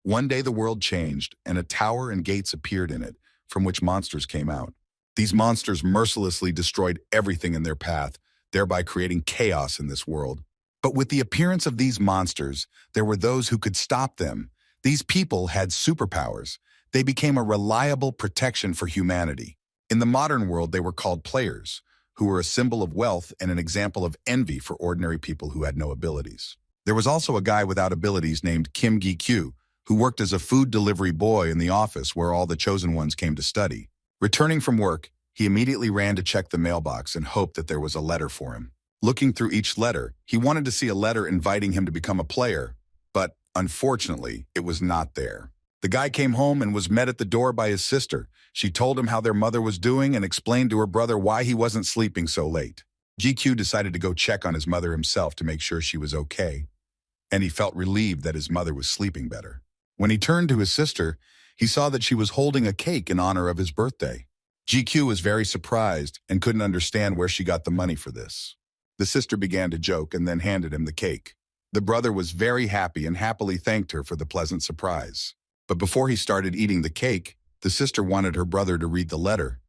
One day the world changed, and a tower and gates appeared in it, from which monsters came out. These monsters mercilessly destroyed everything in their path, thereby creating chaos in this world. But with the appearance of these monsters, there were those who could stop them. These people had superpowers. They became a reliable protection for humanity. In the modern world, they were called players, who were a symbol of wealth and an example of envy for ordinary people who had no abilities. There was also a guy without abilities named Kim Gi-kyu, who worked as a food delivery boy in the office where all the chosen ones came to study. Returning from work, he immediately ran to check the mailbox and hoped that there was a letter for him. Looking through each letter, he wanted to see a letter inviting him to become a player, but unfortunately, it was not there. The guy came home and was met at the door by his sister. She told him how their mother was doing and explained to her brother why he wasn't sleeping so late. GQ decided to go check on his mother himself to make sure she was okay, and he felt relieved that his mother was sleeping better. When he turned to his sister, he saw that she was holding a cake in honor of his birthday. GQ was very surprised and couldn't understand where she got the money for this. The sister began to joke and then handed him the cake. The brother was very happy and happily thanked her for the pleasant surprise. But before he started eating the cake, the sister wanted her brother to read the letter,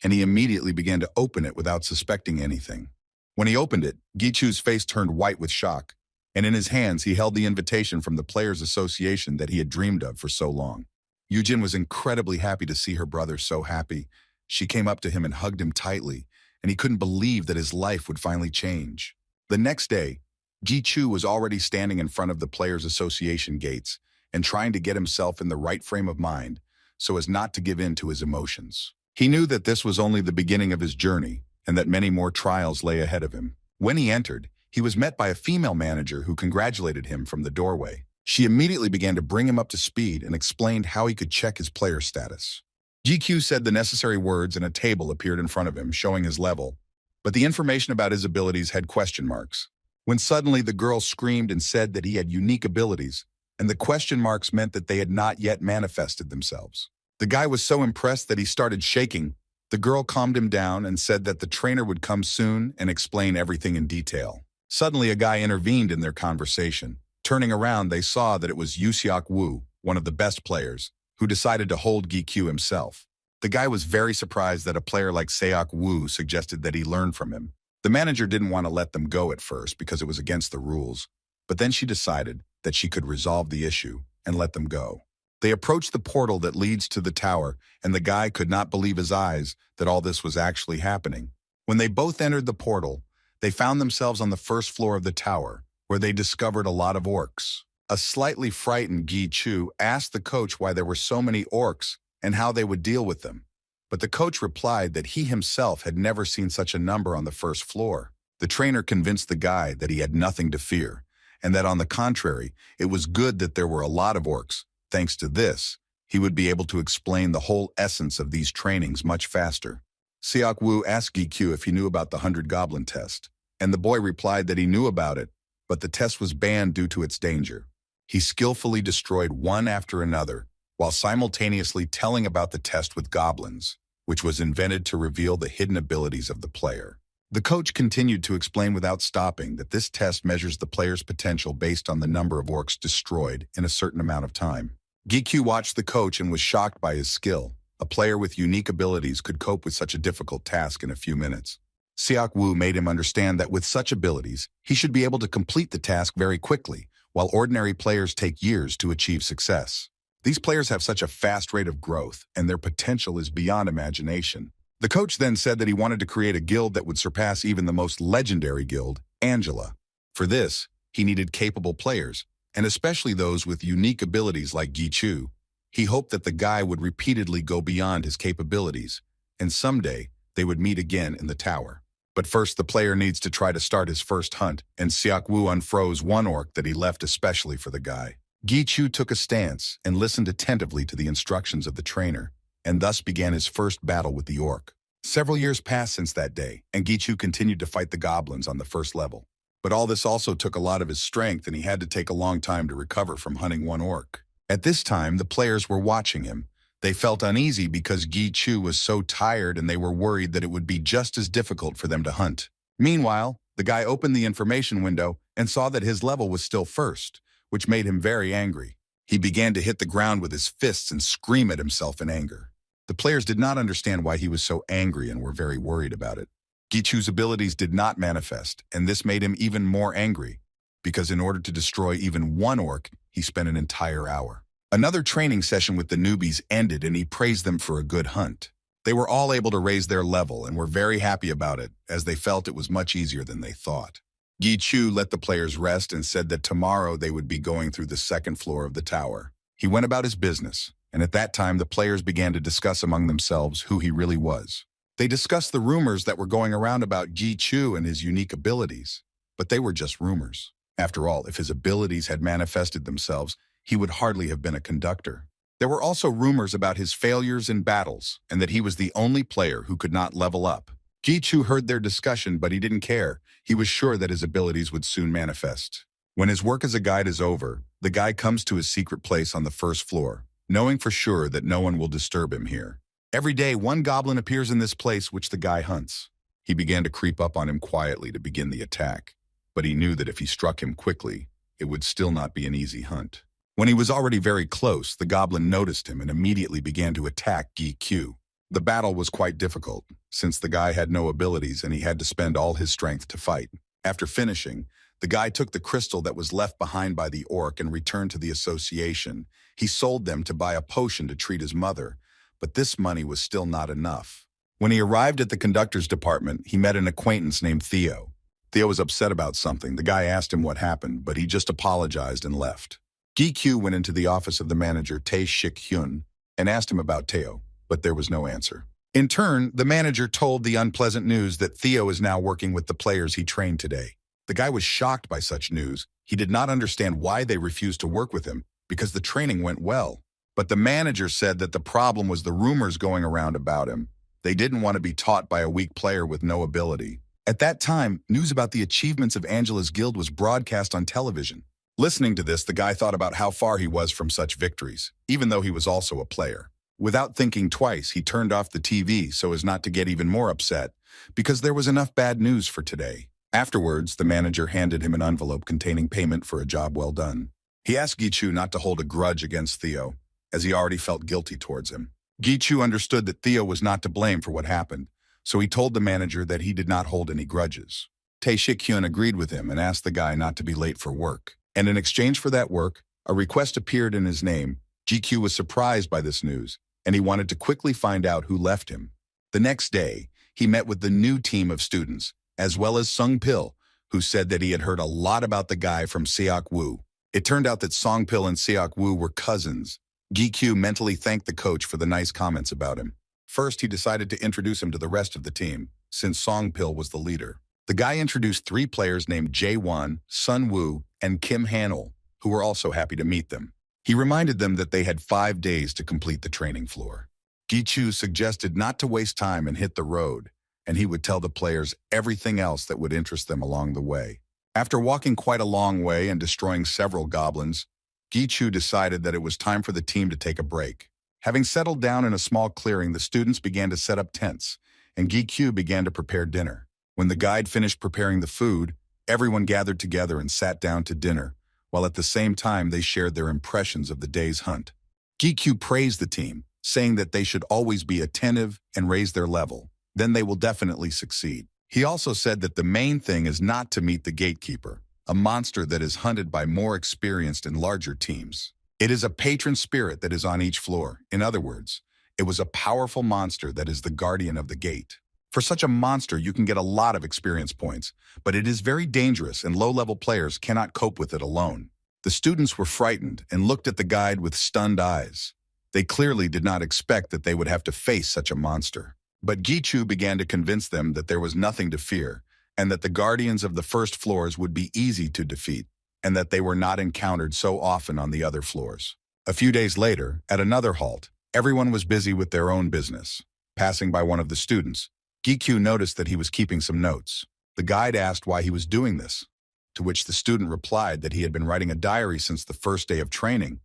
and he immediately began to open it without suspecting anything. When he opened it, Gichu's face turned white with shock, and in his hands he held the invitation from the Players Association that he had dreamed of for so long. Yujin was incredibly happy to see her brother so happy. She came up to him and hugged him tightly, and he couldn't believe that his life would finally change. The next day, Gichu was already standing in front of the Players Association gates and trying to get himself in the right frame of mind so as not to give in to his emotions. He knew that this was only the beginning of his journey and that many more trials lay ahead of him. When he entered, he was met by a female manager who congratulated him from the doorway. She immediately began to bring him up to speed and explained how he could check his player status. GQ said the necessary words and a table appeared in front of him, showing his level, but the information about his abilities had question marks. When suddenly the girl screamed and said that he had unique abilities, and the question marks meant that they had not yet manifested themselves. The guy was so impressed that he started shaking. The girl calmed him down and said that the trainer would come soon and explain everything in detail. Suddenly, a guy intervened in their conversation. Turning around, they saw that it was Seok Woo, one of the best players, who decided to hold Gi-kyu himself. The guy was very surprised that a player like Seok Woo suggested that he learn from him. The manager didn't want to let them go at first because it was against the rules, but then she decided that she could resolve the issue and let them go. They approached the portal that leads to the tower, and the guy could not believe his eyes that all this was actually happening. When they both entered the portal, they found themselves on the first floor of the tower, where they discovered a lot of orcs. A slightly frightened Gi-chu asked the coach why there were so many orcs and how they would deal with them. But the coach replied that he himself had never seen such a number on the first floor. The trainer convinced the guy that he had nothing to fear, and that on the contrary, it was good that there were a lot of orcs. Thanks to this, he would be able to explain the whole essence of these trainings much faster. Seok Woo asked Gi-kyu if he knew about the 100 Goblin test, and the boy replied that he knew about it, but the test was banned due to its danger. He skillfully destroyed one after another, while simultaneously telling about the test with goblins, which was invented to reveal the hidden abilities of the player. The coach continued to explain without stopping that this test measures the player's potential based on the number of orcs destroyed in a certain amount of time. Gi-kyu watched the coach and was shocked by his skill. A player with unique abilities could cope with such a difficult task in a few minutes. Seok Woo made him understand that with such abilities, he should be able to complete the task very quickly, while ordinary players take years to achieve success. These players have such a fast rate of growth, and their potential is beyond imagination. The coach then said that he wanted to create a guild that would surpass even the most legendary guild, Angela. For this, he needed capable players, and especially those with unique abilities like Gi-chu. He hoped that the guy would repeatedly go beyond his capabilities, and someday they would meet again in the tower. But first, the player needs to try to start his first hunt, and Seok Woo unfroze one orc that he left especially for the guy. Gi-chu took a stance and listened attentively to the instructions of the trainer, and thus began his first battle with the orc. Several years passed since that day, and Gi-chu continued to fight the goblins on the first level. But all this also took a lot of his strength, and he had to take a long time to recover from hunting one orc. At this time, the players were watching him. They felt uneasy because Gi-chu was so tired, and they were worried that it would be just as difficult for them to hunt. Meanwhile, the guy opened the information window and saw that his level was still first, which made him very angry. He began to hit the ground with his fists and scream at himself in anger. The players did not understand why he was so angry and were very worried about it. Gichu's abilities did not manifest, and this made him even more angry, because in order to destroy even one orc, he spent an entire hour. Another training session with the newbies ended, and he praised them for a good hunt. They were all able to raise their level and were very happy about it, as they felt it was much easier than they thought. Gichu let the players rest and said that tomorrow they would be going through the second floor of the tower. He went about his business, and at that time the players began to discuss among themselves who he really was. They discussed the rumors that were going around about Gichu and his unique abilities, but they were just rumors. After all, if his abilities had manifested themselves, he would hardly have been a conductor. There were also rumors about his failures in battles, and that he was the only player who could not level up. Gichu heard their discussion, but he didn't care. He was sure that his abilities would soon manifest. When his work as a guide is over, the guy comes to his secret place on the first floor, knowing for sure that no one will disturb him here. Every day, one goblin appears in this place which the guy hunts. He began to creep up on him quietly to begin the attack, but he knew that if he struck him quickly, it would still not be an easy hunt. When he was already very close, the goblin noticed him and immediately began to attack Gichu. The battle was quite difficult, since the guy had no abilities and he had to spend all his strength to fight. After finishing, the guy took the crystal that was left behind by the orc and returned to the association. He sold them to buy a potion to treat his mother, but this money was still not enough. When he arrived at the conductor's department, he met an acquaintance named Theo. Theo was upset about something. The guy asked him what happened, but he just apologized and left. Gichu went into the office of the manager, Tae-shik-hyun, and asked him about Theo, but there was no answer. In turn, the manager told the unpleasant news that Theo is now working with the players he trained today. The guy was shocked by such news. He did not understand why they refused to work with him, because the training went well. But the manager said that the problem was the rumors going around about him. They didn't want to be taught by a weak player with no ability. At that time, news about the achievements of Angela's guild was broadcast on television. Listening to this, the guy thought about how far he was from such victories, even though he was also a player. Without thinking twice, he turned off the TV so as not to get even more upset, because there was enough bad news for today. Afterwards, the manager handed him an envelope containing payment for a job well done. He asked Gichu not to hold a grudge against Theo, as he already felt guilty towards him. Gichu understood that Theo was not to blame for what happened, so he told the manager that he did not hold any grudges. Tae-shik-hyun agreed with him and asked the guy not to be late for work. And in exchange for that work, a request appeared in his name. Gichu was surprised by this news, and he wanted to quickly find out who left him. The next day, he met with the new team of students, as well as Sung Pil, who said that he had heard a lot about the guy from Seok Woo. It turned out that Song Pil and Seok Woo were cousins. Gichu mentally thanked the coach for the nice comments about him. First, he decided to introduce him to the rest of the team, since Song Pil was the leader. The guy introduced 3 players named Jae-won, Sun Woo, and Kim Hanul, who were also happy to meet them. He reminded them that they had 5 days to complete the training floor. Gichu suggested not to waste time and hit the road, and he would tell the players everything else that would interest them along the way. After walking quite a long way and destroying several goblins, Gichu decided that it was time for the team to take a break. Having settled down in a small clearing, the students began to set up tents, and Gichu began to prepare dinner. When the guide finished preparing the food, everyone gathered together and sat down to dinner, while at the same time they shared their impressions of the day's hunt. Gichu praised the team, saying that they should always be attentive and raise their level. Then they will definitely succeed. He also said that the main thing is not to meet the gatekeeper, a monster that is hunted by more experienced and larger teams. It is a patron spirit that is on each floor. In other words, it was a powerful monster that is the guardian of the gate. For such a monster, you can get a lot of experience points, but it is very dangerous and low-level players cannot cope with it alone. The students were frightened and looked at the guide with stunned eyes. They clearly did not expect that they would have to face such a monster. But Gichu began to convince them that there was nothing to fear, and that the guardians of the first floors would be easy to defeat, and that they were not encountered so often on the other floors. A few days later, at another halt, everyone was busy with their own business. Passing by one of the students, Gichu noticed that he was keeping some notes. The guide asked why he was doing this, to which the student replied that he had been writing a diary since the first day of training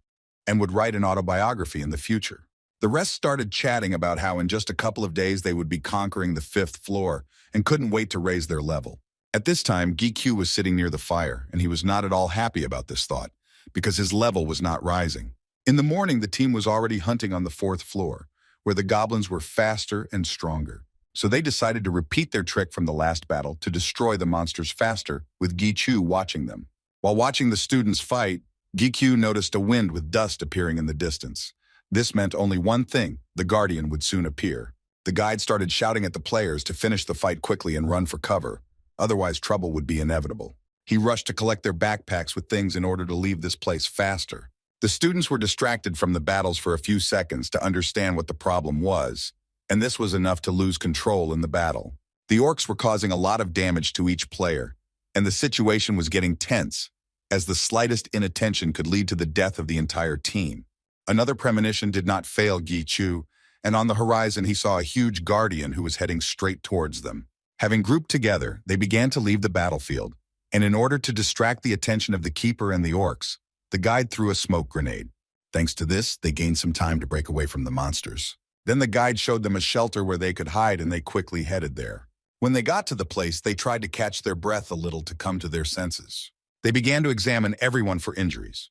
and would write an autobiography in the future. The rest started chatting about how in just a couple of days they would be conquering the 5th floor and couldn't wait to raise their level. At this time, Gichu was sitting near the fire, and he was not at all happy about this thought, because his level was not rising. In the morning, the team was already hunting on the 4th floor, where the goblins were faster and stronger. So they decided to repeat their trick from the last battle to destroy the monsters faster, with Gichu watching them. While watching the students fight, Gichu noticed a wind with dust appearing in the distance. This meant only one thing: the guardian would soon appear. The guide started shouting at the players to finish the fight quickly and run for cover, otherwise trouble would be inevitable. He rushed to collect their backpacks with things in order to leave this place faster. The students were distracted from the battles for a few seconds to understand what the problem was, and this was enough to lose control in the battle. The orcs were causing a lot of damage to each player, and the situation was getting tense, as the slightest inattention could lead to the death of the entire team. Another premonition did not fail Gichu, and on the horizon he saw a huge guardian who was heading straight towards them. Having grouped together, they began to leave the battlefield, and in order to distract the attention of the keeper and the orcs, the guide threw a smoke grenade. Thanks to this, they gained some time to break away from the monsters. Then the guide showed them a shelter where they could hide, and they quickly headed there. When they got to the place, they tried to catch their breath a little to come to their senses. They began to examine everyone for injuries.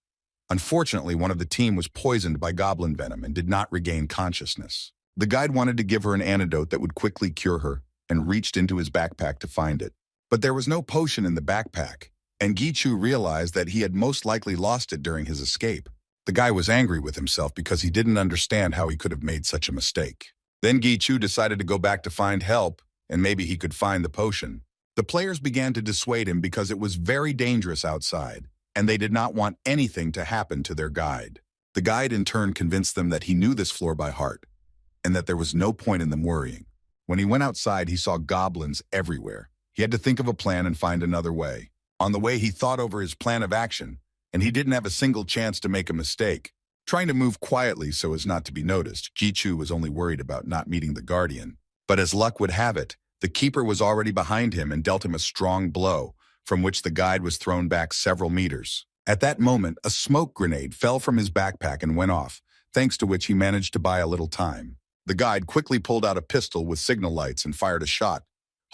Unfortunately, one of the team was poisoned by goblin venom and did not regain consciousness. The guide wanted to give her an antidote that would quickly cure her and reached into his backpack to find it. But there was no potion in the backpack, and Gichu realized that he had most likely lost it during his escape. The guy was angry with himself because he didn't understand how he could have made such a mistake. Then Gichu decided to go back to find help, and maybe he could find the potion. The players began to dissuade him because it was very dangerous outside, and they did not want anything to happen to their guide. The guide in turn convinced them that he knew this floor by heart, and that there was no point in them worrying. When he went outside, he saw goblins everywhere. He had to think of a plan and find another way. On the way, he thought over his plan of action, and he didn't have a single chance to make a mistake. Trying to move quietly so as not to be noticed, Gichu was only worried about not meeting the guardian. But as luck would have it, the keeper was already behind him and dealt him a strong blow, from which the guide was thrown back several meters. At that moment, a smoke grenade fell from his backpack and went off, thanks to which he managed to buy a little time. The guide quickly pulled out a pistol with signal lights and fired a shot,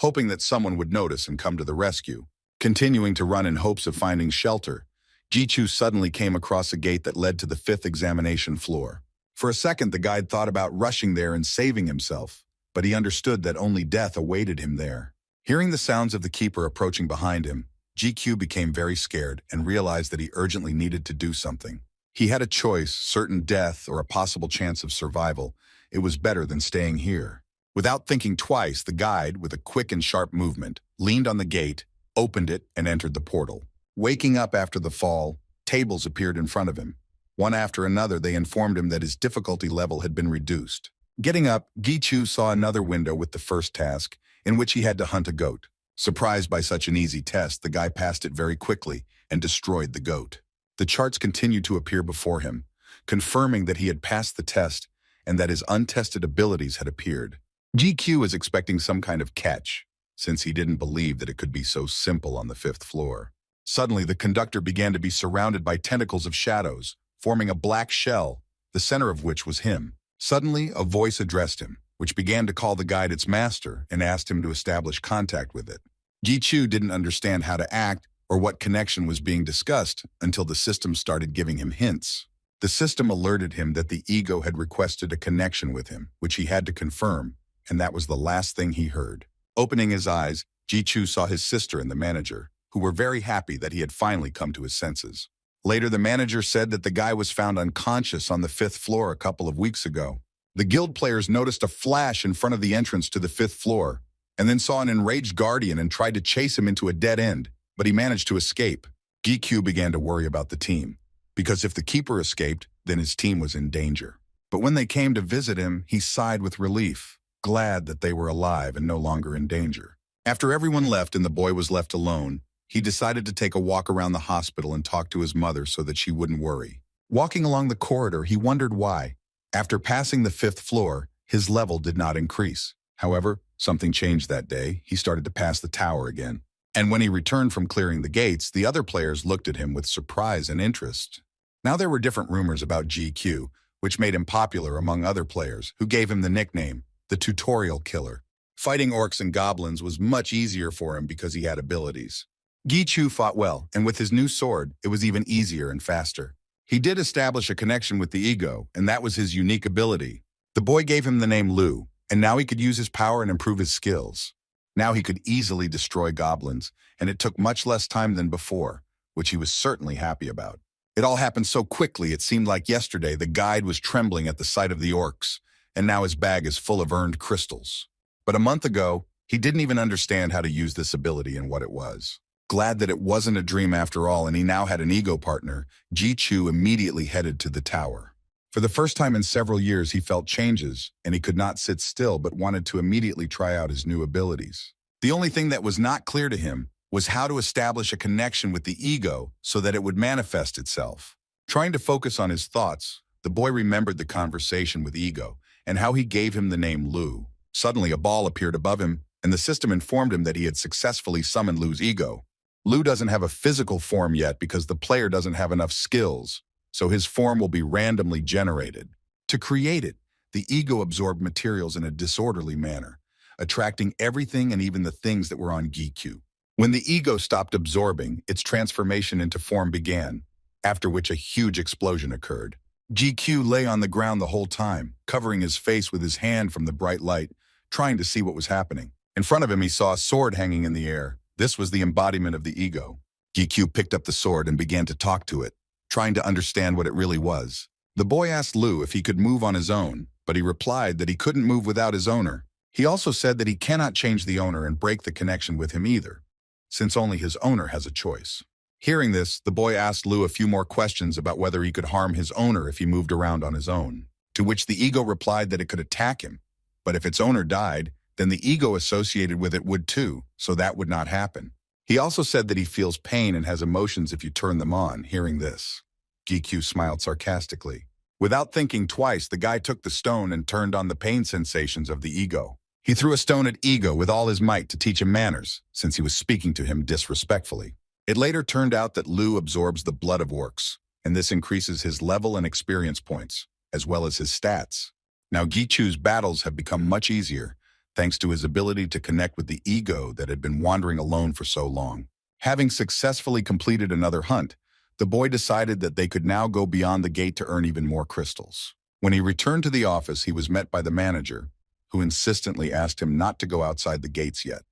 hoping that someone would notice and come to the rescue. Continuing to run in hopes of finding shelter, Gichu suddenly came across a gate that led to the 5th examination floor. For a second, the guide thought about rushing there and saving himself, but he understood that only death awaited him there. Hearing the sounds of the keeper approaching behind him, GQ became very scared and realized that he urgently needed to do something. He had a choice: certain death or a possible chance of survival. It was better than staying here. Without thinking twice, the guide, with a quick and sharp movement, leaned on the gate, opened it, and entered the portal. Waking up after the fall, tables appeared in front of him. One after another, they informed him that his difficulty level had been reduced. Getting up, Gichu saw another window with the first task, in which he had to hunt a goat. Surprised by such an easy test, the guy passed it very quickly and destroyed the goat. The charts continued to appear before him, confirming that he had passed the test and that his untested abilities had appeared. GQ was expecting some kind of catch, since he didn't believe that it could be so simple on the 5th floor. Suddenly, the conductor began to be surrounded by tentacles of shadows, forming a black shell, the center of which was him. Suddenly, a voice addressed him, which began to call the guide its master and asked him to establish contact with it. Gichu didn't understand how to act or what connection was being discussed until the system started giving him hints. The system alerted him that the ego had requested a connection with him, which he had to confirm, and that was the last thing he heard. Opening his eyes, Gichu saw his sister and the manager, who were very happy that he had finally come to his senses. Later, the manager said that the guy was found unconscious on the 5th floor a couple of weeks ago. The guild players noticed a flash in front of the entrance to the 5th floor, and then saw an enraged guardian and tried to chase him into a dead end, but he managed to escape. GQ began to worry about the team, because if the keeper escaped, then his team was in danger. But when they came to visit him, he sighed with relief, glad that they were alive and no longer in danger. After everyone left and the boy was left alone, he decided to take a walk around the hospital and talk to his mother so that she wouldn't worry. Walking along the corridor, he wondered why. After passing the 5th floor, his level did not increase. However, something changed that day. He started to pass the tower again. And when he returned from clearing the gates, the other players looked at him with surprise and interest. Now there were different rumors about GQ, which made him popular among other players, who gave him the nickname, the Tutorial Killer. Fighting orcs and goblins was much easier for him because he had abilities. Gichu fought well, and with his new sword, it was even easier and faster. He did establish a connection with the ego, and that was his unique ability. The boy gave him the name Lu, and now he could use his power and improve his skills. Now he could easily destroy goblins, and it took much less time than before, which he was certainly happy about. It all happened so quickly it seemed like yesterday the guide was trembling at the sight of the orcs, and now his bag is full of earned crystals. But a month ago, he didn't even understand how to use this ability and what it was. Glad that it wasn't a dream after all, and he now had an ego partner, Ji-Chu immediately headed to the tower. For the first time in several years, he felt changes, and he could not sit still but wanted to immediately try out his new abilities. The only thing that was not clear to him was how to establish a connection with the ego so that it would manifest itself. Trying to focus on his thoughts, the boy remembered the conversation with ego and how he gave him the name Lu. Suddenly, a ball appeared above him, and the system informed him that he had successfully summoned Lu's ego. Lu doesn't have a physical form yet because the player doesn't have enough skills, so his form will be randomly generated. To create it, the ego absorbed materials in a disorderly manner, attracting everything and even the things that were on Gikyu. When the ego stopped absorbing, its transformation into form began, after which a huge explosion occurred. GQ lay on the ground the whole time, covering his face with his hand from the bright light, trying to see what was happening. In front of him, he saw a sword hanging in the air. This was the embodiment of the ego. GQ picked up the sword and began to talk to it, trying to understand what it really was. The boy asked Lu if he could move on his own, but he replied that he couldn't move without his owner. He also said that he cannot change the owner and break the connection with him either, since only his owner has a choice. Hearing this, the boy asked Lu a few more questions about whether he could harm his owner if he moved around on his own, to which the ego replied that it could attack him, but if its owner died, then the ego associated with it would too, so that would not happen. He also said that he feels pain and has emotions if you turn them on. Hearing this, GQ smiled sarcastically. Without thinking twice, the guy took the stone and turned on the pain sensations of the ego. He threw a stone at ego with all his might to teach him manners, since he was speaking to him disrespectfully. It later turned out that Lu absorbs the blood of orcs, and this increases his level and experience points, as well as his stats. Now Gichu's battles have become much easier, thanks to his ability to connect with the ego that had been wandering alone for so long. Having successfully completed another hunt, the boy decided that they could now go beyond the gate to earn even more crystals. When he returned to the office, he was met by the manager, who insistently asked him not to go outside the gates yet.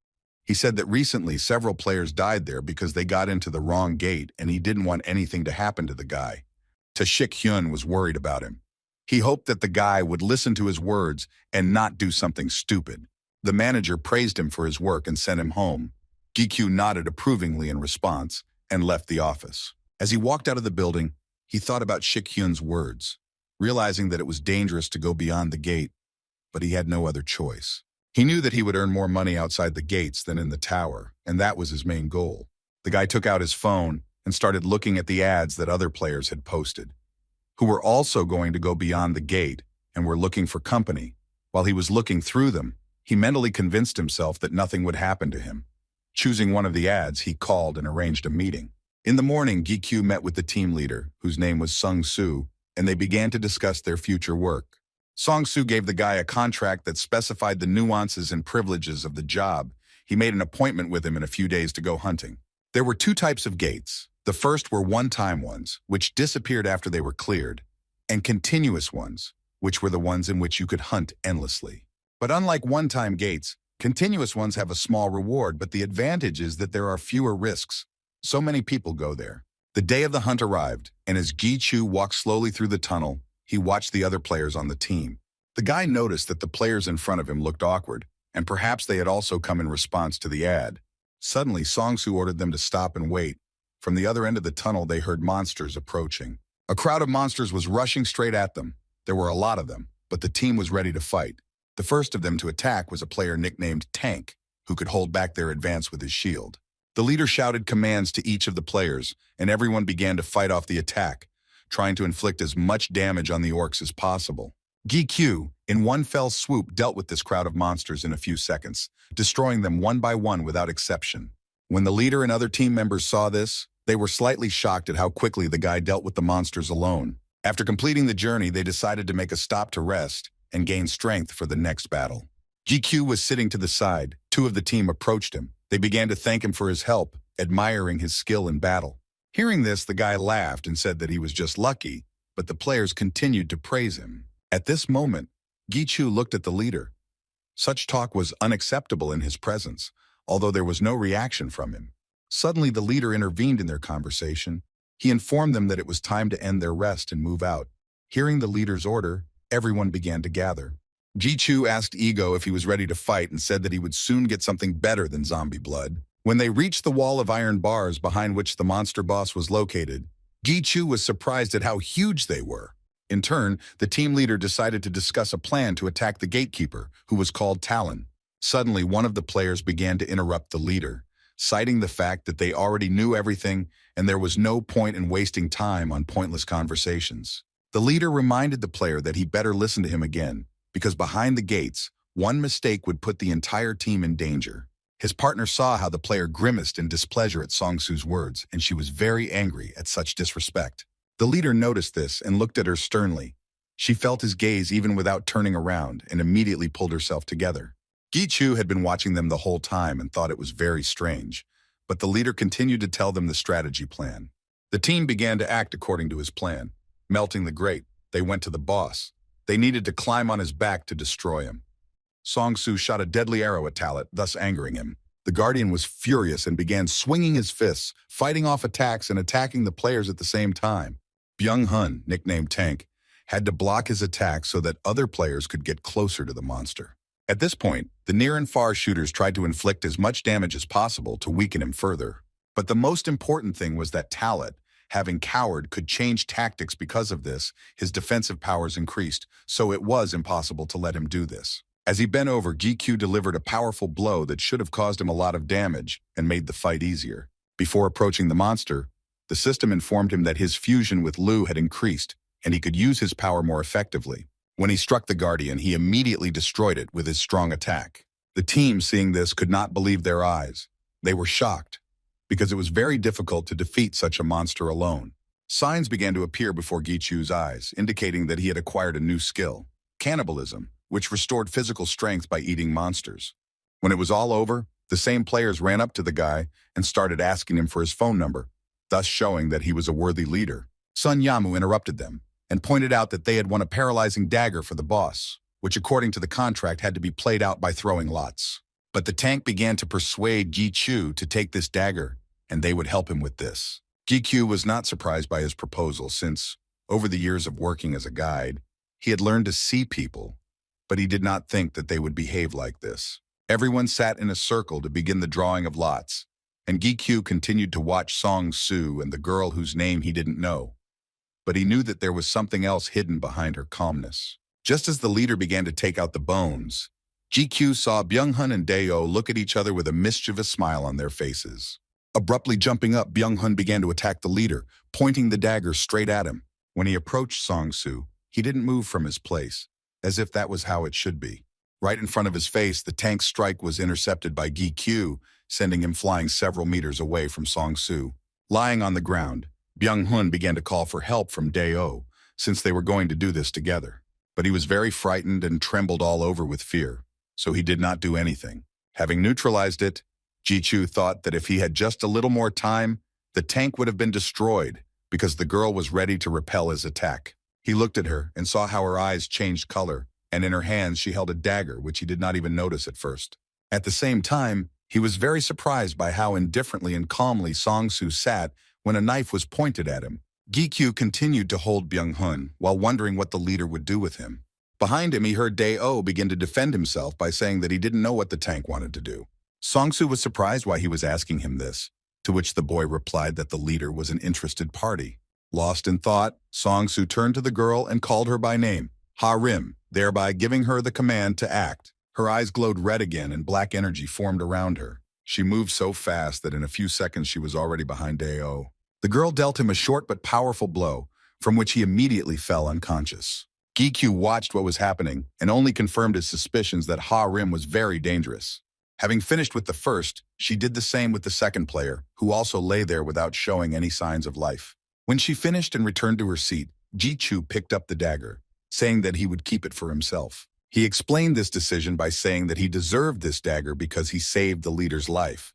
He said that recently several players died there because they got into the wrong gate and he didn't want anything to happen to the guy. Shik Hyun was worried about him. He hoped that the guy would listen to his words and not do something stupid. The manager praised him for his work and sent him home. Gikyu nodded approvingly in response and left the office. As he walked out of the building, he thought about Shik Hyun's words, realizing that it was dangerous to go beyond the gate, but he had no other choice. He knew that he would earn more money outside the gates than in the tower, and that was his main goal. The guy took out his phone and started looking at the ads that other players had posted, who were also going to go beyond the gate and were looking for company. While he was looking through them, he mentally convinced himself that nothing would happen to him. Choosing one of the ads, he called and arranged a meeting. In the morning, Gikyu met with the team leader, whose name was Sung-Soo, and they began to discuss their future work. Song-Soo gave the guy a contract that specified the nuances and privileges of the job. He made an appointment with him in a few days to go hunting. There were two types of gates. The first were one-time ones, which disappeared after they were cleared, and continuous ones, which were the ones in which you could hunt endlessly. But unlike one-time gates, continuous ones have a small reward, but the advantage is that there are fewer risks. So many people go there. The day of the hunt arrived, and as Gi-Chu walked slowly through the tunnel, he watched the other players on the team. The guy noticed that the players in front of him looked awkward, and perhaps they had also come in response to the ad. Suddenly, Song-Soo ordered them to stop and wait. From the other end of the tunnel, they heard monsters approaching. A crowd of monsters was rushing straight at them. There were a lot of them, but the team was ready to fight. The first of them to attack was a player nicknamed Tank, who could hold back their advance with his shield. The leader shouted commands to each of the players, and everyone began to fight off the attack, trying to inflict as much damage on the orcs as possible. Gi-Q, in one fell swoop, dealt with this crowd of monsters in a few seconds, destroying them one by one without exception. When the leader and other team members saw this, they were slightly shocked at how quickly the guy dealt with the monsters alone. After completing the journey, they decided to make a stop to rest and gain strength for the next battle. GQ was sitting to the side. Two of the team approached him. They began to thank him for his help, admiring his skill in battle. Hearing this, the guy laughed and said that he was just lucky, but the players continued to praise him. At this moment, Gi-chu looked at the leader. Such talk was unacceptable in his presence, although there was no reaction from him. Suddenly, the leader intervened in their conversation. He informed them that it was time to end their rest and move out. Hearing the leader's order, everyone began to gather. Gi-chu asked Ego if he was ready to fight and said that he would soon get something better than zombie blood. When they reached the wall of iron bars behind which the monster boss was located, Gi-chu was surprised at how huge they were. In turn, the team leader decided to discuss a plan to attack the gatekeeper, who was called Talon. Suddenly, one of the players began to interrupt the leader, citing the fact that they already knew everything and there was no point in wasting time on pointless conversations. The leader reminded the player that he better listen to him again, because behind the gates, one mistake would put the entire team in danger. His partner saw how the player grimaced in displeasure at Song-soo's words, and she was very angry at such disrespect. The leader noticed this and looked at her sternly. She felt his gaze even without turning around and immediately pulled herself together. Gi-chu had been watching them the whole time and thought it was very strange, but the leader continued to tell them the strategy plan. The team began to act according to his plan. Melting the grate, they went to the boss. They needed to climb on his back to destroy him. Song-soo shot a deadly arrow at Talon, thus angering him. The Guardian was furious and began swinging his fists, fighting off attacks and attacking the players at the same time. Byung-hun, nicknamed Tank, had to block his attack so that other players could get closer to the monster. At this point, the near and far shooters tried to inflict as much damage as possible to weaken him further. But the most important thing was that Talon, having cowered, could change tactics. Because of this, his defensive powers increased, so it was impossible to let him do this. As he bent over, GQ delivered a powerful blow that should have caused him a lot of damage and made the fight easier. Before approaching the monster, the system informed him that his fusion with Lu had increased, and he could use his power more effectively. When he struck the Guardian, he immediately destroyed it with his strong attack. The team, seeing this, could not believe their eyes. They were shocked, because it was very difficult to defeat such a monster alone. Signs began to appear before Gi-chu's eyes, indicating that he had acquired a new skill, cannibalism, which restored physical strength by eating monsters. When it was all over, the same players ran up to the guy and started asking him for his phone number, thus showing that he was a worthy leader. Sun Yamu interrupted them and pointed out that they had won a paralyzing dagger for the boss, which according to the contract had to be played out by throwing lots. But the tank began to persuade Gi-chu to take this dagger, and they would help him with this. Gi-chu was not surprised by his proposal since, over the years of working as a guide, he had learned to see people, but he did not think that they would behave like this. Everyone sat in a circle to begin the drawing of lots, and Gi-chu continued to watch Song-soo and the girl whose name he didn't know. But he knew that there was something else hidden behind her calmness. Just as the leader began to take out the bones, Gi-chu saw Byung-hun and Dae-oh look at each other with a mischievous smile on their faces. Abruptly jumping up, Byung-hun began to attack the leader, pointing the dagger straight at him. When he approached Song-soo, he didn't move from his place, as if that was how it should be. Right in front of his face, the tank's strike was intercepted by Gi-chu, sending him flying several meters away from Song-soo. Lying on the ground, Byung-hun began to call for help from Dae-oh, since they were going to do this together. But he was very frightened and trembled all over with fear, so he did not do anything. Having neutralized it, Gi-chu thought that if he had just a little more time, the tank would have been destroyed, because the girl was ready to repel his attack. He looked at her and saw how her eyes changed color, and in her hands she held a dagger, which he did not even notice at first. At the same time, he was very surprised by how indifferently and calmly Song-soo sat when a knife was pointed at him. Gi-chu continued to hold Byung-hun while wondering what the leader would do with him. Behind him, he heard Dae-oh begin to defend himself by saying that he didn't know what the tank wanted to do. Song-soo was surprised why he was asking him this, to which the boy replied that the leader was an interested party. Lost in thought, Song-soo turned to the girl and called her by name, Ha-rim, thereby giving her the command to act. Her eyes glowed red again and black energy formed around her. She moved so fast that in a few seconds she was already behind Dae-oh. The girl dealt him a short but powerful blow, from which he immediately fell unconscious. Gi-chu watched what was happening and only confirmed his suspicions that Ha-rim was very dangerous. Having finished with the first, she did the same with the second player, who also lay there without showing any signs of life. When she finished and returned to her seat, Gi-chu picked up the dagger, saying that he would keep it for himself. He explained this decision by saying that he deserved this dagger because he saved the leader's life.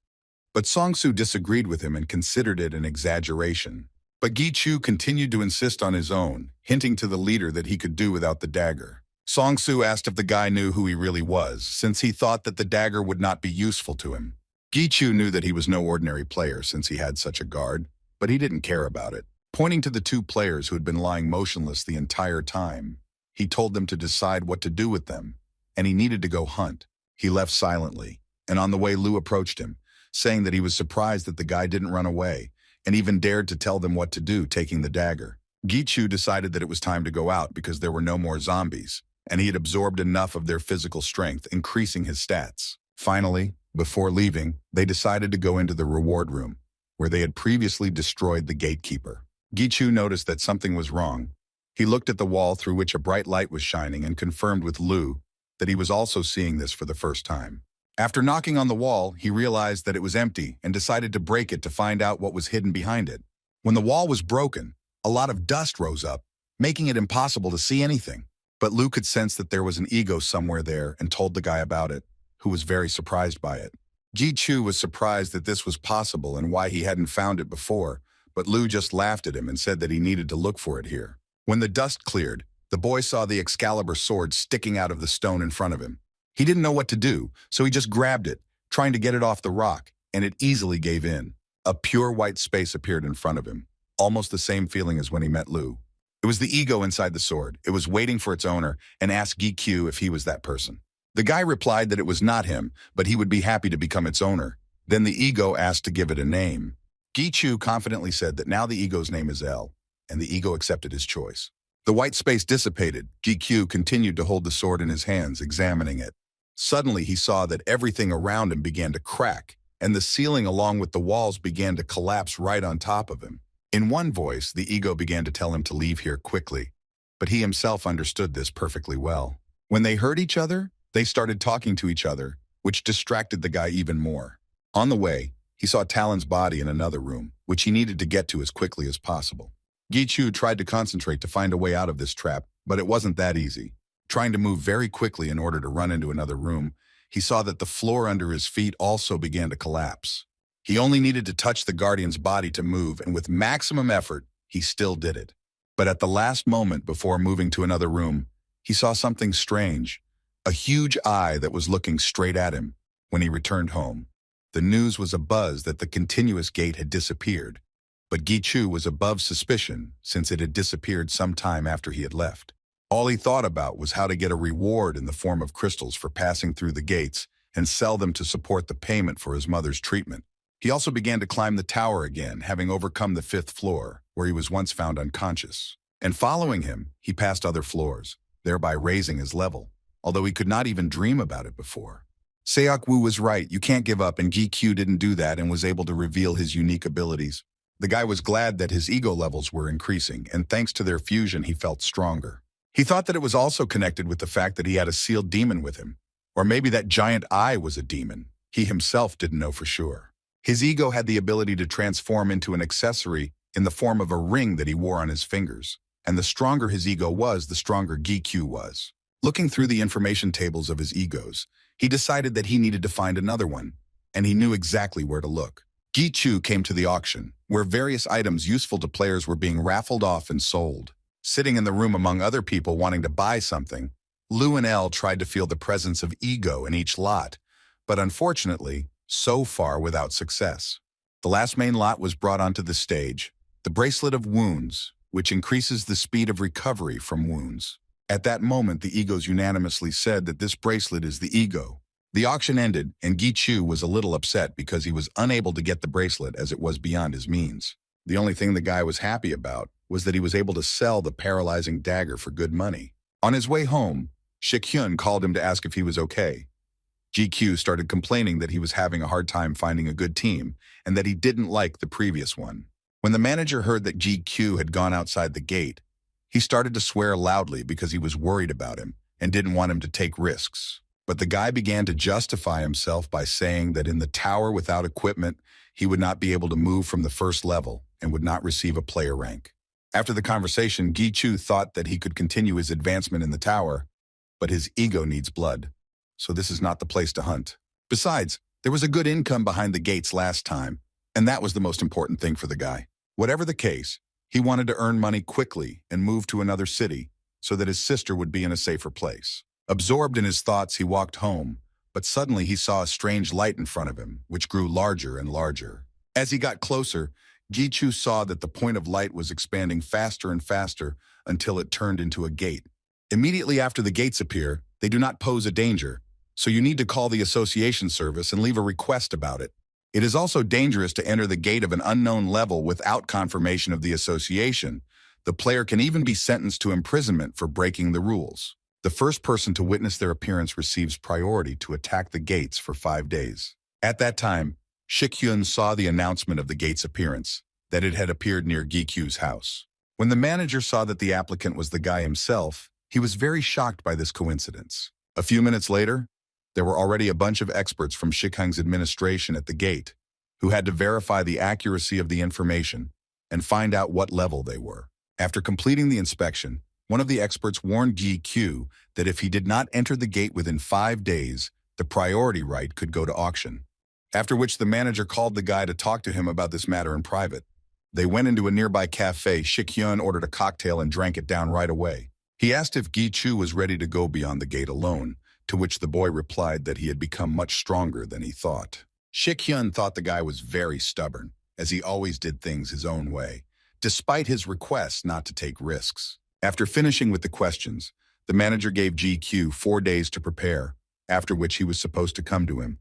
But Song-Soo disagreed with him and considered it an exaggeration. But Gi-Chu continued to insist on his own, hinting to the leader that he could do without the dagger. Song-Soo asked if the guy knew who he really was, since he thought that the dagger would not be useful to him. Gi-Chu knew that he was no ordinary player since he had such a guard, but he didn't care about it. Pointing to the two players who had been lying motionless the entire time, he told them to decide what to do with them, and he needed to go hunt. He left silently, and on the way Lu approached him, saying that he was surprised that the guy didn't run away, and even dared to tell them what to do, taking the dagger. Gi-Chu decided that it was time to go out because there were no more zombies, and he had absorbed enough of their physical strength, increasing his stats. Finally, before leaving, they decided to go into the reward room, where they had previously destroyed the gatekeeper. Gi-Chu noticed that something was wrong. He looked at the wall through which a bright light was shining and confirmed with Lu that he was also seeing this for the first time. After knocking on the wall, he realized that it was empty and decided to break it to find out what was hidden behind it. When the wall was broken, a lot of dust rose up, making it impossible to see anything. But Lu could sense that there was an ego somewhere there and told the guy about it, who was very surprised by it. Gi-Chu was surprised that this was possible and why he hadn't found it before, but Lu just laughed at him and said that he needed to look for it here. When the dust cleared, the boy saw the Excalibur sword sticking out of the stone in front of him. He didn't know what to do, so he just grabbed it, trying to get it off the rock, and it easily gave in. A pure white space appeared in front of him, almost the same feeling as when he met Lu. It was the ego inside the sword. It was waiting for its owner and asked Gi-Chu if he was that person. The guy replied that it was not him, but he would be happy to become its owner. Then the ego asked to give it a name. Gi-Chu confidently said that now the ego's name is L, and the ego accepted his choice. The white space dissipated. Gi-Chu continued to hold the sword in his hands, examining it. Suddenly he saw that everything around him began to crack, and the ceiling along with the walls began to collapse right on top of him. In one voice, the ego began to tell him to leave here quickly, but he himself understood this perfectly well. When they heard each other, they started talking to each other, which distracted the guy even more. On the way, he saw Talon's body in another room, which he needed to get to as quickly as possible. Gi-Chu tried to concentrate to find a way out of this trap, but it wasn't that easy. Trying to move very quickly in order to run into another room, he saw that the floor under his feet also began to collapse. He only needed to touch the guardian's body to move, and with maximum effort, he still did it. But at the last moment before moving to another room, he saw something strange, a huge eye that was looking straight at him. When he returned home, the news was abuzz that the continuous gate had disappeared, but Gi-Chu was above suspicion since it had disappeared some time after he had left. All he thought about was how to get a reward in the form of crystals for passing through the gates and sell them to support the payment for his mother's treatment. He also began to climb the tower again, having overcome the 5th floor, where he was once found unconscious. And following him, he passed other floors, thereby raising his level, although he could not even dream about it before. Seok Woo was right, you can't give up, and Gi-Chu didn't do that and was able to reveal his unique abilities. The guy was glad that his ego levels were increasing, and thanks to their fusion, he felt stronger. He thought that it was also connected with the fact that he had a sealed demon with him, or maybe that giant eye was a demon. He himself didn't know for sure. His ego had the ability to transform into an accessory in the form of a ring that he wore on his fingers, and the stronger his ego was, the stronger Gi-Chu was. Looking through the information tables of his egos, he decided that he needed to find another one, and he knew exactly where to look. Gi-Chu came to the auction, where various items useful to players were being raffled off and sold. Sitting in the room among other people wanting to buy something, Lu and Elle tried to feel the presence of ego in each lot, but unfortunately, so far without success. The last main lot was brought onto the stage, the Bracelet of Wounds, which increases the speed of recovery from wounds. At that moment, the egos unanimously said that this bracelet is the ego. The auction ended, and Gi-Chu was a little upset because he was unable to get the bracelet as it was beyond his means. The only thing the guy was happy about was that he was able to sell the paralyzing dagger for good money. On his way home, Shik-hyun called him to ask if he was okay. Gi-Chu started complaining that he was having a hard time finding a good team and that he didn't like the previous one. When the manager heard that Gi-Chu had gone outside the gate, he started to swear loudly because he was worried about him and didn't want him to take risks. But the guy began to justify himself by saying that in the tower without equipment, he would not be able to move from the first level and would not receive a player rank. After the conversation, Gi-Chu thought that he could continue his advancement in the tower, but his ego needs blood, so this is not the place to hunt. Besides, There was a good income behind the gates last time, and that was the most important thing for the guy. Whatever the case, he wanted to earn money quickly and move to another city so that his sister would be in a safer place. Absorbed in his thoughts, he walked home, but suddenly he saw a strange light in front of him, which grew larger and larger. As he got closer, Gichu saw that the point of light was expanding faster and faster until it turned into a gate. Immediately after the gates appear, they do not pose a danger, so you need to call the association service and leave a request about it. It is also dangerous to enter the gate of an unknown level without confirmation of the association. The player can even be sentenced to imprisonment for breaking the rules. The first person to witness their appearance receives priority to attack the gates for 5 days. At that time, Shik-hyun saw the announcement of the gate's appearance, that it had appeared near Gi-kyu's house. When the manager saw that the applicant was the guy himself, he was very shocked by this coincidence. A few minutes later, there were already a bunch of experts from Shik-hyung's administration at the gate, who had to verify the accuracy of the information and find out what level they were. After completing the inspection, one of the experts warned Gi-kyu that if he did not enter the gate within 5 days, the priority right could go to auction. After which the manager called the guy to talk to him about this matter in private. They went into a nearby cafe. Shik-hyun ordered a cocktail and drank it down right away. He asked if Gi-chu was ready to go beyond the gate alone, to which the boy replied that he had become much stronger than he thought. Shik-hyun thought the guy was very stubborn, as he always did things his own way, despite his request not to take risks. After finishing with the questions, the manager gave Gi-kyu 4 days to prepare, after which he was supposed to come to him.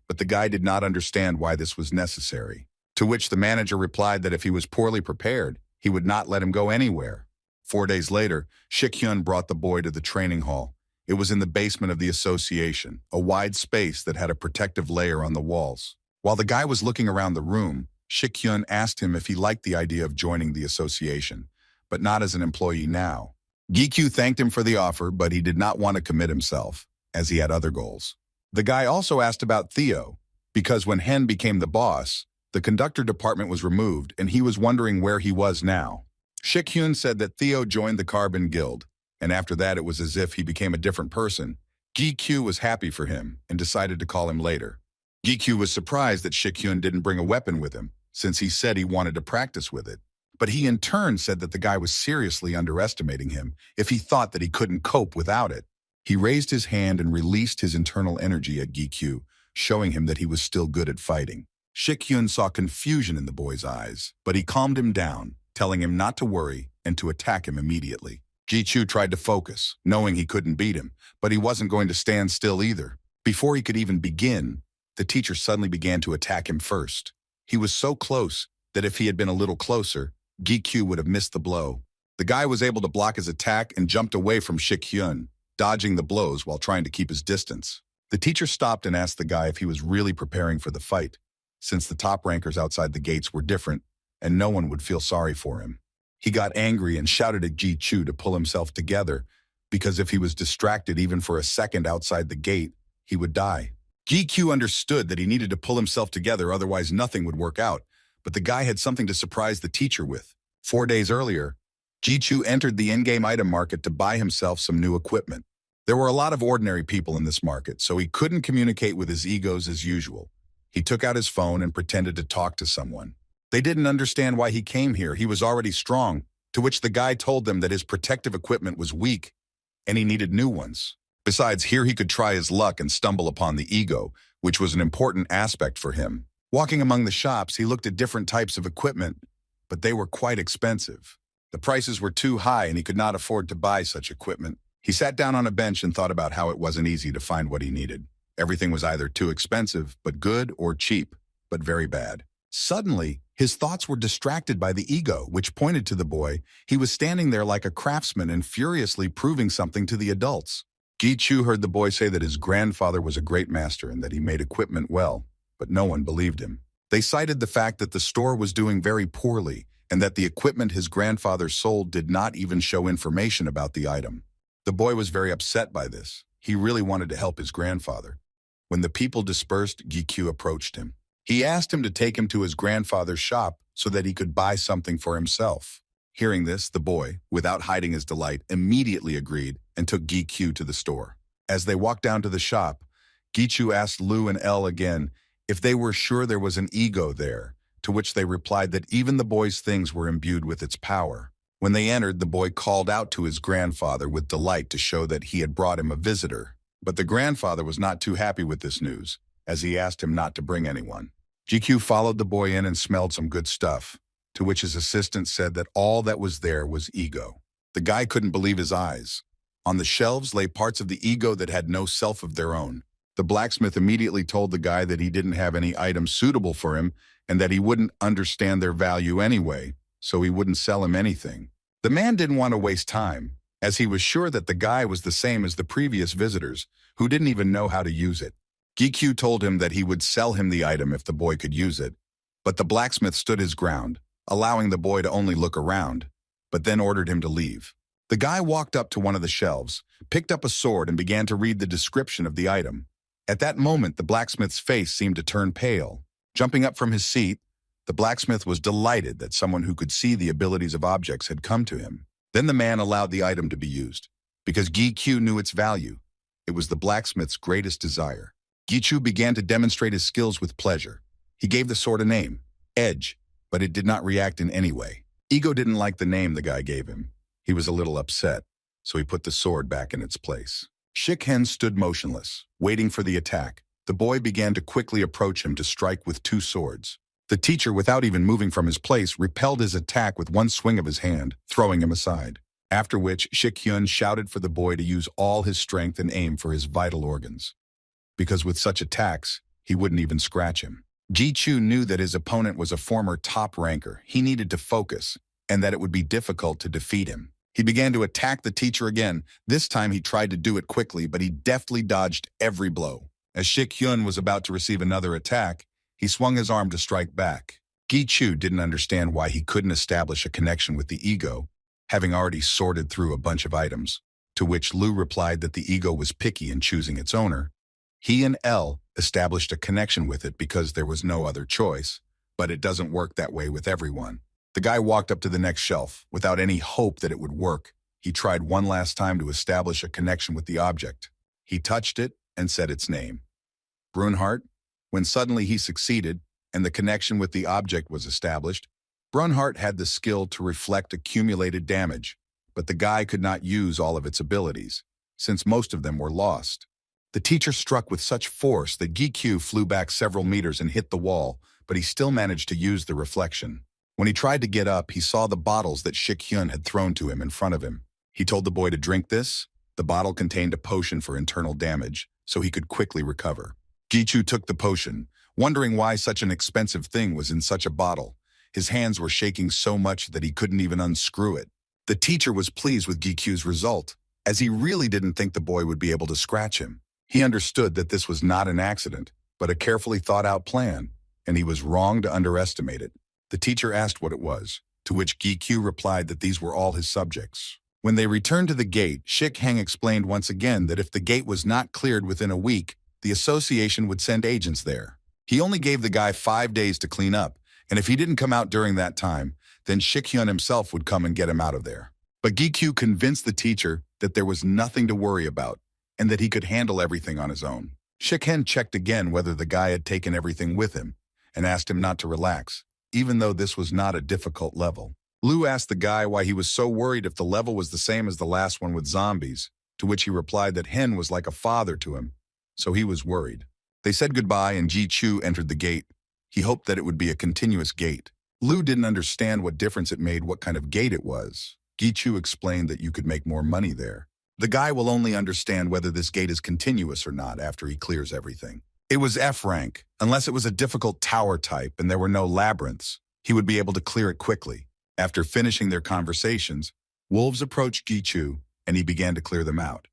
But the guy did not understand why this was necessary, to which the manager replied that if he was poorly prepared, he would not let him go anywhere. 4 days later, Shik-hyun brought the boy to the training hall. It was in the basement of the association, a wide space that had a protective layer on the walls. While the guy was looking around the room, Shik-hyun asked him if he liked the idea of joining the association, but not as an employee now. Gi-kyu thanked him for the offer, but he did not want to commit himself, as he had other goals. The guy also asked about Theo, because when Hen became the boss, the conductor department was removed and he was wondering where he was now. Shik-hyun said that Theo joined the Carbon Guild, and after that it was as if he became a different person. Gi-kyu was happy for him and decided to call him later. Gi-kyu was surprised that Shik-hyun didn't bring a weapon with him, since he said he wanted to practice with it. But he in turn said that the guy was seriously underestimating him if he thought that he couldn't cope without it. He raised his hand and released his internal energy at Gi-kyu, showing him that he was still good at fighting. Shik-hyun saw confusion in the boy's eyes, but he calmed him down, telling him not to worry and to attack him immediately. Gi-chu tried to focus, knowing he couldn't beat him, but he wasn't going to stand still either. Before he could even begin, the teacher suddenly began to attack him first. He was so close that if he had been a little closer, Gi-kyu would have missed the blow. The guy was able to block his attack and jumped away from Shik-hyun, dodging the blows while trying to keep his distance. The teacher stopped and asked the guy if he was really preparing for the fight, since the top rankers outside the gates were different and no one would feel sorry for him. He got angry and shouted at Gi-chu to pull himself together, because if he was distracted even for a second outside the gate, he would die. Gi-kyu understood that he needed to pull himself together, otherwise nothing would work out, but the guy had something to surprise the teacher with. 4 days earlier, Gi-chu entered the in-game item market to buy himself some new equipment. There were a lot of ordinary people in this market, so he couldn't communicate with his egos as usual. He took out his phone and pretended to talk to someone. They didn't understand why he came here. He was already strong, to which the guy told them that his protective equipment was weak and he needed new ones. Besides, here he could try his luck and stumble upon the ego, which was an important aspect for him. Walking among the shops, he looked at different types of equipment, but they were quite expensive. The prices were too high and he could not afford to buy such equipment. He sat down on a bench and thought about how it wasn't easy to find what he needed. Everything was either too expensive, but good, or cheap, but very bad. Suddenly, his thoughts were distracted by the ego, which pointed to the boy. He was standing there like a craftsman and furiously proving something to the adults. Gi-chu heard the boy say that his grandfather was a great master and that he made equipment well, but no one believed him. They cited the fact that the store was doing very poorly and that the equipment his grandfather sold did not even show information about the item. The boy was very upset by this. He really wanted to help his grandfather. When the people dispersed, Gi-kyu approached him. He asked him to take him to his grandfather's shop so that he could buy something for himself. Hearing this, the boy, without hiding his delight, immediately agreed and took Gi-kyu to the store. As they walked down to the shop, Gi-chu asked Lu and El again if they were sure there was an ego there, to which they replied that even the boy's things were imbued with its power. When they entered, the boy called out to his grandfather with delight to show that he had brought him a visitor. But the grandfather was not too happy with this news, as he asked him not to bring anyone. GQ followed the boy in and smelled some good stuff, to which his assistant said that all that was there was ego. The guy couldn't believe his eyes. On the shelves lay parts of the ego that had no self of their own. The blacksmith immediately told the guy that he didn't have any items suitable for him and that he wouldn't understand their value anyway, so he wouldn't sell him anything. The man didn't want to waste time, as he was sure that the guy was the same as the previous visitors, who didn't even know how to use it. GQ told him that he would sell him the item if the boy could use it, but the blacksmith stood his ground, allowing the boy to only look around, but then ordered him to leave. The guy walked up to one of the shelves, picked up a sword and began to read the description of the item. At that moment, the blacksmith's face seemed to turn pale. Jumping up from his seat, the blacksmith was delighted that someone who could see the abilities of objects had come to him. Then the man allowed the item to be used, because GQ knew its value. It was the blacksmith's greatest desire. Gichu began to demonstrate his skills with pleasure. He gave the sword a name, Edge, but it did not react in any way. Ego didn't like the name the guy gave him. He was a little upset, so he put the sword back in its place. Shikhen stood motionless, waiting for the attack. The boy began to quickly approach him to strike with two swords. The teacher, without even moving from his place, repelled his attack with one swing of his hand, throwing him aside. After which, Shikhyun shouted for the boy to use all his strength and aim for his vital organs, because with such attacks, he wouldn't even scratch him. Ji-Chu knew that his opponent was a former top ranker. He needed to focus, and that it would be difficult to defeat him. He began to attack the teacher again. This time he tried to do it quickly, but he deftly dodged every blow. As Shik-Hyun was about to receive another attack, he swung his arm to strike back. Gi-Chu didn't understand why he couldn't establish a connection with the ego, having already sorted through a bunch of items, to which Lu replied that the ego was picky in choosing its owner. He and L established a connection with it because there was no other choice, but it doesn't work that way with everyone. The guy walked up to the next shelf without any hope that it would work. He tried one last time to establish a connection with the object. He touched it and said its name, Brunard. When suddenly he succeeded and the connection with the object was established, Brunard had the skill to reflect accumulated damage, but the guy could not use all of its abilities, since most of them were lost. The teacher struck with such force that Gi-Q flew back several meters and hit the wall, but he still managed to use the reflection. When he tried to get up, he saw the bottles that Shik-Hyun had thrown to him in front of him. He told the boy to drink this. The bottle contained a potion for internal damage, so he could quickly recover. Gi-Chu took the potion, wondering why such an expensive thing was in such a bottle. His hands were shaking so much that he couldn't even unscrew it. The teacher was pleased with Gi-Q's result, as he really didn't think the boy would be able to scratch him. He understood that this was not an accident, but a carefully thought-out plan, and he was wrong to underestimate it. The teacher asked what it was, to which Gi-Q replied that these were all his subjects. When they returned to the gate, Shik-Heng explained once again that if the gate was not cleared within a week, the association would send agents there. He only gave the guy 5 days to clean up, and if he didn't come out during that time, then Shik-Hyun himself would come and get him out of there. But Gi-Q convinced the teacher that there was nothing to worry about, and that he could handle everything on his own. Shik-Hen checked again whether the guy had taken everything with him, and asked him not to relax, even though this was not a difficult level. Lu asked the guy why he was so worried if the level was the same as the last one with zombies, to which he replied that Hen was like a father to him, so he was worried. They said goodbye and Ji-Chu entered the gate. He hoped that it would be a continuous gate. Lu didn't understand what difference it made what kind of gate it was. Gi-Chu explained that you could make more money there. The guy will only understand whether this gate is continuous or not after he clears everything. It was F rank. Unless it was a difficult tower type and there were no labyrinths, he would be able to clear it quickly. After finishing their conversations, wolves approached Gi-Chu and he began to clear them out,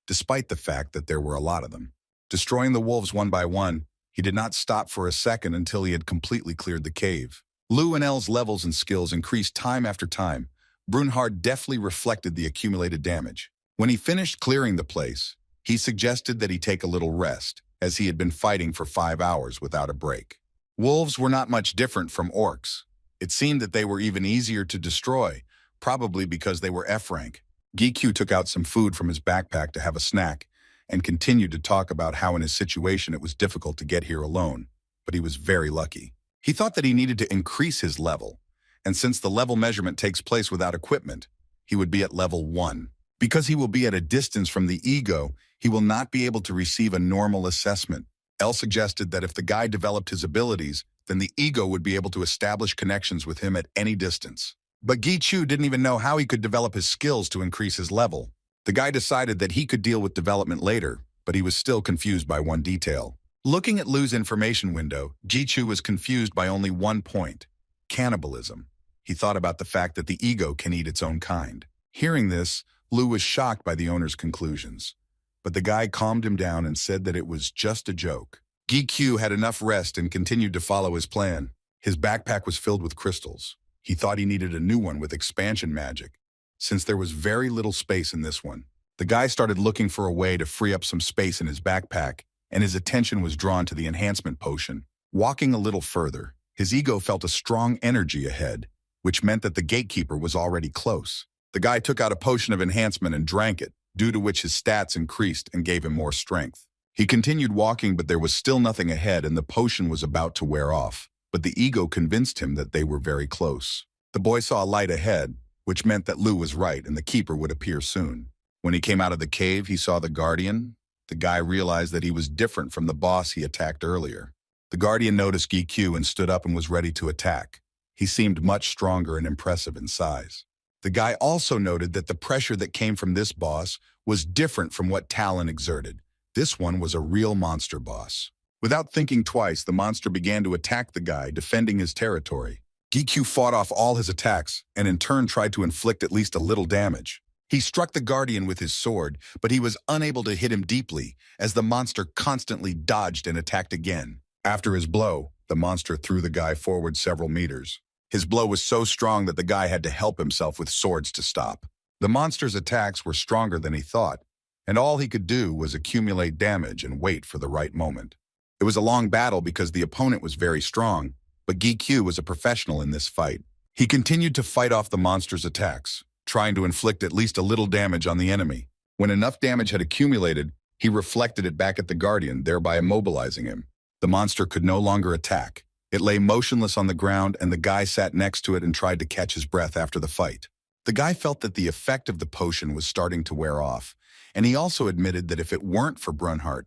despite the fact that there were a lot of them. Destroying the wolves one by one, he did not stop for a second until he had completely cleared the cave. Lu and L's levels and skills increased time after time. Brunard deftly reflected the accumulated damage. When he finished clearing the place, he suggested that he take a little rest, as he had been fighting for 5 hours without a break. Wolves were not much different from orcs. It seemed that they were even easier to destroy, probably because they were F rank. Gi-Q took out some food from his backpack to have a snack, and continued to talk about how in his situation it was difficult to get here alone. but he was very lucky. He thought that he needed to increase his level, and since the level measurement takes place without equipment, he would be at level 1. Because he will be at a distance from the ego, he will not be able to receive a normal assessment. L suggested that if the guy developed his abilities, then the ego would be able to establish connections with him at any distance. But Gi-Chu didn't even know how he could develop his skills to increase his level. The guy decided that he could deal with development later, but he was still confused by one detail. Looking at Lu's information window, Gi-Chu was confused by only one point: cannibalism. He thought about the fact that the ego can eat its own kind. Hearing this, Lu was shocked by the owner's conclusions. But the guy calmed him down and said that it was just a joke. Gi-Q had enough rest and continued to follow his plan. His backpack was filled with crystals. He thought he needed a new one with expansion magic, since there was very little space in this one. The guy started looking for a way to free up some space in his backpack, and his attention was drawn to the enhancement potion. Walking a little further, his ego felt a strong energy ahead, which meant that the gatekeeper was already close. The guy took out a potion of enhancement and drank it, due to which his stats increased and gave him more strength. He continued walking, but there was still nothing ahead and the potion was about to wear off. But the ego convinced him that they were very close. The boy saw a light ahead, which meant that Lu was right and the keeper would appear soon. When he came out of the cave, he saw the guardian. The guy realized that he was different from the boss he attacked earlier. The guardian noticed Gi-Q and stood up and was ready to attack. He seemed much stronger and impressive in size. The guy also noted that the pressure that came from this boss was different from what Talon exerted. This one was a real monster boss. Without thinking twice, the monster began to attack the guy, defending his territory. Gi-Q fought off all his attacks and in turn tried to inflict at least a little damage. He struck the guardian with his sword, but he was unable to hit him deeply, as the monster constantly dodged and attacked again. After his blow, the monster threw the guy forward several meters. His blow was so strong that the guy had to help himself with swords to stop. The monster's attacks were stronger than he thought, and all he could do was accumulate damage and wait for the right moment. It was a long battle because the opponent was very strong, but Gi-Q was a professional in this fight. He continued to fight off the monster's attacks, trying to inflict at least a little damage on the enemy. When enough damage had accumulated, he reflected it back at the guardian, thereby immobilizing him. The monster could no longer attack. It lay motionless on the ground, and the guy sat next to it and tried to catch his breath after the fight. The guy felt that the effect of the potion was starting to wear off, and he also admitted that if it weren't for Brunard,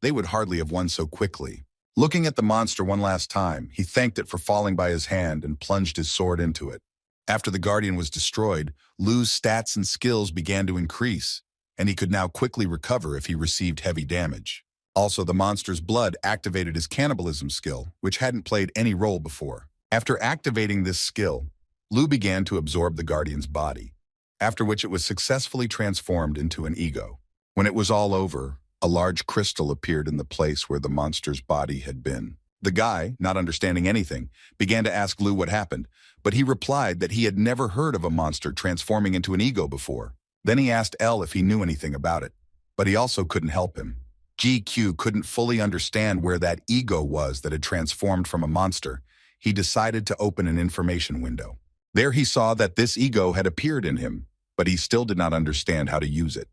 they would hardly have won so quickly. Looking at the monster one last time, he thanked it for falling by his hand and plunged his sword into it. After the guardian was destroyed, Lu's stats and skills began to increase, and he could now quickly recover if he received heavy damage. Also, the monster's blood activated his cannibalism skill, which hadn't played any role before. After activating this skill, Lu began to absorb the guardian's body, after which it was successfully transformed into an ego. When it was all over, a large crystal appeared in the place where the monster's body had been. The guy, not understanding anything, began to ask Lu what happened, but he replied that he had never heard of a monster transforming into an ego before. Then he asked L if he knew anything about it, but he also couldn't help him. Gi-Q couldn't fully understand where that ego was that had transformed from a monster. He decided to open an information window. There he saw that this ego had appeared in him, but he still did not understand how to use it.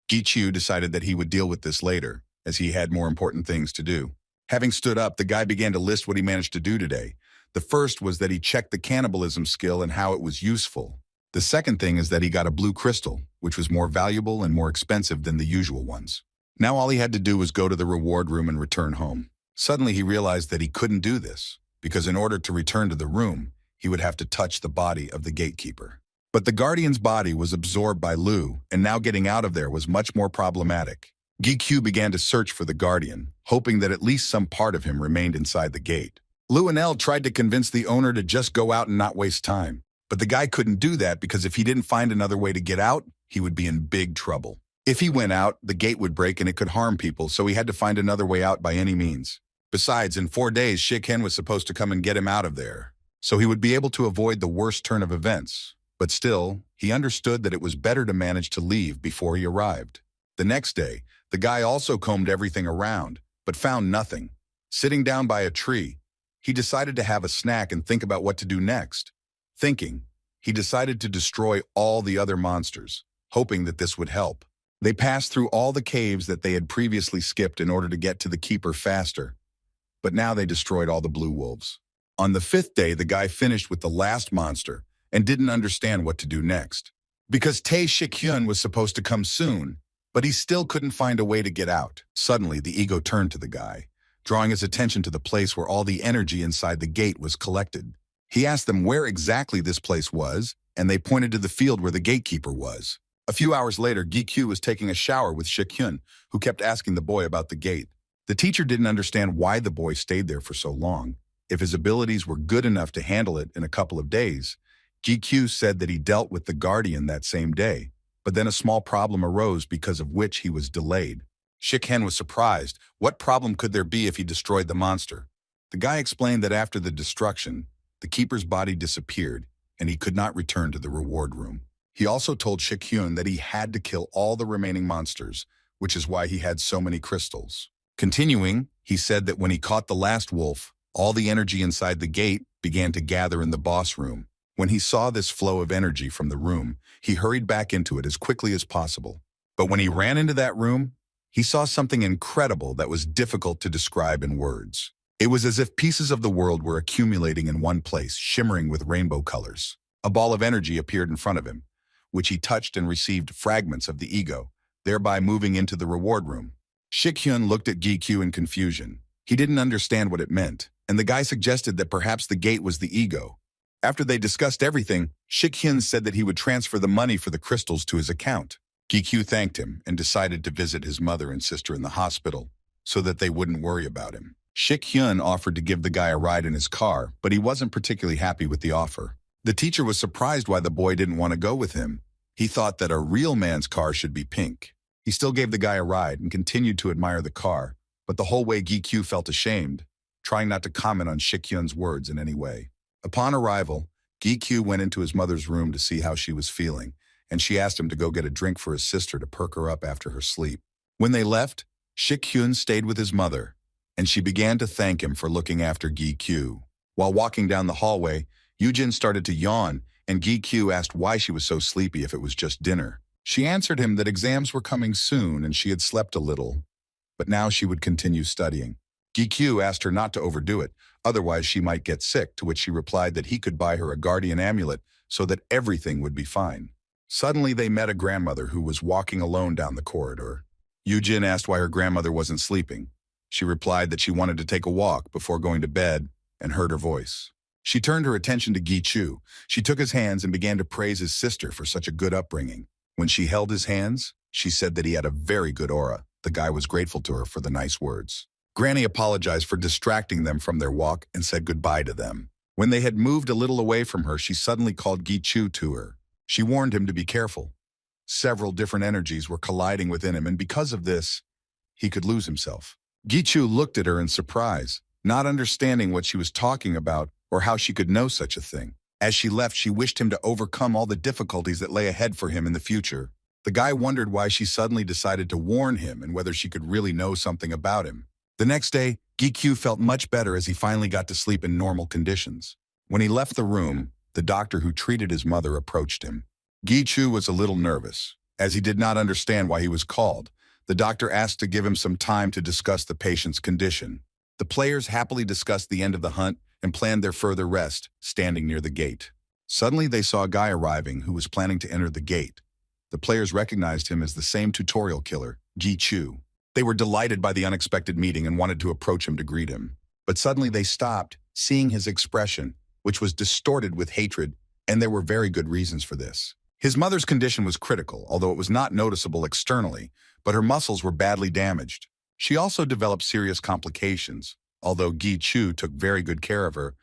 Gi-Q decided that he would deal with this later, as he had more important things to do. Having stood up, the guy began to list what he managed to do today. The first was that he checked the cannibalism skill and how it was useful. The second thing is that he got a blue crystal, which was more valuable and more expensive than the usual ones. Now all he had to do was go to the reward room and return home. Suddenly he realized that he couldn't do this, because in order to return to the room, he would have to touch the body of the gatekeeper. But the guardian's body was absorbed by Lu, and now getting out of there was much more problematic. Gi-Q began to search for the guardian, hoping that at least some part of him remained inside the gate. Lu and L tried to convince the owner to just go out and not waste time. But the guy couldn't do that because if he didn't find another way to get out, he would be in big trouble. If he went out, the gate would break and it could harm people, so he had to find another way out by any means. Besides, in 4 days, Shiken was supposed to come and get him out of there, so he would be able to avoid the worst turn of events. But still, he understood that it was better to manage to leave before he arrived. The next day, the guy also combed everything around, but found nothing. Sitting down by a tree, he decided to have a snack and think about what to do next. Thinking, he decided to destroy all the other monsters, hoping that this would help. They passed through all the caves that they had previously skipped in order to get to the keeper faster. but now they destroyed all the blue wolves. On the fifth day, the guy finished with the last monster and didn't understand what to do next. Because Tae Shik-hyun was supposed to come soon, but he still couldn't find a way to get out. Suddenly, the ego turned to the guy, drawing his attention to the place where all the energy inside the gate was collected. He asked them where exactly this place was, and they pointed to the field where the gatekeeper was. A few hours later, Gi-kyu was taking a shower with Shik-hyun, who kept asking the boy about the gate. The teacher didn't understand why the boy stayed there for so long. If his abilities were good enough to handle it in a couple of days, Gi-kyu said that he dealt with the guardian that same day, but then a small problem arose because of which he was delayed. Shik-hyun was surprised. What problem could there be if he destroyed the monster? The guy explained that after the destruction, the keeper's body disappeared, and he could not return to the reward room. He also told Shik-hyun that he had to kill all the remaining monsters, which is why he had so many crystals. Continuing, he said that when he caught the last wolf, all the energy inside the gate began to gather in the boss room. When he saw this flow of energy from the room, he hurried back into it as quickly as possible. But when he ran into that room, he saw something incredible that was difficult to describe in words. It was as if pieces of the world were accumulating in one place, shimmering with rainbow colors. A ball of energy appeared in front of him, which he touched and received fragments of the ego, thereby moving into the reward room. Shik-hyun looked at Gi-kyu in confusion. He didn't understand what it meant, and the guy suggested that perhaps the gate was the ego. After they discussed everything, Shik-hyun said that he would transfer the money for the crystals to his account. Gi-kyu thanked him and decided to visit his mother and sister in the hospital so that they wouldn't worry about him. Shik-hyun offered to give the guy a ride in his car, but he wasn't particularly happy with the offer. The teacher was surprised why the boy didn't want to go with him. He thought that a real man's car should be pink. He still gave the guy a ride and continued to admire the car, but the whole way Gi-kyu felt ashamed, trying not to comment on Shik-hyun's words in any way. Upon arrival, Gi-kyu went into his mother's room to see how she was feeling, and she asked him to go get a drink for his sister to perk her up after her sleep. When they left, Shik-hyun stayed with his mother, and she began to thank him for looking after Gi-kyu. While walking down the hallway, Yujin started to yawn, and Gi-kyu asked why she was so sleepy if it was just dinner. She answered him that exams were coming soon and she had slept a little, but now she would continue studying. Gi-kyu asked her not to overdo it, otherwise she might get sick, to which she replied that he could buy her a guardian amulet so that everything would be fine. Suddenly they met a grandmother who was walking alone down the corridor. Yujin asked why her grandmother wasn't sleeping. She replied that she wanted to take a walk before going to bed and heard her voice. She turned her attention to Gi-kyu. She took his hands and began to praise his sister for such a good upbringing. When she held his hands, she said that he had a very good aura. The guy was grateful to her for the nice words. Granny apologized for distracting them from their walk and said goodbye to them. When they had moved a little away from her, she suddenly called Gi-kyu to her. She warned him to be careful. Several different energies were colliding within him, and because of this, he could lose himself. Gi-kyu looked at her in surprise, not understanding what she was talking about or how she could know such a thing. As she left, she wished him to overcome all the difficulties that lay ahead for him in the future. The guy wondered why she suddenly decided to warn him and whether she could really know something about him. The next day, Gi-kyu felt much better as he finally got to sleep in normal conditions. When he left the room, the doctor who treated his mother approached him. Gi-kyu was a little nervous, as he did not understand why he was called. The doctor asked to give him some time to discuss the patient's condition. The players happily discussed the end of the hunt and planned their further rest, standing near the gate. Suddenly, they saw a guy arriving who was planning to enter the gate. The players recognized him as the same tutorial killer, Gi-kyu. They were delighted by the unexpected meeting and wanted to approach him to greet him. But suddenly they stopped, seeing his expression, which was distorted with hatred, and there were very good reasons for this. His mother's condition was critical, although it was not noticeable externally, but her muscles were badly damaged. She also developed serious complications, although Gi-kyu took very good care of her,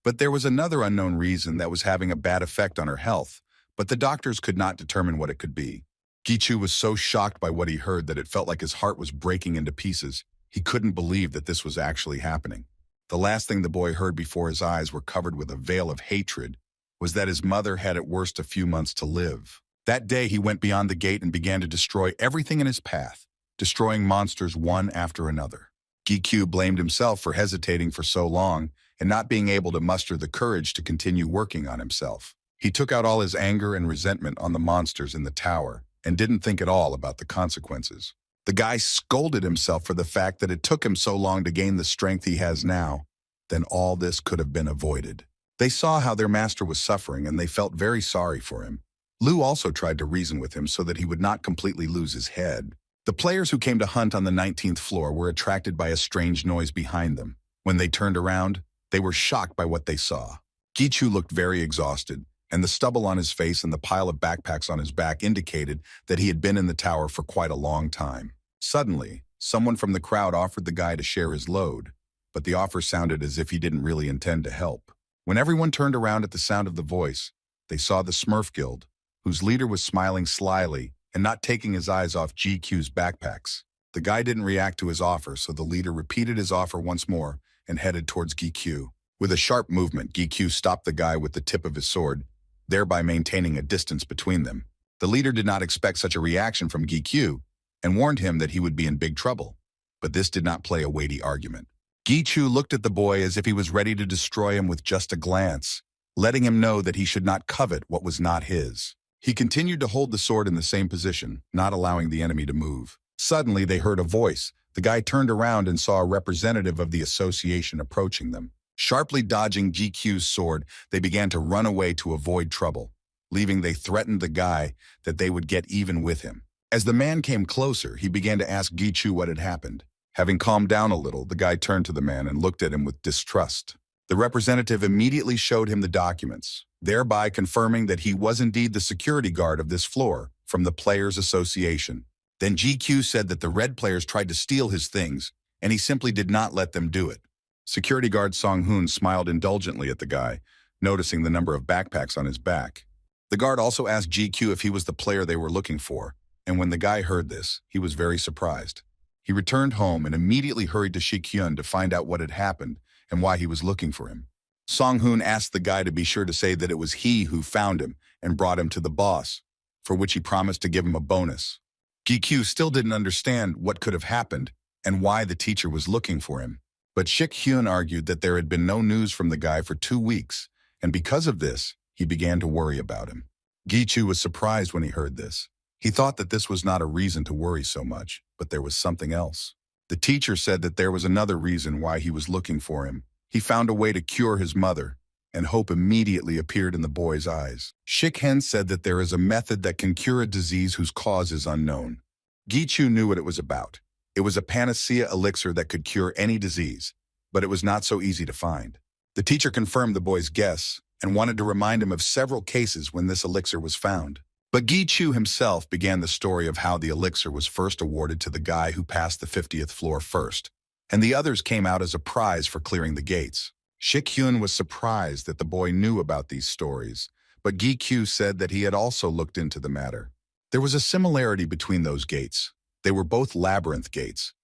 but there was another unknown reason that was having a bad effect on her health, but the doctors could not determine what it could be. Gi-kyu was so shocked by what he heard that it felt like his heart was breaking into pieces. He couldn't believe that this was actually happening. The last thing the boy heard before his eyes were covered with a veil of hatred was that his mother had at worst a few months to live. That day he went beyond the gate and began to destroy everything in his path, destroying monsters one after another. Gi-kyu blamed himself for hesitating for so long and not being able to muster the courage to continue working on himself. He took out all his anger and resentment on the monsters in the tower and didn't think at all about the consequences. The guy scolded himself for the fact that it took him so long to gain the strength he has now. Then all this could have been avoided. They saw how their master was suffering and they felt very sorry for him. Lu also tried to reason with him so that he would not completely lose his head. The players who came to hunt on the 19th floor were attracted by a strange noise behind them. When they turned around, they were shocked by what they saw. Gichu looked very exhausted, and the stubble on his face and the pile of backpacks on his back indicated that he had been in the tower for quite a long time. Suddenly, someone from the crowd offered the guy to share his load, but the offer sounded as if he didn't really intend to help. When everyone turned around at the sound of the voice, they saw the Smurf Guild, whose leader was smiling slyly and not taking his eyes off GQ's backpacks. The guy didn't react to his offer, so the leader repeated his offer once more and headed towards GQ. With a sharp movement, GQ stopped the guy with the tip of his sword, thereby maintaining a distance between them. The leader did not expect such a reaction from GQ and warned him that he would be in big trouble, but this did not play a weighty argument. Gichu looked at the boy as if he was ready to destroy him with just a glance, letting him know that he should not covet what was not his. He continued to hold the sword in the same position, not allowing the enemy to move. Suddenly, they heard a voice. The guy turned around and saw a representative of the association approaching them. Sharply dodging GQ's sword, they began to run away to avoid trouble. Leaving, they threatened the guy that they would get even with him. As the man came closer, he began to ask Gichu what had happened. Having calmed down a little, the guy turned to the man and looked at him with distrust. The representative immediately showed him the documents, thereby confirming that he was indeed the security guard of this floor from the Players Association. Then GQ said that the red players tried to steal his things, and he simply did not let them do it. Security guard Song-hoon smiled indulgently at the guy, noticing the number of backpacks on his back. The guard also asked GQ if he was the player they were looking for, and when the guy heard this, he was very surprised. He returned home and immediately hurried to Shik-hyun to find out what had happened and why he was looking for him. Song-hoon asked the guy to be sure to say that it was he who found him and brought him to the boss, for which he promised to give him a bonus. GQ still didn't understand what could have happened and why the teacher was looking for him. But Shik-hyun argued that there had been no news from the guy for 2 weeks, and because of this, he began to worry about him. Gichu was surprised when he heard this. He thought that this was not a reason to worry so much, but there was something else. The teacher said that there was another reason why he was looking for him. He found a way to cure his mother, and hope immediately appeared in the boy's eyes. Shik-hen said that there is a method that can cure a disease whose cause is unknown. Gichu knew what it was about. It was a panacea elixir that could cure any disease, but it was not so easy to find. The teacher confirmed the boy's guess and wanted to remind him of several cases when this elixir was found. But Gichu himself began the story of how the elixir was first awarded to the guy who passed the 50th floor first, and the others came out as a prize for clearing the gates. Shik-hyun was surprised that the boy knew about these stories, but Gichu said that he had also looked into the matter. There was a similarity between those gates. They were both labyrinth gates.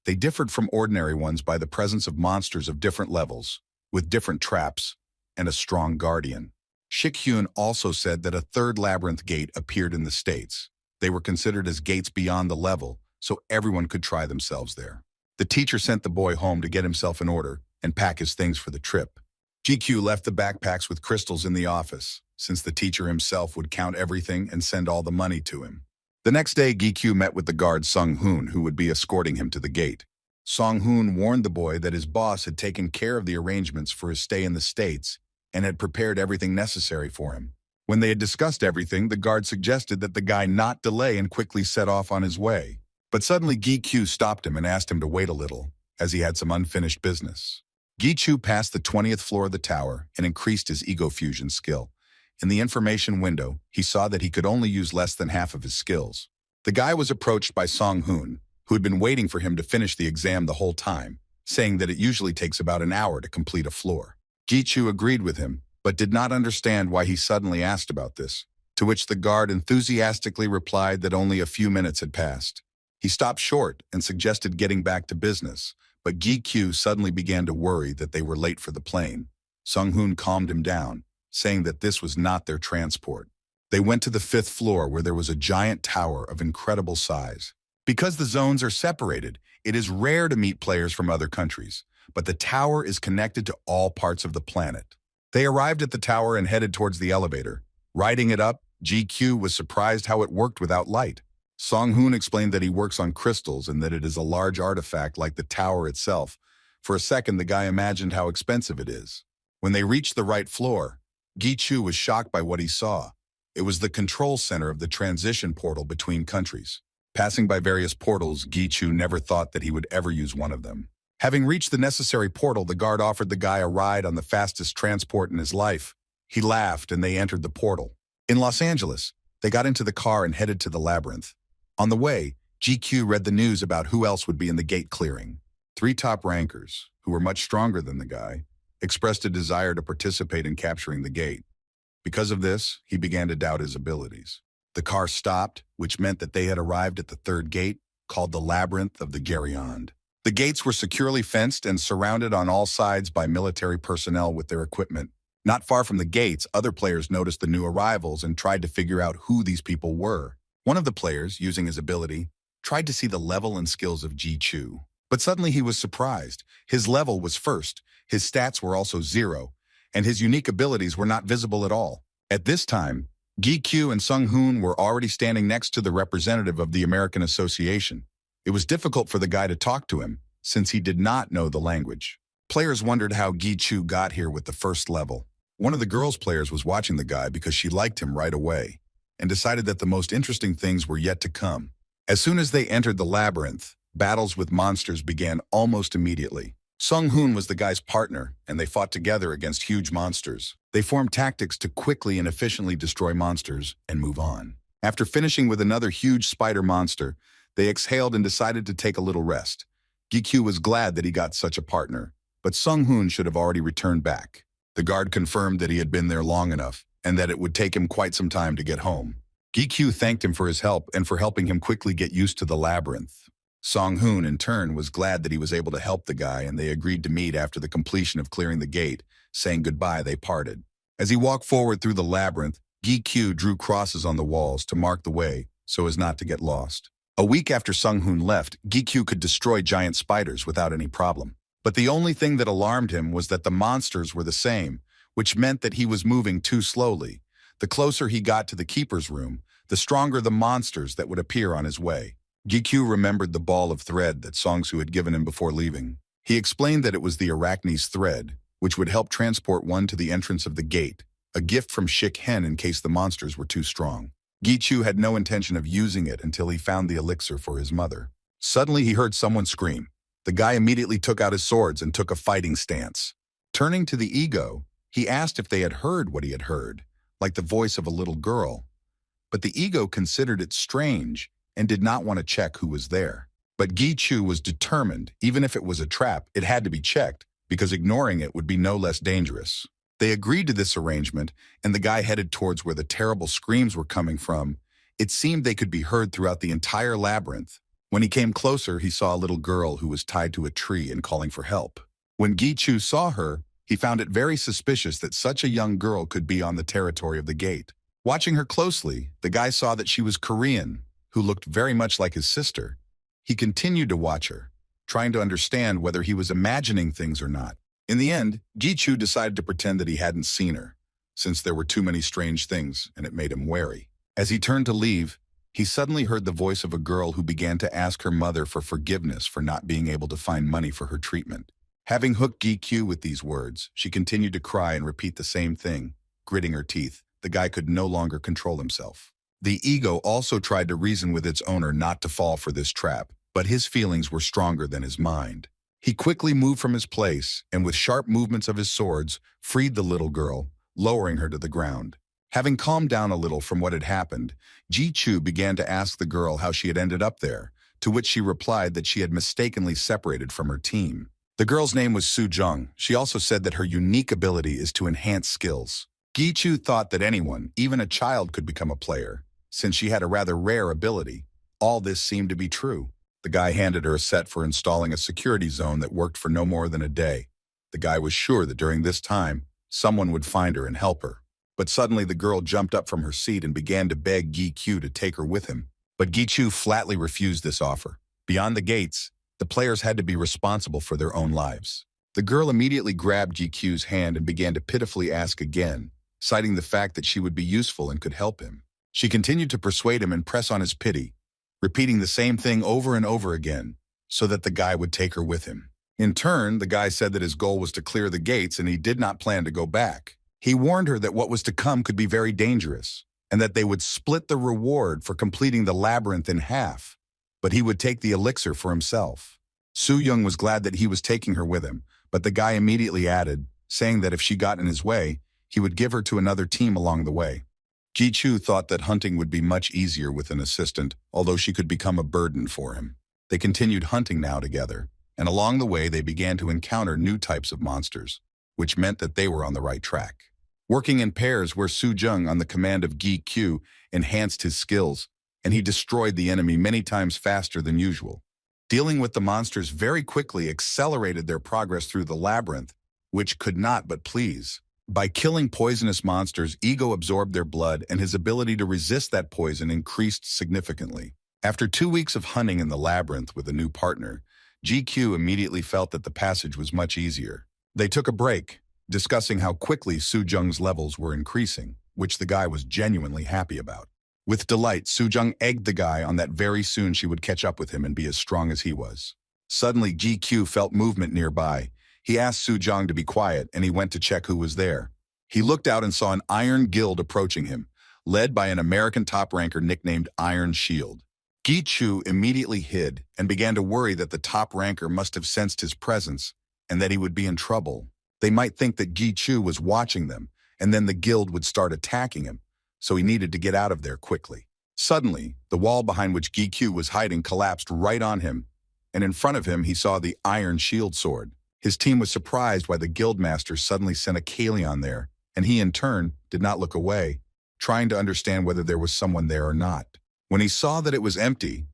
They differed from ordinary ones by the presence of monsters of different levels, with different traps, and a strong guardian. Shik-hyun also said that a third labyrinth gate appeared in the States. They were considered as gates beyond the level, so everyone could try themselves there. The teacher sent the boy home to get himself in order and pack his things for the trip. GQ left the backpacks with crystals in the office, since the teacher himself would count everything and send all the money to him. The next day, GQ met with the guard Sung-hoon, who would be escorting him to the gate. Sung-hoon warned the boy that his boss had taken care of the arrangements for his stay in the States and had prepared everything necessary for him. When they had discussed everything, the guard suggested that the guy not delay and quickly set off on his way. But suddenly GQ stopped him and asked him to wait a little, as he had some unfinished business. Gichu passed the 20th floor of the tower and increased his ego fusion skill. In the information window, he saw that he could only use less than half of his skills. The guy was approached by Song-hoon, who had been waiting for him to finish the exam the whole time, saying that it usually takes about an hour to complete a floor. Gichu agreed with him, but did not understand why he suddenly asked about this, to which the guard enthusiastically replied that only a few minutes had passed. He stopped short and suggested getting back to business, but Gichu suddenly began to worry that they were late for the plane. Sung-hoon calmed him down, saying that this was not their transport. They went to the 5th floor where there was a giant tower of incredible size. Because the zones are separated, it is rare to meet players from other countries, but the tower is connected to all parts of the planet. They arrived at the tower and headed towards the elevator. Riding it up, GQ was surprised how it worked without light. Song-hoon explained that he works on crystals and that it is a large artifact like the tower itself. For a second, the guy imagined how expensive it is. When they reached the right floor, Gi-chu was shocked by what he saw. It was the control center of the transition portal between countries. Passing by various portals, Gi-chu never thought that he would ever use one of them. Having reached the necessary portal, the guard offered the guy a ride on the fastest transport in his life. He laughed and they entered the portal. In Los Angeles, they got into the car and headed to the labyrinth. On the way, GQ read the news about who else would be in the gate clearing. 3 top rankers, who were much stronger than the guy, expressed a desire to participate in capturing the gate. Because of this, he began to doubt his abilities. The car stopped, which meant that they had arrived at the 3rd gate, called the Labyrinth of the Gerryond. The gates were securely fenced and surrounded on all sides by military personnel with their equipment. Not far from the gates, other players noticed the new arrivals and tried to figure out who these people were. One of the players, using his ability, tried to see the level and skills of Ji-Chu. But suddenly he was surprised. His level was 1st, his stats were also 0, and his unique abilities were not visible at all. At this time, Gi-Q and Sung-hoon were already standing next to the representative of the American Association. It was difficult for the guy to talk to him, since he did not know the language. Players wondered how Gi-Chu got here with the 1st level. One of the girls' players was watching the guy because she liked him right away, and decided that the most interesting things were yet to come. As soon as they entered the labyrinth, battles with monsters began almost immediately. Sung-hoon was the guy's partner, and they fought together against huge monsters. They formed tactics to quickly and efficiently destroy monsters and move on. After finishing with another huge spider monster, they exhaled and decided to take a little rest. Gi-Q was glad that he got such a partner, but Sung-hoon should have already returned back. The guard confirmed that he had been there long enough, and that it would take him quite some time to get home. Gi-Q thanked him for his help and for helping him quickly get used to the labyrinth. Song-hoon, in turn, was glad that he was able to help the guy, and they agreed to meet after the completion of clearing the gate. Saying goodbye, they parted. As he walked forward through the labyrinth, Gi-Q drew crosses on the walls to mark the way so as not to get lost. A week after Sung-hoon left, Gi-Q could destroy giant spiders without any problem. But the only thing that alarmed him was that the monsters were the same, which meant that he was moving too slowly. The closer he got to the keeper's room, the stronger the monsters that would appear on his way. Gi-Q remembered the ball of thread that Song-su had given him before leaving. He explained that it was the Arachne's thread, which would help transport one to the entrance of the gate, a gift from Shik Hen in case the monsters were too strong. Gi-Chu had no intention of using it until he found the elixir for his mother. Suddenly he heard someone scream. The guy immediately took out his swords and took a fighting stance. Turning to the ego, he asked if they had heard what he had heard, like the voice of a little girl. But the ego considered it strange and did not want to check who was there. But Gi-Chu was determined, even if it was a trap, it had to be checked, because ignoring it would be no less dangerous. They agreed to this arrangement, and the guy headed towards where the terrible screams were coming from. It seemed they could be heard throughout the entire labyrinth. When he came closer, he saw a little girl who was tied to a tree and calling for help. When Gi-Chu saw her, he found it very suspicious that such a young girl could be on the territory of the gate. Watching her closely, the guy saw that she was Korean, who looked very much like his sister. He continued to watch her, trying to understand whether he was imagining things or not. In the end, Gi-Chu decided to pretend that he hadn't seen her, since there were too many strange things, and it made him wary. As he turned to leave, he suddenly heard the voice of a girl who began to ask her mother for forgiveness for not being able to find money for her treatment. Having hooked Gi-Q with these words, she continued to cry and repeat the same thing, gritting her teeth. The guy could no longer control himself. The ego also tried to reason with its owner not to fall for this trap, but his feelings were stronger than his mind. He quickly moved from his place and with sharp movements of his swords, freed the little girl, lowering her to the ground. Having calmed down a little from what had happened, Ji-Chu began to ask the girl how she had ended up there, to which she replied that she had mistakenly separated from her team. The girl's name was Jung. She also said that her unique ability is to enhance skills. Gi-Chu thought that anyone, even a child, could become a player, since she had a rather rare ability. All this seemed to be true. The guy handed her a set for installing a security zone that worked for no more than a day. The guy was sure that during this time, someone would find her and help her. But suddenly the girl jumped up from her seat and began to beg Gi-Q to take her with him. But Gi-Chu flatly refused this offer. Beyond the gates, the players had to be responsible for their own lives. The girl immediately grabbed Gi-Q's hand and began to pitifully ask again, citing the fact that she would be useful and could help him. She continued to persuade him and press on his pity, repeating the same thing over and over again so that the guy would take her with him. In turn, the guy said that his goal was to clear the gates and he did not plan to go back. He warned her that what was to come could be very dangerous and that they would split the reward for completing the labyrinth in half, but he would take the elixir for himself. Soo-young was glad that he was taking her with him, but the guy immediately added, saying that if she got in his way, he would give her to another team along the way. Ji-Chu thought that hunting would be much easier with an assistant, although she could become a burden for him. They continued hunting now together, and along the way they began to encounter new types of monsters, which meant that they were on the right track. Working in pairs where Soo-jung on the command of Gi-Q enhanced his skills, and he destroyed the enemy many times faster than usual. Dealing with the monsters very quickly accelerated their progress through the labyrinth, which could not but please. By killing poisonous monsters, Ego absorbed their blood and his ability to resist that poison increased significantly. After 2 weeks of hunting in the labyrinth with a new partner, GQ immediately felt that the passage was much easier. They took a break, discussing how quickly Soo-jung's levels were increasing, which the guy was genuinely happy about. With delight, Soo-jung egged the guy on that very soon she would catch up with him and be as strong as he was. Suddenly, GQ felt movement nearby. He asked Soo-jung to be quiet, and he went to check who was there. He looked out and saw an Iron Guild approaching him, led by an American top-ranker nicknamed Iron Shield. Gi-chu immediately hid and began to worry that the top ranker must have sensed his presence and that he would be in trouble. They might think that Gi-chu was watching them, and then the guild would start attacking him, so he needed to get out of there quickly. Suddenly, the wall behind which Gi-chu was hiding collapsed right on him, and in front of him he saw the Iron Shield sword. His team was surprised why the guildmaster suddenly sent a Kalion there, and he in turn did not look away, trying to understand whether there was someone there or not. When he saw that it was empty,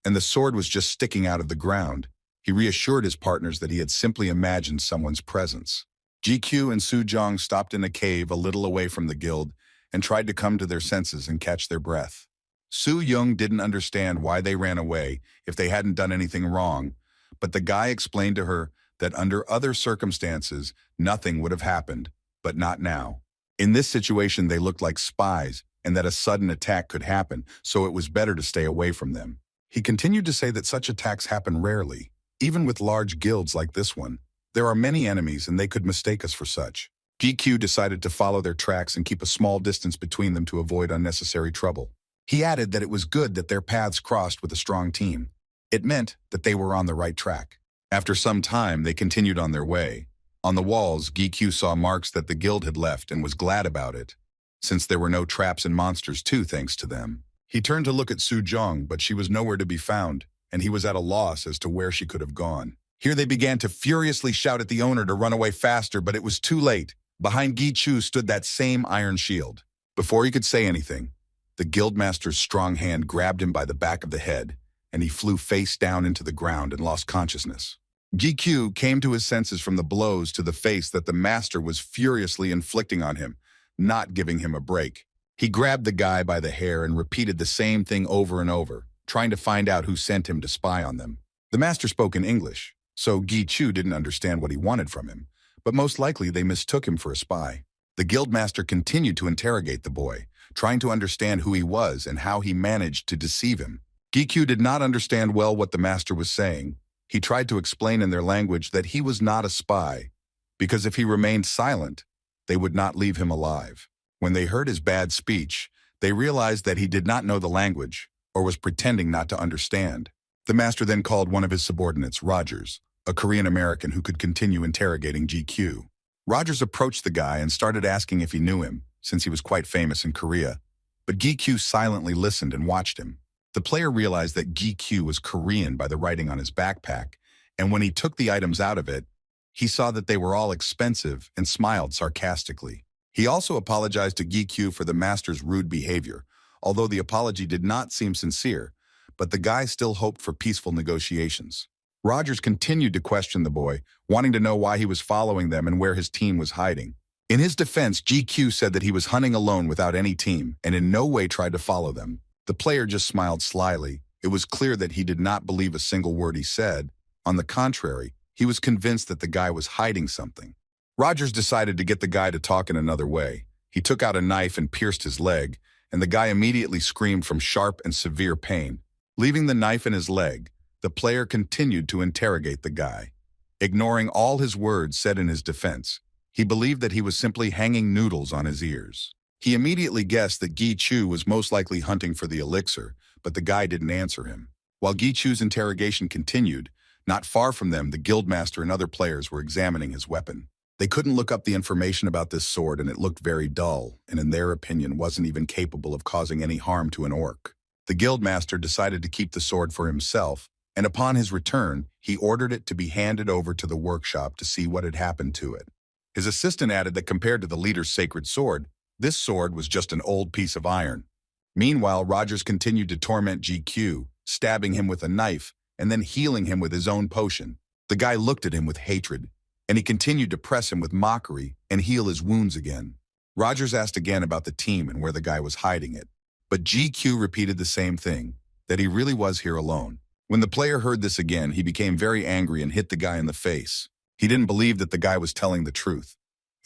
and the sword was just sticking out of the ground, he reassured his partners that he had simply imagined someone's presence. GQ and Soo-jung stopped in a cave a little away from the guild and tried to come to their senses and catch their breath. Soo-young didn't understand why they ran away if they hadn't done anything wrong, but the guy explained to her that under other circumstances, nothing would have happened, but not now. In this situation, they looked like spies, and that a sudden attack could happen, so it was better to stay away from them. He continued to say that such attacks happen rarely. Even with large guilds like this one, there are many enemies and they could mistake us for such. GQ decided to follow their tracks and keep a small distance between them to avoid unnecessary trouble. He added that it was good that their paths crossed with a strong team. It meant that they were on the right track. After some time, they continued on their way. On the walls, GQ saw marks that the guild had left and was glad about it, since there were no traps and monsters too, thanks to them. He turned to look at Soo-jung, but she was nowhere to be found, and he was at a loss as to where she could have gone. Here they began to furiously shout at the owner to run away faster, but it was too late. Behind Gi-chu stood that same Iron Shield. Before he could say anything, the guildmaster's strong hand grabbed him by the back of the head, and he flew face down into the ground and lost consciousness. Gi-q came to his senses from the blows to the face that the master was furiously inflicting on him, not giving him a break. He grabbed the guy by the hair and repeated the same thing over and over, trying to find out who sent him to spy on them. The master spoke in English, so Gi-chu didn't understand what he wanted from him, but most likely they mistook him for a spy. The guildmaster continued to interrogate the boy, trying to understand who he was and how he managed to deceive him. Gi-q did not understand well what the master was saying. He tried to explain in their language that he was not a spy, because if he remained silent, they would not leave him alive. When they heard his bad speech, they realized that he did not know the language or was pretending not to understand. The master then called one of his subordinates, Rogers, a Korean American who could continue interrogating GQ. Rogers approached the guy and started asking if he knew him, since he was quite famous in Korea, but GQ silently listened and watched him. The player realized that GQ was Korean by the writing on his backpack, and when he took the items out of it, he saw that they were all expensive and smiled sarcastically. He also apologized to GQ for the master's rude behavior, although the apology did not seem sincere, but the guy still hoped for peaceful negotiations. Rogers continued to question the boy, wanting to know why he was following them and where his team was hiding. In his defense, GQ said that he was hunting alone without any team and in no way tried to follow them. The player just smiled slyly. It was clear that he did not believe a single word he said. On the contrary, he was convinced that the guy was hiding something. Rogers decided to get the guy to talk in another way. He took out a knife and pierced his leg, and the guy immediately screamed from sharp and severe pain. Leaving the knife in his leg, the player continued to interrogate the guy. Ignoring all his words said in his defense, he believed that he was simply hanging noodles on his ears. He immediately guessed that Gi Chu was most likely hunting for the elixir, but the guy didn't answer him. While Gi Chu's interrogation continued, not far from them, the guildmaster and other players were examining his weapon. They couldn't look up the information about this sword, and it looked very dull, and in their opinion wasn't even capable of causing any harm to an orc. The guildmaster decided to keep the sword for himself, and upon his return, he ordered it to be handed over to the workshop to see what had happened to it. His assistant added that compared to the leader's sacred sword, this sword was just an old piece of iron. Meanwhile, Rogers continued to torment GQ, stabbing him with a knife and then healing him with his own potion. The guy looked at him with hatred, and he continued to press him with mockery and heal his wounds again. Rogers asked again about the team and where the guy was hiding it, but GQ repeated the same thing, that he really was here alone. When the player heard this again, he became very angry and hit the guy in the face. He didn't believe that the guy was telling the truth.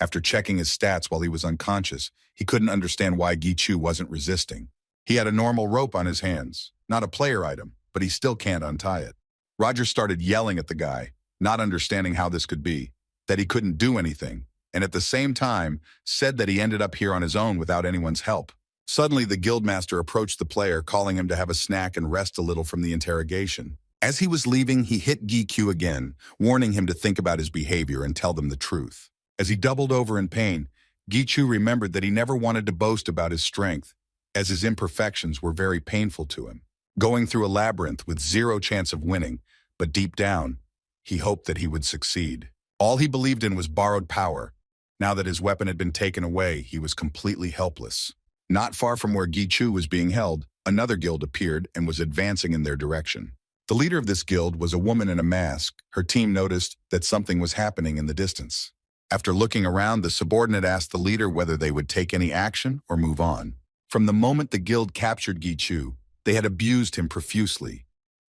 After checking his stats while he was unconscious, he couldn't understand why Gi Chu wasn't resisting. He had a normal rope on his hands, not a player item, but he still can't untie it. Rogers started yelling at the guy, not understanding how this could be, that he couldn't do anything, and at the same time said that he ended up here on his own without anyone's help. Suddenly, the guildmaster approached the player, calling him to have a snack and rest a little from the interrogation. As he was leaving, he hit Gi Chu again, warning him to think about his behavior and tell them the truth. As he doubled over in pain, Gi Chu remembered that he never wanted to boast about his strength, as his imperfections were very painful to him. Going through a labyrinth with zero chance of winning, but deep down, he hoped that he would succeed. All he believed in was borrowed power. Now that his weapon had been taken away, he was completely helpless. Not far from where Gi Chu was being held, another guild appeared and was advancing in their direction. The leader of this guild was a woman in a mask. Her team noticed that something was happening in the distance. After looking around, the subordinate asked the leader whether they would take any action or move on. From the moment the guild captured Gi Chu, they had abused him profusely,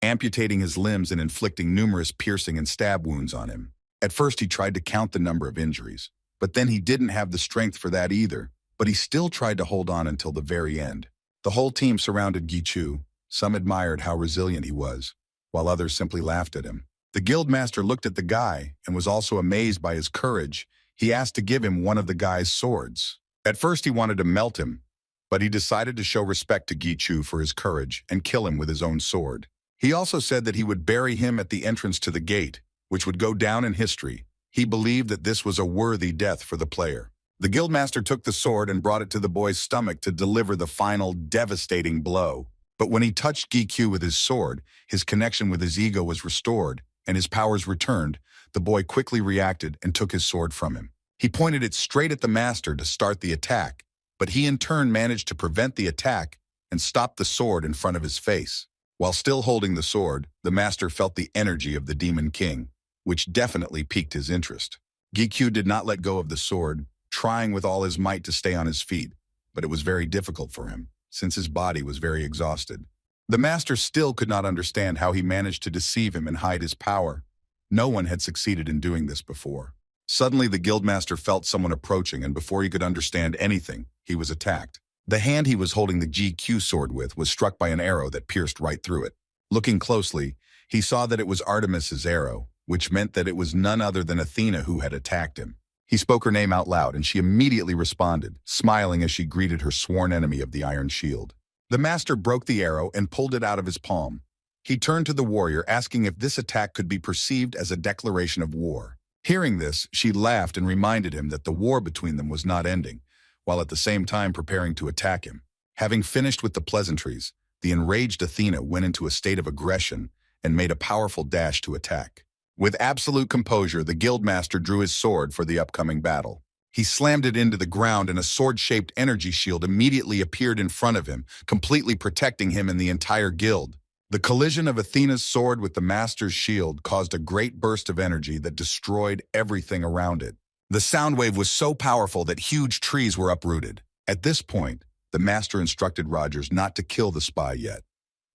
amputating his limbs and inflicting numerous piercing and stab wounds on him. At first, he tried to count the number of injuries, but then he didn't have the strength for that either, but he still tried to hold on until the very end. The whole team surrounded Gi Chu. Some admired how resilient he was, while others simply laughed at him. The guildmaster looked at the guy and was also amazed by his courage. He asked to give him one of the guy's swords. At first, he wanted to melt him, but he decided to show respect to Gi Chu for his courage and kill him with his own sword. He also said that he would bury him at the entrance to the gate, which would go down in history. He believed that this was a worthy death for the player. The guildmaster took the sword and brought it to the boy's stomach to deliver the final devastating blow. But when he touched Gi Chu with his sword, his connection with his ego was restored and his powers returned. The boy quickly reacted and took his sword from him. He pointed it straight at the master to start the attack, but he in turn managed to prevent the attack and stop the sword in front of his face. While still holding the sword, the master felt the energy of the Demon King, which definitely piqued his interest. Gi Chu did not let go of the sword, trying with all his might to stay on his feet, but it was very difficult for him, since his body was very exhausted. The master still could not understand how he managed to deceive him and hide his power. No one had succeeded in doing this before. Suddenly, the guildmaster felt someone approaching, and before he could understand anything, he was attacked. The hand he was holding the GQ sword with was struck by an arrow that pierced right through it. Looking closely, he saw that it was Artemis's arrow, which meant that it was none other than Athena who had attacked him. He spoke her name out loud, and she immediately responded, smiling as she greeted her sworn enemy of the Iron Shield. The master broke the arrow and pulled it out of his palm. He turned to the warrior, asking if this attack could be perceived as a declaration of war. Hearing this, she laughed and reminded him that the war between them was not ending, while at the same time preparing to attack him. Having finished with the pleasantries, the enraged Athena went into a state of aggression and made a powerful dash to attack. With absolute composure, the guildmaster drew his sword for the upcoming battle. He slammed it into the ground, and a sword-shaped energy shield immediately appeared in front of him, completely protecting him and the entire guild. The collision of Athena's sword with the master's shield caused a great burst of energy that destroyed everything around it. The sound wave was so powerful that huge trees were uprooted. At this point, the master instructed Rogers not to kill the spy yet.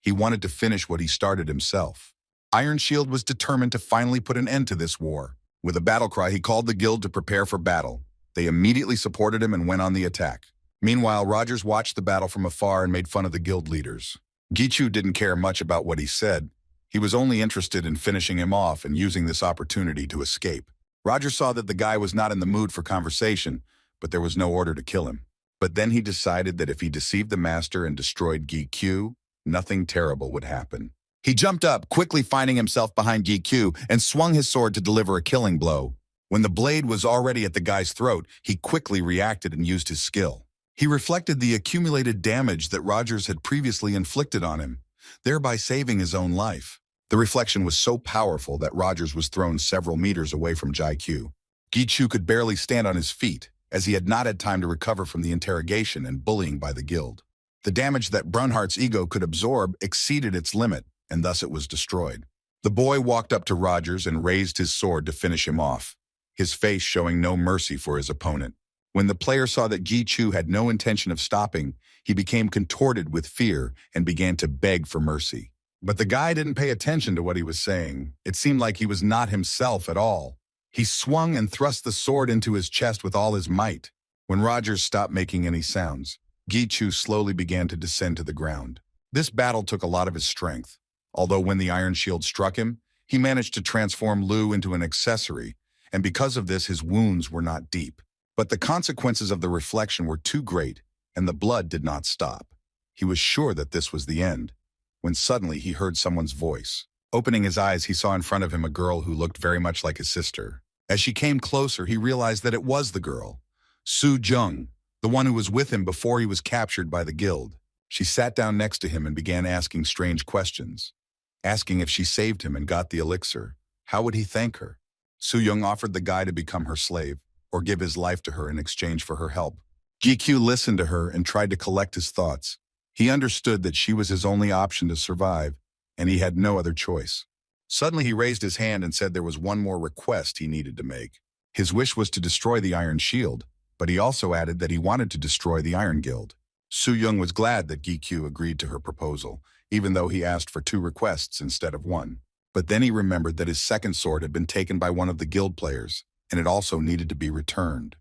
He wanted to finish what he started himself. Iron Shield was determined to finally put an end to this war. With a battle cry, he called the guild to prepare for battle. They immediately supported him and went on the attack. Meanwhile, Rogers watched the battle from afar and made fun of the guild leaders. Gichu didn't care much about what he said. He was only interested in finishing him off and using this opportunity to escape. Roger saw that the guy was not in the mood for conversation, but there was no order to kill him. But then he decided that if he deceived the master and destroyed Gichu, nothing terrible would happen. He jumped up, quickly finding himself behind Gichu, and swung his sword to deliver a killing blow. When the blade was already at the guy's throat, he quickly reacted and used his skill. He reflected the accumulated damage that Rogers had previously inflicted on him, thereby saving his own life. The reflection was so powerful that Rogers was thrown several meters away from Gichu. Gichu could barely stand on his feet, as he had not had time to recover from the interrogation and bullying by the guild. The damage that Brunhardt's ego could absorb exceeded its limit, and thus it was destroyed. The boy walked up to Rogers and raised his sword to finish him off, his face showing no mercy for his opponent. When the player saw that Gichu had no intention of stopping, he became contorted with fear and began to beg for mercy. But the guy didn't pay attention to what he was saying. It seemed like he was not himself at all. He swung and thrust the sword into his chest with all his might. When Rogers stopped making any sounds, Gichu slowly began to descend to the ground. This battle took a lot of his strength. Although when the iron shield struck him, he managed to transform Lu into an accessory, and because of this his wounds were not deep. But the consequences of the reflection were too great, and the blood did not stop. He was sure that this was the end, when suddenly he heard someone's voice. Opening his eyes, he saw in front of him a girl who looked very much like his sister. As she came closer, he realized that it was the girl, Jung, the one who was with him before he was captured by the guild. She sat down next to him and began asking strange questions. Asking if she saved him and got the elixir, how would he thank her? Jung offered the guy to become her slave, or give his life to her in exchange for her help. Gichu listened to her and tried to collect his thoughts. He understood that she was his only option to survive, and he had no other choice. Suddenly he raised his hand and said there was one more request he needed to make. His wish was to destroy the Iron Shield, but he also added that he wanted to destroy the Iron Guild. Jung was glad that Gichu agreed to her proposal, even though he asked for 2 requests instead of 1. But then he remembered that his second sword had been taken by one of the guild players, and it also needed to be returned.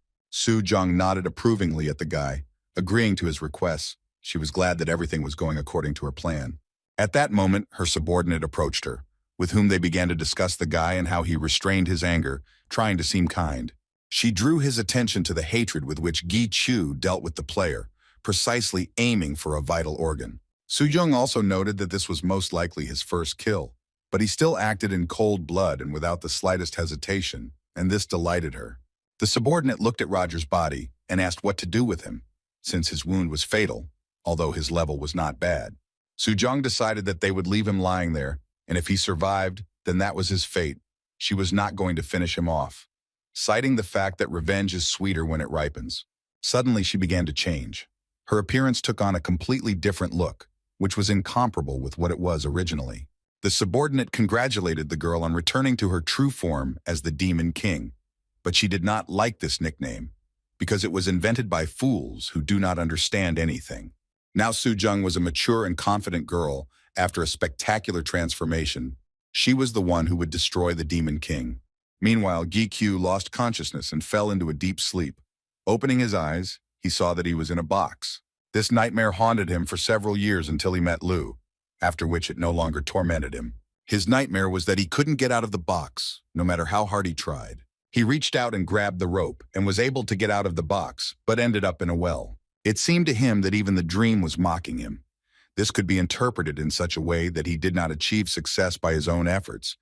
Jung nodded approvingly at the guy, agreeing to his requests. She was glad that everything was going according to her plan. At that moment, her subordinate approached her, with whom they began to discuss the guy and how he restrained his anger, trying to seem kind. She drew his attention to the hatred with which Gichu dealt with the player, precisely aiming for a vital organ. Jung also noted that this was most likely his first kill, but he still acted in cold blood and without the slightest hesitation, and this delighted her. The subordinate looked at Roger's body and asked what to do with him, since his wound was fatal, although his level was not bad. Jung decided that they would leave him lying there, and if he survived, then that was his fate. She was not going to finish him off, citing the fact that revenge is sweeter when it ripens. Suddenly she began to change. Her appearance took on a completely different look, which was incomparable with what it was originally. The subordinate congratulated the girl on returning to her true form as the Demon King, but she did not like this nickname, because it was invented by fools who do not understand anything. Now Jung was a mature and confident girl. After a spectacular transformation, she was the one who would destroy the Demon King. Meanwhile, Gichu lost consciousness and fell into a deep sleep. Opening his eyes, he saw that he was in a box. This nightmare haunted him for several years until he met Lu, after which it no longer tormented him. His nightmare was that he couldn't get out of the box, no matter how hard he tried. He reached out and grabbed the rope and was able to get out of the box, but ended up in a well. It seemed to him that even the dream was mocking him. This could be interpreted in such a way that he did not achieve success by his own efforts,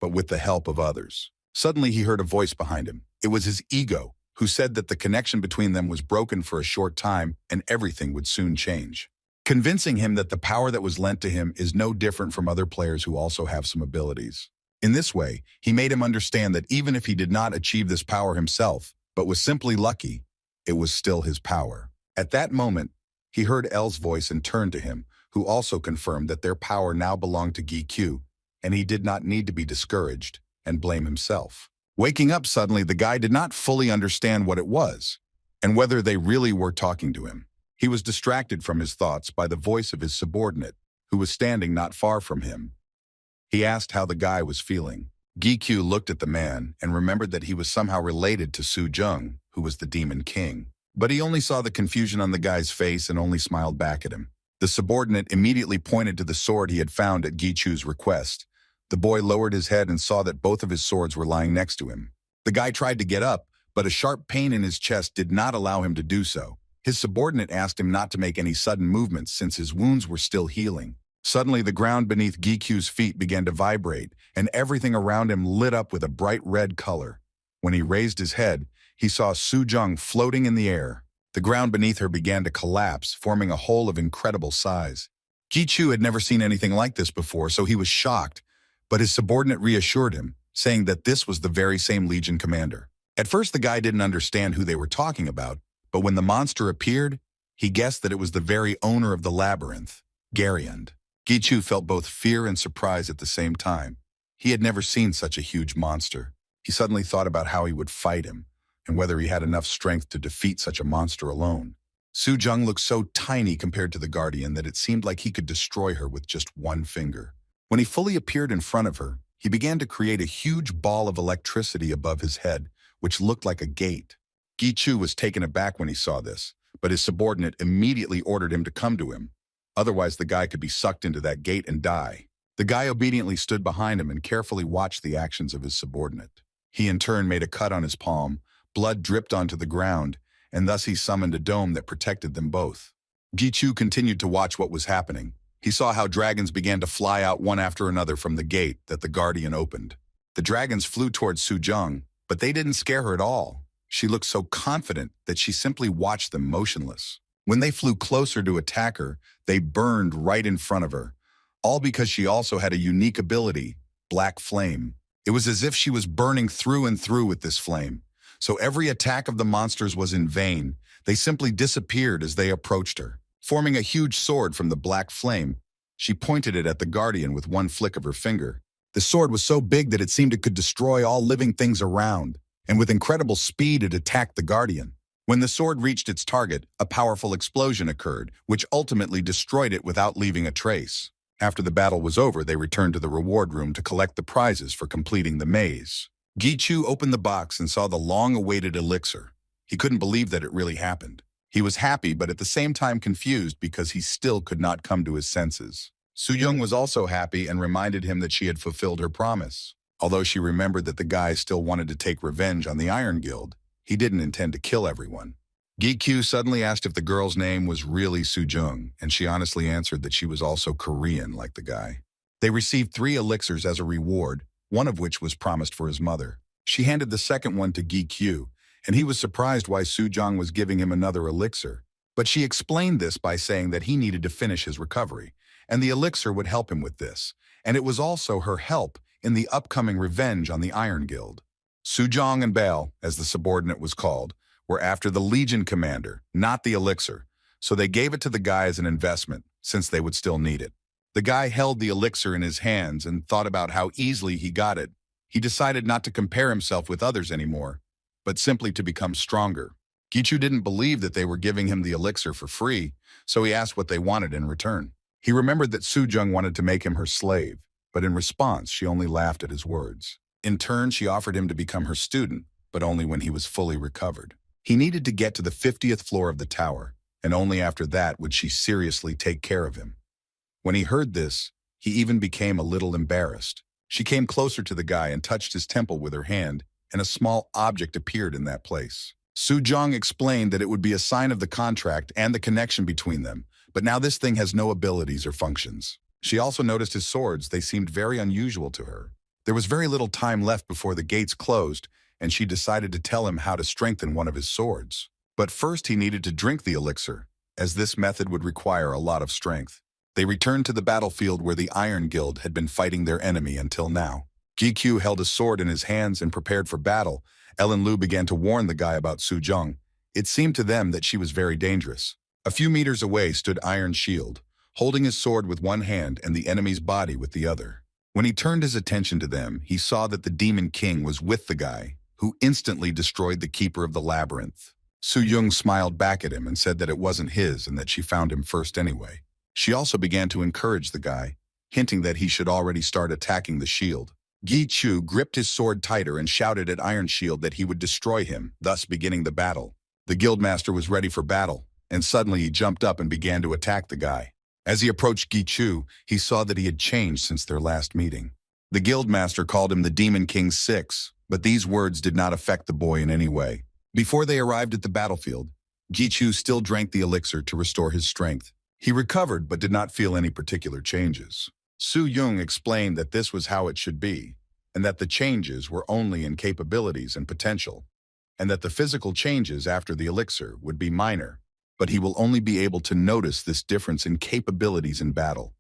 but with the help of others. Suddenly he heard a voice behind him. It was his ego, who said that the connection between them was broken for a short time and everything would soon change, convincing him that the power that was lent to him is no different from other players who also have some abilities. In this way, he made him understand that even if he did not achieve this power himself, but was simply lucky, it was still his power. At that moment, he heard L's voice and turned to him, who also confirmed that their power now belonged to Gichu, and he did not need to be discouraged and blame himself. Waking up suddenly, the guy did not fully understand what it was, and whether they really were talking to him. He was distracted from his thoughts by the voice of his subordinate, who was standing not far from him. He asked how the guy was feeling. Gichu looked at the man and remembered that he was somehow related to Jung, who was the Demon King. But he only saw the confusion on the guy's face and only smiled back at him. The subordinate immediately pointed to the sword he had found at Gichu's request. The boy lowered his head and saw that both of his swords were lying next to him. The guy tried to get up, but a sharp pain in his chest did not allow him to do so. His subordinate asked him not to make any sudden movements since his wounds were still healing. Suddenly, the ground beneath Gichu's feet began to vibrate, and everything around him lit up with a bright red color. When he raised his head, he saw Jung floating in the air. The ground beneath her began to collapse, forming a hole of incredible size. Gichu had never seen anything like this before, so he was shocked, but his subordinate reassured him, saying that this was the very same Legion commander. At first, the guy didn't understand who they were talking about, but when the monster appeared, he guessed that it was the very owner of the labyrinth, Gariand. Gichu felt both fear and surprise at the same time. He had never seen such a huge monster. He suddenly thought about how he would fight him, and whether he had enough strength to defeat such a monster alone. Jung looked so tiny compared to the Guardian that it seemed like he could destroy her with just one finger. When he fully appeared in front of her, he began to create a huge ball of electricity above his head, which looked like a gate. Gichu was taken aback when he saw this, but his subordinate immediately ordered him to come to him. Otherwise, the guy could be sucked into that gate and die. The guy obediently stood behind him and carefully watched the actions of his subordinate. He in turn made a cut on his palm, blood dripped onto the ground, and thus he summoned a dome that protected them both. Gichu continued to watch what was happening. He saw how dragons began to fly out one after another from the gate that the Guardian opened. The dragons flew towards Jung, but they didn't scare her at all. She looked so confident that she simply watched them motionless. When they flew closer to attack her, they burned right in front of her, all because she also had a unique ability, Black Flame. It was as if she was burning through and through with this flame. So every attack of the monsters was in vain. They simply disappeared as they approached her. Forming a huge sword from the Black Flame, she pointed it at the Guardian with one flick of her finger. The sword was so big that it seemed it could destroy all living things around, and with incredible speed it attacked the Guardian. When the sword reached its target, a powerful explosion occurred, which ultimately destroyed it without leaving a trace. After the battle was over, they returned to the reward room to collect the prizes for completing the maze. Gichu opened the box and saw the long-awaited elixir. He couldn't believe that it really happened. He was happy, but at the same time confused because he still could not come to his senses. Jung was also happy and reminded him that she had fulfilled her promise. Although she remembered that the guy still wanted to take revenge on the Iron Guild, he didn't intend to kill everyone. Gichu suddenly asked if the girl's name was really Jung, and she honestly answered that she was also Korean like the guy. They received 3 elixirs as a reward, one of which was promised for his mother. She handed the second one to Gichu, and he was surprised why Jung was giving him another elixir. But she explained this by saying that he needed to finish his recovery, and the elixir would help him with this, and it was also her help in the upcoming revenge on the Iron Guild. Jung and Baal, as the subordinate was called, were after the Legion commander, not the elixir, so they gave it to the guy as an investment, since they would still need it. The guy held the elixir in his hands and thought about how easily he got it. He decided not to compare himself with others anymore, but simply to become stronger. Gichu didn't believe that they were giving him the elixir for free, so he asked what they wanted in return. He remembered that Jung wanted to make him her slave, but in response, she only laughed at his words. In turn, she offered him to become her student, but only when he was fully recovered. He needed to get to the 50th floor of the tower, and only after that would she seriously take care of him. When he heard this, he even became a little embarrassed. She came closer to the guy and touched his temple with her hand, and a small object appeared in that place. Jung explained that it would be a sign of the contract and the connection between them, but now this thing has no abilities or functions. She also noticed his swords. They seemed very unusual to her. There was very little time left before the gates closed, and she decided to tell him how to strengthen one of his swords. But first he needed to drink the elixir, as this method would require a lot of strength. They returned to the battlefield where the Iron Guild had been fighting their enemy until now. Gichu held a sword in his hands and prepared for battle. Ellen Lu began to warn the guy about Jung. It seemed to them that she was very dangerous. A few meters away stood Iron Shield, holding his sword with one hand and the enemy's body with the other. When he turned his attention to them, he saw that the Demon King was with the guy, who instantly destroyed the Keeper of the Labyrinth. Jung smiled back at him and said that it wasn't his and that she found him first anyway. She also began to encourage the guy, hinting that he should already start attacking the shield. Gichu gripped his sword tighter and shouted at Iron Shield that he would destroy him, thus beginning the battle. The guildmaster was ready for battle, and suddenly he jumped up and began to attack the guy. As he approached Gichu, he saw that he had changed since their last meeting. The guildmaster called him the Demon King 6, but these words did not affect the boy in any way. Before they arrived at the battlefield, Gichu still drank the elixir to restore his strength. He recovered but did not feel any particular changes. Jung explained that this was how it should be, and that the changes were only in capabilities and potential, and that the physical changes after the elixir would be minor, but he will only be able to notice this difference in capabilities in battle.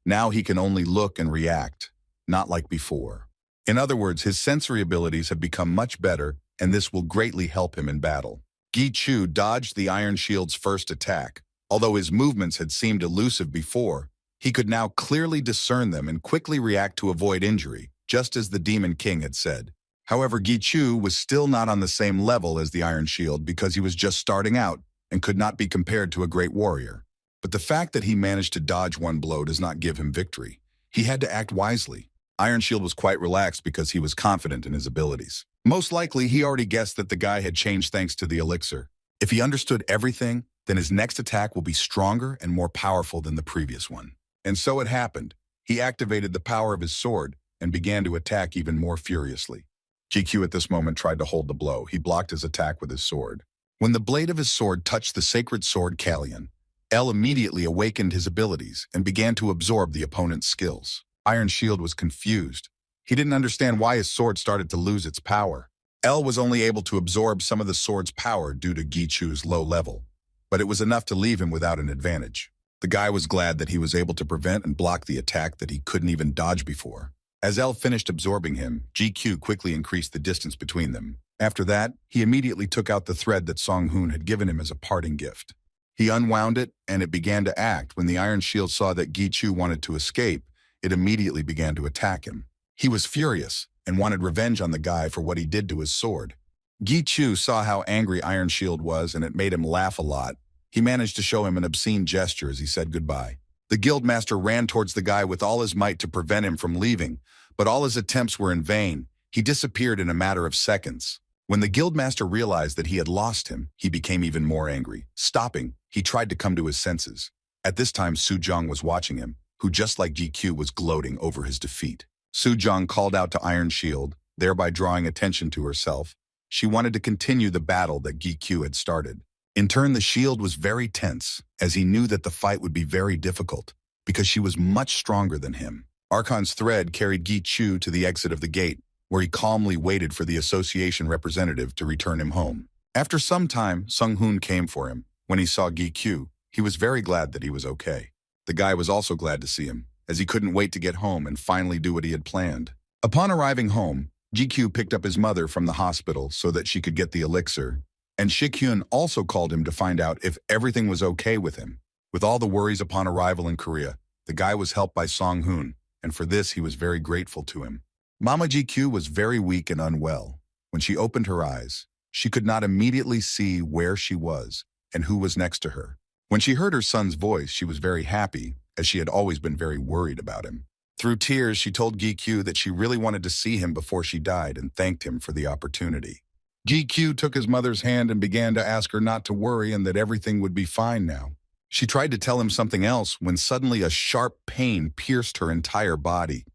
Now he can only look and react, not like before. In other words, his sensory abilities have become much better, and this will greatly help him in battle. Gichu dodged the Iron Shield's first attack. Although his movements had seemed elusive before, he could now clearly discern them and quickly react to avoid injury, just as the Demon King had said. However, Gichu was still not on the same level as the Iron Shield because he was just starting out and could not be compared to a great warrior. But the fact that he managed to dodge one blow does not give him victory. He had to act wisely. Iron Shield was quite relaxed because he was confident in his abilities. Most likely, he already guessed that the guy had changed thanks to the elixir. If he understood everything, then his next attack will be stronger and more powerful than the previous one. And so it happened. He activated the power of his sword and began to attack even more furiously. GQ at this moment tried to hold the blow. He blocked his attack with his sword. When the blade of his sword touched the sacred sword Kallion, El immediately awakened his abilities and began to absorb the opponent's skills. Iron Shield was confused. He didn't understand why his sword started to lose its power. El was only able to absorb some of the sword's power due to Gichu's low level, but it was enough to leave him without an advantage. The guy was glad that he was able to prevent and block the attack that he couldn't even dodge before. As El finished absorbing him, GQ quickly increased the distance between them. After that, he immediately took out the thread that Song-hoon had given him as a parting gift. He unwound it, and it began to act. When the Iron Shield saw that Gichu wanted to escape, it immediately began to attack him. He was furious and wanted revenge on the guy for what he did to his sword. Gichu saw how angry Iron Shield was, and it made him laugh a lot. He managed to show him an obscene gesture as he said goodbye. The guildmaster ran towards the guy with all his might to prevent him from leaving, but all his attempts were in vain. He disappeared in a matter of seconds. When the guildmaster realized that he had lost him, he became even more angry. Stopping, he tried to come to his senses. At this time, Jung was watching him, who just like GQ was gloating over his defeat. Jung called out to Iron Shield, thereby drawing attention to herself. She wanted to continue the battle that GQ had started. In turn, the shield was very tense, as he knew that the fight would be very difficult, because she was much stronger than him. Archon's thread carried Gichu to the exit of the gate, where he calmly waited for the association representative to return him home. After some time, Sung-hoon came for him. When he saw Gichu, he was very glad that he was okay. The guy was also glad to see him, as he couldn't wait to get home and finally do what he had planned. Upon arriving home, GQ picked up his mother from the hospital so that she could get the elixir, and Shikyun also called him to find out if everything was okay with him. With all the worries upon arrival in Korea, the guy was helped by Song-hoon, and for this he was very grateful to him. Mama GQ was very weak and unwell. When she opened her eyes, she could not immediately see where she was and who was next to her. When she heard her son's voice, she was very happy, as she had always been very worried about him. Through tears, she told GQ that she really wanted to see him before she died and thanked him for the opportunity. GQ took his mother's hand and began to ask her not to worry and that everything would be fine now. She tried to tell him something else when suddenly a sharp pain pierced her entire body.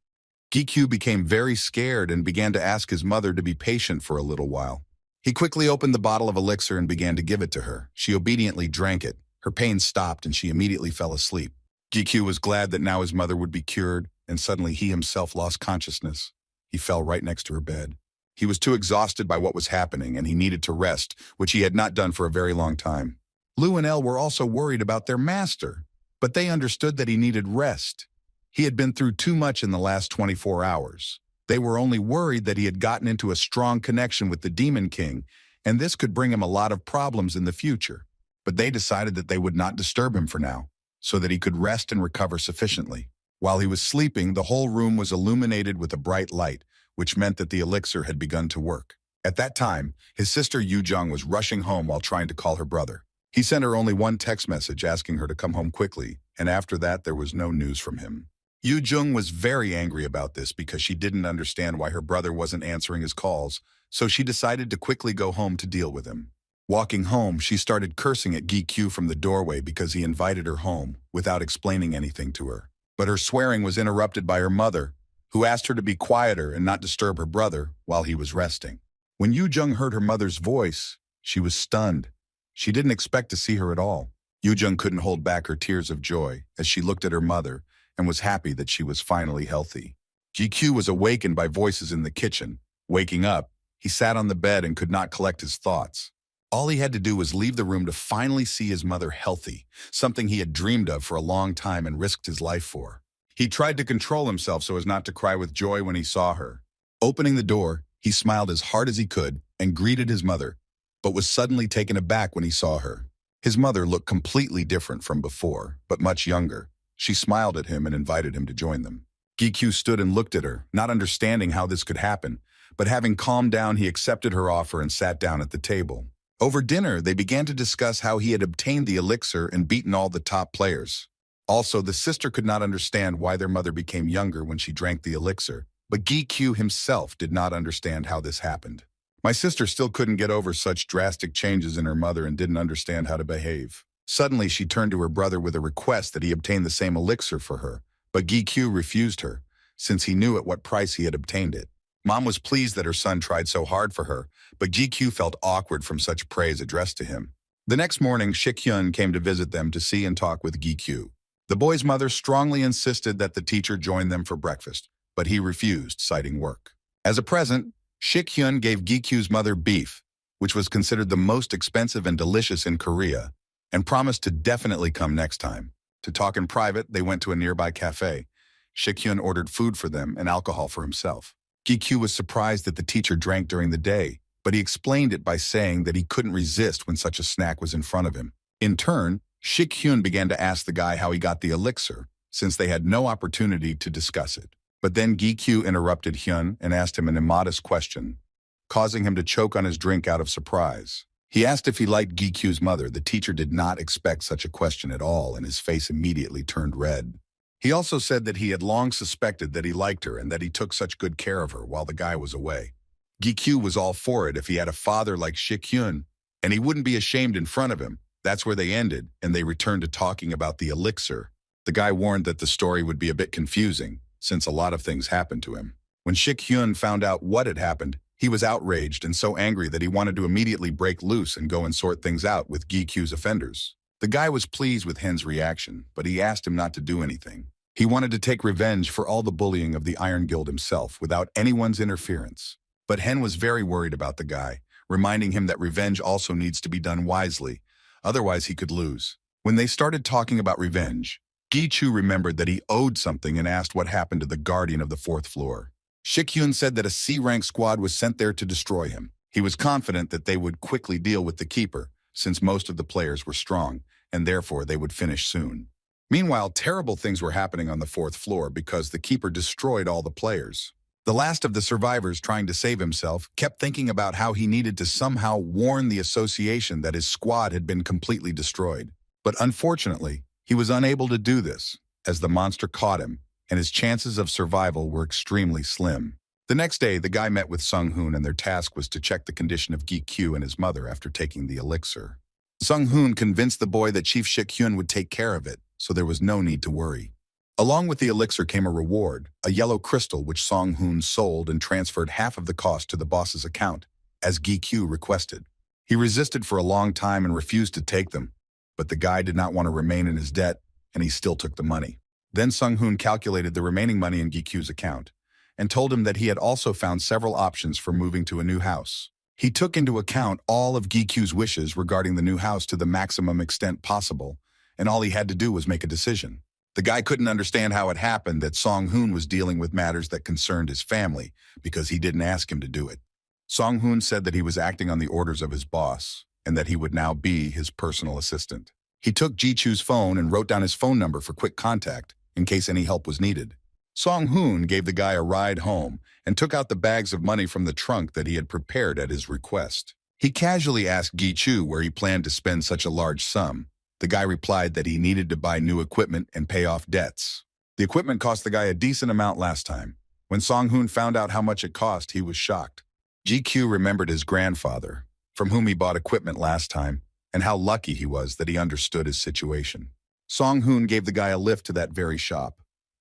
GQ became very scared and began to ask his mother to be patient for a little while. He quickly opened the bottle of elixir and began to give it to her. She obediently drank it. Her pain stopped and she immediately fell asleep. GQ was glad that now his mother would be cured, and suddenly he himself lost consciousness. He fell right next to her bed. He was too exhausted by what was happening, and he needed to rest, which he had not done for a very long time. Lu and El were also worried about their master, but they understood that he needed rest. He had been through too much in the last 24 hours. They were only worried that he had gotten into a strong connection with the Demon King, and this could bring him a lot of problems in the future. But they decided that they would not disturb him for now, so that he could rest and recover sufficiently. While he was sleeping, the whole room was illuminated with a bright light, which meant that the elixir had begun to work. At that time, his sister Jung was rushing home while trying to call her brother. He sent her only one text message asking her to come home quickly, and after that there was no news from him. Jung was very angry about this because she didn't understand why her brother wasn't answering his calls, so she decided to quickly go home to deal with him. Walking home, she started cursing at GQ from the doorway because he invited her home without explaining anything to her. But her swearing was interrupted by her mother, who asked her to be quieter and not disturb her brother while he was resting. When Jung heard her mother's voice, she was stunned. She didn't expect to see her at all. Jung couldn't hold back her tears of joy as she looked at her mother and was happy that she was finally healthy. GQ was awakened by voices in the kitchen. Waking up, he sat on the bed and could not collect his thoughts. All he had to do was leave the room to finally see his mother healthy, something he had dreamed of for a long time and risked his life for. He tried to control himself so as not to cry with joy when he saw her. Opening the door, he smiled as hard as he could and greeted his mother, but was suddenly taken aback when he saw her. His mother looked completely different from before, but much younger. She smiled at him and invited him to join them. GQ stood and looked at her, not understanding how this could happen, but having calmed down, he accepted her offer and sat down at the table. Over dinner, they began to discuss how he had obtained the elixir and beaten all the top players. Also, the sister could not understand why their mother became younger when she drank the elixir, but GQ himself did not understand how this happened. My sister still couldn't get over such drastic changes in her mother and didn't understand how to behave. Suddenly, she turned to her brother with a request that he obtain the same elixir for her, but GQ refused her, since he knew at what price he had obtained it. Mom was pleased that her son tried so hard for her, but GQ felt awkward from such praise addressed to him. The next morning, Shik-hyun came to visit them to see and talk with GQ. The boy's mother strongly insisted that the teacher join them for breakfast, but he refused, citing work. As a present, Shik-hyun gave GQ's mother beef, which was considered the most expensive and delicious in Korea, and promised to definitely come next time. To talk in private, they went to a nearby cafe. Shik-hyun ordered food for them and alcohol for himself. GQ was surprised that the teacher drank during the day, but he explained it by saying that he couldn't resist when such a snack was in front of him. In turn, Shik-hyun began to ask the guy how he got the elixir, since they had no opportunity to discuss it. But then GQ interrupted Hyun and asked him an immodest question, causing him to choke on his drink out of surprise. He asked if he liked GQ's mother. The teacher did not expect such a question at all, and his face immediately turned red. He also said that he had long suspected that he liked her and that he took such good care of her while the guy was away. GQ was all for it if he had a father like Shik-hyun, and he wouldn't be ashamed in front of him. That's where they ended, and they returned to talking about the elixir. The guy warned that the story would be a bit confusing, since a lot of things happened to him. When Shik-hyun found out what had happened, he was outraged and so angry that he wanted to immediately break loose and go and sort things out with GQ's offenders. The guy was pleased with Hen's reaction, but he asked him not to do anything. He wanted to take revenge for all the bullying of the Iron Guild himself without anyone's interference. But Hen was very worried about the guy, reminding him that revenge also needs to be done wisely, otherwise he could lose. When they started talking about revenge, Gi-chu remembered that he owed something and asked what happened to the guardian of the 4th floor. Shik-hyun said that a C-rank squad was sent there to destroy him. He was confident that they would quickly deal with the keeper, since most of the players were strong, and therefore they would finish soon. Meanwhile, terrible things were happening on the 4th floor because the keeper destroyed all the players. The last of the survivors, trying to save himself, kept thinking about how he needed to somehow warn the association that his squad had been completely destroyed. But unfortunately, he was unable to do this, as the monster caught him, and his chances of survival were extremely slim. The next day, the guy met with Sung-hoon, and their task was to check the condition of Gi-kyu and his mother after taking the elixir. Sung-hoon convinced the boy that Chief Shik-hyun would take care of it, so there was no need to worry. Along with the elixir came a reward, a yellow crystal which Sung-hoon sold and transferred half of the cost to the boss's account, as Gi-kyu requested. He resisted for a long time and refused to take them, but the guy did not want to remain in his debt, and he still took the money. Then Sung-hoon calculated the remaining money in Gi-kyu's account, and told him that he had also found several options for moving to a new house. He took into account all of Gi-kyu's wishes regarding the new house to the maximum extent possible, and all he had to do was make a decision. The guy couldn't understand how it happened that Sung-hoon was dealing with matters that concerned his family, because he didn't ask him to do it. Sung-hoon said that he was acting on the orders of his boss, and that he would now be his personal assistant. He took Ji-chu's phone and wrote down his phone number for quick contact, in case any help was needed. Sung-hoon gave the guy a ride home and took out the bags of money from the trunk that he had prepared at his request. He casually asked Gi-chu where he planned to spend such a large sum. The guy replied that he needed to buy new equipment and pay off debts. The equipment cost the guy a decent amount last time. When Sung-hoon found out how much it cost, he was shocked. Gi-kyu remembered his grandfather. from whom he bought equipment last time, and how lucky he was that he understood his situation. Song-hoon gave the guy a lift to that very shop,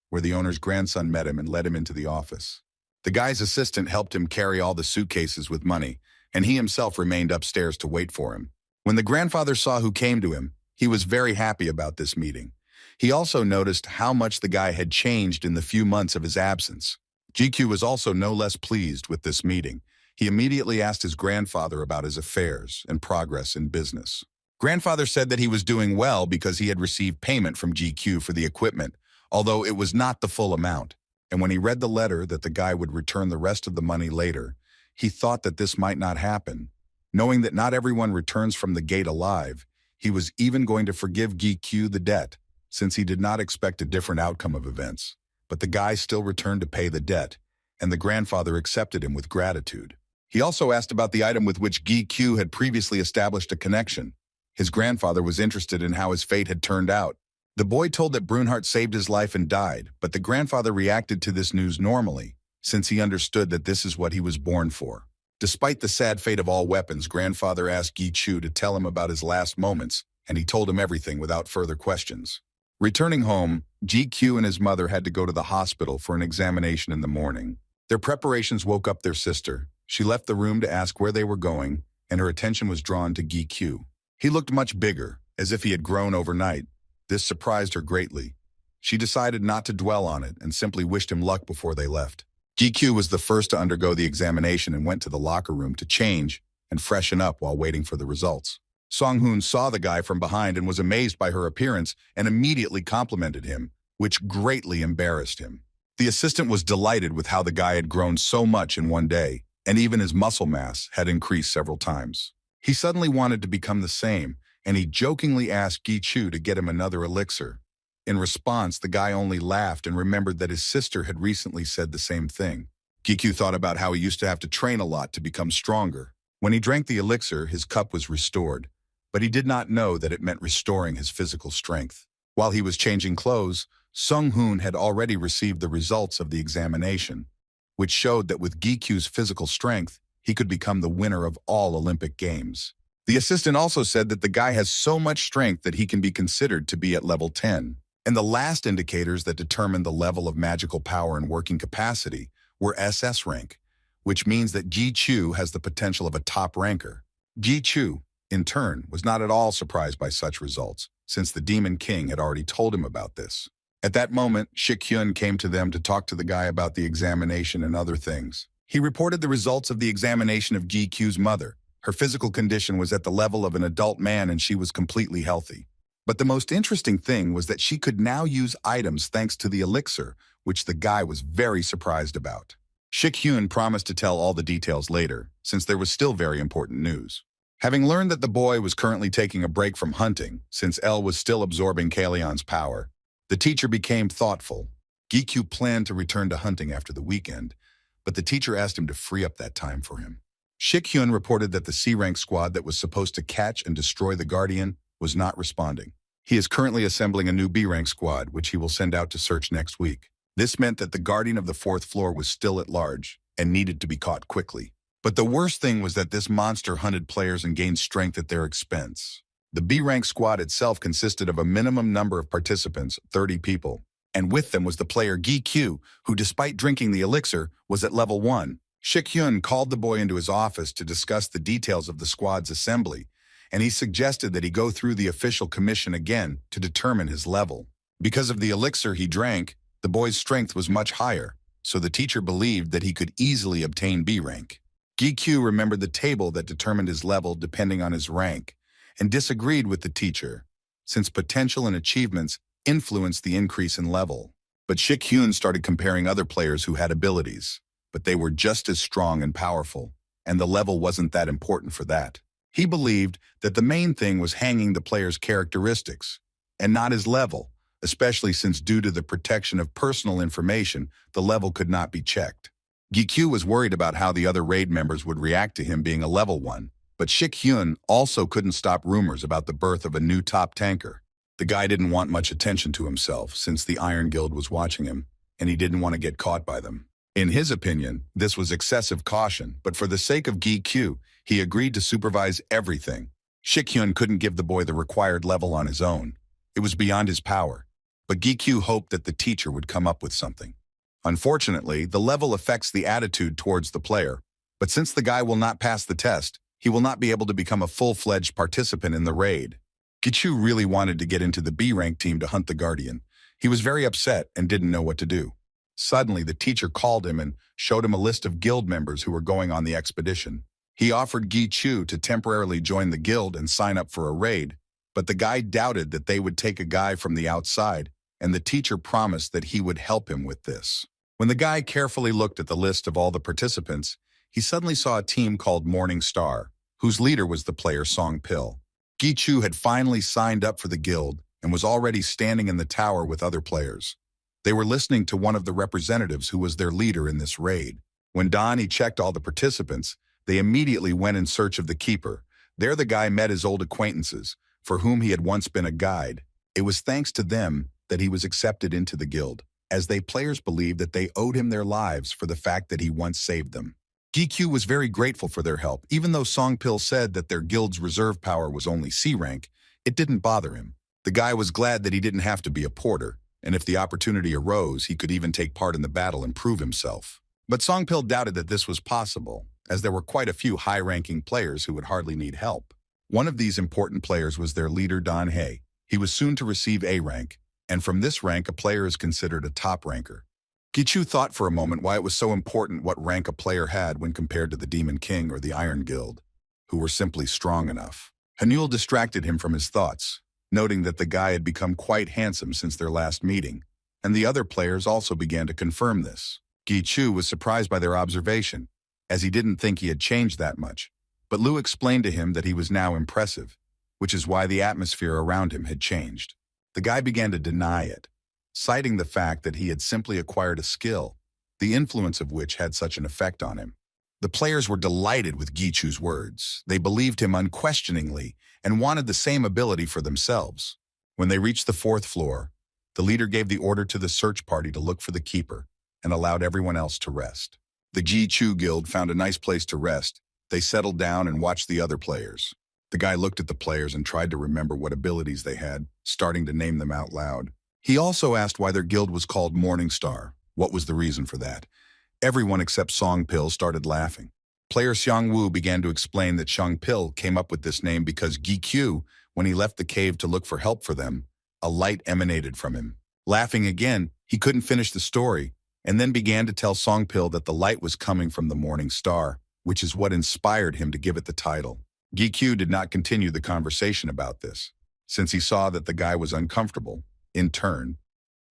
where the owner's grandson met him and led him into the office. The guy's assistant helped him carry all the suitcases with money, and he himself remained upstairs to wait for him. When the grandfather saw who came to him, he was very happy about this meeting. He also noticed how much the guy had changed in the few months of his absence. GQ was also no less pleased with this meeting. He immediately asked his grandfather about his affairs and progress in business. Grandfather said that he was doing well because he had received payment from GQ for the equipment, although it was not the full amount. And when he read the letter that the guy would return the rest of the money later, he thought that this might not happen. Knowing that not everyone returns from the gate alive, he was even going to forgive GQ the debt, since he did not expect a different outcome of events. But the guy still returned to pay the debt, and the grandfather accepted him with gratitude. He also asked about the item with which GQ had previously established a connection. His grandfather was interested in how his fate had turned out. The boy told that Brunard saved his life and died, but the grandfather reacted to this news normally, since he understood that this is what he was born for. Despite the sad fate of all weapons, grandfather asked Gi-chu to tell him about his last moments, and he told him everything without further questions. Returning home, GQ and his mother had to go to the hospital for an examination in the morning. Their preparations woke up their sister. She left the room to ask where they were going, and her attention was drawn to GQ. He looked much bigger, as if he had grown overnight. This surprised her greatly. She decided not to dwell on it and simply wished him luck before they left. GQ was the first to undergo the examination and went to the locker room to change and freshen up while waiting for the results. Song-hoon saw the guy from behind and was amazed by her appearance and immediately complimented him, which greatly embarrassed him. The assistant was delighted with how the guy had grown so much in one day, and even his muscle mass had increased several times. He suddenly wanted to become the same, and he jokingly asked Gi-chu to get him another elixir. In response, the guy only laughed and remembered that his sister had recently said the same thing. Gi-chu thought about how he used to have to train a lot to become stronger. When he drank the elixir, his cup was restored, but he did not know that it meant restoring his physical strength. While he was changing clothes, Sung-hoon had already received the results of the examination, which showed that with Gi-chu's physical strength, he could become the winner of all Olympic Games. The assistant also said that the guy has so much strength that he can be considered to be at level 10. And the last indicators that determined the level of magical power and working capacity were SSS-Rank, which means that Gi-chu has the potential of a top ranker. Gi-chu, in turn, was not at all surprised by such results, since the Demon King had already told him about this. At that moment, Shik-hyun came to them to talk to the guy about the examination and other things. He reported the results of the examination of Gi-chu's mother. Her physical condition was at the level of an adult man and she was completely healthy. But the most interesting thing was that she could now use items thanks to the elixir, which the guy was very surprised about. Shik-hyun promised to tell all the details later, since there was still very important news. Having learned that the boy was currently taking a break from hunting, since El was still absorbing Kalion's power, the teacher became thoughtful. Gi-chu planned to return to hunting after the weekend, but the teacher asked him to free up that time for him. Shik-hyun reported that the C-rank squad that was supposed to catch and destroy the Guardian was not responding. He is currently assembling a new B-rank squad, which he will send out to search next week. This meant that the Guardian of the 4th floor was still at large and needed to be caught quickly. But the worst thing was that this monster hunted players and gained strength at their expense. The B-rank squad itself consisted of a minimum number of participants, 30 people, and with them was the player Gi-chu, who despite drinking the elixir, was at level 1. Shik-hyun called the boy into his office to discuss the details of the squad's assembly, and he suggested that he go through the official commission again to determine his level. Because of the elixir he drank, the boy's strength was much higher, so the teacher believed that he could easily obtain B-rank. Gi-chu remembered the table that determined his level depending on his rank, and disagreed with the teacher, since potential and achievements influenced the increase in level. But Shik-hyun started comparing other players who had abilities, but they were just as strong and powerful, and the level wasn't that important for that. He believed that the main thing was hanging the player's characteristics, and not his level, especially since due to the protection of personal information, the level could not be checked. Gi-chu was worried about how the other raid members would react to him being a level 1, but Shik-hyun also couldn't stop rumors about the birth of a new top tanker. The guy didn't want much attention to himself since the Iron Guild was watching him, and he didn't want to get caught by them. In his opinion, this was excessive caution, but for the sake of Gi-Q, he agreed to supervise everything. Shik-hyun couldn't give the boy the required level on his own. It was beyond his power. But Gi-Q hoped that the teacher would come up with something. Unfortunately, the level affects the attitude towards the player, but since the guy will not pass the test, he will not be able to become a full-fledged participant in the raid. Gi-Chu really wanted to get into the B-rank team to hunt the Guardian. He was very upset and didn't know what to do. Suddenly, the teacher called him and showed him a list of guild members who were going on the expedition. He offered Gi-Chu to temporarily join the guild and sign up for a raid, but the guy doubted that they would take a guy from the outside, and the teacher promised that he would help him with this. When the guy carefully looked at the list of all the participants, he suddenly saw a team called Morning Star, whose leader was the player Song Pil. Gi-Chu had finally signed up for the guild and was already standing in the tower with other players. They were listening to one of the representatives who was their leader in this raid. When Donnie checked all the participants, they immediately went in search of the keeper. There the guy met his old acquaintances, for whom he had once been a guide. It was thanks to them that he was accepted into the guild, as they players believed that they owed him their lives for the fact that he once saved them. Gi-Q was very grateful for their help. Even though Song Pil said that their guild's reserve power was only C rank, it didn't bother him. The guy was glad that he didn't have to be a porter, and if the opportunity arose, he could even take part in the battle and prove himself. But Song Pil doubted that this was possible, as there were quite a few high-ranking players who would hardly need help. One of these important players was their leader Don Hae. He was soon to receive A rank, and from this rank a player is considered a top ranker. Gi-Chu thought for a moment why it was so important what rank a player had when compared to the Demon King or the Iron Guild, who were simply strong enough. Hanul distracted him from his thoughts, noting that the guy had become quite handsome since their last meeting, and the other players also began to confirm this. Gi-Chu was surprised by their observation, as he didn't think he had changed that much, but Lu explained to him that he was now impressive, which is why the atmosphere around him had changed. The guy began to deny it, citing the fact that he had simply acquired a skill, the influence of which had such an effect on him. The players were delighted with Gi-Chu's words. They believed him unquestioningly and wanted the same ability for themselves. When they reached the 4th floor, the leader gave the order to the search party to look for the keeper and allowed everyone else to rest. The Gi-Chu guild found a nice place to rest. They settled down and watched the other players. The guy looked at the players and tried to remember what abilities they had, starting to name them out loud. He also asked why their guild was called Morning Star. What was the reason for that? Everyone except Song Pil started laughing. Player Xiang Wu began to explain that Song Pil came up with this name because Gi-Q, when he left the cave to look for help for them, a light emanated from him. Laughing again, he couldn't finish the story, and then began to tell Song Pil that the light was coming from the Morning Star, which is what inspired him to give it the title. Gi-Q did not continue the conversation about this, since he saw that the guy was uncomfortable. In turn,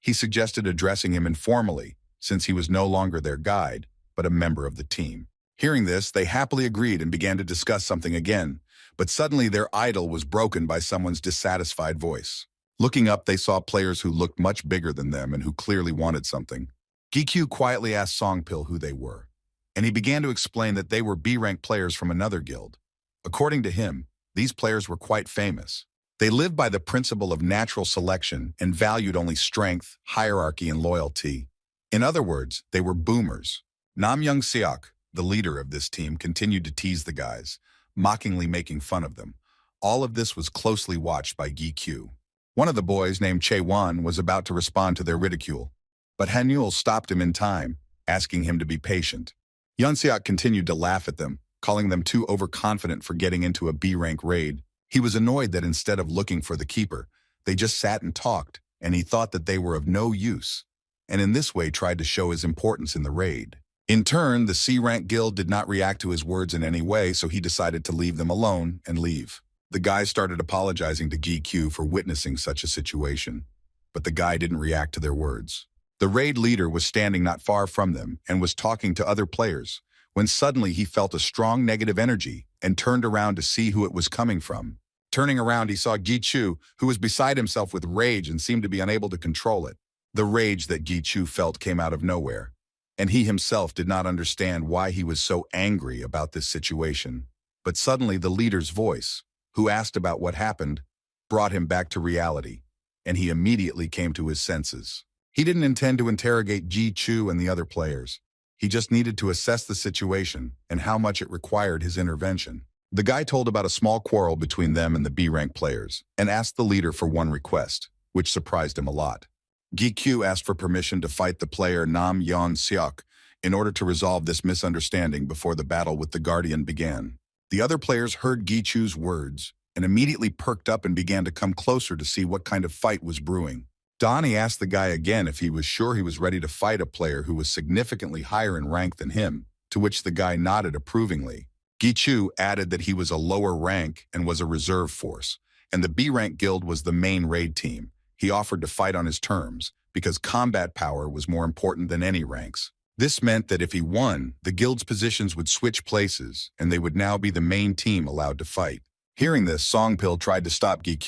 he suggested addressing him informally, since he was no longer their guide, but a member of the team. Hearing this, they happily agreed and began to discuss something again, but suddenly their idyll was broken by someone's dissatisfied voice. Looking up, they saw players who looked much bigger than them and who clearly wanted something. Gi-Q quietly asked Song Pil who they were, and he began to explain that they were B-rank players from another guild. According to him, these players were quite famous. They lived by the principle of natural selection and valued only strength, hierarchy, and loyalty. In other words, they were boomers. Namyoung Seok, the leader of this team, continued to tease the guys, mockingly making fun of them. All of this was closely watched by Gi-Q. One of the boys, named Chae-Wan, was about to respond to their ridicule, but Hanul stopped him in time, asking him to be patient. Yeon-Seok continued to laugh at them, calling them too overconfident for getting into a B-rank raid. He was annoyed that instead of looking for the keeper, they just sat and talked, and he thought that they were of no use, and in this way tried to show his importance in the raid. In turn, the C-rank guild did not react to his words in any way, so he decided to leave them alone and leave. The guys started apologizing to Gi-Q for witnessing such a situation, but the guy didn't react to their words. The raid leader was standing not far from them and was talking to other players, when suddenly he felt a strong negative energy and turned around to see who it was coming from. Turning around, he saw Gi-Chu, who was beside himself with rage and seemed to be unable to control it. The rage that Gi-Chu felt came out of nowhere, and he himself did not understand why he was so angry about this situation. But suddenly the leader's voice, who asked about what happened, brought him back to reality, and he immediately came to his senses. He didn't intend to interrogate Gi-Chu and the other players. He just needed to assess the situation and how much it required his intervention. The guy told about a small quarrel between them and the B-rank players and asked the leader for one request, which surprised him a lot. Gi asked for permission to fight the player Nam Yeon Seok in order to resolve this misunderstanding before the battle with the Guardian began. The other players heard Gi words and immediately perked up and began to come closer to see what kind of fight was brewing. Donnie asked the guy again if he was sure he was ready to fight a player who was significantly higher in rank than him, to which the guy nodded approvingly. Gi added that he was a lower rank and was a reserve force, and the B-rank guild was the main raid team. He offered to fight on his terms, because combat power was more important than any ranks. This meant that if he won, the guild's positions would switch places, and they would now be the main team allowed to fight. Hearing this, Songpil tried to stop Gi,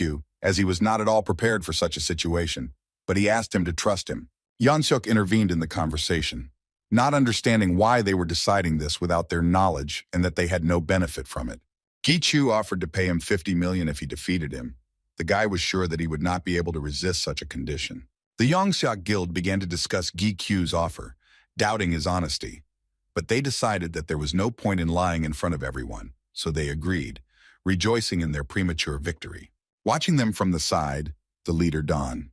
as he was not at all prepared for such a situation, but he asked him to trust him. Yeonseok intervened in the conversation, not understanding why they were deciding this without their knowledge and that they had no benefit from it. Gi offered to pay him 50 million if he defeated him. The guy was sure that he would not be able to resist such a condition. The Yongseok Guild began to discuss Gi's offer, doubting his honesty. But they decided that there was no point in lying in front of everyone, so they agreed, rejoicing in their premature victory. Watching them from the side, the leader Don.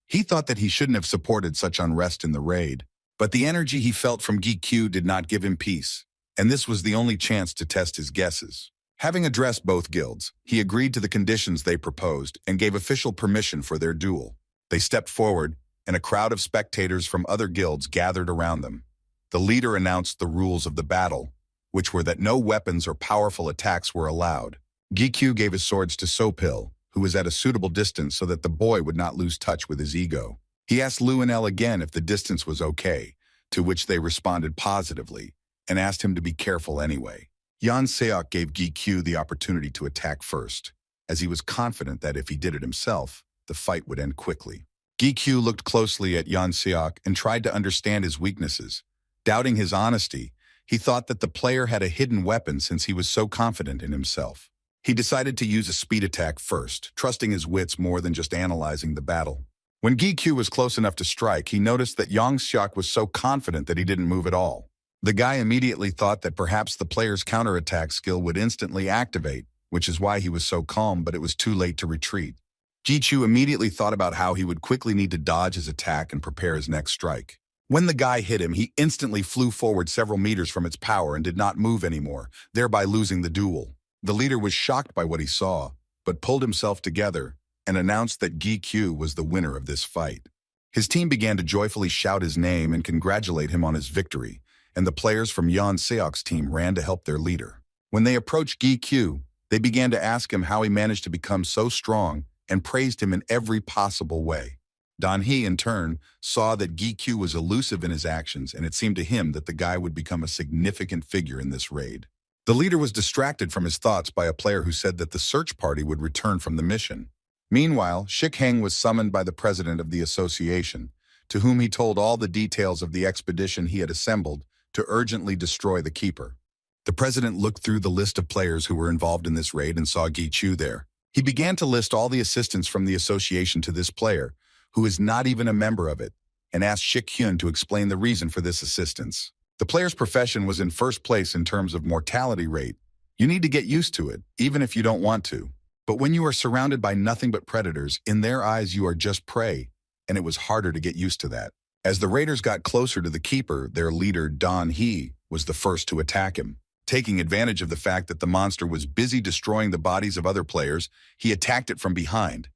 He thought that he shouldn't have supported such unrest in the raid, but the energy he felt from Gi did not give him peace, and this was the only chance to test his guesses. Having addressed both guilds, he agreed to the conditions they proposed and gave official permission for their duel. They stepped forward, and a crowd of spectators from other guilds gathered around them. The leader announced the rules of the battle, which were that no weapons or powerful attacks were allowed. Gi gave his swords to Sopil, who was at a suitable distance so that the boy would not lose touch with his ego. He asked Lu and El again if the distance was okay, to which they responded positively, and asked him to be careful anyway. Yeon Seok gave Gi the opportunity to attack first, as he was confident that if he did it himself, the fight would end quickly. Gi looked closely at Yeon Seok and tried to understand his weaknesses. Doubting his honesty, he thought that the player had a hidden weapon since he was so confident in himself. He decided to use a speed attack first, trusting his wits more than just analyzing the battle. When Gi was close enough to strike, he noticed that Yeon Seok was so confident that he didn't move at all. The guy immediately thought that perhaps the player's counterattack skill would instantly activate, which is why he was so calm, but it was too late to retreat. Gi immediately thought about how he would quickly need to dodge his attack and prepare his next strike. When the guy hit him, he instantly flew forward several meters from its power and did not move anymore, thereby losing the duel. The leader was shocked by what he saw, but pulled himself together and announced that Gi was the winner of this fight. His team began to joyfully shout his name and congratulate him on his victory, and the players from Yeon Seok's team ran to help their leader. When they approached Gi, they began to ask him how he managed to become so strong and praised him in every possible way. Don-hee, in turn, saw that Gi was elusive in his actions, and it seemed to him that the guy would become a significant figure in this raid. The leader was distracted from his thoughts by a player who said that the search party would return from the mission. Meanwhile, Shik-heng was summoned by the president of the association, to whom he told all the details of the expedition he had assembled to urgently destroy the keeper. The president looked through the list of players who were involved in this raid and saw Gi there. He began to list all the assistants from the association to this player, who is not even a member of it, and asked Shik-hyun to explain the reason for this assistance. The player's profession was in first place in terms of mortality rate. You need to get used to it, even if you don't want to. But when you are surrounded by nothing but predators, in their eyes you are just prey, and it was harder to get used to that. As the raiders got closer to the keeper, their leader, Don-hee, was the first to attack him. Taking advantage of the fact that the monster was busy destroying the bodies of other players, he attacked it from behind,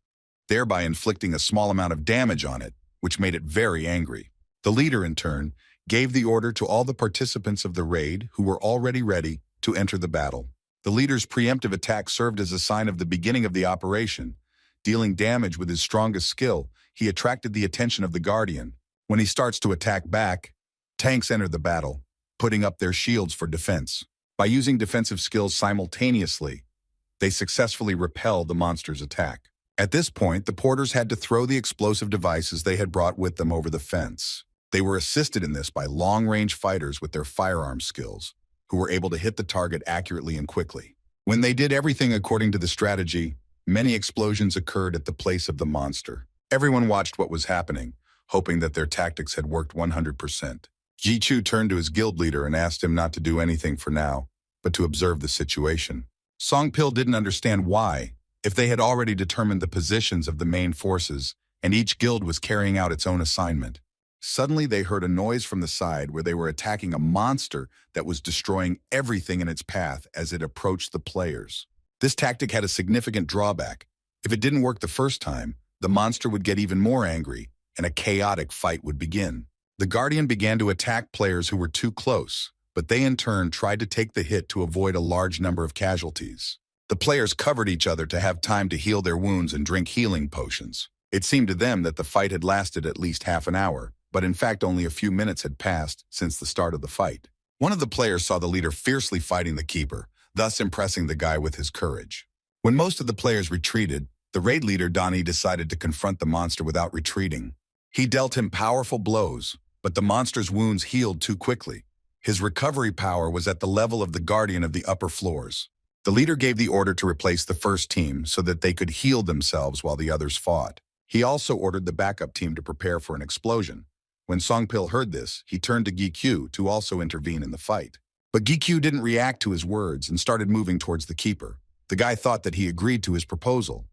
thereby inflicting a small amount of damage on it, which made it very angry. The leader, in turn, gave the order to all the participants of the raid, who were already ready, to enter the battle. The leader's preemptive attack served as a sign of the beginning of the operation. Dealing damage with his strongest skill, he attracted the attention of the Guardian. When he starts to attack back, tanks enter the battle, putting up their shields for defense. By using defensive skills simultaneously, they successfully repel the monster's attack. At this point, the porters had to throw the explosive devices they had brought with them over the fence. They were assisted in this by long-range fighters with their firearm skills, who were able to hit the target accurately and quickly. When they did everything according to the strategy, many explosions occurred at the place of the monster. Everyone watched what was happening, hoping that their tactics had worked 100%. Ji-Chu turned to his guild leader and asked him not to do anything for now, but to observe the situation. Song-pil didn't understand why, if they had already determined the positions of the main forces, and each guild was carrying out its own assignment. Suddenly they heard a noise from the side where they were attacking a monster that was destroying everything in its path as it approached the players. This tactic had a significant drawback. If it didn't work the first time, the monster would get even more angry, and a chaotic fight would begin. The Guardian began to attack players who were too close, but they in turn tried to take the hit to avoid a large number of casualties. The players covered each other to have time to heal their wounds and drink healing potions. It seemed to them that the fight had lasted at least half an hour, but in fact only a few minutes had passed since the start of the fight. One of the players saw the leader fiercely fighting the keeper, thus impressing the guy with his courage. When most of the players retreated, the raid leader Donnie decided to confront the monster without retreating. He dealt him powerful blows, but the monster's wounds healed too quickly. His recovery power was at the level of the Guardian of the upper floors. The leader gave the order to replace the first team so that they could heal themselves while the others fought. He also ordered the backup team to prepare for an explosion. When Song-pil heard this, he turned to Gi-Q to also intervene in the fight. But Gi-Q didn't react to his words and started moving towards the keeper. The guy thought that he agreed to his proposal,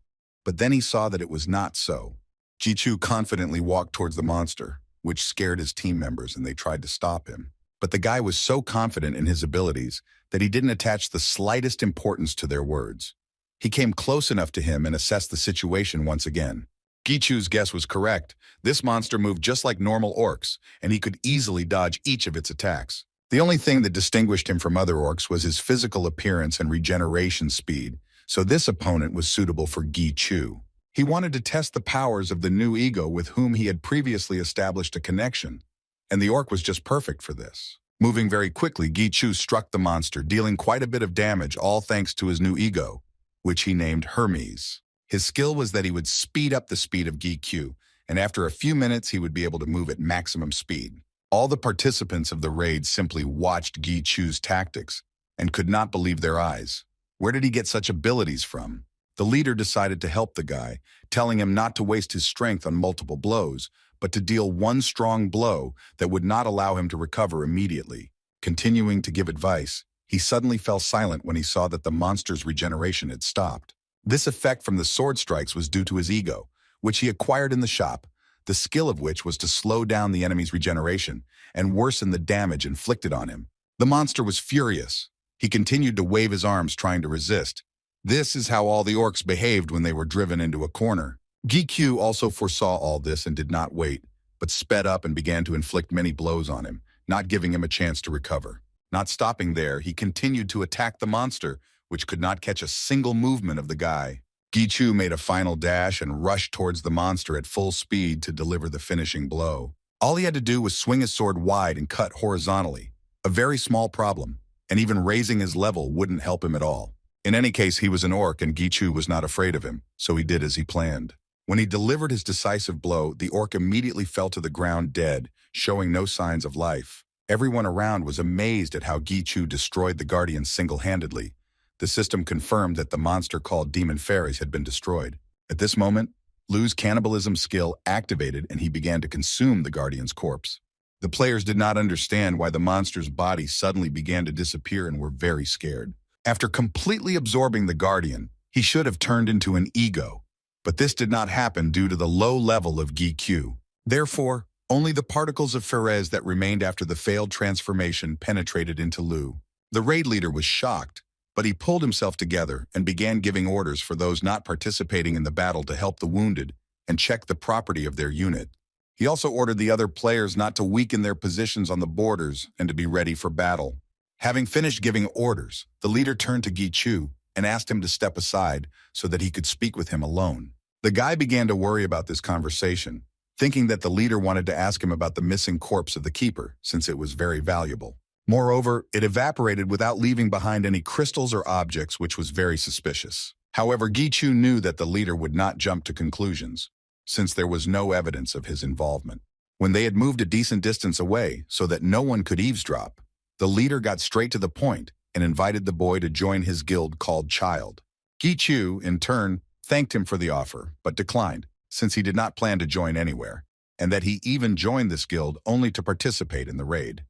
but then he saw that it was not so. Gi-Chu confidently walked towards the monster, which scared his team members and they tried to stop him. But the guy was so confident in his abilities that he didn't attach the slightest importance to their words. He came close enough to him and assessed the situation once again. Gi-Chu's guess was correct. This monster moved just like normal orcs, and he could easily dodge each of its attacks. The only thing that distinguished him from other orcs was his physical appearance and regeneration speed, so this opponent was suitable for Gi-Chu. He wanted to test the powers of the new ego with whom he had previously established a connection, and the orc was just perfect for this. Moving very quickly, Gi-Chu struck the monster, dealing quite a bit of damage, all thanks to his new ego, which he named Hermes. His skill was that he would speed up the speed of Gi-Q, and after a few minutes he would be able to move at maximum speed. All the participants of the raid simply watched Gi-Chu's tactics and could not believe their eyes. Where did he get such abilities from? The leader decided to help the guy, telling him not to waste his strength on multiple blows, but to deal one strong blow that would not allow him to recover immediately. Continuing to give advice, he suddenly fell silent when he saw that the monster's regeneration had stopped. This effect from the sword strikes was due to his ego, which he acquired in the shop, the skill of which was to slow down the enemy's regeneration and worsen the damage inflicted on him. The monster was furious. He continued to wave his arms trying to resist. This is how all the orcs behaved when they were driven into a corner. Gi-Q also foresaw all this and did not wait, but sped up and began to inflict many blows on him, not giving him a chance to recover. Not stopping there, he continued to attack the monster, which could not catch a single movement of the guy. Gi-Chu made a final dash and rushed towards the monster at full speed to deliver the finishing blow. All he had to do was swing his sword wide and cut horizontally, a very small problem, and even raising his level wouldn't help him at all. In any case, he was an orc and Gi-Chu was not afraid of him, so he did as he planned. When he delivered his decisive blow, the orc immediately fell to the ground dead, showing no signs of life. Everyone around was amazed at how Gi-Chu destroyed the Guardians single-handedly. The system confirmed that the monster called demon fairies had been destroyed. At this moment, Lu's cannibalism skill activated and he began to consume the Guardian's corpse. The players did not understand why the monster's body suddenly began to disappear and were very scared. After completely absorbing the Guardian, he should have turned into an ego, but this did not happen due to the low level of Gi-Q. Therefore, only the particles of fairies that remained after the failed transformation penetrated into Lu. The raid leader was shocked, but he pulled himself together and began giving orders for those not participating in the battle to help the wounded and check the property of their unit. He also ordered the other players not to weaken their positions on the borders and to be ready for battle. Having finished giving orders, the leader turned to Gi-Chu and asked him to step aside so that he could speak with him alone. The guy began to worry about this conversation, thinking that the leader wanted to ask him about the missing corpse of the keeper, since it was very valuable. Moreover, it evaporated without leaving behind any crystals or objects, which was very suspicious. However, Gi-Chu knew that the leader would not jump to conclusions, since there was no evidence of his involvement. When they had moved a decent distance away so that no one could eavesdrop, the leader got straight to the point and invited the boy to join his guild called Child. Gi-Chu, in turn, thanked him for the offer, but declined, since he did not plan to join anywhere. and that he even joined this guild only to participate in the raid.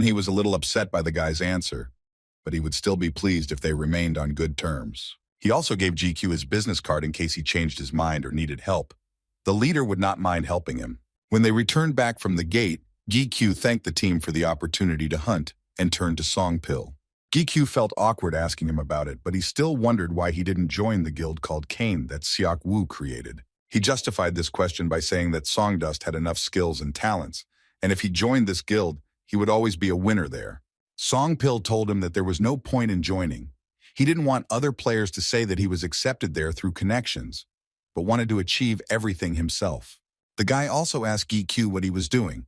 He was a little upset by the guy's answer, but he would still be pleased if they remained on good terms. He also gave GQ his business card in case he changed his mind or needed help. The leader would not mind helping him. When they returned back from the gate, GQ thanked the team for the opportunity to hunt and turned to Songpil. GQ felt awkward asking him about it, but he still wondered why he didn't join the guild called Kane that Seok Woo created. He justified this question by saying that Songdust had enough skills and talents, and if he joined this guild, he would always be a winner there. Songpil told him that there was no point in joining. He didn't want other players to say that he was accepted there through connections, but wanted to achieve everything himself. The guy also asked GQ what he was doing,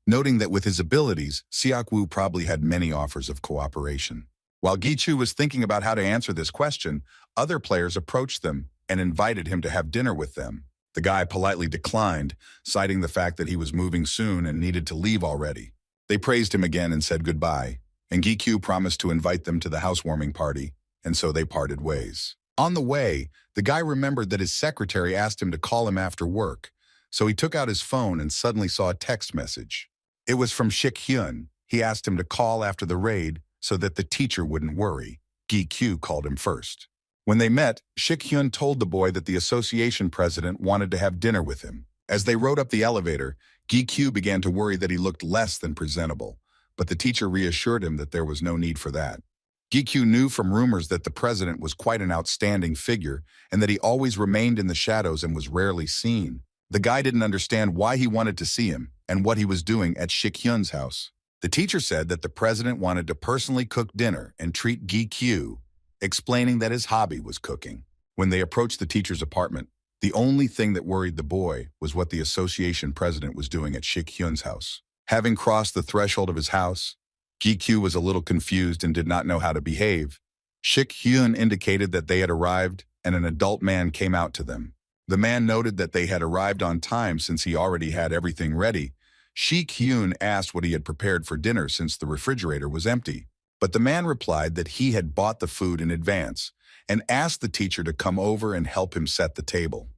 noting that with his abilities, Seok Woo probably had many offers of cooperation. While Gichu was thinking about how to answer this question, other players approached them and invited him to have dinner with them. The guy politely declined, citing the fact that he was moving soon and needed to leave already. They praised him again and said goodbye, and Gichu promised to invite them to the housewarming party, and so they parted ways. On the way, the guy remembered that his secretary asked him to call him after work, so he took out his phone and suddenly saw a text message. It was from Shik Hyun. He asked him to call after the raid so that the teacher wouldn't worry. GQ called him first. When they met, Shik Hyun told the boy that the association president wanted to have dinner with him. As they rode up the elevator, GQ began to worry that he looked less than presentable, but the teacher reassured him that there was no need for that. GQ knew from rumors that the president was quite an outstanding figure and that he always remained in the shadows and was rarely seen. The guy didn't understand why he wanted to see him and what he was doing at Shik Hyun's house. The teacher said that the president wanted to personally cook dinner and treat GQ, explaining that his hobby was cooking. When they approached the teacher's apartment, the only thing that worried the boy was what the association president was doing at Shik Hyun's house. Having crossed the threshold of his house, GQ was a little confused and did not know how to behave. Shik Hyun indicated that they had arrived and an adult man came out to them. The man noted that they had arrived on time since he already had everything ready. Shik Hyun asked what he had prepared for dinner since the refrigerator was empty. But the man replied that he had bought the food in advance and asked the teacher to come over and help him set the table.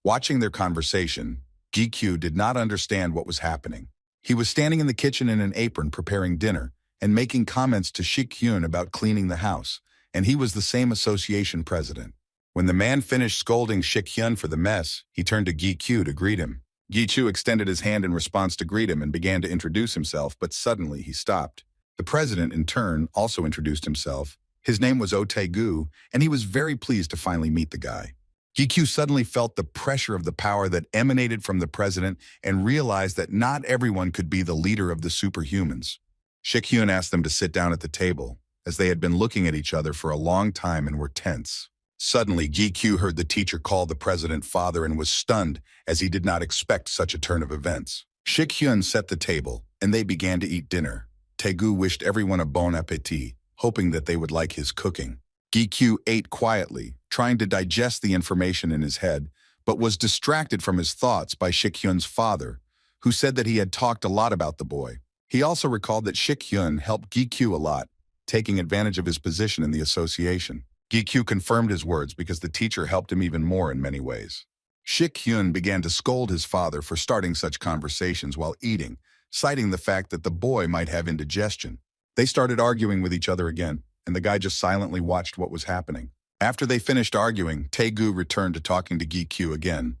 Watching their conversation, GQ did not understand what was happening. He was standing in the kitchen in an apron preparing dinner and making comments to Shik Hyun about cleaning the house, and he was the same association president. When the man finished scolding Shik Hyun for the mess, he turned to GQ to greet him. Gichu extended his hand in response to greet him and began to introduce himself, but suddenly he stopped. The president, in turn, also introduced himself. His name was Otaegu, and he was very pleased to finally meet the guy. GQ suddenly felt the pressure of the power that emanated from the president and realized that not everyone could be the leader of the superhumans. Shik Hyun asked them to sit down at the table, as they had been looking at each other for a long time and were tense. Suddenly, GQ heard the teacher call the president father and was stunned, as he did not expect such a turn of events. Shik Hyun set the table, and they began to eat dinner. Taegu wished everyone a bon appétit, hoping that they would like his cooking. GQ ate quietly, trying to digest the information in his head, but was distracted from his thoughts by Shik Hyun's father, who said that he had talked a lot about the boy. He also recalled that Shik Hyun helped GQ a lot, taking advantage of his position in the association. GQ confirmed his words because the teacher helped him even more in many ways. Shik Hyun began to scold his father for starting such conversations while eating, citing the fact that the boy might have indigestion. They started arguing with each other again, and the guy just silently watched what was happening. After they finished arguing, Taegu returned to talking to GQ again,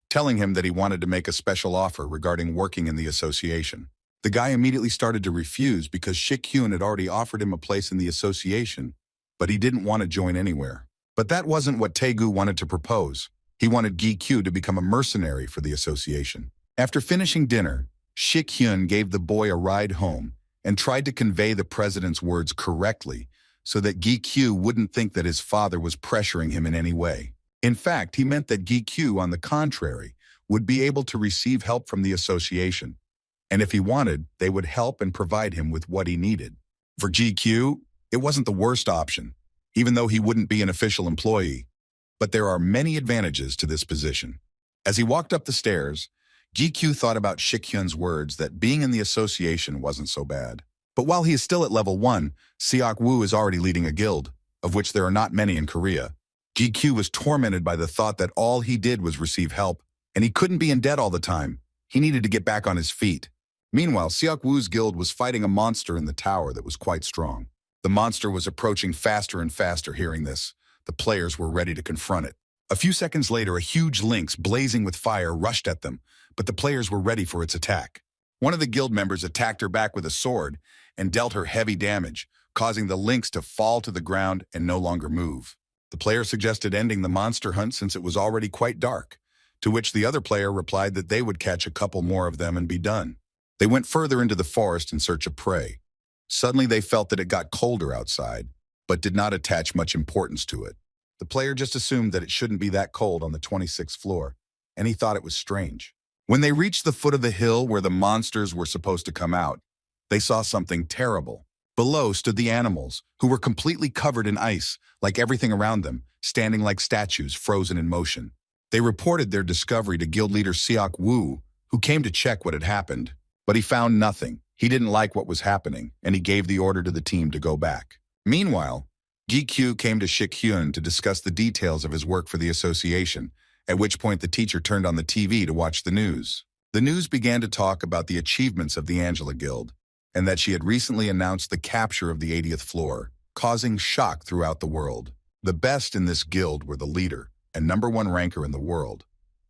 telling him that he wanted to make a special offer regarding working in the association. The guy immediately started to refuse because Shik Hyun had already offered him a place in the association, but he didn't want to join anywhere. But that wasn't what Taegu wanted to propose. He wanted GQ to become a mercenary for the association. After finishing dinner, Shik Hyun gave the boy a ride home and tried to convey the president's words correctly so that GQ wouldn't think that his father was pressuring him in any way. In fact, he meant that GQ, on the contrary, would be able to receive help from the association, and if he wanted, they would help and provide him with what he needed. For GQ, it wasn't the worst option, even though he wouldn't be an official employee, but there are many advantages to this position. As he walked up the stairs, GQ thought about Shik Hyun's words that being in the association wasn't so bad. But while he is still at level 1, Seok Woo is already leading a guild, of which there are not many in Korea. GQ was tormented by the thought that all he did was receive help, and he couldn't be in debt all the time. He needed to get back on his feet. Meanwhile, Seok Woo's guild was fighting a monster in the tower that was quite strong. The monster was approaching faster and faster. Hearing this, the players were ready to confront it. A few seconds later, a huge lynx, blazing with fire, rushed at them, but the players were ready for its attack. One of the guild members attacked her back with a sword and dealt her heavy damage, causing the lynx to fall to the ground and no longer move. The player suggested ending the monster hunt since it was already quite dark, to which the other player replied that they would catch a couple more of them and be done. They went further into the forest in search of prey. Suddenly they felt that it got colder outside, but did not attach much importance to it. The player just assumed that it shouldn't be that cold on the 26th floor, and he thought it was strange. When they reached the foot of the hill where the monsters were supposed to come out, they saw something terrible. Below stood the animals, who were completely covered in ice, like everything around them, standing like statues frozen in motion. They reported their discovery to guild leader Seok Woo, who came to check what had happened. But he found nothing. He didn't like what was happening, and he gave the order to the team to go back. Meanwhile, GQ came to Shik-hyun to discuss the details of his work for the association, at which point the teacher turned on the TV to watch the news. The news began to talk about the achievements of the Angela Guild, and that she had recently announced the capture of the 80th floor, causing shock throughout the world. The best in this guild were the leader and #1 ranker in the world,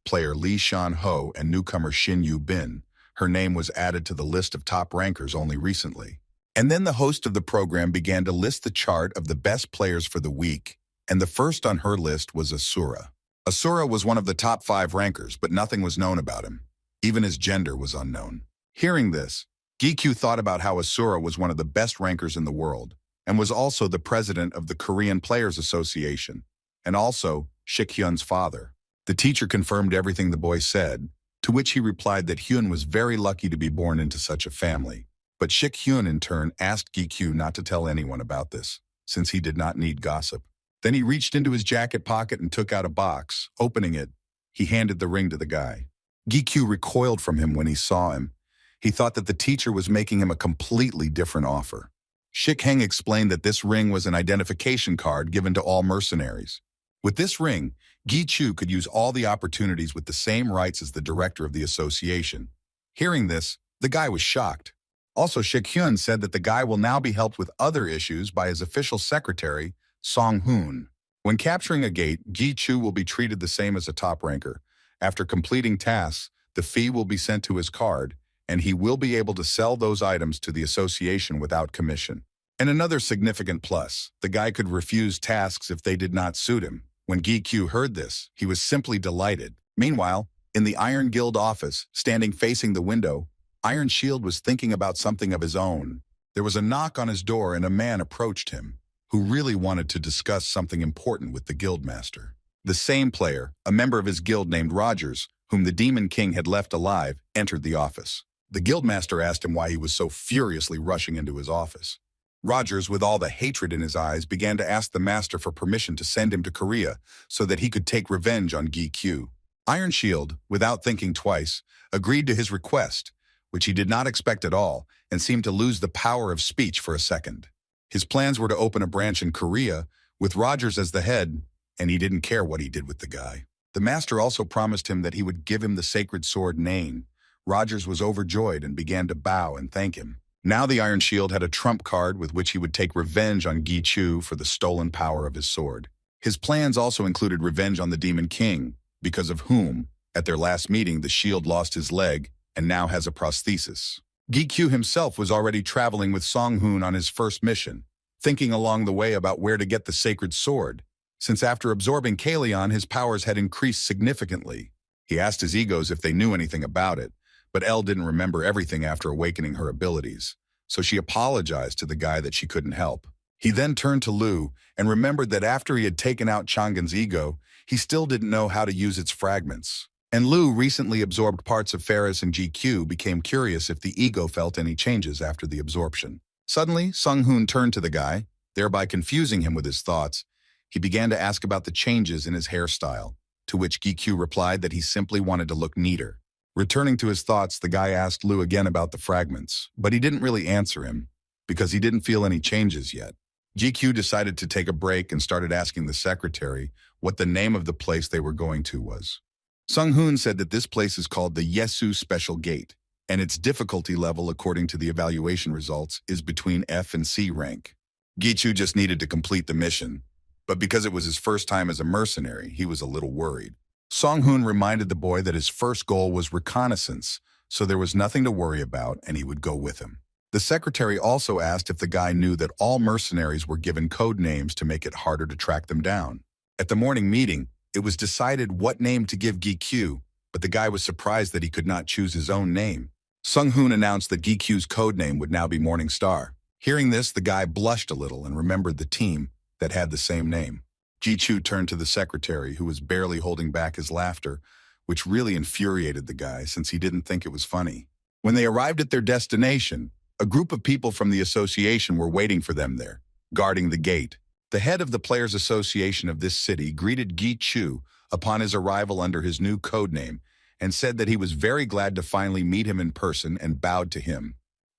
player Lee Shan-ho, and newcomer Shin Yu-bin. Her name was added to the list of top rankers only recently. And then the host of the program began to list the chart of the best players for the week, and the first on her list was Asura. Asura was one of the top 5 rankers, but nothing was known about him. Even his gender was unknown. Hearing this, GQ thought about how Asura was one of the best rankers in the world, and was also the president of the Korean Players Association, and also Shik-hyun's father. The teacher confirmed everything the boy said, to which he replied that Hyun was very lucky to be born into such a family. But Shik-hyun in turn asked GQ not to tell anyone about this, since he did not need gossip. Then he reached into his jacket pocket and took out a box. Opening it, he handed the ring to the guy. GQ recoiled from him when he saw him. He thought that the teacher was making him a completely different offer. Shik-hyun explained that this ring was an identification card given to all mercenaries. With this ring, Gi-chu could use all the opportunities with the same rights as the director of the association. Hearing this, the guy was shocked. Also, Shik-hyun said that the guy will now be helped with other issues by his official secretary, Song-hoon. When capturing a gate, Gi-chu will be treated the same as a top ranker. After completing tasks, the fee will be sent to his card, and he will be able to sell those items to the association without commission. And another significant plus, the guy could refuse tasks if they did not suit him. When Gi-chu heard this, he was simply delighted. Meanwhile, in the Iron Guild office, standing facing the window, Iron Shield was thinking about something of his own. There was a knock on his door and a man approached him, who really wanted to discuss something important with the guildmaster. The same player, a member of his guild named Rogers, whom the Demon King had left alive, entered the office. The guildmaster asked him why he was so furiously rushing into his office. Rogers, with all the hatred in his eyes, began to ask the master for permission to send him to Korea so that he could take revenge on Gi-chu. Iron Shield, without thinking twice, agreed to his request, which he did not expect at all, and seemed to lose the power of speech for a second. His plans were to open a branch in Korea, with Rogers as the head, and he didn't care what he did with the guy. The master also promised him that he would give him the sacred sword Nain. Rogers was overjoyed and began to bow and thank him. Now the Iron Shield had a trump card with which he would take revenge on Gi-chu for the stolen power of his sword. His plans also included revenge on the Demon King, because of whom, at their last meeting, the shield lost his leg and now has a prosthesis. Gi-chu himself was already traveling with Song-hoon on his first mission, thinking along the way about where to get the sacred sword, since after absorbing Kalion, his powers had increased significantly. He asked his egos if they knew anything about it, but Elle didn't remember everything after awakening her abilities, so she apologized to the guy that she couldn't help. He then turned to Lu and remembered that after he had taken out Chang'en's ego, he still didn't know how to use its fragments. And Lu, recently absorbed parts of Ferris and GQ, became curious if the ego felt any changes after the absorption. Suddenly, Sung-hoon turned to the guy, thereby confusing him with his thoughts. He began to ask about the changes in his hairstyle, to which GQ replied that he simply wanted to look neater. Returning to his thoughts, the guy asked Lu again about the fragments, but he didn't really answer him, because he didn't feel any changes yet. GQ decided to take a break and started asking the secretary what the name of the place they were going to was. Sung-hoon said that this place is called the Yesu Special Gate, and its difficulty level according to the evaluation results is between F and C rank. Gi-chu just needed to complete the mission, but because it was his first time as a mercenary, he was a little worried. Sung-hoon reminded the boy that his first goal was reconnaissance, so there was nothing to worry about and he would go with him. The secretary also asked if the guy knew that all mercenaries were given code names to make it harder to track them down. At the morning meeting, it was decided what name to give Gi-kyu, but the guy was surprised that he could not choose his own name. Sung-hoon announced that Gi-kyu's code name would now be Morning Star. Hearing this, the guy blushed a little and remembered the team that had the same name. Gi-chu turned to the secretary, who was barely holding back his laughter, which really infuriated the guy since he didn't think it was funny. When they arrived at their destination, a group of people from the association were waiting for them there, guarding the gate. The head of the Players Association of this city greeted Gi-chu upon his arrival under his new code name and said that he was very glad to finally meet him in person and bowed to him.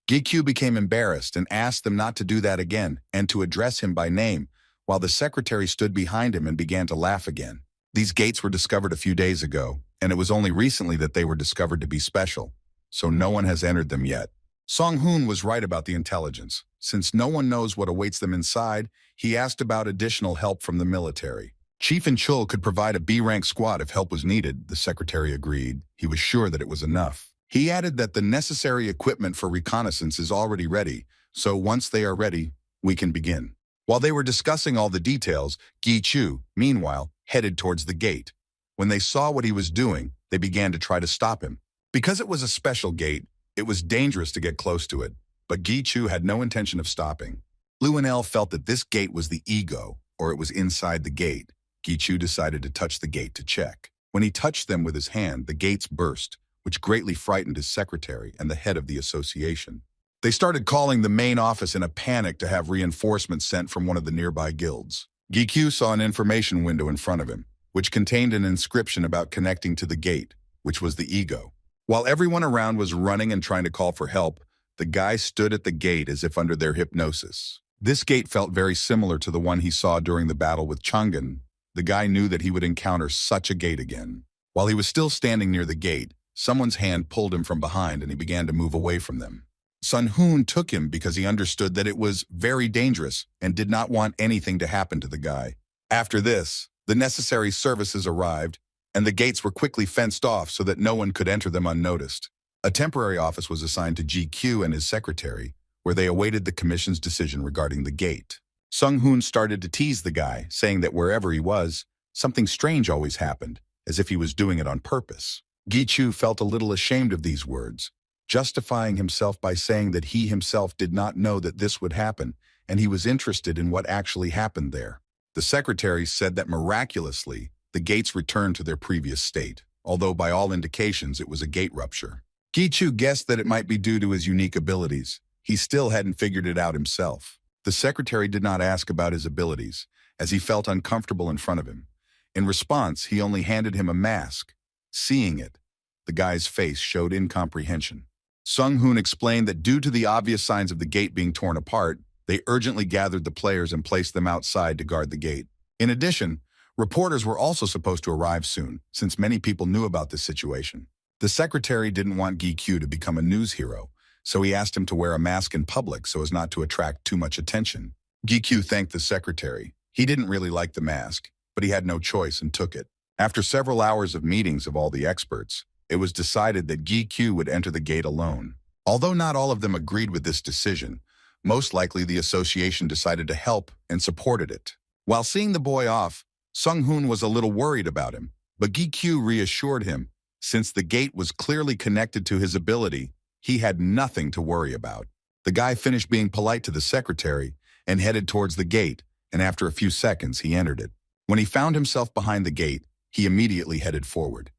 Gi-kyu became embarrassed and asked them not to do that again and to address him by name, while the secretary stood behind him and began to laugh again. These gates were discovered a few days ago, and it was only recently that they were discovered to be special, so no one has entered them yet. Sung-hoon was right about the intelligence. Since no one knows what awaits them inside, he asked about additional help from the military. Chief and Chul could provide a B-rank squad if help was needed, the secretary agreed. He was sure that it was enough. He added that the necessary equipment for reconnaissance is already ready, so once they are ready, we can begin. While they were discussing all the details, Gi-chu, meanwhile, headed towards the gate. When they saw what he was doing, they began to try to stop him. Because it was a special gate, it was dangerous to get close to it, but Gi-chu had no intention of stopping. Luanel felt that this gate was the ego, or it was inside the gate. Gi-chu decided to touch the gate to check. When he touched them with his hand, the gates burst, which greatly frightened his secretary and the head of the association. They started calling the main office in a panic to have reinforcements sent from one of the nearby guilds. Gi-kyu saw an information window in front of him, which contained an inscription about connecting to the gate, which was the ego. While everyone around was running and trying to call for help, the guy stood at the gate as if under their hypnosis. This gate felt very similar to the one he saw during the battle with Chang'an. The guy knew that he would encounter such a gate again. While he was still standing near the gate, someone's hand pulled him from behind and he began to move away from them. Sun-hoon took him because he understood that it was very dangerous and did not want anything to happen to the guy. After this, the necessary services arrived, and the gates were quickly fenced off so that no one could enter them unnoticed. A temporary office was assigned to Gi-kyu and his secretary, where they awaited the commission's decision regarding the gate. Sung-hoon started to tease the guy, saying that wherever he was, something strange always happened, as if he was doing it on purpose. Gi-chu felt a little ashamed of these words, justifying himself by saying that he himself did not know that this would happen, and he was interested in what actually happened there. The secretary said that miraculously, the gates returned to their previous state, although by all indications it was a gate rupture. Gi-chu guessed that it might be due to his unique abilities. He still hadn't figured it out himself. The secretary did not ask about his abilities, as he felt uncomfortable in front of him. In response, he only handed him a mask. Seeing it, the guy's face showed incomprehension. Sung-hoon explained that due to the obvious signs of the gate being torn apart, they urgently gathered the players and placed them outside to guard the gate. In addition, reporters were also supposed to arrive soon, since many people knew about this situation. The secretary didn't want Gi-kyu to become a news hero, so he asked him to wear a mask in public so as not to attract too much attention. Gi-kyu thanked the secretary. He didn't really like the mask, but he had no choice and took it. After several hours of meetings of all the experts, it was decided that Gi-kyu would enter the gate alone. Although not all of them agreed with this decision, most likely the association decided to help and supported it. While seeing the boy off, Sung-hoon was a little worried about him, but Gi-kyu reassured him. Since the gate was clearly connected to his ability, he had nothing to worry about. The guy finished being polite to the secretary and headed towards the gate, and after a few seconds, he entered it. When he found himself behind the gate, he immediately headed forward.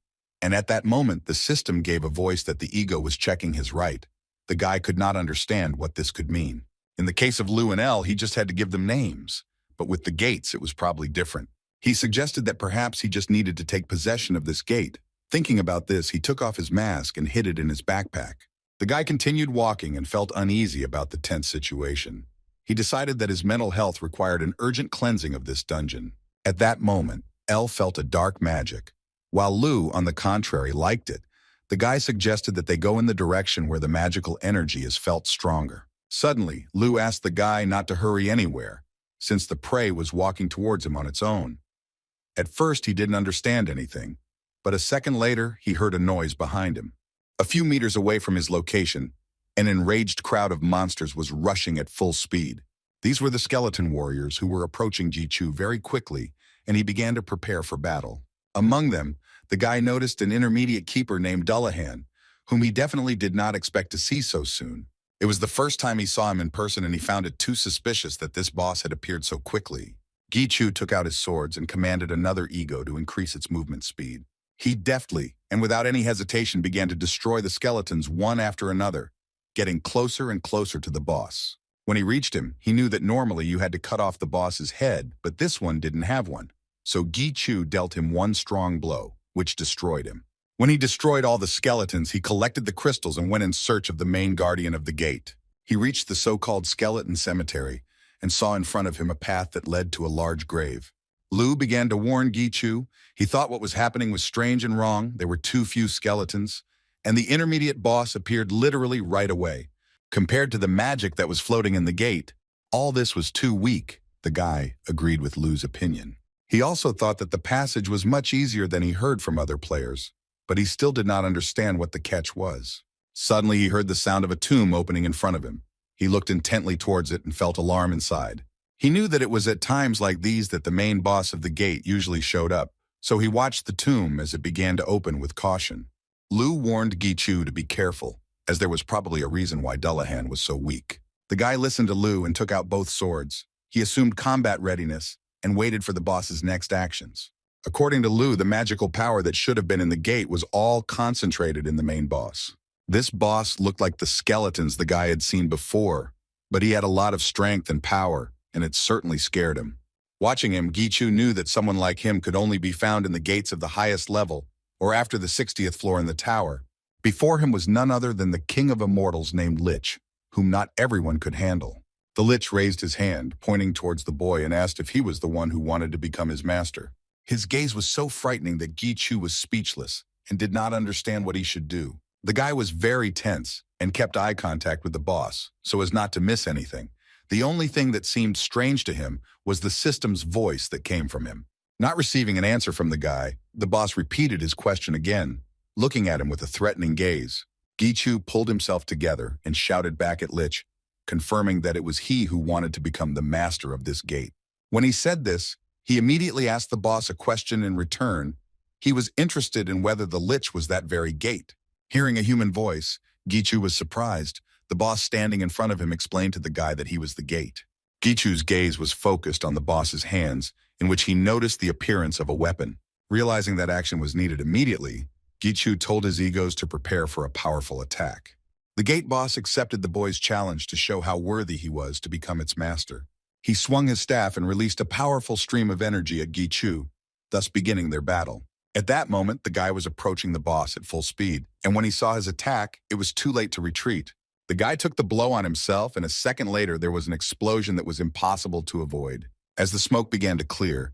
And at that moment, the system gave a voice that the ego was checking his right. The guy could not understand what this could mean. In the case of Lu and El, he just had to give them names. But with the gates, it was probably different. He suggested that perhaps he just needed to take possession of this gate. Thinking about this, he took off his mask and hid it in his backpack. The guy continued walking and felt uneasy about the tense situation. He decided that his mental health required an urgent cleansing of this dungeon. At that moment, El felt a dark magic. While Lu, on the contrary, liked it, the guy suggested that they go in the direction where the magical energy is felt stronger. Suddenly, Lu asked the guy not to hurry anywhere, since the prey was walking towards him on its own. At first, he didn't understand anything, but a second later, he heard a noise behind him. A few meters away from his location, an enraged crowd of monsters was rushing at full speed. These were the skeleton warriors who were approaching Ji-Chu very quickly, and he began to prepare for battle. Among them, the guy noticed an intermediate keeper named Dullahan, whom he definitely did not expect to see so soon. It was the first time he saw him in person, and he found it too suspicious that this boss had appeared so quickly. Ji-Chu took out his swords and commanded another ego to increase its movement speed. He deftly, and without any hesitation, began to destroy the skeletons one after another, getting closer and closer to the boss. When he reached him, he knew that normally you had to cut off the boss's head, but this one didn't have one. So Ji-Chu dealt him one strong blow, which destroyed him. When he destroyed all the skeletons, he collected the crystals and went in search of the main guardian of the gate. He reached the so-called skeleton cemetery and saw in front of him a path that led to a large grave. Lu began to warn Ji-Chu. He thought what was happening was strange and wrong. There were too few skeletons, and the intermediate boss appeared literally right away. Compared to the magic that was floating in the gate, all this was too weak. The guy agreed with Lu's opinion. He also thought that the passage was much easier than he heard from other players, but he still did not understand what the catch was. Suddenly, he heard the sound of a tomb opening in front of him. He looked intently towards it and felt alarm inside. He knew that it was at times like these that the main boss of the gate usually showed up, so he watched the tomb as it began to open with caution. Lu warned Ji-Chu to be careful, as there was probably a reason why Dullahan was so weak. The guy listened to Lu and took out both swords. He assumed combat readiness and waited for the boss's next actions. According to Lu, the magical power that should have been in the gate was all concentrated in the main boss. This boss looked like the skeletons the guy had seen before, but he had a lot of strength and power, and it certainly scared him. Watching him, Ji-Chu knew that someone like him could only be found in the gates of the highest level, or after the 60th floor in the tower. Before him was none other than the king of immortals named Lich, whom not everyone could handle. The Lich raised his hand, pointing towards the boy, and asked if he was the one who wanted to become his master. His gaze was so frightening that Ji-Chu was speechless and did not understand what he should do. The guy was very tense and kept eye contact with the boss, so as not to miss anything. The only thing that seemed strange to him was the system's voice that came from him. Not receiving an answer from the guy, the boss repeated his question again, looking at him with a threatening gaze. Ji-Chu pulled himself together and shouted back at Lich, confirming that it was he who wanted to become the master of this gate. When he said this, he immediately asked the boss a question in return. He was interested in whether the Lich was that very gate. Hearing a human voice, Ji-Chu was surprised. The boss standing in front of him explained to the guy that he was the gate. Ji-Chu's gaze was focused on the boss's hands, in which he noticed the appearance of a weapon. Realizing that action was needed immediately, Ji-Chu told his egos to prepare for a powerful attack. The gate boss accepted the boy's challenge to show how worthy he was to become its master. He swung his staff and released a powerful stream of energy at Ji-Chu, thus beginning their battle. At that moment, the guy was approaching the boss at full speed, and when he saw his attack, it was too late to retreat. The guy took the blow on himself, and a second later, there was an explosion that was impossible to avoid. As the smoke began to clear,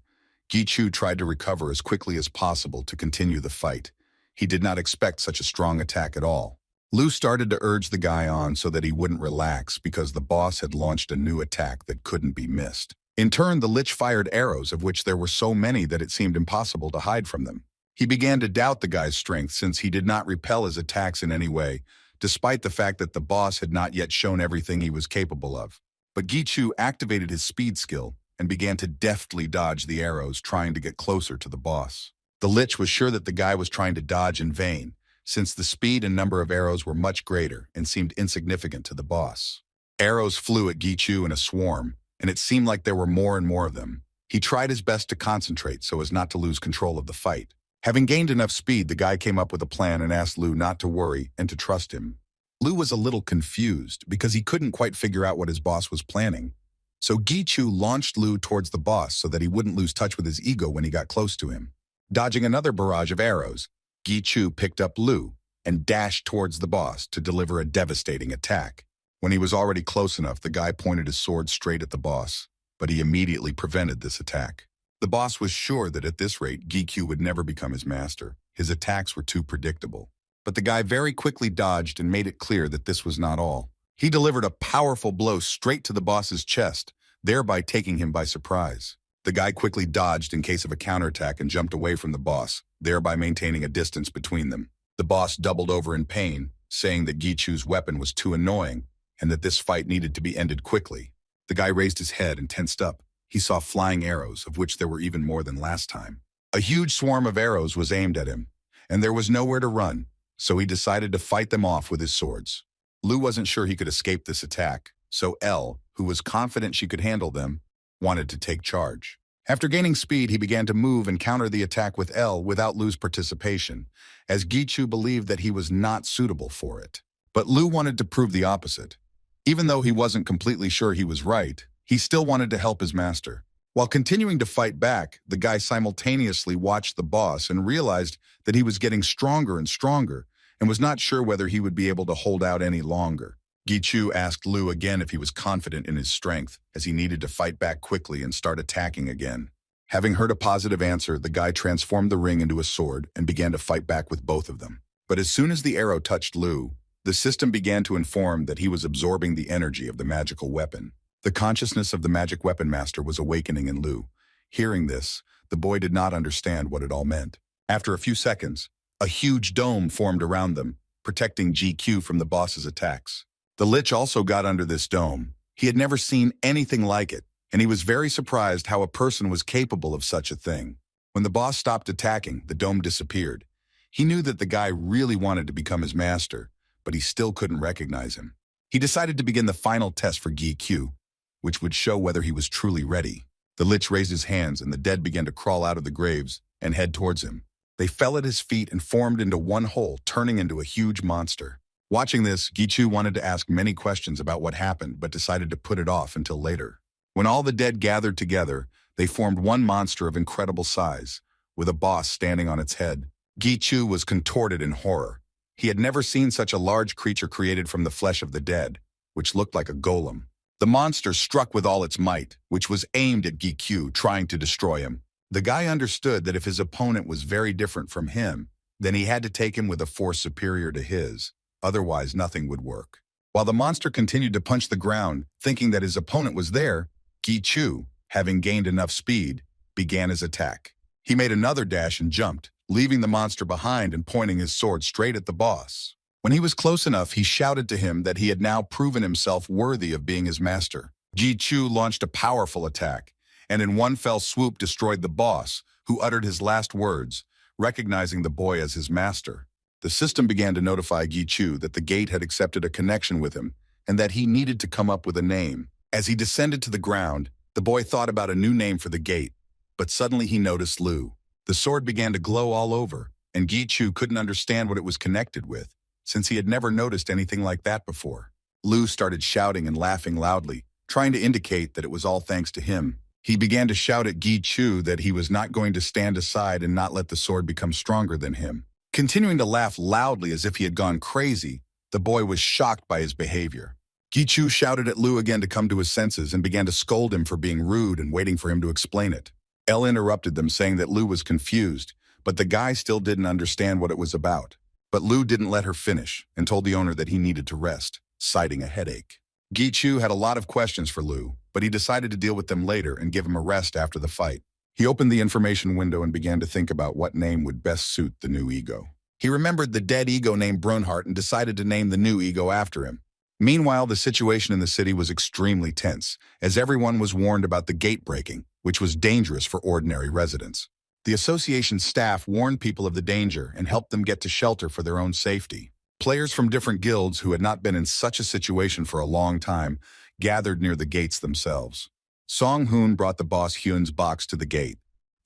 Ji-Chu tried to recover as quickly as possible to continue the fight. He did not expect such a strong attack at all. Lu started to urge the guy on so that he wouldn't relax because the boss had launched a new attack that couldn't be missed. In turn, the Lich fired arrows, of which there were so many that it seemed impossible to hide from them. He began to doubt the guy's strength since he did not repel his attacks in any way, despite the fact that the boss had not yet shown everything he was capable of. But Ji-Chu activated his speed skill and began to deftly dodge the arrows, trying to get closer to the boss. The Lich was sure that the guy was trying to dodge in vain, since the speed and number of arrows were much greater and seemed insignificant to the boss. Arrows flew at Ji-Chu in a swarm, and it seemed like there were more and more of them. He tried his best to concentrate so as not to lose control of the fight. Having gained enough speed, the guy came up with a plan and asked Lu not to worry and to trust him. Lu was a little confused because he couldn't quite figure out what his boss was planning. So Ji-Chu launched Lu towards the boss so that he wouldn't lose touch with his ego when he got close to him. Dodging another barrage of arrows, Ji-Chu picked up Lu and dashed towards the boss to deliver a devastating attack. When he was already close enough, the guy pointed his sword straight at the boss, but he immediately prevented this attack. The boss was sure that at this rate, Gikyu would never become his master. His attacks were too predictable. But the guy very quickly dodged and made it clear that this was not all. He delivered a powerful blow straight to the boss's chest, thereby taking him by surprise. The guy quickly dodged in case of a counterattack and jumped away from the boss, thereby maintaining a distance between them. The boss doubled over in pain, saying that Gichu's weapon was too annoying and that this fight needed to be ended quickly. The guy raised his head and tensed up. He saw flying arrows, of which there were even more than last time. A huge swarm of arrows was aimed at him, and there was nowhere to run, so he decided to fight them off with his swords. Lu wasn't sure he could escape this attack, so L, who was confident she could handle them, wanted to take charge. After gaining speed, he began to move and counter the attack with L without Lu's participation, as Gichu believed that he was not suitable for it. But Lu wanted to prove the opposite. Even though he wasn't completely sure he was right, he still wanted to help his master. While continuing to fight back, the guy simultaneously watched the boss and realized that he was getting stronger and stronger and was not sure whether he would be able to hold out any longer. Gichu asked Lu again if he was confident in his strength, as he needed to fight back quickly and start attacking again. Having heard a positive answer, the guy transformed the ring into a sword and began to fight back with both of them. But as soon as the arrow touched Lu, the system began to inform that he was absorbing the energy of the magical weapon. The consciousness of the magic weapon master was awakening in Lu. Hearing this, the boy did not understand what it all meant. After a few seconds, a huge dome formed around them, protecting GQ from the boss's attacks. The lich also got under this dome. He had never seen anything like it, and he was very surprised how a person was capable of such a thing. When the boss stopped attacking, the dome disappeared. He knew that the guy really wanted to become his master, but he still couldn't recognize him. He decided to begin the final test for GQ, which would show whether he was truly ready. The lich raised his hands, and the dead began to crawl out of the graves and head towards him. They fell at his feet and formed into one whole, turning into a huge monster. Watching this, Gichu wanted to ask many questions about what happened, but decided to put it off until later. When all the dead gathered together, they formed one monster of incredible size, with a boss standing on its head. Gichu was contorted in horror. He had never seen such a large creature created from the flesh of the dead, which looked like a golem. The monster struck with all its might, which was aimed at Gichu, trying to destroy him. The guy understood that if his opponent was very different from him, then he had to take him with a force superior to his. Otherwise, nothing would work. While the monster continued to punch the ground, thinking that his opponent was there, Gichu, having gained enough speed, began his attack. He made another dash and jumped, leaving the monster behind and pointing his sword straight at the boss. When he was close enough, he shouted to him that he had now proven himself worthy of being his master. Gichu launched a powerful attack, and in one fell swoop destroyed the boss, who uttered his last words, recognizing the boy as his master. The system began to notify Gichu that the gate had accepted a connection with him and that he needed to come up with a name. As he descended to the ground, the boy thought about a new name for the gate, but suddenly he noticed Lu. The sword began to glow all over, and Gichu couldn't understand what it was connected with, since he had never noticed anything like that before. Lu started shouting and laughing loudly, trying to indicate that it was all thanks to him. He began to shout at Gichu that he was not going to stand aside and not let the sword become stronger than him. Continuing to laugh loudly as if he had gone crazy, the boy was shocked by his behavior. Gichu shouted at Lu again to come to his senses and began to scold him for being rude and waiting for him to explain it. El interrupted them, saying that Lu was confused, but the guy still didn't understand what it was about. But Lu didn't let her finish and told the owner that he needed to rest, citing a headache. Gichu had a lot of questions for Lu, but he decided to deal with them later and give him a rest after the fight. He opened the information window and began to think about what name would best suit the new ego. He remembered the dead ego named Brunard and decided to name the new ego after him. Meanwhile, the situation in the city was extremely tense, as everyone was warned about the gate breaking, which was dangerous for ordinary residents. The association's staff warned people of the danger and helped them get to shelter for their own safety. Players from different guilds who had not been in such a situation for a long time gathered near the gates themselves. Song Hoon brought the boss Hyun's box to the gate,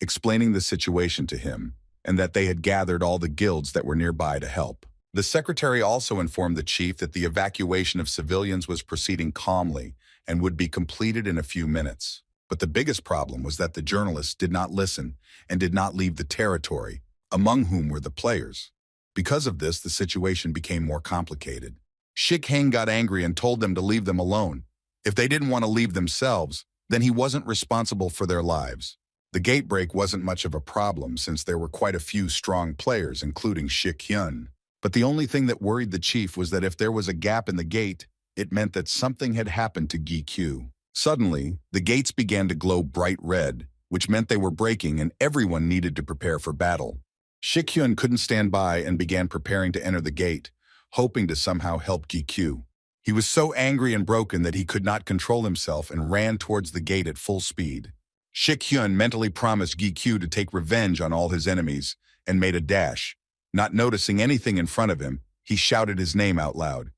explaining the situation to him, and that they had gathered all the guilds that were nearby to help. The secretary also informed the chief that the evacuation of civilians was proceeding calmly and would be completed in a few minutes. But the biggest problem was that the journalists did not listen and did not leave the territory, among whom were the players. Because of this, the situation became more complicated. Shik Heng got angry and told them to leave them alone. If they didn't want to leave themselves, then he wasn't responsible for their lives. The gate break wasn't much of a problem since there were quite a few strong players, including Shik-hyun. But the only thing that worried the chief was that if there was a gap in the gate, it meant that something had happened to Gi-kyu. Suddenly, the gates began to glow bright red, which meant they were breaking and everyone needed to prepare for battle. Shik-hyun couldn't stand by and began preparing to enter the gate, hoping to somehow help Gi-kyu. He was so angry and broken that he could not control himself and ran towards the gate at full speed. Shik-hyun mentally promised Gi-kyu to take revenge on all his enemies and made a dash. Not noticing anything in front of him, he shouted his name out loud.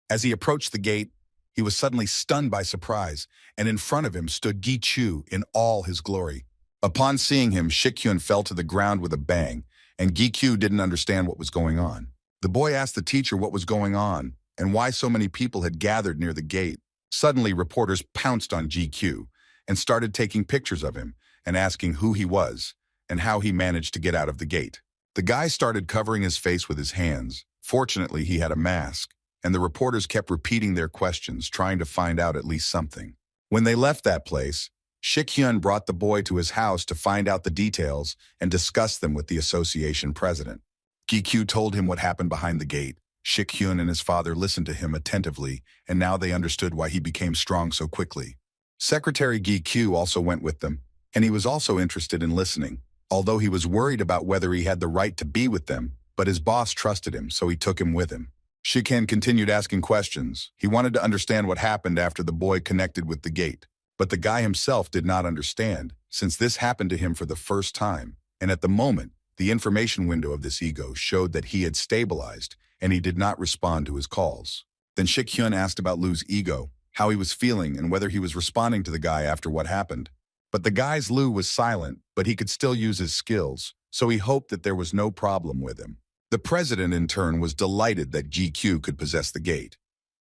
As he approached the gate, he was suddenly stunned by surprise, and in front of him stood Gi-kyu in all his glory. Upon seeing him, Shik-hyun fell to the ground with a bang, and Gi-kyu didn't understand what was going on. The boy asked the teacher what was going on and why so many people had gathered near the gate. Suddenly, reporters pounced on Gi-kyu and started taking pictures of him and asking who he was and how he managed to get out of the gate. The guy started covering his face with his hands. Fortunately, he had a mask, and the reporters kept repeating their questions, trying to find out at least something. When they left that place, Shik-hyun brought the boy to his house to find out the details and discuss them with the association president. Gi-kyu told him what happened behind the gate. Shik-hyun and his father listened to him attentively, and now they understood why he became strong so quickly. Secretary Gi-kyu also went with them, and he was also interested in listening, although he was worried about whether he had the right to be with them, but his boss trusted him, so he took him with him. Shik-hyun continued asking questions. He wanted to understand what happened after the boy connected with the gate. But the guy himself did not understand, since this happened to him for the first time, and at the moment, the information window of this ego showed that he had stabilized, and he did not respond to his calls. Then Shik-hyun asked about Lu's ego, how he was feeling, and whether he was responding to the guy after what happened. But the guy's Lu was silent, but he could still use his skills, so he hoped that there was no problem with him. The president, in turn, was delighted that Gi-kyu could possess the gate.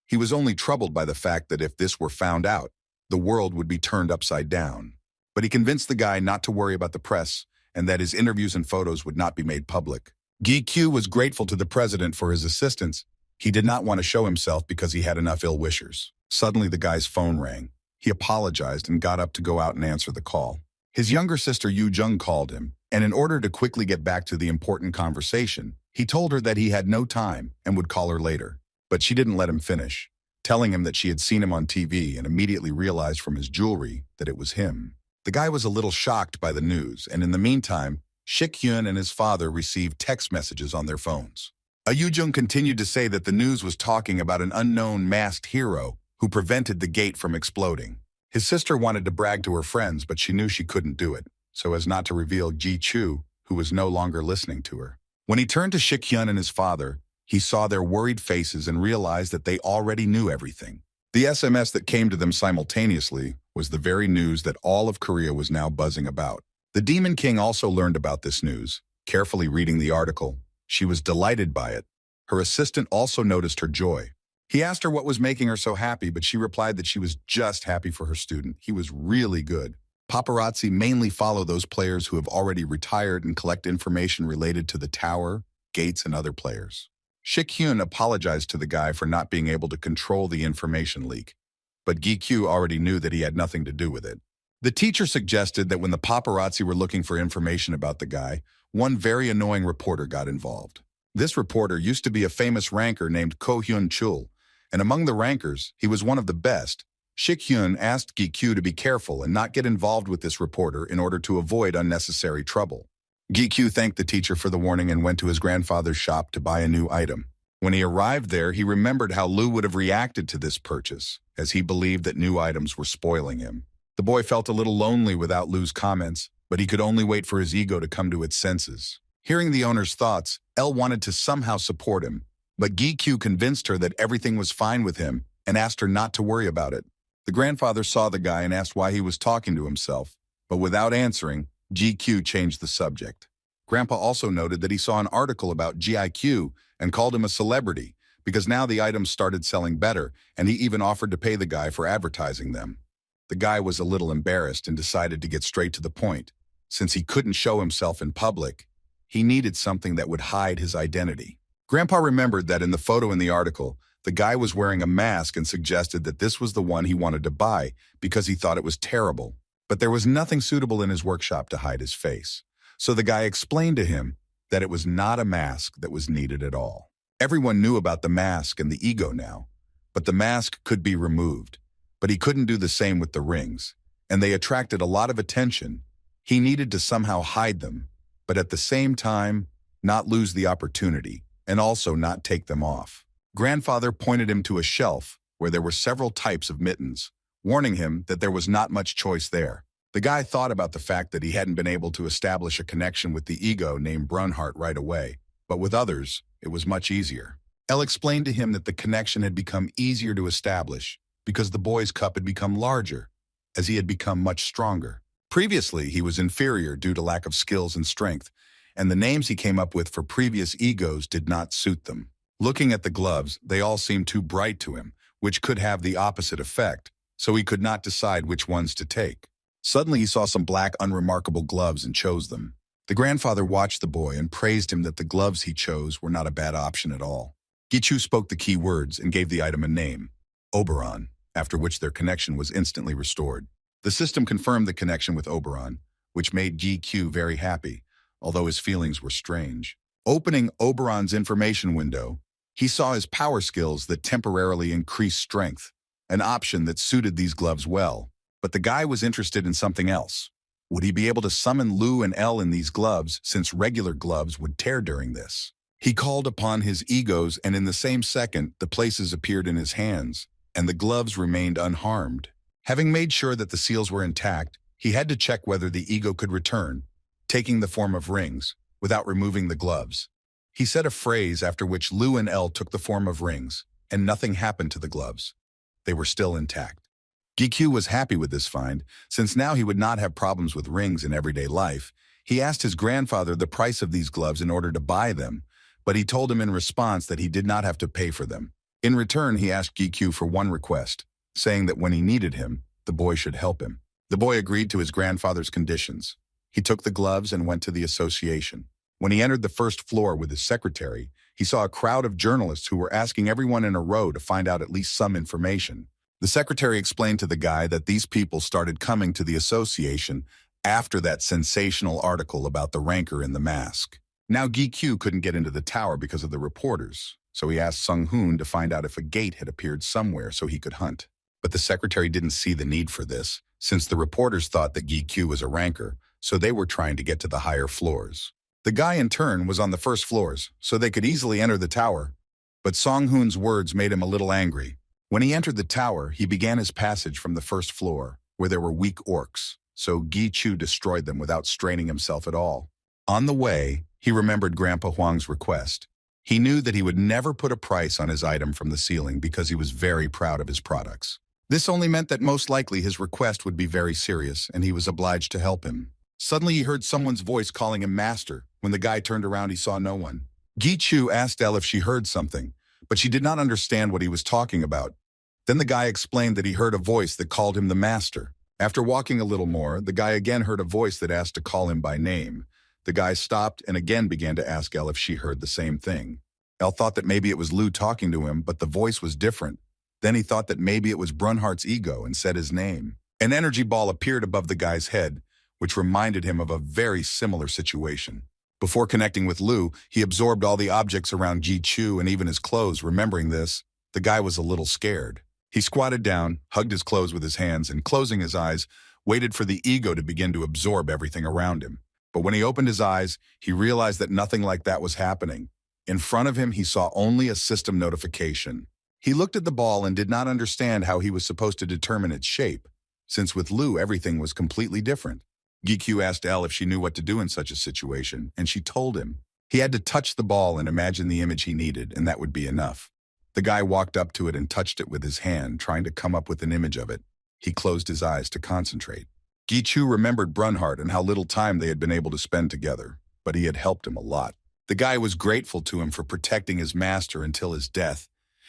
He was only troubled by the fact that if this were found out, the world would be turned upside down. But he convinced the guy not to worry about the press and that his interviews and photos would not be made public. Gi-kyu was grateful to the president for his assistance. He did not want to show himself because he had enough ill wishers. Suddenly, the guy's phone rang. He apologized and got up to go out and answer the call. His younger sister Jung called him, and in order to quickly get back to the important conversation, he told her that he had no time and would call her later. But she didn't let him finish, telling him that she had seen him on TV and immediately realized from his jewelry that it was him. The guy was a little shocked by the news, and in the meantime, Shik-hyun and his father received text messages on their phones. Jung continued to say that the news was talking about an unknown masked hero who prevented the gate from exploding. His sister wanted to brag to her friends, but she knew she couldn't do it, so as not to reveal Gi-kyu, who was no longer listening to her. When he turned to Shik-hyun and his father, he saw their worried faces and realized that they already knew everything. The SMS that came to them simultaneously was the very news that all of Korea was now buzzing about. The Demon King also learned about this news, carefully reading the article. She was delighted by it. Her assistant also noticed her joy. He asked her what was making her so happy, but she replied that she was just happy for her student. He was really good. Paparazzi mainly follow those players who have already retired and collect information related to the tower, gates, and other players. Shik-hyun apologized to the guy for not being able to control the information leak, but Gi-kyu already knew that he had nothing to do with it. The teacher suggested that when the paparazzi were looking for information about the guy, one very annoying reporter got involved. This reporter used to be a famous ranker named Ko-hyun-chul, and among the rankers, he was one of the best. Shik-hyun asked Gi-kyu to be careful and not get involved with this reporter in order to avoid unnecessary trouble. Gi-kyu thanked the teacher for the warning and went to his grandfather's shop to buy a new item. When he arrived there, he remembered how Lu would have reacted to this purchase, as he believed that new items were spoiling him. The boy felt a little lonely without Lu's comments, but he could only wait for his ego to come to its senses. Hearing the owner's thoughts, Elle wanted to somehow support him, but Gi-kyu convinced her that everything was fine with him and asked her not to worry about it. The grandfather saw the guy and asked why he was talking to himself, but without answering, Gi-kyu changed the subject. Grandpa also noted that he saw an article about Gi-kyu and called him a celebrity because now the items started selling better, and he even offered to pay the guy for advertising them. The guy was a little embarrassed and decided to get straight to the point. Since he couldn't show himself in public, he needed something that would hide his identity. Grandpa remembered that in the photo in the article, the guy was wearing a mask and suggested that this was the one he wanted to buy because he thought it was terrible. But there was nothing suitable in his workshop to hide his face. So the guy explained to him that it was not a mask that was needed at all. Everyone knew about the mask and the ego now, but the mask could be removed. But he couldn't do the same with the rings, and they attracted a lot of attention. He needed to somehow hide them, but at the same time, not lose the opportunity, and also not take them off. Grandfather pointed him to a shelf where there were several types of mittens, warning him that there was not much choice there. The guy thought about the fact that he hadn't been able to establish a connection with the ego named Brunard right away, but with others, it was much easier. Elle explained to him that the connection had become easier to establish because the boy's cup had become larger, as he had become much stronger. Previously, he was inferior due to lack of skills and strength, and the names he came up with for previous egos did not suit them. Looking at the gloves, they all seemed too bright to him, which could have the opposite effect, so he could not decide which ones to take. Suddenly he saw some black, unremarkable gloves and chose them. The grandfather watched the boy and praised him that the gloves he chose were not a bad option at all. Gichu spoke the key words and gave the item a name, Oberon, after which their connection was instantly restored. The system confirmed the connection with Oberon, which made GQ very happy, although his feelings were strange. Opening Oberon's information window, he saw his power skills that temporarily increased strength, an option that suited these gloves well. But the guy was interested in something else. Would he be able to summon Lu and Elle in these gloves, since regular gloves would tear during this? He called upon his egos, and in the same second, the places appeared in his hands, and the gloves remained unharmed. Having made sure that the seals were intact, he had to check whether the ego could return, taking the form of rings, without removing the gloves. He said a phrase after which Lu and Elle took the form of rings, and nothing happened to the gloves. They were still intact. GQ was happy with this find, since now he would not have problems with rings in everyday life. He asked his grandfather the price of these gloves in order to buy them, but he told him in response that he did not have to pay for them. In return, he asked GQ for one request, saying that when he needed him, the boy should help him. The boy agreed to his grandfather's conditions. He took the gloves and went to the association. When he entered the first floor with his secretary, he saw a crowd of journalists who were asking everyone in a row to find out at least some information. The secretary explained to the guy that these people started coming to the association after that sensational article about the rancor in the mask. Now GQ couldn't get into the tower because of the reporters, so he asked Sung Hoon to find out if a gate had appeared somewhere so he could hunt. But the secretary didn't see the need for this, since the reporters thought that GQ was a rancor, so they were trying to get to the higher floors. The guy in turn was on the first floors, so they could easily enter the tower, but Song Hoon's words made him a little angry. When he entered the tower, he began his passage from the first floor, where there were weak orcs, so Gi Chu destroyed them without straining himself at all. On the way, he remembered Grandpa Huang's request. He knew that he would never put a price on his item from the ceiling because he was very proud of his products. This only meant that most likely his request would be very serious, and he was obliged to help him. Suddenly he heard someone's voice calling him master. When the guy turned around, he saw no one. Gi Chu asked Elle if she heard something, but she did not understand what he was talking about. Then the guy explained that he heard a voice that called him the master. After walking a little more, the guy again heard a voice that asked to call him by name. The guy stopped and again began to ask Elle if she heard the same thing. Elle thought that maybe it was Lu talking to him, but the voice was different. Then he thought that maybe it was Brunhardt's ego and said his name. An energy ball appeared above the guy's head, which reminded him of a very similar situation. Before connecting with Lu, he absorbed all the objects around Ji Chu and even his clothes. Remembering this, the guy was a little scared. He squatted down, hugged his clothes with his hands, and closing his eyes, waited for the ego to begin to absorb everything around him. But when he opened his eyes, he realized that nothing like that was happening. In front of him, he saw only a system notification. He looked at the ball and did not understand how he was supposed to determine its shape, since with Lu, everything was completely different. GQ asked Elle if she knew what to do in such a situation, and she told him. He had to touch the ball and imagine the image he needed, and that would be enough. The guy walked up to it and touched it with his hand, trying to come up with an image of it. He closed his eyes to concentrate. Gi Chu remembered Brunhardt and how little time they had been able to spend together, but he had helped him a lot. The guy was grateful to him for protecting his master until his death,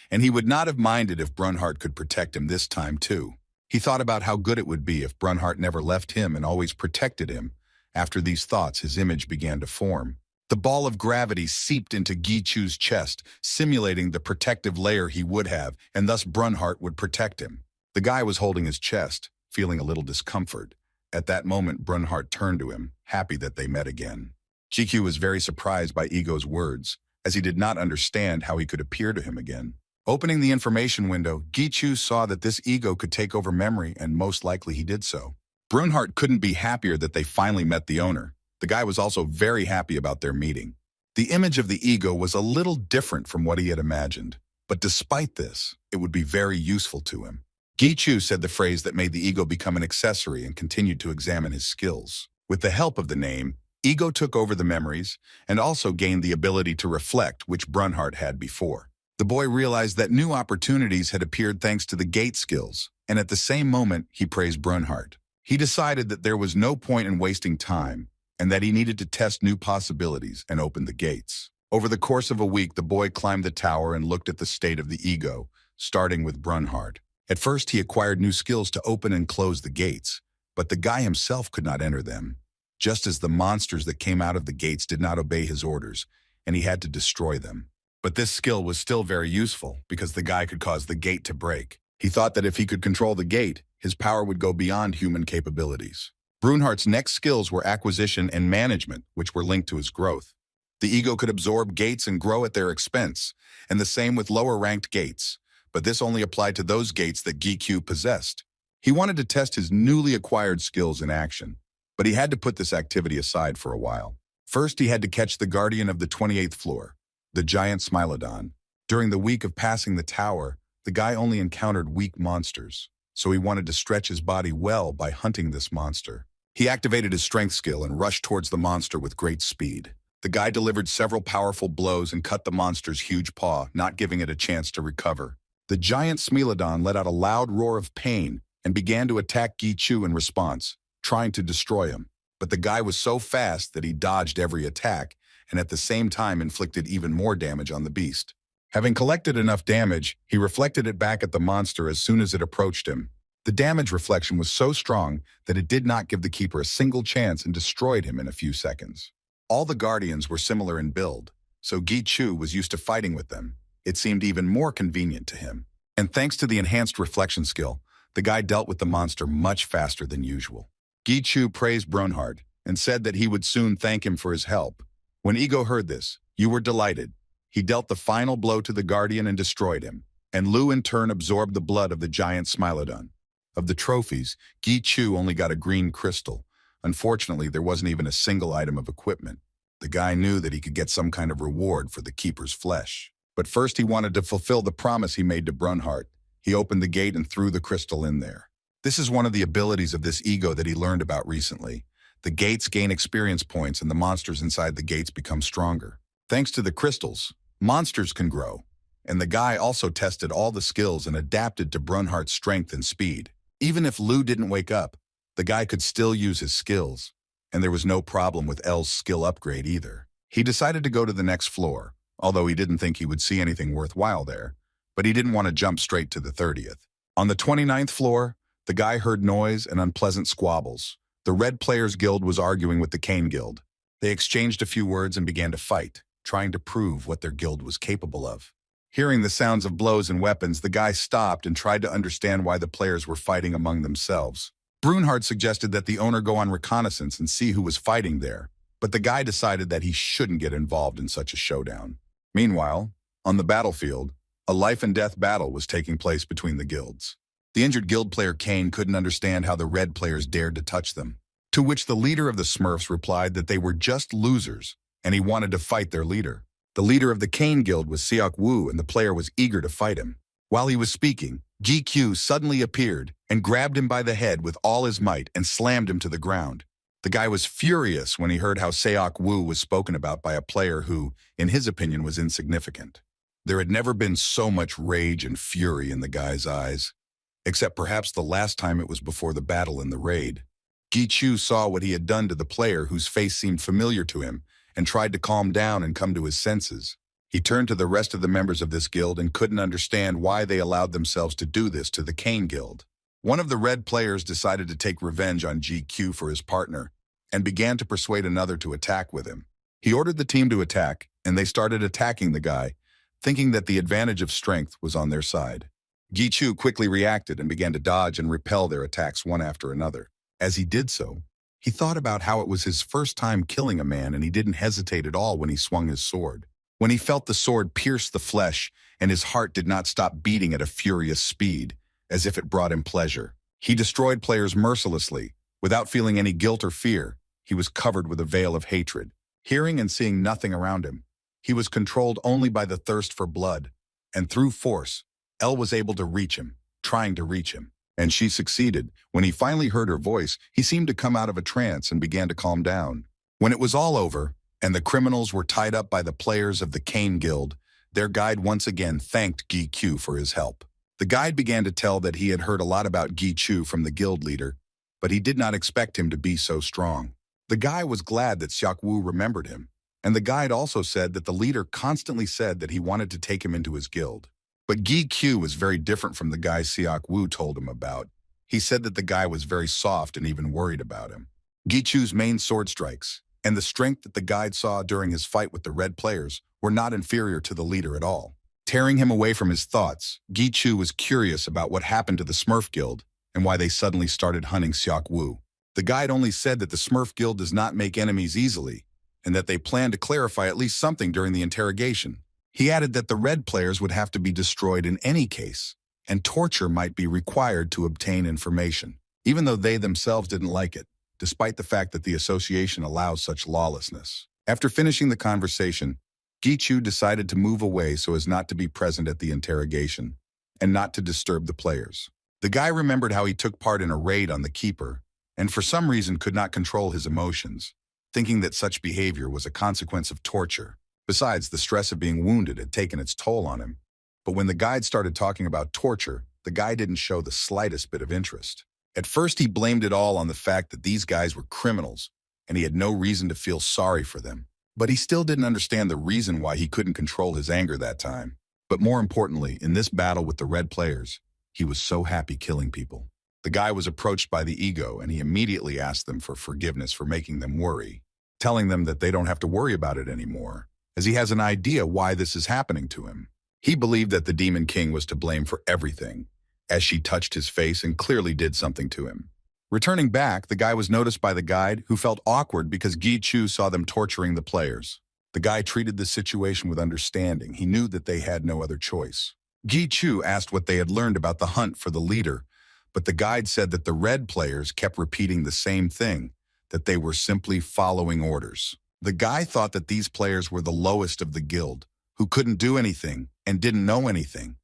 and he would not have minded if Brunhardt could protect him this time too. He thought about how good it would be if Brunhardt never left him and always protected him. After these thoughts, his image began to form. The ball of gravity seeped into Gi Chu's chest, simulating the protective layer he would have, and thus Brunhardt would protect him. The guy was holding his chest, feeling a little discomfort. At that moment, Brunhard turned to him, happy that they met again. GQ was very surprised by Ego's words, as he did not understand how he could appear to him again. Opening the information window, Gichu saw that this Ego could take over memory, and most likely he did so. Brunhard couldn't be happier that they finally met the owner. The guy was also very happy about their meeting. The image of the Ego was a little different from what he had imagined, but despite this, it would be very useful to him. Gichu said the phrase that made the Ego become an accessory and continued to examine his skills. With the help of the name, Ego took over the memories and also gained the ability to reflect, which Brunhard had before. The boy realized that new opportunities had appeared thanks to the gate skills, and at the same moment, he praised Brunhard. He decided that there was no point in wasting time, and that he needed to test new possibilities and open the gates. Over the course of a week, the boy climbed the tower and looked at the state of the Ego, starting with Brunhard. At first, he acquired new skills to open and close the gates, but the guy himself could not enter them, just as the monsters that came out of the gates did not obey his orders, and he had to destroy them. But this skill was still very useful, because the guy could cause the gate to break. He thought that if he could control the gate, his power would go beyond human capabilities. Brunhard's next skills were acquisition and management, which were linked to his growth. The Ego could absorb gates and grow at their expense, and the same with lower-ranked gates, but this only applied to those gates that GQ possessed. He wanted to test his newly acquired skills in action, but he had to put this activity aside for a while. First, he had to catch the guardian of the 28th floor, the giant Smilodon. During the week of passing the tower, the guy only encountered weak monsters, so he wanted to stretch his body well by hunting this monster. He activated his strength skill and rushed towards the monster with great speed. The guy delivered several powerful blows and cut the monster's huge paw, not giving it a chance to recover. The giant Smilodon let out a loud roar of pain and began to attack Gichu in response, trying to destroy him. But the guy was so fast that he dodged every attack and at the same time inflicted even more damage on the beast. Having collected enough damage, he reflected it back at the monster as soon as it approached him. The damage reflection was so strong that it did not give the keeper a single chance and destroyed him in a few seconds. All the guardians were similar in build, so Gichu was used to fighting with them. It seemed even more convenient to him. And thanks to the enhanced reflection skill, the guy dealt with the monster much faster than usual. Gichu praised Brunhard and said that he would soon thank him for his help. When Ego heard this, you were delighted. He dealt the final blow to the guardian and destroyed him, and Lu in turn absorbed the blood of the giant Smilodon. Of the trophies, Gichu only got a green crystal. Unfortunately, there wasn't even a single item of equipment. The guy knew that he could get some kind of reward for the keeper's flesh. But first he wanted to fulfill the promise he made to Brunhard. He opened the gate and threw the crystal in there. This is one of the abilities of this Ego that he learned about recently. The gates gain experience points and the monsters inside the gates become stronger. Thanks to the crystals, monsters can grow. And the guy also tested all the skills and adapted to Brunhard's strength and speed. Even if Lu didn't wake up, the guy could still use his skills. And there was no problem with L's skill upgrade either. He decided to go to the next floor, although he didn't think he would see anything worthwhile there, but he didn't want to jump straight to the 30th. On the 29th floor, the guy heard noise and unpleasant squabbles. The Red Players Guild was arguing with the Cane Guild. They exchanged a few words and began to fight, trying to prove what their guild was capable of. Hearing the sounds of blows and weapons, the guy stopped and tried to understand why the players were fighting among themselves. Brunhard suggested that the owner go on reconnaissance and see who was fighting there, but the guy decided that he shouldn't get involved in such a showdown. Meanwhile, on the battlefield, a life-and-death battle was taking place between the guilds. The injured guild player Kane couldn't understand how the red players dared to touch them, to which the leader of the Smurfs replied that they were just losers, and he wanted to fight their leader. The leader of the Kane Guild was Seok Woo, and the player was eager to fight him. While he was speaking, GQ suddenly appeared and grabbed him by the head with all his might and slammed him to the ground. The guy was furious when he heard how Seok Woo was spoken about by a player who, in his opinion, was insignificant. There had never been so much rage and fury in the guy's eyes, except perhaps the last time it was before the battle in the raid. Gichu saw what he had done to the player whose face seemed familiar to him and tried to calm down and come to his senses. He turned to the rest of the members of this guild and couldn't understand why they allowed themselves to do this to the Kane Guild. One of the red players decided to take revenge on GQ for his partner and began to persuade another to attack with him. He ordered the team to attack, and they started attacking the guy, thinking that the advantage of strength was on their side. Gichu quickly reacted and began to dodge and repel their attacks one after another. As he did so, he thought about how it was his first time killing a man and he didn't hesitate at all when he swung his sword. When he felt the sword pierce the flesh and his heart did not stop beating at a furious speed, as if it brought him pleasure. He destroyed players mercilessly, without feeling any guilt or fear. He was covered with a veil of hatred, hearing and seeing nothing around him. He was controlled only by the thirst for blood, and through force, Elle was able to reach him, trying to reach him. And she succeeded. When he finally heard her voice, he seemed to come out of a trance and began to calm down. When it was all over, and the criminals were tied up by the players of the Cain Guild, their guide once again thanked Gi Q for his help. The guide began to tell that he had heard a lot about Gi Chu from the guild leader, but he did not expect him to be so strong. The guy was glad that Seok Wu remembered him, and the guide also said that the leader constantly said that he wanted to take him into his guild. But Gi Q was very different from the guy Seok Wu told him about. He said that the guy was very soft and even worried about him. Gi Chu's main sword strikes, and the strength that the guide saw during his fight with the red players, were not inferior to the leader at all. Tearing him away from his thoughts, Gi Chu was curious about what happened to the Smurf Guild and why they suddenly started hunting Seok Wu. The guide only said that the Smurf Guild does not make enemies easily, and that they plan to clarify at least something during the interrogation. He added that the red players would have to be destroyed in any case, and torture might be required to obtain information, even though they themselves didn't like it, despite the fact that the association allows such lawlessness. After finishing the conversation, Gi Chu decided to move away so as not to be present at the interrogation, and not to disturb the players. The guy remembered how he took part in a raid on the keeper, and for some reason could not control his emotions, thinking that such behavior was a consequence of torture. Besides, the stress of being wounded had taken its toll on him. But when the guide started talking about torture, the guy didn't show the slightest bit of interest. At first, he blamed it all on the fact that these guys were criminals, and he had no reason to feel sorry for them. But he still didn't understand the reason why he couldn't control his anger that time. But more importantly, in this battle with the red players, he was so happy killing people. The guy was approached by the ego, and he immediately asked them for forgiveness for making them worry, telling them that they don't have to worry about it anymore, as he has an idea why this is happening to him. He believed that the Demon King was to blame for everything, as she touched his face and clearly did something to him. Returning back, the guy was noticed by the guide, who felt awkward because Gi Chu saw them torturing the players. The guy treated the situation with understanding. He knew that they had no other choice. Gi Chu asked what they had learned about the hunt for the leader, but the guide said that the red players kept repeating the same thing, that they were simply following orders. The guy thought that these players were the lowest of the guild, who couldn't do anything and didn't know anything.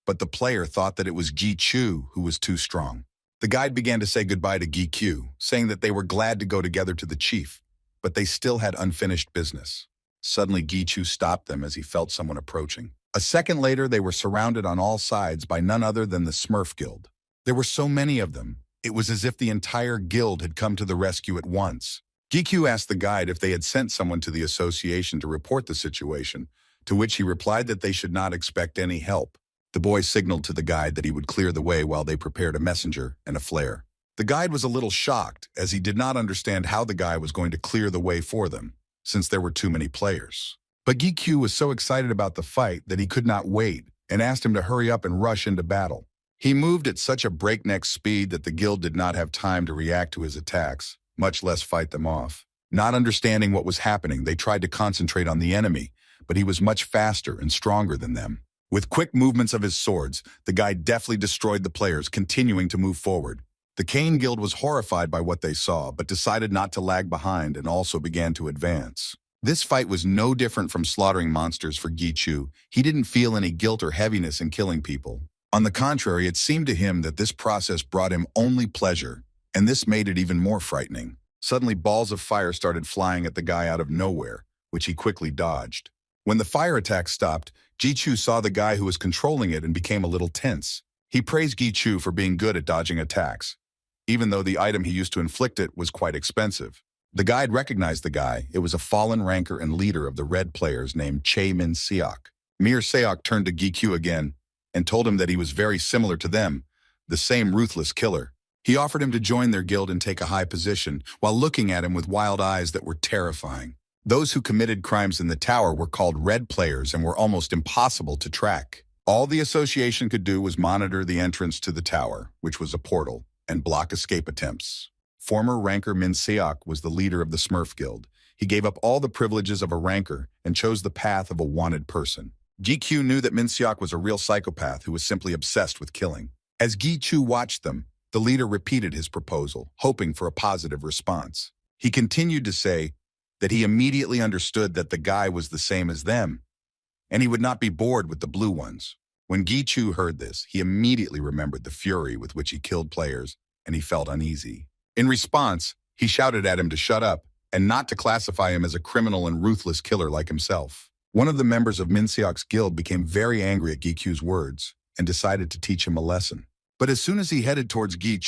But the player thought that it was Gi Chu who was too strong. The guide began to say goodbye to Gi Q, saying that they were glad to go together to the chief, but they still had unfinished business. Suddenly, Gi Chu stopped them as he felt someone approaching. A second later, they were surrounded on all sides by none other than the Smurf Guild. There were so many of them, it was as if the entire guild had come to the rescue at once. Gi Q asked the guide if they had sent someone to the association to report the situation, to which he replied that they should not expect any help. The boy signaled to the guide that he would clear the way while they prepared a messenger and a flare. The guide was a little shocked, as he did not understand how the guy was going to clear the way for them, since there were too many players. But Gi Q was so excited about the fight that he could not wait, and asked him to hurry up and rush into battle. He moved at such a breakneck speed that the guild did not have time to react to his attacks, much less fight them off. Not understanding what was happening, they tried to concentrate on the enemy, but he was much faster and stronger than them. With quick movements of his swords, the guy deftly destroyed the players, continuing to move forward. The Cain Guild was horrified by what they saw, but decided not to lag behind and also began to advance. This fight was no different from slaughtering monsters for Gi Chu. He didn't feel any guilt or heaviness in killing people. On the contrary, it seemed to him that this process brought him only pleasure, and this made it even more frightening. Suddenly, balls of fire started flying at the guy out of nowhere, which he quickly dodged. When the fire attack stopped, Gi Chu saw the guy who was controlling it and became a little tense. He praised Gi Chu for being good at dodging attacks, even though the item he used to inflict it was quite expensive. The guide recognized the guy. It was a fallen ranker and leader of the red players named Che-Min Seok. Mir Seok turned to Gi Q again and told him that he was very similar to them, the same ruthless killer. He offered him to join their guild and take a high position, while looking at him with wild eyes that were terrifying. Those who committed crimes in the tower were called red players and were almost impossible to track. All the association could do was monitor the entrance to the tower, which was a portal, and block escape attempts. Former ranker Seok was the leader of the Smurf Guild. He gave up all the privileges of a ranker and chose the path of a wanted person. Gi knew that Seok was a real psychopath who was simply obsessed with killing. As Gi watched them, the leader repeated his proposal, hoping for a positive response. He continued to say that he immediately understood that the guy was the same as them, and he would not be bored with the blue ones. When Gi heard this, he immediately remembered the fury with which he killed players, and he felt uneasy. In response, he shouted at him to shut up and not to classify him as a criminal and ruthless killer like himself. One of the members of Seok's guild became very angry at Gi words and decided to teach him a lesson. But as soon as he headed towards Gi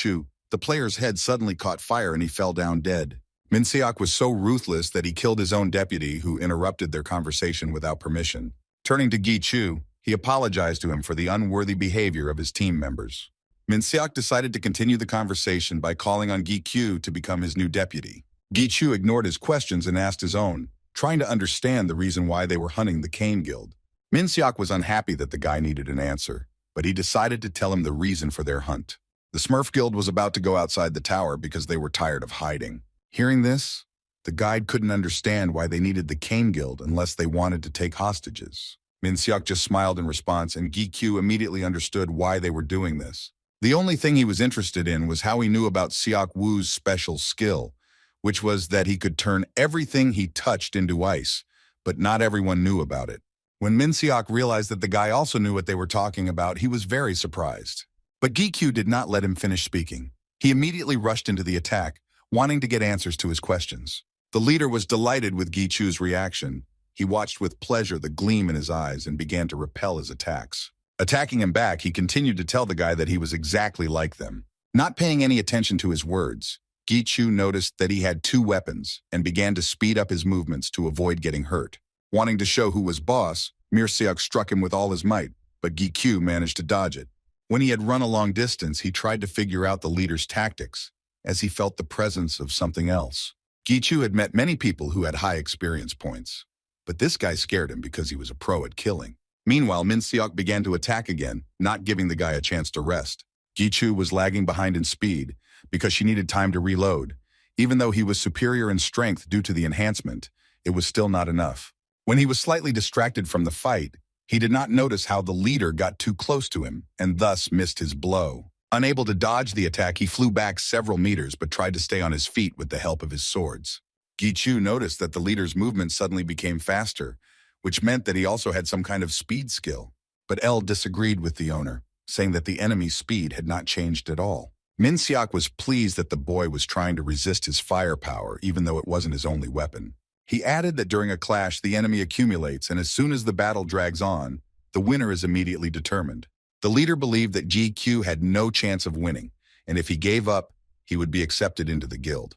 the player's head suddenly caught fire and he fell down dead. Seok was so ruthless that he killed his own deputy who interrupted their conversation without permission. Turning to Gi he apologized to him for the unworthy behavior of his team members. Seok decided to continue the conversation by calling on Gi to become his new deputy. Gi ignored his questions and asked his own, trying to understand the reason why they were hunting the Cane Guild. Seok was unhappy that the guy needed an answer, but he decided to tell him the reason for their hunt. The Smurf Guild was about to go outside the tower because they were tired of hiding. Hearing this, the guide couldn't understand why they needed the Cane Guild unless they wanted to take hostages. Seok just smiled in response, and Gi immediately understood why they were doing this. The only thing he was interested in was how he knew about Seok Wu's special skill, which was that he could turn everything he touched into ice, but not everyone knew about it. When Seok realized that the guy also knew what they were talking about, he was very surprised. But Gi did not let him finish speaking. He immediately rushed into the attack, wanting to get answers to his questions. The leader was delighted with Gi reaction. He watched with pleasure the gleam in his eyes and began to repel his attacks. Attacking him back, he continued to tell the guy that he was exactly like them. Not paying any attention to his words, Gi noticed that he had two weapons and began to speed up his movements to avoid getting hurt. Wanting to show who was boss, Seok struck him with all his might, but Gi managed to dodge it. When he had run a long distance, he tried to figure out the leader's tactics, as he felt the presence of something else. Gi had met many people who had high experience points, but this guy scared him because he was a pro at killing. Meanwhile, Seok began to attack again, not giving the guy a chance to rest. Gi was lagging behind in speed because she needed time to reload. Even though he was superior in strength due to the enhancement, it was still not enough. When he was slightly distracted from the fight, he did not notice how the leader got too close to him and thus missed his blow. Unable to dodge the attack, he flew back several meters but tried to stay on his feet with the help of his swords. Gi noticed that the leader's movement suddenly became faster, which meant that he also had some kind of speed skill. But L disagreed with the owner, saying that the enemy's speed had not changed at all. Seok was pleased that the boy was trying to resist his firepower, even though it wasn't his only weapon. He added that during a clash, the enemy accumulates, and as soon as the battle drags on, the winner is immediately determined. The leader believed that Gi had no chance of winning, and if he gave up, he would be accepted into the guild.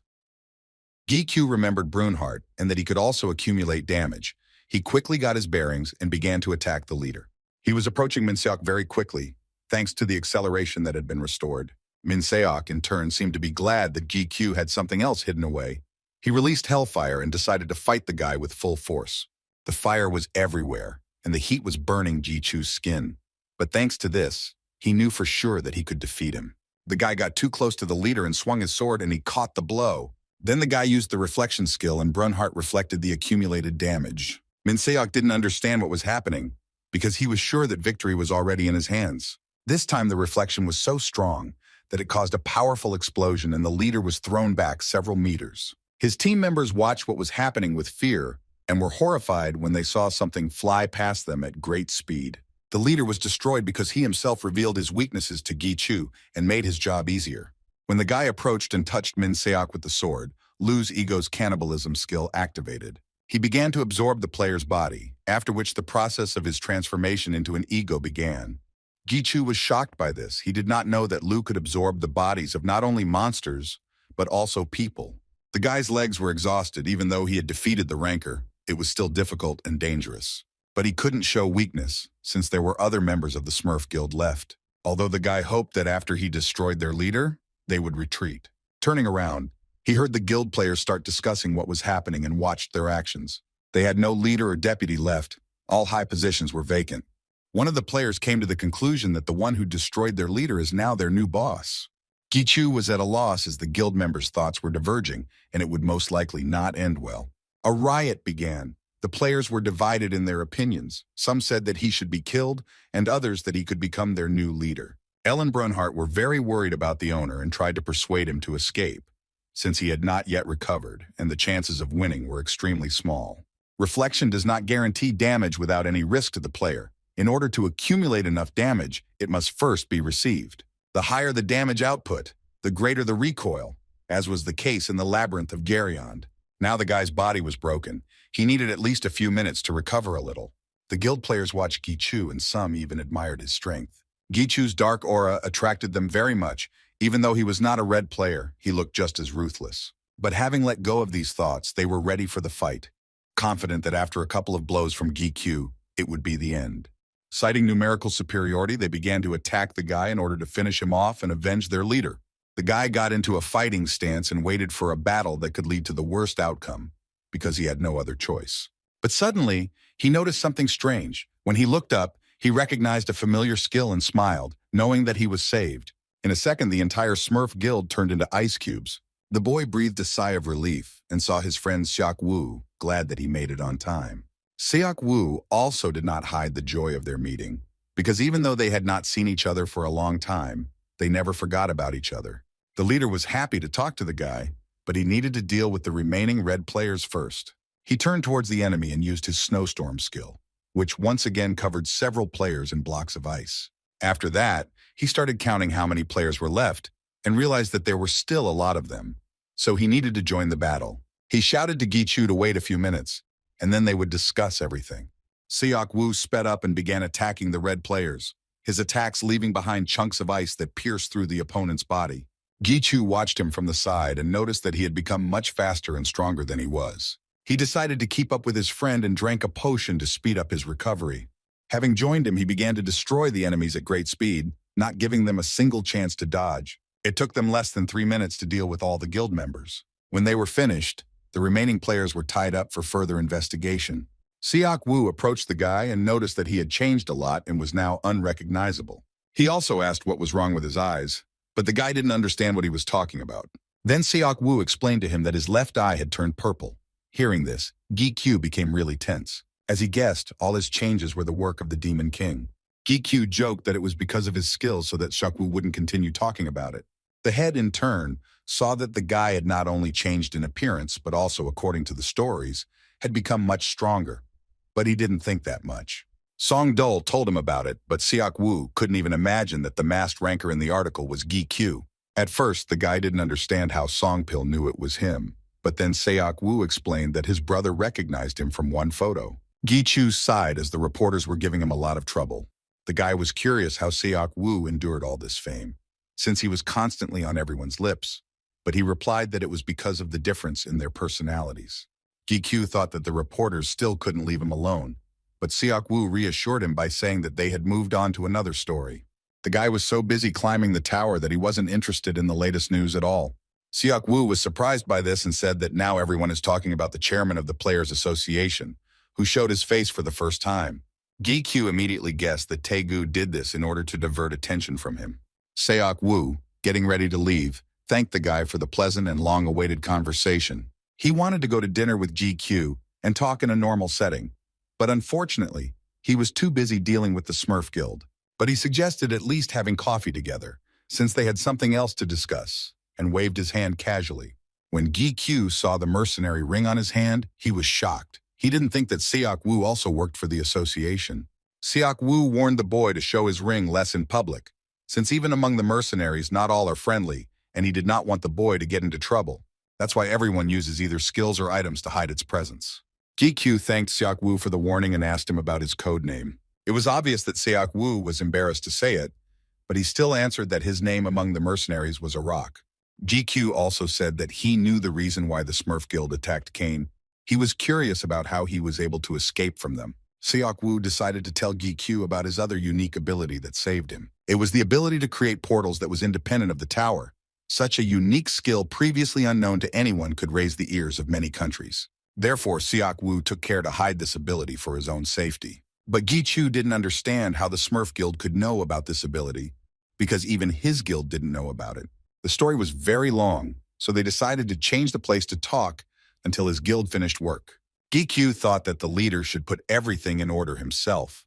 Gi remembered Brunard and that he could also accumulate damage. He quickly got his bearings and began to attack the leader. He was approaching Seok very quickly, thanks to the acceleration that had been restored. Seok, in turn, seemed to be glad that Gi had something else hidden away. He released hellfire and decided to fight the guy with full force. The fire was everywhere, and the heat was burning Gi skin. But thanks to this, he knew for sure that he could defeat him. The guy got too close to the leader and swung his sword, and he caught the blow. Then the guy used the reflection skill, and Brunard reflected the accumulated damage. Seok didn't understand what was happening, because he was sure that victory was already in his hands. This time the reflection was so strong that it caused a powerful explosion, and the leader was thrown back several meters. His team members watched what was happening with fear and were horrified when they saw something fly past them at great speed. The leader was destroyed because he himself revealed his weaknesses to Gi and made his job easier. When the guy approached and touched Seok with the sword, Lu's ego's cannibalism skill activated. He began to absorb the player's body, after which the process of his transformation into an ego began. Gi was shocked by this. He did not know that Lu could absorb the bodies of not only monsters, but also people. The guy's legs were exhausted. Even though he had defeated the ranker, it was still difficult and dangerous. But he couldn't show weakness, since there were other members of the Smurf Guild left. Although the guy hoped that after he destroyed their leader, they would retreat. Turning around, he heard the guild players start discussing what was happening and watched their actions. They had no leader or deputy left. All high positions were vacant. One of the players came to the conclusion that the one who destroyed their leader is now their new boss. Gichu was at a loss as the guild members' thoughts were diverging, and it would most likely not end well. A riot began. The players were divided in their opinions. Some said that he should be killed, and others that he could become their new leader. Elle and Brunhart were very worried about the owner and tried to persuade him to escape, since he had not yet recovered, and the chances of winning were extremely small. Reflection does not guarantee damage without any risk to the player. In order to accumulate enough damage, it must first be received. The higher the damage output, the greater the recoil, as was the case in the labyrinth of Geryon. Now the guy's body was broken. He needed at least a few minutes to recover a little. The guild players watched Gichu, and some even admired his strength. Gichu's dark aura attracted them very much. Even though he was not a red player, he looked just as ruthless. But having let go of these thoughts, they were ready for the fight, confident that after a couple of blows from Gichu, it would be the end. Citing numerical superiority, they began to attack the guy in order to finish him off and avenge their leader. The guy got into a fighting stance and waited for a battle that could lead to the worst outcome, because he had no other choice. But suddenly, he noticed something strange. When he looked up, he recognized a familiar skill and smiled, knowing that he was saved. In a second, the entire Smurf guild turned into ice cubes. The boy breathed a sigh of relief and saw his friend Seok Woo, glad that he made it on time. Seok Woo also did not hide the joy of their meeting, because even though they had not seen each other for a long time, they never forgot about each other. The leader was happy to talk to the guy, but he needed to deal with the remaining red players first. He turned towards the enemy and used his snowstorm skill, which once again covered several players in blocks of ice. After that, he started counting how many players were left and realized that there were still a lot of them, so he needed to join the battle. He shouted to Gichu to wait a few minutes, and then they would discuss everything. Seok Woo sped up and began attacking the red players, his attacks leaving behind chunks of ice that pierced through the opponent's body. Gichu watched him from the side and noticed that he had become much faster and stronger than he was. He decided to keep up with his friend and drank a potion to speed up his recovery. Having joined him, he began to destroy the enemies at great speed, not giving them a single chance to dodge. It took them less than 3 minutes to deal with all the guild members. When they were finished, the remaining players were tied up for further investigation. Seok Woo approached the guy and noticed that he had changed a lot and was now unrecognizable. He also asked what was wrong with his eyes, but the guy didn't understand what he was talking about. Then Seok Woo explained to him that his left eye had turned purple. Hearing this, Gichu became really tense. As he guessed, all his changes were the work of the Demon King. Gichu joked that it was because of his skills so that Seok Woo wouldn't continue talking about it. The head, in turn, saw that the guy had not only changed in appearance, but also, according to the stories, had become much stronger. But he didn't think that much. Song Dol told him about it, but Seok Woo couldn't even imagine that the masked ranker in the article was Gichu. At first, the guy didn't understand how Songpil knew it was him, but then Seok Woo explained that his brother recognized him from one photo. Gichu sighed as the reporters were giving him a lot of trouble. The guy was curious how Seok Woo endured all this fame, since he was constantly on everyone's lips, but he replied that it was because of the difference in their personalities. Gichu thought that the reporters still couldn't leave him alone, but Seok Woo reassured him by saying that they had moved on to another story. The guy was so busy climbing the tower that he wasn't interested in the latest news at all. Seok Woo was surprised by this and said that now everyone is talking about the chairman of the Players Association, who showed his face for the first time. Gichu immediately guessed that Taegu did this in order to divert attention from him. Seok Woo, getting ready to leave, thanked the guy for the pleasant and long-awaited conversation. He wanted to go to dinner with Gichu and talk in a normal setting, but unfortunately, he was too busy dealing with the Smurf Guild. But he suggested at least having coffee together, since they had something else to discuss, and waved his hand casually. When Gichu saw the mercenary ring on his hand, he was shocked. He didn't think that Seok Woo also worked for the association. Seok Woo warned the boy to show his ring less in public, since even among the mercenaries not all are friendly, and he did not want the boy to get into trouble. That's why everyone uses either skills or items to hide its presence. Gichu thanked Seok Woo for the warning and asked him about his code name. It was obvious that Seok Woo was embarrassed to say it, but he still answered that his name among the mercenaries was a rock. Gichu also said that he knew the reason why the Smurf Guild attacked Kane. He was curious about how he was able to escape from them. Seok Woo decided to tell Gichu about his other unique ability that saved him. It was the ability to create portals that was independent of the tower. Such a unique skill previously unknown to anyone could raise the ears of many countries. Therefore, Seok Woo took care to hide this ability for his own safety. But Gichu didn't understand how the Smurf Guild could know about this ability, because even his guild didn't know about it. The story was very long, so they decided to change the place to talk until his guild finished work. Gikyu thought that the leader should put everything in order himself.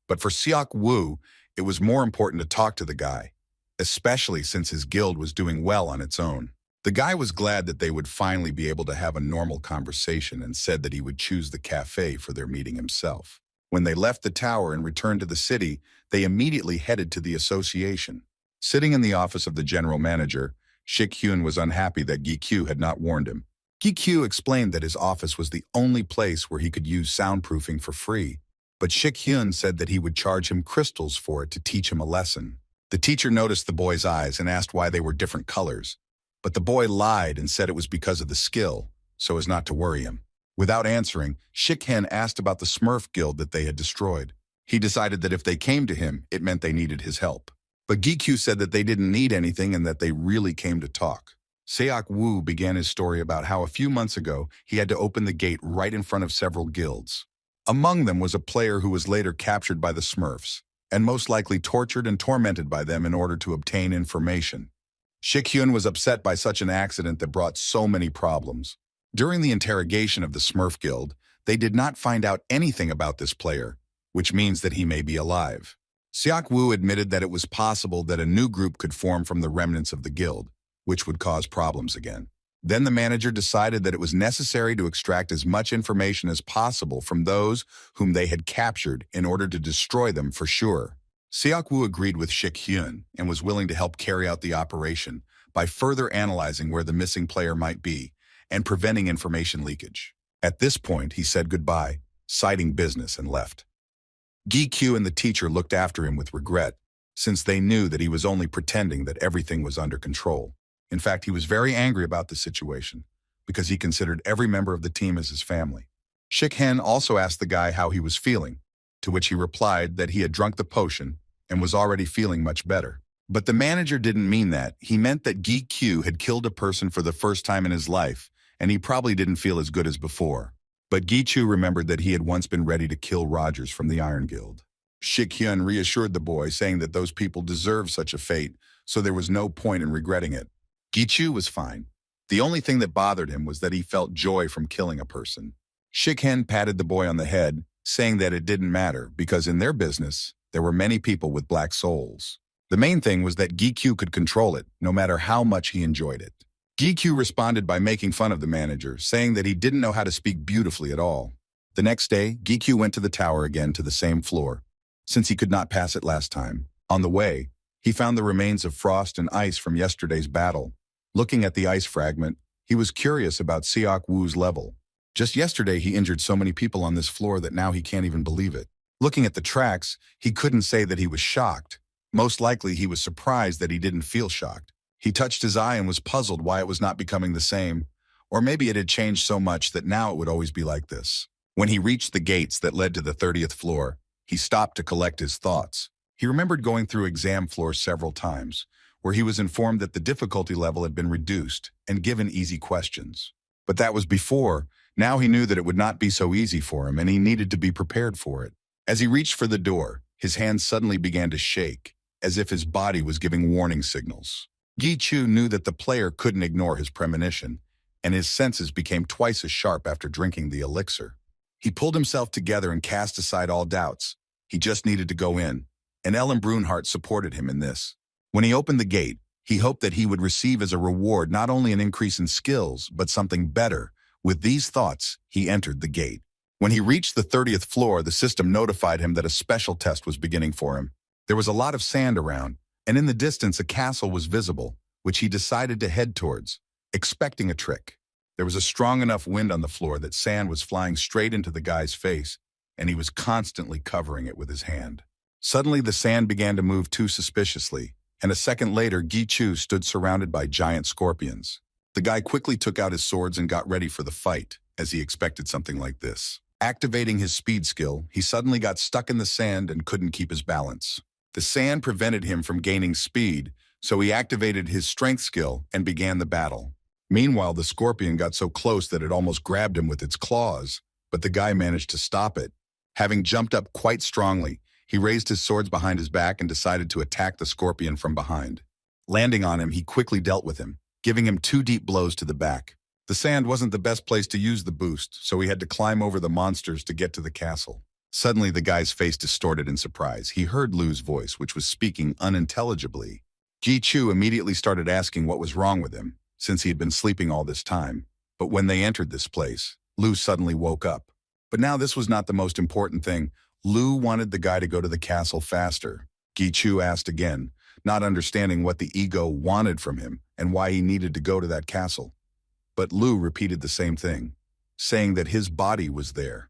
But for Seok Woo, it was more important to talk to the guy, especially since his guild was doing well on its own. The guy was glad that they would finally be able to have a normal conversation and said that he would choose the cafe for their meeting himself. When they left the tower and returned to the city, they immediately headed to the association. Sitting in the office of the general manager, Shik-hyun was unhappy that Gi-kyu had not warned him. Gi-kyu explained that his office was the only place where he could use soundproofing for free, but Shik-hyun said that he would charge him crystals for it to teach him a lesson. The teacher noticed the boy's eyes and asked why they were different colors, but the boy lied and said it was because of the skill, so as not to worry him. Without answering, Shik-hyun asked about the Smurf guild that they had destroyed. He decided that if they came to him, it meant they needed his help. But Gi-kyu said that they didn't need anything and that they really came to talk. Seok Woo began his story about how a few months ago he had to open the gate right in front of several guilds. Among them was a player who was later captured by the Smurfs, and most likely tortured and tormented by them in order to obtain information. Shik-hyun was upset by such an accident that brought so many problems. During the interrogation of the Smurf Guild, they did not find out anything about this player, which means that he may be alive. Seok Woo admitted that it was possible that a new group could form from the remnants of the guild, which would cause problems again. Then the manager decided that it was necessary to extract as much information as possible from those whom they had captured in order to destroy them for sure. Seok Woo agreed with Shik-hyun and was willing to help carry out the operation by further analyzing where the missing player might be and preventing information leakage. At this point, he said goodbye, citing business, and left. Gi-kyu and the teacher looked after him with regret, since they knew that he was only pretending that everything was under control. In fact, he was very angry about the situation, because he considered every member of the team as his family. Shik-hyun also asked the guy how he was feeling, to which he replied that he had drunk the potion and was already feeling much better. But the manager didn't mean that. He meant that Gi-kyu had killed a person for the first time in his life, and he probably didn't feel as good as before. But Gi-kyu remembered that he had once been ready to kill Rogers from the Iron Guild. Shik-hyun reassured the boy, saying that those people deserved such a fate, so there was no point in regretting it. Gi-kyu was fine. The only thing that bothered him was that he felt joy from killing a person. Shik-hyun patted the boy on the head, saying that it didn't matter, because in their business, there were many people with black souls. The main thing was that Gi-kyu could control it, no matter how much he enjoyed it. Gi-kyu responded by making fun of the manager, saying that he didn't know how to speak beautifully at all. The next day, Gi-kyu went to the tower again to the same floor, since he could not pass it last time. On the way, he found the remains of frost and ice from yesterday's battle. Looking at the ice fragment, he was curious about Seok Woo's level. Just yesterday, he injured so many people on this floor that now he can't even believe it. Looking at the tracks, he couldn't say that he was shocked. Most likely, he was surprised that he didn't feel shocked. He touched his eye and was puzzled why it was not becoming the same, or maybe it had changed so much that now it would always be like this. When he reached the gates that led to the 30th floor, he stopped to collect his thoughts. He remembered going through exam floors several times, where he was informed that the difficulty level had been reduced and given easy questions. But that was before. Now he knew that it would not be so easy for him, and he needed to be prepared for it. As he reached for the door, his hands suddenly began to shake, as if his body was giving warning signals. Gi-kyu knew that the player couldn't ignore his premonition, and his senses became twice as sharp after drinking the elixir. He pulled himself together and cast aside all doubts. He just needed to go in, and Ellen Brunhart supported him in this. When he opened the gate, he hoped that he would receive as a reward not only an increase in skills, but something better. With these thoughts, he entered the gate. When he reached the 30th floor, the system notified him that a special test was beginning for him. There was a lot of sand around, and in the distance a castle was visible, which he decided to head towards, expecting a trick. There was a strong enough wind on the floor that sand was flying straight into the guy's face, and he was constantly covering it with his hand. Suddenly the sand began to move too suspiciously, and a second later Gi-kyu stood surrounded by giant scorpions. The guy quickly took out his swords and got ready for the fight, as he expected something like this. Activating his speed skill, he suddenly got stuck in the sand and couldn't keep his balance. The sand prevented him from gaining speed, so he activated his strength skill and began the battle. Meanwhile, the scorpion got so close that it almost grabbed him with its claws, but the guy managed to stop it. Having jumped up quite strongly, he raised his swords behind his back and decided to attack the scorpion from behind. Landing on him, he quickly dealt with him, giving him 2 deep blows to the back. The sand wasn't the best place to use the boost, so he had to climb over the monsters to get to the castle. Suddenly, the guy's face distorted in surprise. He heard Lu's voice, which was speaking unintelligibly. Ji-Chu immediately started asking what was wrong with him, since he had been sleeping all this time. But when they entered this place, Lu suddenly woke up. But now this was not the most important thing. Lu wanted the guy to go to the castle faster. Ji-Chu asked again, not understanding what the ego wanted from him and why he needed to go to that castle. But Lu repeated the same thing, saying that his body was there.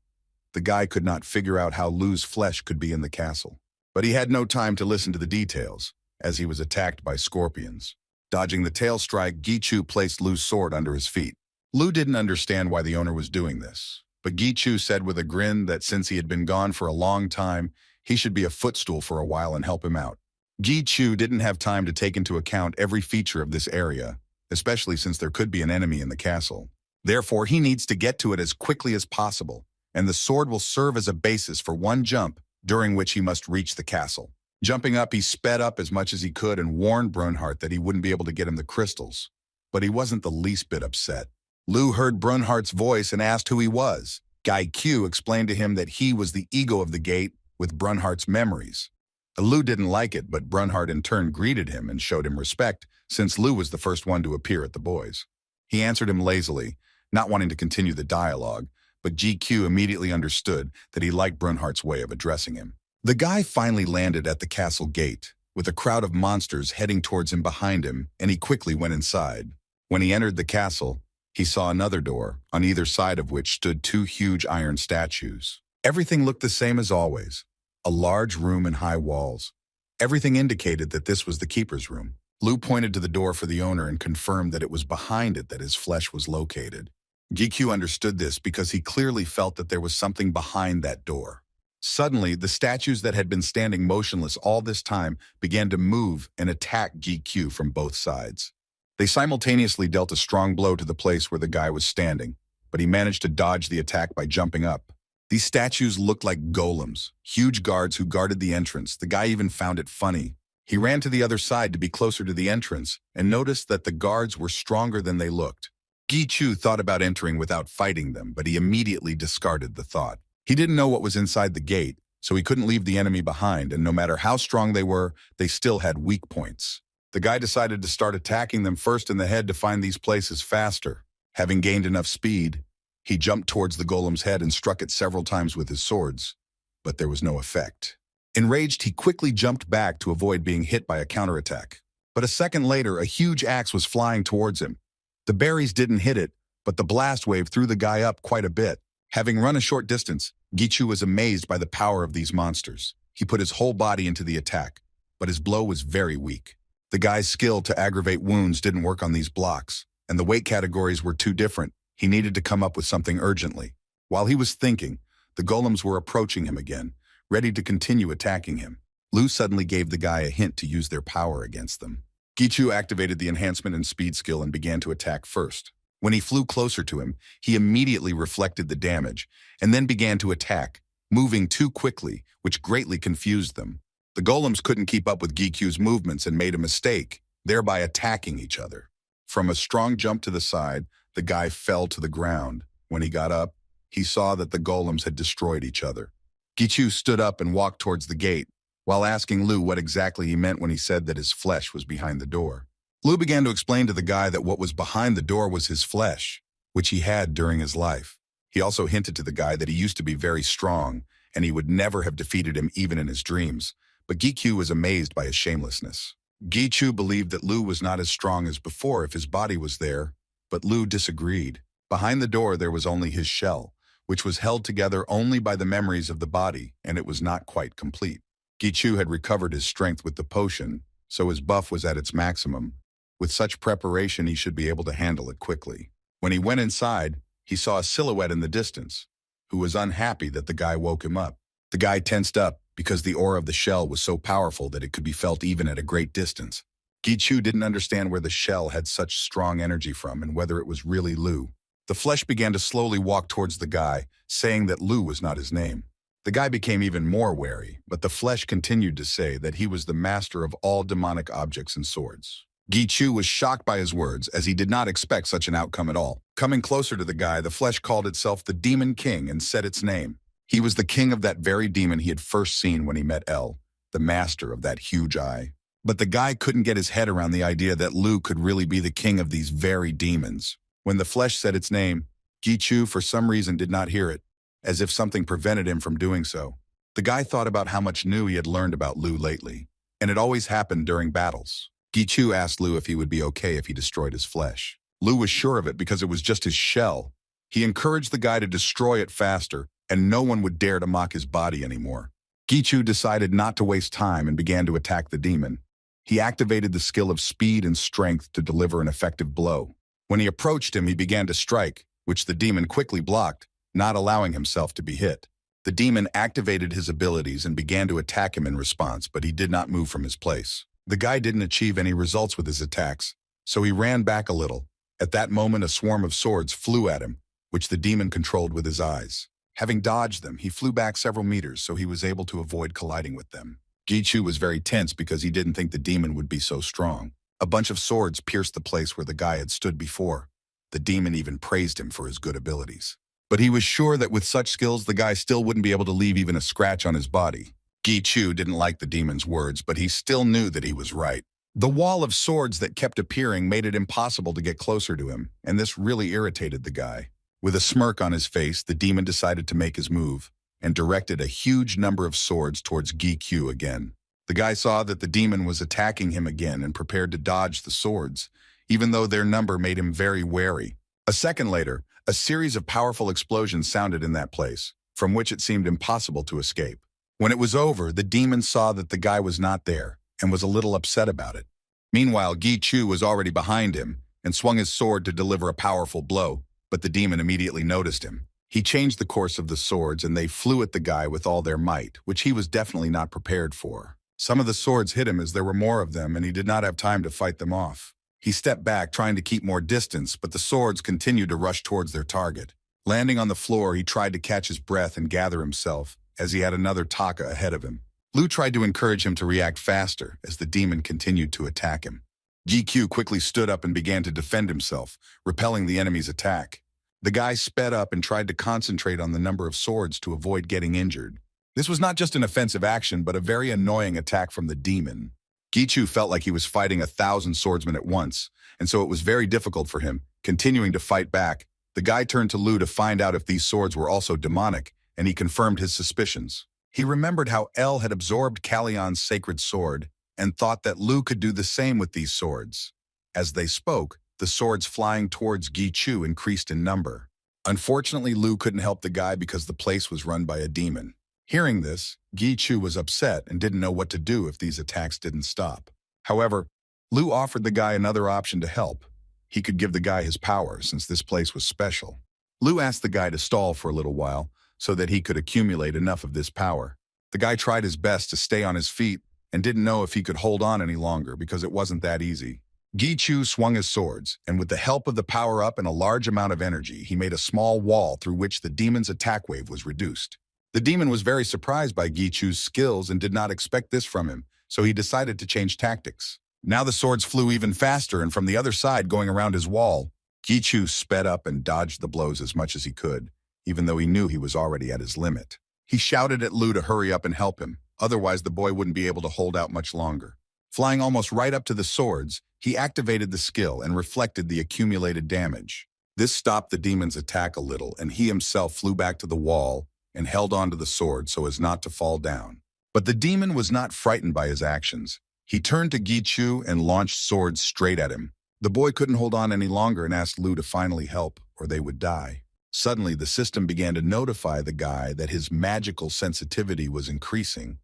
The guy could not figure out how Lu's flesh could be in the castle. But he had no time to listen to the details, as he was attacked by scorpions. Dodging the tail strike, Ji-Chu placed Lu's sword under his feet. Lu didn't understand why the owner was doing this, but Ji-Chu said with a grin that since he had been gone for a long time, he should be a footstool for a while and help him out. Ji-Chu didn't have time to take into account every feature of this area, especially since there could be an enemy in the castle. Therefore, he needs to get to it as quickly as possible, and the sword will serve as a basis for one jump, during which he must reach the castle. Jumping up, he sped up as much as he could and warned Brunard that he wouldn't be able to get him the crystals. But he wasn't the least bit upset. Lu heard Brunhardt's voice and asked who he was. Guy Q explained to him that he was the ego of the gate with Brunhardt's memories. Lu didn't like it, but Brunhardt in turn greeted him and showed him respect, since Lu was the first one to appear at the boys. He answered him lazily, not wanting to continue the dialogue, but GQ immediately understood that he liked Brunhardt's way of addressing him. The guy finally landed at the castle gate, with a crowd of monsters heading towards him behind him, and he quickly went inside. When he entered the castle, he saw another door, on either side of which stood 2 huge iron statues. Everything looked the same as always. A large room and high walls. Everything indicated that this was the keeper's room. Lu pointed to the door for the owner and confirmed that it was behind it that his flesh was located. GQ understood this because he clearly felt that there was something behind that door. Suddenly, the statues that had been standing motionless all this time began to move and attack GQ from both sides. They simultaneously dealt a strong blow to the place where the guy was standing, but he managed to dodge the attack by jumping up. These statues looked like golems, huge guards who guarded the entrance. The guy even found it funny. He ran to the other side to be closer to the entrance and noticed that the guards were stronger than they looked. Gi-Chu thought about entering without fighting them, but he immediately discarded the thought. He didn't know what was inside the gate, so he couldn't leave the enemy behind, and no matter how strong they were, they still had weak points. The guy decided to start attacking them first in the head to find these places faster. Having gained enough speed, he jumped towards the golem's head and struck it several times with his swords, but there was no effect. Enraged, he quickly jumped back to avoid being hit by a counterattack. But a second later, a huge axe was flying towards him. The berries didn't hit it, but the blast wave threw the guy up quite a bit. Having run a short distance, Gi-Chu was amazed by the power of these monsters. He put his whole body into the attack, but his blow was very weak. The guy's skill to aggravate wounds didn't work on these blocks, and the weight categories were too different. He needed to come up with something urgently. While he was thinking, the golems were approaching him again, ready to continue attacking him. Lu suddenly gave the guy a hint to use their power against them. Gi-Chu activated the enhancement in speed skill and began to attack first. When he flew closer to him, he immediately reflected the damage and then began to attack, moving too quickly, which greatly confused them. The golems couldn't keep up with Gi-Chu's movements and made a mistake, thereby attacking each other. From a strong jump to the side, the guy fell to the ground. When he got up, he saw that the golems had destroyed each other. Gi-Chu stood up and walked towards the gate, while asking Lu what exactly he meant when he said that his flesh was behind the door. Lu began to explain to the guy that what was behind the door was his flesh, which he had during his life. He also hinted to the guy that he used to be very strong, and he would never have defeated him even in his dreams. But Gi-Chu was amazed by his shamelessness. Gi-Chu believed that Lu was not as strong as before if his body was there, but Lu disagreed. Behind the door there was only his shell, which was held together only by the memories of the body, and it was not quite complete. Gi-Chu had recovered his strength with the potion, so his buff was at its maximum. With such preparation, he should be able to handle it quickly. When he went inside, he saw a silhouette in the distance, who was unhappy that the guy woke him up. The guy tensed up because the aura of the shell was so powerful that it could be felt even at a great distance. Gi-Chu didn't understand where the shell had such strong energy from and whether it was really Lu. The flesh began to slowly walk towards the guy, saying that Lu was not his name. The guy became even more wary, but the flesh continued to say that he was the master of all demonic objects and swords. Chu was shocked by his words, as he did not expect such an outcome at all. Coming closer to the guy, the flesh called itself the Demon King and said its name. He was the king of that very demon he had first seen when he met El, the master of that huge eye. But the guy couldn't get his head around the idea that Lu could really be the king of these very demons. When the flesh said its name, Chu for some reason did not hear it, as if something prevented him from doing so. The guy thought about how much new he had learned about Lu lately, and it always happened during battles. Chu asked Lu if he would be okay if he destroyed his flesh. Lu was sure of it because it was just his shell. He encouraged the guy to destroy it faster, and no one would dare to mock his body anymore. Chu decided not to waste time and began to attack the demon. He activated the skill of speed and strength to deliver an effective blow. When he approached him, he began to strike, which the demon quickly blocked, not allowing himself to be hit. The demon activated his abilities and began to attack him in response, but he did not move from his place. The guy didn't achieve any results with his attacks, so he ran back a little. At that moment, a swarm of swords flew at him, which the demon controlled with his eyes. Having dodged them, he flew back several meters, so he was able to avoid colliding with them. Chu was very tense because he didn't think the demon would be so strong. A bunch of swords pierced the place where the guy had stood before. The demon even praised him for his good abilities. But he was sure that with such skills, the guy still wouldn't be able to leave even a scratch on his body. Chu didn't like the demon's words, but he still knew that he was right. The wall of swords that kept appearing made it impossible to get closer to him, and this really irritated the guy. With a smirk on his face, the demon decided to make his move and directed a huge number of swords towards Chu again. The guy saw that the demon was attacking him again and prepared to dodge the swords, even though their number made him very wary. A second later, a series of powerful explosions sounded in that place, from which it seemed impossible to escape. When it was over, the demon saw that the guy was not there and was a little upset about it. Meanwhile, Chu was already behind him and swung his sword to deliver a powerful blow, but the demon immediately noticed him. He changed the course of the swords and they flew at the guy with all their might, which he was definitely not prepared for. Some of the swords hit him as there were more of them and he did not have time to fight them off. He stepped back, trying to keep more distance, but the swords continued to rush towards their target. Landing on the floor, he tried to catch his breath and gather himself, as he had another Taka ahead of him. Lu tried to encourage him to react faster as the demon continued to attack him. Chu quickly stood up and began to defend himself, repelling the enemy's attack. The guy sped up and tried to concentrate on the number of swords to avoid getting injured. This was not just an offensive action, but a very annoying attack from the demon. Chu felt like he was fighting 1,000 swordsmen at once, and so it was very difficult for him. Continuing to fight back, the guy turned to Lu to find out if these swords were also demonic, and he confirmed his suspicions. He remembered how El had absorbed Kalion's sacred sword and thought that Lu could do the same with these swords. As they spoke, the swords flying towards Chu increased in number. Unfortunately, Lu couldn't help the guy because the place was run by a demon. Hearing this, Chu was upset and didn't know what to do if these attacks didn't stop. However, Lu offered the guy another option to help. He could give the guy his power since this place was special. Lu asked the guy to stall for a little while so that he could accumulate enough of this power. The guy tried his best to stay on his feet and didn't know if he could hold on any longer because it wasn't that easy. Chu swung his swords, and with the help of the power-up and a large amount of energy, he made a small wall through which the demon's attack wave was reduced. The demon was very surprised by Chu's skills and did not expect this from him, so he decided to change tactics. Now the swords flew even faster, and from the other side, going around his wall, Chu sped up and dodged the blows as much as he could, even though he knew he was already at his limit. He shouted at Lu to hurry up and help him, otherwise the boy wouldn't be able to hold out much longer. Flying almost right up to the swords, he activated the skill and reflected the accumulated damage. This stopped the demon's attack a little, and he himself flew back to the wall and held onto the sword so as not to fall down. But the demon was not frightened by his actions. He turned to Chu and launched swords straight at him. The boy couldn't hold on any longer and asked Lu to finally help, or they would die. Suddenly, the system began to notify the guy that his magical sensitivity was increasing,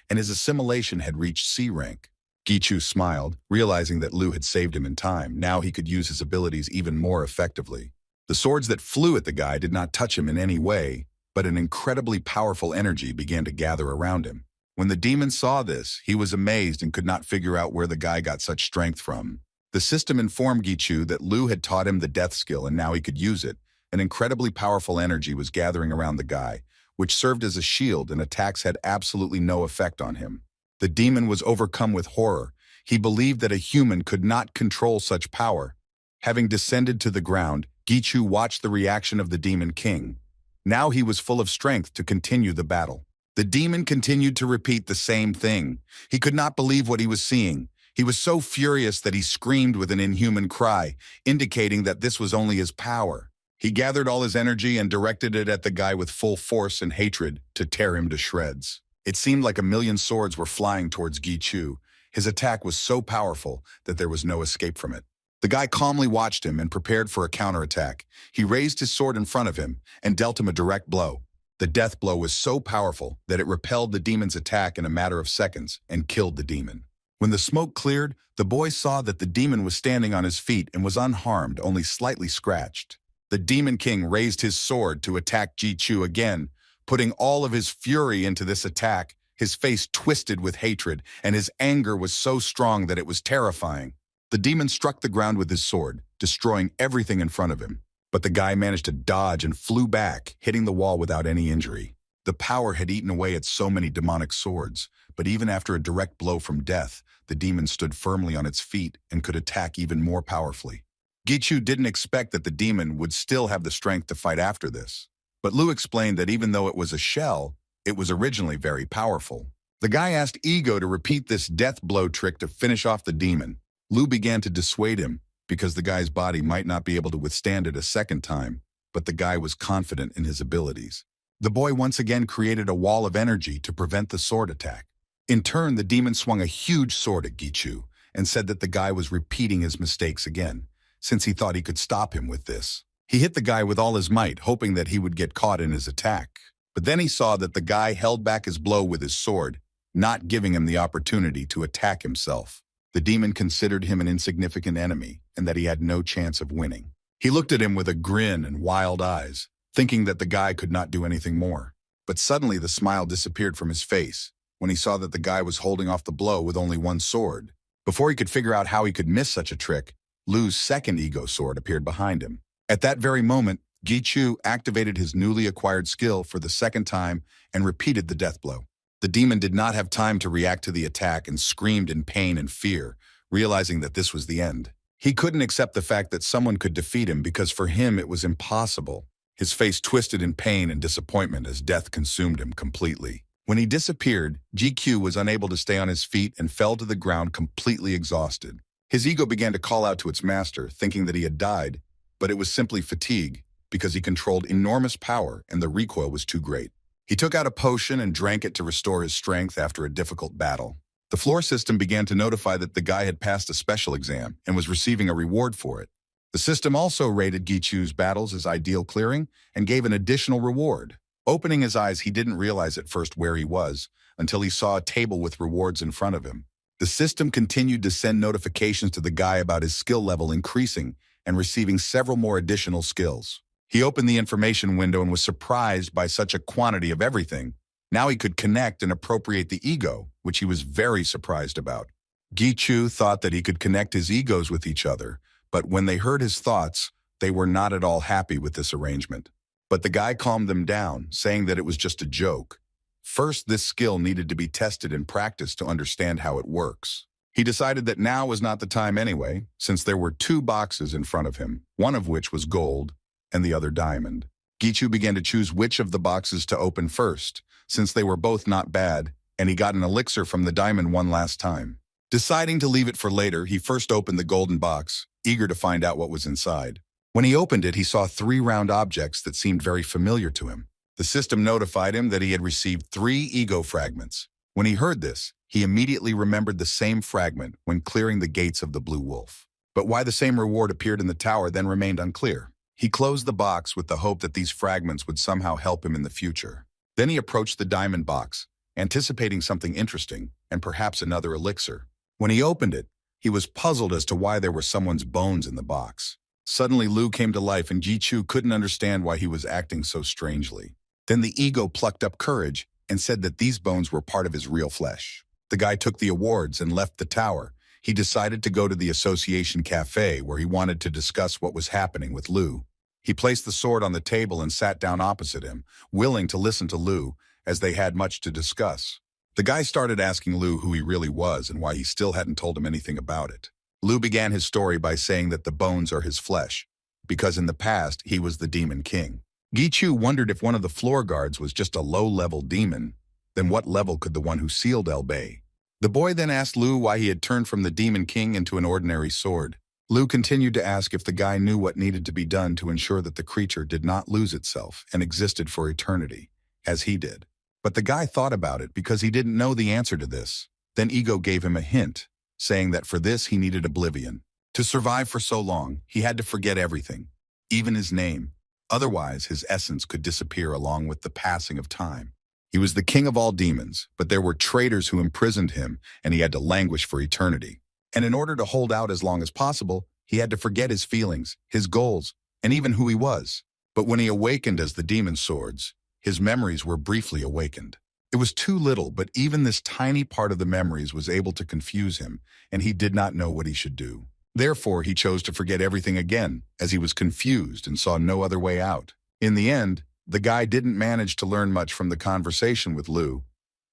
and his assimilation had reached C-rank. Chu smiled, realizing that Lu had saved him in time. Now he could use his abilities even more effectively. The swords that flew at the guy did not touch him in any way, but an incredibly powerful energy began to gather around him. When the demon saw this, he was amazed and could not figure out where the guy got such strength from. The system informed Chu that Lu had taught him the death skill and now he could use it. An incredibly powerful energy was gathering around the guy, which served as a shield, and attacks had absolutely no effect on him. The demon was overcome with horror. He believed that a human could not control such power. Having descended to the ground, Gichu watched the reaction of the Demon King. Now he was full of strength to continue the battle. The demon continued to repeat the same thing. He could not believe what he was seeing. He was so furious that he screamed with an inhuman cry, indicating that this was only his power. He gathered all his energy and directed it at the guy with full force and hatred to tear him to shreds. It seemed like a million swords were flying towards Gichu. His attack was so powerful that there was no escape from it. The guy calmly watched him and prepared for a counterattack. He raised his sword in front of him and dealt him a direct blow. The death blow was so powerful that it repelled the demon's attack in a matter of seconds and killed the demon. When the smoke cleared, the boy saw that the demon was standing on his feet and was unharmed, only slightly scratched. The Demon King raised his sword to attack Gichu again, putting all of his fury into this attack. His face twisted with hatred, and his anger was so strong that it was terrifying. The demon struck the ground with his sword, destroying everything in front of him. But the guy managed to dodge and flew back, hitting the wall without any injury. The power had eaten away at so many demonic swords, but even after a direct blow from death, the demon stood firmly on its feet and could attack even more powerfully. Gichu didn't expect that the demon would still have the strength to fight after this. But Lu explained that even though it was a shell, it was originally very powerful. The guy asked Ego to repeat this death blow trick to finish off the demon. Lu began to dissuade him because the guy's body might not be able to withstand it a second time, but the guy was confident in his abilities. The boy once again created a wall of energy to prevent the sword attack. In turn, the demon swung a huge sword at Gichu and said that the guy was repeating his mistakes again, since he thought he could stop him with this. He hit the guy with all his might, hoping that he would get caught in his attack. But then he saw that the guy held back his blow with his sword, not giving him the opportunity to attack himself. The demon considered him an insignificant enemy and that he had no chance of winning. He looked at him with a grin and wild eyes, thinking that the guy could not do anything more. But suddenly the smile disappeared from his face when he saw that the guy was holding off the blow with only one sword. Before he could figure out how he could miss such a trick, Lu's second ego sword appeared behind him. At that very moment, Gichu activated his newly acquired skill for the second time and repeated the death blow. The demon did not have time to react to the attack and screamed in pain and fear, realizing that this was the end. He couldn't accept the fact that someone could defeat him because for him it was impossible. His face twisted in pain and disappointment as death consumed him completely. When he disappeared, GQ was unable to stay on his feet and fell to the ground completely exhausted. His ego began to call out to its master, thinking that he had died, but it was simply fatigue because he controlled enormous power and the recoil was too great. He took out a potion and drank it to restore his strength after a difficult battle. The floor system began to notify that the guy had passed a special exam and was receiving a reward for it. The system also rated Gichu's battles as ideal clearing and gave an additional reward. Opening his eyes, he didn't realize at first where he was until he saw a table with rewards in front of him. The system continued to send notifications to the guy about his skill level increasing and receiving several more additional skills. He opened the information window and was surprised by such a quantity of everything. Now he could connect and appropriate the ego, which he was very surprised about. Gichu thought that he could connect his egos with each other, but when they heard his thoughts, they were not at all happy with this arrangement. But the guy calmed them down, saying that it was just a joke. First, this skill needed to be tested in practice to understand how it works. He decided that now was not the time anyway, since there were two boxes in front of him, one of which was gold and the other diamond. Gichu began to choose which of the boxes to open first, since they were both not bad, and he got an elixir from the diamond one last time. Deciding to leave it for later, he first opened the golden box, eager to find out what was inside. When he opened it, he saw 3 round objects that seemed very familiar to him. The system notified him that he had received 3 ego fragments. When he heard this, he immediately remembered the same fragment when clearing the gates of the Blue Wolf. But why the same reward appeared in the tower then remained unclear. He closed the box with the hope that these fragments would somehow help him in the future. Then he approached the diamond box, anticipating something interesting and perhaps another elixir. When he opened it, he was puzzled as to why there were someone's bones in the box. Suddenly, Lu came to life and Gichu couldn't understand why he was acting so strangely. Then the ego plucked up courage and said that these bones were part of his real flesh. The guy took the awards and left the tower. He decided to go to the association cafe where he wanted to discuss what was happening with Lu. He placed the sword on the table and sat down opposite him, willing to listen to Lu, as they had much to discuss. The guy started asking Lu who he really was and why he still hadn't told him anything about it. Lu began his story by saying that the bones are his flesh, because in the past he was the demon king. Gichu wondered if one of the floor guards was just a low-level demon, then what level could the one who sealed El be? The boy then asked Lu why he had turned from the demon king into an ordinary sword. Lu continued to ask if the guy knew what needed to be done to ensure that the creature did not lose itself and existed for eternity, as he did. But the guy thought about it because he didn't know the answer to this. Then Ego gave him a hint, saying that for this he needed oblivion. To survive for so long, he had to forget everything, even his name. Otherwise, his essence could disappear along with the passing of time. He was the king of all demons, but there were traitors who imprisoned him, and he had to languish for eternity. And in order to hold out as long as possible, he had to forget his feelings, his goals, and even who he was. But when he awakened as the demon swords, his memories were briefly awakened. It was too little, but even this tiny part of the memories was able to confuse him, and he did not know what he should do. Therefore, he chose to forget everything again, as he was confused and saw no other way out. In the end, the guy didn't manage to learn much from the conversation with Lu.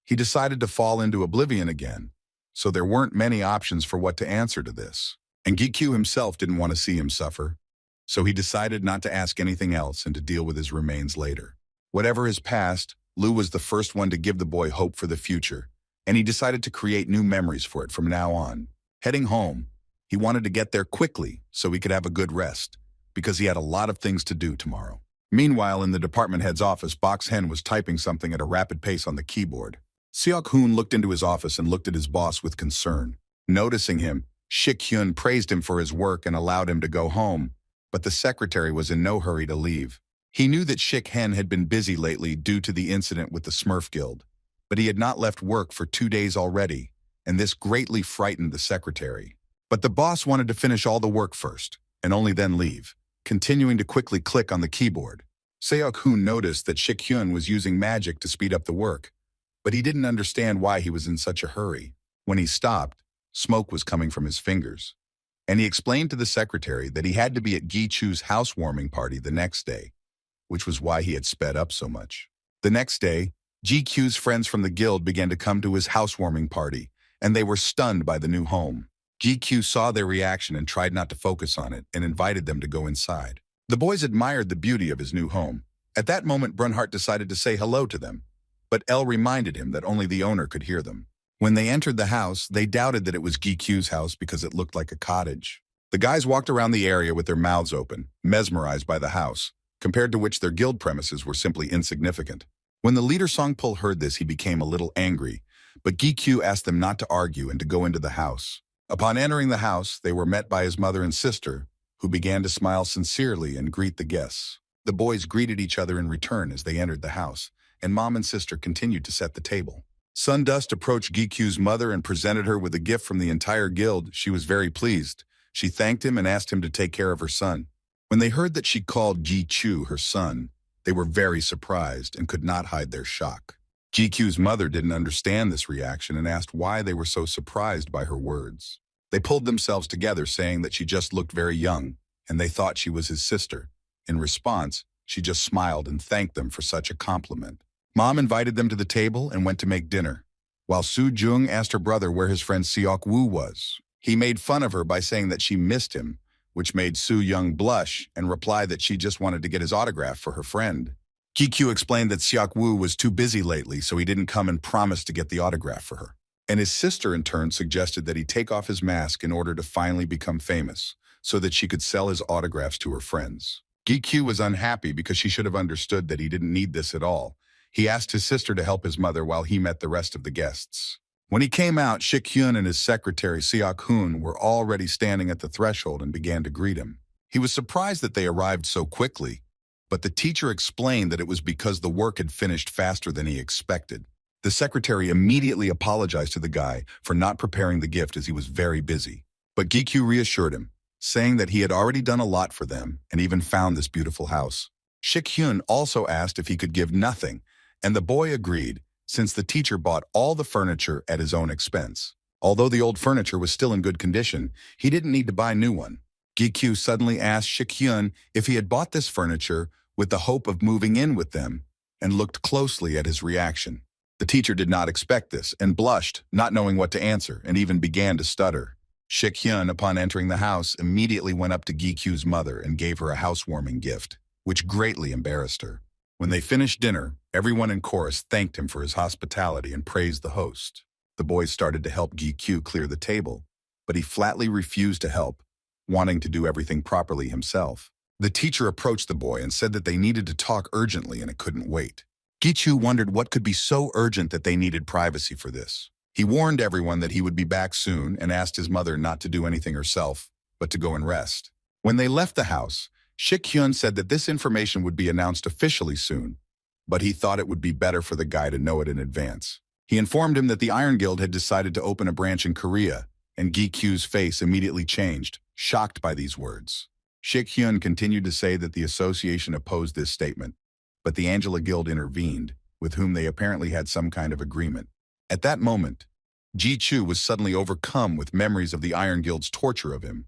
He decided to fall into oblivion again, so there weren't many options for what to answer to this. And Gikyu himself didn't want to see him suffer, so he decided not to ask anything else and to deal with his remains later. Whatever his past, Lu was the first one to give the boy hope for the future, and he decided to create new memories for it from now on. Heading home, he wanted to get there quickly so he could have a good rest, because he had a lot of things to do tomorrow. Meanwhile, in the department head's office, Box Hen was typing something at a rapid pace on the keyboard. Seok-hoon looked into his office and looked at his boss with concern. Noticing him, Shik-hyun praised him for his work and allowed him to go home, but the secretary was in no hurry to leave. He knew that Shik-hen had been busy lately due to the incident with the Smurf Guild, but he had not left work for 2 days already, and this greatly frightened the secretary. But the boss wanted to finish all the work first, and only then leave, continuing to quickly click on the keyboard. Seok-hoon noticed that Shik-hyun was using magic to speed up the work, but he didn't understand why he was in such a hurry. When he stopped, smoke was coming from his fingers, and he explained to the secretary that he had to be at Gi-chu's housewarming party the next day, which was why he had sped up so much. The next day, GQ's friends from the guild began to come to his housewarming party, and they were stunned by the new home. GQ saw their reaction and tried not to focus on it and invited them to go inside. The boys admired the beauty of his new home. At that moment, Brunhart decided to say hello to them, but El reminded him that only the owner could hear them. When they entered the house, they doubted that it was GQ's house because it looked like a cottage. The guys walked around the area with their mouths open, mesmerized by the house, compared to which their guild premises were simply insignificant. When the leader Songpul heard this, he became a little angry, but GQ asked them not to argue and to go into the house. Upon entering the house, they were met by his mother and sister, who began to smile sincerely and greet the guests. The boys greeted each other in return as they entered the house, and mom and sister continued to set the table. Sundust approached GQ's mother and presented her with a gift from the entire guild. She was very pleased. She thanked him and asked him to take care of her son. When they heard that she called Gi-chu her son, they were very surprised and could not hide their shock. GQ's mother didn't understand this reaction and asked why they were so surprised by her words. They pulled themselves together, saying that she just looked very young, and they thought she was his sister. In response, she just smiled and thanked them for such a compliment. Mom invited them to the table and went to make dinner, while Su Jung asked her brother where his friend Seok Woo was. He made fun of her by saying that she missed him, which made Su Young blush and reply that she just wanted to get his autograph for her friend. Kikyu explained that Seok Woo was too busy lately, so he didn't come and promised to get the autograph for her. And his sister in turn suggested that he take off his mask in order to finally become famous, so that she could sell his autographs to her friends. Kikyu was unhappy because she should have understood that he didn't need this at all. He asked his sister to help his mother while he met the rest of the guests. When he came out, Shik-hyun and his secretary Seok-hoon were already standing at the threshold and began to greet him. He was surprised that they arrived so quickly, but the teacher explained that it was because the work had finished faster than he expected. The secretary immediately apologized to the guy for not preparing the gift as he was very busy. But Gikyu reassured him, saying that he had already done a lot for them and even found this beautiful house. Shik-hyun also asked if he could give nothing, and the boy agreed, since the teacher bought all the furniture at his own expense. Although the old furniture was still in good condition, he didn't need to buy new one. Gikyu suddenly asked Shik-hyun if he had bought this furniture with the hope of moving in with them, and looked closely at his reaction. The teacher did not expect this and blushed, not knowing what to answer, and even began to stutter. Shik-hyun, upon entering the house, immediately went up to Gi-kyu's mother and gave her a housewarming gift, which greatly embarrassed her. When they finished dinner, everyone in chorus thanked him for his hospitality and praised the host. The boys started to help Gi-kyu clear the table, but he flatly refused to help, wanting to do everything properly himself. The teacher approached the boy and said that they needed to talk urgently and it couldn't wait. Gi-kyu wondered what could be so urgent that they needed privacy for this. He warned everyone that he would be back soon and asked his mother not to do anything herself, but to go and rest. When they left the house, Shik-hyun said that this information would be announced officially soon, but he thought it would be better for the guy to know it in advance. He informed him that the Iron Guild had decided to open a branch in Korea, and Gi-kyu's face immediately changed, shocked by these words. Shik-hyun continued to say that the association opposed this statement, but the Angela Guild intervened, with whom they apparently had some kind of agreement. At that moment, Ji-chu was suddenly overcome with memories of the Iron Guild's torture of him,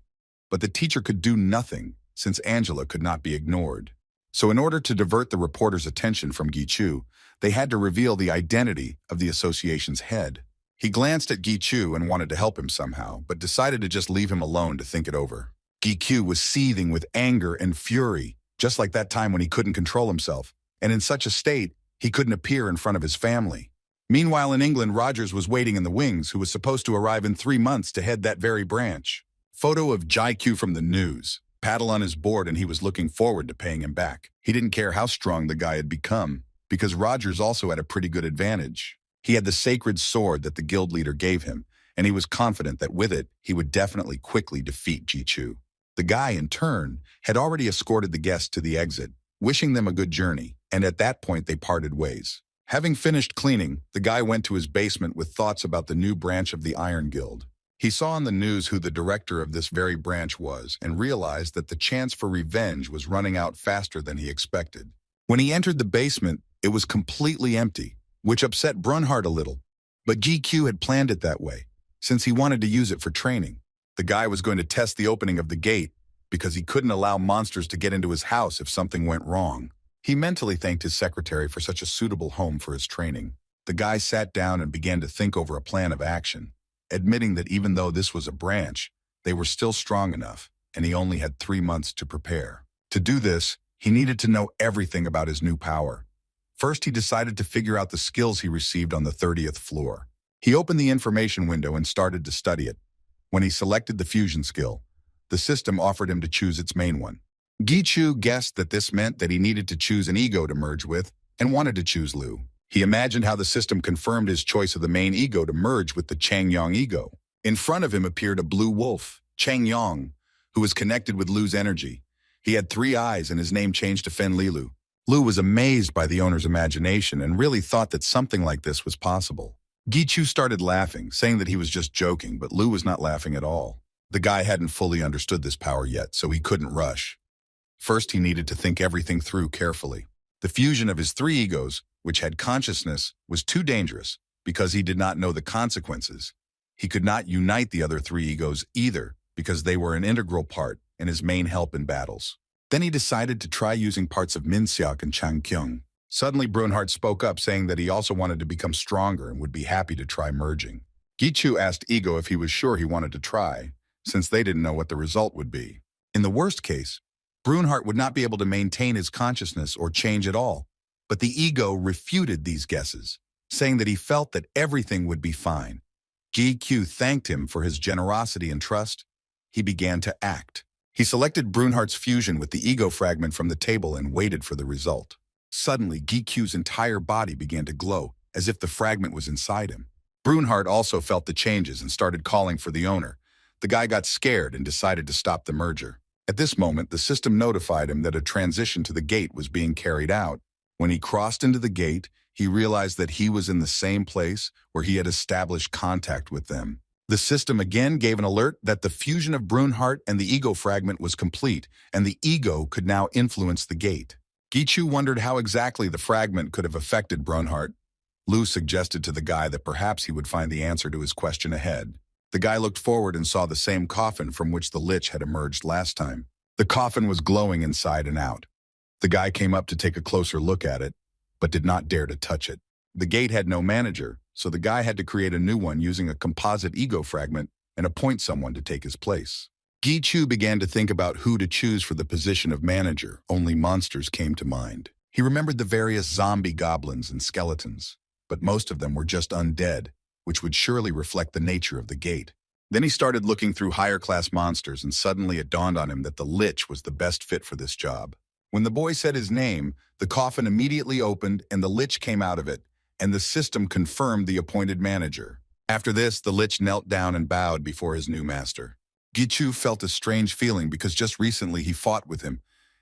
but the teacher could do nothing, since Angela could not be ignored. So in order to divert the reporter's attention from Gi-chu, they had to reveal the identity of the association's head. He glanced at Gi-chu and wanted to help him somehow, but decided to just leave him alone to think it over. Gi-kyu was seething with anger and fury, just like that time when he couldn't control himself, and in such a state, he couldn't appear in front of his family. Meanwhile, in England, Rogers was waiting in the wings, who was supposed to arrive in 3 months to head that very branch. Photo of Ji-kyu from the news. Paddle on his board, and he was looking forward to paying him back. He didn't care how strong the guy had become, because Rogers also had a pretty good advantage. He had the sacred sword that the guild leader gave him, and he was confident that with it, he would definitely quickly defeat Ji-chu. The guy, in turn, had already escorted the guests to the exit, wishing them a good journey, and at that point they parted ways. Having finished cleaning, the guy went to his basement with thoughts about the new branch of the Iron Guild. He saw on the news who the director of this very branch was and realized that the chance for revenge was running out faster than he expected. When he entered the basement, it was completely empty, which upset Brunard a little. But Gi-kyu had planned it that way, since he wanted to use it for training. The guy was going to test the opening of the gate because he couldn't allow monsters to get into his house if something went wrong. He mentally thanked his secretary for such a suitable home for his training. The guy sat down and began to think over a plan of action, admitting that even though this was a branch, they were still strong enough, and he only had 3 months to prepare. To do this, he needed to know everything about his new power. First, he decided to figure out the skills he received on the 30th floor. He opened the information window and started to study it. When he selected the fusion skill, the system offered him to choose its main one. Gi-chu guessed that this meant that he needed to choose an ego to merge with, and wanted to choose Lu. He imagined how the system confirmed his choice of the main ego to merge with the Changyong ego. In front of him appeared a blue wolf, Changyong, who was connected with Lu's energy. He had 3 eyes and his name changed to Fen Lilu. Lu was amazed by the owner's imagination and really thought that something like this was possible. Gi-chu started laughing, saying that he was just joking, but Lu was not laughing at all. The guy hadn't fully understood this power yet, so he couldn't rush. First, he needed to think everything through carefully. The fusion of his 3 egos, which had consciousness, was too dangerous because he did not know the consequences. He could not unite the other 3 egos either because they were an integral part and his main help in battles. Then he decided to try using parts of Seok and Changkyung. Suddenly, Brunard spoke up, saying that he also wanted to become stronger and would be happy to try merging. Gi-chu asked Ego if he was sure he wanted to try, since they didn't know what the result would be. In the worst case, Brunard would not be able to maintain his consciousness or change at all, but the ego refuted these guesses, saying that he felt that everything would be fine. Gi-kyu thanked him for his generosity and trust. He began to act. He selected Brunhardt's fusion with the ego fragment from the table and waited for the result. Suddenly, Gi-kyu's entire body began to glow, as if the fragment was inside him. Brunhardt also felt the changes and started calling for the owner. The guy got scared and decided to stop the merger. At this moment, the system notified him that a transition to the gate was being carried out. When he crossed into the gate, he realized that he was in the same place where he had established contact with them. The system again gave an alert that the fusion of Brunhardt and the ego fragment was complete, and the ego could now influence the gate. Gi-chu wondered how exactly the fragment could have affected Brunhardt. Lu suggested to the guy that perhaps he would find the answer to his question ahead. The guy looked forward and saw the same coffin from which the lich had emerged last time. The coffin was glowing inside and out. The guy came up to take a closer look at it, but did not dare to touch it. The gate had no manager, so the guy had to create a new one using a composite ego fragment and appoint someone to take his place. Gi-Chu began to think about who to choose for the position of manager. Only monsters came to mind. He remembered the various zombie goblins and skeletons, but most of them were just undead, which would surely reflect the nature of the gate. Then he started looking through higher-class monsters, and suddenly it dawned on him that the lich was the best fit for this job. When the boy said his name, the coffin immediately opened and the lich came out of it, and the system confirmed the appointed manager. After this, the lich knelt down and bowed before his new master. Gi-Chu felt a strange feeling because just recently he fought with him,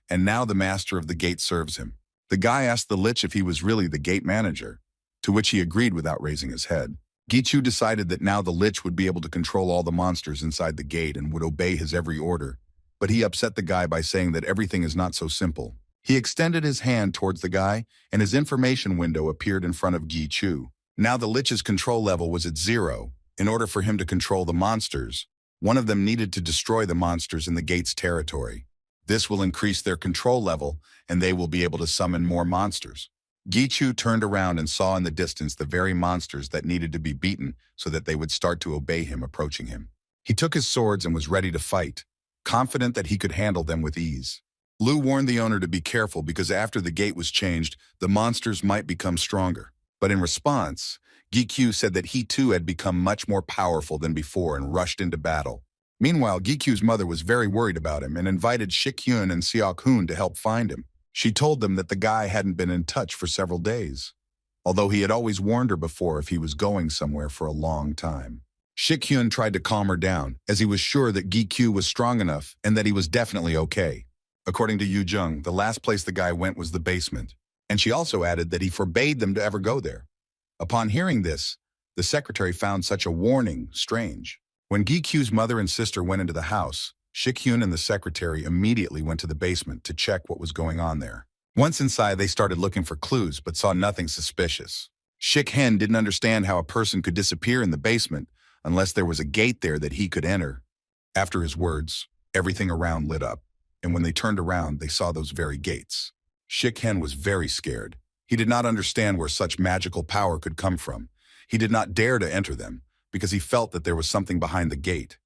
and now the master of the gate serves him. The guy asked the lich if he was really the gate manager, to which he agreed without raising his head. Gi-Chu decided that now the lich would be able to control all the monsters inside the gate and would obey his every order, but he upset the guy by saying that everything is not so simple. He extended his hand towards the guy, and his information window appeared in front of Gi-Chu. Now the lich's control level was at 0. In order for him to control the monsters, one of them needed to destroy the monsters in the gate's territory. This will increase their control level, and they will be able to summon more monsters. Gi-Chu turned around and saw in the distance the very monsters that needed to be beaten so that they would start to obey him approaching him. He took his swords and was ready to fight, confident that he could handle them with ease. Lu warned the owner to be careful because after the gate was changed, the monsters might become stronger. But in response, Gi-Chu said that he too had become much more powerful than before and rushed into battle. Meanwhile, Gi-Chu's mother was very worried about him and invited Shik-Hyun and Seok-Hoon to help find him. She told them that the guy hadn't been in touch for several days, although he had always warned her before if he was going somewhere for a long time. Shik-Hyun tried to calm her down, as he was sure that Gi-Chu was strong enough and that he was definitely okay. According to Jung, the last place the guy went was the basement, and she also added that he forbade them to ever go there. Upon hearing this, the secretary found such a warning strange. When Gi-Chu's mother and sister went into the house, Shik-Hyun and the secretary immediately went to the basement to check what was going on there. Once inside, they started looking for clues, but saw nothing suspicious. Shik-Hyun didn't understand how a person could disappear in the basement unless there was a gate there that he could enter. After his words, everything around lit up, and when they turned around, they saw those very gates. Shik-Hyun was very scared. He did not understand where such magical power could come from. He did not dare to enter them, because he felt that there was something behind the gate.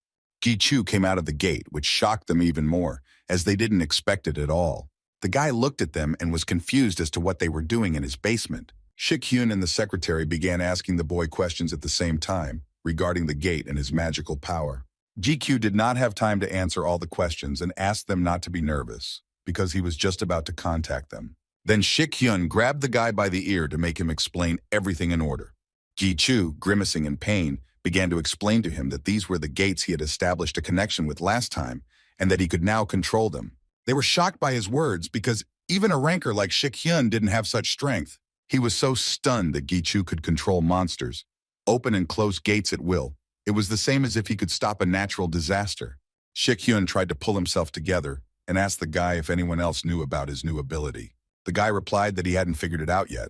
Gi-Chu came out of the gate, which shocked them even more, as they didn't expect it at all. The guy looked at them and was confused as to what they were doing in his basement. Shik-Hyun and the secretary began asking the boy questions at the same time, regarding the gate and his magical power. Gi-Chu did not have time to answer all the questions and asked them not to be nervous, because he was just about to contact them. Then Shik-Hyun grabbed the guy by the ear to make him explain everything in order. Gi-Chu, grimacing in pain, began to explain to him that these were the gates he had established a connection with last time, and that he could now control them. They were shocked by his words because even a ranker like Shik-Hyun didn't have such strength. He was so stunned that Gi-Chu could control monsters, open and close gates at will. It was the same as if he could stop a natural disaster. Shik-Hyun tried to pull himself together and asked the guy if anyone else knew about his new ability. The guy replied that he hadn't figured it out yet,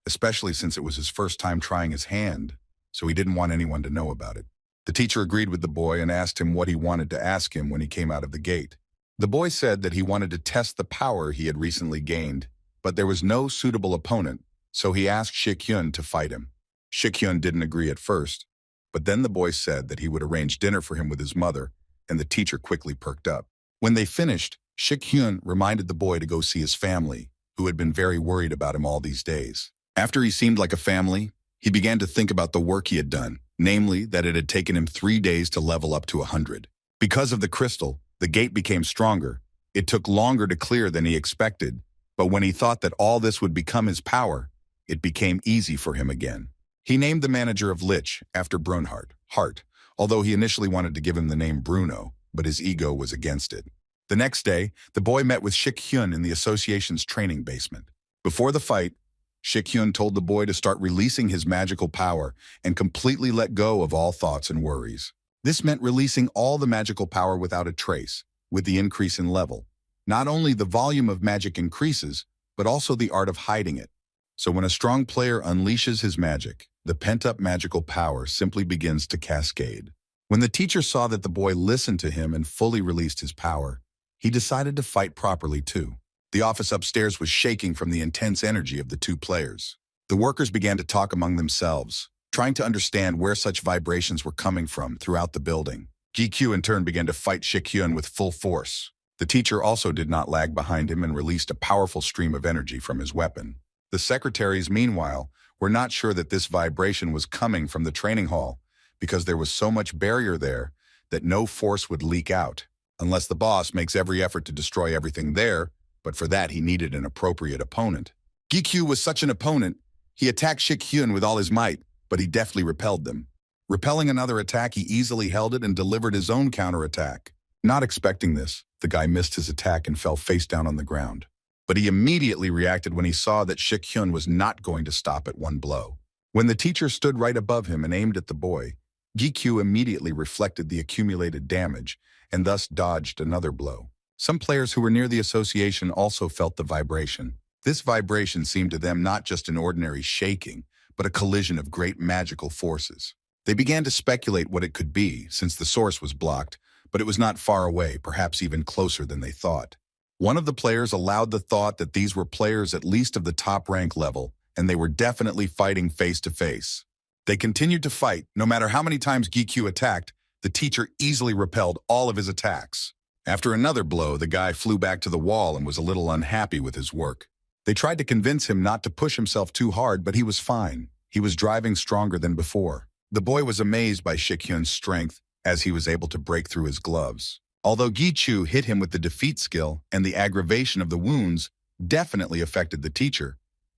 especially since it was his first time trying his hand, so he didn't want anyone to know about it. The teacher agreed with the boy and asked him what he wanted to ask him when he came out of the gate. The boy said that he wanted to test the power he had recently gained, but there was no suitable opponent, so he asked Shik-Hyun to fight him. Shik-Hyun didn't agree at first, but then the boy said that he would arrange dinner for him with his mother, and the teacher quickly perked up. When they finished, Shik-Hyun reminded the boy to go see his family, who had been very worried about him all these days. After he seemed like a family, he began to think about the work he had done, namely that it had taken him 3 days to level up to 100. Because of the crystal, the gate became stronger. It took longer to clear than he expected, but when he thought that all this would become his power, it became easy for him again. He named the manager of Lich after Brunard, Hart, although he initially wanted to give him the name Bruno, but his ego was against it. The next day, the boy met with Shik-Hyun in the association's training basement. Before the fight, Shik-Hyun told the boy to start releasing his magical power and completely let go of all thoughts and worries. This meant releasing all the magical power without a trace, with the increase in level. Not only the volume of magic increases, but also the art of hiding it. So when a strong player unleashes his magic, the pent-up magical power simply begins to cascade. When the teacher saw that the boy listened to him and fully released his power, he decided to fight properly too. The office upstairs was shaking from the intense energy of the two players. The workers began to talk among themselves, trying to understand where such vibrations were coming from throughout the building. GQ in turn began to fight Shik-hyun with full force. The teacher also did not lag behind him and released a powerful stream of energy from his weapon. The secretaries, meanwhile, were not sure that this vibration was coming from the training hall because there was so much barrier there that no force would leak out, unless the boss makes every effort to destroy everything there, but for that he needed an appropriate opponent. GQ was such an opponent, he attacked Shik-hyun with all his might, but he deftly repelled them. Repelling another attack, he easily held it and delivered his own counterattack. Not expecting this, the guy missed his attack and fell face down on the ground. But he immediately reacted when he saw that Shik-hyun was not going to stop at one blow. When the teacher stood right above him and aimed at the boy, GQ immediately reflected the accumulated damage and thus dodged another blow. Some players who were near the association also felt the vibration. This vibration seemed to them not just an ordinary shaking, but a collision of great magical forces. They began to speculate what it could be, since the source was blocked, but it was not far away, perhaps even closer than they thought. One of the players allowed the thought that these were players at least of the top rank level, and they were definitely fighting face to face. They continued to fight. No matter how many times GQ attacked, the teacher easily repelled all of his attacks. After another blow, the guy flew back to the wall and was a little unhappy with his work. They tried to convince him not to push himself too hard, but he was fine. He was driving stronger than before. The boy was amazed by Shik-hyun's strength as he was able to break through his gloves. Although Gi-chu hit him with the defeat skill and the aggravation of the wounds definitely affected the teacher,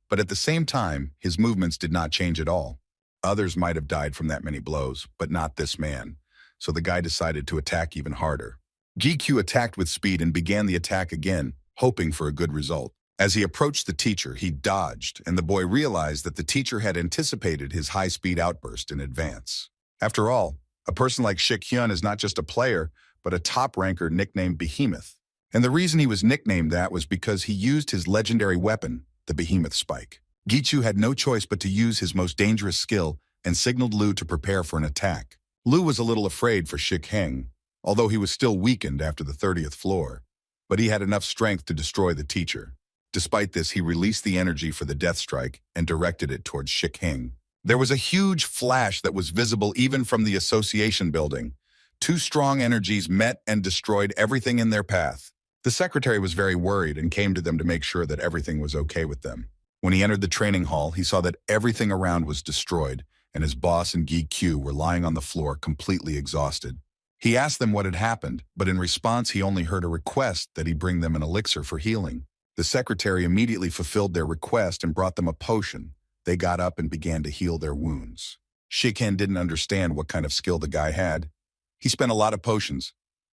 but at the same time, his movements did not change at all. Others might have died from that many blows, but not this man. So the guy decided to attack even harder. GQ attacked with speed and began the attack again, hoping for a good result. As he approached the teacher, he dodged, and the boy realized that the teacher had anticipated his high-speed outburst in advance. After all, a person like Shik-hyun is not just a player, but a top ranker nicknamed Behemoth. And the reason he was nicknamed that was because he used his legendary weapon, the Behemoth Spike. Gi-chu had no choice but to use his most dangerous skill and signaled Lu to prepare for an attack. Lu was a little afraid for Shik-hyun, although he was still weakened after the 30th floor, but he had enough strength to destroy the teacher. Despite this, he released the energy for the death strike and directed it towards Shik-hyun. There was a huge flash that was visible even from the association building. Two strong energies met and destroyed everything in their path. The secretary was very worried and came to them to make sure that everything was okay with them. When he entered the training hall, he saw that everything around was destroyed, and his boss and Gi-Q were lying on the floor completely exhausted. He asked them what had happened, but in response he only heard a request that he bring them an elixir for healing. The secretary immediately fulfilled their request and brought them a potion. They got up and began to heal their wounds. Shik-hyun didn't understand what kind of skill the guy had. He spent a lot of potions,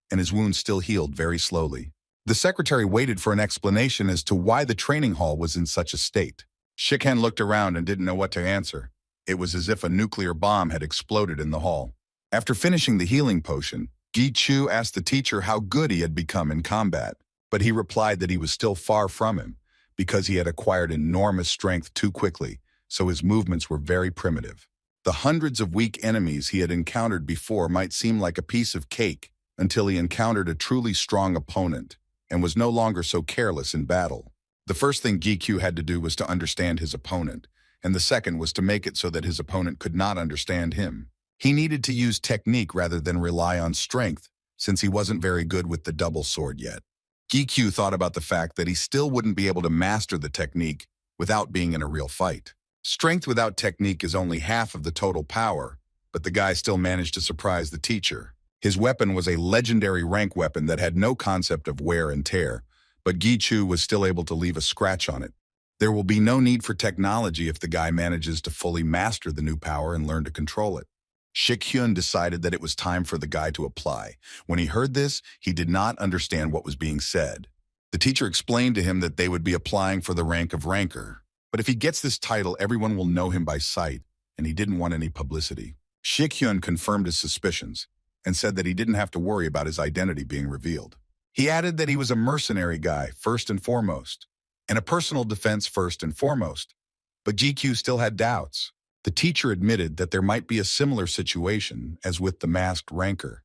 and his wounds still healed very slowly. The secretary waited for an explanation as to why the training hall was in such a state. Shik-hyun looked around and didn't know what to answer. It was as if a nuclear bomb had exploded in the hall. After finishing the healing potion, Gi-chu asked the teacher how good he had become in combat, but he replied that he was still far from him because he had acquired enormous strength too quickly, so his movements were very primitive. The hundreds of weak enemies he had encountered before might seem like a piece of cake until he encountered a truly strong opponent and was no longer so careless in battle. The first thing Gi-Q had to do was to understand his opponent, and the second was to make it so that his opponent could not understand him. He needed to use technique rather than rely on strength, since he wasn't very good with the double sword yet. Gi-Q thought about the fact that he still wouldn't be able to master the technique without being in a real fight. Strength without technique is only half of the total power, but the guy still managed to surprise the teacher. His weapon was a legendary rank weapon that had no concept of wear and tear, but Gi-Chu was still able to leave a scratch on it. There will be no need for technology if the guy manages to fully master the new power and learn to control it. Shik-hyun decided that it was time for the guy to apply. When he heard this, he did not understand what was being said. The teacher explained to him that they would be applying for the rank of ranker. But if he gets this title, everyone will know him by sight, and he didn't want any publicity. Shik-hyun confirmed his suspicions and said that he didn't have to worry about his identity being revealed. He added that he was a mercenary guy, first and foremost, and a personal defense first and foremost. But GQ still had doubts. The teacher admitted that there might be a similar situation as with the masked ranker,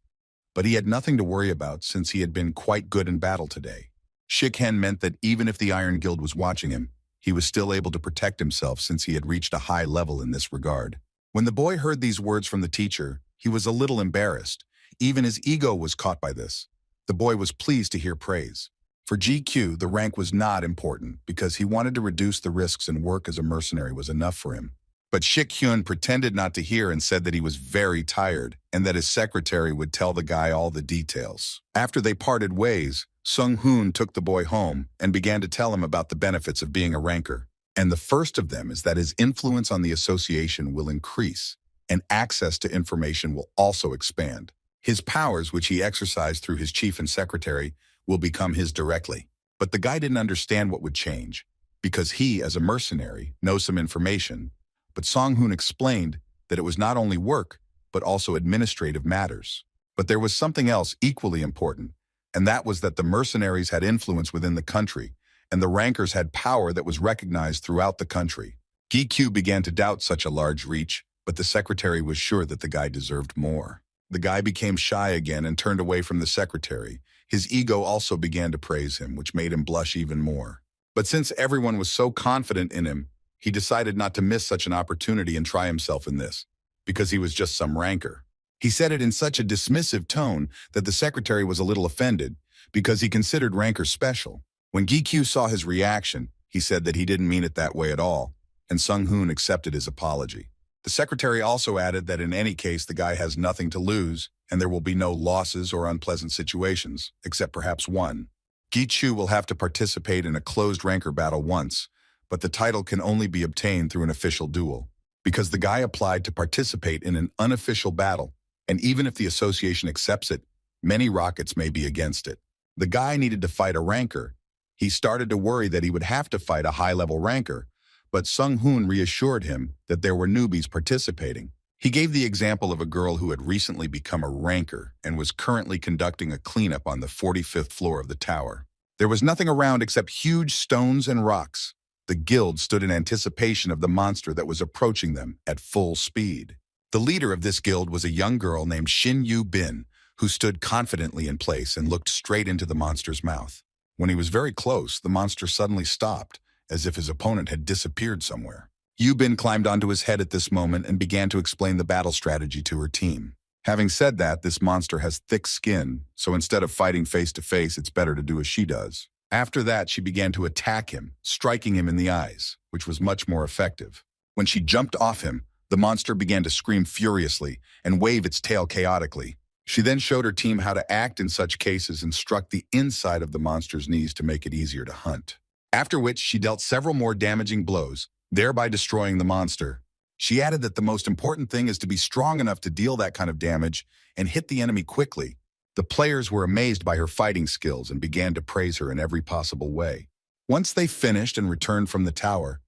but he had nothing to worry about since he had been quite good in battle today. Shik-hyun meant that even if the Iron Guild was watching him, he was still able to protect himself since he had reached a high level in this regard. When the boy heard these words from the teacher, he was a little embarrassed. Even his ego was caught by this. The boy was pleased to hear praise. For GQ, the rank was not important because he wanted to reduce the risks and work as a mercenary was enough for him. But Shik-hyun pretended not to hear and said that he was very tired and that his secretary would tell the guy all the details. After they parted ways, Sung-hoon took the boy home and began to tell him about the benefits of being a ranker. And the first of them is that his influence on the association will increase and access to information will also expand. His powers, which he exercised through his chief and secretary, will become his directly. But the guy didn't understand what would change, because he, as a mercenary, knows some information. But Song-hoon explained that it was not only work, but also administrative matters. But there was something else equally important, and that was that the mercenaries had influence within the country, and the rankers had power that was recognized throughout the country. GQ began to doubt such a large reach, but the secretary was sure that the guy deserved more. The guy became shy again and turned away from the secretary. His ego also began to praise him, which made him blush even more. But since everyone was so confident in him, he decided not to miss such an opportunity and try himself in this, because he was just some ranker. He said it in such a dismissive tone that the secretary was a little offended, because he considered rankers special. When GQ saw his reaction, he said that he didn't mean it that way at all, and Sung-hoon accepted his apology. The secretary also added that in any case the guy has nothing to lose, and there will be no losses or unpleasant situations, except perhaps one. Gi-chu will have to participate in a closed ranker battle once, but the title can only be obtained through an official duel, because the guy applied to participate in an unofficial battle, and even if the association accepts it, many rockets may be against it. The guy needed to fight a ranker. He started to worry that he would have to fight a high-level ranker, but Sung-hoon reassured him that there were newbies participating. He gave the example of a girl who had recently become a ranker and was currently conducting a cleanup on the 45th floor of the tower. There was nothing around except huge stones and rocks. The guild stood in anticipation of the monster that was approaching them at full speed. The leader of this guild was a young girl named Shin Yu-bin, who stood confidently in place and looked straight into the monster's mouth. When he was very close, the monster suddenly stopped, as if his opponent had disappeared somewhere. Yu-bin climbed onto his head at this moment and began to explain the battle strategy to her team. Having said that, this monster has thick skin, so instead of fighting face-to-face, it's better to do as she does. After that, she began to attack him, striking him in the eyes, which was much more effective. When she jumped off him, the monster began to scream furiously and wave its tail chaotically. She then showed her team how to act in such cases and struck the inside of the monster's knees to make it easier to hunt. After which she dealt several more damaging blows, thereby destroying the monster. She added that the most important thing is to be strong enough to deal that kind of damage and hit the enemy quickly. The players were amazed by her fighting skills and began to praise her in every possible way. Once they finished and returned from the tower,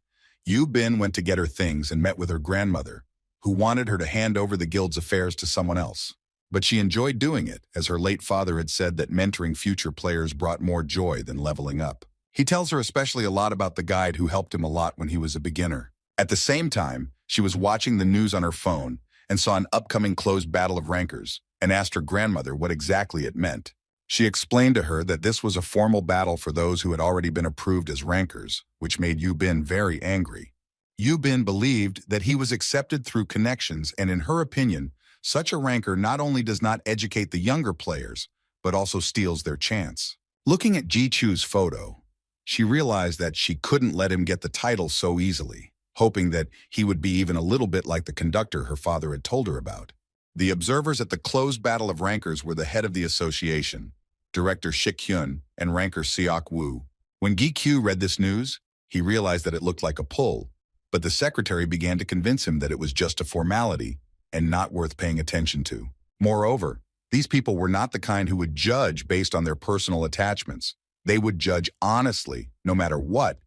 Yu-bin went to get her things and met with her grandmother, who wanted her to hand over the guild's affairs to someone else. But she enjoyed doing it, as her late father had said that mentoring future players brought more joy than leveling up. He tells her especially a lot about the guide who helped him a lot when he was a beginner. At the same time, she was watching the news on her phone and saw an upcoming closed battle of rankers and asked her grandmother what exactly it meant. She explained to her that this was a formal battle for those who had already been approved as rankers, which made Yu-bin very angry. Yu-bin believed that he was accepted through connections, and in her opinion, such a ranker not only does not educate the younger players, but also steals their chance. Looking at Ji-chu's photo, she realized that she couldn't let him get the title so easily, hoping that he would be even a little bit like the conductor her father had told her about. The observers at the closed battle of rankers were the head of the association, Director Shik-hyun, and ranker Seok Woo. When Gi-kyu read this news, he realized that it looked like a pull, but the secretary began to convince him that it was just a formality and not worth paying attention to. Moreover, these people were not the kind who would judge based on their personal attachments. They would judge honestly, no matter what.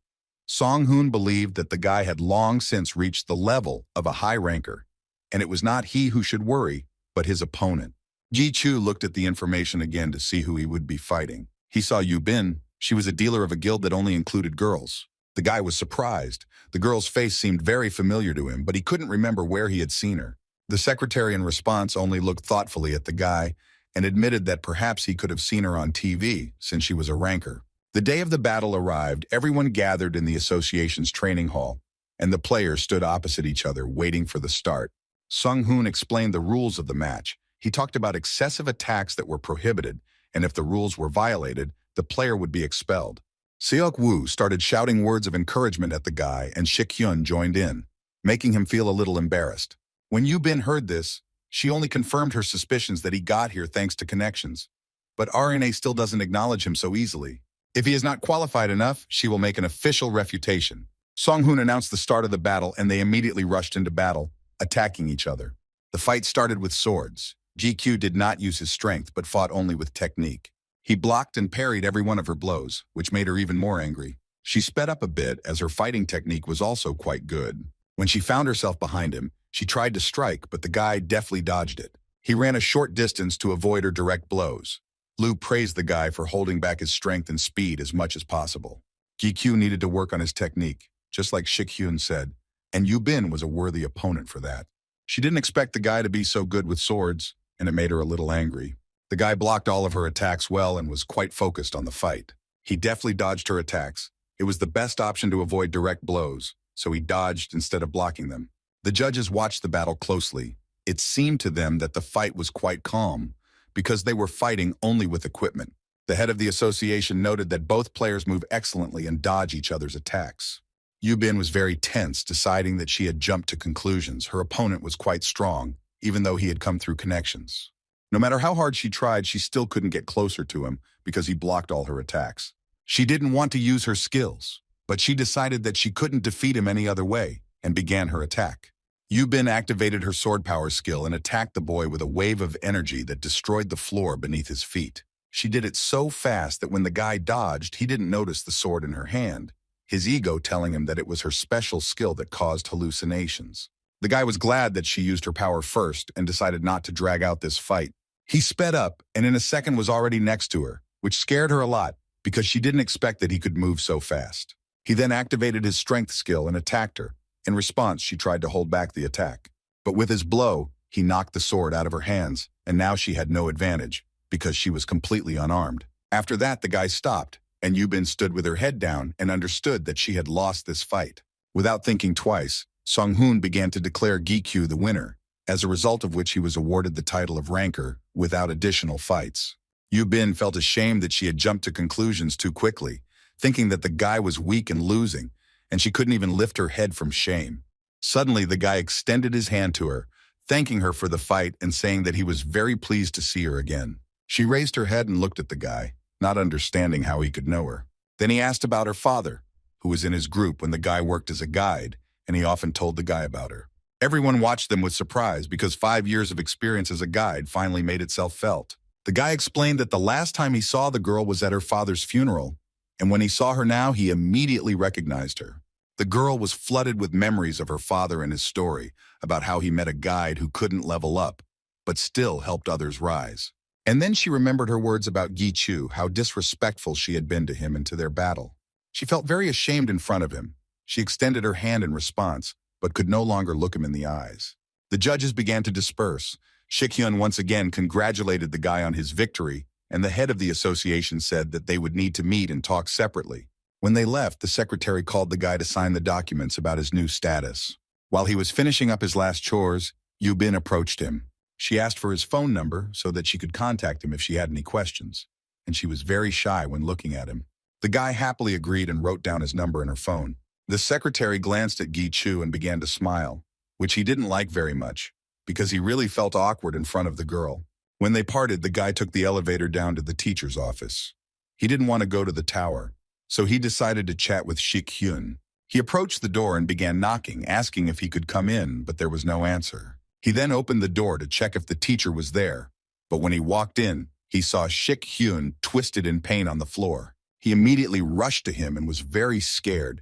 Song-hoon believed that the guy had long since reached the level of a high ranker, and it was not he who should worry, but his opponent. Ji-chu looked at the information again to see who he would be fighting. He saw Yu-bin. She was a dealer of a guild that only included girls. The guy was surprised. The girl's face seemed very familiar to him, but he couldn't remember where he had seen her. The secretary in response only looked thoughtfully at the guy and admitted that perhaps he could have seen her on TV since she was a ranker. The day of the battle arrived, everyone gathered in the association's training hall, and the players stood opposite each other, waiting for the start. Sung-hoon explained the rules of the match. He talked about excessive attacks that were prohibited, and if the rules were violated, the player would be expelled. Seok-woo started shouting words of encouragement at the guy, and Shik-hyun joined in, making him feel a little embarrassed. When Yu-bin heard this, she only confirmed her suspicions that he got here thanks to connections. But RNA still doesn't acknowledge him so easily. If he is not qualified enough, she will make an official refutation. Sung-hoon announced the start of the battle, and they immediately rushed into battle, attacking each other. The fight started with swords. GQ did not use his strength, but fought only with technique. He blocked and parried every one of her blows, which made her even more angry. She sped up a bit, as her fighting technique was also quite good. When she found herself behind him, she tried to strike, but the guy deftly dodged it. He ran a short distance to avoid her direct blows. Liu praised the guy for holding back his strength and speed as much as possible. GQ needed to work on his technique, just like Shik-hyun said, and Yu-bin was a worthy opponent for that. She didn't expect the guy to be so good with swords, and it made her a little angry. The guy blocked all of her attacks well and was quite focused on the fight. He deftly dodged her attacks. It was the best option to avoid direct blows, so he dodged instead of blocking them. The judges watched the battle closely. It seemed to them that the fight was quite calm, because they were fighting only with equipment. The head of the association noted that both players move excellently and dodge each other's attacks. Yu-bin was very tense, deciding that she had jumped to conclusions. Her opponent was quite strong, even though he had come through connections. No matter how hard she tried, she still couldn't get closer to him because he blocked all her attacks. She didn't want to use her skills, but she decided that she couldn't defeat him any other way and began her attack. Yu-bin activated her sword power skill and attacked the boy with a wave of energy that destroyed the floor beneath his feet. She did it so fast that when the guy dodged, he didn't notice the sword in her hand, his ego telling him that it was her special skill that caused hallucinations. The guy was glad that she used her power first and decided not to drag out this fight. He sped up and in a second was already next to her, which scared her a lot because she didn't expect that he could move so fast. He then activated his strength skill and attacked her. In response, she tried to hold back the attack. But with his blow, he knocked the sword out of her hands, and now she had no advantage because she was completely unarmed. After that, the guy stopped, and Yu-bin stood with her head down and understood that she had lost this fight. Without thinking twice, Sung-hoon began to declare GQ the winner, as a result of which he was awarded the title of ranker without additional fights. Yu-bin felt ashamed that she had jumped to conclusions too quickly, thinking that the guy was weak and losing, and she couldn't even lift her head from shame. Suddenly, the guy extended his hand to her, thanking her for the fight and saying that he was very pleased to see her again. She raised her head and looked at the guy, not understanding how he could know her. Then he asked about her father, who was in his group when the guy worked as a guide, and he often told the guy about her. Everyone watched them with surprise because 5 years of experience as a guide finally made itself felt. The guy explained that the last time he saw the girl was at her father's funeral, and when he saw her now, he immediately recognized her. The girl was flooded with memories of her father and his story about how he met a guide who couldn't level up, but still helped others rise. And then she remembered her words about Gi-chu, how disrespectful she had been to him and to their battle. She felt very ashamed in front of him. She extended her hand in response, but could no longer look him in the eyes. The judges began to disperse. Shik-hyun once again congratulated the guy on his victory, and the head of the association said that they would need to meet and talk separately. When they left, the secretary called the guy to sign the documents about his new status. While he was finishing up his last chores, Yu-bin approached him. She asked for his phone number so that she could contact him if she had any questions, and she was very shy when looking at him. The guy happily agreed and wrote down his number in her phone. The secretary glanced at Gi-chu and began to smile, which he didn't like very much, because he really felt awkward in front of the girl. When they parted, the guy took the elevator down to the teacher's office. He didn't want to go to the tower, so he decided to chat with Shik-hyun. He approached the door and began knocking, asking if he could come in, but there was no answer. He then opened the door to check if the teacher was there, but when he walked in, he saw Shik-hyun twisted in pain on the floor. He immediately rushed to him and was very scared,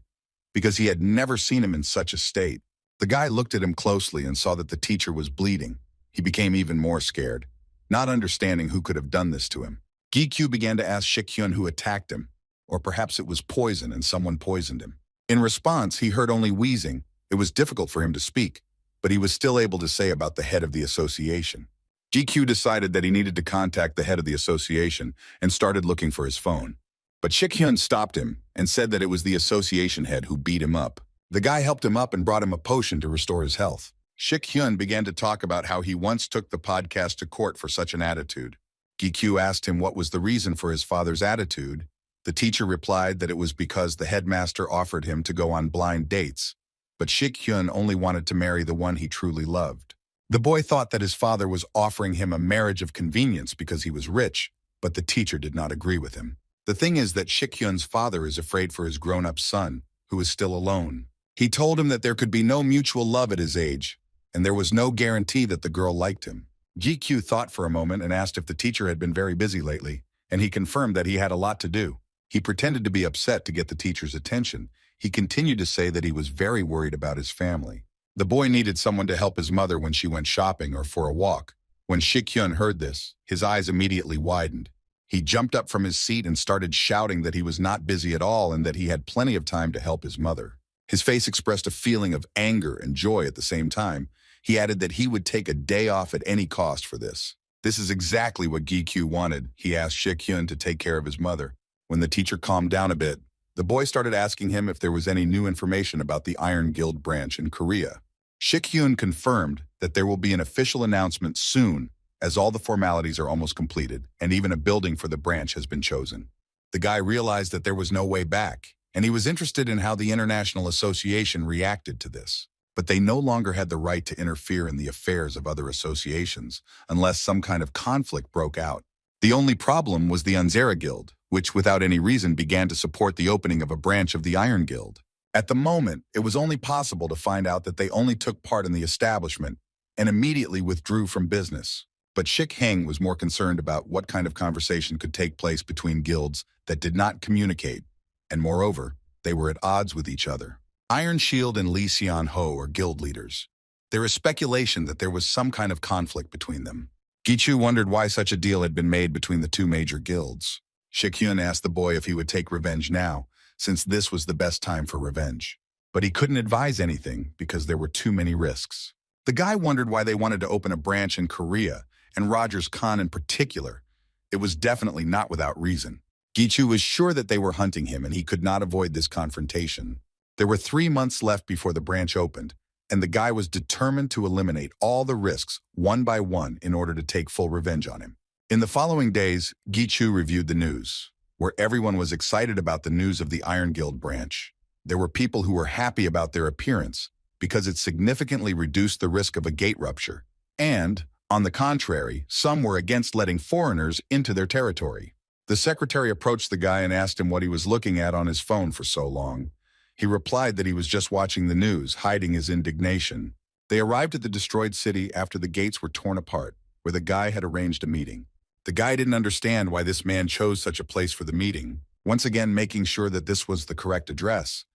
because he had never seen him in such a state. The guy looked at him closely and saw that the teacher was bleeding. He became even more scared, not understanding who could have done this to him. Gi-kyu began to ask Shik-hyun who attacked him, or perhaps it was poison and someone poisoned him. In response, he heard only wheezing. It was difficult for him to speak, but he was still able to say about the head of the association. GQ decided that he needed to contact the head of the association and started looking for his phone. But Shik-hyun stopped him and said that it was the association head who beat him up. The guy helped him up and brought him a potion to restore his health. Shik-hyun began to talk about how he once took the podcast to court for such an attitude. Gi-kyu asked him what was the reason for his father's attitude. The teacher replied that it was because the headmaster offered him to go on blind dates, but Shik-hyun only wanted to marry the one he truly loved. The boy thought that his father was offering him a marriage of convenience because he was rich, but the teacher did not agree with him. The thing is that Shik-hyun's father is afraid for his grown-up son, who is still alone. He told him that there could be no mutual love at his age, and there was no guarantee that the girl liked him. Gi-kyu thought for a moment and asked if the teacher had been very busy lately, and he confirmed that he had a lot to do. He pretended to be upset to get the teacher's attention. He continued to say that he was very worried about his family. The boy needed someone to help his mother when she went shopping or for a walk. When Shik-hyun heard this, his eyes immediately widened. He jumped up from his seat and started shouting that he was not busy at all and that he had plenty of time to help his mother. His face expressed a feeling of anger and joy at the same time. He added that he would take a day off at any cost for this. This is exactly what Gi-kyu wanted. He asked Shik-hyun to take care of his mother. When the teacher calmed down a bit, the boy started asking him if there was any new information about the Iron Guild branch in Korea. Shik-hyun confirmed that there will be an official announcement soon, as all the formalities are almost completed, and even a building for the branch has been chosen. The guy realized that there was no way back, and he was interested in how the International Association reacted to this. But they no longer had the right to interfere in the affairs of other associations, unless some kind of conflict broke out. The only problem was the Unzera Guild, which without any reason began to support the opening of a branch of the Iron Guild. At the moment, it was only possible to find out that they only took part in the establishment and immediately withdrew from business. But Shik-hyun was more concerned about what kind of conversation could take place between guilds that did not communicate, and moreover, they were at odds with each other. Iron Shield and Lee Seon-ho are guild leaders. There is speculation that there was some kind of conflict between them. Gi-kyu wondered why such a deal had been made between the two major guilds. Shik-hyun asked the boy if he would take revenge now, since this was the best time for revenge. But he couldn't advise anything because there were too many risks. The guy wondered why they wanted to open a branch in Korea, and Rogers Khan in particular. It was definitely not without reason. Gi-kyu was sure that they were hunting him and he could not avoid this confrontation. There were 3 months left before the branch opened, and the guy was determined to eliminate all the risks one by one in order to take full revenge on him. In the following days, Gi-kyu reviewed the news, where everyone was excited about the news of the Iron Guild branch. There were people who were happy about their appearance because it significantly reduced the risk of a gate rupture, and, on the contrary, some were against letting foreigners into their territory. The secretary approached the guy and asked him what he was looking at on his phone for so long. He replied that he was just watching the news, hiding his indignation. They arrived at the destroyed city after the gates were torn apart, where the guy had arranged a meeting. The guy didn't understand why this man chose such a place for the meeting, once again making sure that this was the correct address.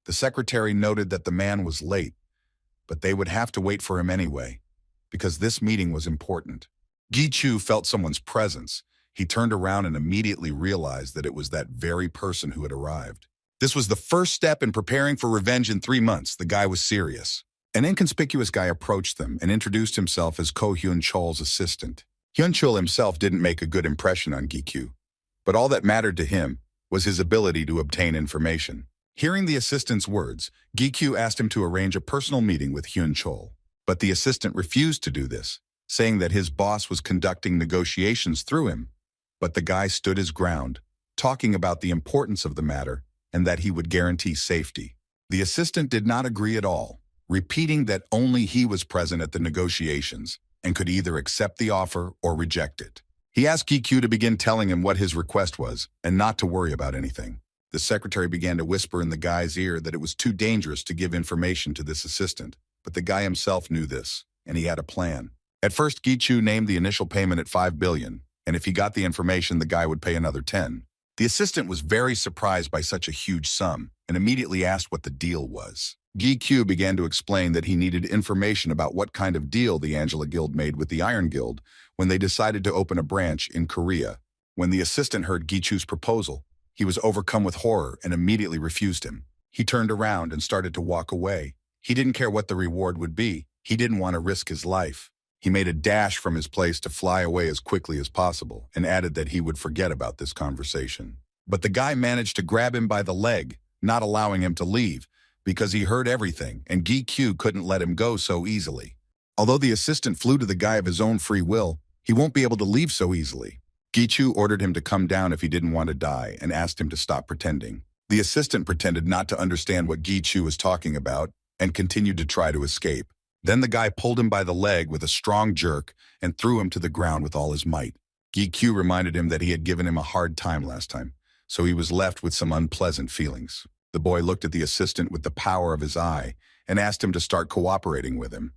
The secretary noted that the man was late, but they would have to wait for him anyway, because this meeting was important. Gi-kyu felt someone's presence. He turned around and immediately realized that it was that very person who had arrived. This was the first step in preparing for revenge in 3 months. The guy was serious. An inconspicuous guy approached them and introduced himself as Ko Hyun-chol's assistant. Hyun-chol himself didn't make a good impression on Gi-kyu, but all that mattered to him was his ability to obtain information. Hearing the assistant's words, Gi-kyu asked him to arrange a personal meeting with Hyun-chol, but the assistant refused to do this, saying that his boss was conducting negotiations through him. But the guy stood his ground, talking about the importance of the matter and that he would guarantee safety. The assistant did not agree at all, repeating that only he was present at the negotiations and could either accept the offer or reject it. He asked Gi-kyu to begin telling him what his request was and not to worry about anything. The secretary began to whisper in the guy's ear that it was too dangerous to give information to this assistant, but the guy himself knew this, and he had a plan. At first, Gi-kyu named the initial payment at 5 billion, and if he got the information, the guy would pay another 10. The assistant was very surprised by such a huge sum and immediately asked what the deal was. Gi-kyu began to explain that he needed information about what kind of deal the Angela Guild made with the Iron Guild when they decided to open a branch in Korea. When the assistant heard Gi-kyu's proposal, he was overcome with horror and immediately refused him. He turned around and started to walk away. He didn't care what the reward would be. He didn't want to risk his life. He made a dash from his place to fly away as quickly as possible and added that he would forget about this conversation. But the guy managed to grab him by the leg, not allowing him to leave, because he heard everything and GQ couldn't let him go so easily. Although the assistant flew to the guy of his own free will, he won't be able to leave so easily. Gichu ordered him to come down if he didn't want to die and asked him to stop pretending. The assistant pretended not to understand what Gichu was talking about and continued to try to escape. Then the guy pulled him by the leg with a strong jerk and threw him to the ground with all his might. Gichu reminded him that he had given him a hard time last time, so he was left with some unpleasant feelings. The boy looked at the assistant with the power of his eye and asked him to start cooperating with him,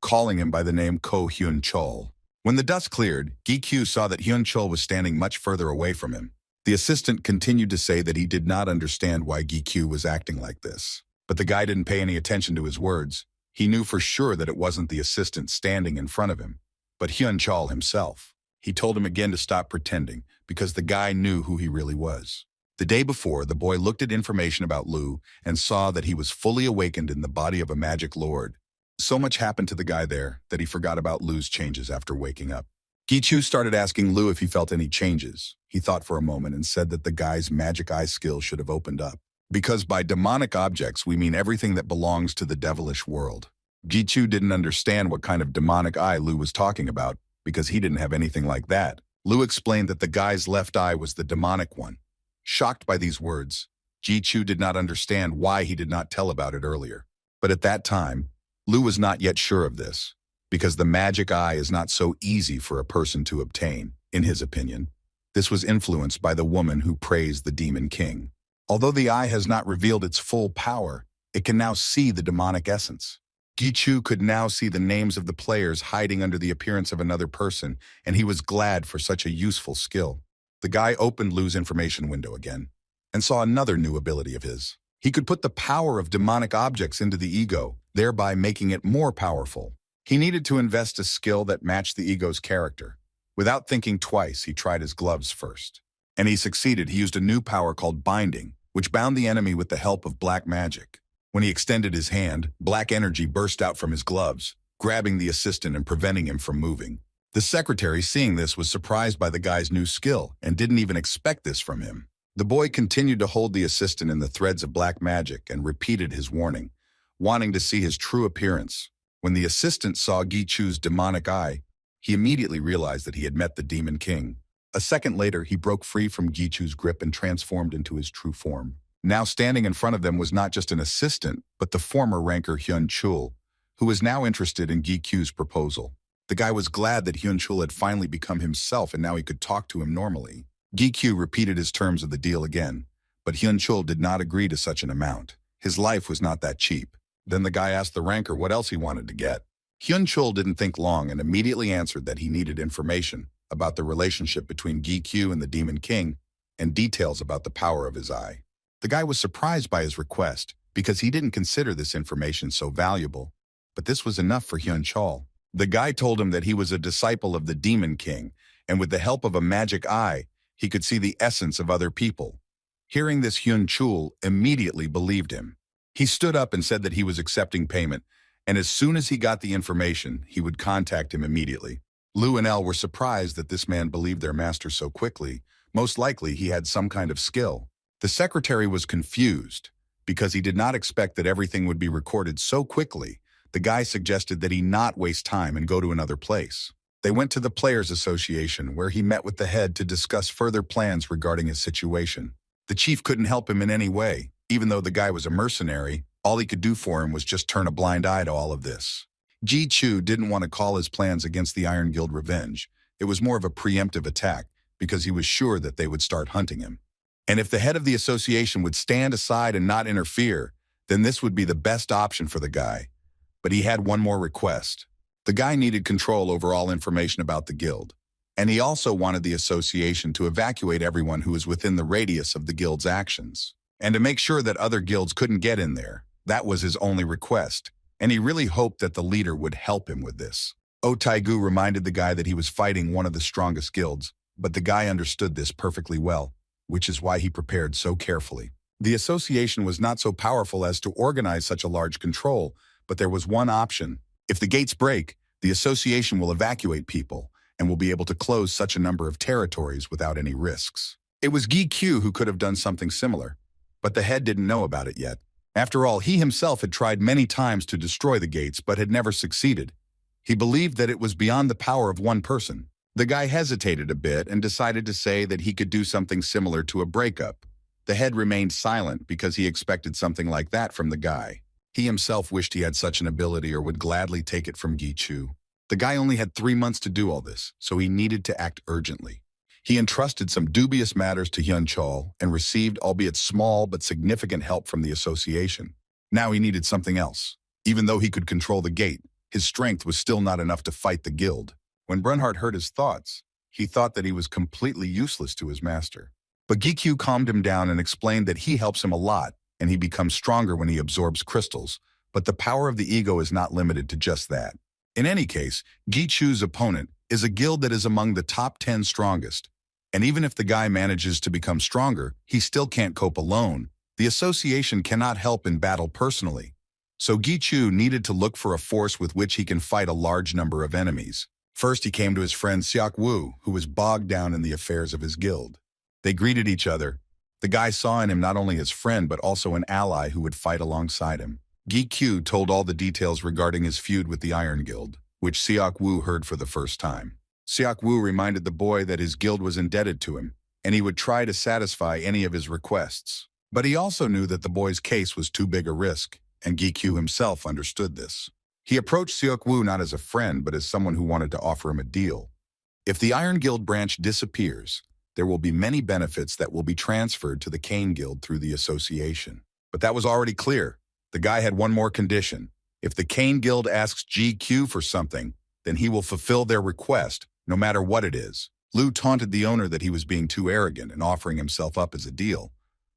calling him by the name Ko Hyun-chol. When the dust cleared, Gichu saw that Hyun-chol was standing much further away from him. The assistant continued to say that he did not understand why Gichu was acting like this. But the guy didn't pay any attention to his words. He knew for sure that it wasn't the assistant standing in front of him, but Hyun-chol himself. He told him again to stop pretending, because the guy knew who he really was. The day before, the boy looked at information about Lu and saw that he was fully awakened in the body of a magic lord. So much happened to the guy there that he forgot about Lu's changes after waking up. Gichu started asking Lu if he felt any changes. He thought for a moment and said that the guy's magic eye skill should have opened up. Because by demonic objects, we mean everything that belongs to the devilish world. Gichu didn't understand what kind of demonic eye Lu was talking about, because he didn't have anything like that. Lu explained that the guy's left eye was the demonic one. Shocked by these words, Gichu did not understand why he did not tell about it earlier. But at that time, Lu was not yet sure of this, because the magic eye is not so easy for a person to obtain, in his opinion. This was influenced by the woman who praised the demon king. Although the eye has not revealed its full power, it can now see the demonic essence. Gichu could now see the names of the players hiding under the appearance of another person, and he was glad for such a useful skill. The guy opened Lu's information window again, and saw another new ability of his. He could put the power of demonic objects into the ego, thereby making it more powerful. He needed to invest a skill that matched the ego's character. Without thinking twice, he tried his gloves first. And he succeeded. He used a new power called binding, which bound the enemy with the help of black magic. When he extended his hand, black energy burst out from his gloves, grabbing the assistant and preventing him from moving. The secretary, seeing this, was surprised by the guy's new skill and didn't even expect this from him. The boy continued to hold the assistant in the threads of black magic and repeated his warning, wanting to see his true appearance. When the assistant saw Gichu's demonic eye, he immediately realized that he had met the demon king. A second later, he broke free from Gichu's grip and transformed into his true form. Now standing in front of them was not just an assistant, but the former ranker Hyun-chul, who was now interested in Gichu's proposal. The guy was glad that Hyun-chul had finally become himself and now he could talk to him normally. Gichu repeated his terms of the deal again, but Hyun-chul did not agree to such an amount. His life was not that cheap. Then the guy asked the ranker what else he wanted to get. Hyun-chul didn't think long and immediately answered that he needed information about the relationship between Gichu and the Demon King and details about the power of his eye. The guy was surprised by his request because he didn't consider this information so valuable, but this was enough for Hyun-chul. The guy told him that he was a disciple of the Demon King, and with the help of a magic eye, he could see the essence of other people. Hearing this, Hyun-chul immediately believed him. He stood up and said that he was accepting payment, and as soon as he got the information, he would contact him immediately. Lu and El were surprised that this man believed their master so quickly. Most likely, he had some kind of skill. The secretary was confused because he did not expect that everything would be recorded so quickly. The guy suggested that he not waste time and go to another place. They went to the Players Association, where he met with the head to discuss further plans regarding his situation. The chief couldn't help him in any way. Even though the guy was a mercenary, all he could do for him was just turn a blind eye to all of this. Gichu didn't want to call his plans against the Iron Guild revenge. It was more of a preemptive attack because he was sure that they would start hunting him. And if the head of the association would stand aside and not interfere, then this would be the best option for the guy. But he had one more request. The guy needed control over all information about the guild. And he also wanted the association to evacuate everyone who was within the radius of the guild's actions. And to make sure that other guilds couldn't get in there. That was his only request. And he really hoped that the leader would help him with this. Taegu reminded the guy that he was fighting one of the strongest guilds, but the guy understood this perfectly well, which is why he prepared so carefully. The association was not so powerful as to organize such a large control, but there was one option. If the gates break, the association will evacuate people and will be able to close such a number of territories without any risks. It was Gi Q who could have done something similar, but the head didn't know about it yet. After all, he himself had tried many times to destroy the gates but had never succeeded. He believed that it was beyond the power of one person. The guy hesitated a bit and decided to say that he could do something similar to a breakup. The head remained silent because he expected something like that from the guy. He himself wished he had such an ability or would gladly take it from Gi Chu. The guy only had 3 months to do all this, so he needed to act urgently. He entrusted some dubious matters to Hyun Chol and received, albeit small but significant, help from the association. Now he needed something else. Even though he could control the gate, his strength was still not enough to fight the guild. When Brunard heard his thoughts, he thought that he was completely useless to his master. But Gikyu calmed him down and explained that he helps him a lot, and he becomes stronger when he absorbs crystals, but the power of the ego is not limited to just that. In any case, Gichu's opponent is a guild that is among the top 10 strongest, and even if the guy manages to become stronger, he still can't cope alone. The association cannot help in battle personally. So Gichu needed to look for a force with which he can fight a large number of enemies. First, he came to his friend Seok Woo, who was bogged down in the affairs of his guild. They greeted each other. The guy saw in him not only his friend, but also an ally who would fight alongside him. Gi told all the details regarding his feud with the Iron Guild, which Seok Woo heard for the first time. Seok Woo reminded the boy that his guild was indebted to him, and he would try to satisfy any of his requests. But he also knew that the boy's case was too big a risk, and Gi himself understood this. He approached Seok Woo not as a friend, but as someone who wanted to offer him a deal. If the Iron Guild branch disappears, there will be many benefits that will be transferred to the Cane Guild through the association. But that was already clear. The guy had one more condition. If the Cane Guild asks GQ for something, then he will fulfill their request, no matter what it is. Liu taunted the owner that he was being too arrogant and offering himself up as a deal,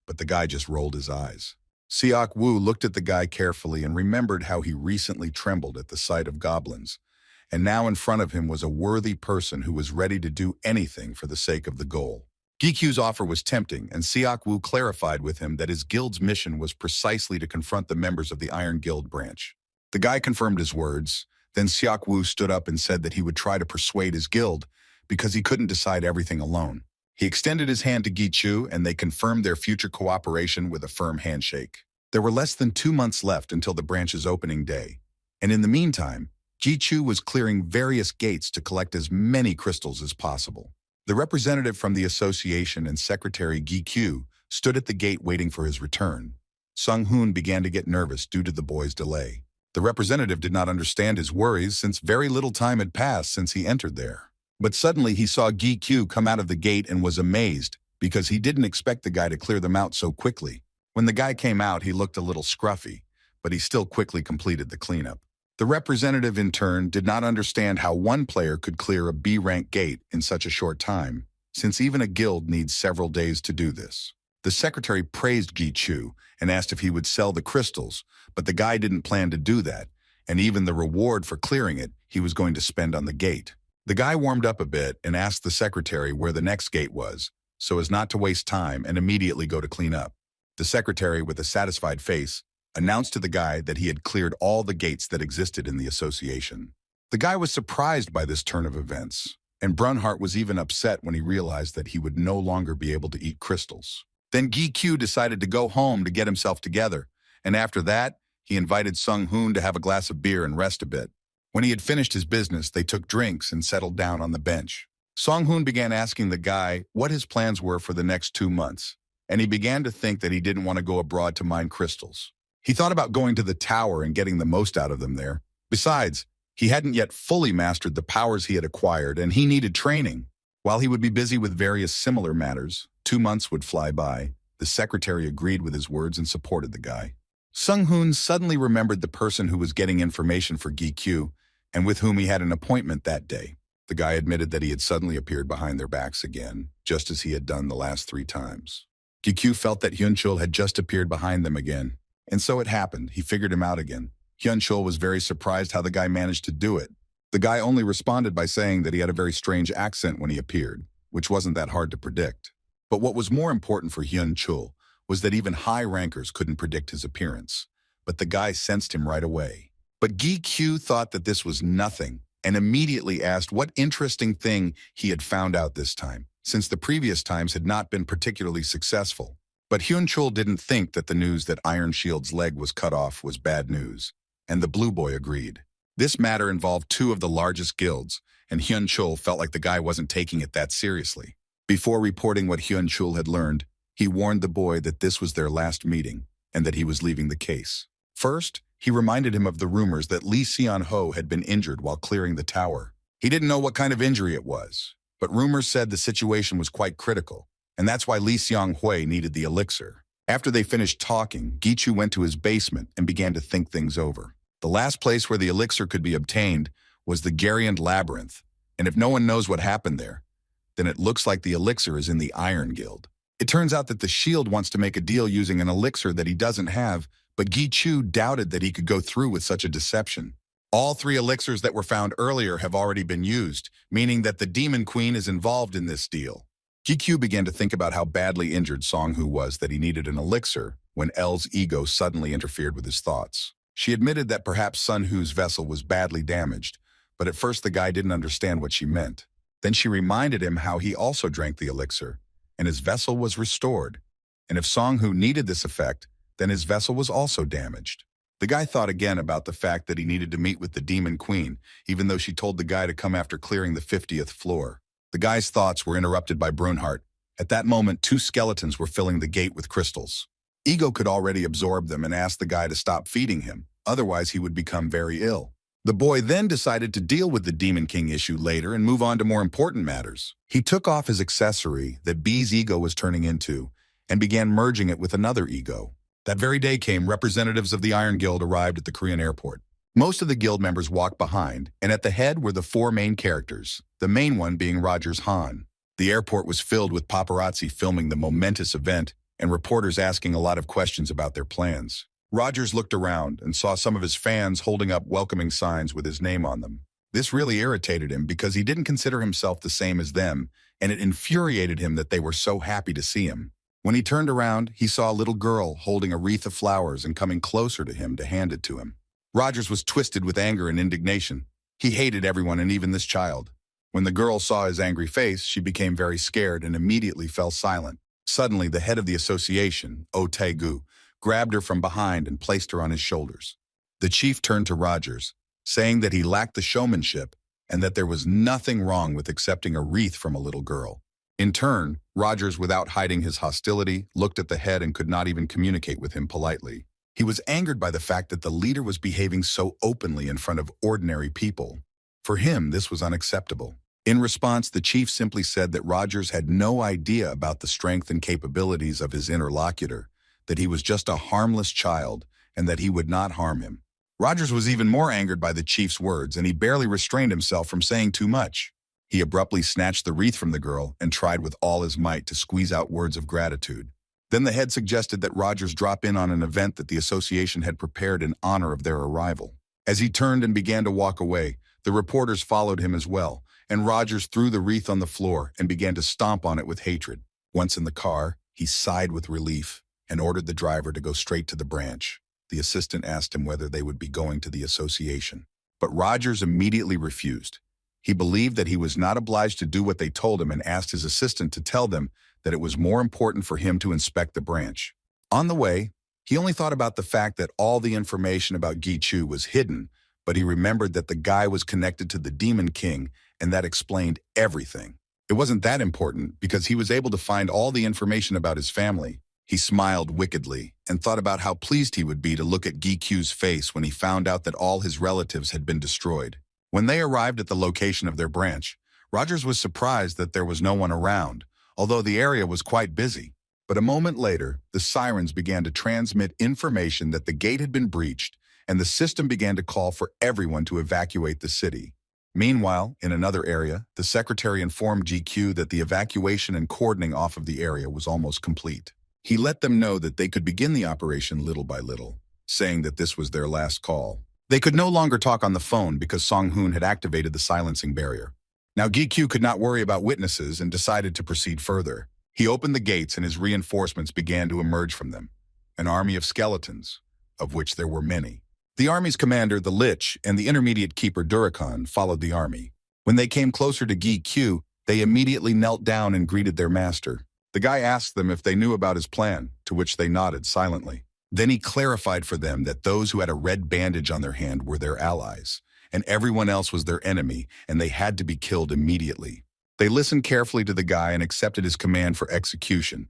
but the guy just rolled his eyes. Seok Woo looked at the guy carefully and remembered how he recently trembled at the sight of goblins, and now in front of him was a worthy person who was ready to do anything for the sake of the goal. Gikyu's offer was tempting, and Seok Woo clarified with him that his guild's mission was precisely to confront the members of the Iron Guild branch. The guy confirmed his words. Then Seok Woo stood up and said that he would try to persuade his guild because he couldn't decide everything alone. He extended his hand to Gichu, and they confirmed their future cooperation with a firm handshake. There were less than 2 months left until the branch's opening day, and in the meantime, Gichu was clearing various gates to collect as many crystals as possible. The representative from the association and Secretary Gi stood at the gate waiting for his return. Sung-hoon began to get nervous due to the boy's delay. The representative did not understand his worries since very little time had passed since he entered there. But suddenly he saw Gi come out of the gate and was amazed because he didn't expect the guy to clear them out so quickly. When the guy came out, he looked a little scruffy, but he still quickly completed the cleanup. The representative, in turn, did not understand how one player could clear a B-rank gate in such a short time, since even a guild needs several days to do this. The secretary praised Gi and asked if he would sell the crystals, but the guy didn't plan to do that, and even the reward for clearing it he was going to spend on the gate. The guy warmed up a bit and asked the secretary where the next gate was, so as not to waste time and immediately go to clean up. The secretary, with a satisfied face, announced to the guy that he had cleared all the gates that existed in the association. The guy was surprised by this turn of events, and Brunhart was even upset when he realized that he would no longer be able to eat crystals. Then Gi decided to go home to get himself together, and after that, he invited Sung-hoon to have a glass of beer and rest a bit. When he had finished his business, they took drinks and settled down on the bench. Sung-hoon began asking the guy what his plans were for the next 2 months, and he began to think that he didn't want to go abroad to mine crystals. He thought about going to the tower and getting the most out of them there. Besides, he hadn't yet fully mastered the powers he had acquired, and he needed training. While he would be busy with various similar matters, 2 months would fly by. The secretary agreed with his words and supported the guy. Sung-hoon suddenly remembered the person who was getting information for Gi and with whom he had an appointment that day. The guy admitted that he had suddenly appeared behind their backs again, just as he had done the last 3 times. Gi felt that Hyun-chul had just appeared behind them again. And so it happened. He figured him out again. Hyun-chul was very surprised how the guy managed to do it. The guy only responded by saying that he had a very strange accent when he appeared, which wasn't that hard to predict. But what was more important for Hyun-chul was that even high rankers couldn't predict his appearance. But the guy sensed him right away. But Gi thought that this was nothing and immediately asked what interesting thing he had found out this time. since the previous times had not been particularly successful. But Hyun-chul didn't think that the news that Iron Shield's leg was cut off was bad news, and the Blue Boy agreed. This matter involved two of the largest guilds, and Hyun-chul felt like the guy wasn't taking it that seriously. Before reporting what Hyun-chul had learned, he warned the boy that this was their last meeting, and that he was leaving the case. First, he reminded him of the rumors that Lee Seon-ho had been injured while clearing the tower. He didn't know what kind of injury it was, but rumors said the situation was quite critical, and that's why Lee Seong-hui needed the elixir. After they finished talking, Gi-chu went to his basement and began to think things over. The last place where the elixir could be obtained was the Gariand Labyrinth, and if no one knows what happened there, then it looks like the elixir is in the Iron Guild. It turns out that the Shield wants to make a deal using an elixir that he doesn't have, but Gi-chu doubted that he could go through with such a deception. All three elixirs that were found earlier have already been used, meaning that the Demon Queen is involved in this deal. Gi-chu began to think about how badly injured Song-hu was that he needed an elixir when L's ego suddenly interfered with his thoughts. She admitted that perhaps Sun-hu's vessel was badly damaged, but at first the guy didn't understand what she meant. Then she reminded him how he also drank the elixir, and his vessel was restored. And if Song-hu needed this effect, then his vessel was also damaged. The guy thought again about the fact that he needed to meet with the Demon Queen, even though she told the guy to come after clearing the 50th floor. The guy's thoughts were interrupted by Brunard. At that moment, two skeletons were filling the gate with crystals. Ego could already absorb them and asked the guy to stop feeding him, otherwise he would become very ill. The boy then decided to deal with the Demon King issue later and move on to more important matters. He took off his accessory that B's ego was turning into and began merging it with another ego. That very day came, representatives of the Iron Guild arrived at the Korean airport. Most of the guild members walked behind, and at the head were the four main characters, the main one being Rogers Han. The airport was filled with paparazzi filming the momentous event and reporters asking a lot of questions about their plans. Rogers looked around and saw some of his fans holding up welcoming signs with his name on them. This really irritated him because he didn't consider himself the same as them, and it infuriated him that they were so happy to see him. When he turned around, he saw a little girl holding a wreath of flowers and coming closer to him to hand it to him. Rogers was twisted with anger and indignation. He hated everyone and even this child. When the girl saw his angry face, she became very scared and immediately fell silent. Suddenly, the head of the association, Oh Tae-gu, grabbed her from behind and placed her on his shoulders. The chief turned to Rogers, saying that he lacked the showmanship and that there was nothing wrong with accepting a wreath from a little girl. In turn, Rogers, without hiding his hostility, looked at the head and could not even communicate with him politely. He was angered by the fact that the leader was behaving so openly in front of ordinary people. For him, this was unacceptable. In response, the chief simply said that Rogers had no idea about the strength and capabilities of his interlocutor, that he was just a harmless child, and that he would not harm him. Rogers was even more angered by the chief's words, and he barely restrained himself from saying too much. He abruptly snatched the wreath from the girl and tried with all his might to squeeze out words of gratitude. Then the head suggested that Rogers drop in on an event that the association had prepared in honor of their arrival. As he turned and began to walk away, the reporters followed him as well, and Rogers threw the wreath on the floor and began to stomp on it with hatred. Once in the car, he sighed with relief and ordered the driver to go straight to the branch. The assistant asked him whether they would be going to the association, but Rogers immediately refused. He believed that he was not obliged to do what they told him and asked his assistant to tell them that it was more important for him to inspect the branch. On the way, he only thought about the fact that all the information about Gi-chu was hidden, but he remembered that the guy was connected to the Demon King, and that explained everything. It wasn't that important because he was able to find all the information about his family. He smiled wickedly and thought about how pleased he would be to look at Gi-chu's face when he found out that all his relatives had been destroyed. When they arrived at the location of their branch, Rogers was surprised that there was no one around, although the area was quite busy. But a moment later, the sirens began to transmit information that the gate had been breached, and the system began to call for everyone to evacuate the city. Meanwhile, in another area, the secretary informed GQ that the evacuation and cordoning off of the area was almost complete. He let them know that they could begin the operation little by little, saying that this was their last call. They could no longer talk on the phone because Song-hoon had activated the silencing barrier. Now Gi-kyu could not worry about witnesses and decided to proceed further. He opened the gates and his reinforcements began to emerge from them. An army of skeletons, of which there were many. The army's commander, the Lich, and the intermediate keeper Durakan followed the army. When they came closer to Gi-kyu, They immediately knelt down and greeted their master. The guy asked them if they knew about his plan, to which they nodded silently. Then he clarified for them that those who had a red bandage on their hand were their allies, and everyone else was their enemy, and they had to be killed immediately. They listened carefully to the guy and accepted his command for execution.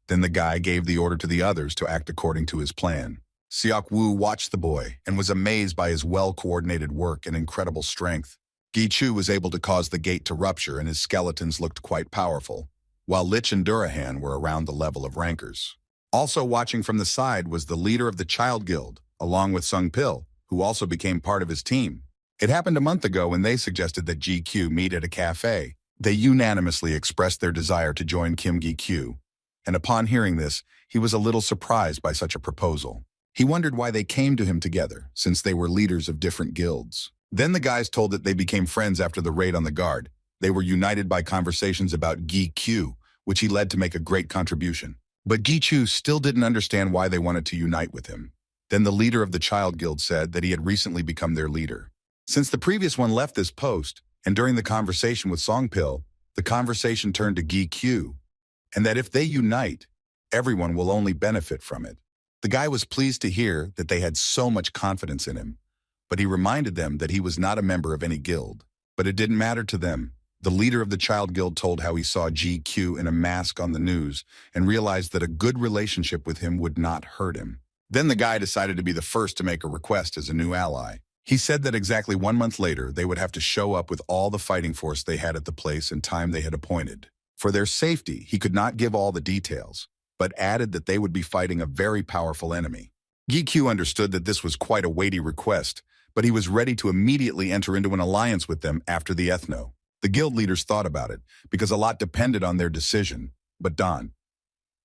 Then the guy gave the order to the others to act according to his plan. Seok Woo watched the boy and was amazed by his well-coordinated work and incredible strength. Gi Chu was able to cause the gate to rupture and his skeletons looked quite powerful, while Lich and Durahan were around the level of rankers. Also watching from the side was the leader of the Child Guild, along with Sung Pil, who also became part of his team. It happened a month ago when they suggested that GQ meet at a cafe. They unanimously expressed their desire to join Kim Gi-Q, and upon hearing this, he was a little surprised by such a proposal. He wondered why they came to him together, since they were leaders of different guilds. Then the guys told that they became friends after the raid on the guard. They were united by conversations about Gi-Q, which he led to make a great contribution. But Gi-Chu still didn't understand why they wanted to unite with him. Then the leader of the Child Guild said that he had recently become their leader. Since the previous one left this post, and during the conversation with Songpil, the conversation turned to Gi-Q, and that if they unite, everyone will only benefit from it. The guy was pleased to hear that they had so much confidence in him, but he reminded them that he was not a member of any guild. But it didn't matter to them. The leader of the Child Guild told how he saw GQ in a mask on the news and realized that a good relationship with him would not hurt him. Then the guy decided to be the first to make a request as a new ally. He said that exactly 1 month later, they would have to show up with all the fighting force they had at the place and time they had appointed. For their safety, he could not give all the details, but added that they would be fighting a very powerful enemy. GQ understood that this was quite a weighty request, but he was ready to immediately enter into an alliance with them after the ethno. The guild leaders thought about it, because a lot depended on their decision, but Don.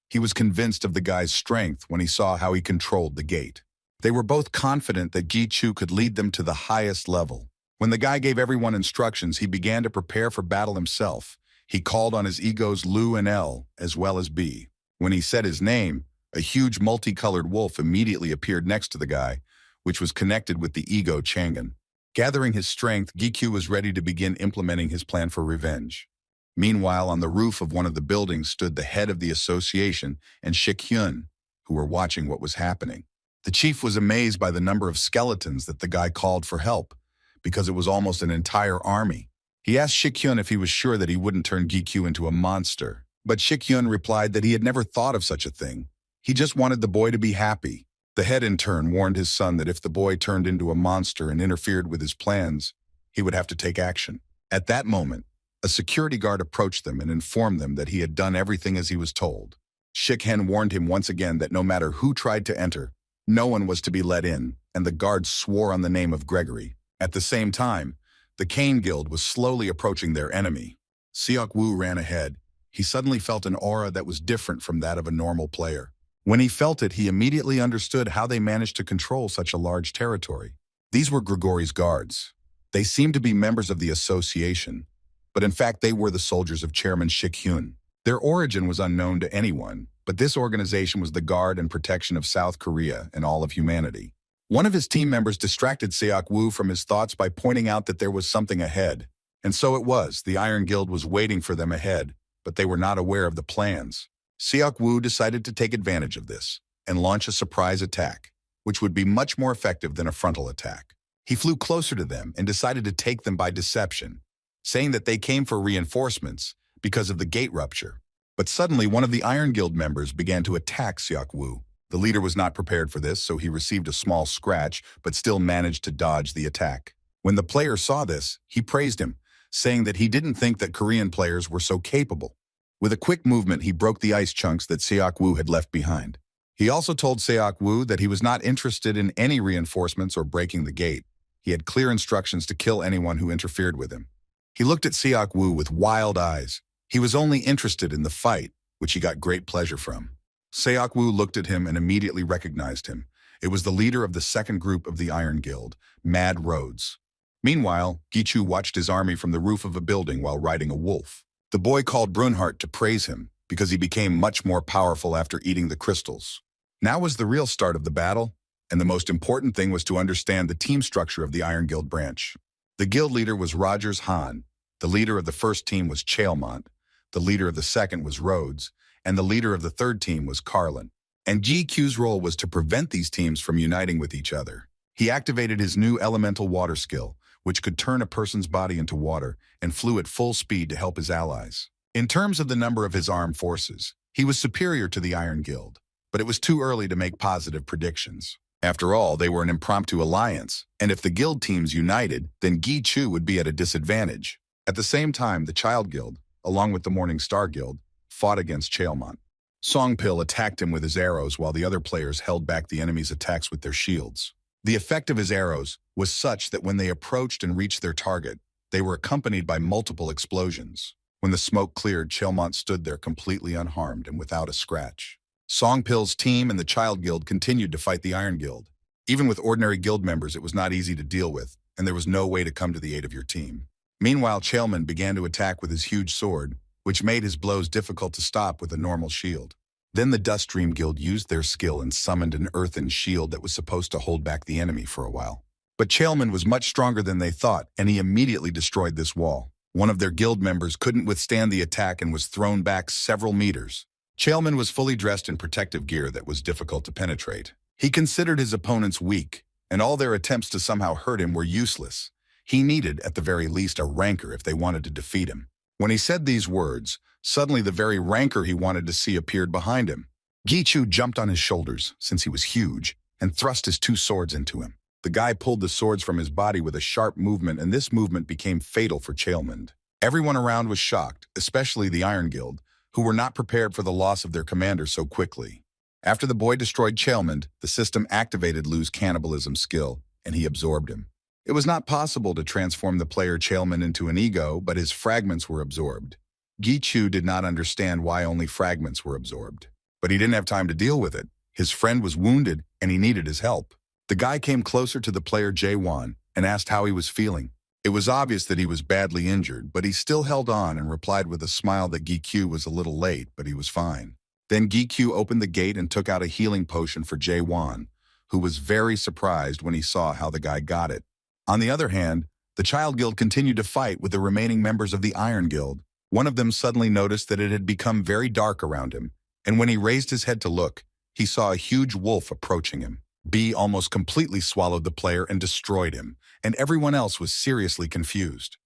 He was convinced of the guy's strength when he saw how he controlled the gate. They were both confident that Gi Chu could lead them to the highest level. When the guy gave everyone instructions, he began to prepare for battle himself. He called on his egos Lu and L, as well as B. When he said his name, a huge multicolored wolf immediately appeared next to the guy, which was connected with the ego Changan. Gathering his strength, Gi-Q was ready to begin implementing his plan for revenge. Meanwhile, on the roof of one of the buildings stood the head of the association and Shik-hyun, who were watching what was happening. The chief was amazed by the number of skeletons that the guy called for help, because it was almost an entire army. He asked Shik-hyun if he was sure that he wouldn't turn Gi-Q into a monster, but Shik-hyun replied that he had never thought of such a thing. He just wanted the boy to be happy. The head in turn warned his son that if the boy turned into a monster and interfered with his plans, he would have to take action. At that moment, a security guard approached them and informed them that he had done everything as he was told. Shik-hyun warned him once again that no matter who tried to enter, no one was to be let in, and the guards swore on the name of Gregory. At the same time, the Cain Guild was slowly approaching their enemy. Seok Woo ran ahead. He suddenly felt an aura that was different from that of a normal player. When he felt it, he immediately understood how they managed to control such a large territory. These were Grigori's guards. They seemed to be members of the association, but in fact they were the soldiers of Chairman Shik-hyun. Their origin was unknown to anyone, but this organization was the guard and protection of South Korea and all of humanity. One of his team members distracted Seok Woo from his thoughts by pointing out that there was something ahead. And so it was, the Iron Guild was waiting for them ahead, but they were not aware of the plans. Seok Woo decided to take advantage of this and launch a surprise attack, which would be much more effective than a frontal attack. He flew closer to them and decided to take them by deception, saying that they came for reinforcements because of the gate rupture. But suddenly one of the Iron Guild members began to attack Seok Woo. The leader was not prepared for this, so he received a small scratch, but still managed to dodge the attack. When the player saw this, he praised him, saying that he didn't think that Korean players were so capable. With a quick movement, he broke the ice chunks that Seok Woo had left behind. He also told Seok Woo that he was not interested in any reinforcements or breaking the gate. He had clear instructions to kill anyone who interfered with him. He looked at Seok Woo with wild eyes. He was only interested in the fight, which he got great pleasure from. Seok Woo looked at him and immediately recognized him. It was the leader of the second group of the Iron Guild, Mad Rhodes. Meanwhile, Gi Chu watched his army from the roof of a building while riding a wolf. The boy called Brunard to praise him because he became much more powerful after eating the crystals. Now was the real start of the battle, and the most important thing was to understand the team structure of the Iron Guild branch. The guild leader was Rogers Han, The leader of the first team was Chaelmont, the leader of the second was Rhodes, and the leader of the third team was Carlin. And GQ's role was to prevent these teams from uniting with each other. He activated his new elemental water skill, which could turn a person's body into water, and flew at full speed to help his allies. In terms of the number of his armed forces, he was superior to the Iron Guild, but it was too early to make positive predictions. After all, they were an impromptu alliance, and if the guild teams united, then Gi Chu would be at a disadvantage. At the same time, the Child Guild, along with the Morning Star Guild, fought against Chaelmont. Songpil attacked him with his arrows while the other players held back the enemy's attacks with their shields. The effect of his arrows was such that when they approached and reached their target, they were accompanied by multiple explosions. When the smoke cleared, Chaelmont stood there completely unharmed and without a scratch. Songpil's team and the Child Guild continued to fight the Iron Guild. Even with ordinary guild members, it was not easy to deal with, and there was no way to come to the aid of your team. Meanwhile, Chaelmont began to attack with his huge sword, which made his blows difficult to stop with a normal shield. Then the Dust Dream Guild used their skill and summoned an earthen shield that was supposed to hold back the enemy for a while. But Chaelmont was much stronger than they thought, and he immediately destroyed this wall. One of their guild members couldn't withstand the attack and was thrown back several meters. Chaelmont was fully dressed in protective gear that was difficult to penetrate. He considered his opponents weak, and all their attempts to somehow hurt him were useless. He needed, at the very least, a ranker if they wanted to defeat him. When he said these words, suddenly the very ranker he wanted to see appeared behind him. Gi Chu jumped on his shoulders, since he was huge, and thrust his two swords into him. The guy pulled the swords from his body with a sharp movement, and this movement became fatal for Chaelmont. Everyone around was shocked, especially the Iron Guild, who were not prepared for the loss of their commander so quickly. After the boy destroyed Chaelmont, the system activated Lu's cannibalism skill, and he absorbed him. It was not possible to transform the player Chaelmont into an ego, but his fragments were absorbed. Gi Chu did not understand why only fragments were absorbed. But he didn't have time to deal with it. His friend was wounded, and he needed his help. The guy came closer to the player Jae-won and asked how he was feeling. It was obvious that he was badly injured, but he still held on and replied with a smile that Gi Chu was a little late, but he was fine. Then Gi Chu opened the gate and took out a healing potion for Jae-won, who was very surprised when he saw how the guy got it. On the other hand, the Child Guild continued to fight with the remaining members of the Iron Guild. One of them suddenly noticed that it had become very dark around him, and when he raised his head to look, he saw a huge wolf approaching him. B almost completely swallowed the player and destroyed him, and everyone else was seriously confused.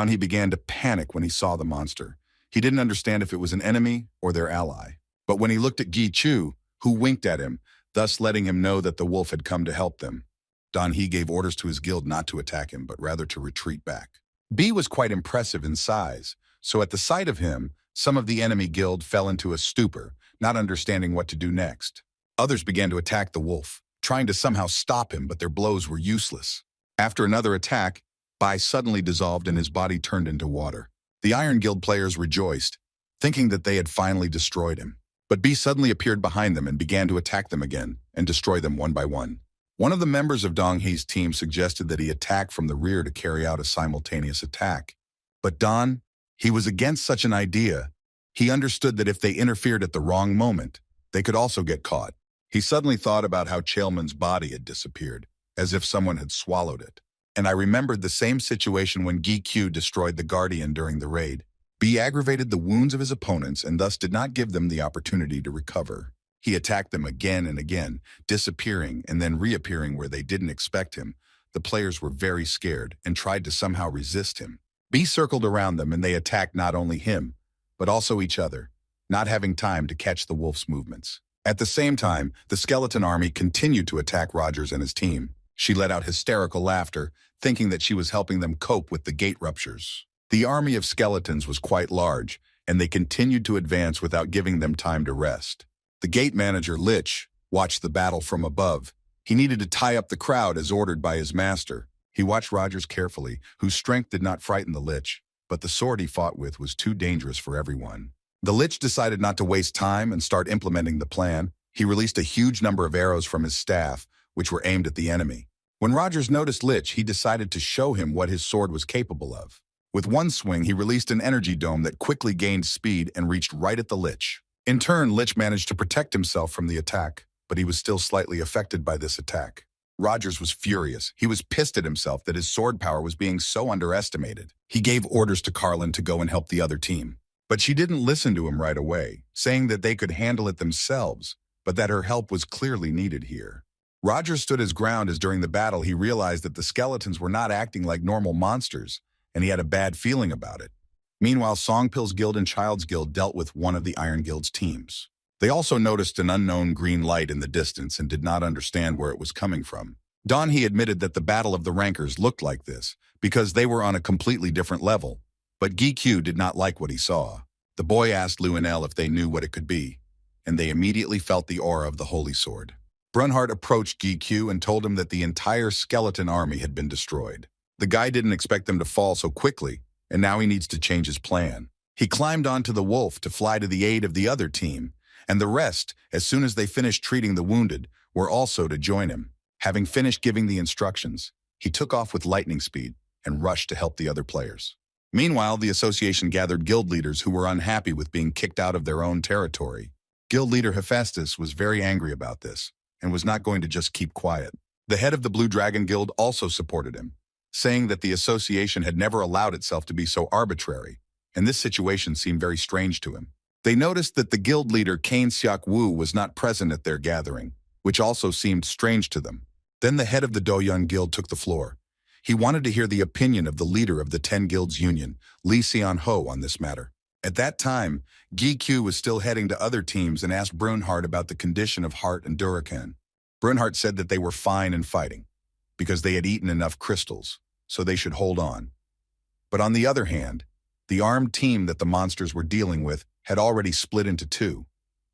He began to panic when he saw the monster. He didn't understand if it was an enemy or their ally. But when he looked at Gi Chu, who winked at him, thus letting him know that the wolf had come to help them, He gave orders to his guild not to attack him, but rather to retreat back. B was quite impressive in size, so at the sight of him, some of the enemy guild fell into a stupor, not understanding what to do next. Others began to attack the wolf, trying to somehow stop him, but their blows were useless. After another attack, Bai suddenly dissolved and his body turned into water. The Iron Guild players rejoiced, thinking that they had finally destroyed him. But B suddenly appeared behind them and began to attack them again and destroy them one by one. One of the members of Dong Hee's team suggested that he attack from the rear to carry out a simultaneous attack. But he was against such an idea. He understood that if they interfered at the wrong moment, they could also get caught. He suddenly thought about how Chaelmont's body had disappeared, as if someone had swallowed it. And I remembered the same situation when Gi Q destroyed the Guardian during the raid. B aggravated the wounds of his opponents and thus did not give them the opportunity to recover. He attacked them again and again, disappearing and then reappearing where they didn't expect him. The players were very scared and tried to somehow resist him. B circled around them and they attacked not only him, but also each other, not having time to catch the wolf's movements. At the same time, the skeleton army continued to attack Rogers and his team. She let out hysterical laughter, thinking that she was helping them cope with the gate ruptures. The army of skeletons was quite large, and they continued to advance without giving them time to rest. The gate manager, Lich, watched the battle from above. He needed to tie up the crowd as ordered by his master. He watched Rogers carefully, whose strength did not frighten the Lich, but the sword he fought with was too dangerous for everyone. The Lich decided not to waste time and start implementing the plan. He released a huge number of arrows from his staff, which were aimed at the enemy. When Rogers noticed Lich, he decided to show him what his sword was capable of. With one swing, he released an energy dome that quickly gained speed and reached right at the Lich. In turn, Lich managed to protect himself from the attack, but he was still slightly affected by this attack. Rogers was furious. He was pissed at himself that his sword power was being so underestimated. He gave orders to Carlin to go and help the other team. But she didn't listen to him right away, saying that they could handle it themselves, but that her help was clearly needed here. Rogers stood his ground as during the battle he realized that the skeletons were not acting like normal monsters, and he had a bad feeling about it. Meanwhile, Songpil's guild and Child's guild dealt with one of the Iron Guild's teams. They also noticed an unknown green light in the distance and did not understand where it was coming from. Don he admitted that the Battle of the Rankers looked like this, because they were on a completely different level. But GQ did not like what he saw. The boy asked Lu and El if they knew what it could be, and they immediately felt the aura of the Holy Sword. Brunard approached GQ and told him that the entire skeleton army had been destroyed. The guy didn't expect them to fall so quickly, and now he needs to change his plan. He climbed onto the wolf to fly to the aid of the other team, and the rest, as soon as they finished treating the wounded, were also to join him. Having finished giving the instructions, he took off with lightning speed and rushed to help the other players. Meanwhile, the association gathered guild leaders who were unhappy with being kicked out of their own territory. Guild leader Hephaestus was very angry about this and was not going to just keep quiet. The head of the Blue Dragon Guild also supported him, saying that the association had never allowed itself to be so arbitrary, and this situation seemed very strange to him. They noticed that the guild leader Kane Seok Woo was not present at their gathering, which also seemed strange to them. Then the head of the Doyun Guild took the floor. He wanted to hear the opinion of the leader of the 10 Guilds Union, Lee Seon-ho, on this matter. At that time, GQ was still heading to other teams and asked Brunhard about the condition of Hart and Durakan. Brunhard said that they were fine and fighting, because they had eaten enough crystals, so they should hold on. But on the other hand, the armed team that the monsters were dealing with had already split into two,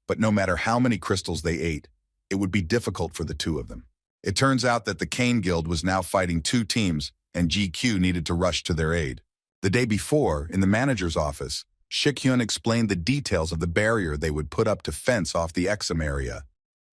but no matter how many crystals they ate, it would be difficult for the two of them. It turns out that the Kane Guild was now fighting two teams, and GQ needed to rush to their aid. The day before, in the manager's office, Shik-hyun explained the details of the barrier they would put up to fence off the Exum area,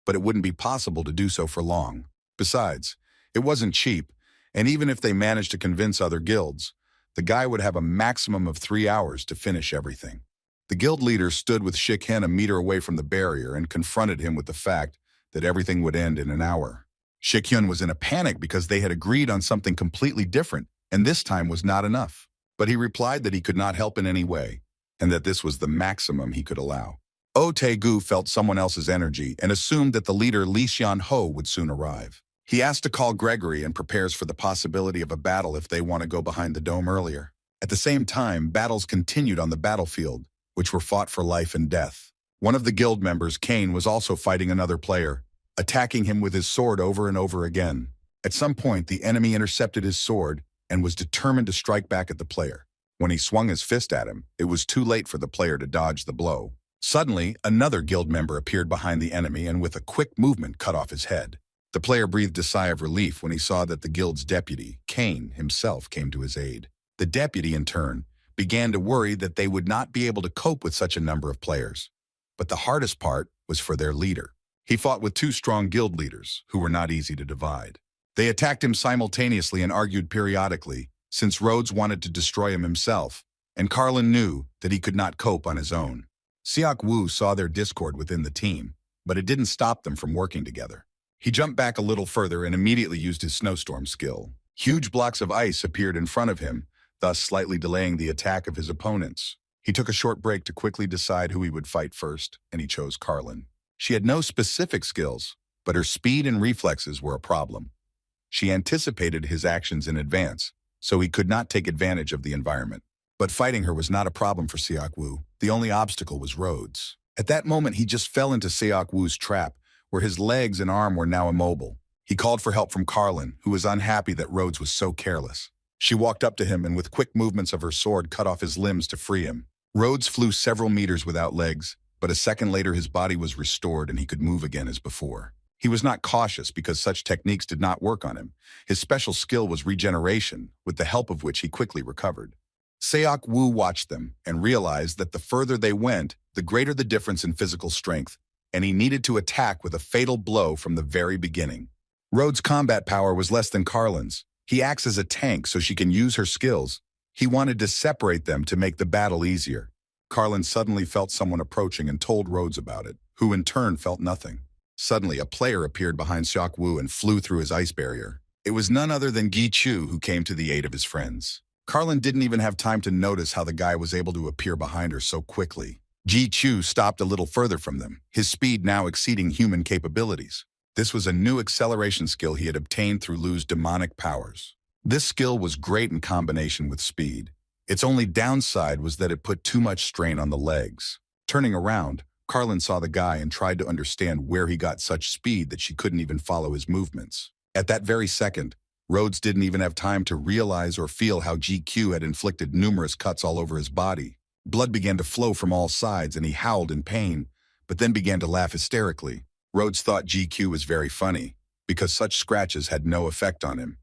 but it wouldn't be possible to do so for long. Besides, it wasn't cheap, and even if they managed to convince other guilds, the guy would have a maximum of 3 hours to finish everything. The guild leader stood with Shik-hyun a meter away from the barrier and confronted him with the fact that everything would end in an hour. Shik-hyun was in a panic because they had agreed on something completely different, and this time was not enough. But he replied that he could not help in any way, and that this was the maximum he could allow. Oh Tae-gu felt someone else's energy and assumed that the leader Lee Seon-ho would soon arrive. He asked to call Gregory and prepares for the possibility of a battle if they want to go behind the dome earlier. At the same time, battles continued on the battlefield, which were fought for life and death. One of the guild members, Kane, was also fighting another player, attacking him with his sword over and over again. At some point, the enemy intercepted his sword and was determined to strike back at the player. When he swung his fist at him, it was too late for the player to dodge the blow. Suddenly, another guild member appeared behind the enemy and with a quick movement cut off his head. The player breathed a sigh of relief when he saw that the guild's deputy, Kane, himself came to his aid. The deputy, in turn, began to worry that they would not be able to cope with such a number of players. But the hardest part was for their leader. He fought with two strong guild leaders, who were not easy to divide. They attacked him simultaneously and argued periodically, since Rhodes wanted to destroy him himself, and Carlin knew that he could not cope on his own. Seok Woo saw their discord within the team, but it didn't stop them from working together. He jumped back a little further and immediately used his snowstorm skill. Huge blocks of ice appeared in front of him, thus slightly delaying the attack of his opponents. He took a short break to quickly decide who he would fight first, and he chose Carlin. She had no specific skills, but her speed and reflexes were a problem. She anticipated his actions in advance, so he could not take advantage of the environment. But fighting her was not a problem for Seok Woo. The only obstacle was Rhodes. At that moment, he just fell into Seok Woo's trap, where his legs and arm were now immobile. He called for help from Carlin, who was unhappy that Rhodes was so careless. She walked up to him and with quick movements of her sword cut off his limbs to free him. Rhodes flew several meters without legs, but a second later his body was restored and he could move again as before. He was not cautious because such techniques did not work on him. His special skill was regeneration, with the help of which he quickly recovered. Seok Woo watched them and realized that the further they went, the greater the difference in physical strength, and he needed to attack with a fatal blow from the very beginning. Rhodes' combat power was less than Carlin's. He acts as a tank so she can use her skills. He wanted to separate them to make the battle easier. Carlin suddenly felt someone approaching and told Rhodes about it, who in turn felt nothing. Suddenly, a player appeared behind Seok Woo and flew through his ice barrier. It was none other than Gi Chu who came to the aid of his friends. Carlin didn't even have time to notice how the guy was able to appear behind her so quickly. Gi Chu stopped a little further from them, his speed now exceeding human capabilities. This was a new acceleration skill he had obtained through Lu's demonic powers. This skill was great in combination with speed. Its only downside was that it put too much strain on the legs. Turning around, Carlin saw the guy and tried to understand where he got such speed that she couldn't even follow his movements. At that very second, Rhodes didn't even have time to realize or feel how GQ had inflicted numerous cuts all over his body. Blood began to flow from all sides and he howled in pain, but then began to laugh hysterically. Rhodes thought GQ was very funny, because such scratches had no effect on him,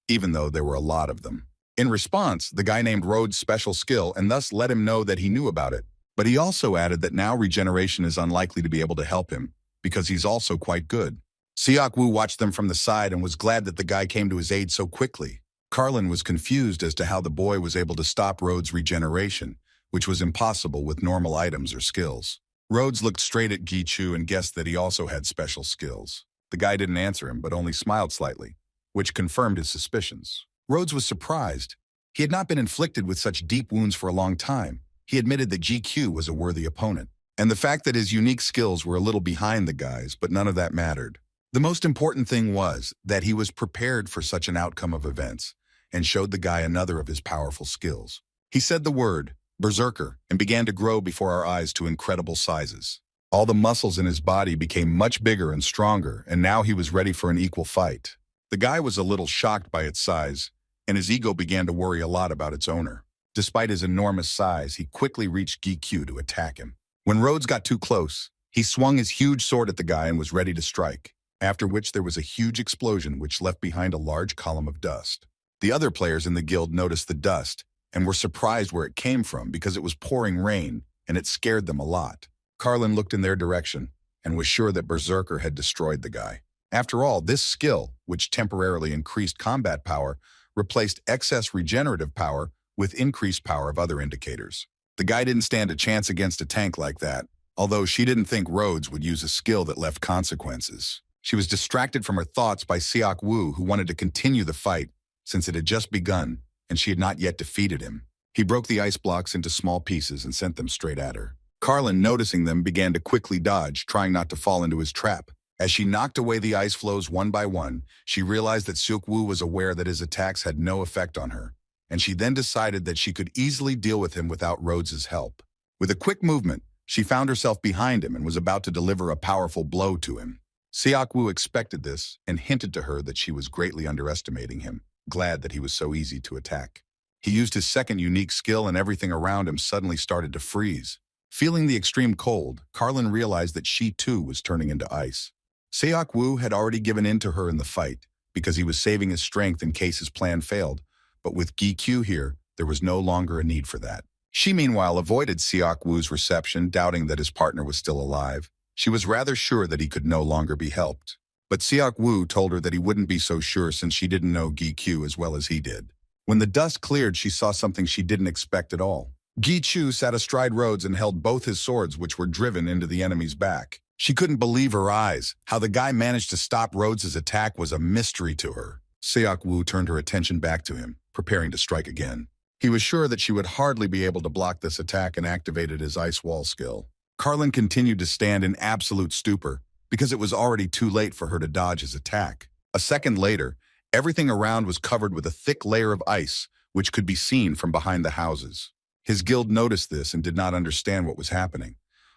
even though there were a lot of them. In response, the guy named Rhodes' special skill and thus let him know that he knew about it. But he also added that now regeneration is unlikely to be able to help him, because he's also quite good. Seok Woo watched them from the side and was glad that the guy came to his aid so quickly. Carlin was confused as to how the boy was able to stop Rhodes' regeneration, which was impossible with normal items or skills. Rhodes looked straight at Gi Chu and guessed that he also had special skills. The guy didn't answer him, but only smiled slightly, which confirmed his suspicions. Rhodes was surprised. He had not been inflicted with such deep wounds for a long time. He admitted that GQ was a worthy opponent, and the fact that his unique skills were a little behind the guys, but none of that mattered. The most important thing was that he was prepared for such an outcome of events and showed the guy another of his powerful skills. He said the word, Berserker, and began to grow before our eyes to incredible sizes. All the muscles in his body became much bigger and stronger, and now he was ready for an equal fight. The guy was a little shocked by its size, and his ego began to worry a lot about its owner. Despite his enormous size, he quickly reached GQ to attack him. When Rhodes got too close, he swung his huge sword at the guy and was ready to strike, after which there was a huge explosion which left behind a large column of dust. The other players in the guild noticed the dust and were surprised where it came from because it was pouring rain and it scared them a lot. Carlin looked in their direction and was sure that Berserker had destroyed the guy. After all, this skill, which temporarily increased combat power, replaced excess regenerative power with increased power of other indicators. The guy didn't stand a chance against a tank like that, although she didn't think Rhodes would use a skill that left consequences. She was distracted from her thoughts by Seok Woo, who wanted to continue the fight since it had just begun and she had not yet defeated him. He broke the ice blocks into small pieces and sent them straight at her. Carlin, noticing them, began to quickly dodge, trying not to fall into his trap. As she knocked away the ice flows one by one, she realized that Seok Woo was aware that his attacks had no effect on her, and she then decided that she could easily deal with him without Rhodes' help. With a quick movement, she found herself behind him and was about to deliver a powerful blow to him. Seok Woo expected this and hinted to her that she was greatly underestimating him, glad that he was so easy to attack. He used his second unique skill and everything around him suddenly started to freeze. Feeling the extreme cold, Carlin realized that she too was turning into ice. Seok Woo had already given in to her in the fight because he was saving his strength in case his plan failed, but with GQ here, there was no longer a need for that. She meanwhile avoided Seok Woo's reception, doubting that his partner was still alive. She was rather sure that he could no longer be helped. But Seok Woo told her that he wouldn't be so sure since she didn't know Gi Q as well as he did. When the dust cleared, she saw something she didn't expect at all. Gi Chu sat astride Rhodes and held both his swords, which were driven into the enemy's back. She couldn't believe her eyes. How the guy managed to stop Rhodes' attack was a mystery to her. Seok Woo turned her attention back to him, preparing to strike again. He was sure that she would hardly be able to block this attack and activated his ice wall skill. Carlin continued to stand in absolute stupor, because it was already too late for her to dodge his attack. A second later, everything around was covered with a thick layer of ice, which could be seen from behind the houses. His guild noticed this and did not understand what was happening.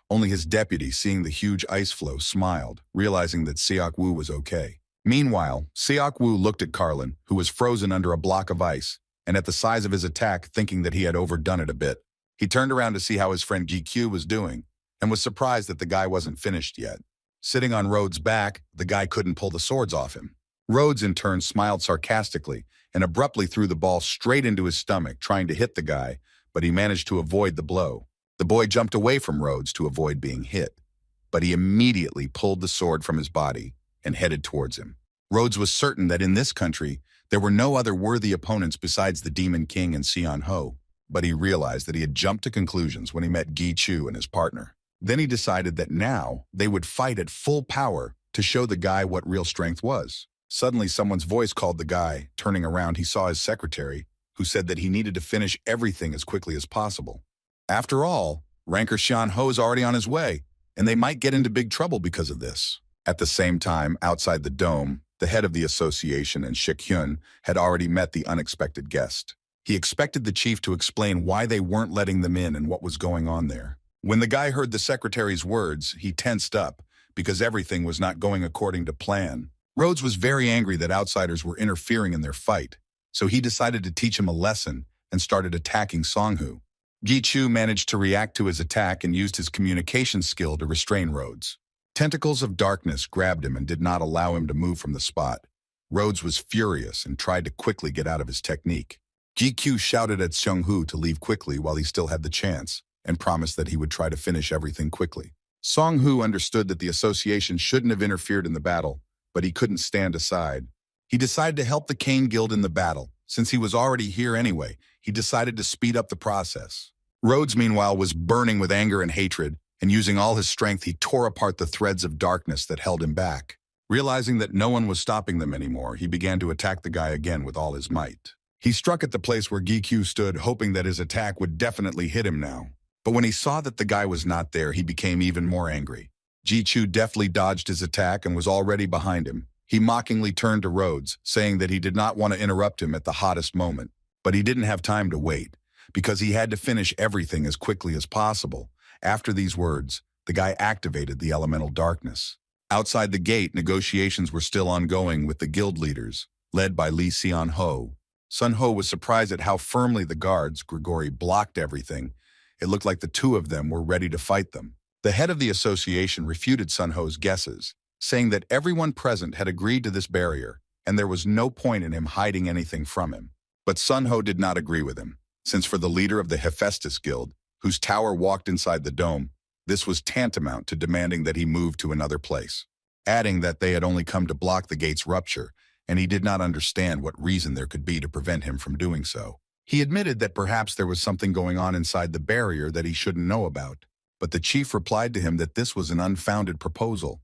Only his deputy, seeing the huge ice flow, smiled, realizing that Seok Woo was okay. Meanwhile, Seok Woo looked at Carlin, who was frozen under a block of ice, and at the size of his attack, thinking that he had overdone it a bit. He turned around to see how his friend GQ was doing, and was surprised that the guy wasn't finished yet. Sitting on Rhodes' back, the guy couldn't pull the swords off him. Rhodes, in turn, smiled sarcastically and abruptly threw the ball straight into his stomach, trying to hit the guy, but he managed to avoid the blow. The boy jumped away from Rhodes to avoid being hit, but he immediately pulled the sword from his body and headed towards him. Rhodes was certain that in this country, there were no other worthy opponents besides the Demon King and Seon Ho, but he realized that he had jumped to conclusions when he met Gi Chu and his partner. Then he decided that now they would fight at full power to show the guy what real strength was. Suddenly, someone's voice called the guy. Turning around, he saw his secretary, who said that he needed to finish everything as quickly as possible. After all, Ranker Xian Ho is already on his way, and they might get into big trouble because of this. At the same time, outside the dome, the head of the association and Shik Hyun had already met the unexpected guest. He expected the chief to explain why they weren't letting them in and what was going on there. When the guy heard the secretary's words, he tensed up because everything was not going according to plan. Rhodes was very angry that outsiders were interfering in their fight, so he decided to teach him a lesson and started attacking Songhu. Gi Chu managed to react to his attack and used his communication skill to restrain Rhodes. Tentacles of darkness grabbed him and did not allow him to move from the spot. Rhodes was furious and tried to quickly get out of his technique. GQ shouted at Songhu to leave quickly while he still had the chance, and promised that he would try to finish everything quickly. Songhu understood that the association shouldn't have interfered in the battle, but he couldn't stand aside. He decided to help the Cain Guild in the battle. Since he was already here anyway, he decided to speed up the process. Rhodes, meanwhile, was burning with anger and hatred, and using all his strength, he tore apart the threads of darkness that held him back. Realizing that no one was stopping them anymore, he began to attack the guy again with all his might. He struck at the place where GQ stood, hoping that his attack would definitely hit him now. But when he saw that the guy was not there, he became even more angry. Ji Chu deftly dodged his attack and was already behind him. He mockingly turned to Rhodes, saying that he did not want to interrupt him at the hottest moment. But he didn't have time to wait, because he had to finish everything as quickly as possible. After these words, the guy activated the elemental darkness. Outside the gate, negotiations were still ongoing with the guild leaders, led by Lee Seon Ho. Sun Ho was surprised at how firmly the guards, Grigori, blocked everything. It looked like the two of them were ready to fight them. The head of the association refuted Sun Ho's guesses, saying that everyone present had agreed to this barrier, and there was no point in him hiding anything from him. But Sun Ho did not agree with him, since for the leader of the Hephaestus Guild, whose tower walked inside the dome, this was tantamount to demanding that he move to another place, adding that they had only come to block the gate's rupture, and he did not understand what reason there could be to prevent him from doing so. He admitted that perhaps there was something going on inside the barrier that he shouldn't know about, but the chief replied to him that this was an unfounded proposal,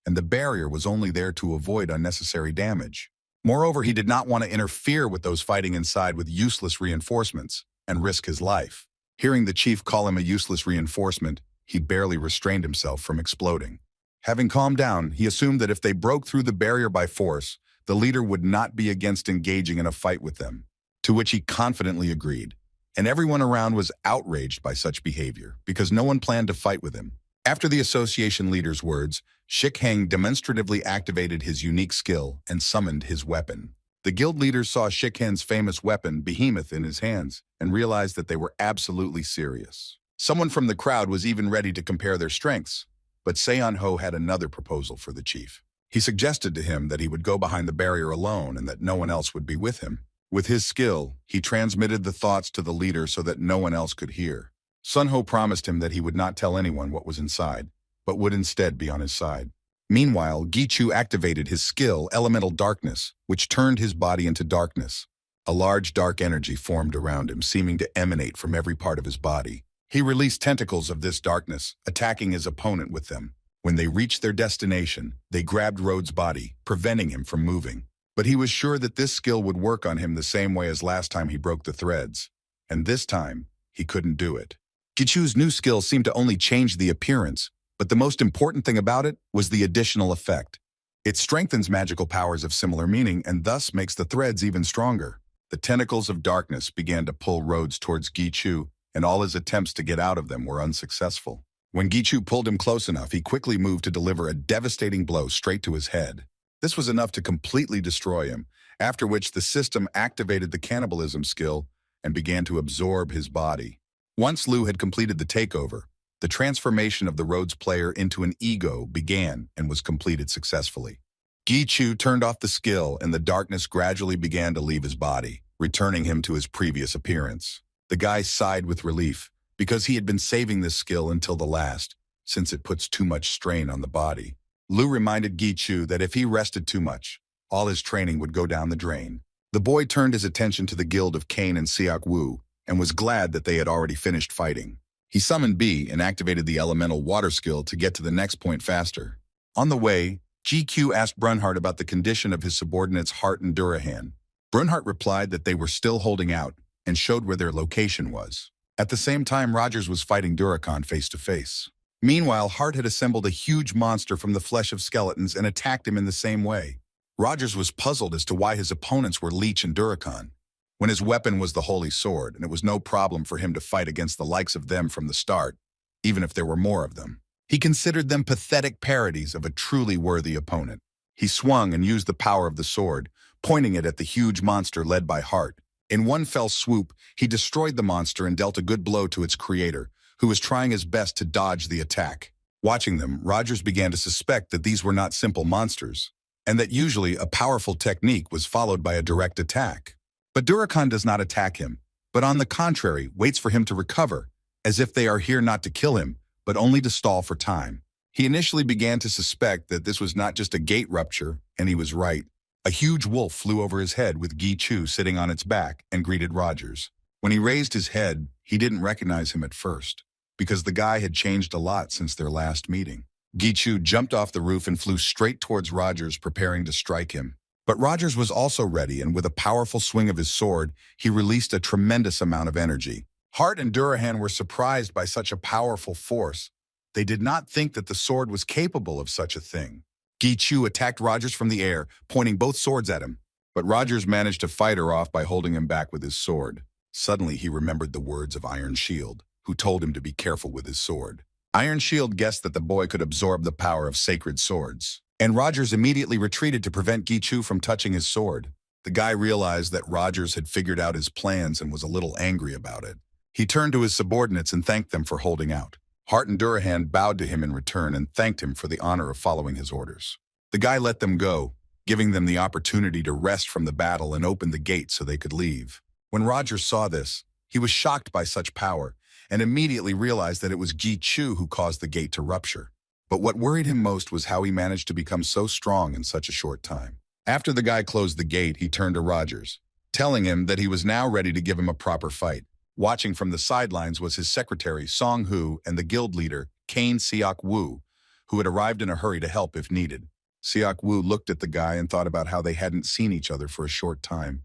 and the barrier was only there to avoid unnecessary damage. Moreover, he did not want to interfere with those fighting inside with useless reinforcements and risk his life. Hearing the chief call him a useless reinforcement, he barely restrained himself from exploding. Having calmed down, he assumed that if they broke through the barrier by force, the leader would not be against engaging in a fight with them, to which he confidently agreed. And everyone around was outraged by such behavior, because no one planned to fight with him. After the association leader's words, Shik Heng demonstratively activated his unique skill and summoned his weapon. The guild leaders saw Shik Heng's famous weapon, Behemoth, in his hands, and realized that they were absolutely serious. Someone from the crowd was even ready to compare their strengths, but Seon Ho had another proposal for the chief. He suggested to him that he would go behind the barrier alone and that no one else would be with him. With his skill, he transmitted the thoughts to the leader so that no one else could hear. Sun Ho promised him that he would not tell anyone what was inside, but would instead be on his side. Meanwhile, Gi Chu activated his skill, Elemental Darkness, which turned his body into darkness. A large dark energy formed around him, seeming to emanate from every part of his body. He released tentacles of this darkness, attacking his opponent with them. When they reached their destination, they grabbed Rhodes' body, preventing him from moving. But he was sure that this skill would work on him the same way as last time he broke the threads. And this time, he couldn't do it. Gi Chu's new skill seemed to only change the appearance, but the most important thing about it was the additional effect. It strengthens magical powers of similar meaning and thus makes the threads even stronger. The tentacles of darkness began to pull Rhodes towards Gi Chu, and all his attempts to get out of them were unsuccessful. When Gi Chu pulled him close enough, he quickly moved to deliver a devastating blow straight to his head. This was enough to completely destroy him, after which the system activated the cannibalism skill and began to absorb his body. Once Liu had completed the takeover, the transformation of the Rhodes player into an ego began and was completed successfully. Gi Chu turned off the skill and the darkness gradually began to leave his body, returning him to his previous appearance. The guy sighed with relief, because he had been saving this skill until the last, since it puts too much strain on the body. Liu reminded Gi Chu that if he rested too much, all his training would go down the drain. The boy turned his attention to the guild of Cain and Seok Wu, and was glad that they had already finished fighting. He summoned B and activated the elemental water skill to get to the next point faster. On the way, GQ asked Brunhard about the condition of his subordinates Hart and Durahan. Brunhard replied that they were still holding out and showed where their location was. At the same time, Rogers was fighting Durakan face to face. Meanwhile, Hart had assembled a huge monster from the flesh of skeletons and attacked him in the same way. Rogers was puzzled as to why his opponents were Lich and Durakan, when his weapon was the Holy Sword, and it was no problem for him to fight against the likes of them from the start, even if there were more of them. He considered them pathetic parodies of a truly worthy opponent. He swung and used the power of the sword, pointing it at the huge monster led by Hart. In one fell swoop, he destroyed the monster and dealt a good blow to its creator, who was trying his best to dodge the attack. Watching them, Rogers began to suspect that these were not simple monsters, and that usually a powerful technique was followed by a direct attack. But Durakan does not attack him, but on the contrary, waits for him to recover, as if they are here not to kill him, but only to stall for time. He initially began to suspect that this was not just a gate rupture, and he was right. A huge wolf flew over his head with Gi-Chu sitting on its back and greeted Rogers. When he raised his head, he didn't recognize him at first, because the guy had changed a lot since their last meeting. Gi-Chu jumped off the roof and flew straight towards Rogers, preparing to strike him. But Rogers was also ready, and with a powerful swing of his sword, he released a tremendous amount of energy. Hart and Durahan were surprised by such a powerful force. They did not think that the sword was capable of such a thing. Gi-Chu attacked Rogers from the air, pointing both swords at him. But Rogers managed to fight her off by holding him back with his sword. Suddenly, he remembered the words of Iron Shield, who told him to be careful with his sword. Iron Shield guessed that the boy could absorb the power of sacred swords, and Rogers immediately retreated to prevent Gi-Chu from touching his sword. The guy realized that Rogers had figured out his plans and was a little angry about it. He turned to his subordinates and thanked them for holding out. Hart and Durahan bowed to him in return and thanked him for the honor of following his orders. The guy let them go, giving them the opportunity to rest from the battle and open the gate so they could leave. When Rogers saw this, he was shocked by such power and immediately realized that it was Gi-Chu who caused the gate to rupture. But what worried him most was how he managed to become so strong in such a short time. After the guy closed the gate, he turned to Rogers, telling him that he was now ready to give him a proper fight. Watching from the sidelines was his secretary, Song-Hu, and the guild leader, Kane Seok-Woo, who had arrived in a hurry to help if needed. Seok-Woo looked at the guy and thought about how they hadn't seen each other for a short time,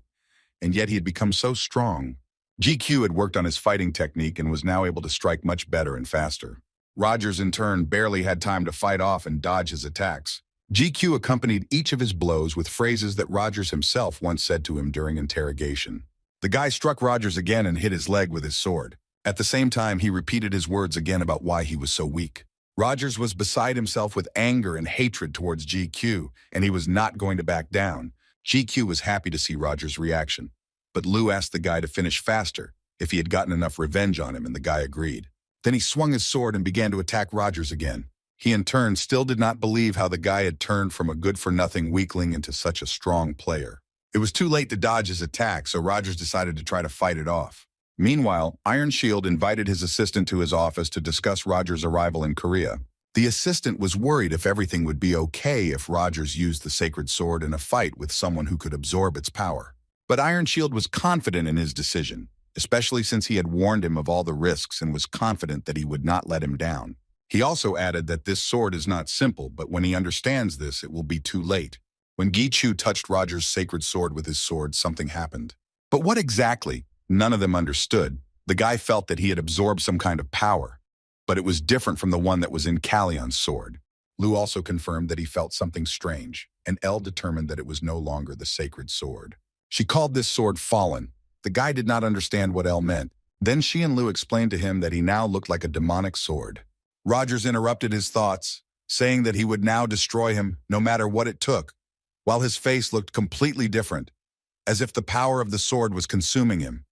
and yet he had become so strong. GQ had worked on his fighting technique and was now able to strike much better and faster. Rogers, in turn, barely had time to fight off and dodge his attacks. GQ accompanied each of his blows with phrases that Rogers himself once said to him during interrogation. The guy struck Rogers again and hit his leg with his sword. At the same time, he repeated his words again about why he was so weak. Rogers was beside himself with anger and hatred towards GQ, and he was not going to back down. GQ was happy to see Rogers' reaction, but Lou asked the guy to finish faster if he had gotten enough revenge on him, and the guy agreed. Then he swung his sword and began to attack Rogers again. He in turn still did not believe how the guy had turned from a good-for-nothing weakling into such a strong player. It was too late to dodge his attack, so Rogers decided to try to fight it off. Meanwhile, Iron Shield invited his assistant to his office to discuss Rogers' arrival in Korea. The assistant was worried if everything would be okay if Rogers used the sacred sword in a fight with someone who could absorb its power. But Iron Shield was confident in his decision, especially since he had warned him of all the risks and was confident that he would not let him down. He also added that this sword is not simple, but when he understands this, it will be too late. When Gi-Chu touched Rogers' sacred sword with his sword, something happened. But what exactly? None of them understood. The guy felt that he had absorbed some kind of power, but it was different from the one that was in Callion's sword. Lou also confirmed that he felt something strange, and Elle determined that it was no longer the sacred sword. She called this sword Fallen. The guy did not understand what Elle meant. Then she and Lou explained to him that he now looked like a demonic sword. Rogers interrupted his thoughts, saying that he would now destroy him no matter what it took, while his face looked completely different, as if the power of the sword was consuming him.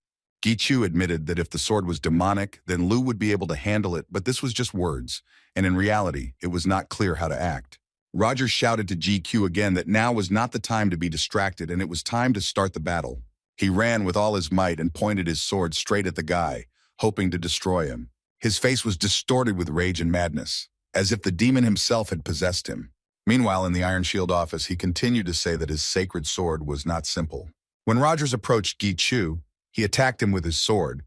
Gi-Chu admitted that if the sword was demonic, then Lou would be able to handle it, but this was just words, and in reality, it was not clear how to act. Rogers shouted to GQ again that now was not the time to be distracted and it was time to start the battle. He ran with all his might and pointed his sword straight at the guy, hoping to destroy him. His face was distorted with rage and madness, as if the demon himself had possessed him. Meanwhile, in the Iron Shield office, he continued to say that his sacred sword was not simple. When Rogers approached Gi-Chu, he attacked him with his sword,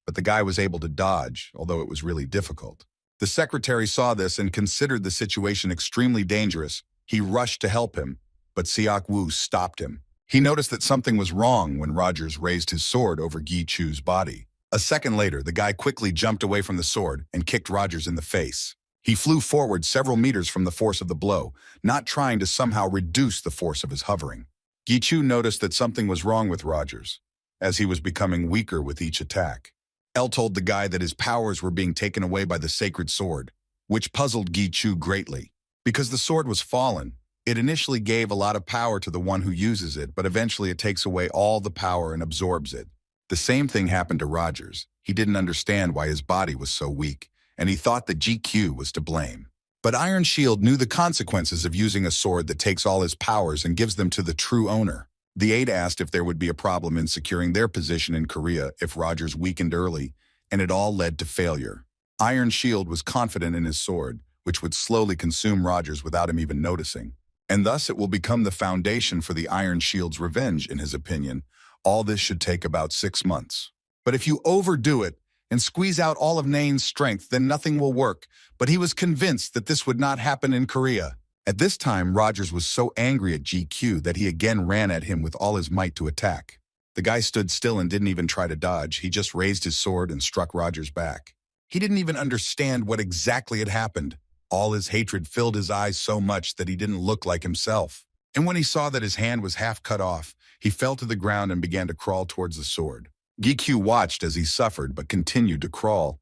but the guy was able to dodge, although it was really difficult. The secretary saw this and considered the situation extremely dangerous, He rushed to help him, but Seok stopped him. He noticed that something was wrong when Rogers raised his sword over Gi Chu's body. A second later, the guy quickly jumped away from the sword and kicked Rogers in the face. He flew forward several meters from the force of the blow, not trying to somehow reduce the force of his hovering. Gi Chu noticed that something was wrong with Rogers, as he was becoming weaker with each attack. El told the guy that his powers were being taken away by the sacred sword, which puzzled Gi Chu greatly. Because the sword was fallen, it initially gave a lot of power to the one who uses it, but eventually it takes away all the power and absorbs it. The same thing happened to Rogers. He didn't understand why his body was so weak, and he thought that GQ was to blame. But Iron Shield knew the consequences of using a sword that takes all his powers and gives them to the true owner. The aide asked if there would be a problem in securing their position in Korea if Rogers weakened early, and it all led to failure. Iron Shield was confident in his sword, which would slowly consume Rogers without him even noticing. And thus it will become the foundation for the Iron Shield's revenge, in his opinion. All this should take about 6 months. But if you overdo it and squeeze out all of Nain's strength, then nothing will work. But he was convinced that this would not happen in Korea. At this time, Rogers was so angry at GQ that he again ran at him with all his might to attack. The guy stood still and didn't even try to dodge. He just raised his sword and struck Rogers back. He didn't even understand what exactly had happened. All his hatred filled his eyes so much that he didn't look like himself. And when he saw that his hand was half cut off, he fell to the ground and began to crawl towards the sword. GQ watched as he suffered but continued to crawl.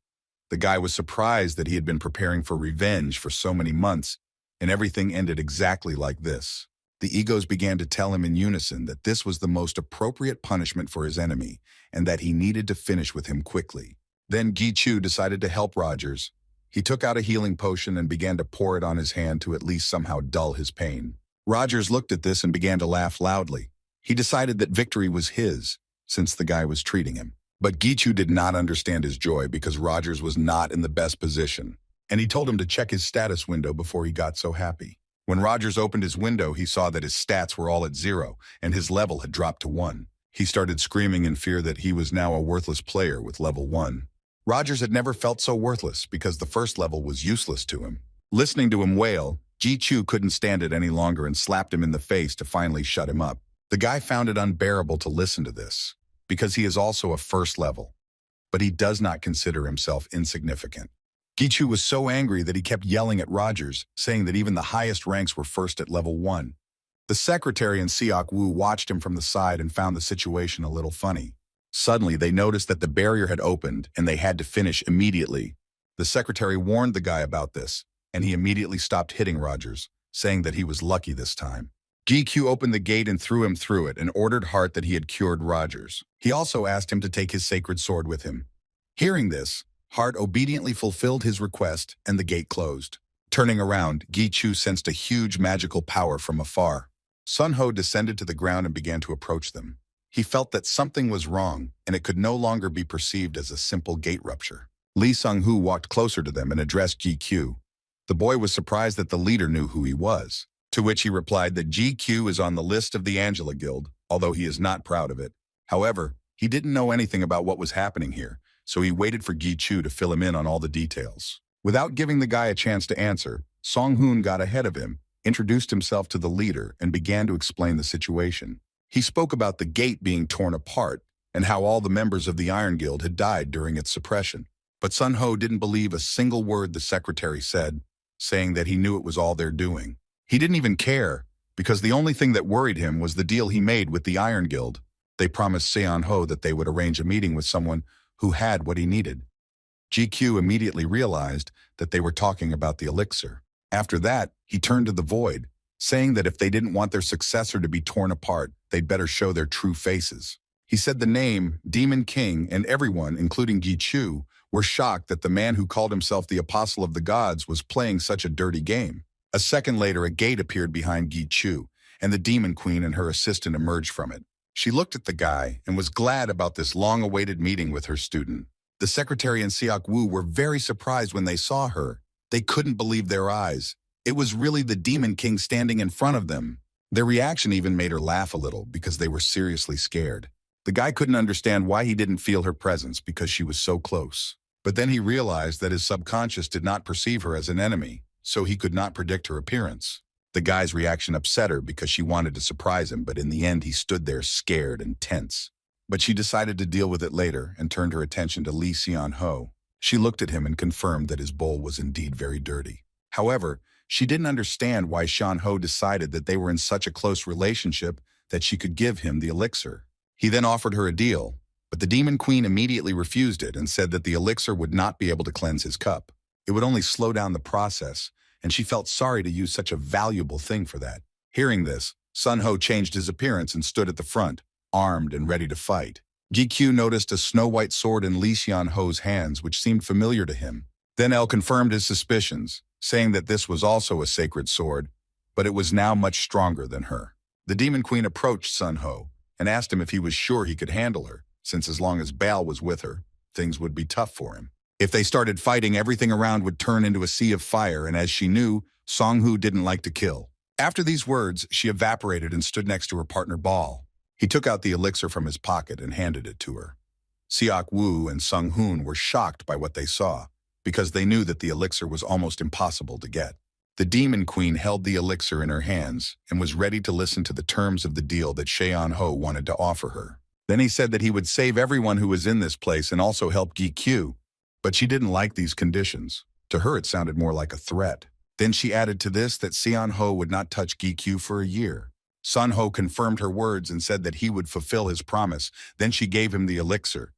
The guy was surprised that he had been preparing for revenge for so many months, and everything ended exactly like this. The egos began to tell him in unison that this was the most appropriate punishment for his enemy, and that he needed to finish with him quickly. Then Gi Chu decided to help Rogers. He took out a healing potion and began to pour it on his hand to at least somehow dull his pain. Rogers looked at this and began to laugh loudly. He decided that victory was his, since the guy was treating him. But Gi Chu did not understand his joy because Rogers was not in the best position, and he told him to check his status window before he got so happy. When Rogers opened his window, he saw that his stats were all at 0, and his level had dropped to 1. He started screaming in fear that he was now a worthless player with level 1. Rogers had never felt so worthless because the first level was useless to him. Listening to him wail, Gi Chu couldn't stand it any longer and slapped him in the face to finally shut him up. The guy found it unbearable to listen to this, because he is also a first level, but he does not consider himself insignificant. Gi Chu was so angry that he kept yelling at Rogers, saying that even the highest ranks were first at level 1. The secretary and Seok watched him from the side and found the situation a little funny. Suddenly, they noticed that the barrier had opened and they had to finish immediately. The secretary warned the guy about this, and he immediately stopped hitting Rogers, saying that he was lucky this time. GQ opened the gate and threw him through it and ordered Hart that he had cured Rogers. He also asked him to take his sacred sword with him. Hearing this, Hart obediently fulfilled his request and the gate closed. Turning around, Gi Chu sensed a huge magical power from afar. Sun Ho descended to the ground and began to approach them. He felt that something was wrong, and it could no longer be perceived as a simple gate rupture. Lee Sung-Hoo walked closer to them and addressed GQ. The boy was surprised that the leader knew who he was, to which he replied that GQ is on the list of the Angela Guild, although he is not proud of it. However, he didn't know anything about what was happening here, so he waited for Gi Chu to fill him in on all the details. Without giving the guy a chance to answer, Song-Hoon got ahead of him, introduced himself to the leader, and began to explain the situation. He spoke about the gate being torn apart and how all the members of the Iron Guild had died during its suppression. But Sun Ho didn't believe a single word the secretary said, saying that he knew it was all their doing. He didn't even care, because the only thing that worried him was the deal he made with the Iron Guild. They promised Seon Ho that they would arrange a meeting with someone who had what he needed. GQ immediately realized that they were talking about the elixir. After that, he turned to the Void, saying that if they didn't want their successor to be torn apart, they'd better show their true faces. He said the name, Demon King, and everyone, including Gi Chu, were shocked that the man who called himself the Apostle of the Gods was playing such a dirty game. A second later, a gate appeared behind Gi Chu, and the Demon Queen and her assistant emerged from it. She looked at the guy and was glad about this long-awaited meeting with her student. The secretary and Seok were very surprised when they saw her. They couldn't believe their eyes. It was really the Demon King standing in front of them. Their reaction even made her laugh a little because they were seriously scared. The guy couldn't understand why he didn't feel her presence because she was so close. But then he realized that his subconscious did not perceive her as an enemy, so he could not predict her appearance. The guy's reaction upset her because she wanted to surprise him, but in the end he stood there scared and tense. But she decided to deal with it later and turned her attention to Lee Seon-ho. She looked at him and confirmed that his bowl was indeed very dirty. However, she didn't understand why Seon-ho decided that they were in such a close relationship that she could give him the elixir. He then offered her a deal, but the Demon Queen immediately refused it and said that the elixir would not be able to cleanse his cup. It would only slow down the process, and she felt sorry to use such a valuable thing for that. Hearing this, Sun-ho changed his appearance and stood at the front, armed and ready to fight. GQ noticed a snow-white sword in Lee Seon-ho's hands, which seemed familiar to him. Then El confirmed his suspicions, saying that this was also a sacred sword, but it was now much stronger than her. The Demon Queen approached Sun-ho and asked him if he was sure he could handle her, since as long as Baal was with her, things would be tough for him. If they started fighting, everything around would turn into a sea of fire, and as she knew, Song-hu didn't like to kill. After these words, she evaporated and stood next to her partner Baal. He took out the elixir from his pocket and handed it to her. Seok-woo and Sung-hoon were shocked by what they saw, because they knew that the elixir was almost impossible to get. The Demon Queen held the elixir in her hands and was ready to listen to the terms of the deal that Seon-ho wanted to offer her. Then he said that he would save everyone who was in this place and also help Gi-kyu, but she didn't like these conditions. To her, it sounded more like a threat. Then she added to this that Seon-ho would not touch Gi-kyu for a year. Sun-ho confirmed her words and said that he would fulfill his promise. Then she gave him the elixir.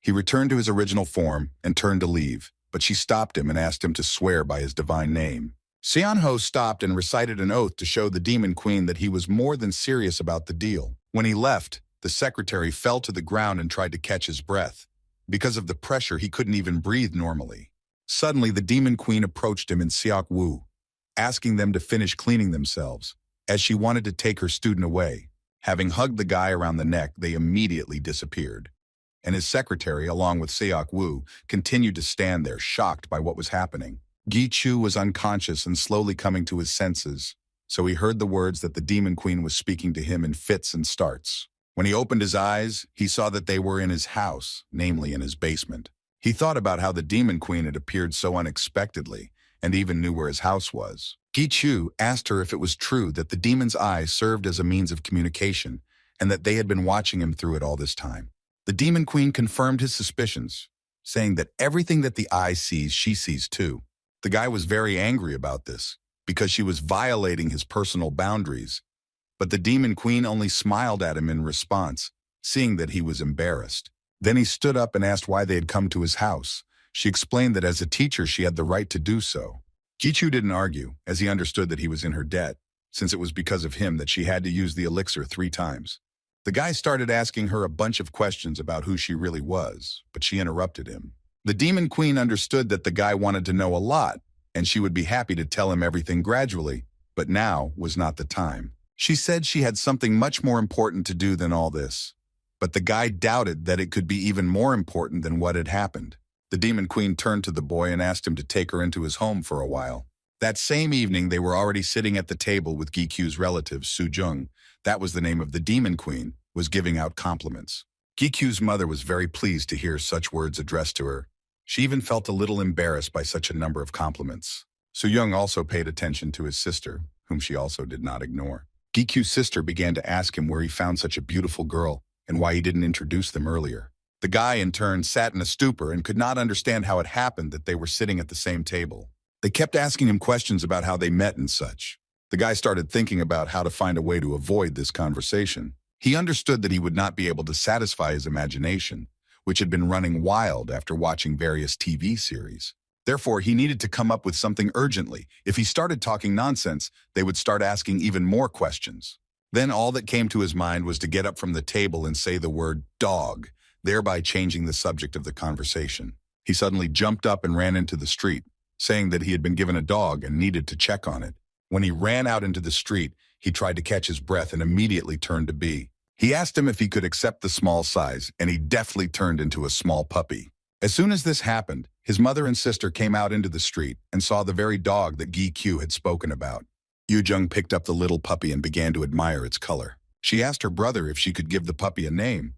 He returned to his original form and turned to leave, but she stopped him and asked him to swear by his divine name. Seon-ho stopped and recited an oath to show the Demon Queen that he was more than serious about the deal. When he left, the secretary fell to the ground and tried to catch his breath. Because of the pressure, he couldn't even breathe normally. Suddenly, the Demon Queen approached him and Seok-woo, asking them to finish cleaning themselves, as she wanted to take her student away. Having hugged the guy around the neck, they immediately disappeared. And his secretary, along with Seok-woo, continued to stand there, shocked by what was happening. Gi-chu was unconscious and slowly coming to his senses, so he heard the words that the Demon Queen was speaking to him in fits and starts. When he opened his eyes, he saw that they were in his house, namely in his basement. He thought about how the Demon Queen had appeared so unexpectedly, and even knew where his house was. Gi-chu asked her if it was true that the demon's eye served as a means of communication, and that they had been watching him through it all this time. The Demon Queen confirmed his suspicions, saying that everything that the eye sees, she sees too. The guy was very angry about this, because she was violating his personal boundaries, but the Demon Queen only smiled at him in response, seeing that he was embarrassed. Then he stood up and asked why they had come to his house. She explained that as a teacher she had the right to do so. Gi-chu didn't argue, as he understood that he was in her debt, since it was because of him that she had to use the elixir 3 times. The guy started asking her a bunch of questions about who she really was, but she interrupted him. The Demon Queen understood that the guy wanted to know a lot, and she would be happy to tell him everything gradually, but now was not the time. She said she had something much more important to do than all this, but the guy doubted that it could be even more important than what had happened. The Demon Queen turned to the boy and asked him to take her into his home for a while. That same evening, they were already sitting at the table with Gi-kyu's relative, Jung. That was the name of the Demon Queen, was giving out compliments. Gi-kyu's mother was very pleased to hear such words addressed to her. She even felt a little embarrassed by such a number of compliments. Jung also paid attention to his sister, whom she also did not ignore. Gi-kyu's sister began to ask him where he found such a beautiful girl and why he didn't introduce them earlier. The guy, in turn, sat in a stupor and could not understand how it happened that they were sitting at the same table. They kept asking him questions about how they met and such. The guy started thinking about how to find a way to avoid this conversation. He understood that he would not be able to satisfy his imagination, which had been running wild after watching various TV series. Therefore, he needed to come up with something urgently. If he started talking nonsense, they would start asking even more questions. Then all that came to his mind was to get up from the table and say the word dog, thereby changing the subject of the conversation. He suddenly jumped up and ran into the street, saying that he had been given a dog and needed to check on it. When he ran out into the street, he tried to catch his breath and immediately turned to B. He asked him if he could accept the small size, and he deftly turned into a small puppy. As soon as this happened, his mother and sister came out into the street and saw the very dog that Gi-kyu had spoken about. Jung picked up the little puppy and began to admire its color. She asked her brother if she could give the puppy a name,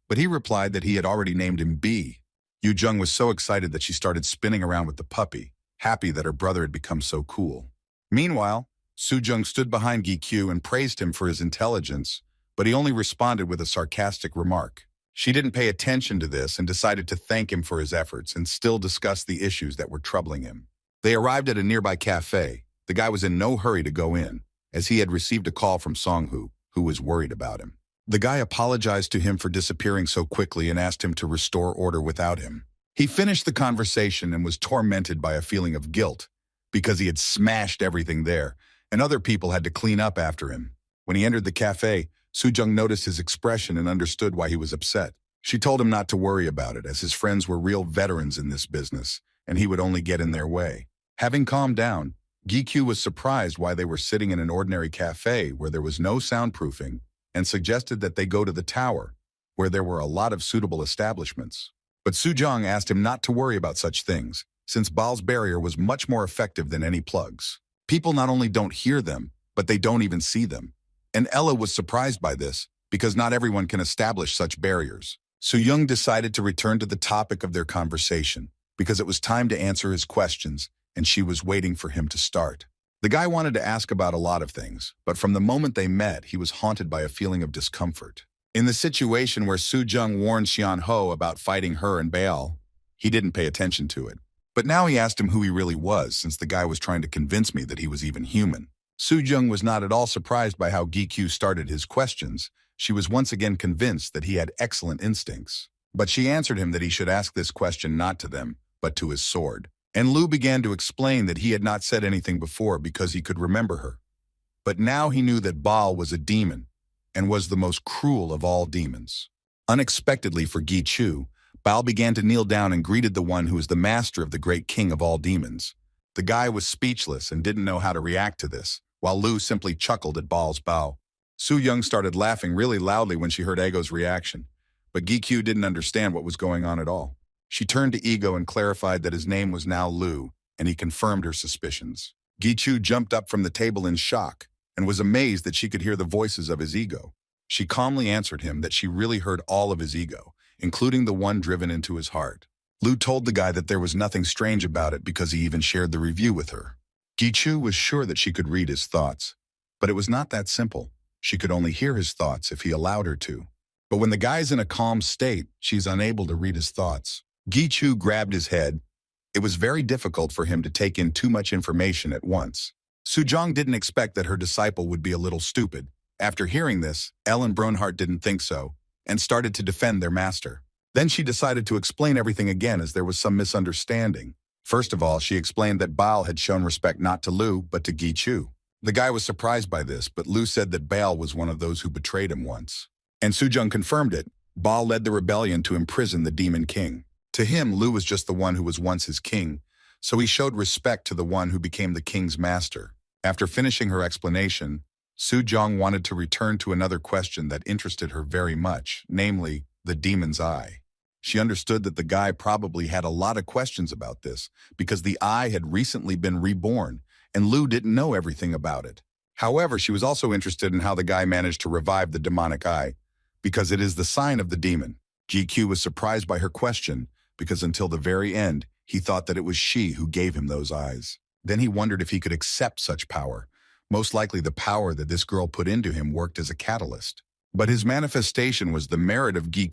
but he replied that he had already named him B. Jung was so excited that she started spinning around with the puppy, happy that her brother had become so cool. Meanwhile, Jung stood behind Gi and praised him for his intelligence, but he only responded with a sarcastic remark. She didn't pay attention to this and decided to thank him for his efforts and still discuss the issues that were troubling him. They arrived at a nearby cafe. The guy was in no hurry to go in, as he had received a call from Songhoo, who was worried about him. The guy apologized to him for disappearing so quickly and asked him to restore order without him. He finished the conversation and was tormented by a feeling of guilt because he had smashed everything there, and other people had to clean up after him. When he entered the cafe, Jung noticed his expression and understood why he was upset. She told him not to worry about it, as his friends were real veterans in this business, and he would only get in their way. Having calmed down, Gi was surprised why they were sitting in an ordinary cafe where there was no soundproofing, and suggested that they go to the tower, where there were a lot of suitable establishments. But Jung asked him not to worry about such things, since Baal's barrier was much more effective than any plugs. People not only don't hear them, but they don't even see them. And Ella was surprised by this, because not everyone can establish such barriers. Jung decided to return to the topic of their conversation, because it was time to answer his questions, and she was waiting for him to start. The guy wanted to ask about a lot of things, but from the moment they met, he was haunted by a feeling of discomfort. In the situation where Jung warned Xian Ho about fighting her and Baal, he didn't pay attention to it. But now he asked him who he really was, since the guy was trying to convince me that he was even human. Jung was not at all surprised by how Gi started his questions. She was once again convinced that he had excellent instincts. But she answered him that he should ask this question not to them, but to his sword. And Lu began to explain that he had not said anything before because he could remember her. But now he knew that Baal was a demon, and was the most cruel of all demons. Unexpectedly for Gi, Baal began to kneel down and greeted the one who is the master of the great king of all demons. The guy was speechless and didn't know how to react to this, while Lu simply chuckled at Baal's bow. Jung started laughing really loudly when she heard Ego's reaction, but Gi didn't understand what was going on at all. She turned to Ego and clarified that his name was now Lu, and he confirmed her suspicions. Gi jumped up from the table in shock and was amazed that she could hear the voices of his ego. She calmly answered him that she really heard all of his ego, including the one driven into his heart. Lu told the guy that there was nothing strange about it because he even shared the review with her. Gi was sure that she could read his thoughts, but it was not that simple. She could only hear his thoughts if he allowed her to. But when the guy's in a calm state, she's unable to read his thoughts. Gi grabbed his head. It was very difficult for him to take in too much information at once. Jung didn't expect that her disciple would be a little stupid. After hearing this, Ellen Brunhart didn't think so, and started to defend their master. Then she decided to explain everything again as there was some misunderstanding. First of all, she explained that Baal had shown respect not to Lu, but to Gi. The guy was surprised by this, but Lu said that Baal was one of those who betrayed him once. And Jung confirmed it. Baal led the rebellion to imprison the demon king. To him, Lu was just the one who was once his king, so he showed respect to the one who became the king's master. After finishing her explanation, Jung wanted to return to another question that interested her very much, namely, the demon's eye. She understood that the guy probably had a lot of questions about this, because the eye had recently been reborn, and Lu didn't know everything about it. However, she was also interested in how the guy managed to revive the demonic eye, because it is the sign of the demon. Gi was surprised by her question, because until the very end, he thought that it was she who gave him those eyes. Then he wondered if he could accept such power. Most likely the power that this girl put into him worked as a catalyst. But his manifestation was the merit of Gi.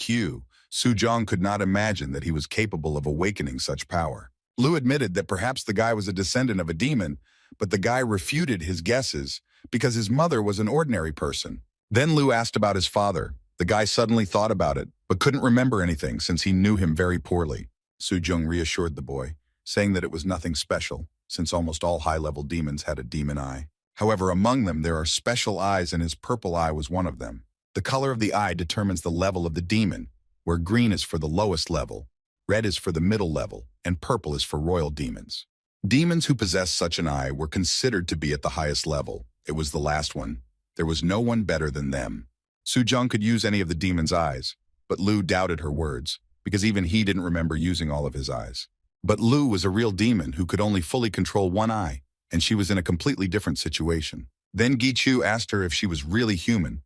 Jung could not imagine that he was capable of awakening such power. Lu admitted that perhaps the guy was a descendant of a demon, but the guy refuted his guesses because his mother was an ordinary person. Then Lu asked about his father. The guy suddenly thought about it, but couldn't remember anything since he knew him very poorly. Jung reassured the boy, saying that it was nothing special, since almost all high-level demons had a demon eye. However, among them there are special eyes, and his purple eye was one of them. The color of the eye determines the level of the demon, where green is for the lowest level, red is for the middle level, and purple is for royal demons. Demons who possessed such an eye were considered to be at the highest level. It was the last one. There was no one better than them. Jung could use any of the demon's eyes, but Lu doubted her words, because even he didn't remember using all of his eyes. But Lu was a real demon who could only fully control one eye, and she was in a completely different situation. Then Gi asked her if she was really human.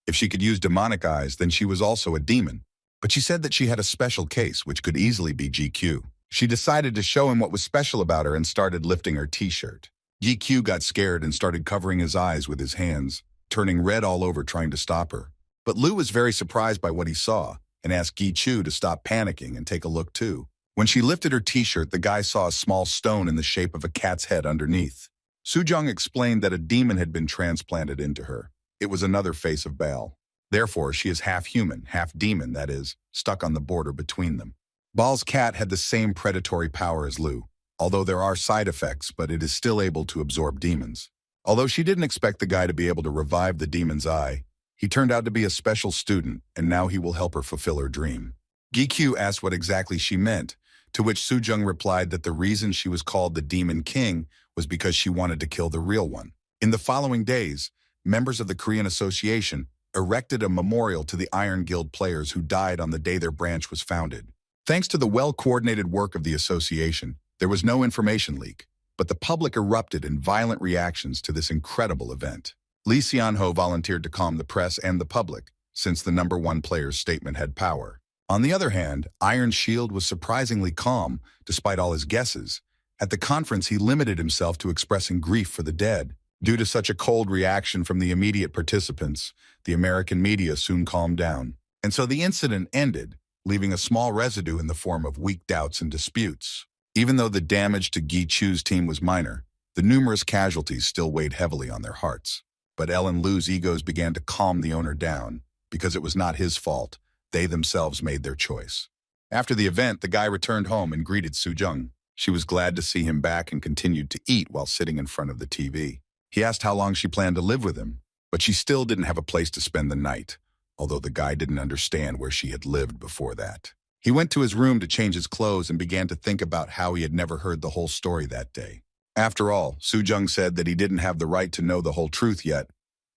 If she could use demonic eyes, then she was also a demon. But she said that she had a special case, which could easily be GQ. She decided to show him what was special about her and started lifting her t-shirt. GQ got scared and started covering his eyes with his hands, turning red all over trying to stop her. But Lu was very surprised by what he saw and asked Gi-Chu to stop panicking and take a look too. When she lifted her t-shirt, the guy saw a small stone in the shape of a cat's head underneath. Jung explained that a demon had been transplanted into her. It was another face of Baal. Therefore, she is half human, half demon, that is, stuck on the border between them. Baal's cat had the same predatory power as Lu, although there are side effects, but it is still able to absorb demons. Although she didn't expect the guy to be able to revive the demon's eye, he turned out to be a special student, and now he will help her fulfill her dream. Gi-Q asked what exactly she meant, to which Jung replied that the reason she was called the Demon King was because she wanted to kill the real one. In the following days, members of the Korean Association erected a memorial to the Iron Guild players who died on the day their branch was founded. Thanks to the well-coordinated work of the association, there was no information leak, but the public erupted in violent reactions to this incredible event. Lee Seon-ho volunteered to calm the press and the public, since the #1 player's statement had power. On the other hand, Iron Shield was surprisingly calm, despite all his guesses. At the conference, he limited himself to expressing grief for the dead. Due to such a cold reaction from the immediate participants, the American media soon calmed down. And so the incident ended, leaving a small residue in the form of weak doubts and disputes. Even though the damage to Gi-Chu's team was minor, the numerous casualties still weighed heavily on their hearts. But Elle and Lu's egos began to calm the owner down, because it was not his fault. They themselves made their choice. After the event, the guy returned home and greeted Jung. She was glad to see him back and continued to eat while sitting in front of the TV. He asked how long she planned to live with him, but she still didn't have a place to spend the night, although the guy didn't understand where she had lived before that. He went to his room to change his clothes and began to think about how he had never heard the whole story that day. After all, Jung said that he didn't have the right to know the whole truth yet,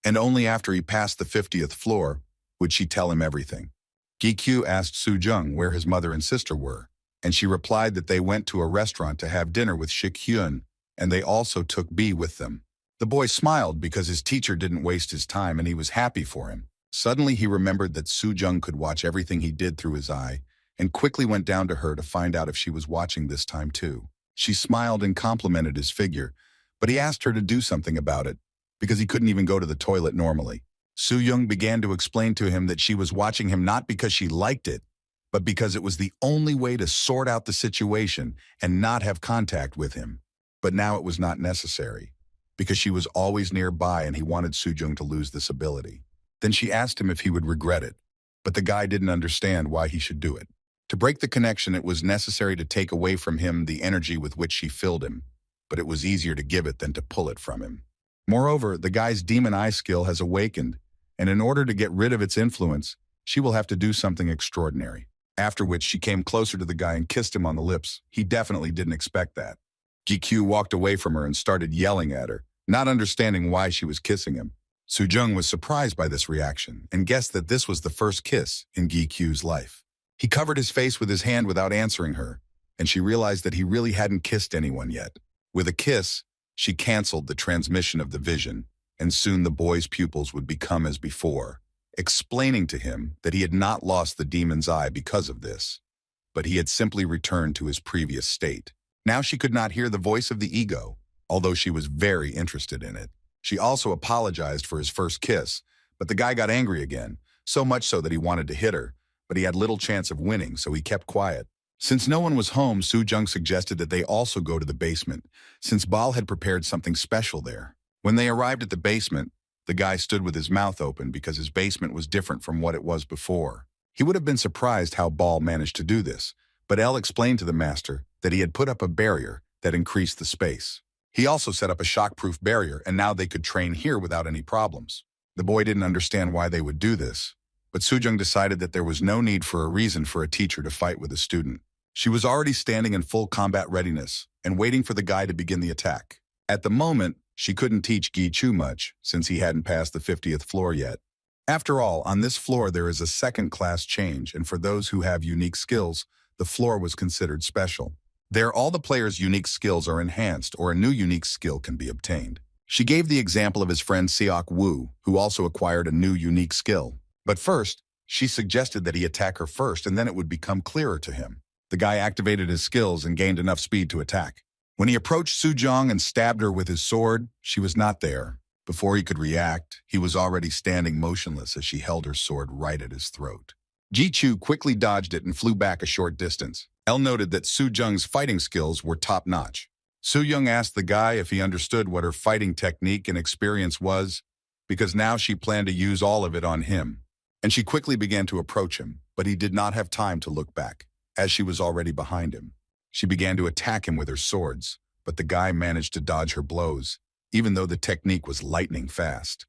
and only after he passed the 50th floor would she tell him everything. Gi-Q asked Jung where his mother and sister were, and she replied that they went to a restaurant to have dinner with Shik-hyun, and they also took B with them. The boy smiled because his teacher didn't waste his time and he was happy for him. Suddenly he remembered that Jung could watch everything he did through his eye, and quickly went down to her to find out if she was watching this time too. She smiled and complimented his figure, but he asked her to do something about it, because he couldn't even go to the toilet normally. Young began to explain to him that she was watching him not because she liked it, but because it was the only way to sort out the situation and not have contact with him. But now it was not necessary, because she was always nearby and he wanted Jung to lose this ability. Then she asked him if he would regret it, but the guy didn't understand why he should do it. To break the connection, it was necessary to take away from him the energy with which she filled him, but it was easier to give it than to pull it from him. Moreover, the guy's demon eye skill has awakened, and in order to get rid of its influence, she will have to do something extraordinary. After which she came closer to the guy and kissed him on the lips. He definitely didn't expect that. GQ walked away from her and started yelling at her, not understanding why she was kissing him. Jung was surprised by this reaction and guessed that this was the first kiss in GQ's life. He covered his face with his hand without answering her, and she realized that he really hadn't kissed anyone yet. With a kiss, she canceled the transmission of the vision, and soon the boy's pupils would become as before, explaining to him that he had not lost the demon's eye because of this, but he had simply returned to his previous state. Now she could not hear the voice of the ego, although she was very interested in it. She also apologized for his first kiss, but the guy got angry again, so much so that he wanted to hit her, but he had little chance of winning, so he kept quiet. Since no one was home, Jung suggested that they also go to the basement, since Baal had prepared something special there. When they arrived at the basement, the guy stood with his mouth open because his basement was different from what it was before. He would have been surprised how Baal managed to do this, but Elle explained to the master that he had put up a barrier that increased the space. He also set up a shockproof barrier, and now they could train here without any problems. The boy didn't understand why they would do this, but Jung decided that there was no need for a reason for a teacher to fight with a student. She was already standing in full combat readiness and waiting for the guy to begin the attack. At the moment, she couldn't teach Gi-Chu much, since he hadn't passed the 50th floor yet. After all, on this floor there is a second-class change, and for those who have unique skills, the floor was considered special. There, all the players' unique skills are enhanced, or a new unique skill can be obtained. She gave the example of his friend Seok Woo, who also acquired a new unique skill. But first, she suggested that he attack her first, and then it would become clearer to him. The guy activated his skills and gained enough speed to attack. When he approached Jung and stabbed her with his sword, she was not there. Before he could react, he was already standing motionless as she held her sword right at his throat. Ji-Chu quickly dodged it and flew back a short distance. Elle noted that Jung's fighting skills were top-notch. Young asked the guy if he understood what her fighting technique and experience was, because now she planned to use all of it on him. And she quickly began to approach him, but he did not have time to look back, as she was already behind him. She began to attack him with her swords, but the guy managed to dodge her blows, even though the technique was lightning fast.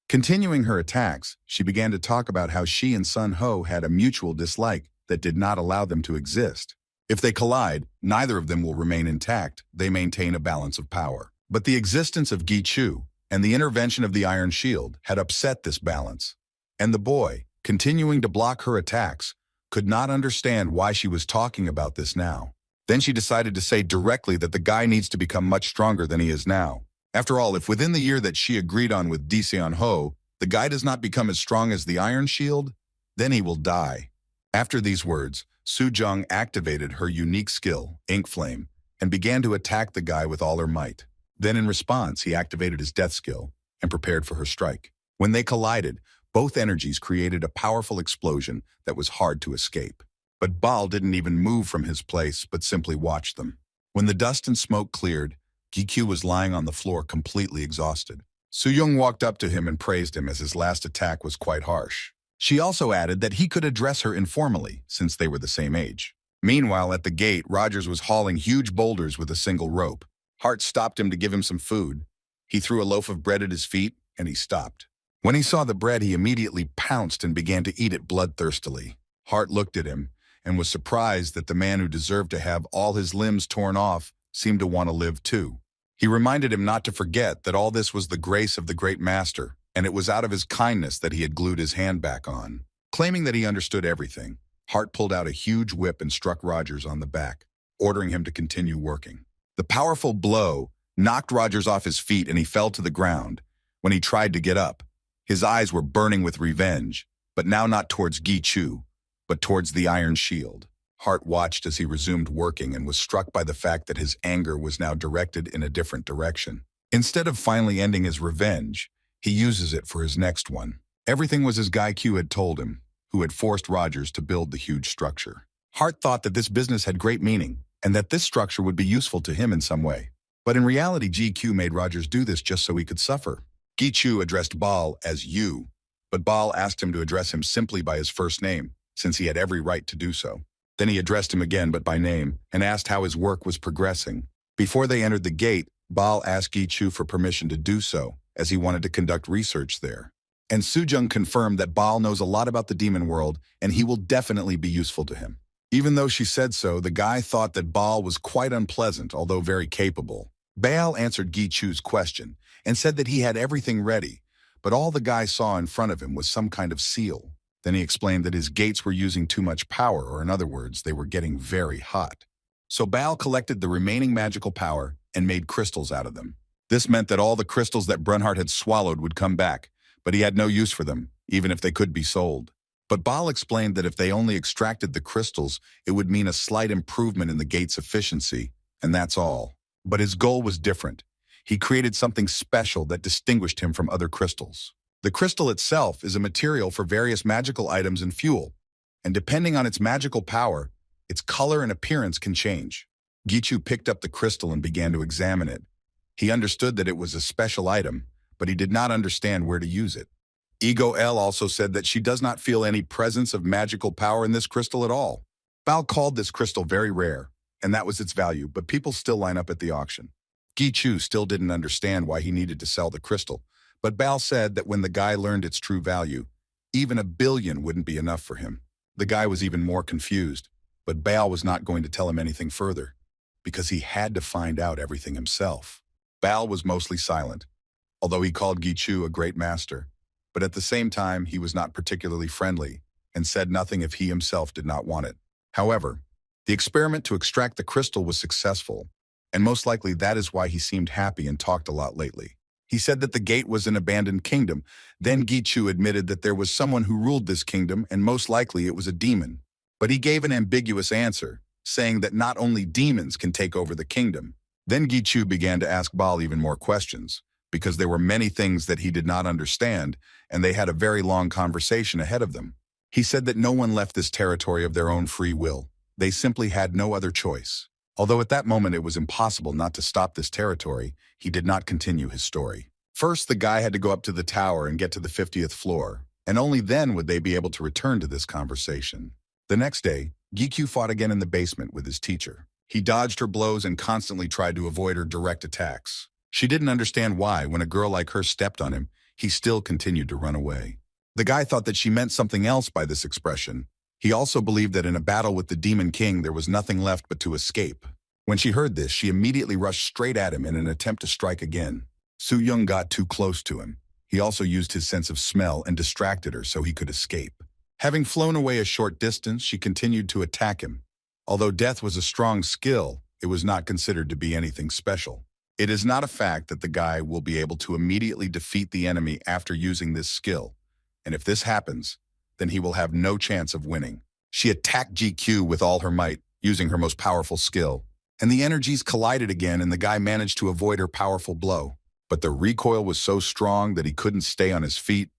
Continuing her attacks, she began to talk about how she and Sun Ho had a mutual dislike that did not allow them to exist. If they collide, neither of them will remain intact. They maintain a balance of power. But the existence of Gi-Chu and the intervention of the Iron Shield had upset this balance. And the boy, continuing to block her attacks, could not understand why she was talking about this now. Then she decided to say directly that the guy needs to become much stronger than he is now. After all, if within the year that she agreed on with Deseon Ho, the guy does not become as strong as the Iron Shield, then he will die. After these words, Jung activated her unique skill, Ink Flame, and began to attack the guy with all her might. Then in response, he activated his death skill and prepared for her strike. When they collided, both energies created a powerful explosion that was hard to escape. But Baal didn't even move from his place, but simply watched them. When the dust and smoke cleared, Gi-Chu was lying on the floor completely exhausted. Young walked up to him and praised him as his last attack was quite harsh. She also added that he could address her informally, since they were the same age. Meanwhile, at the gate, Rogers was hauling huge boulders with a single rope. Hart stopped him to give him some food. He threw a loaf of bread at his feet, and he stopped. When he saw the bread, he immediately pounced and began to eat it bloodthirstily. Hart looked at him and was surprised that the man who deserved to have all his limbs torn off seemed to want to live too. He reminded him not to forget that all this was the grace of the great master, and it was out of his kindness that he had glued his hand back on. Claiming that he understood everything, Hart pulled out a huge whip and struck Rogers on the back, ordering him to continue working. The powerful blow knocked Rogers off his feet and he fell to the ground. When he tried to get up, his eyes were burning with revenge, but now not towards Gi-Chu, but towards the Iron Shield. Hart watched as he resumed working and was struck by the fact that his anger was now directed in a different direction. Instead of finally ending his revenge, he uses it for his next one. Everything was as Gi-Chu had told him, who had forced Rogers to build the huge structure. Hart thought that this business had great meaning, and that this structure would be useful to him in some way. But in reality, Gi-Chu made Rogers do this just so he could suffer. Gi-Chu addressed Baal as you, but Baal asked him to address him simply by his first name, since he had every right to do so. Then he addressed him again, but by name, and asked how his work was progressing. Before they entered the gate, Baal asked Gi-Chu for permission to do so, as he wanted to conduct research there. And Jung confirmed that Baal knows a lot about the demon world, and he will definitely be useful to him. Even though she said so, the guy thought that Baal was quite unpleasant, although very capable. Baal answered Gi-Chu's question, and said that he had everything ready, but all the guy saw in front of him was some kind of seal. Then he explained that his gates were using too much power, or in other words, they were getting very hot. So Baal collected the remaining magical power and made crystals out of them. This meant that all the crystals that Brunard had swallowed would come back, but he had no use for them, even if they could be sold. But Baal explained that if they only extracted the crystals, it would mean a slight improvement in the gate's efficiency, and that's all. But his goal was different. He created something special that distinguished him from other crystals. The crystal itself is a material for various magical items and fuel, and depending on its magical power, its color and appearance can change. Gi-Chu picked up the crystal and began to examine it. He understood that it was a special item, but he did not understand where to use it. Ego L also said that she does not feel any presence of magical power in this crystal at all. Baal called this crystal very rare, and that was its value, but people still line up at the auction. Gi-Chu still didn't understand why he needed to sell the crystal, but Baal said that when the guy learned its true value, even $1 billion wouldn't be enough for him. The guy was even more confused, but Baal was not going to tell him anything further, because he had to find out everything himself. Baal was mostly silent, although he called Gi-Chu a great master, but at the same time he was not particularly friendly and said nothing if he himself did not want it. However, the experiment to extract the crystal was successful, and most likely that is why he seemed happy and talked a lot lately. He said that the gate was an abandoned kingdom. Then Gi-Chu admitted that there was someone who ruled this kingdom, and most likely it was a demon. But he gave an ambiguous answer, saying that not only demons can take over the kingdom, Then Gi began to ask Baal even more questions, because there were many things that he did not understand, and they had a very long conversation ahead of them. He said that no one left this territory of their own free will. They simply had no other choice. Although at that moment it was impossible not to stop this territory, he did not continue his story. First, the guy had to go up to the tower and get to the 50th floor, and only then would they be able to return to this conversation. The next day, Gi fought again in the basement with his teacher. He dodged her blows and constantly tried to avoid her direct attacks. She didn't understand why, when a girl like her stepped on him, he still continued to run away. The guy thought that she meant something else by this expression. He also believed that in a battle with the Demon King there was nothing left but to escape. When she heard this, she immediately rushed straight at him in an attempt to strike again. Jung got too close to him. He also used his sense of smell and distracted her so he could escape. Having flown away a short distance, she continued to attack him. Although death was a strong skill, it was not considered to be anything special. It is not a fact that the guy will be able to immediately defeat the enemy after using this skill, and if this happens, then he will have no chance of winning. She attacked GQ with all her might, using her most powerful skill, and the energies collided again and the guy managed to avoid her powerful blow. But the recoil was so strong that he couldn't stay on his feet.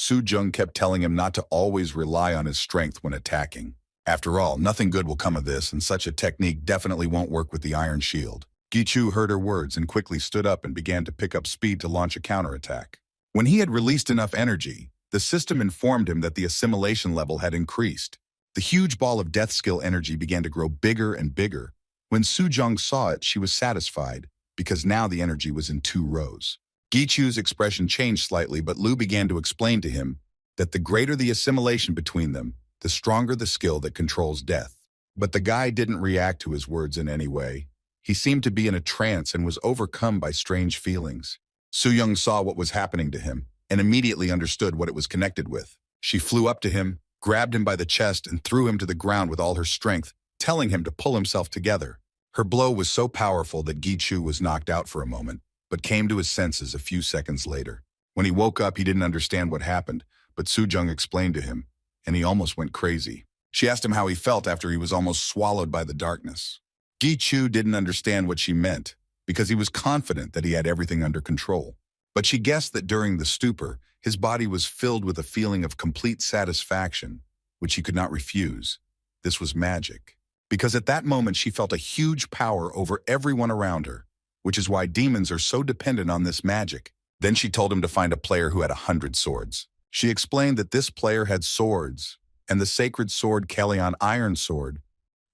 Jung kept telling him not to always rely on his strength when attacking. After all, nothing good will come of this, and such a technique definitely won't work with the Iron Shield. Gi heard her words and quickly stood up and began to pick up speed to launch a counterattack. When he had released enough energy, the system informed him that the assimilation level had increased. The huge ball of death skill energy began to grow bigger and bigger. When Jung saw it, she was satisfied, because now the energy was in 2 rows. Gi expression changed slightly, but Lu began to explain to him that the greater the assimilation between them, the stronger the skill that controls death. But the guy didn't react to his words in any way. He seemed to be in a trance and was overcome by strange feelings. Jung saw what was happening to him and immediately understood what it was connected with. She flew up to him, grabbed him by the chest, and threw him to the ground with all her strength, telling him to pull himself together. Her blow was so powerful that Gi was knocked out for a moment, but came to his senses a few seconds later. When he woke up, he didn't understand what happened, but Jung explained to him, and he almost went crazy. She asked him how he felt after he was almost swallowed by the darkness. Gi didn't understand what she meant, because he was confident that he had everything under control. But she guessed that during the stupor, his body was filled with a feeling of complete satisfaction, which he could not refuse. This was magic. Because at that moment she felt a huge power over everyone around her, which is why demons are so dependent on this magic. Then she told him to find a player who had 100 swords. She explained that this player had swords, and the sacred sword Kellyon Iron Sword,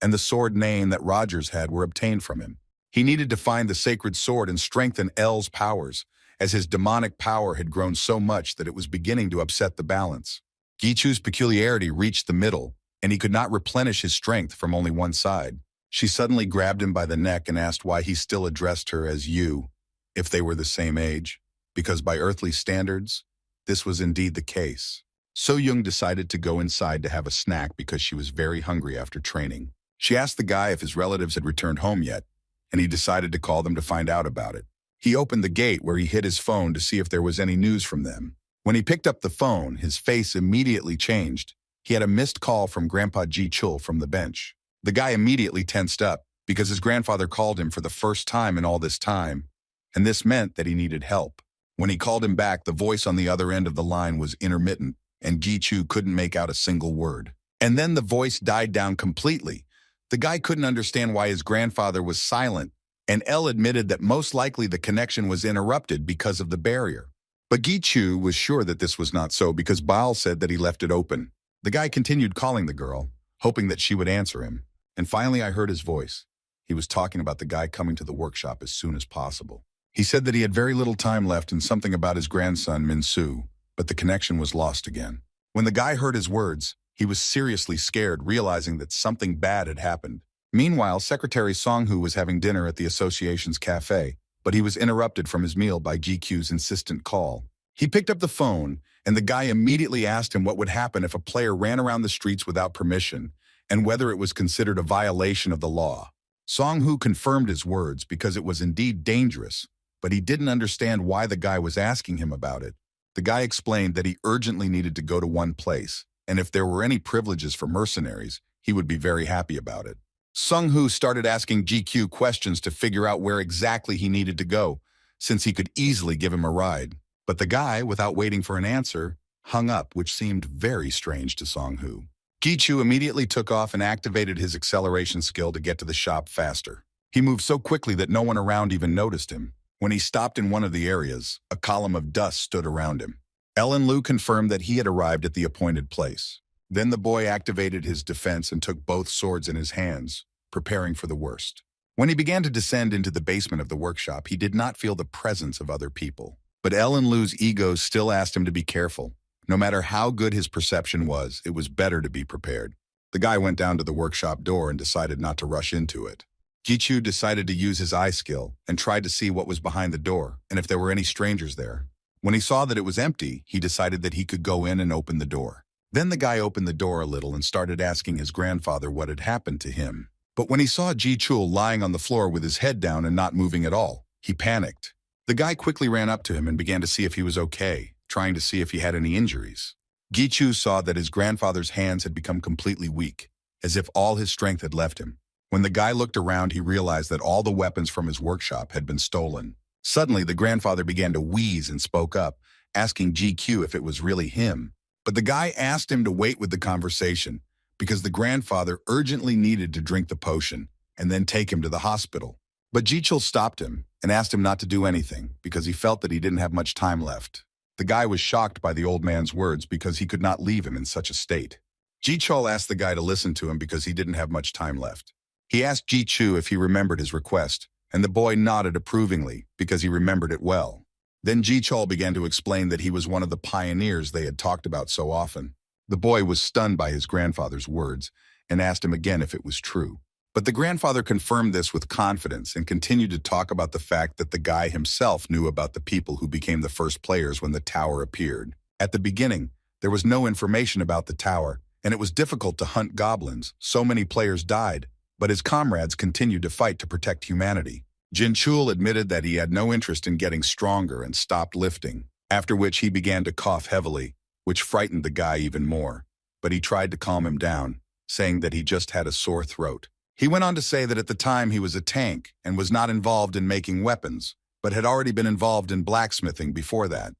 and the sword Nain that Rogers had were obtained from him. He needed to find the sacred sword and strengthen L's powers, as his demonic power had grown so much that it was beginning to upset the balance. Gichu's peculiarity reached the middle, and he could not replenish his strength from only one side. She suddenly grabbed him by the neck and asked why he still addressed her as you, if they were the same age, because by earthly standards, this was indeed the case. Jung decided to go inside to have a snack because she was very hungry after training. She asked the guy if his relatives had returned home yet, and he decided to call them to find out about it. He opened the gate where he hid his phone to see if there was any news from them. When he picked up the phone, his face immediately changed. He had a missed call from Grandpa Ji Chul from the bench. The guy immediately tensed up because his grandfather called him for the first time in all this time, and this meant that he needed help. When he called him back, the voice on the other end of the line was intermittent, and Gi couldn't make out a single word. And then the voice died down completely. The guy couldn't understand why his grandfather was silent, and L admitted that most likely the connection was interrupted because of the barrier. But Gi was sure that this was not so because Baal said that he left it open. The guy continued calling the girl, hoping that she would answer him. And finally I heard his voice. He was talking about the guy coming to the workshop as soon as possible. He said that he had very little time left and something about his grandson, Min-Soo, but the connection was lost again. When the guy heard his words, he was seriously scared, realizing that something bad had happened. Meanwhile, Secretary Song-Hu was having dinner at the association's cafe, but he was interrupted from his meal by GQ's insistent call. He picked up the phone, and the guy immediately asked him what would happen if a player ran around the streets without permission, and whether it was considered a violation of the law. Song-Hu confirmed his words because it was indeed dangerous, but he didn't understand why the guy was asking him about it. The guy explained that he urgently needed to go to one place, and if there were any privileges for mercenaries, he would be very happy about it. Sung-hoo started asking GQ questions to figure out where exactly he needed to go, since he could easily give him a ride. But the guy, without waiting for an answer, hung up, which seemed very strange to Sung-hoo. Gichu immediately took off and activated his acceleration skill to get to the shop faster. He moved so quickly that no one around even noticed him. When he stopped in one of the areas, a column of dust stood around him. Ellen Liu confirmed that he had arrived at the appointed place. Then the boy activated his defense and took both swords in his hands, preparing for the worst. When he began to descend into the basement of the workshop, he did not feel the presence of other people. But Ellen Liu's ego still asked him to be careful. No matter how good his perception was, it was better to be prepared. The guy went down to the workshop door and decided not to rush into it. Gichu decided to use his eye skill and tried to see what was behind the door and if there were any strangers there. When he saw that it was empty, he decided that he could go in and open the door. Then the guy opened the door a little and started asking his grandfather what had happened to him. But when he saw Ji-chul lying on the floor with his head down and not moving at all, he panicked. The guy quickly ran up to him and began to see if he was okay, trying to see if he had any injuries. Gichu saw that his grandfather's hands had become completely weak, as if all his strength had left him. When the guy looked around, he realized that all the weapons from his workshop had been stolen. Suddenly, the grandfather began to wheeze and spoke up, asking GQ if it was really him. But the guy asked him to wait with the conversation, because the grandfather urgently needed to drink the potion and then take him to the hospital. But Ji-chul stopped him and asked him not to do anything because he felt that he didn't have much time left. The guy was shocked by the old man's words because he could not leave him in such a state. Ji-chul asked the guy to listen to him because he didn't have much time left. He asked Ji-chu if he remembered his request, and the boy nodded approvingly because he remembered it well. Then Ji-chul began to explain that he was one of the pioneers they had talked about so often. The boy was stunned by his grandfather's words and asked him again if it was true. But the grandfather confirmed this with confidence and continued to talk about the fact that the guy himself knew about the people who became the first players when the tower appeared. At the beginning, there was no information about the tower, and it was difficult to hunt goblins. So many players died, but his comrades continued to fight to protect humanity. Jin-chul admitted that he had no interest in getting stronger and stopped lifting, after which he began to cough heavily, which frightened the guy even more. But he tried to calm him down, saying that he just had a sore throat. He went on to say that at the time he was a tank and was not involved in making weapons, but had already been involved in blacksmithing before that.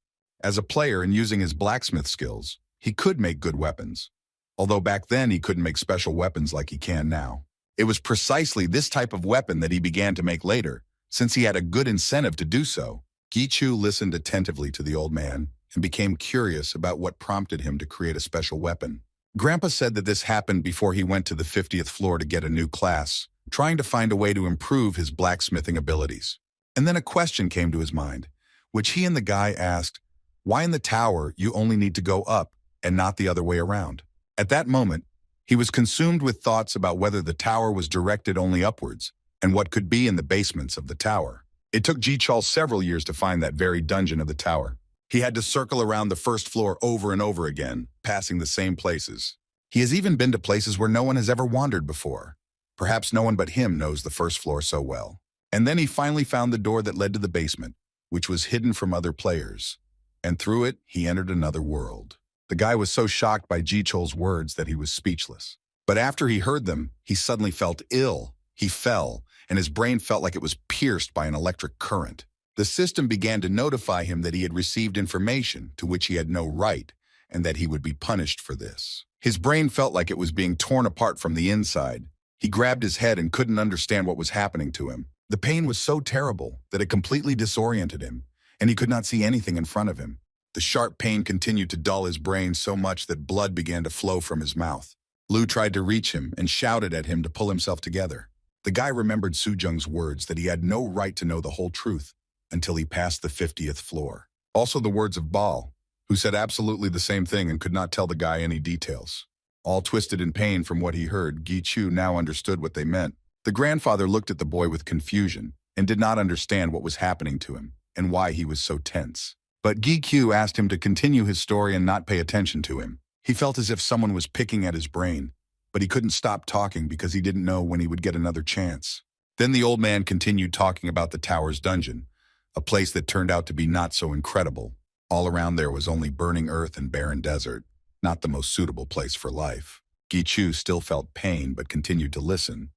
As a player and using his blacksmith skills, he could make good weapons, although back then he couldn't make special weapons like he can now. It was precisely this type of weapon that he began to make later, since he had a good incentive to do so. Gi-chu listened attentively to the old man and became curious about what prompted him to create a special weapon. Grandpa said that this happened before he went to the 50th floor to get a new class, trying to find a way to improve his blacksmithing abilities. And then a question came to his mind, which he and the guy asked, why in the tower you only need to go up and not the other way around? At that moment, he was consumed with thoughts about whether the tower was directed only upwards and what could be in the basements of the tower. It took Ji-chul several years to find that very dungeon of the tower. He had to circle around the first floor over and over again, passing the same places. He has even been to places where no one has ever wandered before. Perhaps no one but him knows the first floor so well. And then he finally found the door that led to the basement, which was hidden from other players. And through it, he entered another world. The guy was so shocked by Ji-chul's words that he was speechless. But after he heard them, he suddenly felt ill. He fell, and his brain felt like it was pierced by an electric current. The system began to notify him that he had received information to which he had no right, and that he would be punished for this. His brain felt like it was being torn apart from the inside. He grabbed his head and couldn't understand what was happening to him. The pain was so terrible that it completely disoriented him, and he could not see anything in front of him. The sharp pain continued to dull his brain so much that blood began to flow from his mouth. Liu tried to reach him and shouted at him to pull himself together. The guy remembered Soo-jung's words that he had no right to know the whole truth until he passed the 50th floor. Also the words of Baal, who said absolutely the same thing and could not tell the guy any details. All twisted in pain from what he heard, Gi-chu now understood what they meant. The grandfather looked at the boy with confusion and did not understand what was happening to him and why he was so tense. But Gi-chu asked him to continue his story and not pay attention to him. He felt as if someone was picking at his brain, but he couldn't stop talking because he didn't know when he would get another chance. Then the old man continued talking about the tower's dungeon, a place that turned out to be not so incredible. All around there was only burning earth and barren desert, not the most suitable place for life. Gi-chu still felt pain but continued to listen.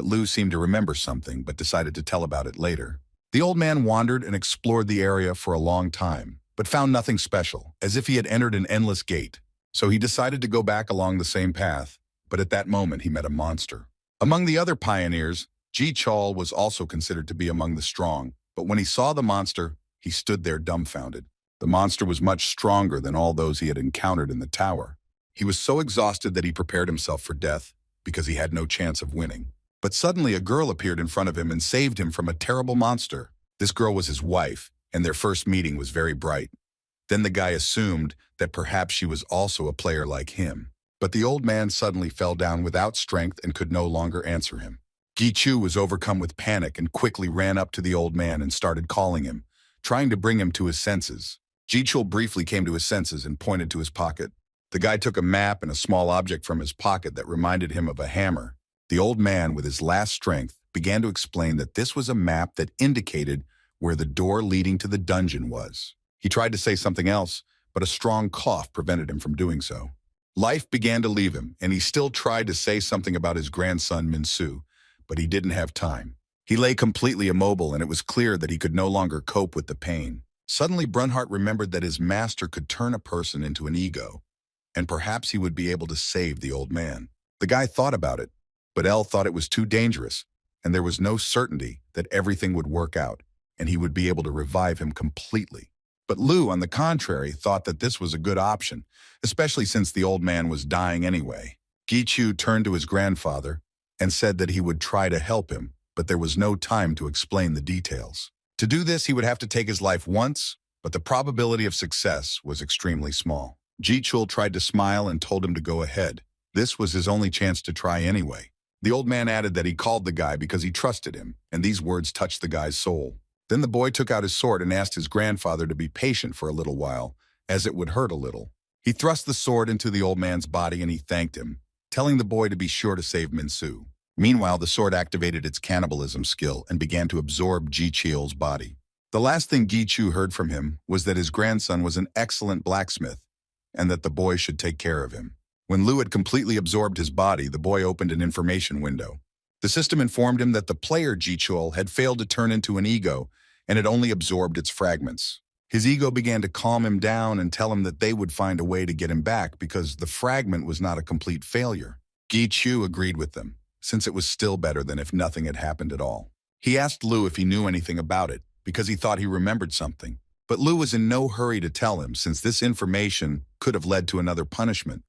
but Lu seemed to remember something but decided to tell about it later. The old man wandered and explored the area for a long time, but found nothing special, as if he had entered an endless gate. So he decided to go back along the same path, but at that moment he met a monster. Among the other pioneers, Ji-chul was also considered to be among the strong, but when he saw the monster, he stood there dumbfounded. The monster was much stronger than all those he had encountered in the tower. He was so exhausted that he prepared himself for death, because he had no chance of winning. But suddenly a girl appeared in front of him and saved him from a terrible monster. This girl was his wife, and their first meeting was very bright. Then the guy assumed that perhaps she was also a player like him. But the old man suddenly fell down without strength and could no longer answer him. Gi-chu was overcome with panic and quickly ran up to the old man and started calling him, trying to bring him to his senses. Ji-chul briefly came to his senses and pointed to his pocket. The guy took a map and a small object from his pocket that reminded him of a hammer. The old man, with his last strength, began to explain that this was a map that indicated where the door leading to the dungeon was. He tried to say something else, but a strong cough prevented him from doing so. Life began to leave him, and he still tried to say something about his grandson Min-su, but he didn't have time. He lay completely immobile, and it was clear that he could no longer cope with the pain. Suddenly, Brunhart remembered that his master could turn a person into an ego, and perhaps he would be able to save the old man. The guy thought about it, but El thought it was too dangerous, and there was no certainty that everything would work out, and he would be able to revive him completely. But Lu, on the contrary, thought that this was a good option, especially since the old man was dying anyway. Gi-chu turned to his grandfather and said that he would try to help him, but there was no time to explain the details. To do this, he would have to take his life once, but the probability of success was extremely small. Ji-chul tried to smile and told him to go ahead. This was his only chance to try anyway. The old man added that he called the guy because he trusted him, and these words touched the guy's soul. Then the boy took out his sword and asked his grandfather to be patient for a little while, as it would hurt a little. He thrust the sword into the old man's body and he thanked him, telling the boy to be sure to save Min-su. Meanwhile, the sword activated its cannibalism skill and began to absorb Ji-chul's body. The last thing Gi-chu heard from him was that his grandson was an excellent blacksmith, and that the boy should take care of him. When Lu had completely absorbed his body, the boy opened an information window. The system informed him that the player Ji-chul had failed to turn into an ego and had only absorbed its fragments. His ego began to calm him down and tell him that they would find a way to get him back because the fragment was not a complete failure. Gi-chu agreed with them, since it was still better than if nothing had happened at all. He asked Lu if he knew anything about it, because he thought he remembered something. But Lu was in no hurry to tell him, since this information could have led to another punishment.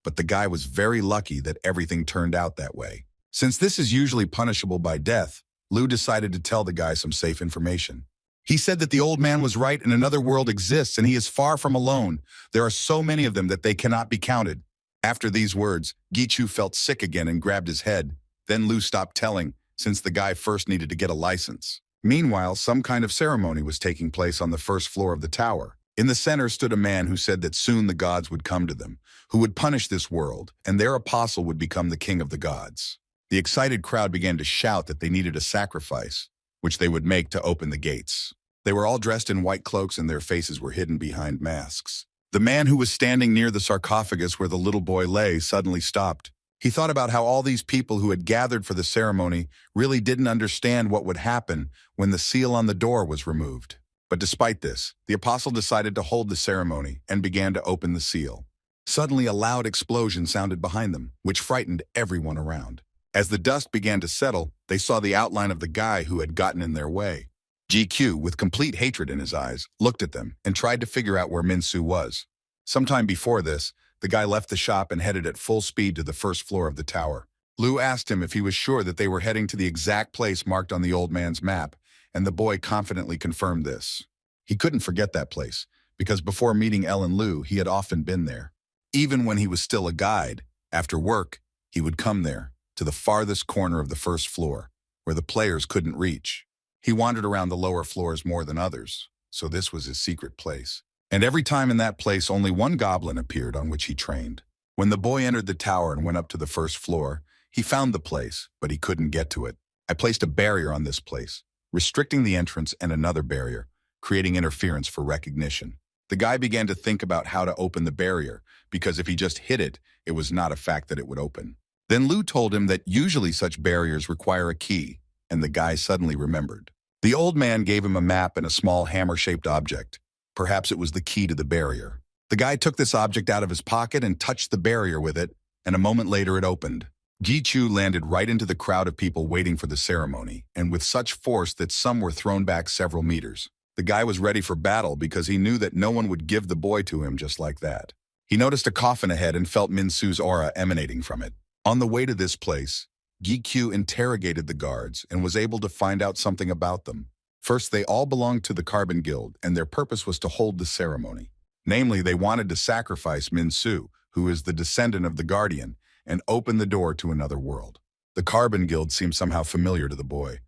But the guy was very lucky that everything turned out that way. Since this is usually punishable by death, Lu decided to tell the guy some safe information. He said that the old man was right and another world exists and he is far from alone. There are so many of them that they cannot be counted. After these words, Gi-chu felt sick again and grabbed his head. Then Lu stopped telling, since the guy first needed to get a license. Meanwhile, some kind of ceremony was taking place on the first floor of the tower. In the center stood a man who said that soon the gods would come to them, who would punish this world, and their apostle would become the king of the gods. The excited crowd began to shout that they needed a sacrifice, which they would make to open the gates. They were all dressed in white cloaks and their faces were hidden behind masks. The man who was standing near the sarcophagus where the little boy lay suddenly stopped. He thought about how all these people who had gathered for the ceremony really didn't understand what would happen when the seal on the door was removed. But despite this, the apostle decided to hold the ceremony and began to open the seal. Suddenly, a loud explosion sounded behind them, which frightened everyone around. As the dust began to settle, they saw the outline of the guy who had gotten in their way. GQ, with complete hatred in his eyes, looked at them and tried to figure out where Min-su was. Sometime before this, the guy left the shop and headed at full speed to the first floor of the tower. Lu asked him if he was sure that they were heading to the exact place marked on the old man's map, and the boy confidently confirmed this. He couldn't forget that place, because before meeting El and Lu, he had often been there. Even when he was still a guide, after work, he would come there, to the farthest corner of the first floor, where the players couldn't reach. He wandered around the lower floors more than others, so this was his secret place. And every time in that place, only one goblin appeared on which he trained. When the boy entered the tower and went up to the first floor, he found the place, but he couldn't get to it. I placed a barrier on this place, restricting the entrance, and another barrier, creating interference for recognition. The guy began to think about how to open the barrier, because if he just hit it, it was not a fact that it would open. Then Lu told him that usually such barriers require a key, and the guy suddenly remembered. The old man gave him a map and a small hammer-shaped object. Perhaps it was the key to the barrier. The guy took this object out of his pocket and touched the barrier with it, and a moment later it opened. Gi-chu landed right into the crowd of people waiting for the ceremony, and with such force that some were thrown back several meters. The guy was ready for battle because he knew that no one would give the boy to him just like that. He noticed a coffin ahead and felt Min-su's aura emanating from it. On the way to this place, Gi-chu interrogated the guards and was able to find out something about them. First, they all belonged to the Carbon Guild, and their purpose was to hold the ceremony. Namely, they wanted to sacrifice Min-su, who is the descendant of the Guardian, and open the door to another world. The Carbon Guild seemed somehow familiar to the boy,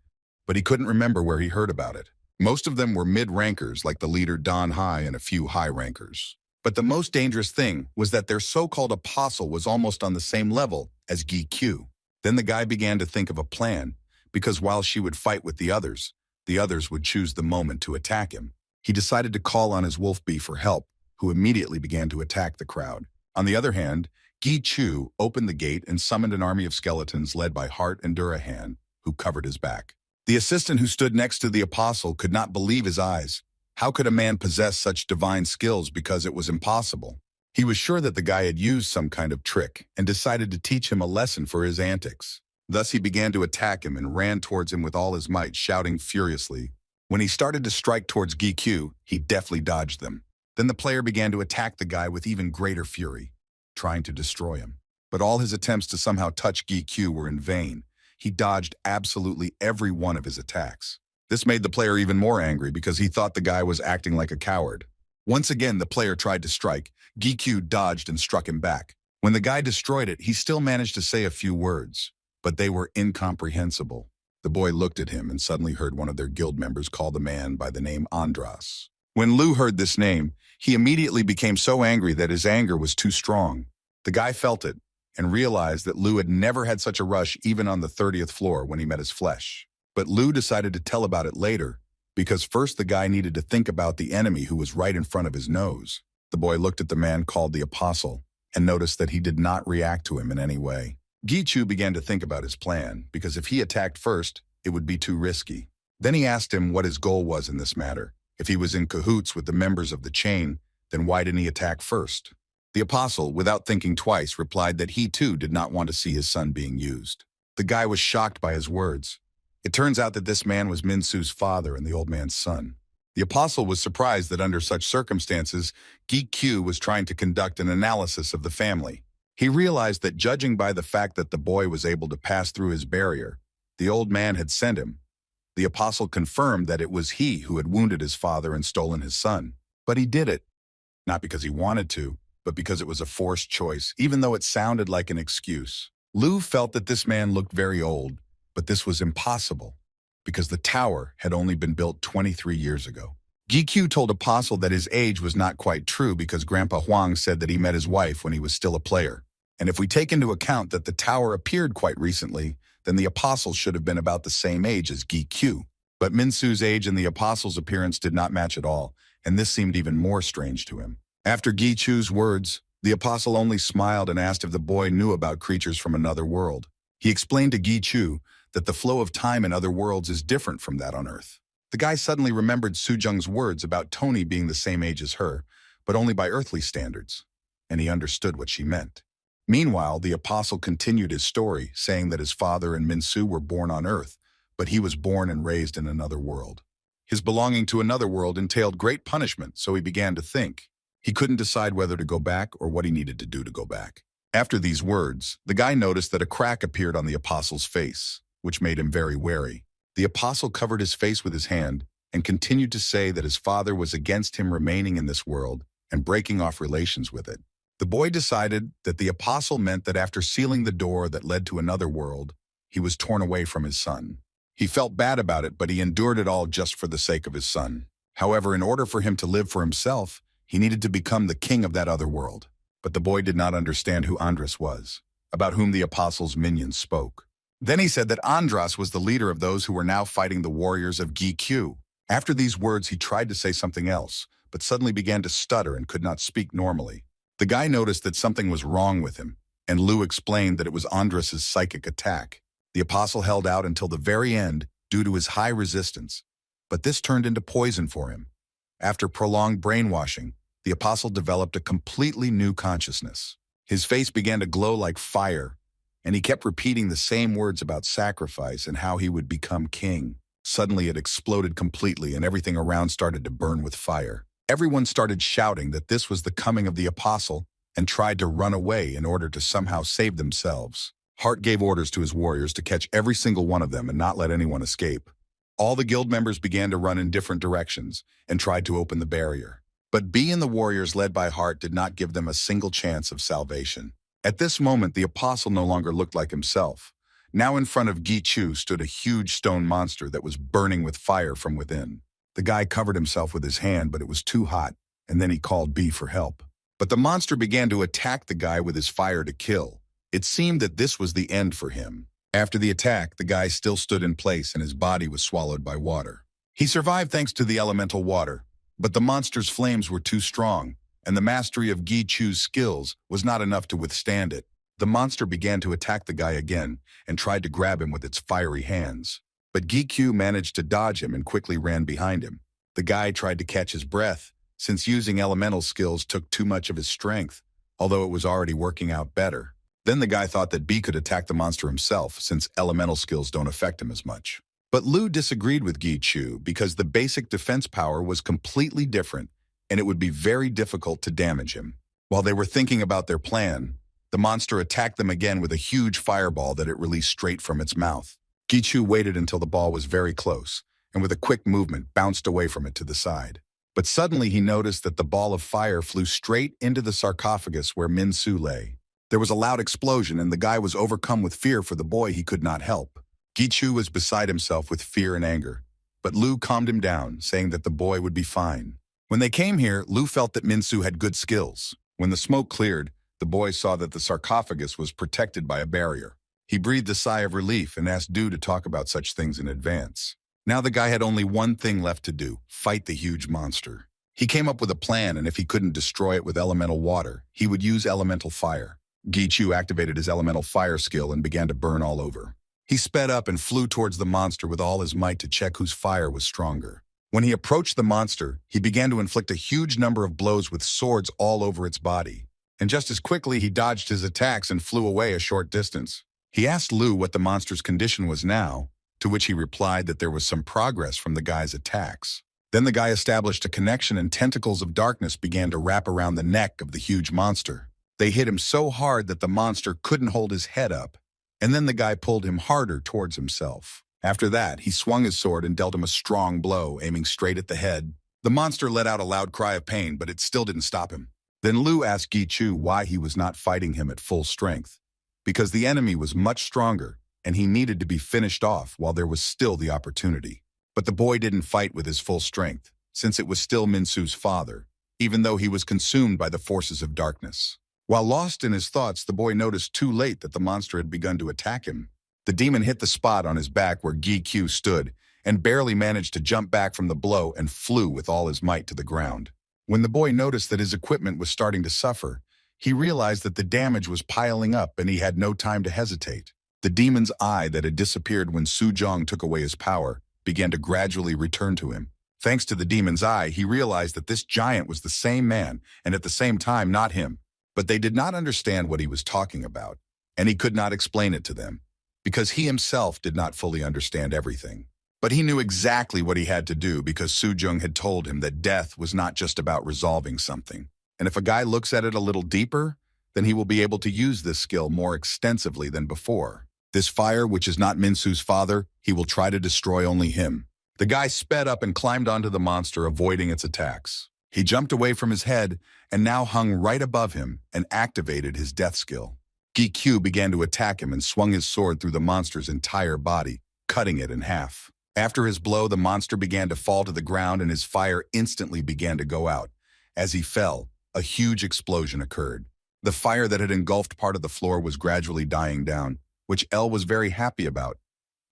but he couldn't remember where he heard about it. Most of them were mid-rankers like the leader Don Hai and a few high-rankers. But the most dangerous thing was that their so-called apostle was almost on the same level as Gi-chu. Then the guy began to think of a plan, because while she would fight with the others would choose the moment to attack him. He decided to call on his wolf bee for help, who immediately began to attack the crowd. On the other hand, Gi-chu opened the gate and summoned an army of skeletons led by Heart and Durahan, who covered his back. The assistant who stood next to the apostle could not believe his eyes. How could a man possess such divine skills because it was impossible? He was sure that the guy had used some kind of trick and decided to teach him a lesson for his antics. Thus he began to attack him and ran towards him with all his might, shouting furiously. When he started to strike towards Gi-chu, he deftly dodged them. Then the player began to attack the guy with even greater fury, trying to destroy him. But all his attempts to somehow touch Gi-chu were in vain. He dodged absolutely every one of his attacks. This made the player even more angry because he thought the guy was acting like a coward. Once again, the player tried to strike. Gi-chu dodged and struck him back. When the guy destroyed it, he still managed to say a few words, but they were incomprehensible. The boy looked at him and suddenly heard one of their guild members call the man by the name Andras. When Lu heard this name, he immediately became so angry that his anger was too strong. The guy felt it and realized that Lu had never had such a rush even on the 30th floor when he met his flesh. But Lu decided to tell about it later, because first the guy needed to think about the enemy who was right in front of his nose. The boy looked at the man called the Apostle and noticed that he did not react to him in any way. Gi-chu began to think about his plan, because if he attacked first, it would be too risky. Then he asked him what his goal was in this matter. If he was in cahoots with the members of the chain, then why didn't he attack first? The Apostle, without thinking twice, replied that he too did not want to see his son being used. The guy was shocked by his words. It turns out that this man was Min-su's father and the old man's son. The Apostle was surprised that under such circumstances, Gi-chu was trying to conduct an analysis of the family. He realized that judging by the fact that the boy was able to pass through his barrier, the old man had sent him. The Apostle confirmed that it was he who had wounded his father and stolen his son. But he did it, not because he wanted to, but because it was a forced choice, even though it sounded like an excuse. Lu felt that this man looked very old, but this was impossible, because the tower had only been built 23 years ago. Gi-chu told Apostle that his age was not quite true because Grandpa Huang said that he met his wife when he was still a player. And if we take into account that the tower appeared quite recently, then the Apostle should have been about the same age as Gi-chu. But Min-su's age and the Apostle's appearance did not match at all, and this seemed even more strange to him. After Gi-chu's words, the Apostle only smiled and asked if the boy knew about creatures from another world. He explained to Gi-chu that the flow of time in other worlds is different from that on Earth. The guy suddenly remembered Su-jung's words about Tony being the same age as her, but only by earthly standards, and he understood what she meant. Meanwhile, the Apostle continued his story, saying that his father and Min-su were born on Earth, but he was born and raised in another world. His belonging to another world entailed great punishment, so he began to think. He couldn't decide whether to go back or what he needed to do to go back. After these words, the guy noticed that a crack appeared on the Apostle's face, which made him very wary. The Apostle covered his face with his hand and continued to say that his father was against him remaining in this world and breaking off relations with it. The boy decided that the Apostle meant that after sealing the door that led to another world, he was torn away from his son. He felt bad about it, but he endured it all just for the sake of his son. However, in order for him to live for himself, he needed to become the king of that other world. But the boy did not understand who Andras was, about whom the Apostle's minions spoke. Then he said that Andras was the leader of those who were now fighting the warriors of Gi-chu. After these words, he tried to say something else, but suddenly began to stutter and could not speak normally. The guy noticed that something was wrong with him, and Lu explained that it was Andras' psychic attack. The apostle held out until the very end due to his high resistance, but this turned into poison for him. After prolonged brainwashing, the apostle developed a completely new consciousness. His face began to glow like fire, and he kept repeating the same words about sacrifice and how he would become king. Suddenly it exploded completely and everything around started to burn with fire. Everyone started shouting that this was the coming of the apostle and tried to run away in order to somehow save themselves. Hart gave orders to his warriors to catch every single one of them and not let anyone escape. All the guild members began to run in different directions and tried to open the barrier. But B and the warriors led by Hart did not give them a single chance of salvation. At this moment, the apostle no longer looked like himself. Now in front of Gi Chu stood a huge stone monster that was burning with fire from within. The guy covered himself with his hand, but it was too hot, and then he called B for help. But the monster began to attack the guy with his fire to kill. It seemed that this was the end for him. After the attack, the guy still stood in place and his body was swallowed by water. He survived thanks to the elemental water, but the monster's flames were too strong, and the mastery of Gi Chu's skills was not enough to withstand it. The monster began to attack the guy again and tried to grab him with its fiery hands. But Gi Chu managed to dodge him and quickly ran behind him. The guy tried to catch his breath, since using elemental skills took too much of his strength, although it was already working out better. Then the guy thought that B could attack the monster himself, since elemental skills don't affect him as much. But Lu disagreed with Gi Chu because the basic defense power was completely different, and it would be very difficult to damage him. While they were thinking about their plan, the monster attacked them again with a huge fireball that it released straight from its mouth. Gi Chu waited until the ball was very close, and with a quick movement bounced away from it to the side. But suddenly he noticed that the ball of fire flew straight into the sarcophagus where Min Su lay. There was a loud explosion, and the guy was overcome with fear for the boy he could not help. Gi Chu was beside himself with fear and anger, but Lu calmed him down, saying that the boy would be fine. When they came here, Lu felt that Min Su had good skills. When the smoke cleared, the boy saw that the sarcophagus was protected by a barrier. He breathed a sigh of relief and asked Du to talk about such things in advance. Now the guy had only one thing left to do: fight the huge monster. He came up with a plan, and if he couldn't destroy it with elemental water, he would use elemental fire. Gi Chu activated his elemental fire skill and began to burn all over. He sped up and flew towards the monster with all his might to check whose fire was stronger. When he approached the monster, he began to inflict a huge number of blows with swords all over its body. And just as quickly, he dodged his attacks and flew away a short distance. He asked Lu what the monster's condition was now, to which he replied that there was some progress from the guy's attacks. Then the guy established a connection, and tentacles of darkness began to wrap around the neck of the huge monster. They hit him so hard that the monster couldn't hold his head up, and then the guy pulled him harder towards himself. After that, he swung his sword and dealt him a strong blow, aiming straight at the head. The monster let out a loud cry of pain, but it still didn't stop him. Then Lu asked Gi Chu why he was not fighting him at full strength. Because the enemy was much stronger, and he needed to be finished off while there was still the opportunity. But the boy didn't fight with his full strength, since it was still Min Su's father, even though he was consumed by the forces of darkness. While lost in his thoughts, the boy noticed too late that the monster had begun to attack him. The demon hit the spot on his back where Gi Chu stood, and barely managed to jump back from the blow and flew with all his might to the ground. When the boy noticed that his equipment was starting to suffer, he realized that the damage was piling up and he had no time to hesitate. The demon's eye that had disappeared when Su Jung took away his power began to gradually return to him. Thanks to the demon's eye, he realized that this giant was the same man and at the same time not him. But they did not understand what he was talking about, and he could not explain it to them, because he himself did not fully understand everything. But he knew exactly what he had to do because Su Jung had told him that death was not just about resolving something. And if a guy looks at it a little deeper, then he will be able to use this skill more extensively than before. This fire, which is not Min Su's father, he will try to destroy only him. The guy sped up and climbed onto the monster, avoiding its attacks. He jumped away from his head and now hung right above him and activated his death skill. Gi Chu began to attack him and swung his sword through the monster's entire body, cutting it in half. After his blow, the monster began to fall to the ground and his fire instantly began to go out. As he fell, a huge explosion occurred. The fire that had engulfed part of the floor was gradually dying down, which Elle was very happy about,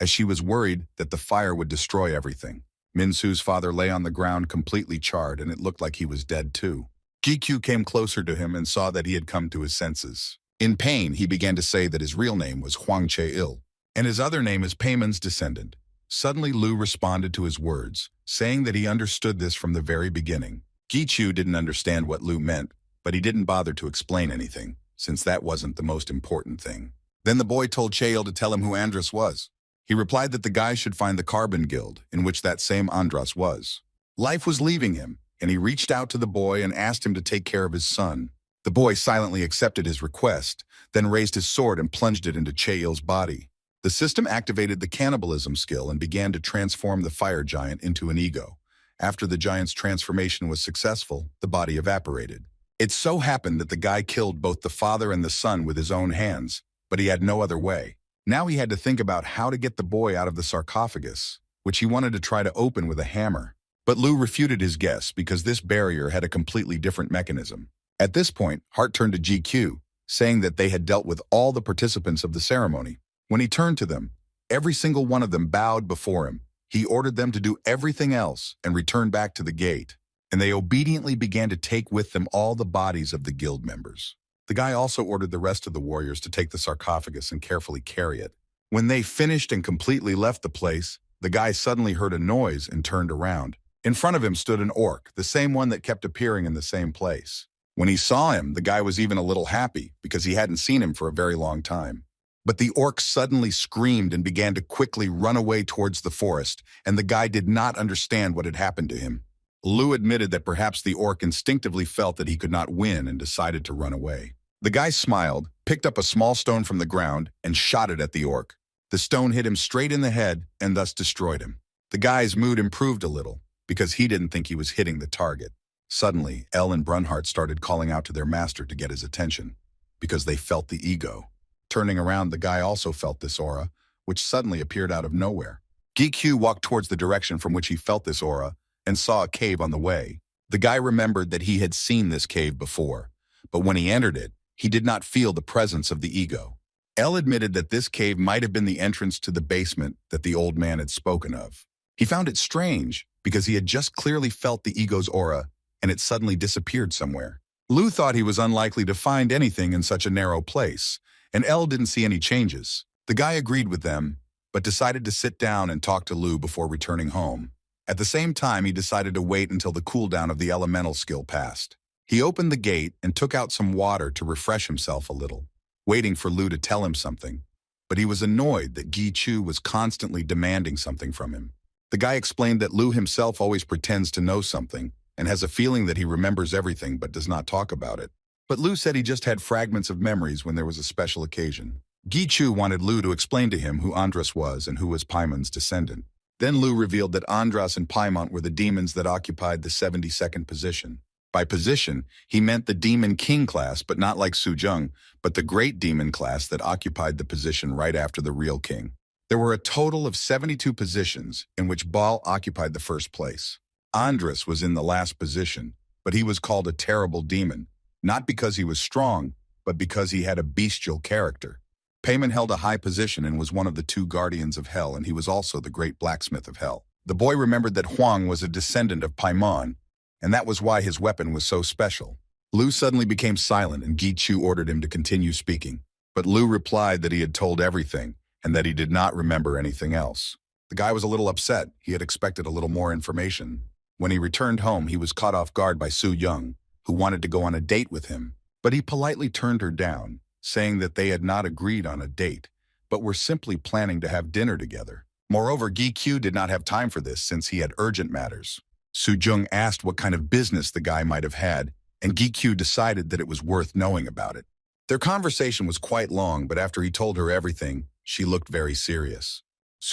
as she was worried that the fire would destroy everything. Min Su's father lay on the ground completely charred, and it looked like he was dead too. Gi Chu came closer to him and saw that he had come to his senses. In pain, he began to say that his real name was Huang Che-il, and his other name is Peiman's descendant. Suddenly, Lu responded to his words, saying that he understood this from the very beginning. Gichu didn't understand what Lu meant, but he didn't bother to explain anything, since that wasn't the most important thing. Then the boy told Che-il to tell him who Andras was. He replied that the guy should find the Carbon Guild, in which that same Andras was. Life was leaving him, and he reached out to the boy and asked him to take care of his son. The boy silently accepted his request, then raised his sword and plunged it into Che-il's body. The system activated the cannibalism skill and began to transform the fire giant into an ego. After the giant's transformation was successful, the body evaporated. It so happened that the guy killed both the father and the son with his own hands, but he had no other way. Now he had to think about how to get the boy out of the sarcophagus, which he wanted to try to open with a hammer. But Lu refuted his guess because this barrier had a completely different mechanism. At this point, Hart turned to GQ, saying that they had dealt with all the participants of the ceremony. When he turned to them, every single one of them bowed before him. He ordered them to do everything else and return back to the gate, and they obediently began to take with them all the bodies of the guild members. The guy also ordered the rest of the warriors to take the sarcophagus and carefully carry it. When they finished and completely left the place, the guy suddenly heard a noise and turned around. In front of him stood an orc, the same one that kept appearing in the same place. When he saw him, the guy was even a little happy because he hadn't seen him for a very long time. But the orc suddenly screamed and began to quickly run away towards the forest, and the guy did not understand what had happened to him. Lu admitted that perhaps the orc instinctively felt that he could not win and decided to run away. The guy smiled, picked up a small stone from the ground, and shot it at the orc. The stone hit him straight in the head and thus destroyed him. The guy's mood improved a little because he didn't think he was hitting the target. Suddenly, Elle and Brunhard started calling out to their master to get his attention because they felt the ego. Turning around, the guy also felt this aura, which suddenly appeared out of nowhere. GQ walked towards the direction from which he felt this aura and saw a cave on the way. The guy remembered that he had seen this cave before, but when he entered it, he did not feel the presence of the ego. Elle admitted that this cave might have been the entrance to the basement that the old man had spoken of. He found it strange because he had just clearly felt the ego's aura and it suddenly disappeared somewhere. Lu thought he was unlikely to find anything in such a narrow place, and Elle didn't see any changes. The guy agreed with them, but decided to sit down and talk to Lu before returning home. At the same time, he decided to wait until the cooldown of the elemental skill passed. He opened the gate and took out some water to refresh himself a little, waiting for Lu to tell him something. But he was annoyed that Gi Chu was constantly demanding something from him. The guy explained that Lu himself always pretends to know something and has a feeling that he remembers everything but does not talk about it. But Lu said he just had fragments of memories when there was a special occasion. Gi Chu wanted Lu to explain to him who Andras was and who was Paimon's descendant. Then Lu revealed that Andras and Paimon were the demons that occupied the 72nd position. By position, he meant the Demon King class, but not like Jung, but the Great Demon class that occupied the position right after the real king. There were a total of 72 positions, in which Baal occupied the first place. Andras was in the last position, but he was called a terrible demon, not because he was strong, but because he had a bestial character. Paimon held a high position and was one of the 2 guardians of hell, and he was also the great blacksmith of hell. The boy remembered that Huang was a descendant of Paimon, and that was why his weapon was so special. Lu suddenly became silent, and Gi Chu ordered him to continue speaking. But Lu replied that he had told everything, and that he did not remember anything else. The guy was a little upset. He had expected a little more information. When he returned home, he was caught off guard by Jung, who wanted to go on a date with him. But he politely turned her down, saying that they had not agreed on a date, but were simply planning to have dinner together. Moreover, Gi Q did not have time for this since he had urgent matters. Jung asked what kind of business the guy might have had, and Gi Q decided that it was worth knowing about it. Their conversation was quite long, but after he told her everything, she looked very serious.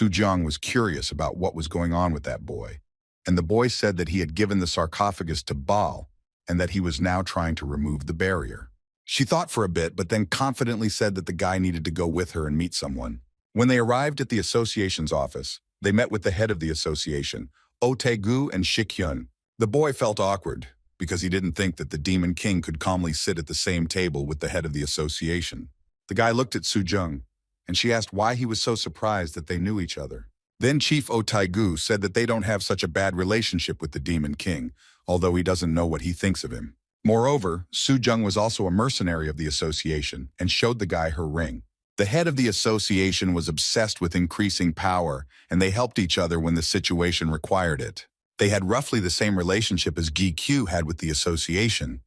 Jung was curious about what was going on with that boy, and the boy said that he had given the sarcophagus to Baal, and that he was now trying to remove the barrier. She thought for a bit, but then confidently said that the guy needed to go with her and meet someone. When they arrived at the association's office, they met with the head of the association, Oh Tae-gu and Shik-hyun. The boy felt awkward, because he didn't think that the Demon King could calmly sit at the same table with the head of the association. The guy looked at Jung, and she asked why he was so surprised that they knew each other. Then Chief Oh Tae-gu said that they don't have such a bad relationship with the Demon King, although he doesn't know what he thinks of him. Moreover, Jung was also a mercenary of the association and showed the guy her ring. The head of the association was obsessed with increasing power, and they helped each other when the situation required it. They had roughly the same relationship as Q had with the association,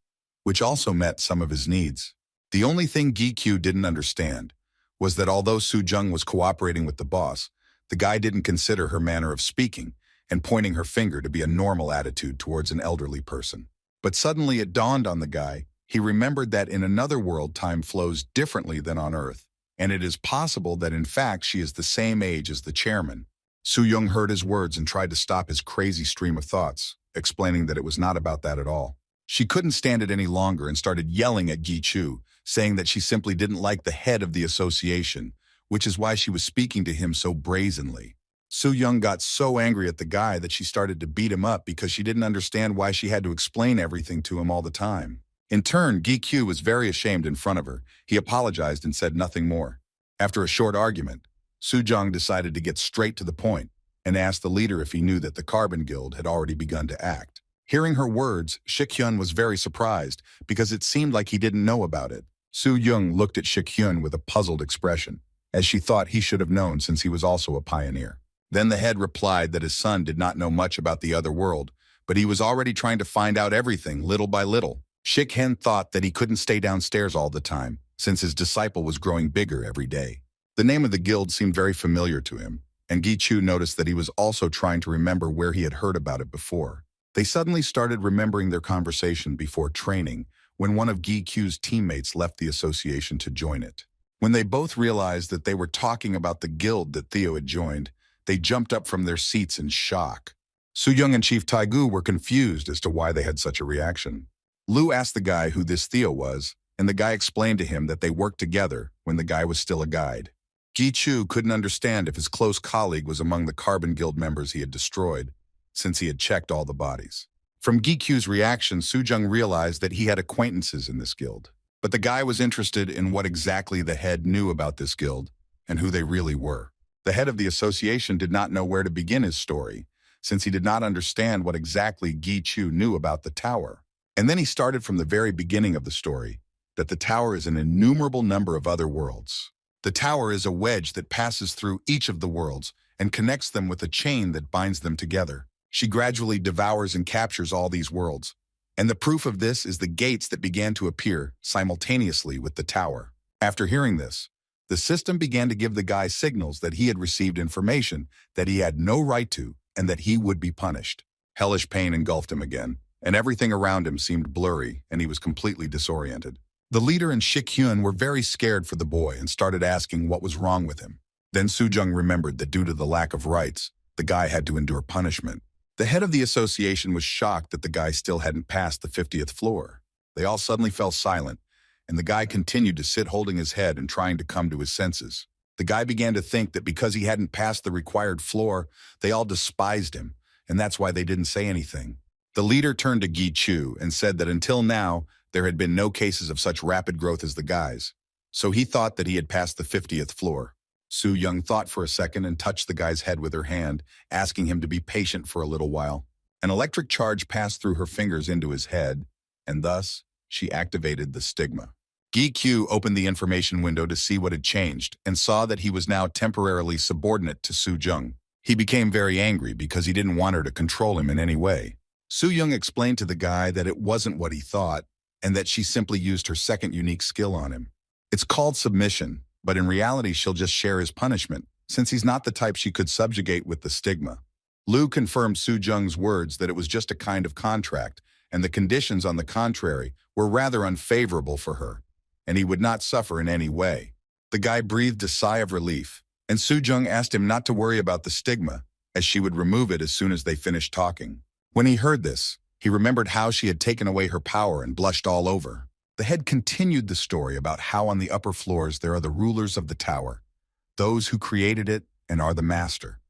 which also met some of his needs. The only thing Q didn't understand was that although Jung was cooperating with the boss, the guy didn't consider her manner of speaking and pointing her finger to be a normal attitude towards an elderly person. But suddenly it dawned on the guy. He remembered that in another world time flows differently than on Earth, and it is possible that in fact she is the same age as the chairman. Jung heard his words and tried to stop his crazy stream of thoughts, explaining that it was not about that at all. She couldn't stand it any longer and started yelling at Chu, saying that she simply didn't like the head of the association, which is why she was speaking to him so brazenly. Jung got so angry at the guy that she started to beat him up because she didn't understand why she had to explain everything to him all the time. In turn, Q was very ashamed in front of her. He apologized and said nothing more. After a short argument, Jung decided to get straight to the point and asked the leader if he knew that the Carbon Guild had already begun to act. Hearing her words, Shik-hyun was very surprised because it seemed like he didn't know about it. Jung looked at Shik-hyun with a puzzled expression, as she thought he should have known since he was also a pioneer. Then the head replied that his son did not know much about the other world, but he was already trying to find out everything little by little. Shik-hyun thought that he couldn't stay downstairs all the time, since his disciple was growing bigger every day. The name of the guild seemed very familiar to him, and Chu noticed that he was also trying to remember where he had heard about it before. They suddenly started remembering their conversation before training when one of Q's teammates left the association to join it. When they both realized that they were talking about the guild that Theo had joined, they jumped up from their seats in shock. Jung and Chief Taegu were confused as to why they had such a reaction. Lu asked the guy who this Theo was, and the guy explained to him that they worked together when the guy was still a guide. Chu couldn't understand if his close colleague was among the Carbon Guild members he had destroyed, since he had checked all the bodies. From Q's reaction, Jung realized that he had acquaintances in this guild. But the guy was interested in what exactly the head knew about this guild and who they really were. The head of the association did not know where to begin his story, since he did not understand what exactly Chu knew about the tower. And then he started from the very beginning of the story, that the tower is an innumerable number of other worlds. The tower is a wedge that passes through each of the worlds and connects them with a chain that binds them together. She gradually devours and captures all these worlds, and the proof of this is the gates that began to appear simultaneously with the tower. After hearing this, the system began to give the guy signals that he had received information that he had no right to and that he would be punished. Hellish pain engulfed him again, and everything around him seemed blurry, and he was completely disoriented. The leader and Shik-hyun were very scared for the boy and started asking what was wrong with him. Then Jung remembered that due to the lack of rights, the guy had to endure punishment. The head of the association was shocked that the guy still hadn't passed the 50th floor. They all suddenly fell silent, and the guy continued to sit holding his head and trying to come to his senses. The guy began to think that because he hadn't passed the required floor, they all despised him, and that's why they didn't say anything. The leader turned to Chu and said that until now, there had been no cases of such rapid growth as the guy's, so he thought that he had passed the 50th floor. Jung thought for a second and touched the guy's head with her hand, asking him to be patient for a little while. An electric charge passed through her fingers into his head, and thus, she activated the stigma. Q opened the information window to see what had changed and saw that he was now temporarily subordinate to Jung. He became very angry because he didn't want her to control him in any way. Jung explained to the guy that it wasn't what he thought, and that she simply used her second unique skill on him. It's called submission, but in reality she'll just share his punishment, since he's not the type she could subjugate with the stigma. Lu confirmed Jung's words that it was just a kind of contract, and the conditions on the contrary were rather unfavorable for her, and he would not suffer in any way. The guy breathed a sigh of relief, and Jung asked him not to worry about the stigma, as she would remove it as soon as they finished talking. When he heard this, he remembered how she had taken away her power and blushed all over. The head continued the story about how on the upper floors there are the rulers of the tower, those who created it and are the master,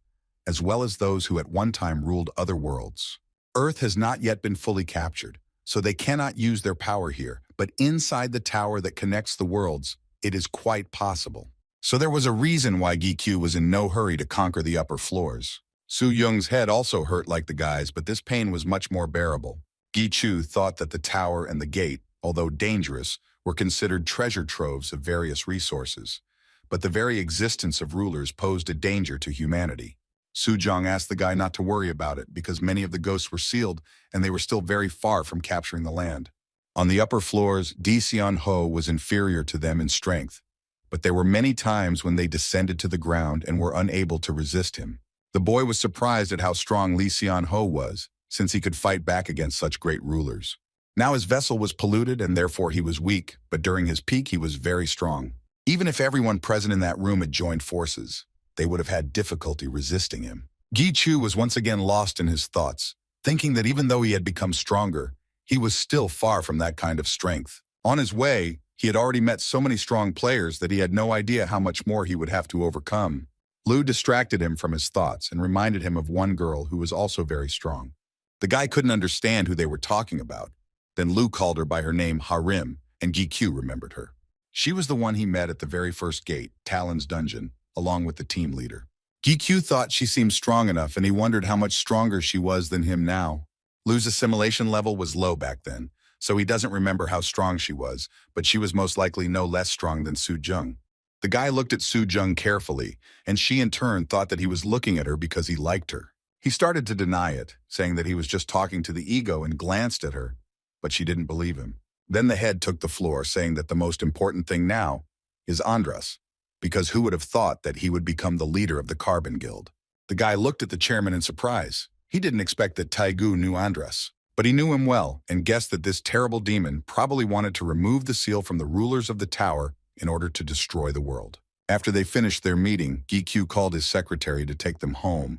as well as those who at one time ruled other worlds. Earth has not yet been fully captured, so they cannot use their power here, but inside the tower that connects the worlds, it is quite possible. So there was a reason why Q was in no hurry to conquer the upper floors. Jung's head also hurt like the guy's, but this pain was much more bearable. Chu thought that the tower and the gate, although dangerous, were considered treasure troves of various resources. But the very existence of rulers posed a danger to humanity. Jung asked the guy not to worry about it because many of the ghosts were sealed and they were still very far from capturing the land. On the upper floors, Xian Ho was inferior to them in strength, but there were many times when they descended to the ground and were unable to resist him. The boy was surprised at how strong Xian Ho was, since he could fight back against such great rulers. Now his vessel was polluted and therefore he was weak, but during his peak he was very strong. Even if everyone present in that room had joined forces, they would have had difficulty resisting him. Chu was once again lost in his thoughts, thinking that even though he had become stronger, he was still far from that kind of strength. On his way, he had already met so many strong players that he had no idea how much more he would have to overcome. Lu distracted him from his thoughts and reminded him of one girl who was also very strong. The guy couldn't understand who they were talking about. Then Lu called her by her name Harim, and Q remembered her. She was the one he met at the very first gate, Talon's dungeon, along with the team leader. Q thought she seemed strong enough, and he wondered how much stronger she was than him now. Lu's assimilation level was low back then, so he doesn't remember how strong she was, but she was most likely no less strong than Jung. The guy looked at Jung carefully, and she in turn thought that he was looking at her because he liked her. He started to deny it, saying that he was just talking to the ego and glanced at her, but she didn't believe him. Then the head took the floor, saying that the most important thing now is Andras, because who would have thought that he would become the leader of the Carbon Guild? The guy looked at the chairman in surprise. He didn't expect that Taegu knew Andras, but he knew him well and guessed that this terrible demon probably wanted to remove the seal from the rulers of the tower in order to destroy the world. After they finished their meeting, Q called his secretary to take them home,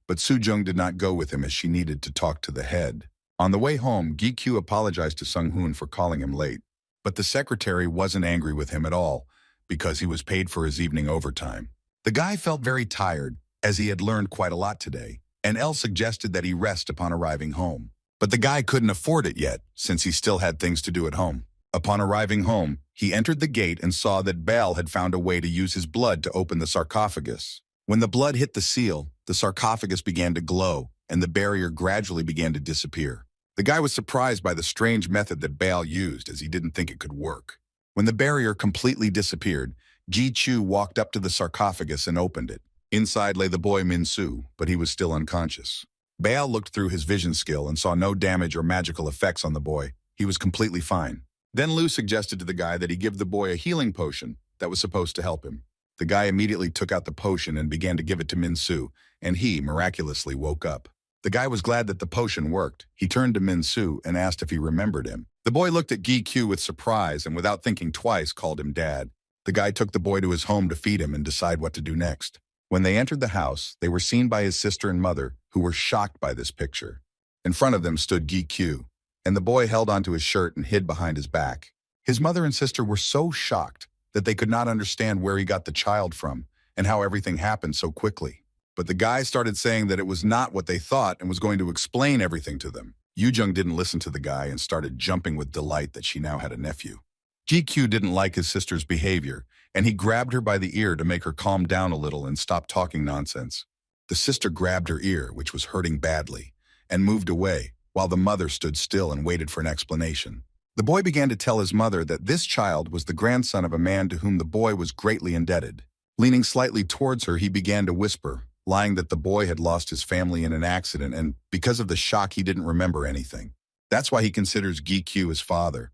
but Jung did not go with him as she needed to talk to the head. On the way home, Q apologized to Sung-hoon for calling him late, but the secretary wasn't angry with him at all because he was paid for his evening overtime. The guy felt very tired, as he had learned quite a lot today, and Elle suggested that he rest upon arriving home. But the guy couldn't afford it yet, since he still had things to do at home. Upon arriving home, he entered the gate and saw that Baal had found a way to use his blood to open the sarcophagus. When the blood hit the seal, the sarcophagus began to glow, and the barrier gradually began to disappear. The guy was surprised by the strange method that Baal used, as he didn't think it could work. When the barrier completely disappeared, Chu walked up to the sarcophagus and opened it. Inside lay the boy Min-soo, but he was still unconscious. Baal looked through his vision skill and saw no damage or magical effects on the boy. He was completely fine. Then Lu suggested to the guy that he give the boy a healing potion that was supposed to help him. The guy immediately took out the potion and began to give it to Min-soo, and he miraculously woke up. The guy was glad that the potion worked. He turned to Min-soo and asked if he remembered him. The boy looked at Q with surprise and without thinking twice called him Dad. The guy took the boy to his home to feed him and decide what to do next. When they entered the house, they were seen by his sister and mother, who were shocked by this picture. In front of them stood Q, and the boy held onto his shirt and hid behind his back. His mother and sister were so shocked that they could not understand where he got the child from and how everything happened so quickly. But the guy started saying that it was not what they thought and was going to explain everything to them. Jung didn't listen to the guy and started jumping with delight that she now had a nephew. Q didn't like his sister's behavior, and he grabbed her by the ear to make her calm down a little and stop talking nonsense. The sister grabbed her ear, which was hurting badly, and moved away, while the mother stood still and waited for an explanation. The boy began to tell his mother that this child was the grandson of a man to whom the boy was greatly indebted. Leaning slightly towards her, he began to whisper, lying that the boy had lost his family in an accident, and because of the shock, he didn't remember anything. That's why he considers Q his father.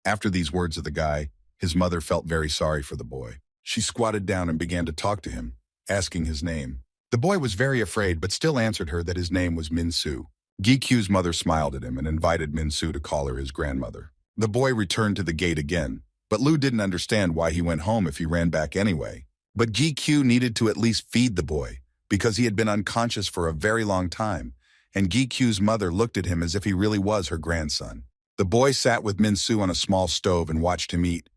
After these words of the guy, his mother felt very sorry for the boy. She squatted down and began to talk to him, asking his name. The boy was very afraid, but still answered her that his name was Min-soo. Q's mother smiled at him and invited Min-soo to call her his grandmother. The boy returned to the gate again, but Lu didn't understand why he went home if he ran back anyway. But Q needed to at least feed the boy, because he had been unconscious for a very long time, and Q's mother looked at him as if he really was her grandson. The boy sat with Min-soo on a small stove and watched him eat,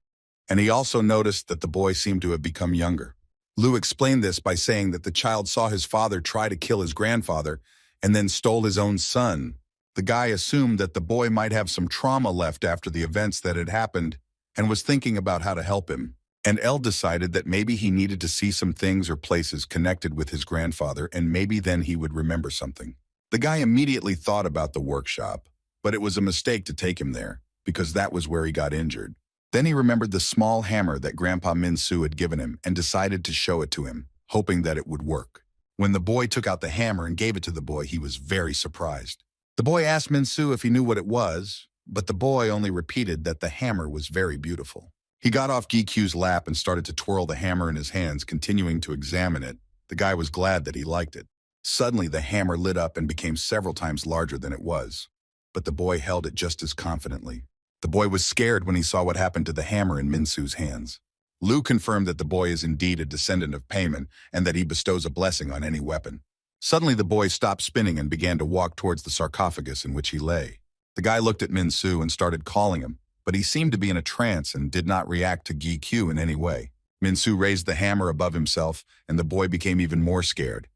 and he also noticed that the boy seemed to have become younger. Lu explained this by saying that the child saw his father try to kill his grandfather and then stole his own son. The guy assumed that the boy might have some trauma left after the events that had happened and was thinking about how to help him. And Elle decided that maybe he needed to see some things or places connected with his grandfather, and maybe then he would remember something. The guy immediately thought about the workshop, But it was a mistake to take him there, because that was where he got injured. Then he remembered the small hammer that Grandpa Min-soo had given him and decided to show it to him, hoping that it would work. When the boy took out the hammer and gave it to the boy, he was very surprised. The boy asked Min-soo if he knew what it was, but the boy only repeated that the hammer was very beautiful. He got off Gi-kyu's lap and started to twirl the hammer in his hands, continuing to examine it. The guy was glad that he liked it. Suddenly, the hammer lit up and became several times larger than it was. But the boy held it just as confidently. The boy was scared when he saw what happened to the hammer in Min-soo's hands. Lu confirmed that the boy is indeed a descendant of Payman and that he bestows a blessing on any weapon. Suddenly, the boy stopped spinning and began to walk towards the sarcophagus in which he lay. The guy looked at Min-soo and started calling him, but he seemed to be in a trance and did not react to Gi-kyu in any way. Min-soo raised the hammer above himself, and the boy became even more scared,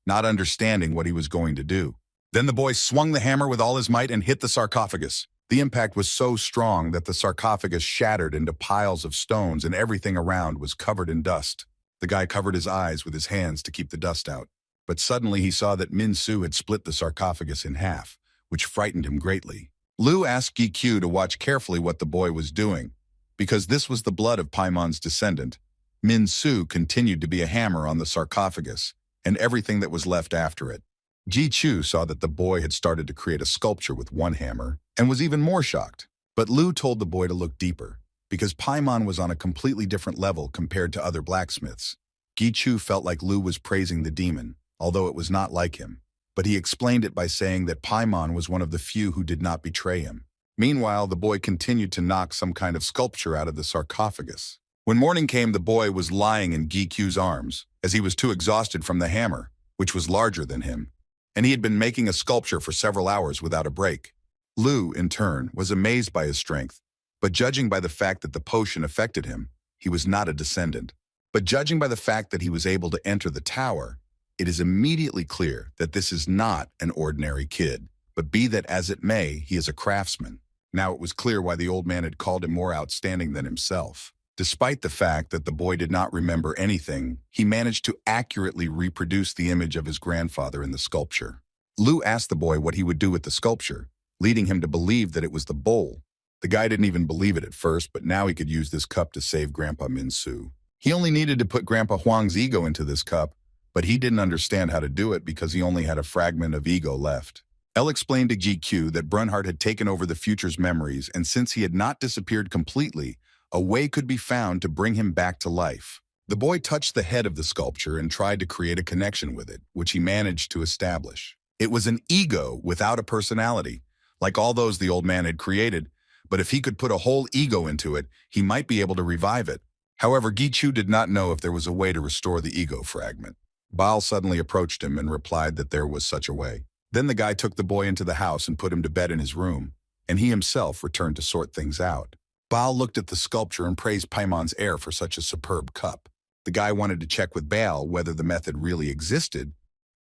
not understanding what he was going to do. Then the boy swung the hammer with all his might and hit the sarcophagus. The impact was so strong that the sarcophagus shattered into piles of stones and everything around was covered in dust. The guy covered his eyes with his hands to keep the dust out. But suddenly he saw that Min-soo had split the sarcophagus in half, which frightened him greatly. Lu asked Gi-kyu to watch carefully what the boy was doing. Because this was the blood of Paimon's descendant, Min-soo continued to be a hammer on the sarcophagus and everything that was left after it. Gi-kyu saw that the boy had started to create a sculpture with one hammer and was even more shocked. But Lu told the boy to look deeper, because Paimon was on a completely different level compared to other blacksmiths. Gi-kyu felt like Lu was praising the demon, although it was not like him. But he explained it by saying that Paimon was one of the few who did not betray him. Meanwhile, the boy continued to knock some kind of sculpture out of the sarcophagus. When morning came, the boy was lying in Gi-kyu's arms, as he was too exhausted from the hammer, which was larger than him, and he had been making a sculpture for several hours without a break. Lu, in turn, was amazed by his strength, but judging by the fact that the potion affected him, he was not a descendant. But judging by the fact that he was able to enter the tower, it is immediately clear that this is not an ordinary kid, but be that as it may, he is a craftsman. Now it was clear why the old man had called him more outstanding than himself. Despite the fact that the boy did not remember anything, he managed to accurately reproduce the image of his grandfather in the sculpture. Lu asked the boy what he would do with the sculpture, leading him to believe that it was the bowl. The guy didn't even believe it at first, but now he could use this cup to save Grandpa Min-soo. He only needed to put Grandpa Huang's ego into this cup, but he didn't understand how to do it because he only had a fragment of ego left. El explained to Gi-kyu that Brunard had taken over the future's memories, and since he had not disappeared completely, a way could be found to bring him back to life. The boy touched the head of the sculpture and tried to create a connection with it, which he managed to establish. It was an ego without a personality, like all those the old man had created, but if he could put a whole ego into it, he might be able to revive it. However, Gi-kyu did not know if there was a way to restore the ego fragment. Baal suddenly approached him and replied that there was such a way. Then the guy took the boy into the house and put him to bed in his room, and he himself returned to sort things out. Baal looked at the sculpture and praised Paimon's heir for such a superb cup. The guy wanted to check with Baal whether the method really existed,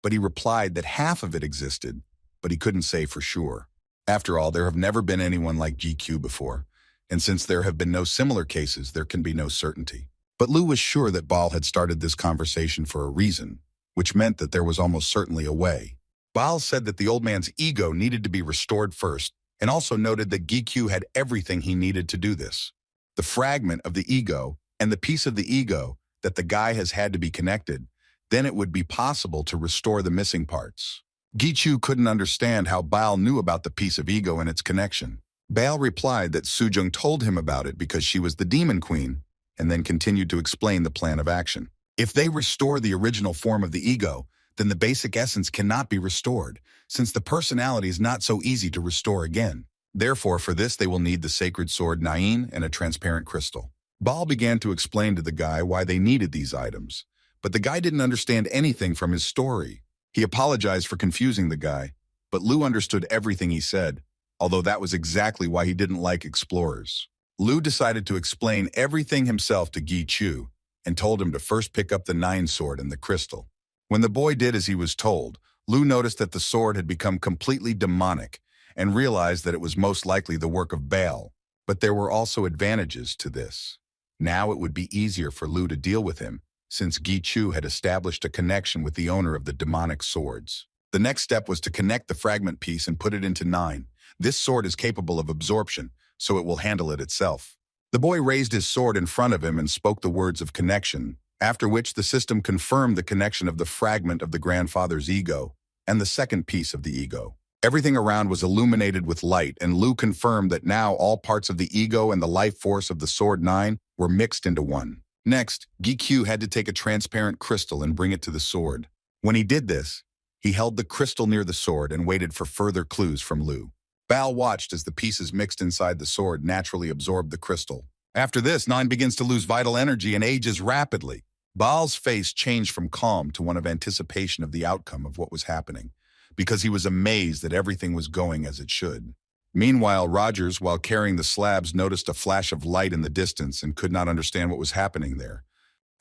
but he replied that half of it existed, but he couldn't say for sure. After all, there have never been anyone like Gi-kyu before, and since there have been no similar cases, there can be no certainty. But Lu was sure that Baal had started this conversation for a reason, which meant that there was almost certainly a way. Baal said that the old man's ego needed to be restored first, and also noted that Gi-kyu had everything he needed to do this. The fragment of the ego and the piece of the ego that the guy has had to be connected, then it would be possible to restore the missing parts. Gi-kyu couldn't understand how Baal knew about the piece of ego and its connection. Baal replied that Jung told him about it because she was the demon queen, and then continued to explain the plan of action. If they restore the original form of the ego, then the basic essence cannot be restored, since the personality is not so easy to restore again. Therefore, for this they will need the sacred sword Nain and a transparent crystal. Baal began to explain to the guy why they needed these items, but the guy didn't understand anything from his story. He apologized for confusing the guy, but Lu understood everything he said, although that was exactly why he didn't like explorers. Lu decided to explain everything himself to Gi-kyu and told him to first pick up the Nine sword and the crystal. When the boy did as he was told, Lu noticed that the sword had become completely demonic and realized that it was most likely the work of Baal, but there were also advantages to this. Now it would be easier for Lu to deal with him, since Gi-kyu had established a connection with the owner of the demonic swords. The next step was to connect the fragment piece and put it into Nine, This sword is capable of absorption, so it will handle it itself. The boy raised his sword in front of him and spoke the words of connection, after which the system confirmed the connection of the fragment of the grandfather's ego and the second piece of the ego. Everything around was illuminated with light, and Lu confirmed that now all parts of the ego and the life force of the Sword 9 were mixed into one. Next, GQ had to take a transparent crystal and bring it to the sword. When he did this, he held the crystal near the sword and waited for further clues from Lu. Bao watched as the pieces mixed inside the sword naturally absorbed the crystal. After this, Nine begins to lose vital energy and ages rapidly. Baal's face changed from calm to one of anticipation of the outcome of what was happening, because he was amazed that everything was going as it should. Meanwhile, Rogers, while carrying the slabs, noticed a flash of light in the distance and could not understand what was happening there.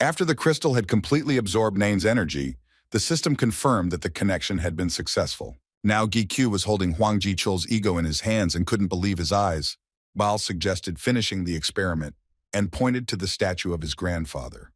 After the crystal had completely absorbed Nain's energy, the system confirmed that the connection had been successful. Now GQ was holding Huang Jichul's ego in his hands and couldn't believe his eyes. Baal suggested finishing the experiment and pointed to the statue of his grandfather.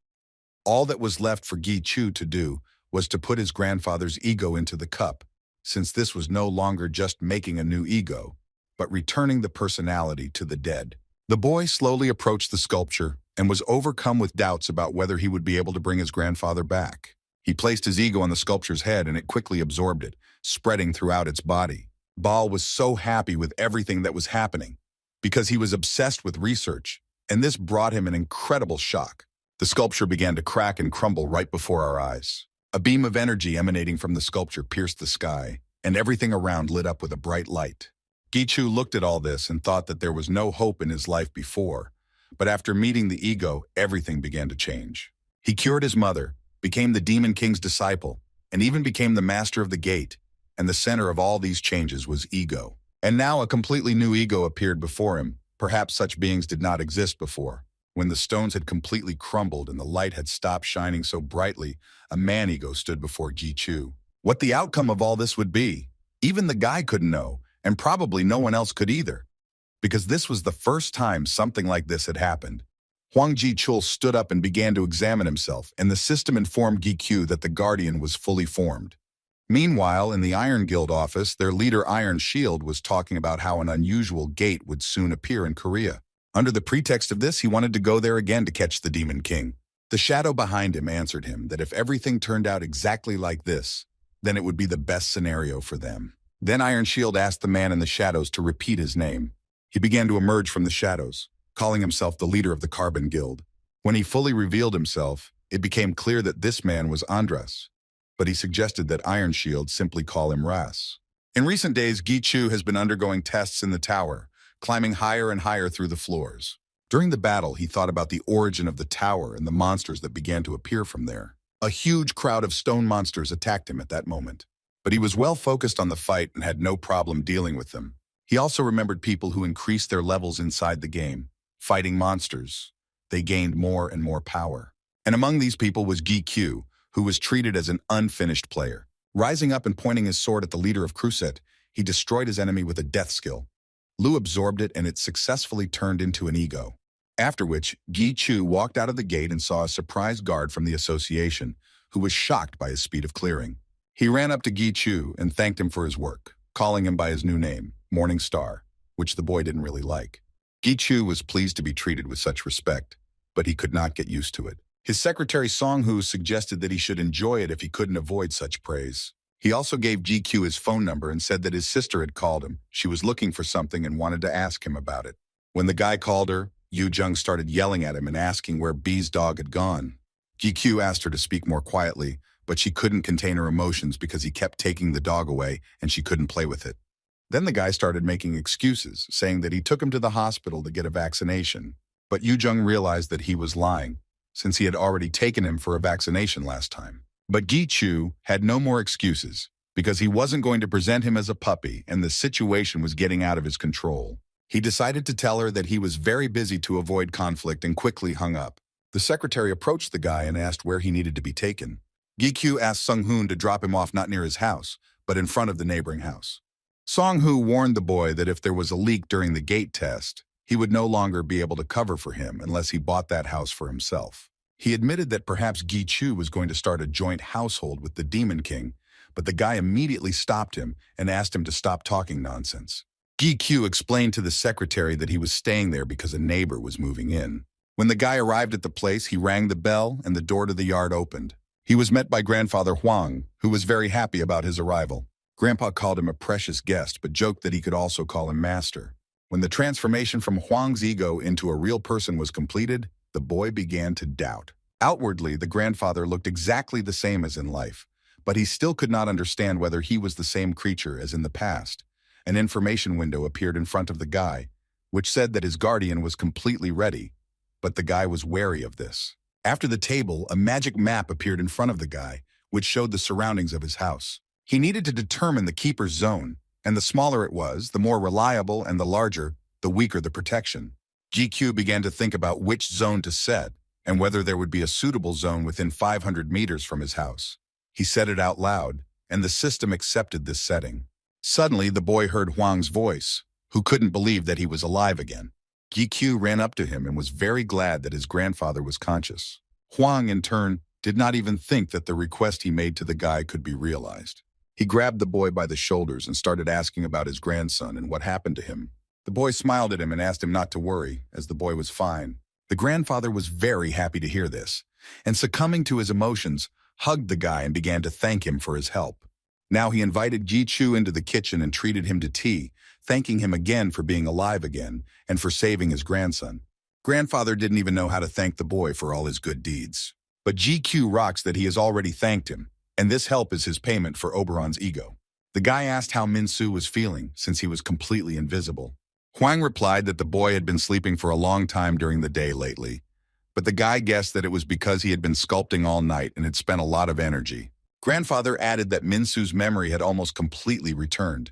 All that was left for Gi Chu to do was to put his grandfather's ego into the cup, since this was no longer just making a new ego, but returning the personality to the dead. The boy slowly approached the sculpture and was overcome with doubts about whether he would be able to bring his grandfather back. He placed his ego on the sculpture's head and it quickly absorbed it, spreading throughout its body. Baal was so happy with everything that was happening, because he was obsessed with research, and this brought him an incredible shock. The sculpture began to crack and crumble right before our eyes. A beam of energy emanating from the sculpture pierced the sky, and everything around lit up with a bright light. Gichu looked at all this and thought that there was no hope in his life before, but after meeting the ego, everything began to change. He cured his mother, became the Demon King's disciple, and even became the master of the gate, and the center of all these changes was ego. And now a completely new ego appeared before him. Perhaps such beings did not exist before. When the stones had completely crumbled and the light had stopped shining so brightly, a man-ego stood before Gichu. What the outcome of all this would be, even the guy couldn't know, and probably no one else could either, because this was the first time something like this had happened. Huang Jichul stood up and began to examine himself, and the system informed Gichu that the Guardian was fully formed. Meanwhile, in the Iron Guild office, their leader Iron Shield was talking about how an unusual gate would soon appear in Korea. Under the pretext of this, he wanted to go there again to catch the Demon King. The shadow behind him answered him that if everything turned out exactly like this, then it would be the best scenario for them. Then Iron Shield asked the man in the shadows to repeat his name. He began to emerge from the shadows, calling himself the leader of the Carbon Guild. When he fully revealed himself, it became clear that this man was Andras, but he suggested that Iron Shield simply call him Ras. In recent days, Gichu has been undergoing tests in the tower, climbing higher and higher through the floors. During the battle, he thought about the origin of the tower and the monsters that began to appear from there. A huge crowd of stone monsters attacked him at that moment, but he was well focused on the fight and had no problem dealing with them. He also remembered people who increased their levels inside the game. Fighting monsters, they gained more and more power. And among these people was GQ, who was treated as an unfinished player. Rising up and pointing his sword at the leader of Cruset, he destroyed his enemy with a death skill. Lu absorbed it and it successfully turned into an ego. After which, Gi Chu walked out of the gate and saw a surprised guard from the association, who was shocked by his speed of clearing. He ran up to Gi Chu and thanked him for his work, calling him by his new name, Morning Star, which the boy didn't really like. Gi Chu was pleased to be treated with such respect, but he could not get used to it. His secretary Song Hu suggested that he should enjoy it if he couldn't avoid such praise. He also gave GQ his phone number and said that his sister had called him. She was looking for something and wanted to ask him about it. When the guy called her, Jung started yelling at him and asking where B's dog had gone. GQ asked her to speak more quietly, but she couldn't contain her emotions because he kept taking the dog away and she couldn't play with it. Then the guy started making excuses, saying that he took him to the hospital to get a vaccination. But Jung realized that he was lying, since he had already taken him for a vaccination last time. But Gi Chu had no more excuses, because he wasn't going to present him as a puppy and the situation was getting out of his control. He decided to tell her that he was very busy to avoid conflict and quickly hung up. The secretary approached the guy and asked where he needed to be taken. Gi Q asked Sung Hoon to drop him off not near his house, but in front of the neighboring house. Song Hu warned the boy that if there was a leak during the gate test, he would no longer be able to cover for him unless he bought that house for himself. He admitted that perhaps Gi Chu was going to start a joint household with the Demon King, but the guy immediately stopped him and asked him to stop talking nonsense. GQ explained to the secretary that he was staying there because a neighbor was moving in. When the guy arrived at the place, he rang the bell and the door to the yard opened. He was met by grandfather Huang, who was very happy about his arrival. Grandpa called him a precious guest, but joked that he could also call him master. When the transformation from Huang's ego into a real person was completed, the boy began to doubt. Outwardly, the grandfather looked exactly the same as in life, but he still could not understand whether he was the same creature as in the past. An information window appeared in front of the guy, which said that his guardian was completely ready, but the guy was wary of this. After the table, a magic map appeared in front of the guy, which showed the surroundings of his house. He needed to determine the keeper's zone, and the smaller it was, the more reliable, and the larger, the weaker the protection. GQ began to think about which zone to set, and whether there would be a suitable zone within 500 meters from his house. He said it out loud, and the system accepted this setting. Suddenly, the boy heard Huang's voice, who couldn't believe that he was alive again. GQ ran up to him and was very glad that his grandfather was conscious. Huang, in turn, did not even think that the request he made to the guy could be realized. He grabbed the boy by the shoulders and started asking about his grandson and what happened to him. The boy smiled at him and asked him not to worry, as the boy was fine. The grandfather was very happy to hear this, and succumbing to his emotions, hugged the guy and began to thank him for his help. Now he invited Ji-Chu into the kitchen and treated him to tea, thanking him again for being alive again and for saving his grandson. Grandfather didn't even know how to thank the boy for all his good deeds. But GQ rocks that he has already thanked him, and this help is his payment for Oberon's ego. The guy asked how Min-Su was feeling, since he was completely invisible. Huang replied that the boy had been sleeping for a long time during the day lately, but the guy guessed that it was because he had been sculpting all night and had spent a lot of energy. Grandfather added that Min-Su's memory had almost completely returned,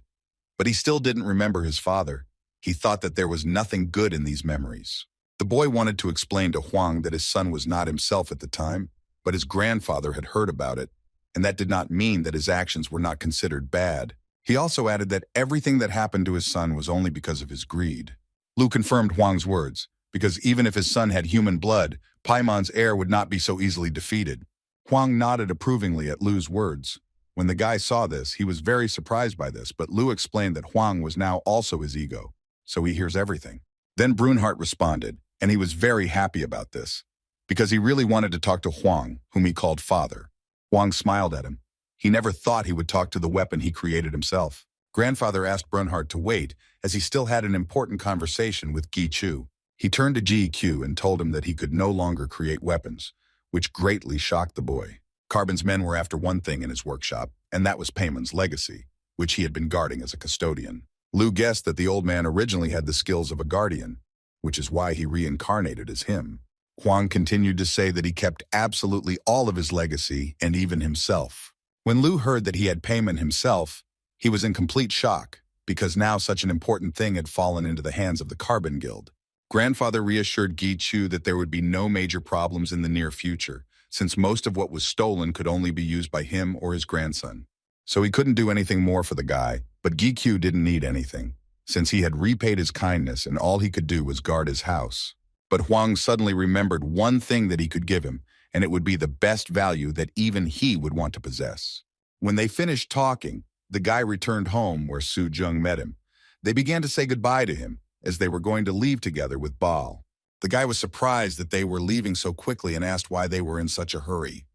but he still didn't remember his father. He thought that there was nothing good in these memories. The boy wanted to explain to Huang that his son was not himself at the time, but his grandfather had heard about it, and that did not mean that his actions were not considered bad. He also added that everything that happened to his son was only because of his greed. Lu confirmed Huang's words, because even if his son had human blood, Paimon's heir would not be so easily defeated. Huang nodded approvingly at Lu's words. When the guy saw this, he was very surprised by this, but Lu explained that Huang was now also his ego, so he hears everything. Then Brunard responded, and he was very happy about this, because he really wanted to talk to Huang, whom he called father. Huang smiled at him. He never thought he would talk to the weapon he created himself. Grandfather asked Brunard to wait, as he still had an important conversation with Gi-Chu. He turned to GQ and told him that he could no longer create weapons, which greatly shocked the boy. Carbon's men were after one thing in his workshop, and that was Paimon's legacy, which he had been guarding as a custodian. Lu guessed that the old man originally had the skills of a guardian, which is why he reincarnated as him. Huang continued to say that he kept absolutely all of his legacy and even himself. When Lu heard that he had Paimon himself, he was in complete shock, because now such an important thing had fallen into the hands of the Carbon Guild. Grandfather reassured Gi-Chu that there would be no major problems in the near future, since most of what was stolen could only be used by him or his grandson. So he couldn't do anything more for the guy, but Gi-Chu didn't need anything, since he had repaid his kindness and all he could do was guard his house. But Huang suddenly remembered one thing that he could give him, and it would be the best value that even he would want to possess. When they finished talking, the guy returned home where Jung met him. They began to say goodbye to him, as they were going to leave together with Baal. The guy was surprised that they were leaving so quickly and asked why they were in such a hurry.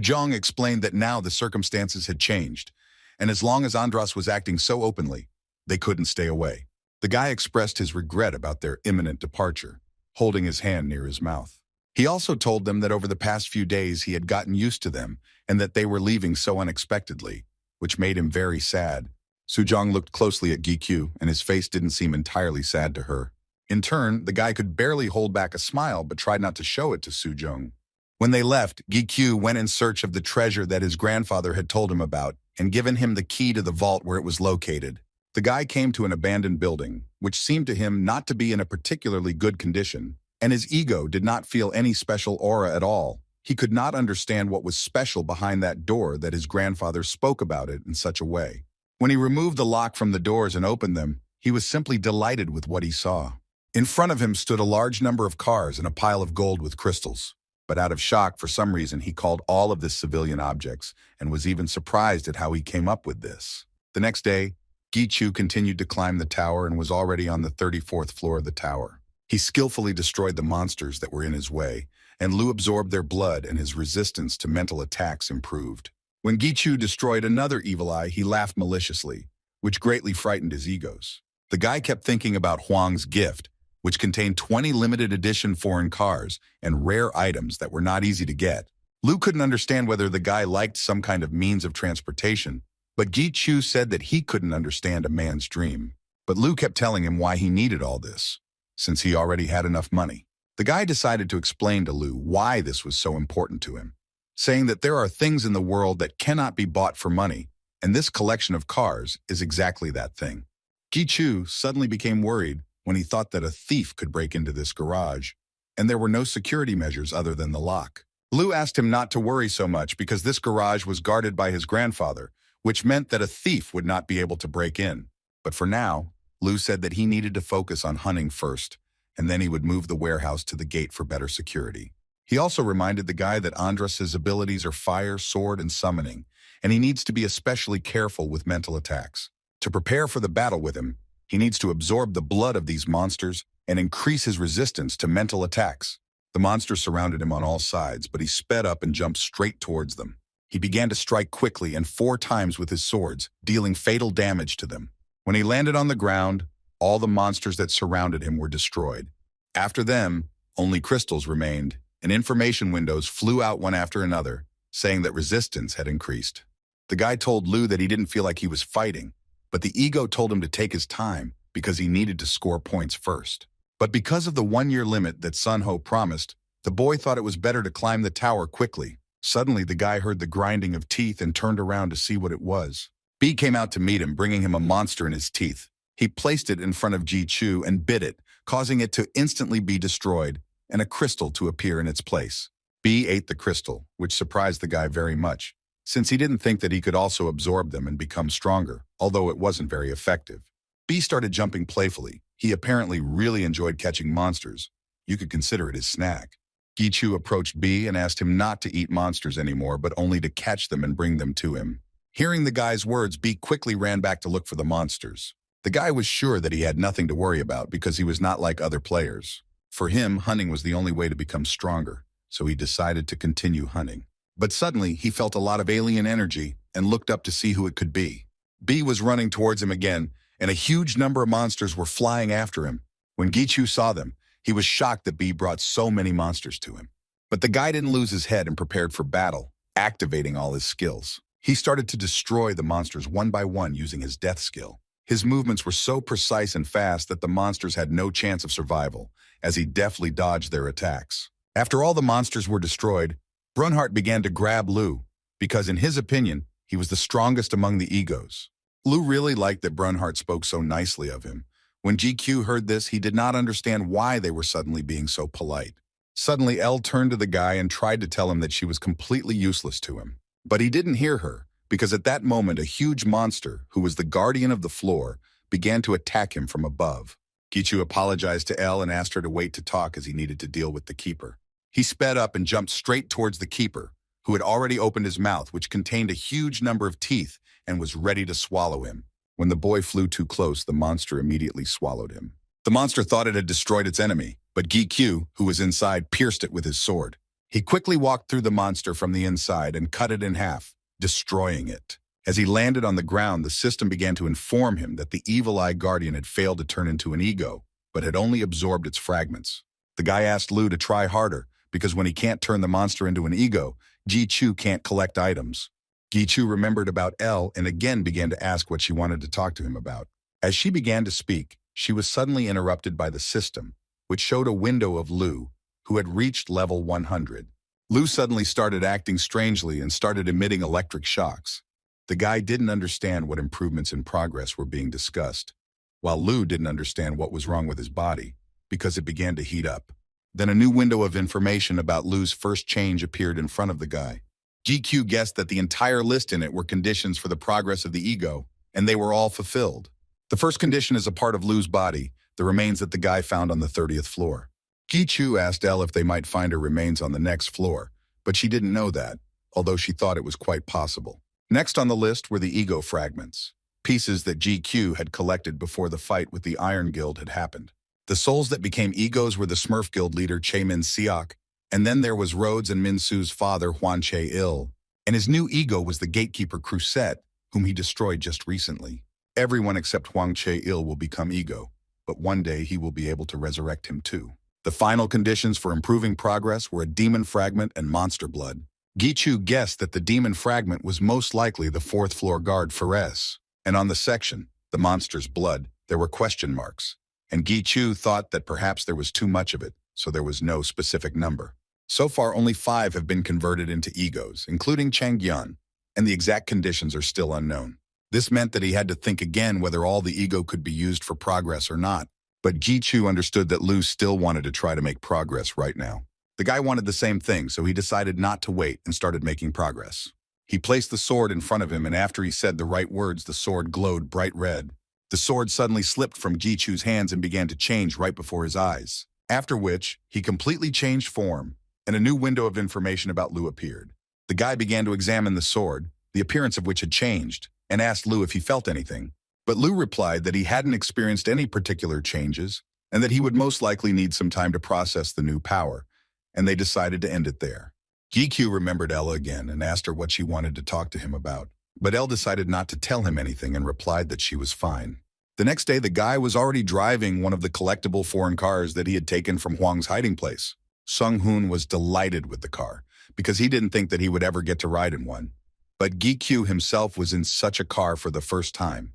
Jung explained that now the circumstances had changed, and as long as Andras was acting so openly, they couldn't stay away. The guy expressed his regret about their imminent departure, holding his hand near his mouth. He also told them that over the past few days he had gotten used to them and that they were leaving so unexpectedly, which made him very sad. Jung looked closely at Gi-Q, and his face didn't seem entirely sad to her. In turn, the guy could barely hold back a smile but tried not to show it to Jung. When they left, Gi-Q went in search of the treasure that his grandfather had told him about and given him the key to the vault where it was located. The guy came to an abandoned building, which seemed to him not to be in a particularly good condition, and his ego did not feel any special aura at all. He could not understand what was special behind that door that his grandfather spoke about it in such a way. When he removed the lock from the doors and opened them, he was simply delighted with what he saw. In front of him stood a large number of cars and a pile of gold with crystals. But out of shock, for some reason, he called all of this civilian objects and was even surprised at how he came up with this. The next day, Gichu continued to climb the tower and was already on the 34th floor of the tower. He skillfully destroyed the monsters that were in his way, and Lu absorbed their blood and his resistance to mental attacks improved. When Gichu destroyed another evil eye, he laughed maliciously, which greatly frightened his egos. The guy kept thinking about Huang's gift, which contained 20 limited edition foreign cars and rare items that were not easy to get. Lu couldn't understand whether the guy liked some kind of means of transportation, but Gichu said that he couldn't understand a man's dream. But Lu kept telling him why he needed all this, since he already had enough money. The guy decided to explain to Lu why this was so important to him, saying that there are things in the world that cannot be bought for money, and this collection of cars is exactly that thing. Gichu suddenly became worried when he thought that a thief could break into this garage, and there were no security measures other than the lock. Lu asked him not to worry so much because this garage was guarded by his grandfather, which meant that a thief would not be able to break in. But for now, Lu said that he needed to focus on hunting first, and then he would move the warehouse to the gate for better security. He also reminded the guy that Andras's abilities are fire, sword, and summoning, and he needs to be especially careful with mental attacks. To prepare for the battle with him, he needs to absorb the blood of these monsters and increase his resistance to mental attacks. The monsters surrounded him on all sides, but he sped up and jumped straight towards them. He began to strike quickly and 4 times with his swords, dealing fatal damage to them. When he landed on the ground, all the monsters that surrounded him were destroyed. After them, only crystals remained, and information windows flew out one after another, saying that resistance had increased. The guy told Lu that he didn't feel like he was fighting, but the ego told him to take his time because he needed to score points first. But because of the 1-year limit that Sunho promised, the boy thought it was better to climb the tower quickly. Suddenly, the guy heard the grinding of teeth and turned around to see what it was. B came out to meet him, bringing him a monster in his teeth. He placed it in front of Gichu and bit it, causing it to instantly be destroyed and a crystal to appear in its place. B ate the crystal, which surprised the guy very much, since he didn't think that he could also absorb them and become stronger, although it wasn't very effective. B started jumping playfully. He apparently really enjoyed catching monsters. You could consider it his snack. Gichu approached B and asked him not to eat monsters anymore, but only to catch them and bring them to him. Hearing the guy's words, B quickly ran back to look for the monsters. The guy was sure that he had nothing to worry about because he was not like other players. For him, hunting was the only way to become stronger, so he decided to continue hunting. But suddenly, he felt a lot of alien energy and looked up to see who it could be. B was running towards him again, and a huge number of monsters were flying after him. When Gichu saw them, he was shocked that B brought so many monsters to him. But the guy didn't lose his head and prepared for battle, activating all his skills. He started to destroy the monsters one by one using his death skill. His movements were so precise and fast that the monsters had no chance of survival, as he deftly dodged their attacks. After all the monsters were destroyed, Brunard began to grab Lu, because in his opinion, he was the strongest among the egos. Lu really liked that Brunard spoke so nicely of him. When GQ heard this, he did not understand why they were suddenly being so polite. Suddenly, Elle turned to the guy and tried to tell him that she was completely useless to him. But he didn't hear her, because at that moment, a huge monster, who was the guardian of the floor, began to attack him from above. Gichu apologized to Elle and asked her to wait to talk as he needed to deal with the keeper. He sped up and jumped straight towards the keeper, who had already opened his mouth, which contained a huge number of teeth, and was ready to swallow him. When the boy flew too close, the monster immediately swallowed him. The monster thought it had destroyed its enemy, but Gichu, who was inside, pierced it with his sword. He quickly walked through the monster from the inside and cut it in half, destroying it. As he landed on the ground, the system began to inform him that the Evil Eye Guardian had failed to turn into an ego, but had only absorbed its fragments. The guy asked Lu to try harder, because when he can't turn the monster into an ego, Gichu can't collect items. Gichu remembered about Elle and again began to ask what she wanted to talk to him about. As she began to speak, she was suddenly interrupted by the system, which showed a window of Lu, who had reached level 100. Lu suddenly started acting strangely and started emitting electric shocks. The guy didn't understand what improvements in progress were being discussed, while Lu didn't understand what was wrong with his body, because it began to heat up. Then a new window of information about Lu's first change appeared in front of the guy. GQ guessed that the entire list in it were conditions for the progress of the ego, and they were all fulfilled. The first condition is a part of Lu's body, the remains that the guy found on the 30th floor. Gichu asked Elle if they might find her remains on the next floor, but she didn't know that, although she thought it was quite possible. Next on the list were the ego fragments. pieces that GQ had collected before the fight with the Iron Guild had happened. The souls that became egos were the Smurf Guild leader Chaemin Seok, and then there was Rhodes and Minsu's father Hwan Chae-il, and his new ego was the gatekeeper Crusette, whom he destroyed just recently. Everyone except Hwang Chae-il will become ego, but one day he will be able to resurrect him too. The final conditions for improving progress were a demon fragment and monster blood. Gichu guessed that the demon fragment was most likely the fourth floor guard Fairies, and on the section, the monster's blood, there were question marks. And Gichu thought that perhaps there was too much of it, so there was no specific number. So far, only 5 have been converted into egos, including Changyan, and the exact conditions are still unknown. This meant that he had to think again whether all the ego could be used for progress or not. But Gichu understood that Lu still wanted to try to make progress right now. The guy wanted the same thing, so he decided not to wait and started making progress. He placed the sword in front of him, and after he said the right words, the sword glowed bright red. The sword suddenly slipped from Gichu's hands and began to change right before his eyes. After which, he completely changed form, and a new window of information about Lu appeared. The guy began to examine the sword, the appearance of which had changed, and asked Lu if he felt anything. But Lu replied that he hadn't experienced any particular changes, and that he would most likely need some time to process the new power, and they decided to end it there. GQ remembered Ella again and asked her what she wanted to talk to him about, but Elle decided not to tell him anything and replied that she was fine. The next day, the guy was already driving one of the collectible foreign cars that he had taken from Huang's hiding place. Sung-hoon was delighted with the car, because he didn't think that he would ever get to ride in one. But Gi-kyu himself was in such a car for the first time.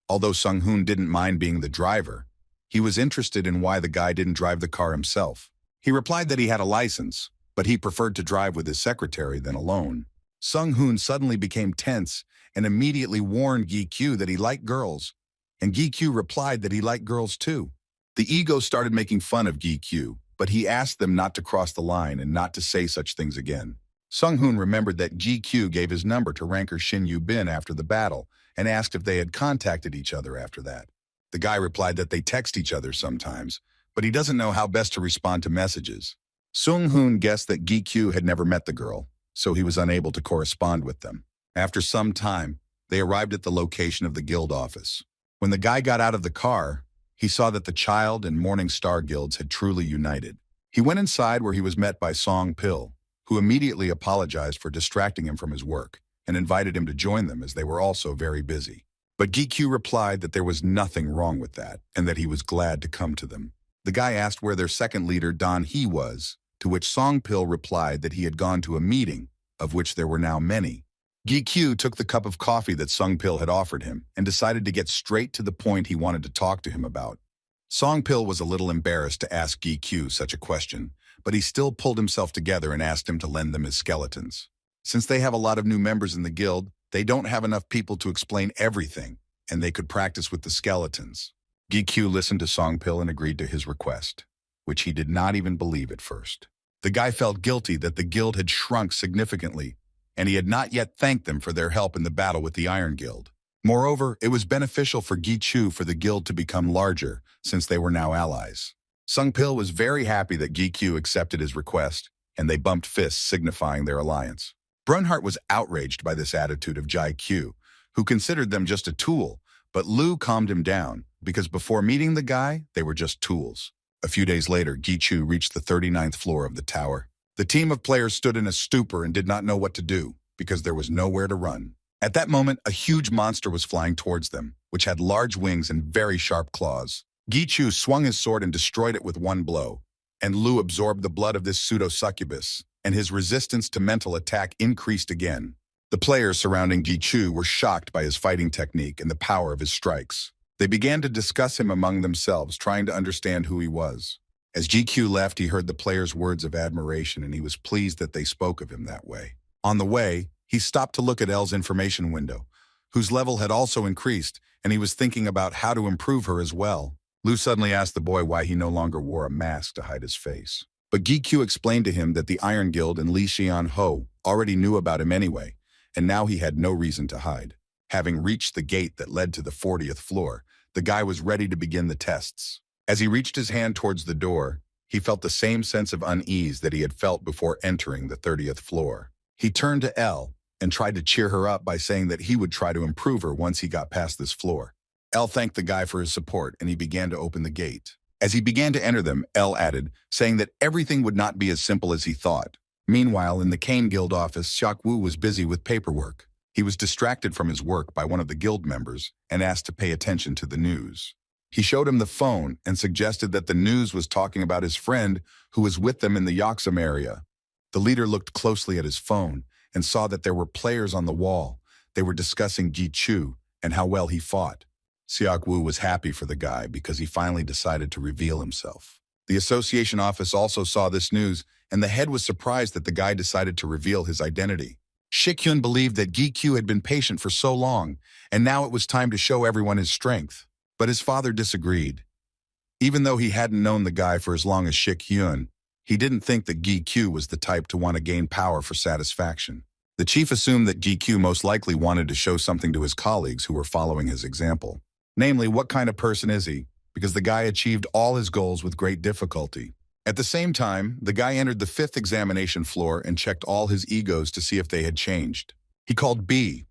Although Sung-hoon didn't mind being the driver, he was interested in why the guy didn't drive the car himself. He replied that he had a license, but he preferred to drive with his secretary than alone. Sung-hoon suddenly became tense and immediately warned Gi-kyu that he liked girls, and Gi-kyu replied that he liked girls too. The ego started making fun of Gi-kyu, but he asked them not to cross the line and not to say such things again. Sung-hoon remembered that Gi-kyu gave his number to ranker Shin Yu-bin after the battle and asked if they had contacted each other after that. The guy replied that they text each other sometimes, but he doesn't know how best to respond to messages. Sung-hoon guessed that Gi-kyu had never met the girl, so he was unable to correspond with them. After some time, they arrived at the location of the guild office. When the guy got out of the car, he saw that the Child and Morning Star guilds had truly united. He went inside where he was met by Song Pil, who immediately apologized for distracting him from his work and invited him to join them as they were also very busy. But Gi-kyu replied that there was nothing wrong with that and that he was glad to come to them. The guy asked where their second leader, Don He, was, to which Song Pil replied that he had gone to a meeting, of which there were now many. Gi-kyu took the cup of coffee that Song Pil had offered him and decided to get straight to the point he wanted to talk to him about. Song Pil was a little embarrassed to ask Gi-kyu such a question, but he still pulled himself together and asked him to lend them his skeletons. Since they have a lot of new members in the guild, they don't have enough people to explain everything, and they could practice with the skeletons. Gi-kyu listened to Song Pil and agreed to his request, which he did not even believe at first. The guy felt guilty that the guild had shrunk significantly, and he had not yet thanked them for their help in the battle with the Iron Guild. Moreover, it was beneficial for Gi-chu for the guild to become larger, since they were now allies. Sung Pil was very happy that Gi-kyu accepted his request, and they bumped fists signifying their alliance. Brunhart was outraged by this attitude of Ji-kyu, who considered them just a tool, but Lu calmed him down, because before meeting the guy, they were just tools. A few days later, Gi-chu reached the 39th floor of the tower. The team of players stood in a stupor and did not know what to do, because there was nowhere to run. At that moment, a huge monster was flying towards them, which had large wings and very sharp claws. Gi-chu swung his sword and destroyed it with one blow, and Lu absorbed the blood of this pseudo-succubus, and his resistance to mental attack increased again. The players surrounding Gi-chu were shocked by his fighting technique and the power of his strikes. They began to discuss him among themselves, trying to understand who he was. As Gi-kyu left, he heard the players' words of admiration, and he was pleased that they spoke of him that way. On the way, he stopped to look at Elle's information window, whose level had also increased, and he was thinking about how to improve her as well. Lu suddenly asked the boy why he no longer wore a mask to hide his face. But Gi-kyu explained to him that the Iron Guild and Li Xian-ho already knew about him anyway, and now he had no reason to hide. Having reached the gate that led to the 40th floor, the guy was ready to begin the tests. As he reached his hand towards the door, he felt the same sense of unease that he had felt before entering the 30th floor. He turned to Elle and tried to cheer her up by saying that he would try to improve her once he got past this floor. L thanked the guy for his support, and he began to open the gate. As he began to enter them, L added, saying that everything would not be as simple as he thought. Meanwhile, in the Cane Guild office, Seok was busy with paperwork. He was distracted from his work by one of the guild members and asked to pay attention to the news. He showed him the phone and suggested that the news was talking about his friend who was with them in the Yoksam area. The leader looked closely at his phone and saw that there were players on the wall. They were discussing Gi-Chu and how well he fought. Seok was happy for the guy because he finally decided to reveal himself. The association office also saw this news, and the head was surprised that the guy decided to reveal his identity. Shik-hyun believed that Gi-Chu had been patient for so long, and now it was time to show everyone his strength. But his father disagreed. Even though he hadn't known the guy for as long as Shik-hyun, he didn't think that Gi-Chu was the type to want to gain power for satisfaction. The chief assumed that Gi-Chu most likely wanted to show something to his colleagues who were following his example. Namely, what kind of person is he? Because the guy achieved all his goals with great difficulty. At the same time, the guy entered the 5th examination floor and checked all his egos to see if they had changed. He called B.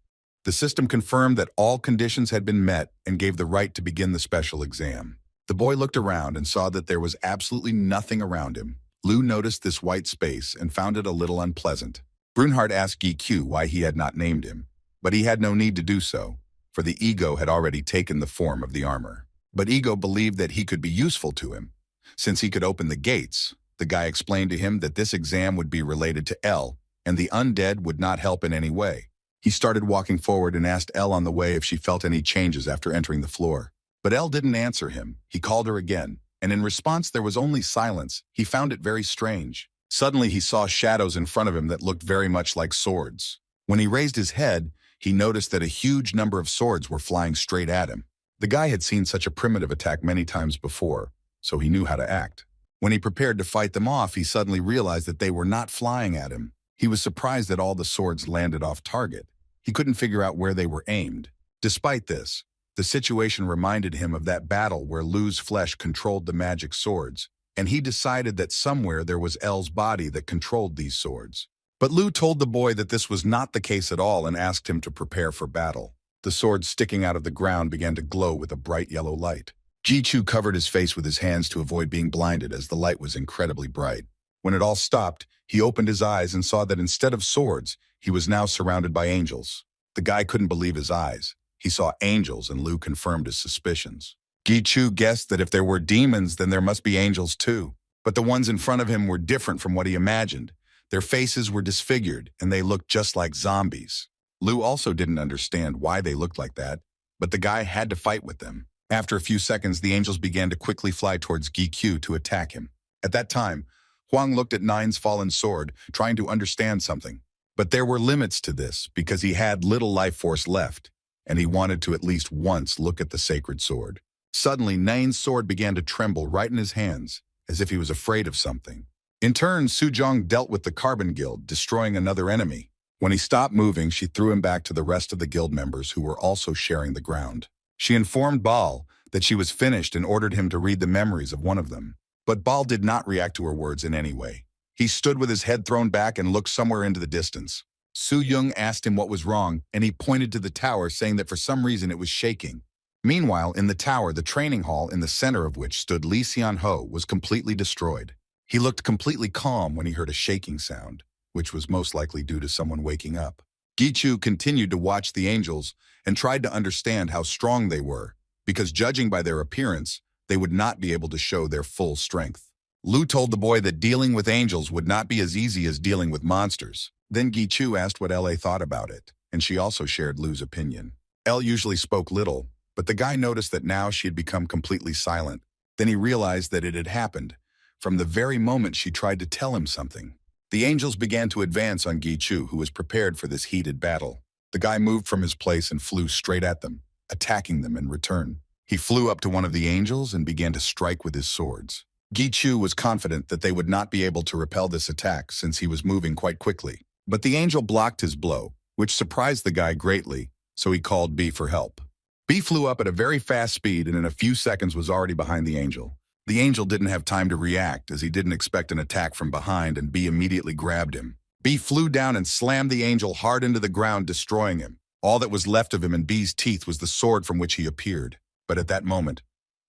The system confirmed that all conditions had been met and gave the right to begin the special exam. The boy looked around and saw that there was absolutely nothing around him. Lu noticed this white space and found it a little unpleasant. Brunard asked Gi-Chu why he had not named him, but he had no need to do so, for the ego had already taken the form of the armor. But Ego believed that he could be useful to him. Since he could open the gates, the guy explained to him that this exam would be related to L, and the undead would not help in any way. He started walking forward and asked L on the way if she felt any changes after entering the floor. But L didn't answer him. He called her again, and in response there was only silence. He found it very strange. Suddenly he saw shadows in front of him that looked very much like swords. When he raised his head, he noticed that a huge number of swords were flying straight at him. The guy had seen such a primitive attack many times before, so he knew how to act. When he prepared to fight them off, he suddenly realized that they were not flying at him. He was surprised that all the swords landed off target. He couldn't figure out where they were aimed. Despite this, the situation reminded him of that battle where Lu's flesh controlled the magic swords, and he decided that somewhere there was L's body that controlled these swords. But Lu told the boy that this was not the case at all and asked him to prepare for battle. The swords sticking out of the ground began to glow with a bright yellow light. Gi-Chu covered his face with his hands to avoid being blinded as the light was incredibly bright. When it all stopped, he opened his eyes and saw that instead of swords, he was now surrounded by angels. The guy couldn't believe his eyes. He saw angels, and Lu confirmed his suspicions. Gi-Chu guessed that if there were demons, then there must be angels too. But the ones in front of him were different from what he imagined. Their faces were disfigured, and they looked just like zombies. Lu also didn't understand why they looked like that, but the guy had to fight with them. After a few seconds, the angels began to quickly fly towards Gi-Chu to attack him. At that time, Huang looked at Nine's fallen sword, trying to understand something. But there were limits to this, because he had little life force left, and he wanted to at least once look at the sacred sword. Suddenly, Nine's sword began to tremble right in his hands, as if he was afraid of something. In turn, Jung dealt with the Carbon Guild, destroying another enemy. When he stopped moving, she threw him back to the rest of the guild members who were also sharing the ground. She informed Baal that she was finished and ordered him to read the memories of one of them. But Baal did not react to her words in any way. He stood with his head thrown back and looked somewhere into the distance. Jung asked him what was wrong, and he pointed to the tower, saying that for some reason it was shaking. Meanwhile, in the tower, the training hall in the center of which stood Lee Seon-ho was completely destroyed. He looked completely calm when he heard a shaking sound, which was most likely due to someone waking up. Gi-Chu continued to watch the angels and tried to understand how strong they were, because judging by their appearance, they would not be able to show their full strength. Lu told the boy that dealing with angels would not be as easy as dealing with monsters. Then Gi-Chu asked what L.A. thought about it, and she also shared Lu's opinion. L usually spoke little, but the guy noticed that now she had become completely silent. Then he realized that it had happened from the very moment she tried to tell him something. The angels began to advance on Gi-Chu, who was prepared for this heated battle. The guy moved from his place and flew straight at them, attacking them in return. He flew up to one of the angels and began to strike with his swords. Gi-Chu was confident that they would not be able to repel this attack since he was moving quite quickly. But the angel blocked his blow, which surprised the guy greatly, so he called B for help. B flew up at a very fast speed and in a few seconds was already behind the angel. The angel didn't have time to react as he didn't expect an attack from behind, and B immediately grabbed him. B flew down and slammed the angel hard into the ground, destroying him. All that was left of him in B's teeth was the sword from which he appeared. But at that moment,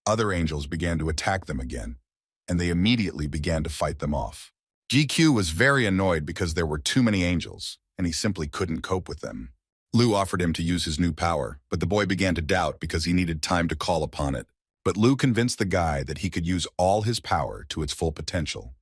other angels began to attack them again, and they immediately began to fight them off. GQ was very annoyed because there were too many angels, and he simply couldn't cope with them. Lu offered him to use his new power, but the boy began to doubt because he needed time to call upon it. But Lu convinced the guy that he could use all his power to its full potential.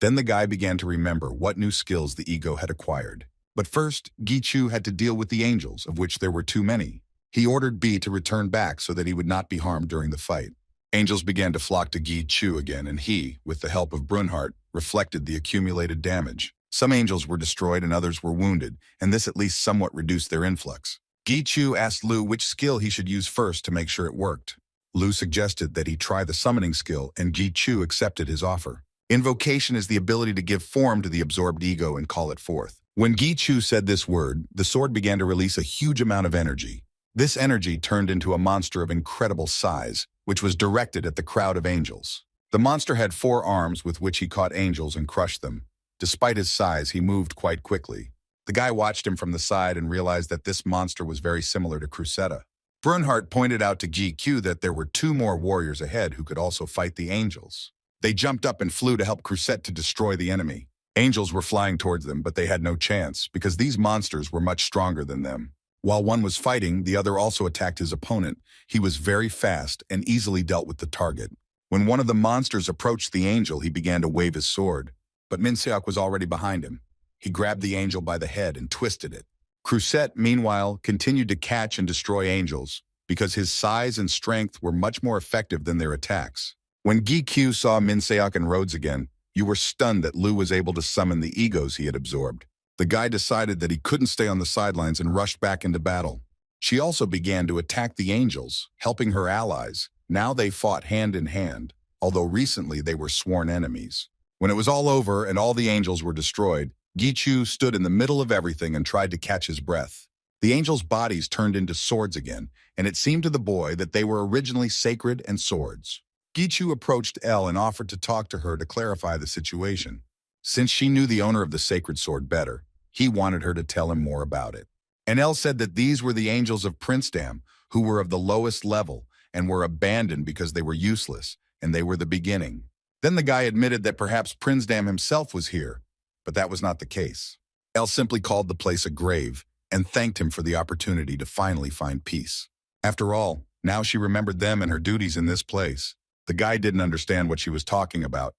Then the guy began to remember what new skills the ego had acquired. But first, Gichu had to deal with the angels, of which there were too many. He ordered B to return back so that he would not be harmed during the fight. Angels began to flock to Gichu again, and he, with the help of Brunard, reflected the accumulated damage. Some angels were destroyed and others were wounded, and this at least somewhat reduced their influx. Gichu asked Lu which skill he should use first to make sure it worked. Lu suggested that he try the summoning skill, and Gichu accepted his offer. Invocation is the ability to give form to the absorbed ego and call it forth. When Gichu said this word, the sword began to release a huge amount of energy. This energy turned into a monster of incredible size, which was directed at the crowd of angels. The monster had 4 arms with which he caught angels and crushed them. Despite his size, he moved quite quickly. The guy watched him from the side and realized that this monster was very similar to Crusetta. Brunhart pointed out to GQ that there were 2 more warriors ahead who could also fight the angels. They jumped up and flew to help Crusette to destroy the enemy. Angels were flying towards them, but they had no chance because these monsters were much stronger than them. While one was fighting, the other also attacked his opponent. He was very fast and easily dealt with the target. When one of the monsters approached the angel, he began to wave his sword. But Seok was already behind him. He grabbed the angel by the head and twisted it. Crusette, meanwhile, continued to catch and destroy angels because his size and strength were much more effective than their attacks. When GQ saw Seok and Rhodes again, you were stunned that Lu was able to summon the egos he had absorbed. The guy decided that he couldn't stay on the sidelines and rushed back into battle. She also began to attack the angels, helping her allies. Now they fought hand in hand, although recently they were sworn enemies. When it was all over and all the angels were destroyed, Gichu stood in the middle of everything and tried to catch his breath. The angels' bodies turned into swords again, and it seemed to the boy that they were originally sacred and swords. Gichu approached Elle and offered to talk to her to clarify the situation. Since she knew the owner of the sacred sword better, he wanted her to tell him more about it. And Elle said that these were the angels of Princedam, who were of the lowest level and were abandoned because they were useless, and they were the beginning. Then the guy admitted that perhaps Princedam himself was here, but that was not the case. Elle simply called the place a grave and thanked him for the opportunity to finally find peace. After all, now she remembered them and her duties in this place. The guy didn't understand what she was talking about,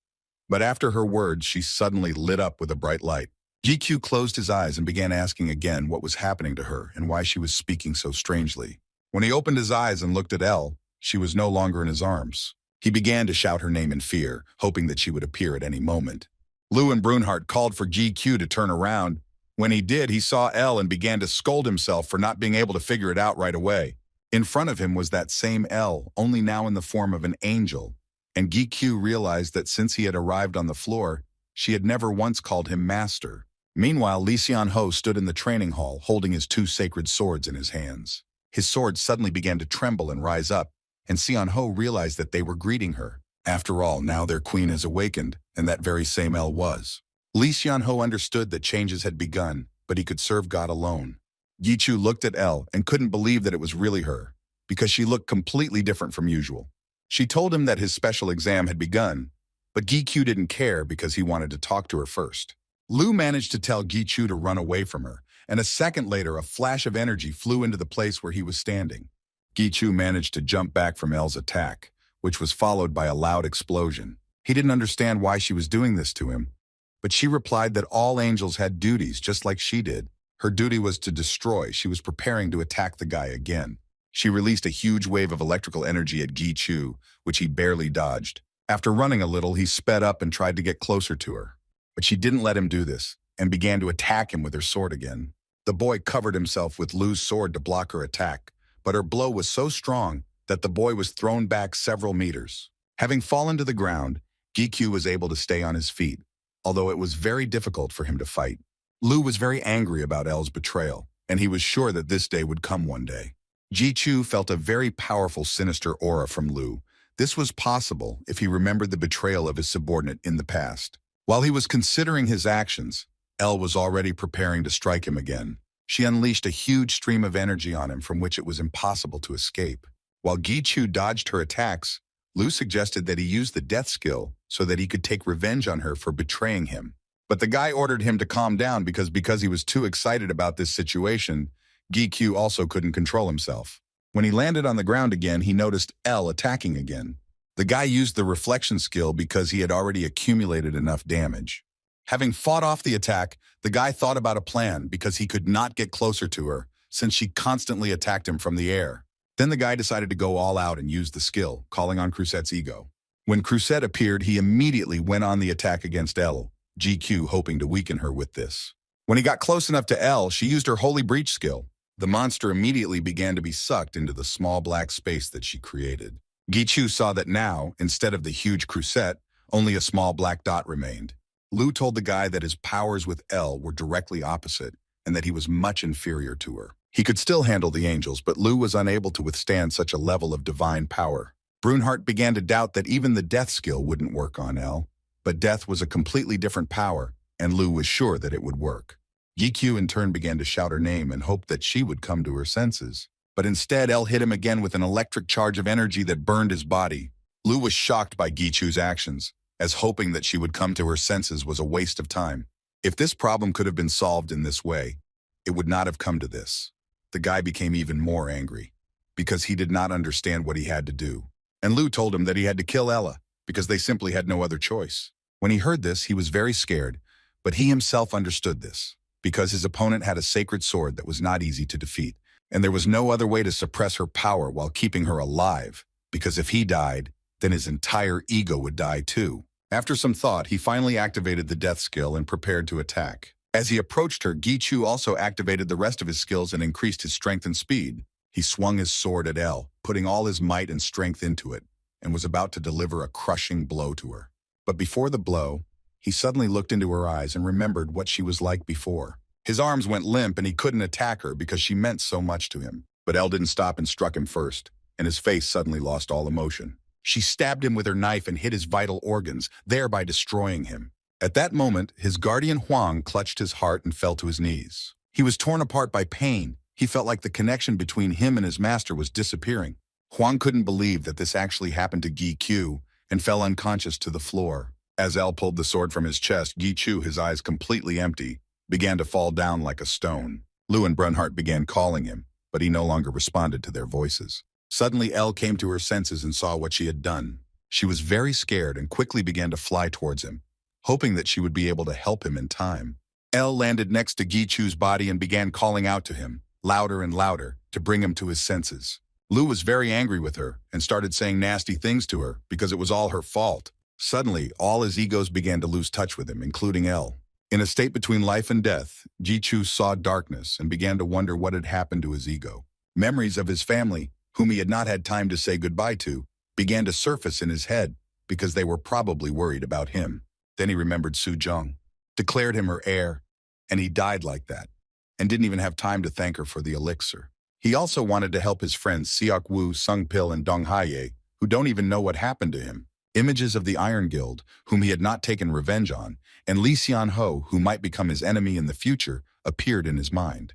but after her words, she suddenly lit up with a bright light. GQ closed his eyes and began asking again what was happening to her and why she was speaking so strangely. When he opened his eyes and looked at Elle, she was no longer in his arms. He began to shout her name in fear, hoping that she would appear at any moment. Lu and Brunhart called for GQ to turn around. When he did, he saw Elle and began to scold himself for not being able to figure it out right away. In front of him was that same Elle, only now in the form of an angel, and GQ realized that since he had arrived on the floor, she had never once called him master. Meanwhile, Lee Xianho stood in the training hall, holding his 2 sacred swords in his hands. His sword suddenly began to tremble and rise up, and Xianho realized that they were greeting her. After all, now their queen has awakened, and that very same Elle was. Lee Xianho understood that changes had begun, but he could serve God alone. Gichu looked at Elle and couldn't believe that it was really her, because she looked completely different from usual. She told him that his special exam had begun, but Gichu didn't care because he wanted to talk to her first. Lu managed to tell Gichu to run away from her, and a second later a flash of energy flew into the place where he was standing. Gichu managed to jump back from Elle's attack, which was followed by a loud explosion. He didn't understand why she was doing this to him, but she replied that all angels had duties just like she did. Her duty was to destroy. She was preparing to attack the guy again. She released a huge wave of electrical energy at Gichu, which he barely dodged. After running a little, he sped up and tried to get closer to her. But she didn't let him do this, and began to attack him with her sword again. The boy covered himself with Lu's sword to block her attack, but her blow was so strong that the boy was thrown back several meters. Having fallen to the ground, GQ was able to stay on his feet, although it was very difficult for him to fight. Lu was very angry about Elle's betrayal, and he was sure that this day would come one day. Jichu felt a very powerful, sinister aura from Lu. This was possible if he remembered the betrayal of his subordinate in the past. While he was considering his actions, Elle was already preparing to strike him again. She unleashed a huge stream of energy on him from which it was impossible to escape. While Gi-Chu dodged her attacks, Lu suggested that he use the death skill so that he could take revenge on her for betraying him. But the guy ordered him to calm down because he was too excited about this situation. Gi-Chu also couldn't control himself. When he landed on the ground again, he noticed Elle attacking again. The guy used the reflection skill because he had already accumulated enough damage. Having fought off the attack, the guy thought about a plan because he could not get closer to her since she constantly attacked him from the air. Then the guy decided to go all out and use the skill, calling on Crusette's ego. When Crusette appeared, he immediately went on the attack against Elle, GQ hoping to weaken her with this. When he got close enough to Elle, she used her Holy Breach skill. The monster immediately began to be sucked into the small black space that she created. Gi-Chu saw that now, instead of the huge Crusette, only a small black dot remained. Lu told the guy that his powers with Elle were directly opposite and that he was much inferior to her. He could still handle the angels, but Lu was unable to withstand such a level of divine power. Brunard began to doubt that even the death skill wouldn't work on Elle, but death was a completely different power, and Lu was sure that it would work. Gi-Chu in turn began to shout her name and hoped that she would come to her senses. But instead, Elle hit him again with an electric charge of energy that burned his body. Lu was shocked by Gi-Chu's actions, as hoping that she would come to her senses was a waste of time. If this problem could have been solved in this way, it would not have come to this. The guy became even more angry, because he did not understand what he had to do. And Lu told him that he had to kill Ella, because they simply had no other choice. When he heard this, he was very scared, but he himself understood this, because his opponent had a sacred sword that was not easy to defeat, and there was no other way to suppress her power while keeping her alive, because if he died, then his entire ego would die too. After some thought, he finally activated the death skill and prepared to attack. As he approached her, Gi-Chu also activated the rest of his skills and increased his strength and speed. He swung his sword at Elle, putting all his might and strength into it, and was about to deliver a crushing blow to her. But before the blow, he suddenly looked into her eyes and remembered what she was like before. His arms went limp and he couldn't attack her because she meant so much to him. But Elle didn't stop and struck him first, and his face suddenly lost all emotion. She stabbed him with her knife and hit his vital organs, thereby destroying him. At that moment, his guardian Huang clutched his heart and fell to his knees. He was torn apart by pain. He felt like the connection between him and his master was disappearing. Huang couldn't believe that this actually happened to Gi-Chu and fell unconscious to the floor. As Elle pulled the sword from his chest, Gi-Chu, his eyes completely empty, began to fall down like a stone. Lu and Brunhart began calling him, but he no longer responded to their voices. Suddenly, Elle came to her senses and saw what she had done. She was very scared and quickly began to fly towards him, hoping that she would be able to help him in time. Elle landed next to Gi-Chu's body and began calling out to him, louder and louder, to bring him to his senses. Lu was very angry with her and started saying nasty things to her because it was all her fault. Suddenly, all his egos began to lose touch with him, including Elle. In a state between life and death, Gi-Chu saw darkness and began to wonder what had happened to his ego. Memories of his family, whom he had not had time to say goodbye to, began to surface in his head because they were probably worried about him. Then he remembered Jung, declared him her heir, and he died like that, and didn't even have time to thank her for the elixir. He also wanted to help his friends Seok Woo, Sung Pil, and Dong Haye, who don't even know what happened to him. Images of the Iron Guild, whom he had not taken revenge on, and Lee Xian Ho, who might become his enemy in the future, appeared in his mind.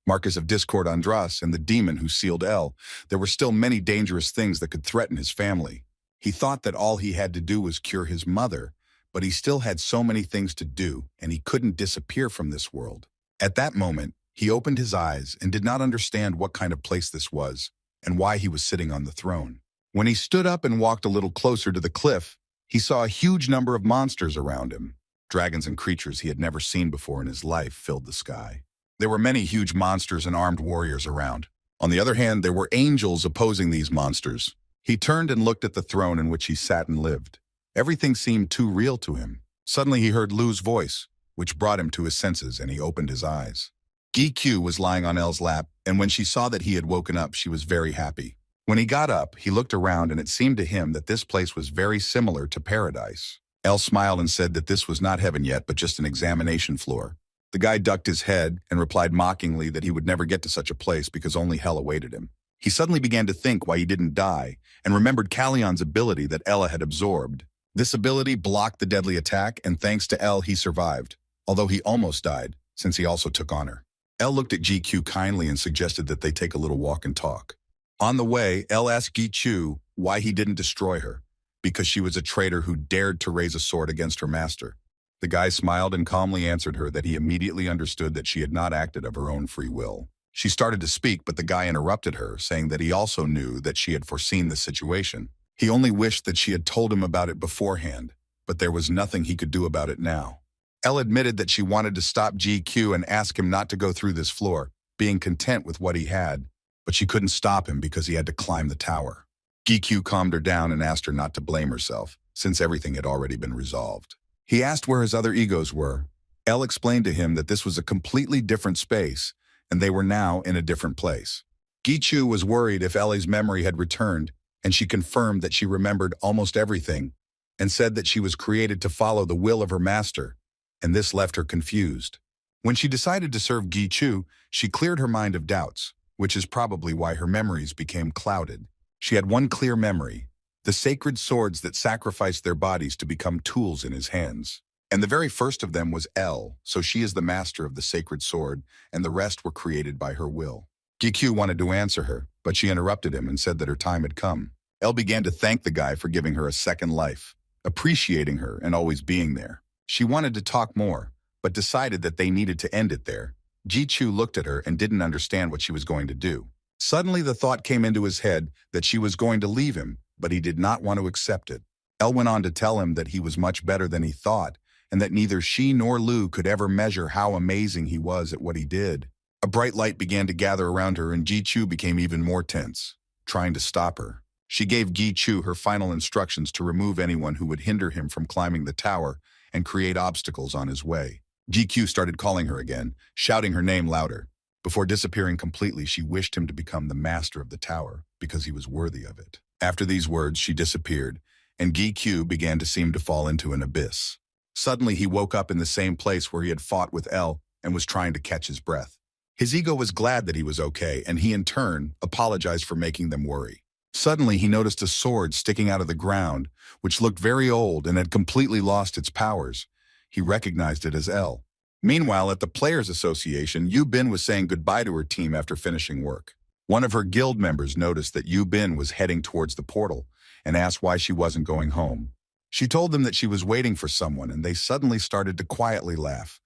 Marcus of Discord Andras and the demon who sealed Elle, there were still many dangerous things that could threaten his family. He thought that all he had to do was cure his mother, but he still had so many things to do, and he couldn't disappear from this world. At that moment, he opened his eyes and did not understand what kind of place this was and why he was sitting on the throne. When he stood up and walked a little closer to the cliff, he saw a huge number of monsters around him. Dragons and creatures he had never seen before in his life filled the sky. There were many huge monsters and armed warriors around. On the other hand, there were angels opposing these monsters. He turned and looked at the throne in which he sat and lived. Everything seemed too real to him. Suddenly he heard Lu's voice, which brought him to his senses, and he opened his eyes. Gi-Chu was lying on Elle's lap, and when she saw that he had woken up, she was very happy. When he got up, he looked around, and it seemed to him that this place was very similar to paradise. Elle smiled and said that this was not heaven yet, but just an examination floor. The guy ducked his head and replied mockingly that he would never get to such a place because only hell awaited him. He suddenly began to think why he didn't die, and remembered Callion's ability that Ella had absorbed. This ability blocked the deadly attack, and thanks to Elle, he survived. although he almost died, since he also took honor. L looked at GQ kindly and suggested that they take a little walk and talk. On the way, L asked GQ why he didn't destroy her, because she was a traitor who dared to raise a sword against her master. The guy smiled and calmly answered her that he immediately understood that she had not acted of her own free will. She started to speak, but the guy interrupted her, saying that he also knew that she had foreseen the situation. He only wished that she had told him about it beforehand, but there was nothing he could do about it now. Elle admitted that she wanted to stop GQ and ask him not to go through this floor, being content with what he had, but she couldn't stop him because he had to climb the tower. GQ calmed her down and asked her not to blame herself, since everything had already been resolved. He asked where his other egos were. Elle explained to him that this was a completely different space, and they were now in a different place. Gichu was worried if Ellie's memory had returned, and she confirmed that she remembered almost everything, and said that she was created to follow the will of her master, and this left her confused. When she decided to serve Gichu, she cleared her mind of doubts, which is probably why her memories became clouded. She had one clear memory: the sacred swords that sacrificed their bodies to become tools in his hands. And the very first of them was El, so she is the master of the sacred sword, and the rest were created by her will. GQ wanted to answer her, but she interrupted him and said that her time had come. El began to thank the guy for giving her a second life, appreciating her and always being there. She wanted to talk more, but decided that they needed to end it there. Jichu looked at her and didn't understand what she was going to do. Suddenly the thought came into his head that she was going to leave him, but he did not want to accept it. El went on to tell him that he was much better than he thought, and that neither she nor Lu could ever measure how amazing he was at what he did. A bright light began to gather around her, and Jichu became even more tense, trying to stop her. She gave Gichu her final instructions to remove anyone who would hinder him from climbing the tower and create obstacles on his way. GQ started calling her again, shouting her name louder. Before disappearing completely, she wished him to become the master of the tower, because he was worthy of it. After these words, she disappeared, and GQ began to seem to fall into an abyss. Suddenly, he woke up in the same place where he had fought with El and was trying to catch his breath. His ego was glad that he was okay, and he in turn apologized for making them worry. Suddenly, he noticed a sword sticking out of the ground, which looked very old and had completely lost its powers. He recognized it as El. Meanwhile, at the Players Association, Yu Bin was saying goodbye to her team after finishing work. One of her guild members noticed that Yu Bin was heading towards the portal and asked why she wasn't going home. She told them that she was waiting for someone, and they suddenly started to quietly laugh,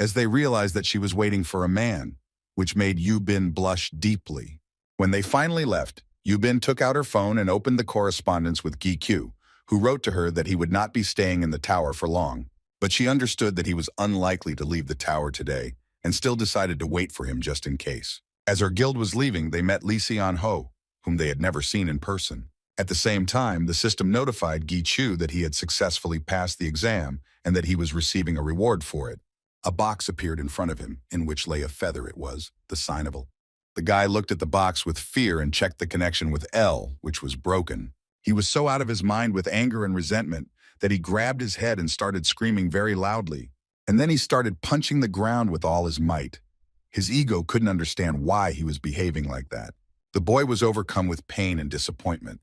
as they realized that she was waiting for a man, which made Yu Bin blush deeply. When they finally left, Yu Bin took out her phone and opened the correspondence with Giq, who wrote to her that he would not be staying in the tower for long. But she understood that he was unlikely to leave the tower today, and still decided to wait for him just in case. As her guild was leaving, they met Lee Xian-ho, whom they had never seen in person. At the same time, the system notified Gichu that he had successfully passed the exam and that he was receiving a reward for it. A box appeared in front of him, in which lay a feather. It was the sign of El. The guy looked at the box with fear and checked the connection with El, which was broken. He was so out of his mind with anger and resentment that he grabbed his head and started screaming very loudly. And then he started punching the ground with all his might. His ego couldn't understand why he was behaving like that. The boy was overcome with pain and disappointment.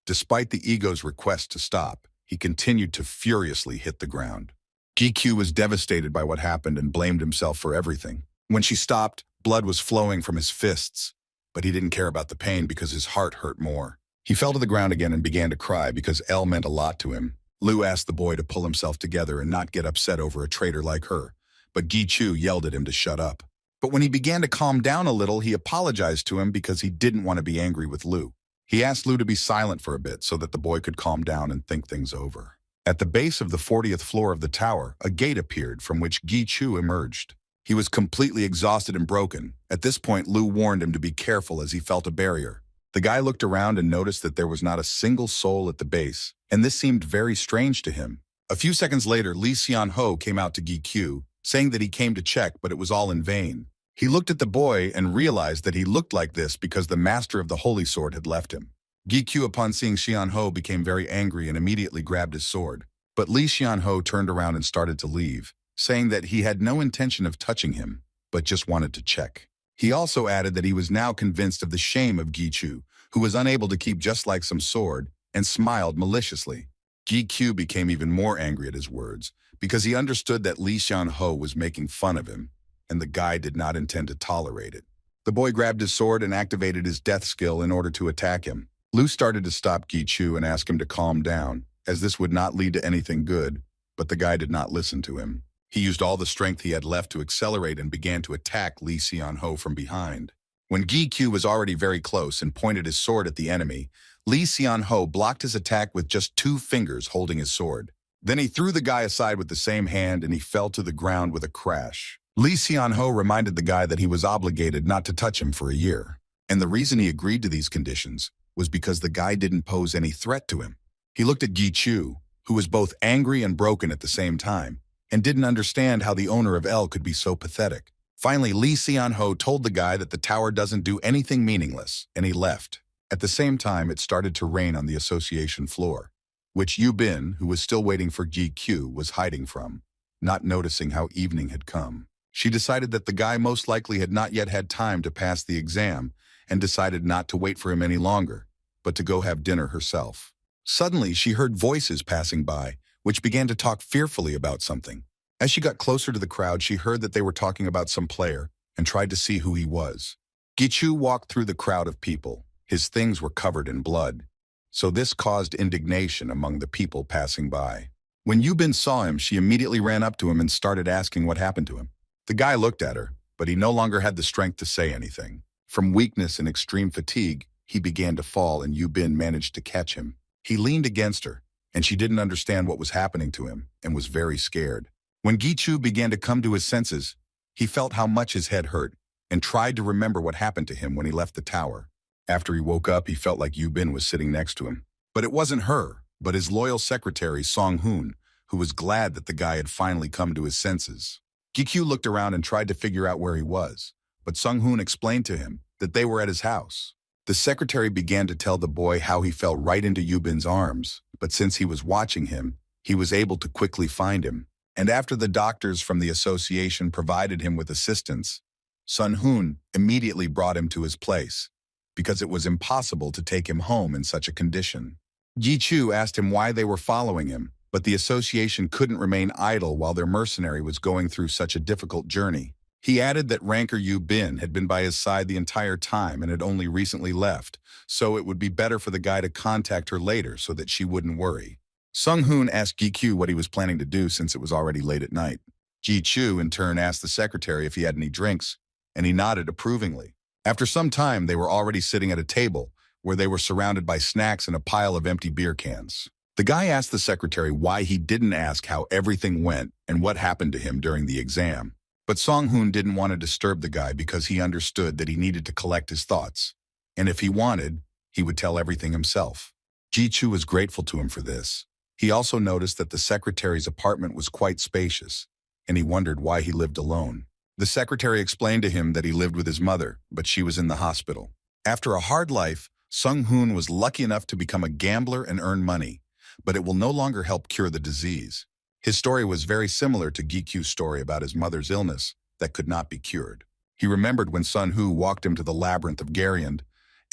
Despite the ego's request to stop, he continued to furiously hit the ground. GQ was devastated by what happened and blamed himself for everything. When she stopped, blood was flowing from his fists, but he didn't care about the pain because his heart hurt more. He fell to the ground again and began to cry because El meant a lot to him. Lu asked the boy to pull himself together and not get upset over a traitor like her, but Gichu yelled at him to shut up. But when he began to calm down a little, he apologized to him because he didn't want to be angry with Lu. He asked Lu to be silent for a bit so that the boy could calm down and think things over. At the base of the 40th floor of the tower, a gate appeared from which Gichu emerged. He was completely exhausted and broken. At this point, Lu warned him to be careful as he felt a barrier. The guy looked around and noticed that there was not a single soul at the base, and this seemed very strange to him. A few seconds later, Lee Xian-ho came out to Giq, saying that he came to check, but it was all in vain. He looked at the boy and realized that he looked like this because the master of the holy sword had left him. Giq, upon seeing Xian-ho, became very angry and immediately grabbed his sword. But Lee Xian-ho turned around and started to leave, saying that he had no intention of touching him, but just wanted to check. He also added that he was now convinced of the shame of Gichu, who was unable to keep just like some sword, and smiled maliciously. Giq became even more angry at his words, because he understood that Lee Xian-ho was making fun of him, and the guy did not intend to tolerate it. The boy grabbed his sword and activated his death skill in order to attack him. Lu started to stop Gi-chu and ask him to calm down, as this would not lead to anything good, but the guy did not listen to him. He used all the strength he had left to accelerate and began to attack Lee Xian-ho from behind. When Gi-chu was already very close and pointed his sword at the enemy, Lee Xian-ho blocked his attack with just 2 fingers holding his sword. Then he threw the guy aside with the same hand and he fell to the ground with a crash. Lee Xian-ho reminded the guy that he was obligated not to touch him for a year. And the reason he agreed to these conditions was because the guy didn't pose any threat to him. He looked at Gi-chu, who was both angry and broken at the same time, and didn't understand how the owner of El could be so pathetic. Finally, Lee Xian-ho told the guy that the tower doesn't do anything meaningless, and he left. At the same time, it started to rain on the association floor, which Yu Bin, who was still waiting for Gi-chu, was hiding from, not noticing how evening had come. She decided that the guy most likely had not yet had time to pass the exam and decided not to wait for him any longer, but to go have dinner herself. Suddenly, she heard voices passing by, which began to talk fearfully about something. As she got closer to the crowd, she heard that they were talking about some player and tried to see who he was. Gi-chu walked through the crowd of people. His things were covered in blood, so this caused indignation among the people passing by. When Yu Bin saw him, she immediately ran up to him and started asking what happened to him. The guy looked at her, but he no longer had the strength to say anything. From weakness and extreme fatigue, he began to fall and Yu Bin managed to catch him. He leaned against her, and she didn't understand what was happening to him and was very scared. When Gi-chu began to come to his senses, he felt how much his head hurt and tried to remember what happened to him when he left the tower. After he woke up, he felt like Yu Bin was sitting next to him. But it wasn't her, but his loyal secretary, Song-hoon, who was glad that the guy had finally come to his senses. Gi-chu looked around and tried to figure out where he was, but Song-hoon explained to him that they were at his house. The secretary began to tell the boy how he fell right into Yu Bin's arms, but since he was watching him, he was able to quickly find him. And after the doctors from the association provided him with assistance, Sun-hoon immediately brought him to his place, because it was impossible to take him home in such a condition. Gi-chu asked him why they were following him, but the association couldn't remain idle while their mercenary was going through such a difficult journey. He added that ranker Yu Bin had been by his side the entire time and had only recently left, so it would be better for the guy to contact her later so that she wouldn't worry. Sung-hoon asked Gi-chu what he was planning to do since it was already late at night. Gi-chu in turn asked the secretary if he had any drinks, and he nodded approvingly. After some time, they were already sitting at a table where they were surrounded by snacks and a pile of empty beer cans. The guy asked the secretary why he didn't ask how everything went and what happened to him during the exam. But Song-hoon didn't want to disturb the guy because he understood that he needed to collect his thoughts. And if he wanted, he would tell everything himself. Gi-chu was grateful to him for this. He also noticed that the secretary's apartment was quite spacious, and he wondered why he lived alone. The secretary explained to him that he lived with his mother, but she was in the hospital. After a hard life, Sung-hoon was lucky enough to become a gambler and earn money, but it will no longer help cure the disease. His story was very similar to Gi-chu's story about his mother's illness that could not be cured. He remembered when Sun-hoo walked him to the labyrinth of Garyand,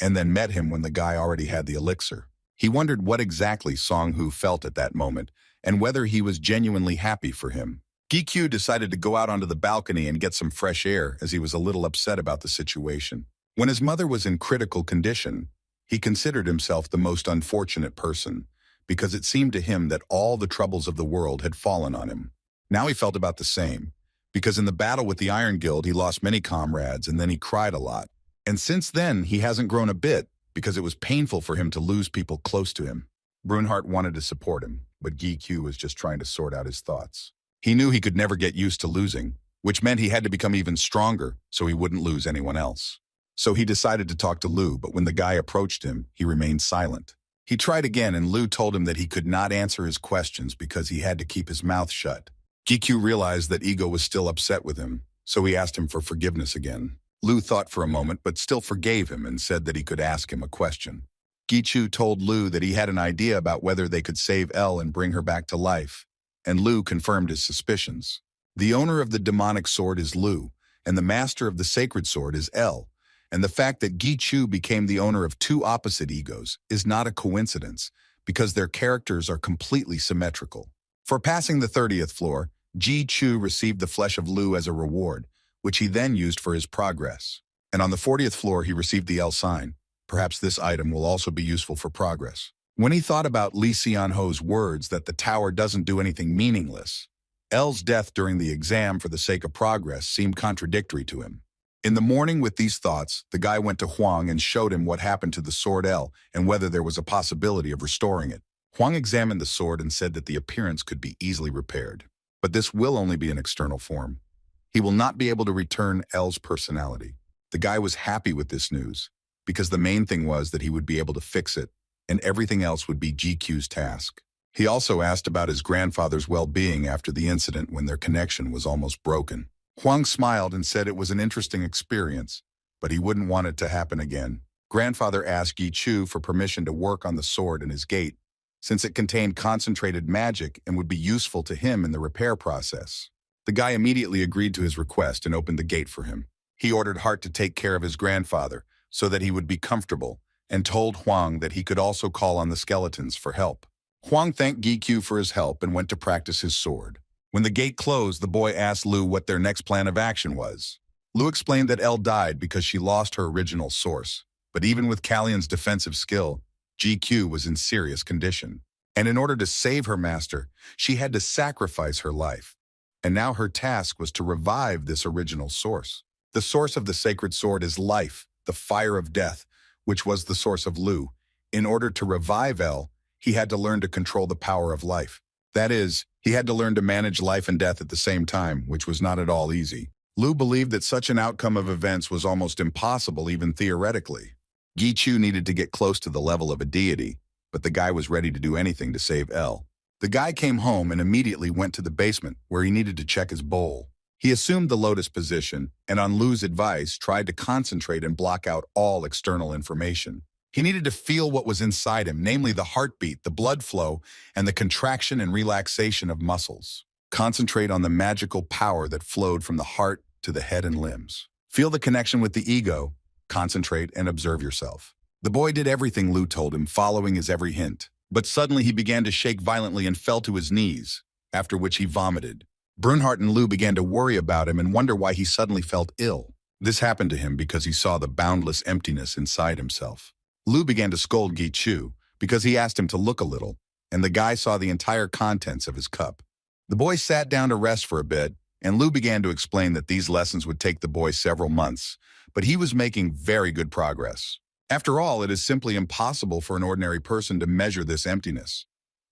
and then met him when the guy already had the elixir. He wondered what exactly Song-hoo felt at that moment, and whether he was genuinely happy for him. Gi-chu decided to go out onto the balcony and get some fresh air as he was a little upset about the situation. When his mother was in critical condition, he considered himself the most unfortunate person, because it seemed to him that all the troubles of the world had fallen on him. Now he felt about the same, because in the battle with the Iron Guild he lost many comrades and then he cried a lot. And since then he hasn't grown a bit, because it was painful for him to lose people close to him. Brunard wanted to support him, but Gi-chu was just trying to sort out his thoughts. He knew he could never get used to losing, which meant he had to become even stronger so he wouldn't lose anyone else. So he decided to talk to Lu, but when the guy approached him, he remained silent. He tried again, and Lu told him that he could not answer his questions because he had to keep his mouth shut. Gi-chu realized that Ego was still upset with him, so he asked him for forgiveness again. Lu thought for a moment, but still forgave him and said that he could ask him a question. Gi-chu told Lu that he had an idea about whether they could save El and bring her back to life, and Lu confirmed his suspicions. The owner of the demonic sword is Lu, and the master of the sacred sword is El, and the fact that Gi-chu became the owner of 2 opposite egos is not a coincidence, because their characters are completely symmetrical. For passing the 30th floor, Ji Chu received the flesh of Lu as a reward, which he then used for his progress. And on the 40th floor, he received the L sign. Perhaps this item will also be useful for progress. When he thought about Li Xianho's words that the tower doesn't do anything meaningless, L's death during the exam for the sake of progress seemed contradictory to him. In the morning with these thoughts, the guy went to Huang and showed him what happened to the sword L and whether there was a possibility of restoring it. Huang examined the sword and said that the appearance could be easily repaired. But this will only be an external form. He will not be able to return L's personality. The guy was happy with this news, because the main thing was that he would be able to fix it, and everything else would be GQ's task. He also asked about his grandfather's well-being after the incident when their connection was almost broken. Huang smiled and said it was an interesting experience, but he wouldn't want it to happen again. Grandfather asked Yi Chu for permission to work on the sword in his gate, since it contained concentrated magic and would be useful to him in the repair process. The guy immediately agreed to his request and opened the gate for him. He ordered Hart to take care of his grandfather so that he would be comfortable, and told Huang that he could also call on the skeletons for help. Huang thanked Giqiu for his help and went to practice his sword. When the gate closed, the boy asked Lu what their next plan of action was. Lu explained that Elle died because she lost her original source, but even with Kallian's defensive skill, GQ was in serious condition. And in order to save her master, she had to sacrifice her life. And now her task was to revive this original source. The source of the sacred sword is life, the fire of death, which was the source of Lu. In order to revive Elle, he had to learn to control the power of life. That is, he had to learn to manage life and death at the same time, which was not at all easy. Lu believed that such an outcome of events was almost impossible even theoretically. Yi Chu needed to get close to the level of a deity, but the guy was ready to do anything to save Elle. The guy came home and immediately went to the basement where he needed to check his bowl. He assumed the lotus position and on Lu's advice tried to concentrate and block out all external information. He needed to feel what was inside him, namely the heartbeat, the blood flow, and the contraction and relaxation of muscles. Concentrate on the magical power that flowed from the heart to the head and limbs. Feel the connection with the ego. Concentrate and observe yourself. The boy did everything Lu told him, following his every hint. But suddenly he began to shake violently and fell to his knees, after which he vomited. Brunard and Lu began to worry about him and wonder why he suddenly felt ill. This happened to him because he saw the boundless emptiness inside himself. Lu began to scold Yi Chu because he asked him to look a little, and the guy saw the entire contents of his cup. The boy sat down to rest for a bit, and Lu began to explain that these lessons would take the boy several months, but he was making very good progress. After all, it is simply impossible for an ordinary person to measure this emptiness.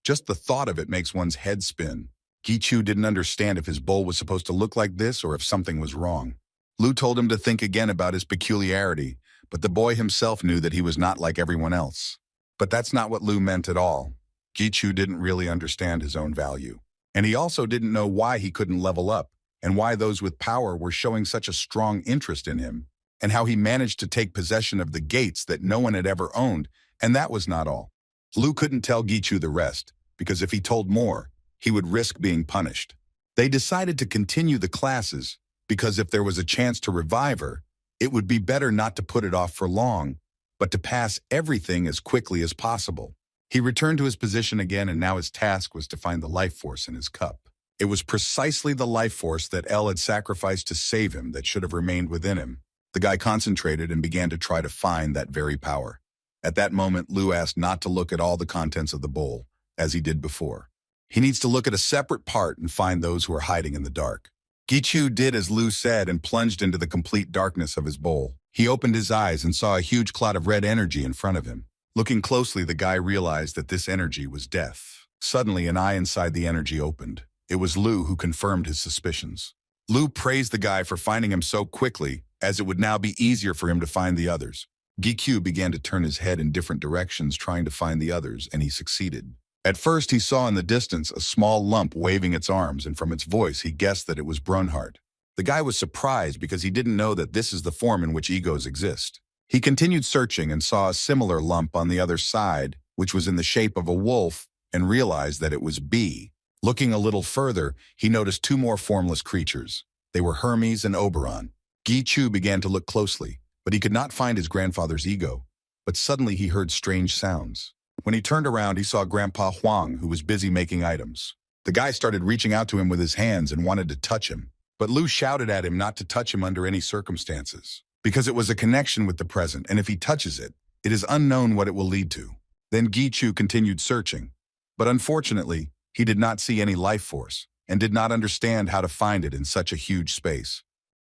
Just the thought of it makes one's head spin. Yi Chu didn't understand if his bowl was supposed to look like this or if something was wrong. Lu told him to think again about his peculiarity, but the boy himself knew that he was not like everyone else. But that's not what Lu meant at all. Yi Chu didn't really understand his own value. And he also didn't know why he couldn't level up, and why those with power were showing such a strong interest in him, and how he managed to take possession of the gates that no one had ever owned, and that was not all. Lu couldn't tell Yi Chu the rest, because if he told more, he would risk being punished. They decided to continue the classes, because if there was a chance to revive her, it would be better not to put it off for long, but to pass everything as quickly as possible. He returned to his position again, and now his task was to find the life force in his cup. It was precisely the life force that Elle had sacrificed to save him that should have remained within him. The guy concentrated and began to try to find that very power. At that moment, Lu asked not to look at all the contents of the bowl, as he did before. He needs to look at a separate part and find those who are hiding in the dark. Yi Chu did as Lu said and plunged into the complete darkness of his bowl. He opened his eyes and saw a huge cloud of red energy in front of him. Looking closely, the guy realized that this energy was death. Suddenly, an eye inside the energy opened. It was Lu who confirmed his suspicions. Lu praised the guy for finding him so quickly, as it would now be easier for him to find the others. Giqiu began to turn his head in different directions trying to find the others, and he succeeded. At first, he saw in the distance a small lump waving its arms, and from its voice, he guessed that it was Brunard. The guy was surprised because he didn't know that this is the form in which egos exist. He continued searching and saw a similar lump on the other side, which was in the shape of a wolf, and realized that it was B. Looking a little further, he noticed two more formless creatures. They were Hermes and Oberon. Yi Chu began to look closely, but he could not find his grandfather's ego. But suddenly he heard strange sounds. When he turned around, he saw Grandpa Huang, who was busy making items. The guy started reaching out to him with his hands and wanted to touch him. But Lu shouted at him not to touch him under any circumstances, because it was a connection with the present, and if he touches it, it is unknown what it will lead to. Then Gi-Chu continued searching, but unfortunately, he did not see any life force and did not understand how to find it in such a huge space.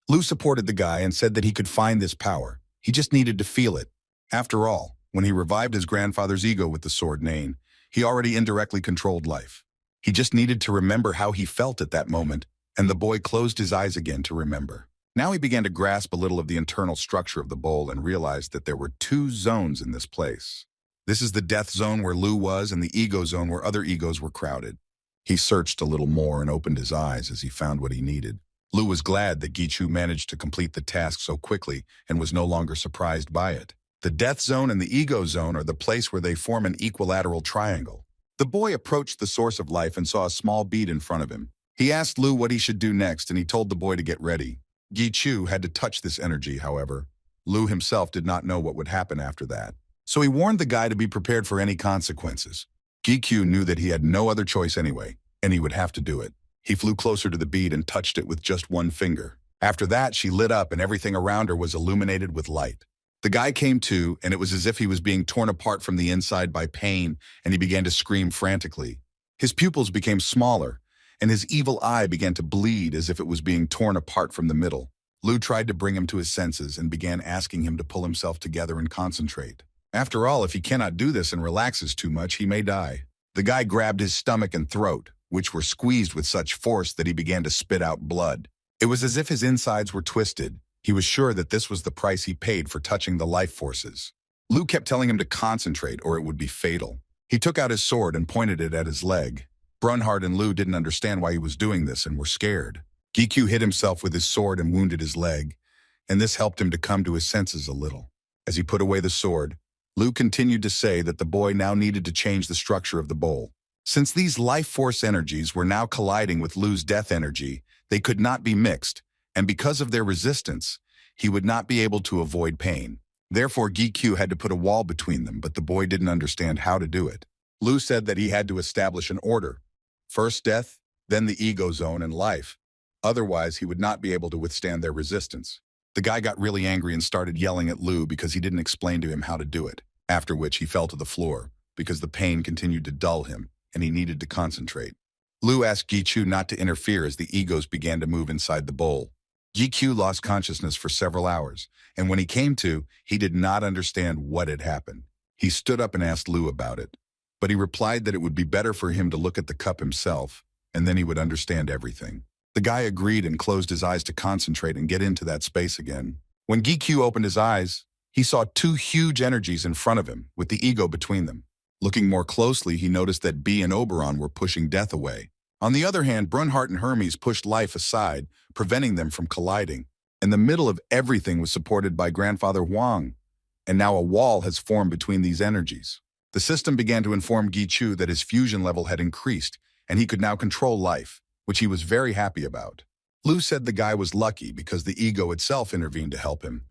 Lu supported the guy and said that he could find this power. He just needed to feel it. After all, when he revived his grandfather's ego with the sword Nain, he already indirectly controlled life. He just needed to remember how he felt at that moment, and the boy closed his eyes again to remember. Now he began to grasp a little of the internal structure of the bowl and realized that there were two zones in this place. This is the death zone where Lu was and the ego zone where other egos were crowded. He searched a little more and opened his eyes as he found what he needed. Lu was glad that Gi-Chu managed to complete the task so quickly and was no longer surprised by it. The death zone and the ego zone are the place where they form an equilateral triangle. The boy approached the source of life and saw a small bead in front of him. He asked Lu what he should do next, and he told the boy to get ready. Gi-Chu had to touch this energy, however. Lu himself did not know what would happen after that. So he warned the guy to be prepared for any consequences. Gi-Chu knew that he had no other choice anyway, and he would have to do it. He flew closer to the bead and touched it with just one finger. After that, she lit up and everything around her was illuminated with light. The guy came to, and it was as if he was being torn apart from the inside by pain, and he began to scream frantically. His pupils became smaller, and his evil eye began to bleed as if it was being torn apart from the middle. Lu tried to bring him to his senses and began asking him to pull himself together and concentrate. After all, if he cannot do this and relaxes too much, he may die. The guy grabbed his stomach and throat, which were squeezed with such force that he began to spit out blood. It was as if his insides were twisted. He was sure that this was the price he paid for touching the life forces. Lu kept telling him to concentrate or it would be fatal. He took out his sword and pointed it at his leg. Brunard and Lu didn't understand why he was doing this and were scared. Gi-Chu hit himself with his sword and wounded his leg, and this helped him to come to his senses a little. As he put away the sword, Lu continued to say that the boy now needed to change the structure of the bowl. Since these life force energies were now colliding with Lu's death energy, they could not be mixed, and because of their resistance, he would not be able to avoid pain. Therefore, Gi-Chu had to put a wall between them, but the boy didn't understand how to do it. Lu said that he had to establish an order. First death, then the ego zone and life. Otherwise, he would not be able to withstand their resistance. The guy got really angry and started yelling at Lu because he didn't explain to him how to do it, after which he fell to the floor because the pain continued to dull him and he needed to concentrate. Lu asked Gi-Chu not to interfere as the egos began to move inside the bowl. Gi-Chu lost consciousness for several hours, and when he came to, he did not understand what had happened. He stood up and asked Lu about it, but he replied that it would be better for him to look at the cup himself, and then he would understand everything. The guy agreed and closed his eyes to concentrate and get into that space again. When Gi-Chu opened his eyes, he saw two huge energies in front of him, with the ego between them. Looking more closely, he noticed that B and Oberon were pushing death away. On the other hand, Brunhart and Hermes pushed life aside, preventing them from colliding. In the middle of everything was supported by Grandfather Huang, and now a wall has formed between these energies. The system began to inform Gi-Chu that his fusion level had increased, and he could now control life, which he was very happy about. Lu said the guy was lucky because the ego itself intervened to help him,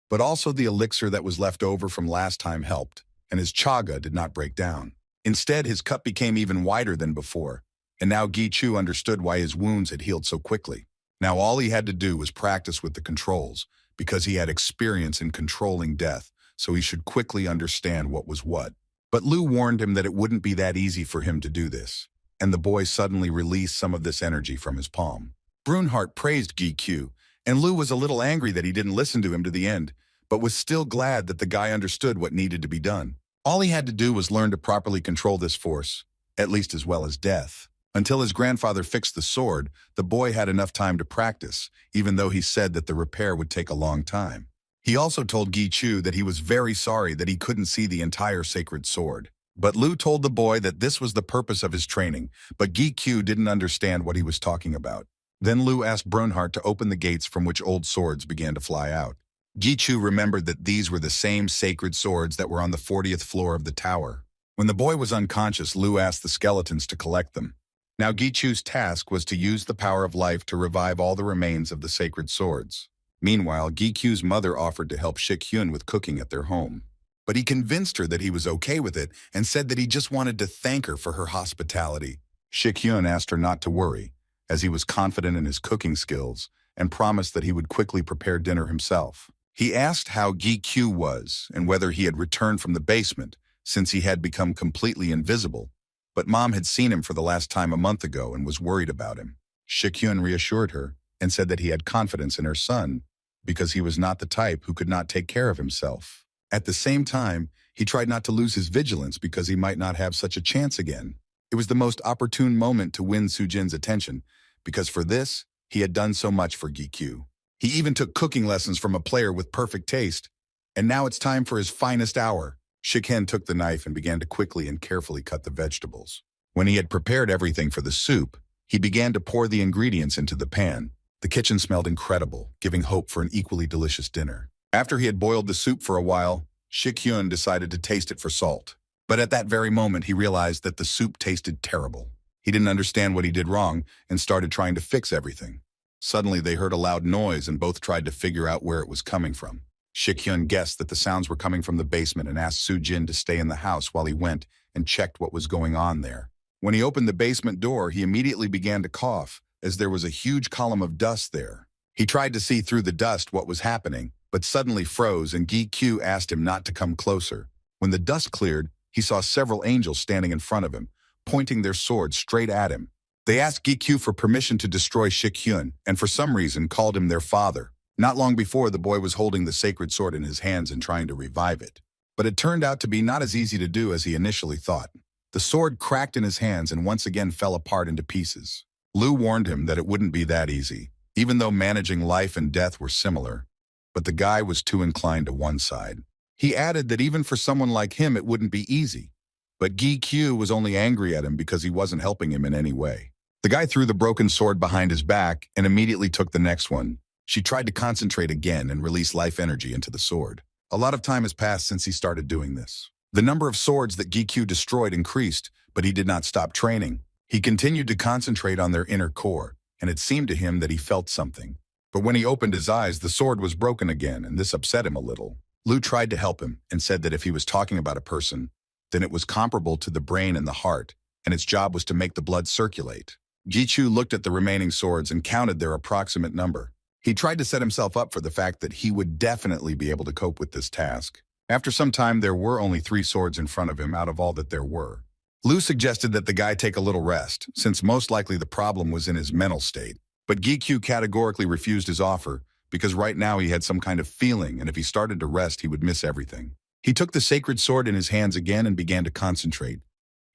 but also the elixir that was left over from last time helped, and his chaga did not break down. Instead, his cup became even wider than before, and now Gi-Chu understood why his wounds had healed so quickly. Now all he had to do was practice with the controls, because he had experience in controlling death, so he should quickly understand what was what. But Lu warned him that it wouldn't be that easy for him to do this, and the boy suddenly released some of this energy from his palm. Brunhart praised Gi-Chu, and Lu was a little angry that he didn't listen to him to the end, but was still glad that the guy understood what needed to be done. All he had to do was learn to properly control this force, at least as well as death. Until his grandfather fixed the sword, the boy had enough time to practice, even though he said that the repair would take a long time. He also told Gi-Chu that he was very sorry that he couldn't see the entire sacred sword. But Lu told the boy that this was the purpose of his training, but Gi-Chu didn't understand what he was talking about. Then Lu asked Brunhart to open the gates from which old swords began to fly out. Gi-Chu remembered that these were the same sacred swords that were on the 40th floor of the tower. When the boy was unconscious, Lu asked the skeletons to collect them. Now Gi-Chu's task was to use the power of life to revive all the remains of the sacred swords. Meanwhile, Gi-Chu's mother offered to help Shik-Hyun with cooking at their home. But he convinced her that he was okay with it and said that he just wanted to thank her for her hospitality. Shik-hyun asked her not to worry, as he was confident in his cooking skills and promised that he would quickly prepare dinner himself. He asked how Gi-kyu was and whether he had returned from the basement, since he had become completely invisible, but Mom had seen him for the last time a month ago and was worried about him. Shik-hyun reassured her and said that he had confidence in her son because he was not the type who could not take care of himself. At the same time, he tried not to lose his vigilance because he might not have such a chance again. It was the most opportune moment to win Soo-jin's attention, because for this, he had done so much for Gi-kyu. He even took cooking lessons from a player with perfect taste, and now it's time for his finest hour. Shik-hyun took the knife and began to quickly and carefully cut the vegetables. When he had prepared everything for the soup, he began to pour the ingredients into the pan. The kitchen smelled incredible, giving hope for an equally delicious dinner. After he had boiled the soup for a while, Shik-hyun decided to taste it for salt. But at that very moment, he realized that the soup tasted terrible. He didn't understand what he did wrong and started trying to fix everything. Suddenly, they heard a loud noise and both tried to figure out where it was coming from. Shik-hyun guessed that the sounds were coming from the basement and asked Soo-jin to stay in the house while he went and checked what was going on there. When he opened the basement door, he immediately began to cough, as there was a huge column of dust there. He tried to see through the dust what was happening, but suddenly froze, and Gi-kyu asked him not to come closer. When the dust cleared, he saw several angels standing in front of him, pointing their swords straight at him. They asked Gi-kyu for permission to destroy Shik-hyun, and for some reason called him their father. Not long before, the boy was holding the sacred sword in his hands and trying to revive it. But it turned out to be not as easy to do as he initially thought. The sword cracked in his hands and once again fell apart into pieces. Lu warned him that it wouldn't be that easy, even though managing life and death were similar. But the guy was too inclined to one side. He added that even for someone like him, it wouldn't be easy. But Gi-kyu was only angry at him because he wasn't helping him in any way. The guy threw the broken sword behind his back and immediately took the next one. She tried to concentrate again and release life energy into the sword. A lot of time has passed since he started doing this. The number of swords that Gi-kyu destroyed increased, but he did not stop training. He continued to concentrate on their inner core, and it seemed to him that he felt something. But when he opened his eyes, the sword was broken again, and this upset him a little. Lu tried to help him and said that if he was talking about a person, then it was comparable to the brain and the heart, and its job was to make the blood circulate. Gi-kyu looked at the remaining swords and counted their approximate number. He tried to set himself up for the fact that he would definitely be able to cope with this task. After some time, there were only 3 swords in front of him out of all that there were. Lu suggested that the guy take a little rest, since most likely the problem was in his mental state. But Gi-kyu categorically refused his offer, because right now he had some kind of feeling, and if he started to rest, he would miss everything. He took the sacred sword in his hands again and began to concentrate.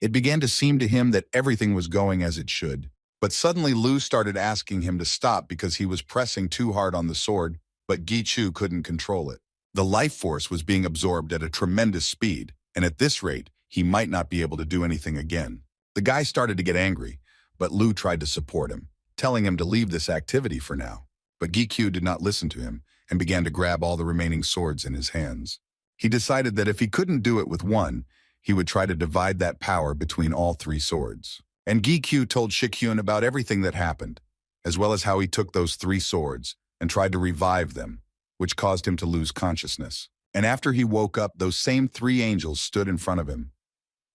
It began to seem to him that everything was going as it should. But suddenly Lu started asking him to stop because he was pressing too hard on the sword, but Gi-kyu couldn't control it. The life force was being absorbed at a tremendous speed, and at this rate, he might not be able to do anything again. The guy started to get angry, but Lu tried to support him, telling him to leave this activity for now. But Gi-kyu did not listen to him and began to grab all the remaining swords in his hands. He decided that if he couldn't do it with one, he would try to divide that power between all 3 swords. And Gi-kyu told Shik-hyun about everything that happened, as well as how he took those 3 swords and tried to revive them, which caused him to lose consciousness. And after he woke up, those same 3 angels stood in front of him.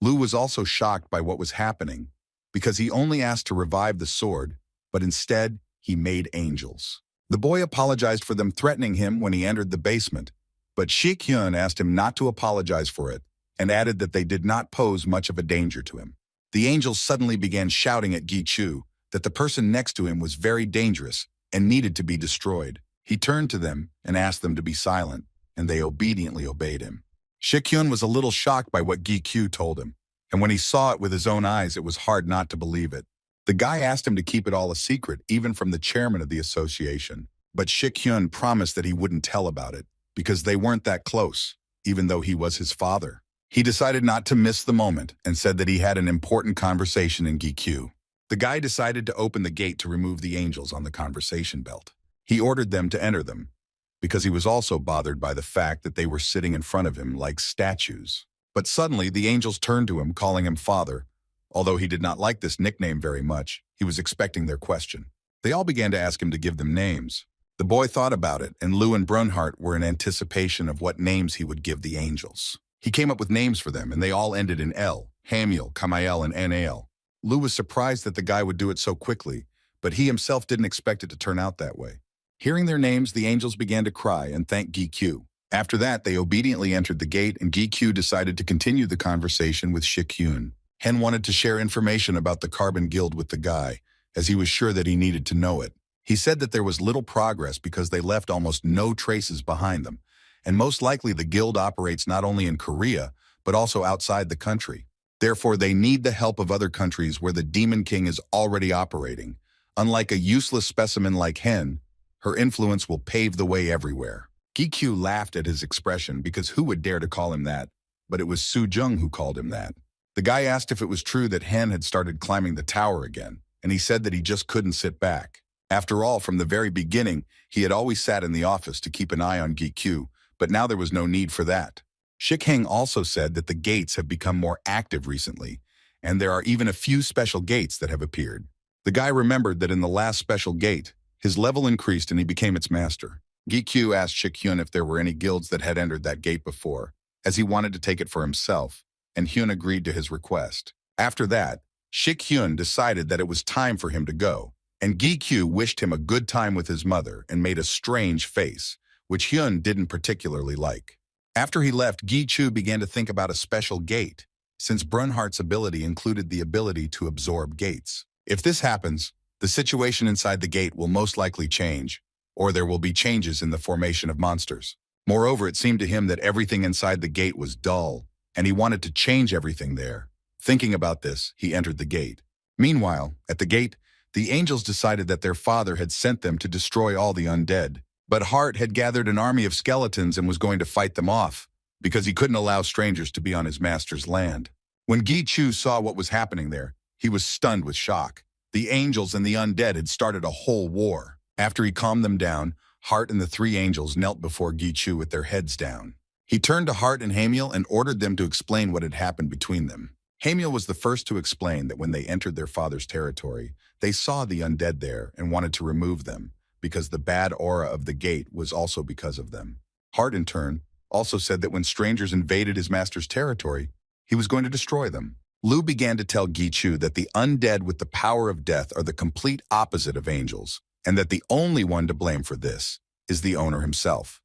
Lu was also shocked by what was happening, because he only asked to revive the sword, but instead, he made angels. The boy apologized for them threatening him when he entered the basement, but Shik-hyun asked him not to apologize for it, and added that they did not pose much of a danger to him. The angels suddenly began shouting at Gi-kyu that the person next to him was very dangerous and needed to be destroyed. He turned to them and asked them to be silent, and they obediently obeyed him. Shik-hyun was a little shocked by what Gi-kyu told him, and when he saw it with his own eyes, it was hard not to believe it. The guy asked him to keep it all a secret, even from the chairman of the association, but Shik-hyun promised that he wouldn't tell about it, because they weren't that close, even though he was his father. He decided not to miss the moment and said that he had an important conversation in Gi-kyu. The guy decided to open the gate to remove the angels on the conversation belt. He ordered them to enter them, because he was also bothered by the fact that they were sitting in front of him like statues. But suddenly, the angels turned to him, calling him father. Although he did not like this nickname very much, he was expecting their question. They all began to ask him to give them names. The boy thought about it, and Lu and Brunard were in anticipation of what names he would give the angels. He came up with names for them, and they all ended in L, Hamiel, Kamael, and Nael. Lu was surprised that the guy would do it so quickly, but he himself didn't expect it to turn out that way. Hearing their names, the angels began to cry and thank Gi-Q. After that, they obediently entered the gate, and Gi-Q decided to continue the conversation with Shik-Hyun. Hen wanted to share information about the Carbon Guild with the guy, as he was sure that he needed to know it. He said that there was little progress because they left almost no traces behind them, and most likely the guild operates not only in Korea, but also outside the country. Therefore, they need the help of other countries where the Demon King is already operating. Unlike a useless specimen like Hen, her influence will pave the way everywhere. Gi-Q laughed at his expression because who would dare to call him that? But it was Jung who called him that. The guy asked if it was true that Hen had started climbing the tower again, and he said that he just couldn't sit back. After all, from the very beginning, he had always sat in the office to keep an eye on Gi-Q, but now there was no need for that. Shik-Heng also said that the gates have become more active recently, and there are even a few special gates that have appeared. The guy remembered that in the last special gate, his level increased and he became its master. Gi-Q asked Shik-Hyun if there were any guilds that had entered that gate before, as he wanted to take it for himself, and Hyun agreed to his request. After that, Shik-Hyun decided that it was time for him to go, and Gi-Q wished him a good time with his mother and made a strange face, which Hyun didn't particularly like. After he left, Gi-Chu began to think about a special gate, since Brunhardt's ability included the ability to absorb gates. If this happens, the situation inside the gate will most likely change, or there will be changes in the formation of monsters. Moreover, it seemed to him that everything inside the gate was dull, and he wanted to change everything there. Thinking about this, he entered the gate. Meanwhile, at the gate, the angels decided that their father had sent them to destroy all the undead. But Hart had gathered an army of skeletons and was going to fight them off, because he couldn't allow strangers to be on his master's land. When Gi-Chu saw what was happening there, he was stunned with shock. The angels and the undead had started a whole war. After he calmed them down, Hart and the three angels knelt before Gi-Chu with their heads down. He turned to Hart and Hamiel and ordered them to explain what had happened between them. Hamiel was the first to explain that when they entered their father's territory, they saw the undead there and wanted to remove them, because the bad aura of the gate was also because of them. Hart, in turn, also said that when strangers invaded his master's territory, he was going to destroy them. Lu began to tell Gi-Chu that the undead with the power of death are the complete opposite of angels, and that the only one to blame for this is the owner himself,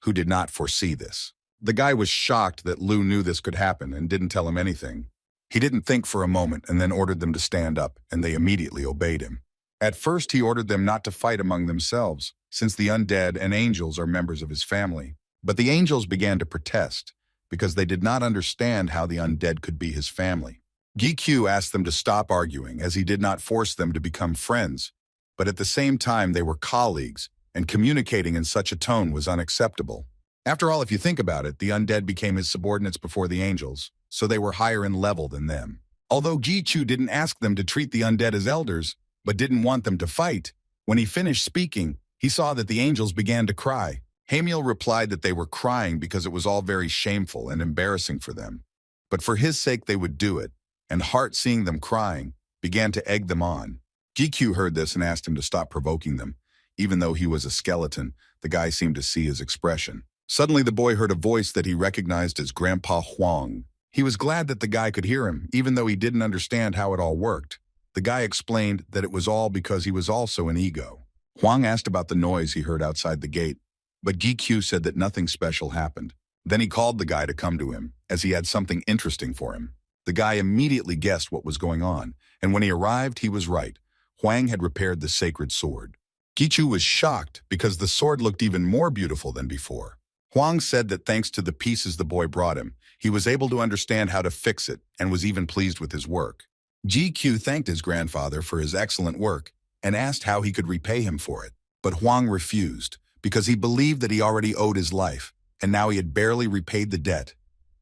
who did not foresee this. The guy was shocked that Lu knew this could happen and didn't tell him anything. He didn't think for a moment and then ordered them to stand up, and they immediately obeyed him. At first, he ordered them not to fight among themselves, since the undead and angels are members of his family. But the angels began to protest, because they did not understand how the undead could be his family. Gi-Q asked them to stop arguing, as he did not force them to become friends, but at the same time they were colleagues, and communicating in such a tone was unacceptable. After all, if you think about it, the undead became his subordinates before the angels, so they were higher in level than them. Although Gi-Chu didn't ask them to treat the undead as elders, but didn't want them to fight, when he finished speaking, he saw that the angels began to cry. Hamiel replied that they were crying because it was all very shameful and embarrassing for them. But for his sake they would do it, and Hart, seeing them crying, began to egg them on. Gi-Q heard this and asked him to stop provoking them. Even though he was a skeleton, the guy seemed to see his expression. Suddenly the boy heard a voice that he recognized as Grandpa Huang. He was glad that the guy could hear him, even though he didn't understand how it all worked. The guy explained that it was all because he was also an ego. Huang asked about the noise he heard outside the gate, but Gi-Q said that nothing special happened. Then he called the guy to come to him, as he had something interesting for him. The guy immediately guessed what was going on, and when he arrived, he was right. Huang had repaired the sacred sword. Gi-Chu was shocked because the sword looked even more beautiful than before. Huang said that thanks to the pieces the boy brought him, he was able to understand how to fix it and was even pleased with his work. Gi-Q thanked his grandfather for his excellent work and asked how he could repay him for it. But Huang refused because he believed that he already owed his life, and now he had barely repaid the debt.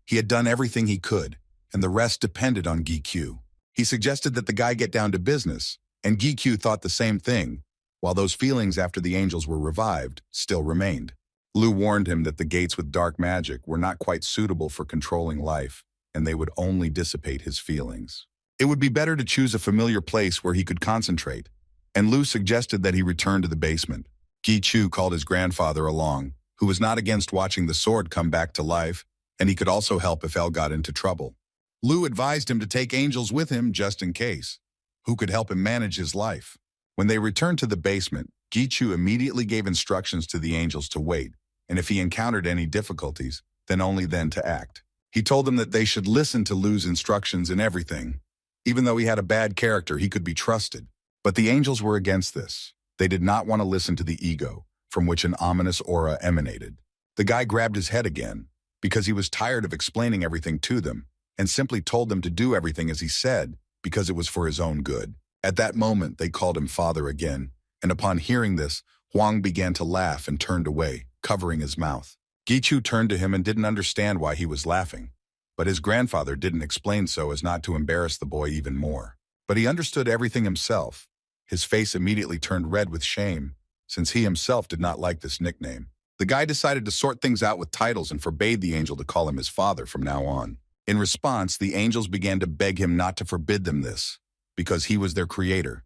He had done everything he could, and the rest depended on Gi-Q. He suggested that the guy get down to business, and Gi-Q thought the same thing, while those feelings after the angels were revived still remained. Lu warned him that the gates with dark magic were not quite suitable for controlling life, and they would only dissipate his feelings. It would be better to choose a familiar place where he could concentrate, and Lu suggested that he return to the basement. Gi-Chu called his grandfather along, who was not against watching the sword come back to life, and he could also help if El got into trouble. Lu advised him to take angels with him just in case, who could help him manage his life. When they returned to the basement, Gichu immediately gave instructions to the angels to wait, and if he encountered any difficulties, then only then to act. He told them that they should listen to Lu's instructions in everything. Even though he had a bad character, he could be trusted. But the angels were against this. They did not want to listen to the ego, from which an ominous aura emanated. The guy grabbed his head again, because he was tired of explaining everything to them, and simply told them to do everything as he said, because it was for his own good. At that moment, they called him father again, and upon hearing this, Huang began to laugh and turned away, covering his mouth. Gichu turned to him and didn't understand why he was laughing, but his grandfather didn't explain so as not to embarrass the boy even more. But he understood everything himself. His face immediately turned red with shame, since he himself did not like this nickname. The guy decided to sort things out with titles and forbade the angel to call him his father from now on. In response, the angels began to beg him not to forbid them this, because he was their creator,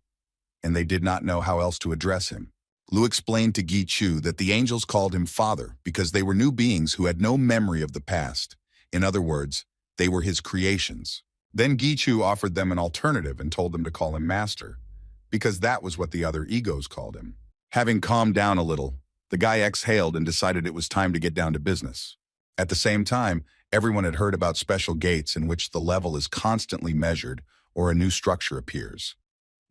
and they did not know how else to address him. Lu explained to Gichu that the angels called him father because they were new beings who had no memory of the past. In other words, they were his creations. Then Gichu offered them an alternative and told them to call him master, because that was what the other egos called him. Having calmed down a little, the guy exhaled and decided it was time to get down to business. At the same time, everyone had heard about special gates in which the level is constantly measured or a new structure appears.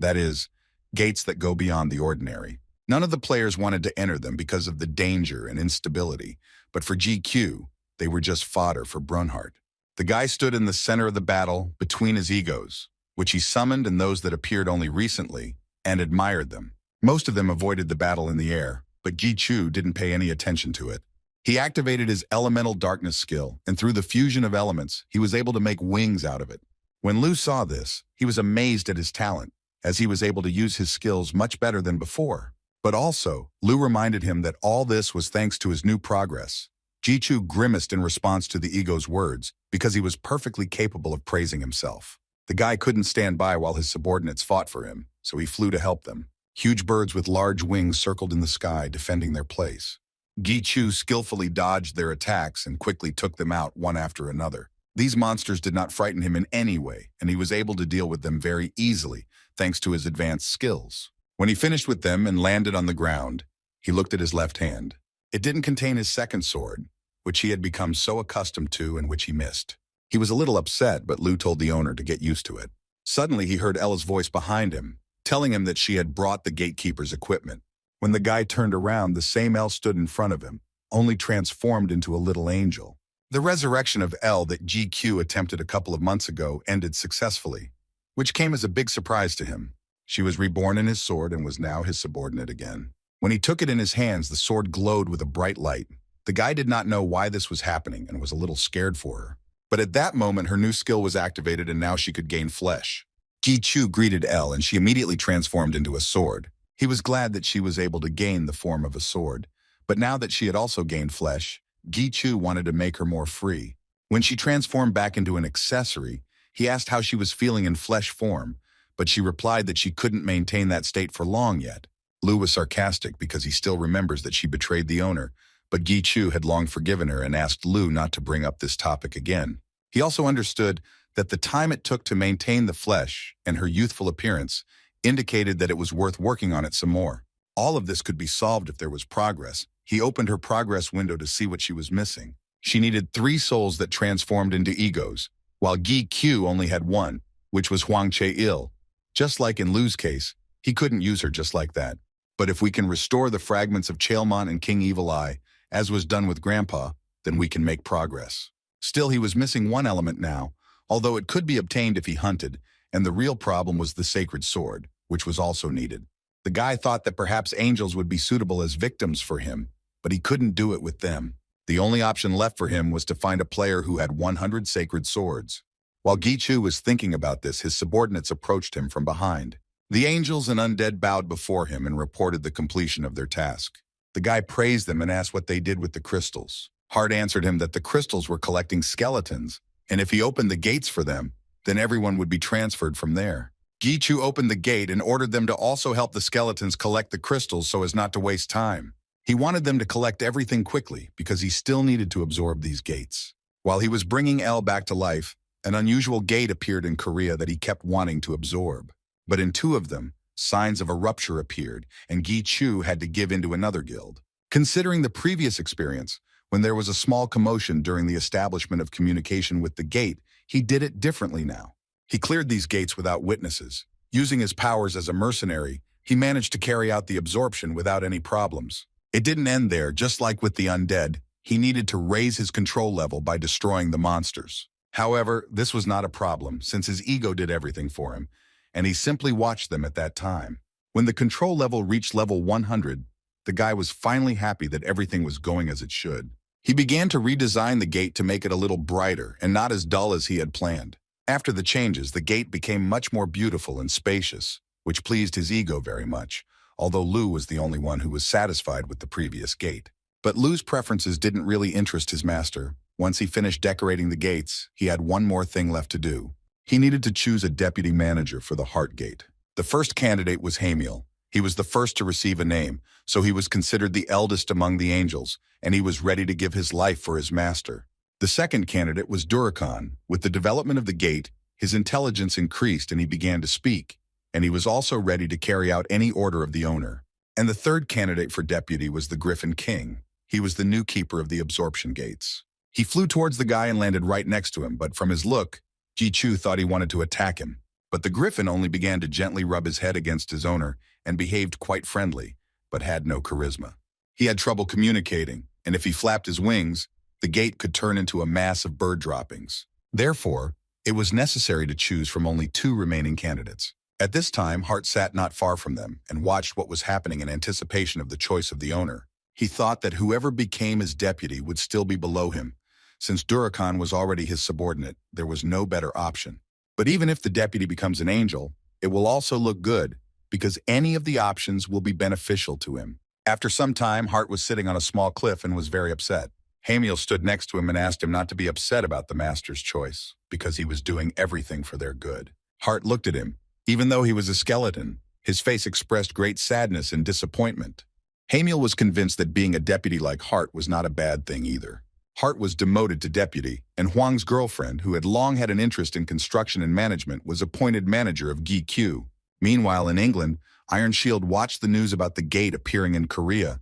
That is, gates that go beyond the ordinary. None of the players wanted to enter them because of the danger and instability, but for GQ, they were just fodder for Brunard. The guy stood in the center of the battle between his egos, which he summoned and those that appeared only recently, and admired them. Most of them avoided the battle in the air, but Gichu didn't pay any attention to it. He activated his elemental darkness skill, and through the fusion of elements, he was able to make wings out of it. When Lu saw this, he was amazed at his talent, as he was able to use his skills much better than before. But also, Lu reminded him that all this was thanks to his new progress. Gichu grimaced in response to the ego's words, because he was perfectly capable of praising himself. The guy couldn't stand by while his subordinates fought for him, so he flew to help them. Huge birds with large wings circled in the sky, defending their place. Gichu skillfully dodged their attacks and quickly took them out one after another. These monsters did not frighten him in any way, and he was able to deal with them very easily, thanks to his advanced skills. When he finished with them and landed on the ground, he looked at his left hand. It didn't contain his second sword, which he had become so accustomed to and which he missed. He was a little upset, but Lu told the owner to get used to it. Suddenly, he heard Ella's voice behind him, telling him that she had brought the gatekeeper's equipment. When the guy turned around, the same Elle stood in front of him, only transformed into a little angel. The resurrection of Elle that GQ attempted a couple of months ago ended successfully, which came as a big surprise to him. She was reborn in his sword and was now his subordinate again. When he took it in his hands, the sword glowed with a bright light. The guy did not know why this was happening and was a little scared for her. But at that moment, her new skill was activated and now she could gain flesh. Gichu greeted Elle and she immediately transformed into a sword. He was glad that she was able to gain the form of a sword. But now that she had also gained flesh, Gichu wanted to make her more free. When she transformed back into an accessory, he asked how she was feeling in flesh form, but she replied that she couldn't maintain that state for long yet. Lu was sarcastic because he still remembers that she betrayed the owner, but Gichu had long forgiven her and asked Lu not to bring up this topic again. He also understood that the time it took to maintain the flesh and her youthful appearance indicated that it was worth working on it some more. All of this could be solved if there was progress. He opened her progress window to see what she was missing. She needed 3 souls that transformed into egos, while Gi-Q only had 1, which was Huang Che-il. Just like in Lu's case, he couldn't use her just like that. But if we can restore the fragments of Chaelmon and King Evil Eye, as was done with Grandpa, then we can make progress. Still, he was missing one element now, although it could be obtained if he hunted, and the real problem was the sacred sword, which was also needed. The guy thought that perhaps angels would be suitable as victims for him, but he couldn't do it with them. The only option left for him was to find a player who had 100 sacred swords. While Gichu was thinking about this, his subordinates approached him from behind. The angels and undead bowed before him and reported the completion of their task. The guy praised them and asked what they did with the crystals. Hart answered him that the crystals were collecting skeletons, and if he opened the gates for them, then everyone would be transferred from there. Gichu opened the gate and ordered them to also help the skeletons collect the crystals so as not to waste time. He wanted them to collect everything quickly because he still needed to absorb these gates. While he was bringing Elle back to life, An unusual gate appeared in Korea that he kept wanting to absorb. But in two of them, signs of a rupture appeared, and Gi Chu had to give into another guild. Considering the previous experience, when there was a small commotion during the establishment of communication with the gate, he did it differently now. He cleared these gates without witnesses. Using his powers as a mercenary, he managed to carry out the absorption without any problems. It didn't end there. Just like with the undead, he needed to raise his control level by destroying the monsters. However, this was not a problem, since his ego did everything for him, and he simply watched them at that time. When the control level reached level 100, the guy was finally happy that everything was going as it should. He began to redesign the gate to make it a little brighter and not as dull as he had planned. After the changes, the gate became much more beautiful and spacious, which pleased his ego very much, although Lu was the only one who was satisfied with the previous gate. But Lu's preferences didn't really interest his master. Once he finished decorating the gates, he had one more thing left to do. He needed to choose a deputy manager for the Heart Gate. The first candidate was Hamiel. He was the first to receive a name, so he was considered the eldest among the angels, and he was ready to give his life for his master. The second candidate was Durakan. With the development of the gate, his intelligence increased and he began to speak, and he was also ready to carry out any order of the owner. And the third candidate for deputy was the Griffin King. He was the new keeper of the absorption gates. He flew towards the guy and landed right next to him, but from his look, Ji Chu thought he wanted to attack him. But the Griffin only began to gently rub his head against his owner and behaved quite friendly, but had no charisma. He had trouble communicating, and if he flapped his wings, the gate could turn into a mass of bird droppings. Therefore, it was necessary to choose from only two remaining candidates. At this time, Hart sat not far from them and watched what was happening in anticipation of the choice of the owner. He thought that whoever became his deputy would still be below him. Since Durakan was already his subordinate, there was no better option. But even if the deputy becomes an angel, it will also look good, because any of the options will be beneficial to him. After some time, Hart was sitting on a small cliff and was very upset. Hamiel stood next to him and asked him not to be upset about the master's choice, because he was doing everything for their good. Hart looked at him. Even though he was a skeleton, his face expressed great sadness and disappointment. Hamiel was convinced that being a deputy like Hart was not a bad thing either. Hart was demoted to deputy, and Huang's girlfriend, who had long had an interest in construction and management, was appointed manager of Gi Q. Meanwhile, in England, Iron Shield watched the news about the gate appearing in Korea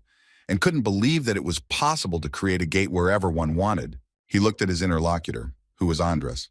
and couldn't believe that it was possible to create a gate wherever one wanted. He looked at his interlocutor, who was Andras,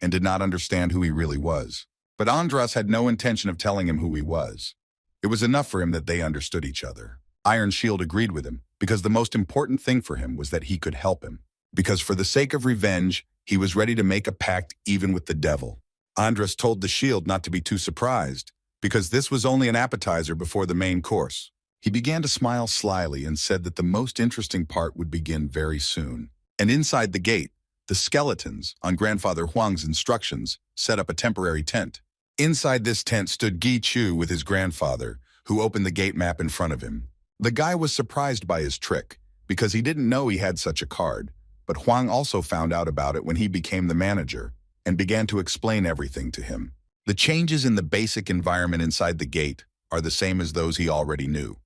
and did not understand who he really was. But Andras had no intention of telling him who he was. It was enough for him that they understood each other. Iron Shield agreed with him, because the most important thing for him was that he could help him. Because for the sake of revenge, he was ready to make a pact even with the devil. Andras told the Shield not to be too surprised, because this was only an appetizer before the main course. He began to smile slyly and said that the most interesting part would begin very soon. And inside the gate, the skeletons, on Grandfather Huang's instructions, set up a temporary tent. Inside this tent stood Gi Chu with his grandfather, who opened the gate map in front of him. The guy was surprised by his trick, because he didn't know he had such a card, but Huang also found out about it when he became the manager, and began to explain everything to him. The changes in the basic environment inside the gate are the same as those he already knew,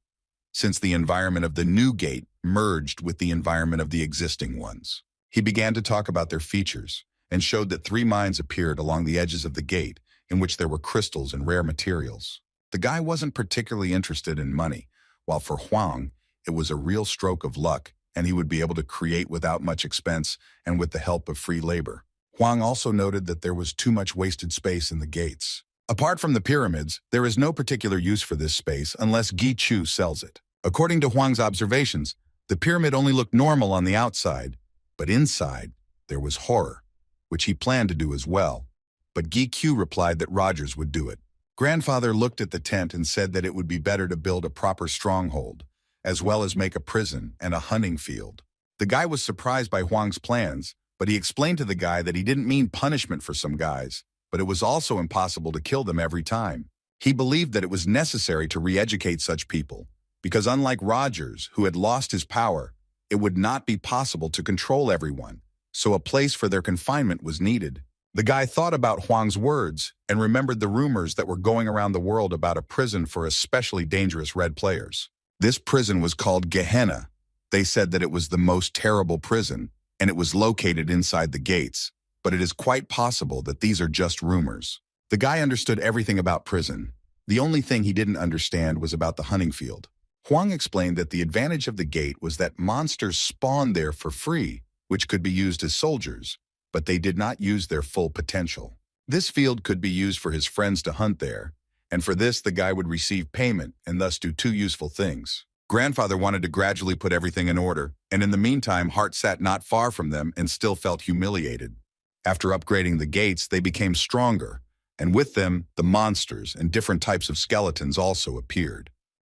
since the environment of the new gate merged with the environment of the existing ones. He began to talk about their features, and showed that 3 mines appeared along the edges of the gate, in which there were crystals and rare materials. The guy wasn't particularly interested in money, while for Huang, it was a real stroke of luck, and he would be able to create without much expense and with the help of free labor. Huang also noted that there was too much wasted space in the gates. Apart from the pyramids, there is no particular use for this space unless Gi Chu sells it. According to Huang's observations, the pyramid only looked normal on the outside, but inside, there was horror, which he planned to do as well. But Gi Q replied that Rogers would do it. Grandfather looked at the tent and said that it would be better to build a proper stronghold, as well as make a prison and a hunting field. The guy was surprised by Huang's plans, but he explained to the guy that he didn't mean punishment for some guys, but it was also impossible to kill them every time. He believed that it was necessary to re-educate such people, because unlike Rogers, who had lost his power, it would not be possible to control everyone, so a place for their confinement was needed. The guy thought about Huang's words and remembered the rumors that were going around the world about a prison for especially dangerous red players. This prison was called Gehenna. They said that it was the most terrible prison, and it was located inside the gates. but it is quite possible that these are just rumors. The guy understood everything about prison. The only thing he didn't understand was about the hunting field. Huang explained that the advantage of the gate was that monsters spawned there for free, which could be used as soldiers, but they did not use their full potential. This field could be used for his friends to hunt there, and for this the guy would receive payment and thus do two useful things. Grandfather wanted to gradually put everything in order, and in the meantime Hart sat not far from them and still felt humiliated. After upgrading the gates, they became stronger, and with them, the monsters and different types of skeletons also appeared.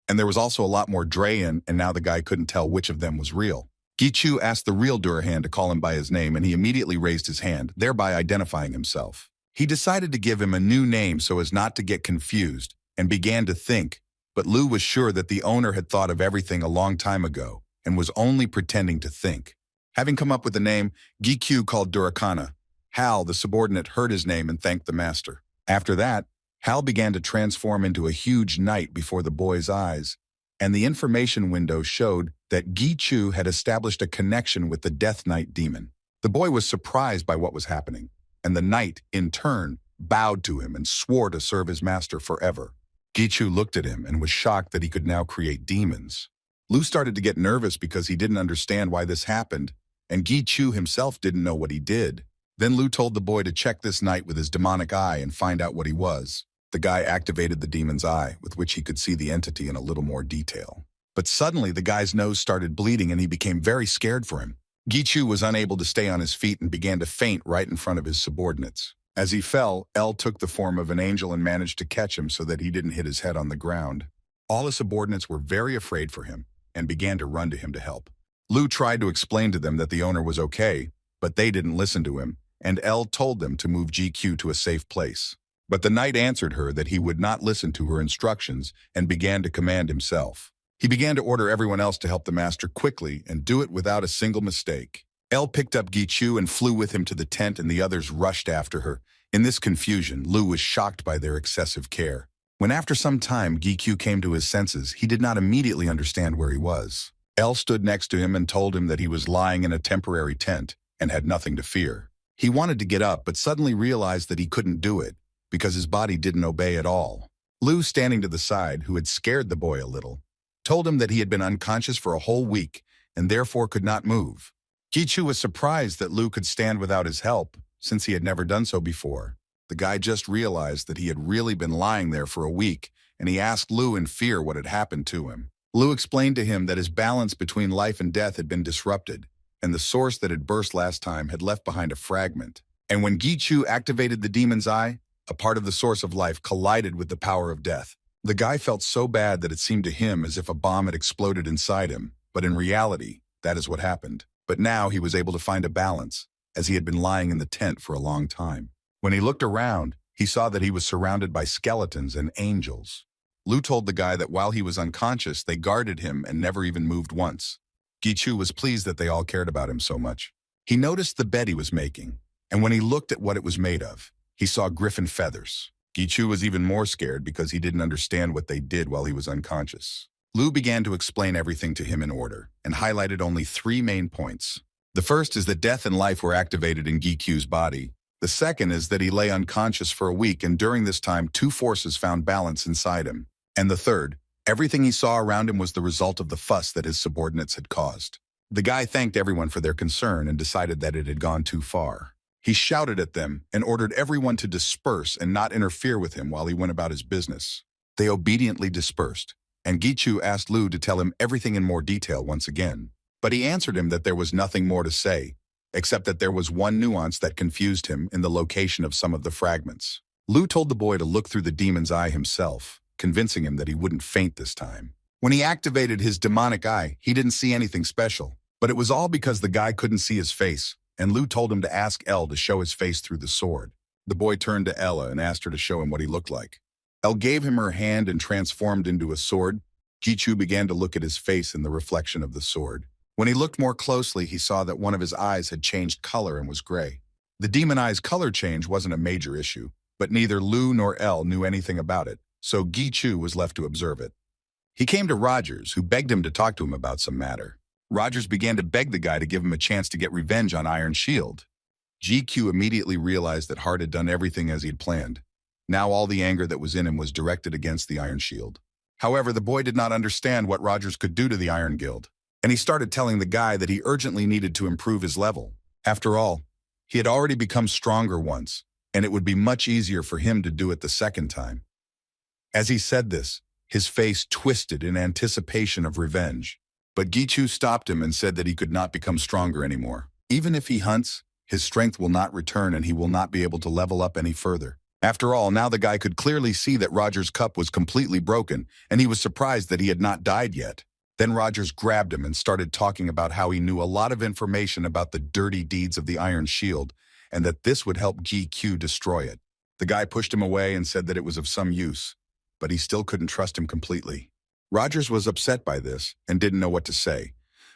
And there was also a lot more Drayan, and now the guy couldn't tell which of them was real. Gichu asked the real Durahan to call him by his name, and he immediately raised his hand, thereby identifying himself. He decided to give him a new name so as not to get confused, and began to think, but Lu was sure that the owner had thought of everything a long time ago, and was only pretending to think. Having come up with the name, Gichu called Durakana. Hal, the subordinate, heard his name and thanked the master. After that, Hal began to transform into a huge knight before the boy's eyes, and the information window showed that Gichu had established a connection with the Death Knight demon. The boy was surprised by what was happening, and the knight, in turn, bowed to him and swore to serve his master forever. Gichu looked at him and was shocked that he could now create demons. Lu started to get nervous because he didn't understand why this happened, and Gichu himself didn't know what he did. Then Lu told the boy to check this knight with his demonic eye and find out what he was. The guy activated the demon's eye, with which he could see the entity in a little more detail. But suddenly the guy's nose started bleeding and he became very scared for him. Gichu was unable to stay on his feet and began to faint right in front of his subordinates. As he fell, El took the form of an angel and managed to catch him so that he didn't hit his head on the ground. All his subordinates were very afraid for him and began to run to him to help. Lu tried to explain to them that the owner was okay, but they didn't listen to him, and El told them to move GQ to a safe place. But the knight answered her that he would not listen to her instructions and began to command himself. He began to order everyone else to help the master quickly and do it without a single mistake. El picked up Gichu and flew with him to the tent, and the others rushed after her. In this confusion, Lu was shocked by their excessive care. When after some time Gichu came to his senses, he did not immediately understand where he was. El stood next to him and told him that he was lying in a temporary tent and had nothing to fear. He wanted to get up, but suddenly realized that he couldn't do it, because his body didn't obey at all. Lu, standing to the side, who had scared the boy a little, told him that he had been unconscious for a whole week and therefore could not move. Gichu was surprised that Lu could stand without his help, since he had never done so before. The guy just realized that he had really been lying there for a week, and he asked Lu in fear what had happened to him. Lu explained to him that his balance between life and death had been disrupted, and the source that had burst last time had left behind a fragment. And when Gichu activated the demon's eye, a part of the source of life collided with the power of death. The guy felt so bad that it seemed to him as if a bomb had exploded inside him, but in reality, that is what happened. But now he was able to find a balance, as he had been lying in the tent for a long time. When he looked around, he saw that he was surrounded by skeletons and angels. Lu told the guy that while he was unconscious, they guarded him and never even moved once. Gichu was pleased that they all cared about him so much. He noticed the bed he was making, and when he looked at what it was made of, he saw griffin feathers. Gichu was even more scared because he didn't understand what they did while he was unconscious. Lu began to explain everything to him in order, and highlighted only 3 main points. The first is that death and life were activated in Gichu's body. The second is that he lay unconscious for a week, and during this time 2 forces found balance inside him. And the third, everything he saw around him was the result of the fuss that his subordinates had caused. The guy thanked everyone for their concern and decided that it had gone too far. He shouted at them and ordered everyone to disperse and not interfere with him while he went about his business. They obediently dispersed, and Gichu asked Lu to tell him everything in more detail once again. But he answered him that there was nothing more to say, except that there was one nuance that confused him in the location of some of the fragments. Lu told the boy to look through the demon's eye himself, convincing him that he wouldn't faint this time. When he activated his demonic eye, he didn't see anything special, but it was all because the guy couldn't see his face, and Lu told him to ask El to show his face through the sword. The boy turned to Ella and asked her to show him what he looked like. El gave him her hand and transformed into a sword. Gichu began to look at his face in the reflection of the sword. When he looked more closely, he saw that one of his eyes had changed color and was gray. The demon eye's color change wasn't a major issue, but neither Lu nor El knew anything about it, so Gichu was left to observe it. He came to Rogers, who begged him to talk to him about some matter. Rogers began to beg the guy to give him a chance to get revenge on Iron Shield. GQ immediately realized that Hart had done everything as he had planned. Now all the anger that was in him was directed against the Iron Shield. However, the boy did not understand what Rogers could do to the Iron Guild, and he started telling the guy that he urgently needed to improve his level. After all, he had already become stronger once, and it would be much easier for him to do it the second time. As he said this, his face twisted in anticipation of revenge. But Gichu stopped him and said that he could not become stronger anymore. Even if he hunts, his strength will not return and he will not be able to level up any further. After all, now the guy could clearly see that Roger's cup was completely broken, and he was surprised that he had not died yet. Then Rogers grabbed him and started talking about how he knew a lot of information about the dirty deeds of the Iron Shield, and that this would help GQ destroy it. The guy pushed him away and said that it was of some use, but he still couldn't trust him completely. Rogers was upset by this and didn't know what to say,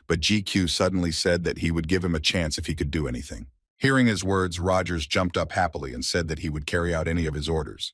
but GQ suddenly said that he would give him a chance if he could do anything. Hearing his words, Rogers jumped up happily and said that he would carry out any of his orders.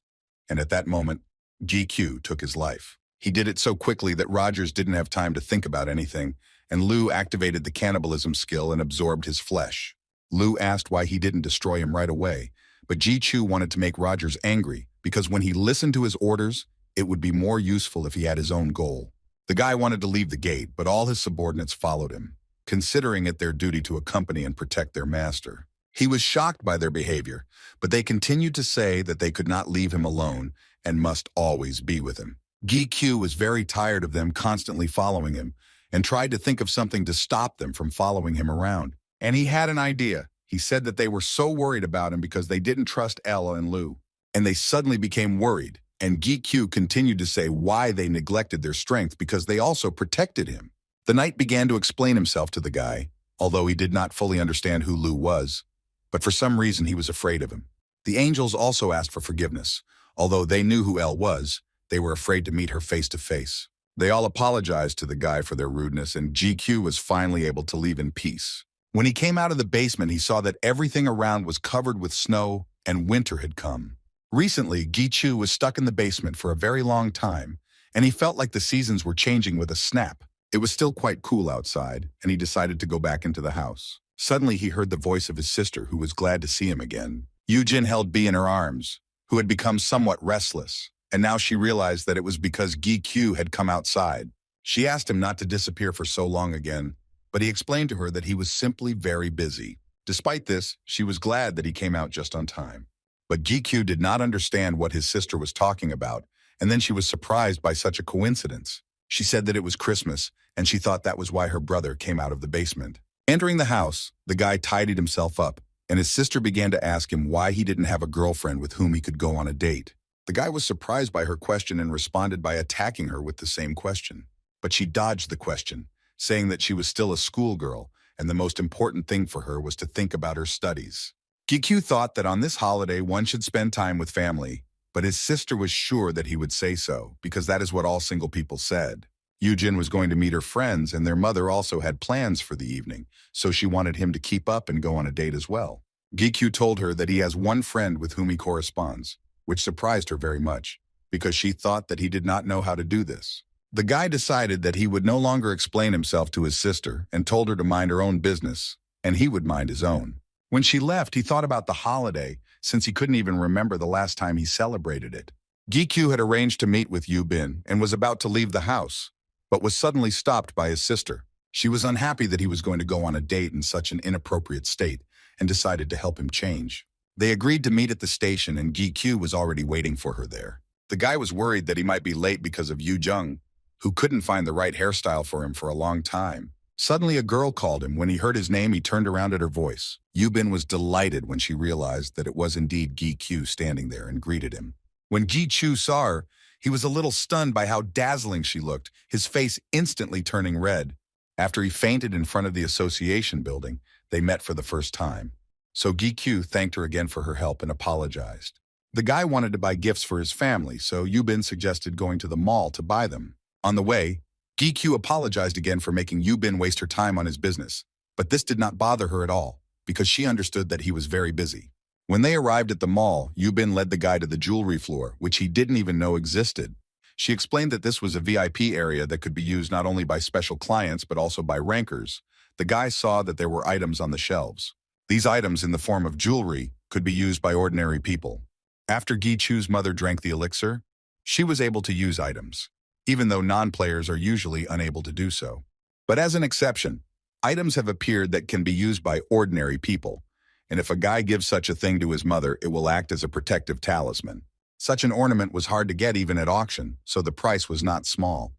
And at that moment, GQ took his life. He did it so quickly that Rogers didn't have time to think about anything, and Lou activated the cannibalism skill and absorbed his flesh. Lou asked why he didn't destroy him right away, but GQ wanted to make Rogers angry because when he listened to his orders, it would be more useful if he had his own goal. The guy wanted to leave the gate, but all his subordinates followed him, considering it their duty to accompany and protect their master. He was shocked by their behavior, but they continued to say that they could not leave him alone and must always be with him. GQ was very tired of them constantly following him and tried to think of something to stop them from following him around. And he had an idea. He said that they were so worried about him because they didn't trust Ella and Lou, and they suddenly became worried. And GQ continued to say why they neglected their strength because they also protected him. The knight began to explain himself to the guy, although he did not fully understand who Lou was, but for some reason he was afraid of him. The angels also asked for forgiveness. Although they knew who Elle was, they were afraid to meet her face to face. They all apologized to the guy for their rudeness, and GQ was finally able to leave in peace. When he came out of the basement, he saw that everything around was covered with snow and winter had come. Recently, Gichu was stuck in the basement for a very long time, and he felt like the seasons were changing with a snap. It was still quite cool outside, and he decided to go back into the house. Suddenly, he heard the voice of his sister, who was glad to see him again. Yujin held B in her arms, who had become somewhat restless, and now she realized that it was because Gichu had come outside. She asked him not to disappear for so long again, but he explained to her that he was simply very busy. Despite this, she was glad that he came out just on time. But GQ did not understand what his sister was talking about, and then she was surprised by such a coincidence. She said that it was Christmas, and she thought that was why her brother came out of the basement. Entering the house, the guy tidied himself up, and his sister began to ask him why he didn't have a girlfriend with whom he could go on a date. The guy was surprised by her question and responded by attacking her with the same question. But she dodged the question, saying that she was still a schoolgirl, and the most important thing for her was to think about her studies. GQ thought that on this holiday one should spend time with family, but his sister was sure that he would say so, because that is what all single people said. Yujin was going to meet her friends, and their mother also had plans for the evening, so she wanted him to keep up and go on a date as well. GQ told her that he has one friend with whom he corresponds, which surprised her very much, because she thought that he did not know how to do this. The guy decided that he would no longer explain himself to his sister and told her to mind her own business, and he would mind his own. When she left, he thought about the holiday, since he couldn't even remember the last time he celebrated it. GQ had arranged to meet with Yubin and was about to leave the house, but was suddenly stopped by his sister. She was unhappy that he was going to go on a date in such an inappropriate state and decided to help him change. They agreed to meet at the station, and GQ was already waiting for her there. The guy was worried that he might be late because of Jung, who couldn't find the right hairstyle for him for a long time. Suddenly, a girl called him. When he heard his name, he turned around at her voice. Yubin was delighted when she realized that it was indeed GQ standing there and greeted him. When GQ saw her, he was a little stunned by how dazzling she looked, his face instantly turning red. After he fainted in front of the association building, they met for the first time. So GQ thanked her again for her help and apologized. The guy wanted to buy gifts for his family, so Yubin suggested going to the mall to buy them. On the way, GQ apologized again for making Yubin waste her time on his business, but this did not bother her at all, because she understood that he was very busy. When they arrived at the mall, Yubin led the guy to the jewelry floor, which he didn't even know existed. She explained that this was a VIP area that could be used not only by special clients but also by rankers. The guy saw that there were items on the shelves. These items in the form of jewelry could be used by ordinary people. After Gi-chu's mother drank the elixir, she was able to use items, even though non-players are usually unable to do so. But as an exception, items have appeared that can be used by ordinary people, and if a guy gives such a thing to his mother, it will act as a protective talisman. Such an ornament was hard to get even at auction, so the price was not small.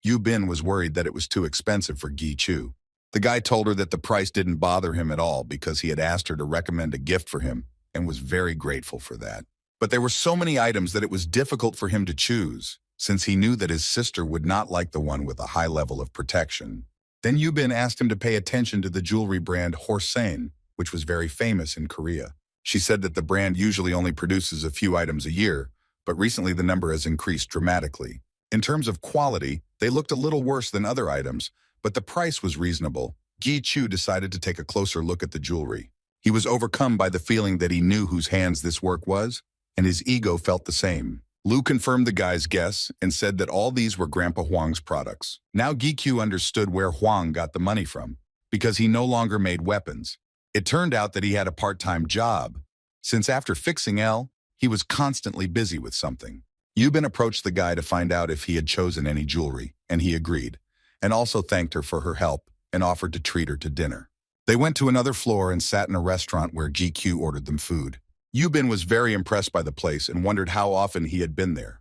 Yu Bin was worried that it was too expensive for Gi-chu. The guy told her that the price didn't bother him at all because he had asked her to recommend a gift for him and was very grateful for that. But there were so many items that it was difficult for him to choose, since he knew that his sister would not like the one with a high level of protection. Then Yu Bin asked him to pay attention to the jewelry brand Horsein, which was very famous in Korea. She said that the brand usually only produces a few items a year, but recently the number has increased dramatically. In terms of quality, they looked a little worse than other items, but the price was reasonable. Gi-chu decided to take a closer look at the jewelry. He was overcome by the feeling that he knew whose hands this work was, and his ego felt the same. Lu confirmed the guy's guess and said that all these were Grandpa Huang's products. Now Gi-chu understood where Huang got the money from, because he no longer made weapons. It turned out that he had a part-time job, since after fixing L, he was constantly busy with something. Yu Bin approached the guy to find out if he had chosen any jewelry, and he agreed, and also thanked her for her help and offered to treat her to dinner. They went to another floor and sat in a restaurant where Gi-chu ordered them food. Yu Bin was very impressed by the place and wondered how often he had been there.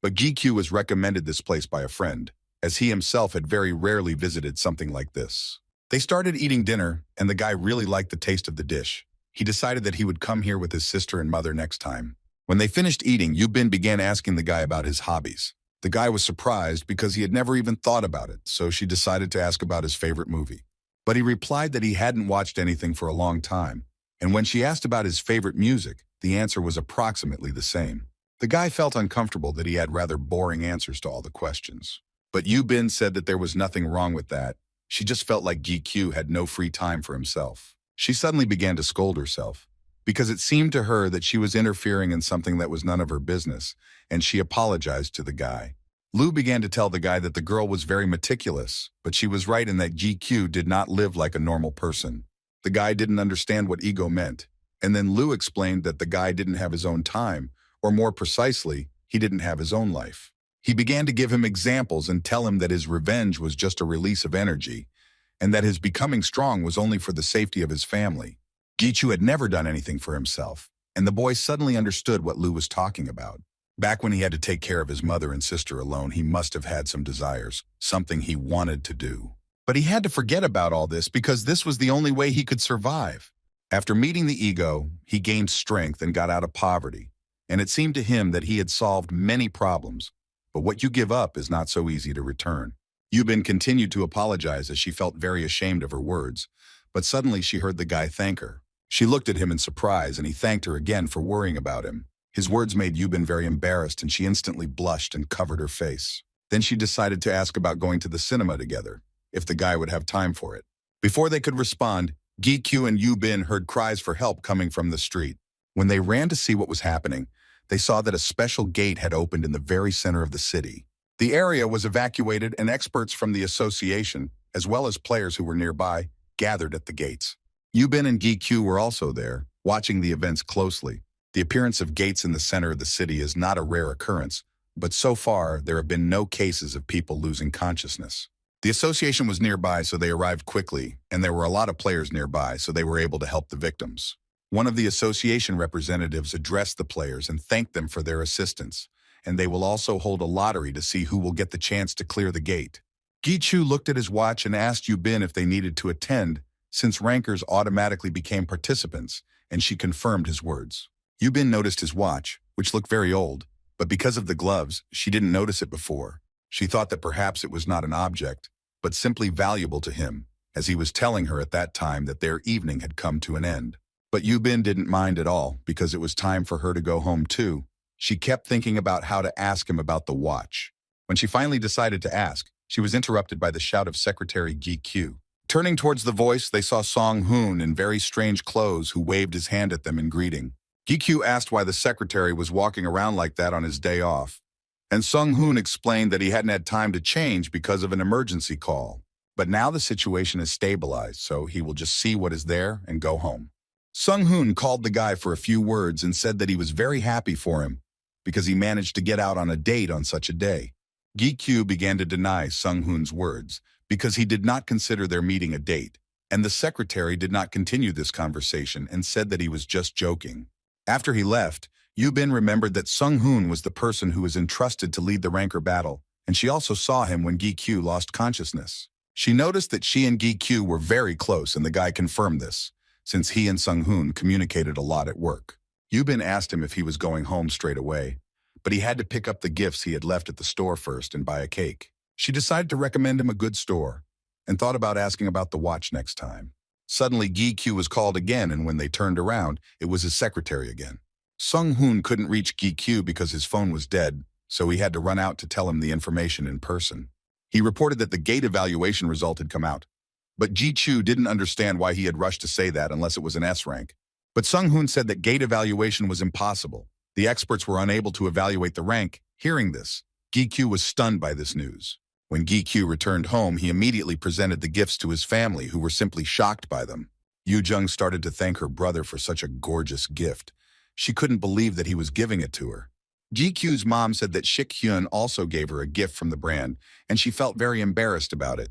But Gi-chu was recommended this place by a friend, as he himself had very rarely visited something like this. They started eating dinner, and the guy really liked the taste of the dish. He decided that he would come here with his sister and mother next time. When they finished eating, Yu Bin began asking the guy about his hobbies. The guy was surprised because he had never even thought about it, so she decided to ask about his favorite movie. But he replied that he hadn't watched anything for a long time, and when she asked about his favorite music, the answer was approximately the same. The guy felt uncomfortable that he had rather boring answers to all the questions. But Yu Bin said that there was nothing wrong with that. She just felt like Gi-chu had no free time for himself. She suddenly began to scold herself, because it seemed to her that she was interfering in something that was none of her business, and she apologized to the guy. Lu began to tell the guy that the girl was very meticulous, but she was right in that Gi-chu did not live like a normal person. The guy didn't understand what ego meant, and then Lu explained that the guy didn't have his own time, or more precisely, he didn't have his own life. He began to give him examples and tell him that his revenge was just a release of energy, and that his becoming strong was only for the safety of his family. Gi-chu had never done anything for himself, and the boy suddenly understood what Lu was talking about. Back when he had to take care of his mother and sister alone, he must have had some desires, something he wanted to do. But he had to forget about all this because this was the only way he could survive. After meeting the ego, he gained strength and got out of poverty, and it seemed to him that he had solved many problems. But what you give up is not so easy to return. Yu Bin continued to apologize as she felt very ashamed of her words, but suddenly she heard the guy thank her. She looked at him in surprise, and he thanked her again for worrying about him. His words made Yu Bin very embarrassed, and she instantly blushed and covered her face. Then she decided to ask about going to the cinema together, if the guy would have time for it. Before they could respond, Gi-chu and Yu Bin heard cries for help coming from the street. When they ran to see what was happening, they saw that a special gate had opened in the very center of the city. The area was evacuated, and experts from the association, as well as players who were nearby, gathered at the gates. Yu Bin and Gi-chu were also there, watching the events closely. The appearance of gates in the center of the city is not a rare occurrence, but so far there have been no cases of people losing consciousness. The association was nearby, so they arrived quickly, and there were a lot of players nearby, so they were able to help the victims. One of the association representatives addressed the players and thanked them for their assistance, and they will also hold a lottery to see who will get the chance to clear the gate. Gi-chu looked at his watch and asked Yu Bin if they needed to attend, since rankers automatically became participants, and she confirmed his words. Yu Bin noticed his watch, which looked very old, but because of the gloves, she didn't notice it before. She thought that perhaps it was not an object, but simply valuable to him, as he was telling her at that time that their evening had come to an end. But Yu Bin didn't mind at all, because it was time for her to go home too. She kept thinking about how to ask him about the watch. When she finally decided to ask, she was interrupted by the shout of Secretary Gi-chu. Turning towards the voice, they saw Song-hoon in very strange clothes who waved his hand at them in greeting. Gi-chu asked why the secretary was walking around like that on his day off, and Sung-hoon explained that he hadn't had time to change because of an emergency call. But now the situation is stabilized, so he will just see what is there and go home. Sung-hoon called the guy for a few words and said that he was very happy for him because he managed to get out on a date on such a day. Gi-kyu began to deny Sung-hoon's words because he did not consider their meeting a date, and the secretary did not continue this conversation and said that he was just joking. After he left, Yu-bin remembered that Sung-hoon was the person who was entrusted to lead the ranker battle, and she also saw him when Gi-kyu lost consciousness. She noticed that she and Gi-kyu were very close, and the guy confirmed this, since he and Sung-hoon communicated a lot at work. Yu-bin asked him if he was going home straight away, but he had to pick up the gifts he had left at the store first and buy a cake. She decided to recommend him a good store, and thought about asking about the watch next time. Suddenly, Gi-kyu was called again, and when they turned around, it was his secretary again. Sung-hoon couldn't reach Gi-kyu because his phone was dead, so he had to run out to tell him the information in person. He reported that the gate evaluation result had come out, but Ji-chu didn't understand why he had rushed to say that unless it was an S rank. But Sung-hoon said that gate evaluation was impossible. The experts were unable to evaluate the rank. Hearing this, Gi-kyu was stunned by this news. When Gi-kyu returned home, he immediately presented the gifts to his family, who were simply shocked by them. Yu-jung started to thank her brother for such a gorgeous gift. She couldn't believe that he was giving it to her. Gi-kyu's mom said that Shik-hyun also gave her a gift from the brand, and she felt very embarrassed about it.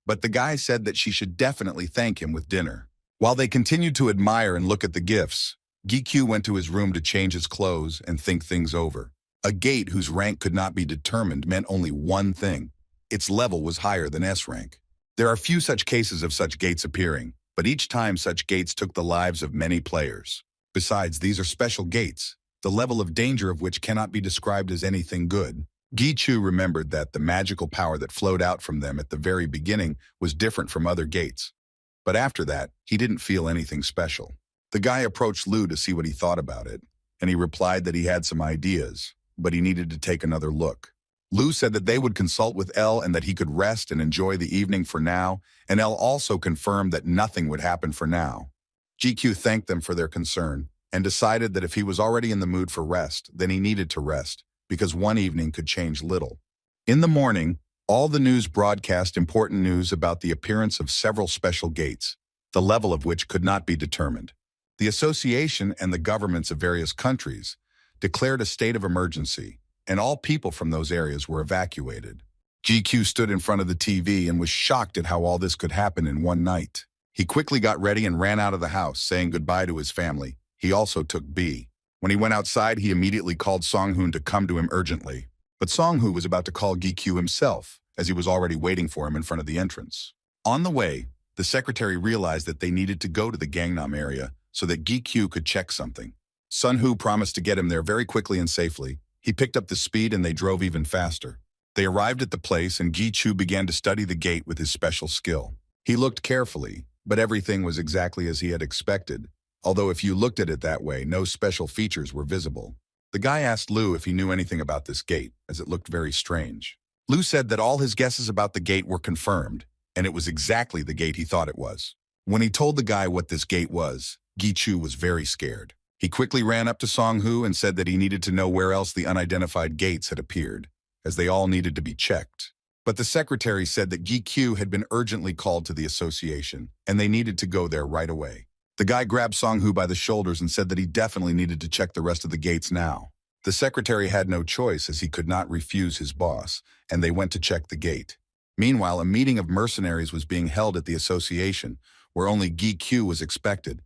But the guy said that she should definitely thank him with dinner. While they continued to admire and look at the gifts, Gi-kyu went to his room to change his clothes and think things over. A gate whose rank could not be determined meant only one thing. Its level was higher than S rank. There are few such cases of such gates appearing, but each time such gates took the lives of many players. Besides, these are special gates, the level of danger of which cannot be described as anything good. Gi-chu remembered that the magical power that flowed out from them at the very beginning was different from other gates. But after that, he didn't feel anything special. The guy approached Lu to see what he thought about it, and he replied that he had some ideas, but he needed to take another look. Lu said that they would consult with El and that he could rest and enjoy the evening for now, and El also confirmed that nothing would happen for now. GQ thanked them for their concern and decided that if he was already in the mood for rest, then he needed to rest, because one evening could change little. In the morning, all the news broadcast important news about the appearance of several special gates, the level of which could not be determined. The association and the governments of various countries declared a state of emergency, and all people from those areas were evacuated. GQ stood in front of the TV and was shocked at how all this could happen in one night. He quickly got ready and ran out of the house, saying goodbye to his family. He also took B. When he went outside, he immediately called Song-hoon to come to him urgently. But Song-hoon was about to call GQ himself, as he was already waiting for him in front of the entrance. On the way, the secretary realized that they needed to go to the Gangnam area so that GQ could check something. Sun-hoo promised to get him there very quickly and safely. He picked up the speed and they drove even faster. They arrived at the place and Gi-chu began to study the gate with his special skill. He looked carefully, but everything was exactly as he had expected, although if you looked at it that way, no special features were visible. The guy asked Lu if he knew anything about this gate, as it looked very strange. Lu said that all his guesses about the gate were confirmed, and it was exactly the gate he thought it was. When he told the guy what this gate was, Gi-chu was very scared. He quickly ran up to Song-hoo and said that he needed to know where else the unidentified gates had appeared, as they all needed to be checked. But the secretary said that Gi-kyu had been urgently called to the association, and they needed to go there right away. The guy grabbed Song-hoo by the shoulders and said that he definitely needed to check the rest of the gates now. The secretary had no choice as he could not refuse his boss, and they went to check the gate. Meanwhile, a meeting of mercenaries was being held at the association, where only Gi-kyu was expected,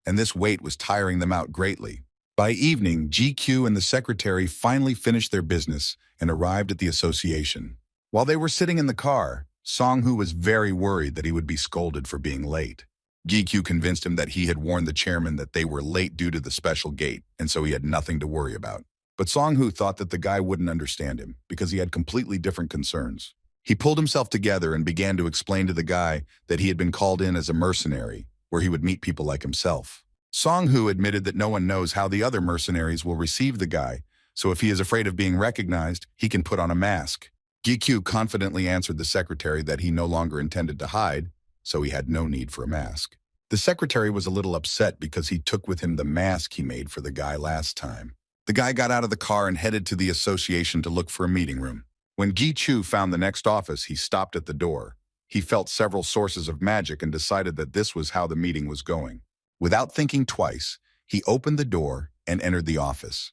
and this wait was tiring them out greatly. By evening, GQ and the secretary finally finished their business and arrived at the association. While they were sitting in the car, Song-hoo was very worried that he would be scolded for being late. GQ convinced him that he had warned the chairman that they were late due to the special gate, and so he had nothing to worry about. But Song-hoo thought that the guy wouldn't understand him because he had completely different concerns. He pulled himself together and began to explain to the guy that he had been called in as a mercenary, where he would meet people like himself. Song-hoo admitted that no one knows how the other mercenaries will receive the guy, so if he is afraid of being recognized, he can put on a mask. Gi-kyu confidently answered the secretary that he no longer intended to hide, so he had no need for a mask. The secretary was a little upset because he took with him the mask he made for the guy last time. The guy got out of the car and headed to the association to look for a meeting room. When Gi-chu found the next office, he stopped at the door. He felt several sources of magic and decided that this was how the meeting was going. Without thinking twice, he opened the door and entered the office,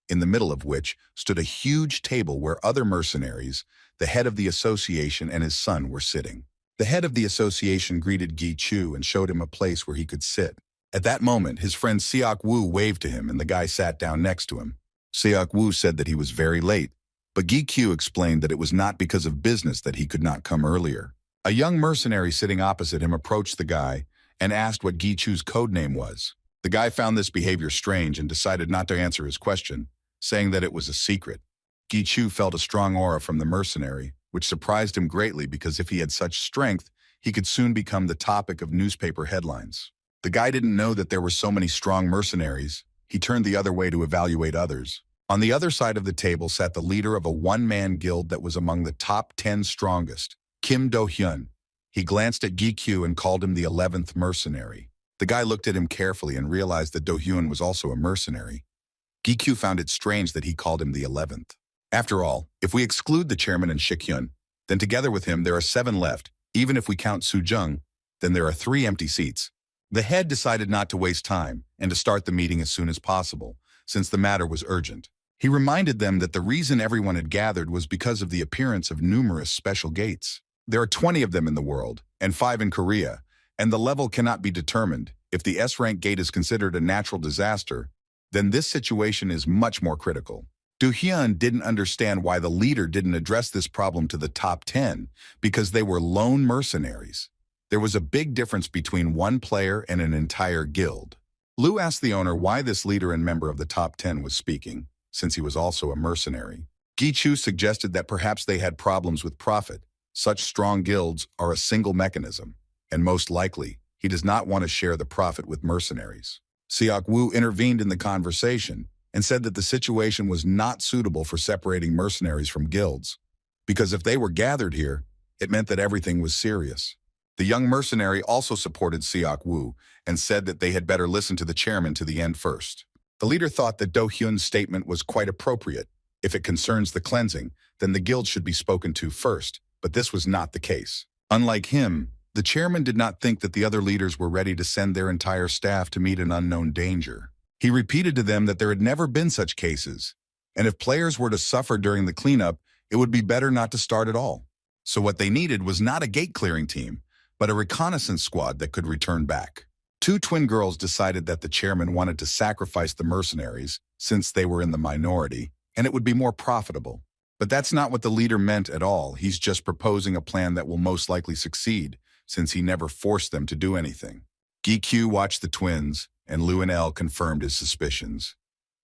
in the middle of which stood a huge table where other mercenaries, the head of the association and his son, were sitting. The head of the association greeted Gi Chu and showed him a place where he could sit. At that moment, his friend Seok Woo waved to him and the guy sat down next to him. Seok Woo said that he was very late, but Gi Chu explained that it was not because of business that he could not come earlier. A young mercenary sitting opposite him approached the guy and asked what Gi Chu's code name was. The guy found this behavior strange and decided not to answer his question, saying that it was a secret. Gi Chu felt a strong aura from the mercenary, which surprised him greatly because if he had such strength, he could soon become the topic of newspaper headlines. The guy didn't know that there were so many strong mercenaries. He turned the other way to evaluate others. On the other side of the table sat the leader of a one-man guild that was among the top 10 strongest, Kim Do-hyun. He glanced at Gi Chu and called him the 11th mercenary. The guy looked at him carefully and realized that Do-hyun was also a mercenary. Gi Chu found it strange that he called him the 11th. After all, if we exclude the chairman and Shik-hyun, then together with him there are 7 left. Even if we count Jung, then there are 3 empty seats. The head decided not to waste time and to start the meeting as soon as possible, since the matter was urgent. He reminded them that the reason everyone had gathered was because of the appearance of numerous special gates. There are 20 of them in the world, and 5 in Korea, and the level cannot be determined. If the S-rank gate is considered a natural disaster, then this situation is much more critical. Do-hyun didn't understand why the leader didn't address this problem to the top 10, because they were lone mercenaries. There was a big difference between one player and an entire guild. Lu asked the owner why this leader and member of the top 10 was speaking, since he was also a mercenary. Gi Chu suggested that perhaps they had problems with profit. Such strong guilds are a single mechanism, and most likely, he does not want to share the profit with mercenaries. Seok Woo intervened in the conversation and said that the situation was not suitable for separating mercenaries from guilds, because if they were gathered here, it meant that everything was serious. The young mercenary also supported Seok Woo and said that they had better listen to the chairman to the end first. The leader thought that Do-hyun's statement was quite appropriate. If it concerns the cleansing, then the guild should be spoken to first, but this was not the case. Unlike him, the chairman did not think that the other leaders were ready to send their entire staff to meet an unknown danger. He repeated to them that there had never been such cases, and if players were to suffer during the cleanup, it would be better not to start at all. So what they needed was not a gate-clearing team, but a reconnaissance squad that could return back. 2 twin girls decided that the chairman wanted to sacrifice the mercenaries since they were in the minority, and it would be more profitable. But that's not what the leader meant at all. He's just proposing a plan that will most likely succeed, since he never forced them to do anything. Gi Chu watched the twins, and Lu and El confirmed his suspicions.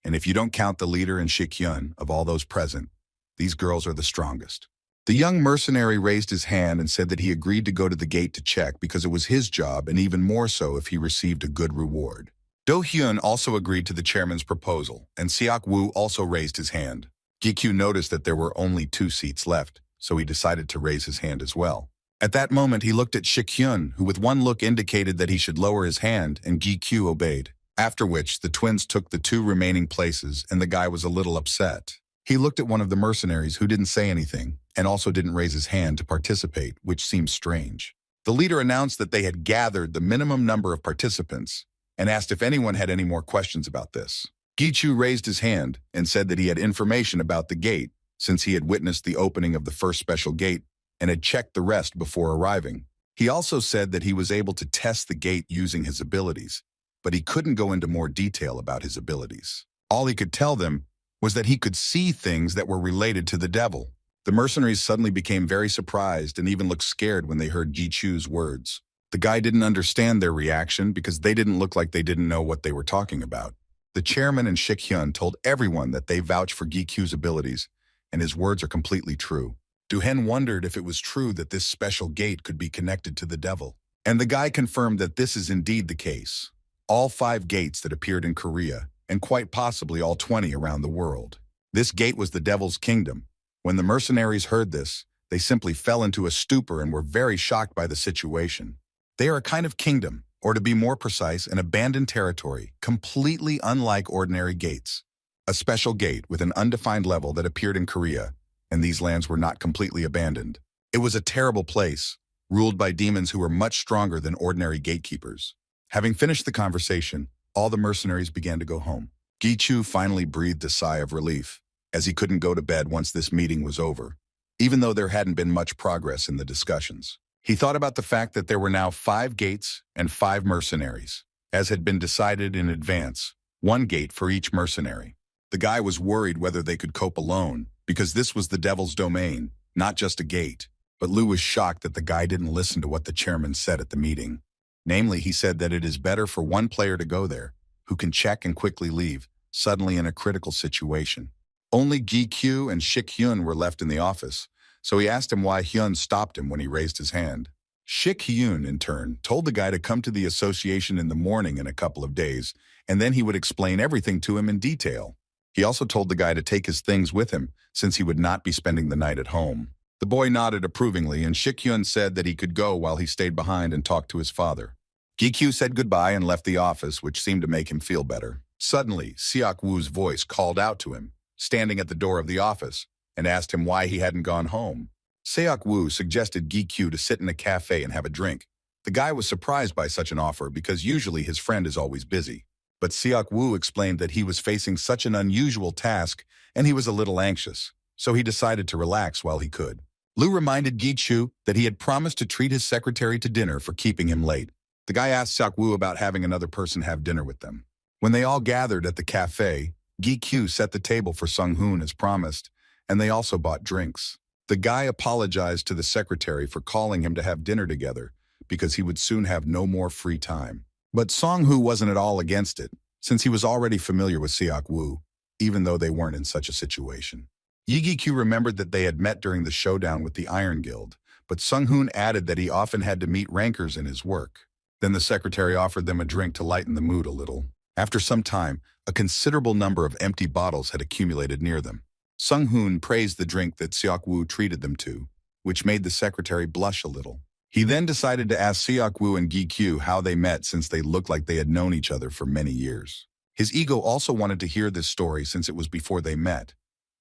And if you don't count the leader and Shik-hyun, of all those present, these girls are the strongest. The young mercenary raised his hand and said that he agreed to go to the gate to check because it was his job, and even more so if he received a good reward. Do-hyun also agreed to the chairman's proposal, and Seok Woo also raised his hand. Gi Chu noticed that there were only 2 seats left, so he decided to raise his hand as well. At that moment, he looked at Shik-hyun, who with one look indicated that he should lower his hand, and Gi Chu obeyed. After which, the twins took the 2 remaining places, and the guy was a little upset. He looked at one of the mercenaries who didn't say anything, and also didn't raise his hand to participate, which seemed strange. The leader announced that they had gathered the minimum number of participants, and asked if anyone had any more questions about this. Gi Chu raised his hand and said that he had information about the gate, since he had witnessed the opening of the first special gate and had checked the rest before arriving. He also said that he was able to test the gate using his abilities, but he couldn't go into more detail about his abilities. All he could tell them was that he could see things that were related to the devil. The mercenaries suddenly became very surprised and even looked scared when they heard Gi Chu's words. The guy didn't understand their reaction because they didn't look like they didn't know what they were talking about. The chairman and Shik-hyun told everyone that they vouch for Gi Chu's abilities, and his words are completely true. Do-hyun wondered if it was true that this special gate could be connected to the devil. And the guy confirmed that this is indeed the case. All 5 gates that appeared in Korea, and quite possibly all 20 around the world. This gate was the devil's kingdom. When the mercenaries heard this, they simply fell into a stupor and were very shocked by the situation. They are a kind of kingdom, or to be more precise, an abandoned territory, completely unlike ordinary gates. A special gate with an undefined level that appeared in Korea, and these lands were not completely abandoned. It was a terrible place, ruled by demons who were much stronger than ordinary gatekeepers. Having finished the conversation, all the mercenaries began to go home. Gi-chu finally breathed a sigh of relief, as he couldn't go to bed once this meeting was over, even though there hadn't been much progress in the discussions. He thought about the fact that there were now 5 gates and 5 mercenaries, as had been decided in advance, 1 gate for each mercenary. The guy was worried whether they could cope alone, because this was the devil's domain, not just a gate. But Lu was shocked that the guy didn't listen to what the chairman said at the meeting. Namely, he said that it is better for one player to go there, who can check and quickly leave, suddenly in a critical situation. Only Gi-kyu and Shik-hyun were left in the office, so he asked him why Hyun stopped him when he raised his hand. Shik-hyun, in turn, told the guy to come to the association in the morning in a couple of days, and then he would explain everything to him in detail. He also told the guy to take his things with him, since he would not be spending the night at home. The boy nodded approvingly, and Shik-hyun said that he could go while he stayed behind and talked to his father. Gi-kyu said goodbye and left the office, which seemed to make him feel better. Suddenly, Seok-woo's voice called out to him, standing at the door of the office, and asked him why he hadn't gone home. Seok-woo suggested Gi-kyu to sit in a cafe and have a drink. The guy was surprised by such an offer because usually his friend is always busy. But Seok-woo explained that he was facing such an unusual task and he was a little anxious, so he decided to relax while he could. Lu reminded Gi-chu that he had promised to treat his secretary to dinner for keeping him late. The guy asked Seok-woo about having another person have dinner with them. When they all gathered at the cafe, Gi-kyu set the table for Sung-hoon as promised, and they also bought drinks. The guy apologized to the secretary for calling him to have dinner together because he would soon have no more free time. But Song-hoo wasn't at all against it, since he was already familiar with Seok-woo, even though they weren't in such a situation. Gi-kyu remembered that they had met during the showdown with the Iron Guild, but Sung-hoon added that he often had to meet rankers in his work. Then the secretary offered them a drink to lighten the mood a little. After some time, a considerable number of empty bottles had accumulated near them. Sung-hoon praised the drink that Seok-woo treated them to, which made the secretary blush a little. He then decided to ask Seok-woo and Gi-kyu how they met since they looked like they had known each other for many years. His ego also wanted to hear this story since it was before they met,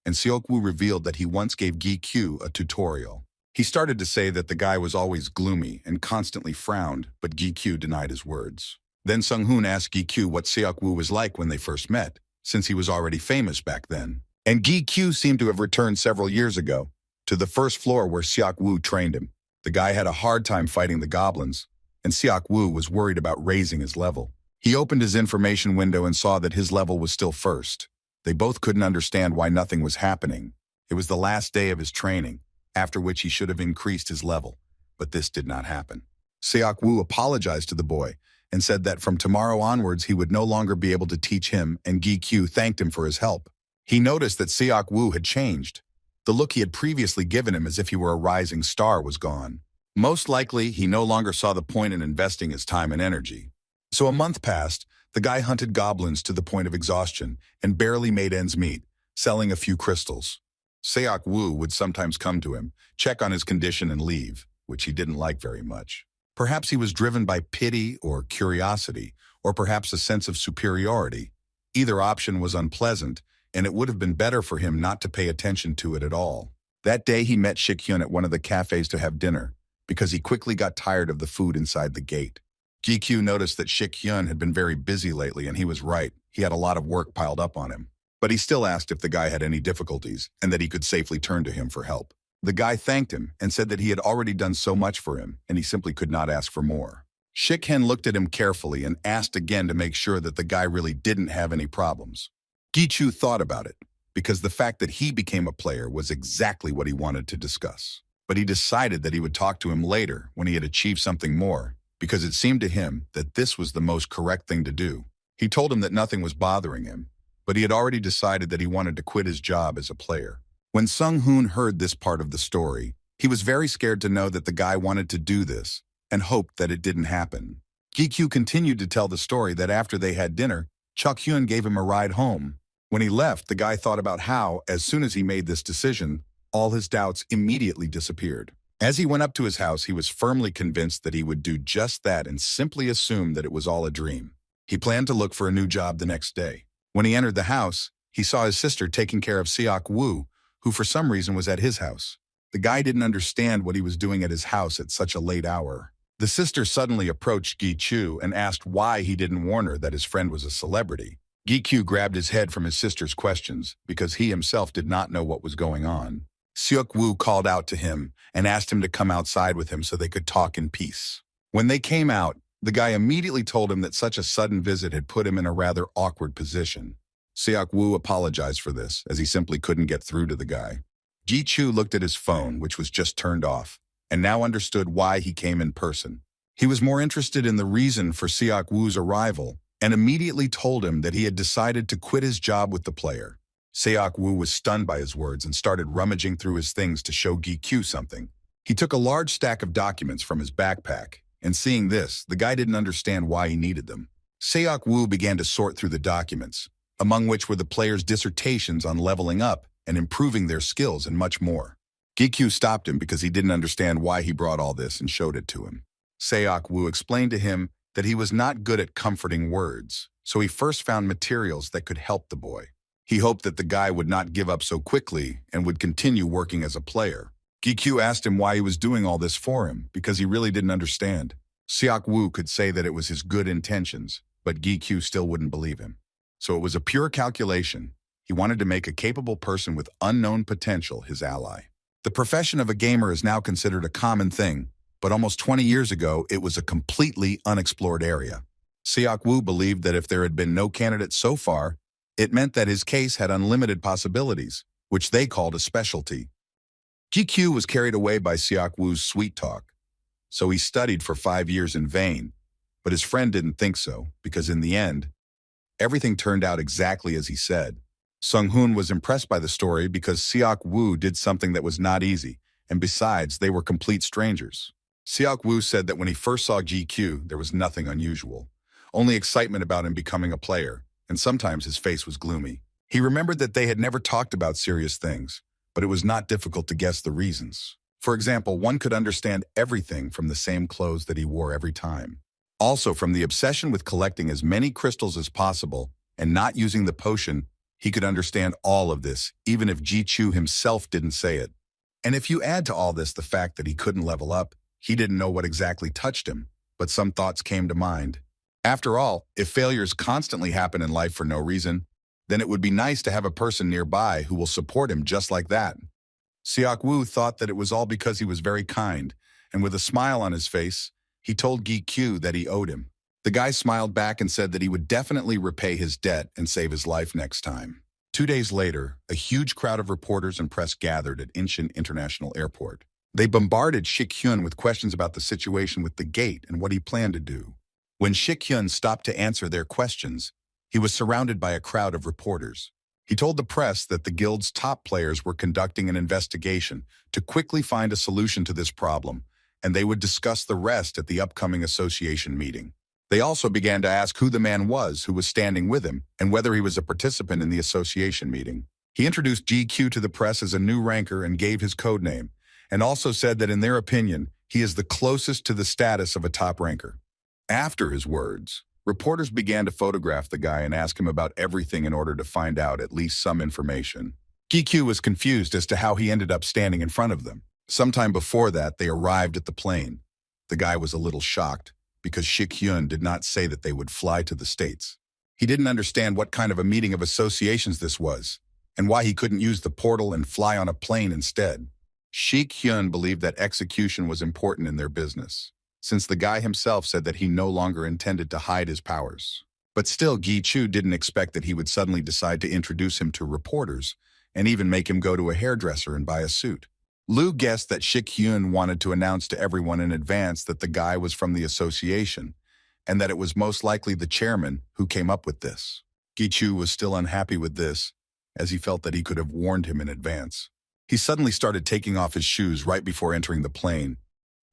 and Seok-woo revealed that he once gave Gi-kyu a tutorial. He started to say that the guy was always gloomy and constantly frowned, but Gi-kyu denied his words. Then Sung-hoon asked Gi-kyu what Seok-woo was like when they first met, since he was already famous back then. And Gi-kyu seemed to have returned several years ago, to the first floor where Seok-woo trained him. The guy had a hard time fighting the goblins, and Seok-woo was worried about raising his level. He opened his information window and saw that his level was still first. They both couldn't understand why nothing was happening. It was the last day of his training, after which he should have increased his level, but this did not happen. Seok-woo apologized to the boy and said that from tomorrow onwards he would no longer be able to teach him, and Gi-kyu thanked him for his help. He noticed that Seok-woo had changed. The look he had previously given him as if he were a rising star was gone. Most likely, he no longer saw the point in investing his time and energy. So a month passed. The guy hunted goblins to the point of exhaustion and barely made ends meet, selling a few crystals. Seok-woo would sometimes come to him, check on his condition and leave, which he didn't like very much. Perhaps he was driven by pity or curiosity, or perhaps a sense of superiority. Either option was unpleasant, and it would have been better for him not to pay attention to it at all. That day he met Shik-hyun at one of the cafes to have dinner, because he quickly got tired of the food inside the gate. Gi-kyu noticed that Shik-hyun had been very busy lately, and he was right. He had a lot of work piled up on him. But he still asked if the guy had any difficulties, and that he could safely turn to him for help. The guy thanked him and said that he had already done so much for him, and he simply could not ask for more. Shik-hyun looked at him carefully and asked again to make sure that the guy really didn't have any problems. Gi-chu thought about it, because the fact that he became a player was exactly what he wanted to discuss. But he decided that he would talk to him later when he had achieved something more, because it seemed to him that this was the most correct thing to do. He told him that nothing was bothering him, but he had already decided that he wanted to quit his job as a player. When Sung-hoon heard this part of the story, he was very scared to know that the guy wanted to do this, and hoped that it didn't happen. Gi-kyu continued to tell the story that after they had dinner, Chok-hyun gave him a ride home. When he left, the guy thought about how, as soon as he made this decision, all his doubts immediately disappeared. As he went up to his house, he was firmly convinced that he would do just that and simply assume that it was all a dream. He planned to look for a new job the next day. When he entered the house, he saw his sister taking care of Seok-woo, who for some reason was at his house. The guy didn't understand what he was doing at his house at such a late hour. The sister suddenly approached Gi-chu and asked why he didn't warn her that his friend was a celebrity. Gi-chu grabbed his head from his sister's questions because he himself did not know what was going on. Seok called out to him and asked him to come outside with him so they could talk in peace. When they came out, the guy immediately told him that such a sudden visit had put him in a rather awkward position. Seok apologized for this, as he simply couldn't get through to the guy. Gi-chu looked at his phone, which was just turned off, and now understood why he came in person. He was more interested in the reason for Seok-woo's arrival, and immediately told him that he had decided to quit his job with the player. Seok-woo was stunned by his words and started rummaging through his things to show Gi-chu something. He took a large stack of documents from his backpack, and seeing this, the guy didn't understand why he needed them. Seok-woo began to sort through the documents, among which were the players' dissertations on leveling up and improving their skills and much more. Gi-chu stopped him because he didn't understand why he brought all this and showed it to him. Seok-woo explained to him that he was not good at comforting words, so he first found materials that could help the boy. He hoped that the guy would not give up so quickly and would continue working as a player. Gi-chu asked him why he was doing all this for him, because he really didn't understand. Seok-woo could say that it was his good intentions, but Gi-chu still wouldn't believe him. So it was a pure calculation. He wanted to make a capable person with unknown potential his ally. The profession of a gamer is now considered a common thing, but almost 20 years ago, it was a completely unexplored area. Seok-woo believed that if there had been no candidate so far, it meant that his case had unlimited possibilities, which they called a specialty. Gi-chu was carried away by Seok-woo's sweet talk, so he studied for 5 years in vain, but his friend didn't think so, because in the end, everything turned out exactly as he said. Sung-hoon was impressed by the story because Seok-woo did something that was not easy, and besides, they were complete strangers. Seok-woo said that when he first saw Gi-chu, there was nothing unusual, only excitement about him becoming a player, and sometimes his face was gloomy. He remembered that they had never talked about serious things, but it was not difficult to guess the reasons. For example, one could understand everything from the same clothes that he wore every time. Also, from the obsession with collecting as many crystals as possible and not using the potion, he could understand all of this, even if Gi-chu himself didn't say it. And if you add to all this the fact that he couldn't level up, he didn't know what exactly touched him, but some thoughts came to mind. After all, if failures constantly happen in life for no reason, then it would be nice to have a person nearby who will support him just like that. Seok-woo thought that it was all because he was very kind, and with a smile on his face, he told Gi-chu that he owed him. The guy smiled back and said that he would definitely repay his debt and save his life next time. 2 days later, a huge crowd of reporters and press gathered at Incheon International Airport. They bombarded Shik-hyun with questions about the situation with the gate and what he planned to do. When Shik-hyun stopped to answer their questions, he was surrounded by a crowd of reporters. He told the press that the guild's top players were conducting an investigation to quickly find a solution to this problem, and they would discuss the rest at the upcoming association meeting. They also began to ask who the man was who was standing with him and whether he was a participant in the association meeting. He introduced Gi-chu to the press as a new ranker and gave his code name, and also said that in their opinion, he is the closest to the status of a top ranker. After his words, reporters began to photograph the guy and ask him about everything in order to find out at least some information. Gi-chu was confused as to how he ended up standing in front of them. Sometime before that, they arrived at the plane. The guy was a little shocked because Shik-hyun did not say that they would fly to the States. He didn't understand what kind of a meeting of associations this was, and why he couldn't use the portal and fly on a plane instead. Shik-hyun believed that execution was important in their business, since the guy himself said that he no longer intended to hide his powers. But still, Gi-chu didn't expect that he would suddenly decide to introduce him to reporters and even make him go to a hairdresser and buy a suit. Lu guessed that Shik-hyun wanted to announce to everyone in advance that the guy was from the association, and that it was most likely the chairman who came up with this. Gi-chu was still unhappy with this, as he felt that he could have warned him in advance. He suddenly started taking off his shoes right before entering the plane,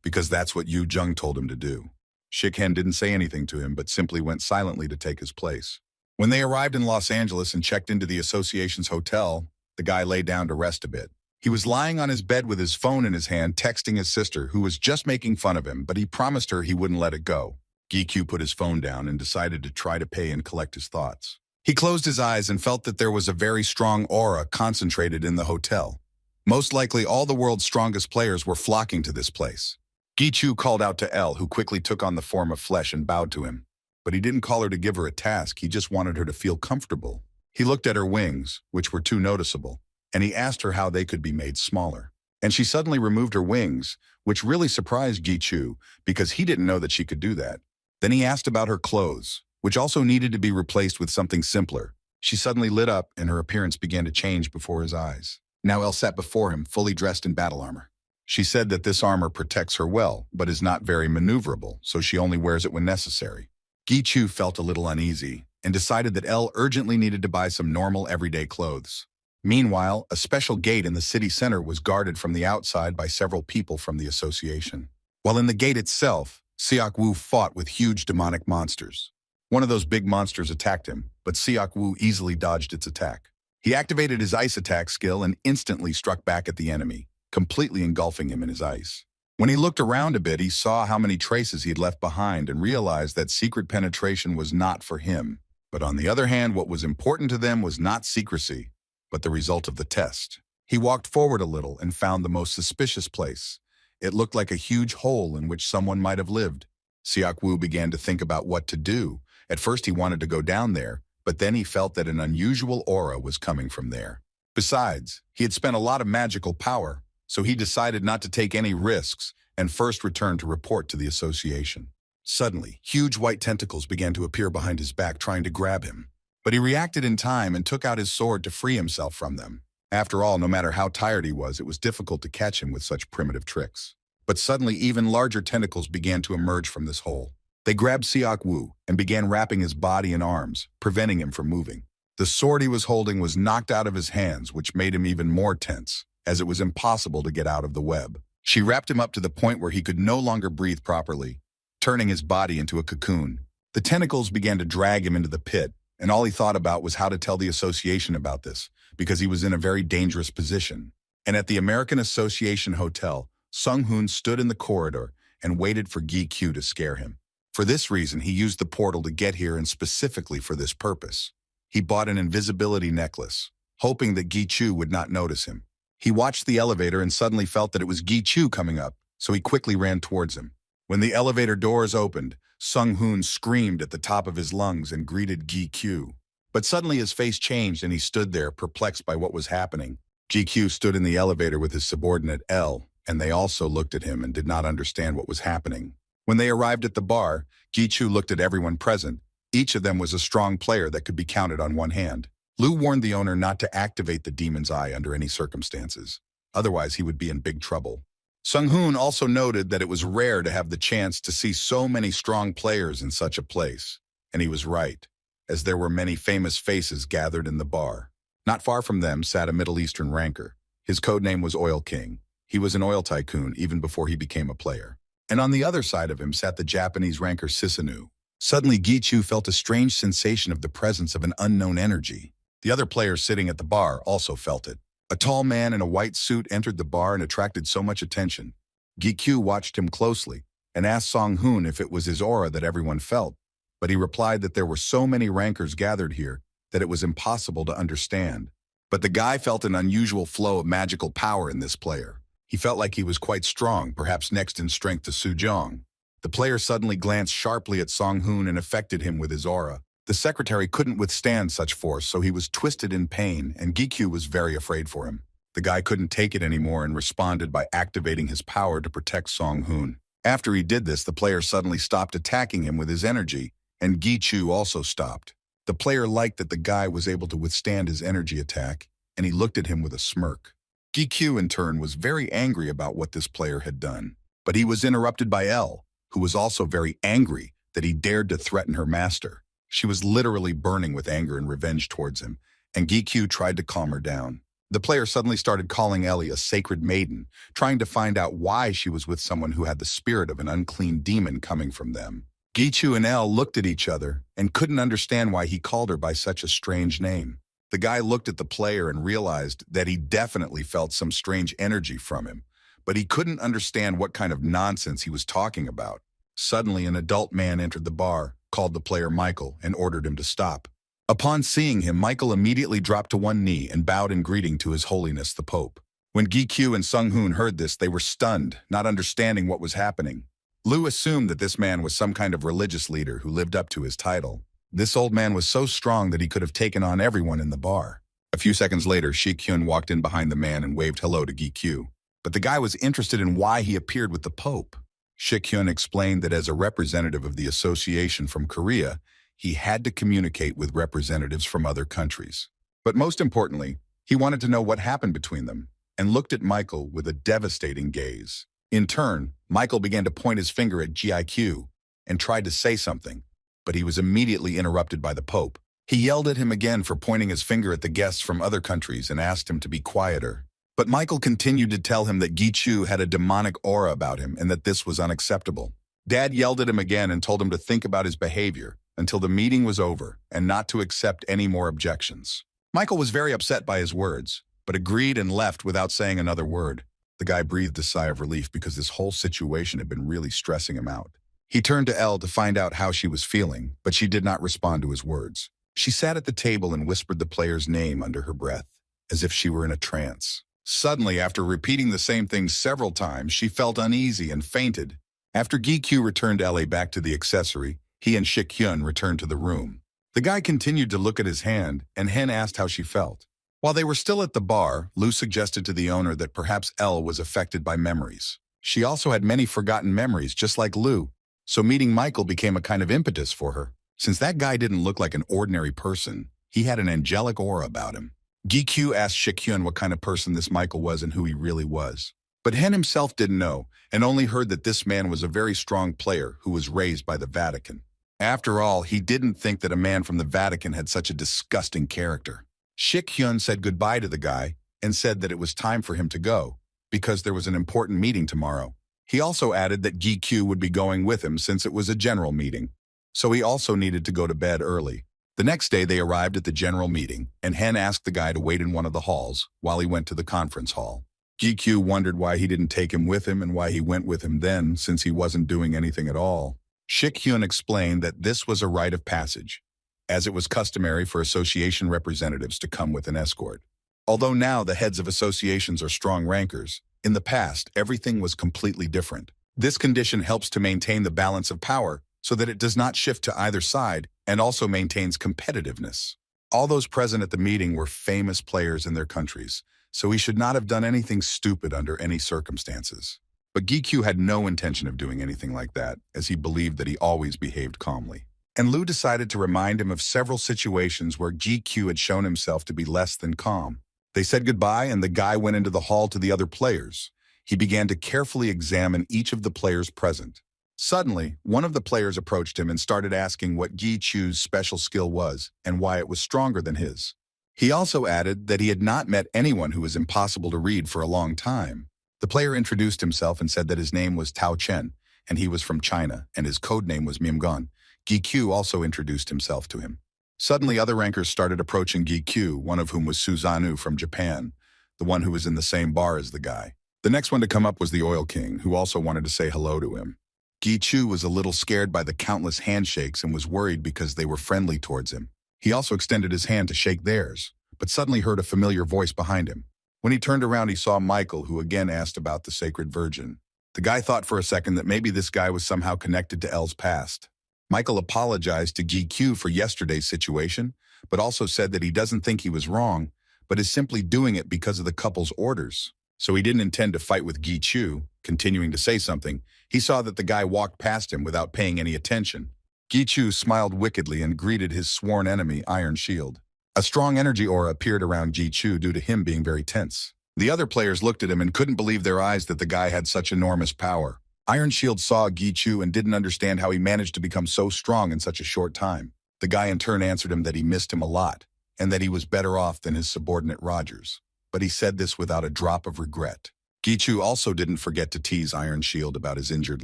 because that's what Jung told him to do. Shik-hyun didn't say anything to him, but simply went silently to take his place. When they arrived in Los Angeles and checked into the association's hotel, the guy lay down to rest a bit. He was lying on his bed with his phone in his hand, texting his sister, who was just making fun of him, but he promised her he wouldn't let it go. Gi-chu put his phone down and decided to try to pay and collect his thoughts. He closed his eyes and felt that there was a very strong aura concentrated in the hotel. Most likely all the world's strongest players were flocking to this place. Gichu called out to El, who quickly took on the form of flesh and bowed to him. But he didn't call her to give her a task, he just wanted her to feel comfortable. He looked at her wings, which were too noticeable, and he asked her how they could be made smaller. And she suddenly removed her wings, which really surprised Gichu because he didn't know that she could do that. Then he asked about her clothes, which also needed to be replaced with something simpler. She suddenly lit up and her appearance began to change before his eyes. Now El sat before him, fully dressed in battle armor. She said that this armor protects her well, but is not very maneuverable, so she only wears it when necessary. Gichu felt a little uneasy and decided that El urgently needed to buy some normal everyday clothes. Meanwhile, a special gate in the city center was guarded from the outside by several people from the association. While in the gate itself, Seok fought with huge demonic monsters. One of those big monsters attacked him, but Seok easily dodged its attack. He activated his ice attack skill and instantly struck back at the enemy, completely engulfing him in his ice. When he looked around a bit, he saw how many traces he had left behind and realized that secret penetration was not for him. But on the other hand, what was important to them was not secrecy, but the result of the test. He walked forward a little and found the most suspicious place. It looked like a huge hole in which someone might have lived. Seok began to think about what to do. At first he wanted to go down there, but then he felt that an unusual aura was coming from there. Besides, he had spent a lot of magical power, so he decided not to take any risks and first returned to report to the association. Suddenly, huge white tentacles began to appear behind his back, trying to grab him. But he reacted in time and took out his sword to free himself from them. After all, no matter how tired he was, it was difficult to catch him with such primitive tricks. But suddenly, even larger tentacles began to emerge from this hole. They grabbed Seok and began wrapping his body and arms, preventing him from moving. The sword he was holding was knocked out of his hands, which made him even more tense, as it was impossible to get out of the web. She wrapped him up to the point where he could no longer breathe properly, turning his body into a cocoon. The tentacles began to drag him into the pit, and all he thought about was how to tell the association about this, because he was in a very dangerous position. And at the American Association Hotel, Sung-hoon stood in the corridor and waited for Gi-kyu to scare him. For this reason, he used the portal to get here, and specifically for this purpose. He bought an invisibility necklace, hoping that Gi-chu would not notice him. He watched the elevator and suddenly felt that it was Gi-chu coming up, so he quickly ran towards him. When the elevator doors opened, Sung-hoon screamed at the top of his lungs and greeted Gi-kyu. But suddenly his face changed and he stood there, perplexed by what was happening. Gi-kyu stood in the elevator with his subordinate L, and they also looked at him and did not understand what was happening. When they arrived at the bar, Gi-chu looked at everyone present. Each of them was a strong player that could be counted on one hand. Lu warned the owner not to activate the demon's eye under any circumstances. Otherwise, he would be in big trouble. Sung-hoon also noted that it was rare to have the chance to see so many strong players in such a place. And he was right, as there were many famous faces gathered in the bar. Not far from them sat a Middle Eastern ranker. His codename was Oil King. He was an oil tycoon even before he became a player. And on the other side of him sat the Japanese ranker Sisanu. Suddenly, Gi-chu felt a strange sensation of the presence of an unknown energy. The other players sitting at the bar also felt it. A tall man in a white suit entered the bar and attracted so much attention. Gi-kyu watched him closely and asked Sung-hoon if it was his aura that everyone felt, but he replied that there were so many rankers gathered here that it was impossible to understand. But the guy felt an unusual flow of magical power in this player. He felt like he was quite strong, perhaps next in strength to Soo-jong. The player suddenly glanced sharply at Sung-hoon and affected him with his aura. The secretary couldn't withstand such force, so he was twisted in pain, and Gi-kyu was very afraid for him. The guy couldn't take it anymore and responded by activating his power to protect Sung-hoon. After he did this, the player suddenly stopped attacking him with his energy, and Gi-chu also stopped. The player liked that the guy was able to withstand his energy attack, and he looked at him with a smirk. Gi-kyu, in turn, was very angry about what this player had done. But he was interrupted by L, who was also very angry that he dared to threaten her master. She was literally burning with anger and revenge towards him, and Gi-kyu tried to calm her down. The player suddenly started calling Ellie a sacred maiden, trying to find out why she was with someone who had the spirit of an unclean demon coming from them. Gi-chu and Elle looked at each other and couldn't understand why he called her by such a strange name. The guy looked at the player and realized that he definitely felt some strange energy from him, but he couldn't understand what kind of nonsense he was talking about. Suddenly, an adult man entered the bar, called the player Michael, and ordered him to stop. Upon seeing him, Michael immediately dropped to one knee and bowed in greeting to His Holiness the Pope. When Gi-kyu and Sung-hoon heard this, they were stunned, not understanding what was happening. Lu assumed that this man was some kind of religious leader who lived up to his title. This old man was so strong that he could have taken on everyone in the bar. A few seconds later, Shik-hyun walked in behind the man and waved hello to Gi-kyu. But the guy was interested in why he appeared with the Pope. Shik-hyun explained that as a representative of the association from Korea, he had to communicate with representatives from other countries. But most importantly, he wanted to know what happened between them, and looked at Michael with a devastating gaze. In turn, Michael began to point his finger at GIQ and tried to say something, but he was immediately interrupted by the Pope. He yelled at him again for pointing his finger at the guests from other countries and asked him to be quieter. But Michael continued to tell him that Gi-chu had a demonic aura about him and that this was unacceptable. Dad yelled at him again and told him to think about his behavior until the meeting was over and not to accept any more objections. Michael was very upset by his words, but agreed and left without saying another word. The guy breathed a sigh of relief because this whole situation had been really stressing him out. He turned to Elle to find out how she was feeling, but she did not respond to his words. She sat at the table and whispered the player's name under her breath, as if she were in a trance. Suddenly, after repeating the same thing several times, she felt uneasy and fainted. After Gi-kyu returned Elle back to the accessory, he and Shik-hyun returned to the room. The guy continued to look at his hand, and Hen asked how she felt. While they were still at the bar, Lu suggested to the owner that perhaps Elle was affected by memories. She also had many forgotten memories, just like Lu, so meeting Michael became a kind of impetus for her. Since that guy didn't look like an ordinary person, he had an angelic aura about him. Gi-kyu asked Shik-hyun what kind of person this Michael was and who he really was. But Hen himself didn't know, and only heard that this man was a very strong player who was raised by the Vatican. After all, he didn't think that a man from the Vatican had such a disgusting character. Shik-hyun said goodbye to the guy and said that it was time for him to go, because there was an important meeting tomorrow. He also added that Gi-kyu would be going with him since it was a general meeting, so he also needed to go to bed early. The next day they arrived at the general meeting, and Hen asked the guy to wait in one of the halls while he went to the conference hall. Gi-kyu wondered why he didn't take him with him and why he went with him then, since he wasn't doing anything at all. Shik-hyun explained that this was a rite of passage, as it was customary for association representatives to come with an escort. Although now the heads of associations are strong rankers, in the past everything was completely different. This condition helps to maintain the balance of power so that it does not shift to either side and also maintains competitiveness. All those present at the meeting were famous players in their countries, so he should not have done anything stupid under any circumstances. But Gi-kyu had no intention of doing anything like that, as he believed that he always behaved calmly. And Lu decided to remind him of several situations where Gi-kyu had shown himself to be less than calm. They said goodbye, and the guy went into the hall to the other players. He began to carefully examine each of the players present. Suddenly, one of the players approached him and started asking what Gi-chu's special skill was and why it was stronger than his. He also added that he had not met anyone who was impossible to read for a long time. The player introduced himself and said that his name was Tao Chen, and he was from China, and his code name was Mimgon. Gi-kyu also introduced himself to him. Suddenly, other rankers started approaching Gi-kyu, one of whom was Suzanu from Japan, the one who was in the same bar as the guy. The next one to come up was the Oil King, who also wanted to say hello to him. Gi-chu was a little scared by the countless handshakes and was worried because they were friendly towards him. He also extended his hand to shake theirs, but suddenly heard a familiar voice behind him. When he turned around, he saw Michael, who again asked about the Sacred Virgin. The guy thought for a second that maybe this guy was somehow connected to Elle's past. Michael apologized to Gi-kyu for yesterday's situation, but also said that he doesn't think he was wrong, but is simply doing it because of the couple's orders. So he didn't intend to fight with Gi-chu. Continuing to say something, he saw that the guy walked past him without paying any attention. Gi-chu smiled wickedly and greeted his sworn enemy, Iron Shield. A strong energy aura appeared around Gi-chu due to him being very tense. The other players looked at him and couldn't believe their eyes that the guy had such enormous power. Iron Shield saw Gi-chu and didn't understand how he managed to become so strong in such a short time. The guy in turn answered him that he missed him a lot, and that he was better off than his subordinate Rogers. But he said this without a drop of regret. Gi-chu also didn't forget to tease Iron Shield about his injured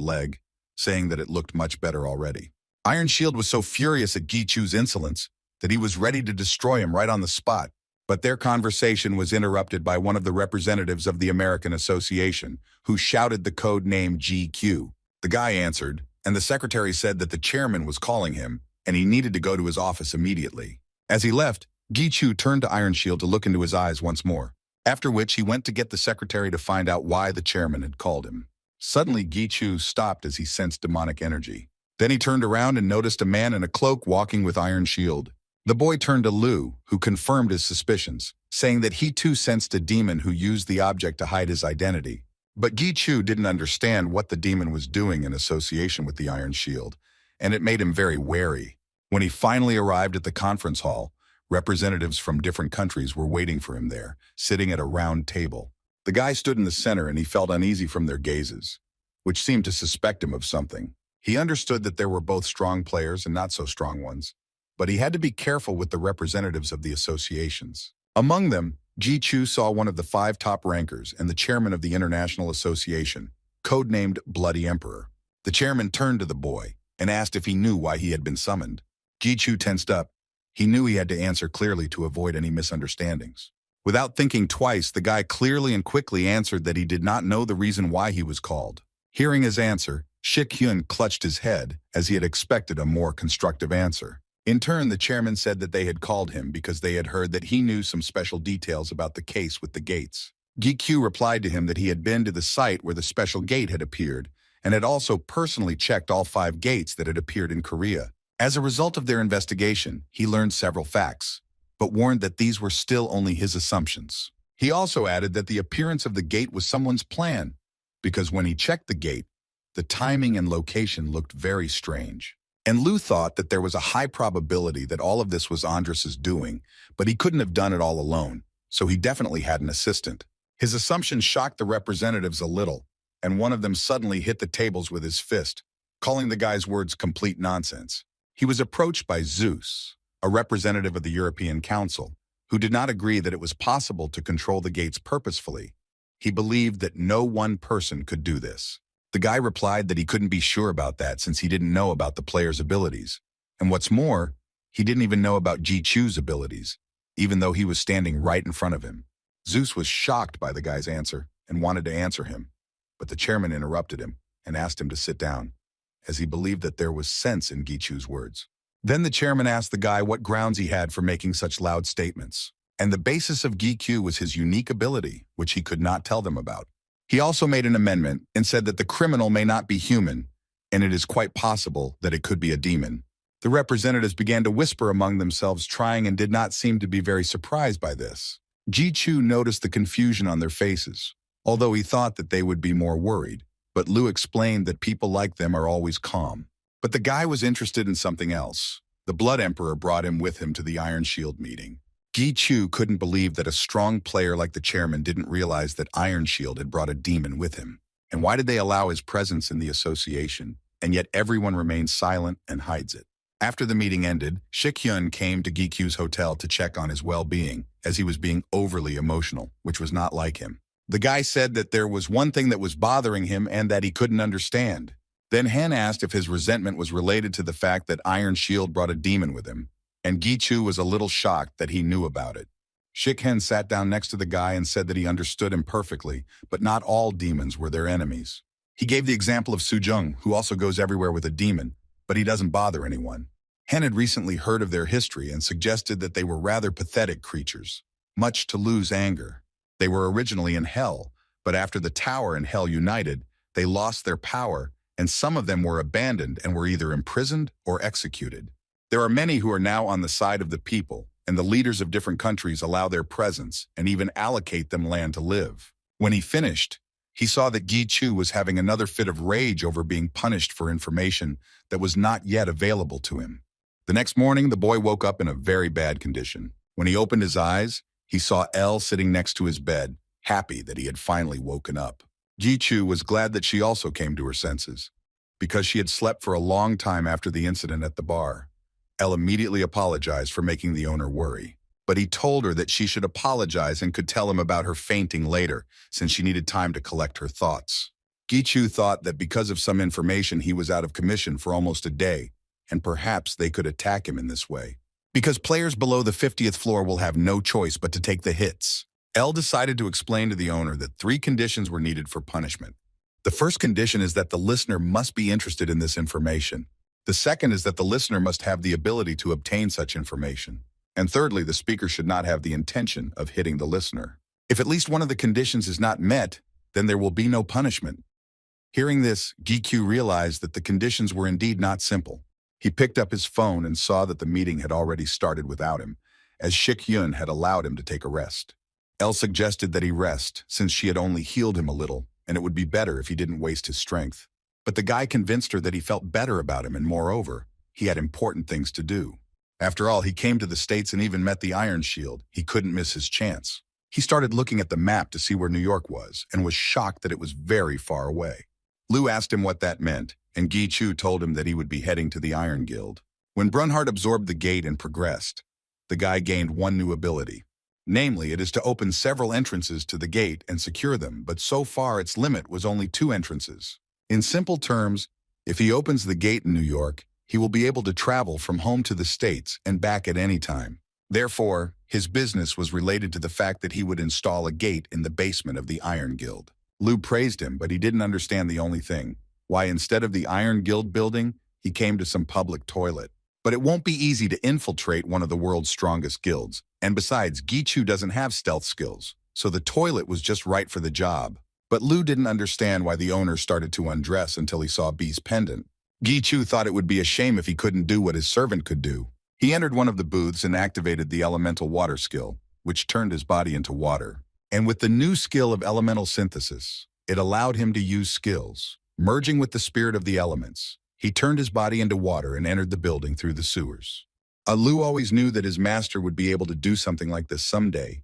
leg, saying that it looked much better already. Iron Shield was so furious at Gi-chu's insolence that he was ready to destroy him right on the spot. But their conversation was interrupted by one of the representatives of the American Association, who shouted the code name GQ. The guy answered, and the secretary said that the chairman was calling him, and he needed to go to his office immediately. As he left, Gi-chu turned to Iron Shield to look into his eyes once more. after which he went to get the secretary to find out why the chairman had called him. Suddenly, Gi-Chu stopped as he sensed demonic energy. Then he turned around and noticed a man in a cloak walking with iron shield. The boy turned to Lu, who confirmed his suspicions, saying that he too sensed a demon who used the object to hide his identity. But Gi-Chu didn't understand what the demon was doing in association with the iron shield, and it made him very wary. When he finally arrived at the conference hall, representatives from different countries were waiting for him there, sitting at a round table. The guy stood in the center and he felt uneasy from their gazes, which seemed to suspect him of something. He understood that there were both strong players and not so strong ones, but he had to be careful with the representatives of the associations. Among them, Gi-Chu saw one of the 5 top rankers and the chairman of the International Association, codenamed Bloody Emperor. The chairman turned to the boy and asked if he knew why he had been summoned. Gi-Chu tensed up. He knew he had to answer clearly to avoid any misunderstandings. Without thinking twice, the guy clearly and quickly answered that he did not know the reason why he was called. Hearing his answer, Shik-hyun clutched his head, as he had expected a more constructive answer. In turn, the chairman said that they had called him because they had heard that he knew some special details about the case with the gates. Gi-Chu replied to him that he had been to the site where the special gate had appeared, and had also personally checked all 5 gates that had appeared in Korea. As a result of their investigation, he learned several facts, but warned that these were still only his assumptions. He also added that the appearance of the gate was someone's plan, because when he checked the gate, the timing and location looked very strange. And Lu thought that there was a high probability that all of this was Andres's doing, but he couldn't have done it all alone, so he definitely had an assistant. His assumption shocked the representatives a little, and one of them suddenly hit the tables with his fist, calling the guy's words complete nonsense. He was approached by Zeus, a representative of the European Council, who did not agree that it was possible to control the gates purposefully. He believed that no one person could do this. The guy replied that he couldn't be sure about that since he didn't know about the player's abilities. And what's more, he didn't even know about Gi-Chu's abilities, even though he was standing right in front of him. Zeus was shocked by the guy's answer and wanted to answer him, but the chairman interrupted him and asked him to sit down, as he believed that there was sense in Gi-Chu's words. Then the chairman asked the guy what grounds he had for making such loud statements, and the basis of Gi-Chu was his unique ability, which he could not tell them about. He also made an amendment and said that the criminal may not be human, and it is quite possible that it could be a demon. The representatives began to whisper among themselves, trying and did not seem to be very surprised by this. Gi-Chu noticed the confusion on their faces, although he thought that they would be more worried. But Lu explained that people like them are always calm. But the guy was interested in something else. The Blood Emperor brought him with him to the Iron Shield meeting. Gi-Chu couldn't believe that a strong player like the chairman didn't realize that Iron Shield had brought a demon with him. And why did they allow his presence in the association? And yet everyone remains silent and hides it. After the meeting ended, Shik-hyun came to Gi-Chu's hotel to check on his well-being, as he was being overly emotional, which was not like him. The guy said that there was one thing that was bothering him and that he couldn't understand. Then Han asked if his resentment was related to the fact that Iron Shield brought a demon with him, and Gi-Chu was a little shocked that he knew about it. Shik-hyun sat down next to the guy and said that he understood him perfectly, but not all demons were their enemies. He gave the example of Jung, who also goes everywhere with a demon, but he doesn't bother anyone. Han had recently heard of their history and suggested that they were rather pathetic creatures, much to Lu's anger. They were originally in Hell, but after the Tower and Hell united, they lost their power, and some of them were abandoned and were either imprisoned or executed. There are many who are now on the side of the people, and the leaders of different countries allow their presence and even allocate them land to live. When he finished, he saw that Gi-Chu was having another fit of rage over being punished for information that was not yet available to him. The next morning, the boy woke up in a very bad condition. When he opened his eyes, he saw Elle sitting next to his bed, happy that he had finally woken up. Gi-Chu was glad that she also came to her senses, because she had slept for a long time after the incident at the bar. Elle immediately apologized for making the owner worry, but he told her that she should apologize and could tell him about her fainting later, since she needed time to collect her thoughts. Gi-Chu thought that because of some information he was out of commission for almost a day, and perhaps they could attack him in this way. Because players below the 50th floor will have no choice but to take the hits. Elle decided to explain to the owner that 3 conditions were needed for punishment. The first condition is that the listener must be interested in this information. The second is that the listener must have the ability to obtain such information. And thirdly, the speaker should not have the intention of hitting the listener. If at least one of the conditions is not met, then there will be no punishment. Hearing this, Gi realized that the conditions were indeed not simple. He picked up his phone and saw that the meeting had already started without him, as Shik-yun had allowed him to take a rest. Elle suggested that he rest, since she had only healed him a little, and it would be better if he didn't waste his strength. But the guy convinced her that he felt better about him, and moreover, he had important things to do. After all, he came to the States and even met the Iron Shield. He couldn't miss his chance. He started looking at the map to see where New York was, and was shocked that it was very far away. Lu asked him what that meant, and Gi told him that he would be heading to the Iron Guild. When Brunard absorbed the gate and progressed, the guy gained one new ability. Namely, it is to open several entrances to the gate and secure them, but so far its limit was only 2 entrances. In simple terms, if he opens the gate in New York, he will be able to travel from home to the States and back at any time. Therefore, his business was related to the fact that he would install a gate in the basement of the Iron Guild. Lu praised him, but he didn't understand the only thing. Why, instead of the Iron Guild building, he came to some public toilet. But it won't be easy to infiltrate one of the world's strongest guilds. And besides, Gi doesn't have stealth skills, so the toilet was just right for the job. But Lu didn't understand why the owner started to undress until he saw B's pendant. Gi thought it would be a shame if he couldn't do what his servant could do. He entered one of the booths and activated the elemental water skill, which turned his body into water. And with the new skill of elemental synthesis, it allowed him to use skills, merging with the spirit of the elements. He turned his body into water and entered the building through the sewers. Lu always knew that his master would be able to do something like this someday,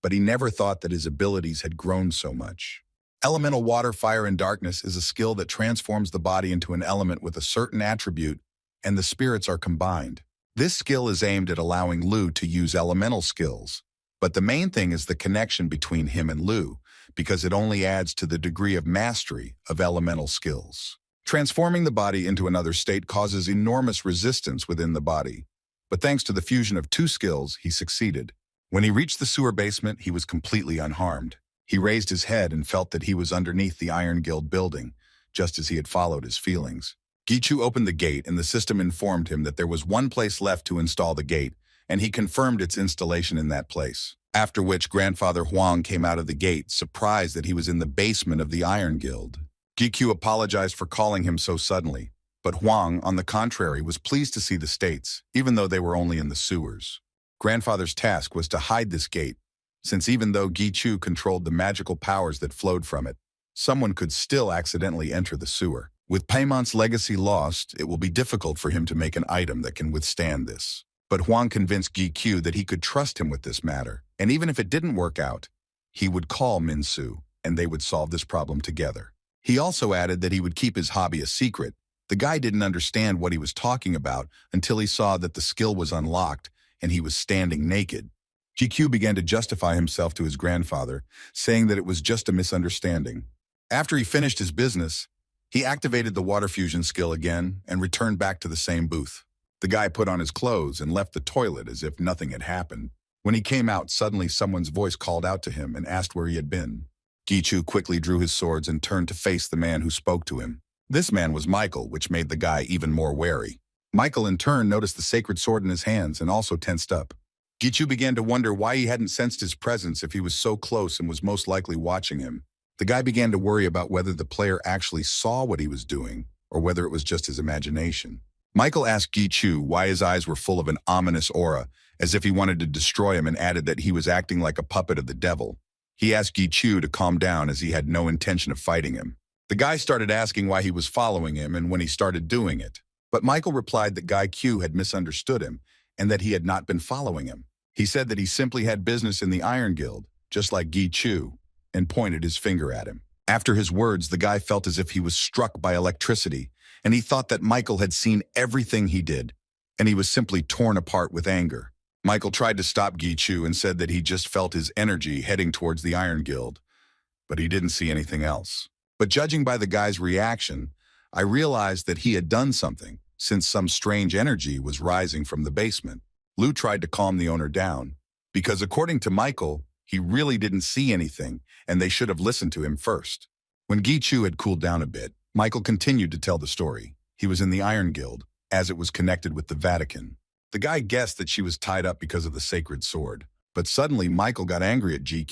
but he never thought that his abilities had grown so much. Elemental water, fire, and darkness is a skill that transforms the body into an element with a certain attribute, and the spirits are combined. This skill is aimed at allowing Lu to use elemental skills, but the main thing is the connection between him and Lu, because it only adds to the degree of mastery of elemental skills. Transforming the body into another state causes enormous resistance within the body, but thanks to the fusion of 2 skills, he succeeded. When he reached the sewer basement, he was completely unharmed. He raised his head and felt that he was underneath the Iron Guild building, just as he had followed his feelings. Gi opened the gate, and the system informed him that there was one place left to install the gate, and he confirmed its installation in that place. After which, Grandfather Huang came out of the gate, surprised that he was in the basement of the Iron Guild. Gi apologized for calling him so suddenly, but Huang, on the contrary, was pleased to see the States, even though they were only in the sewers. Grandfather's task was to hide this gate, since even though Gi controlled the magical powers that flowed from it, someone could still accidentally enter the sewer. With Paimon's legacy lost, it will be difficult for him to make an item that can withstand this. But Huang convinced Gi that he could trust him with this matter, and even if it didn't work out, he would call Min-Su, and they would solve this problem together. He also added that he would keep his hobby a secret. The guy didn't understand what he was talking about until he saw that the skill was unlocked and he was standing naked. Gi began to justify himself to his grandfather, saying that it was just a misunderstanding. After he finished his business, he activated the water fusion skill again and returned back to the same booth. The guy put on his clothes and left the toilet as if nothing had happened. When he came out, suddenly someone's voice called out to him and asked where he had been. Gi quickly drew his swords and turned to face the man who spoke to him. This man was Michael, which made the guy even more wary. Michael in turn noticed the sacred sword in his hands and also tensed up. Gi began to wonder why he hadn't sensed his presence if he was so close and was most likely watching him. The guy began to worry about whether the player actually saw what he was doing or whether it was just his imagination. Michael asked Gi why his eyes were full of an ominous aura, as if he wanted to destroy him, and added that he was acting like a puppet of the devil. He asked Gi to calm down as he had no intention of fighting him. The guy started asking why he was following him and when he started doing it. But Michael replied that Guy Q had misunderstood him and that he had not been following him. He said that he simply had business in the Iron Guild, just like Gi and pointed his finger at him. After his words, the guy felt as if he was struck by electricity, and he thought that Michael had seen everything he did, and he was simply torn apart with anger. Michael tried to stop Gi and said that he just felt his energy heading towards the Iron Guild, but he didn't see anything else. But judging by the guy's reaction, I realized that he had done something, since some strange energy was rising from the basement. Lu tried to calm the owner down, because according to Michael, he really didn't see anything, and they should have listened to him first. When Gi had cooled down a bit, Michael continued to tell the story. He was in the Iron Guild, as it was connected with the Vatican. The guy guessed that she was tied up because of the sacred sword, but suddenly Michael got angry at Gi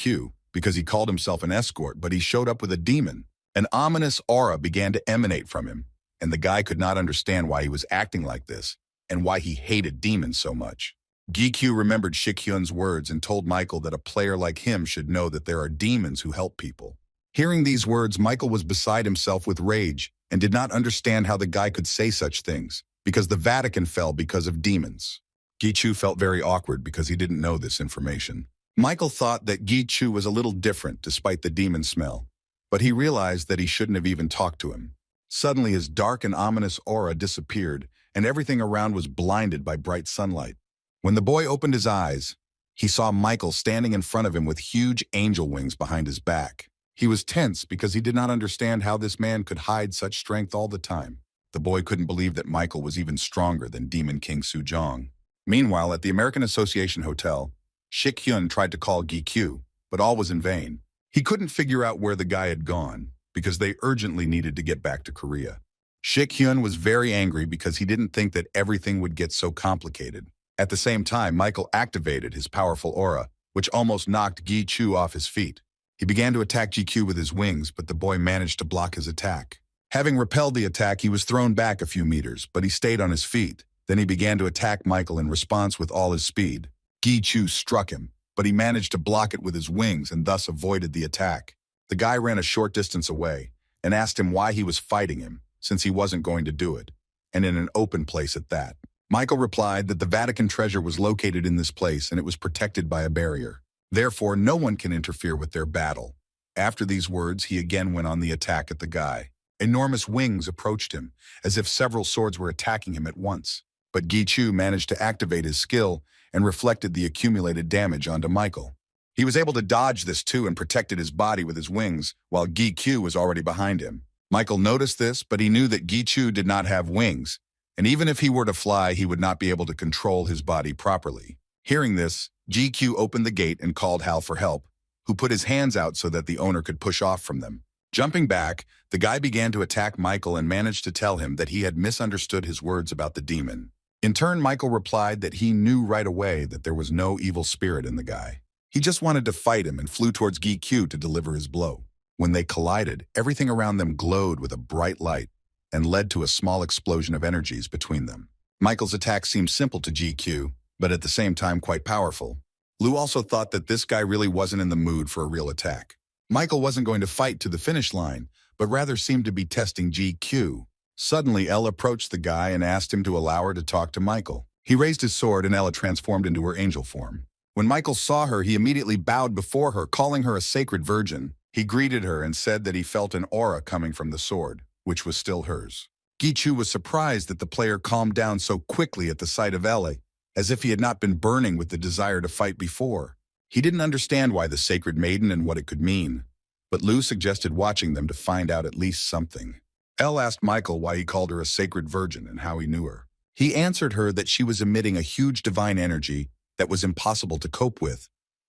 because he called himself an escort, but he showed up with a demon. An ominous aura began to emanate from him, and the guy could not understand why he was acting like this and why he hated demons so much. Gi-Kyu remembered Shik-hyun's words and told Michael that a player like him should know that there are demons who help people. Hearing these words, Michael was beside himself with rage and did not understand how the guy could say such things, because the Vatican fell because of demons. Gi-Kyu felt very awkward because he didn't know this information. Michael thought that Gi-Kyu was a little different despite the demon smell, but he realized that he shouldn't have even talked to him. Suddenly, his dark and ominous aura disappeared, and everything around was blinded by bright sunlight. When the boy opened his eyes, he saw Michael standing in front of him with huge angel wings behind his back. He was tense because he did not understand how this man could hide such strength all the time. The boy couldn't believe that Michael was even stronger than Demon King Soo-jong. Meanwhile, at the American Association Hotel, Shik-hyun tried to call Gi-Kyu, but all was in vain. He couldn't figure out where the guy had gone, because they urgently needed to get back to Korea. Shik-hyun was very angry because he didn't think that everything would get so complicated. At the same time, Michael activated his powerful aura, which almost knocked Gi-Kyu off his feet. He began to attack Gi-Kyu with his wings, but the boy managed to block his attack. Having repelled the attack, he was thrown back a few meters, but he stayed on his feet. Then he began to attack Michael in response with all his speed. Gi-Kyu struck him, but he managed to block it with his wings and thus avoided the attack. The guy ran a short distance away and asked him why he was fighting him, since he wasn't going to do it, and in an open place at that. Michael replied that the Vatican treasure was located in this place and it was protected by a barrier. Therefore, no one can interfere with their battle. After these words, he again went on the attack at the guy. Enormous wings approached him, as if several swords were attacking him at once. But Gi-Kyu managed to activate his skill and reflected the accumulated damage onto Michael. He was able to dodge this too and protected his body with his wings, while Gi-Kyu was already behind him. Michael noticed this, but he knew that Gi-Kyu did not have wings, and even if he were to fly, he would not be able to control his body properly. Hearing this, Gi-Kyu opened the gate and called Hal for help, who put his hands out so that the owner could push off from them. Jumping back, the guy began to attack Michael and managed to tell him that he had misunderstood his words about the demon. In turn, Michael replied that he knew right away that there was no evil spirit in the guy. He just wanted to fight him and flew towards Gi-Kyu to deliver his blow. When they collided, everything around them glowed with a bright light and led to a small explosion of energies between them. Michael's attack seemed simple to Gi-Kyu, but at the same time quite powerful. Lou also thought that this guy really wasn't in the mood for a real attack. Michael wasn't going to fight to the finish line, but rather seemed to be testing Gi-Kyu. Suddenly, Ella approached the guy and asked him to allow her to talk to Michael. He raised his sword and Ella transformed into her angel form. When Michael saw her, he immediately bowed before her, calling her a sacred virgin. He greeted her and said that he felt an aura coming from the sword, which was still hers. Gi-Kyu was surprised that the player calmed down so quickly at the sight of Ella, as if he had not been burning with the desire to fight before. He didn't understand why the sacred maiden and what it could mean, but Lou suggested watching them to find out at least something. Elle asked Michael why he called her a sacred virgin and how he knew her. He answered her that she was emitting a huge divine energy that was impossible to cope with,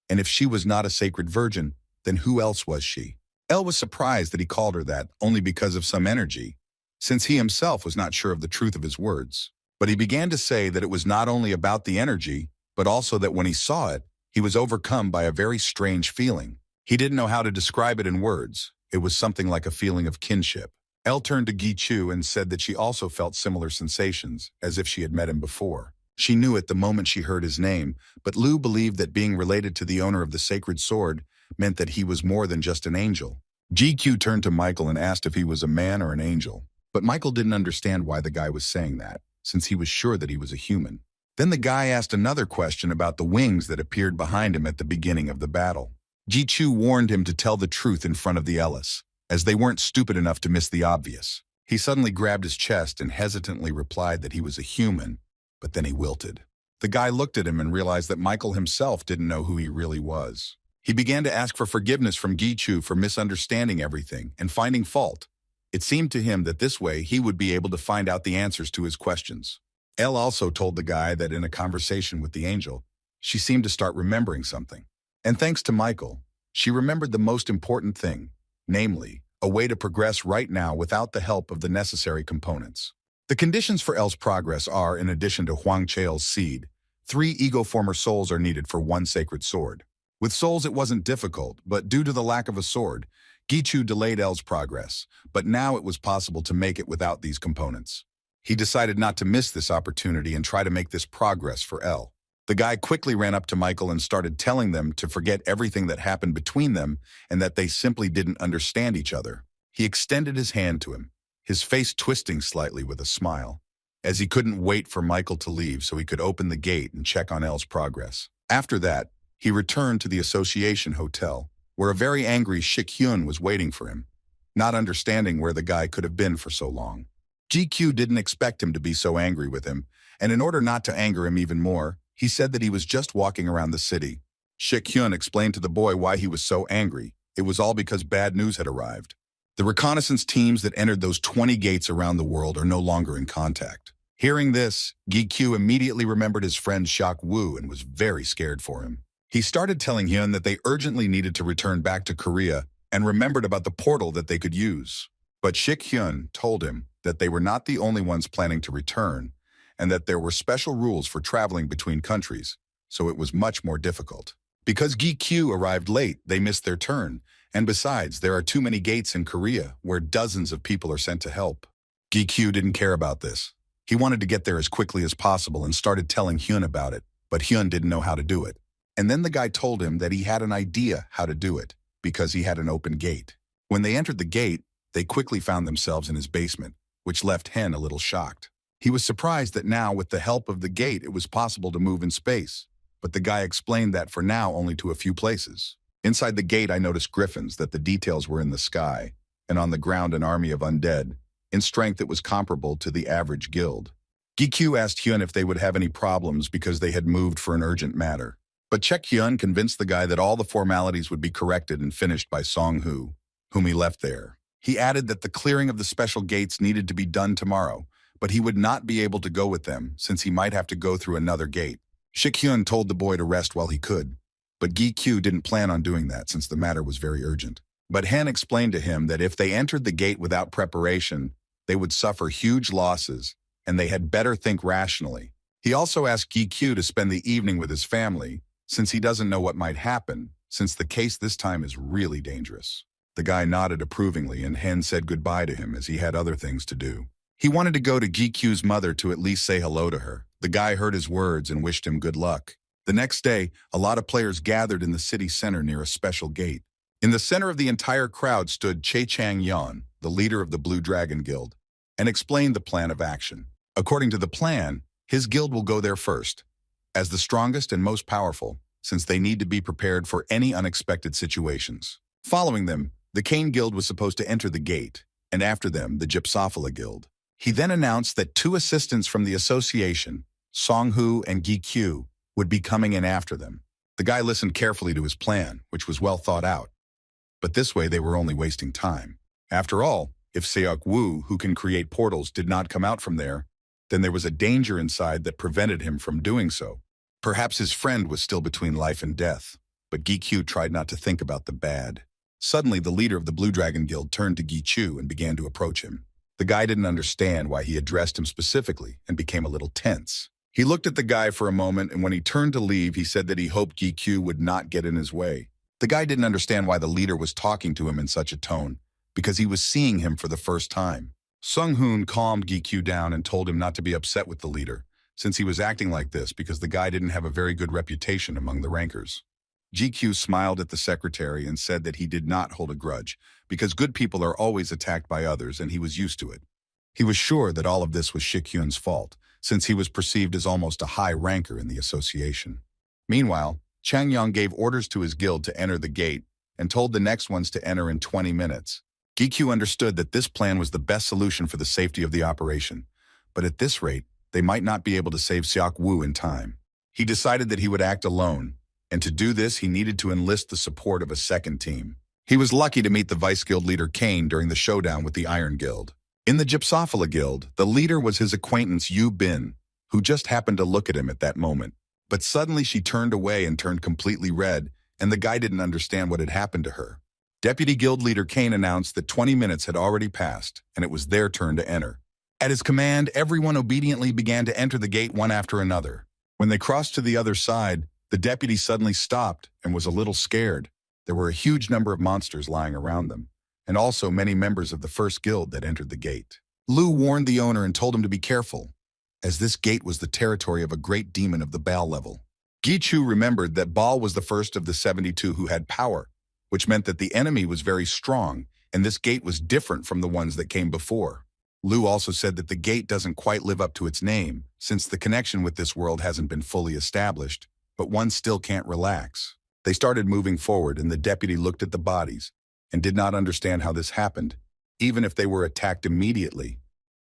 and if she was not a sacred virgin, then who else was she? Elle was surprised that he called her that only because of some energy, since he himself was not sure of the truth of his words. But he began to say that it was not only about the energy, but also that when he saw it, he was overcome by a very strange feeling. He didn't know how to describe it in words. It was something like a feeling of kinship. Elle turned to Gi-Kyu and said that she also felt similar sensations, as if she had met him before. She knew it the moment she heard his name, but Lou believed that being related to the owner of the sacred sword meant that he was more than just an angel. Gi-Kyu turned to Michael and asked if he was a man or an angel, but Michael didn't understand why the guy was saying that, since he was sure that he was a human. Then the guy asked another question about the wings that appeared behind him at the beginning of the battle. Gi-Kyu warned him to tell the truth in front of the Ellis, as they weren't stupid enough to miss the obvious. He suddenly grabbed his chest and hesitantly replied that he was a human, but then he wilted. The guy looked at him and realized that Michael himself didn't know who he really was. He began to ask for forgiveness from Gi-Kyu for misunderstanding everything and finding fault. It seemed to him that this way he would be able to find out the answers to his questions. Elle also told the guy that in a conversation with the angel, she seemed to start remembering something. And thanks to Michael, she remembered the most important thing, namely, a way to progress right now without the help of the necessary components. The conditions for Elle's progress are, in addition to Huang Chael's seed, 3 ego former souls are needed for 1 sacred sword. With souls it wasn't difficult, but due to the lack of a sword, Gichu delayed L's progress, but now it was possible to make it without these components. He decided not to miss this opportunity and try to make this progress for L. The guy quickly ran up to Michael and started telling them to forget everything that happened between them and that they simply didn't understand each other. He extended his hand to him, his face twisting slightly with a smile, as he couldn't wait for Michael to leave so he could open the gate and check on L's progress. After that, he returned to the Association Hotel, where a very angry Shik-hyun was waiting for him, not understanding where the guy could have been for so long. GQ didn't expect him to be so angry with him, and in order not to anger him even more, he said that he was just walking around the city. Shik-hyun explained to the boy why he was so angry. It was all because bad news had arrived. The reconnaissance teams that entered those 20 gates around the world are no longer in contact. Hearing this, GQ immediately remembered his friend Shak Woo and was very scared for him. He started telling Hyun that they urgently needed to return back to Korea and remembered about the portal that they could use. But Shik-hyun told him that they were not the only ones planning to return and that there were special rules for traveling between countries, so it was much more difficult. Because GQ arrived late, they missed their turn, and besides, there are too many gates in Korea where dozens of people are sent to help. GQ didn't care about this. He wanted to get there as quickly as possible and started telling Hyun about it, but Hyun didn't know how to do it. And then the guy told him that he had an idea how to do it, because he had an open gate. When they entered the gate, they quickly found themselves in his basement, which left Hen a little shocked. He was surprised that now, with the help of the gate, it was possible to move in space, but the guy explained that for now only to a few places. Inside the gate I noticed griffins, that the details were in the sky, and on the ground an army of undead. In strength it was comparable to the average guild. GQ asked Hyun if they would have any problems because they had moved for an urgent matter. But Hyun convinced the guy that all the formalities would be corrected and finished by Song-hoo, whom he left there. He added that the clearing of the special gates needed to be done tomorrow, but he would not be able to go with them since he might have to go through another gate. Shik-hyun told the boy to rest while he could, but Gi-kyu didn't plan on doing that since the matter was very urgent. But Hen explained to him that if they entered the gate without preparation, they would suffer huge losses, and they had better think rationally. He also asked Gi-kyu to spend the evening with his family, since he doesn't know what might happen, since the case this time is really dangerous. The guy nodded approvingly, and Hen said goodbye to him as he had other things to do. He wanted to go to Gi-kyu's mother to at least say hello to her. The guy heard his words and wished him good luck. The next day, a lot of players gathered in the city center near a special gate. In the center of the entire crowd stood Chae Chang-yeon, the leader of the Blue Dragon Guild, and explained the plan of action. According to the plan, his guild will go there first, as the strongest and most powerful, since they need to be prepared for any unexpected situations. Following them, the Kane Guild was supposed to enter the gate, and after them, the Gypsophila Guild. He then announced that 2 assistants from the association, Song-hoo and Gi-kyu, would be coming in after them. The guy listened carefully to his plan, which was well thought out. But this way they were only wasting time. After all, if Seok Woo, who can create portals, did not come out from there, then there was a danger inside that prevented him from doing so. Perhaps his friend was still between life and death, but Gi-kyu tried not to think about the bad. Suddenly, the leader of the Blue Dragon Guild turned to Gi-kyu and began to approach him. The guy didn't understand why he addressed him specifically and became a little tense. He looked at the guy for a moment, and when he turned to leave, he said that he hoped Gi-kyu would not get in his way. The guy didn't understand why the leader was talking to him in such a tone, because he was seeing him for the first time. Sung-hoon calmed Gi-kyu down and told him not to be upset with the leader, since he was acting like this because the guy didn't have a very good reputation among the rankers. Gi-kyu smiled at the secretary and said that he did not hold a grudge, because good people are always attacked by others and he was used to it. He was sure that all of this was Shik-hyun's fault, since he was perceived as almost a high ranker in the association. Meanwhile, Chang-yong gave orders to his guild to enter the gate and told the next ones to enter in 20 minutes. Gi-kyu understood that this plan was the best solution for the safety of the operation, but at this rate, they might not be able to save Seok Woo in time. He decided that he would act alone, and to do this he needed to enlist the support of a second team. He was lucky to meet the Vice Guild leader Kane during the showdown with the Iron Guild. In the Gypsophila Guild, the leader was his acquaintance Yu Bin, who just happened to look at him at that moment. But suddenly she turned away and turned completely red, and the guy didn't understand what had happened to her. Deputy Guild leader Kane announced that 20 minutes had already passed, and it was their turn to enter. At his command, everyone obediently began to enter the gate one after another. When they crossed to the other side, The deputy suddenly stopped and was a little scared. There were a huge number of monsters lying around them, and also many members of the first guild that entered the gate. Lu warned the owner and told him to be careful, as this gate was the territory of a great demon of the Baal level. Gichu remembered that Baal was the first of the 72 who had power, which meant that the enemy was very strong, and this gate was different from the ones that came before. Lu also said that the gate doesn't quite live up to its name, since the connection with this world hasn't been fully established, but one still can't relax. They started moving forward, and the deputy looked at the bodies and did not understand how this happened, even if they were attacked immediately,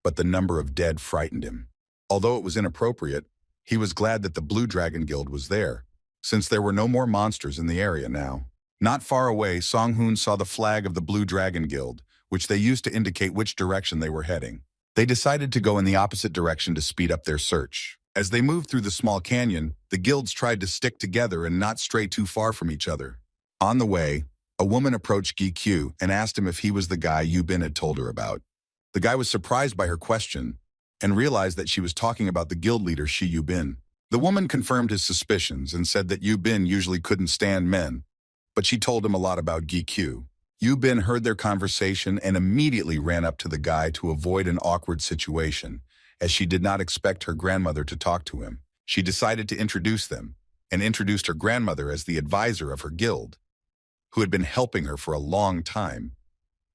but the number of dead frightened him. Although it was inappropriate, he was glad that the Blue Dragon Guild was there, since there were no more monsters in the area now. Not far away, Song-hoon saw the flag of the Blue Dragon Guild, which they used to indicate which direction they were heading. They decided to go in the opposite direction to speed up their search. As they moved through the small canyon, the guilds tried to stick together and not stray too far from each other. On the way, a woman approached Gi-Q and asked him if he was the guy Yu-bin had told her about. The guy was surprised by her question and realized that she was talking about the guild leader Shi Yu-bin. The woman confirmed his suspicions and said that Yu-bin usually couldn't stand men, but she told him a lot about Gi-Q. Yu-bin heard their conversation and immediately ran up to the guy to avoid an awkward situation, as she did not expect her grandmother to talk to him. She decided to introduce them, and introduced her grandmother as the advisor of her guild, who had been helping her for a long time.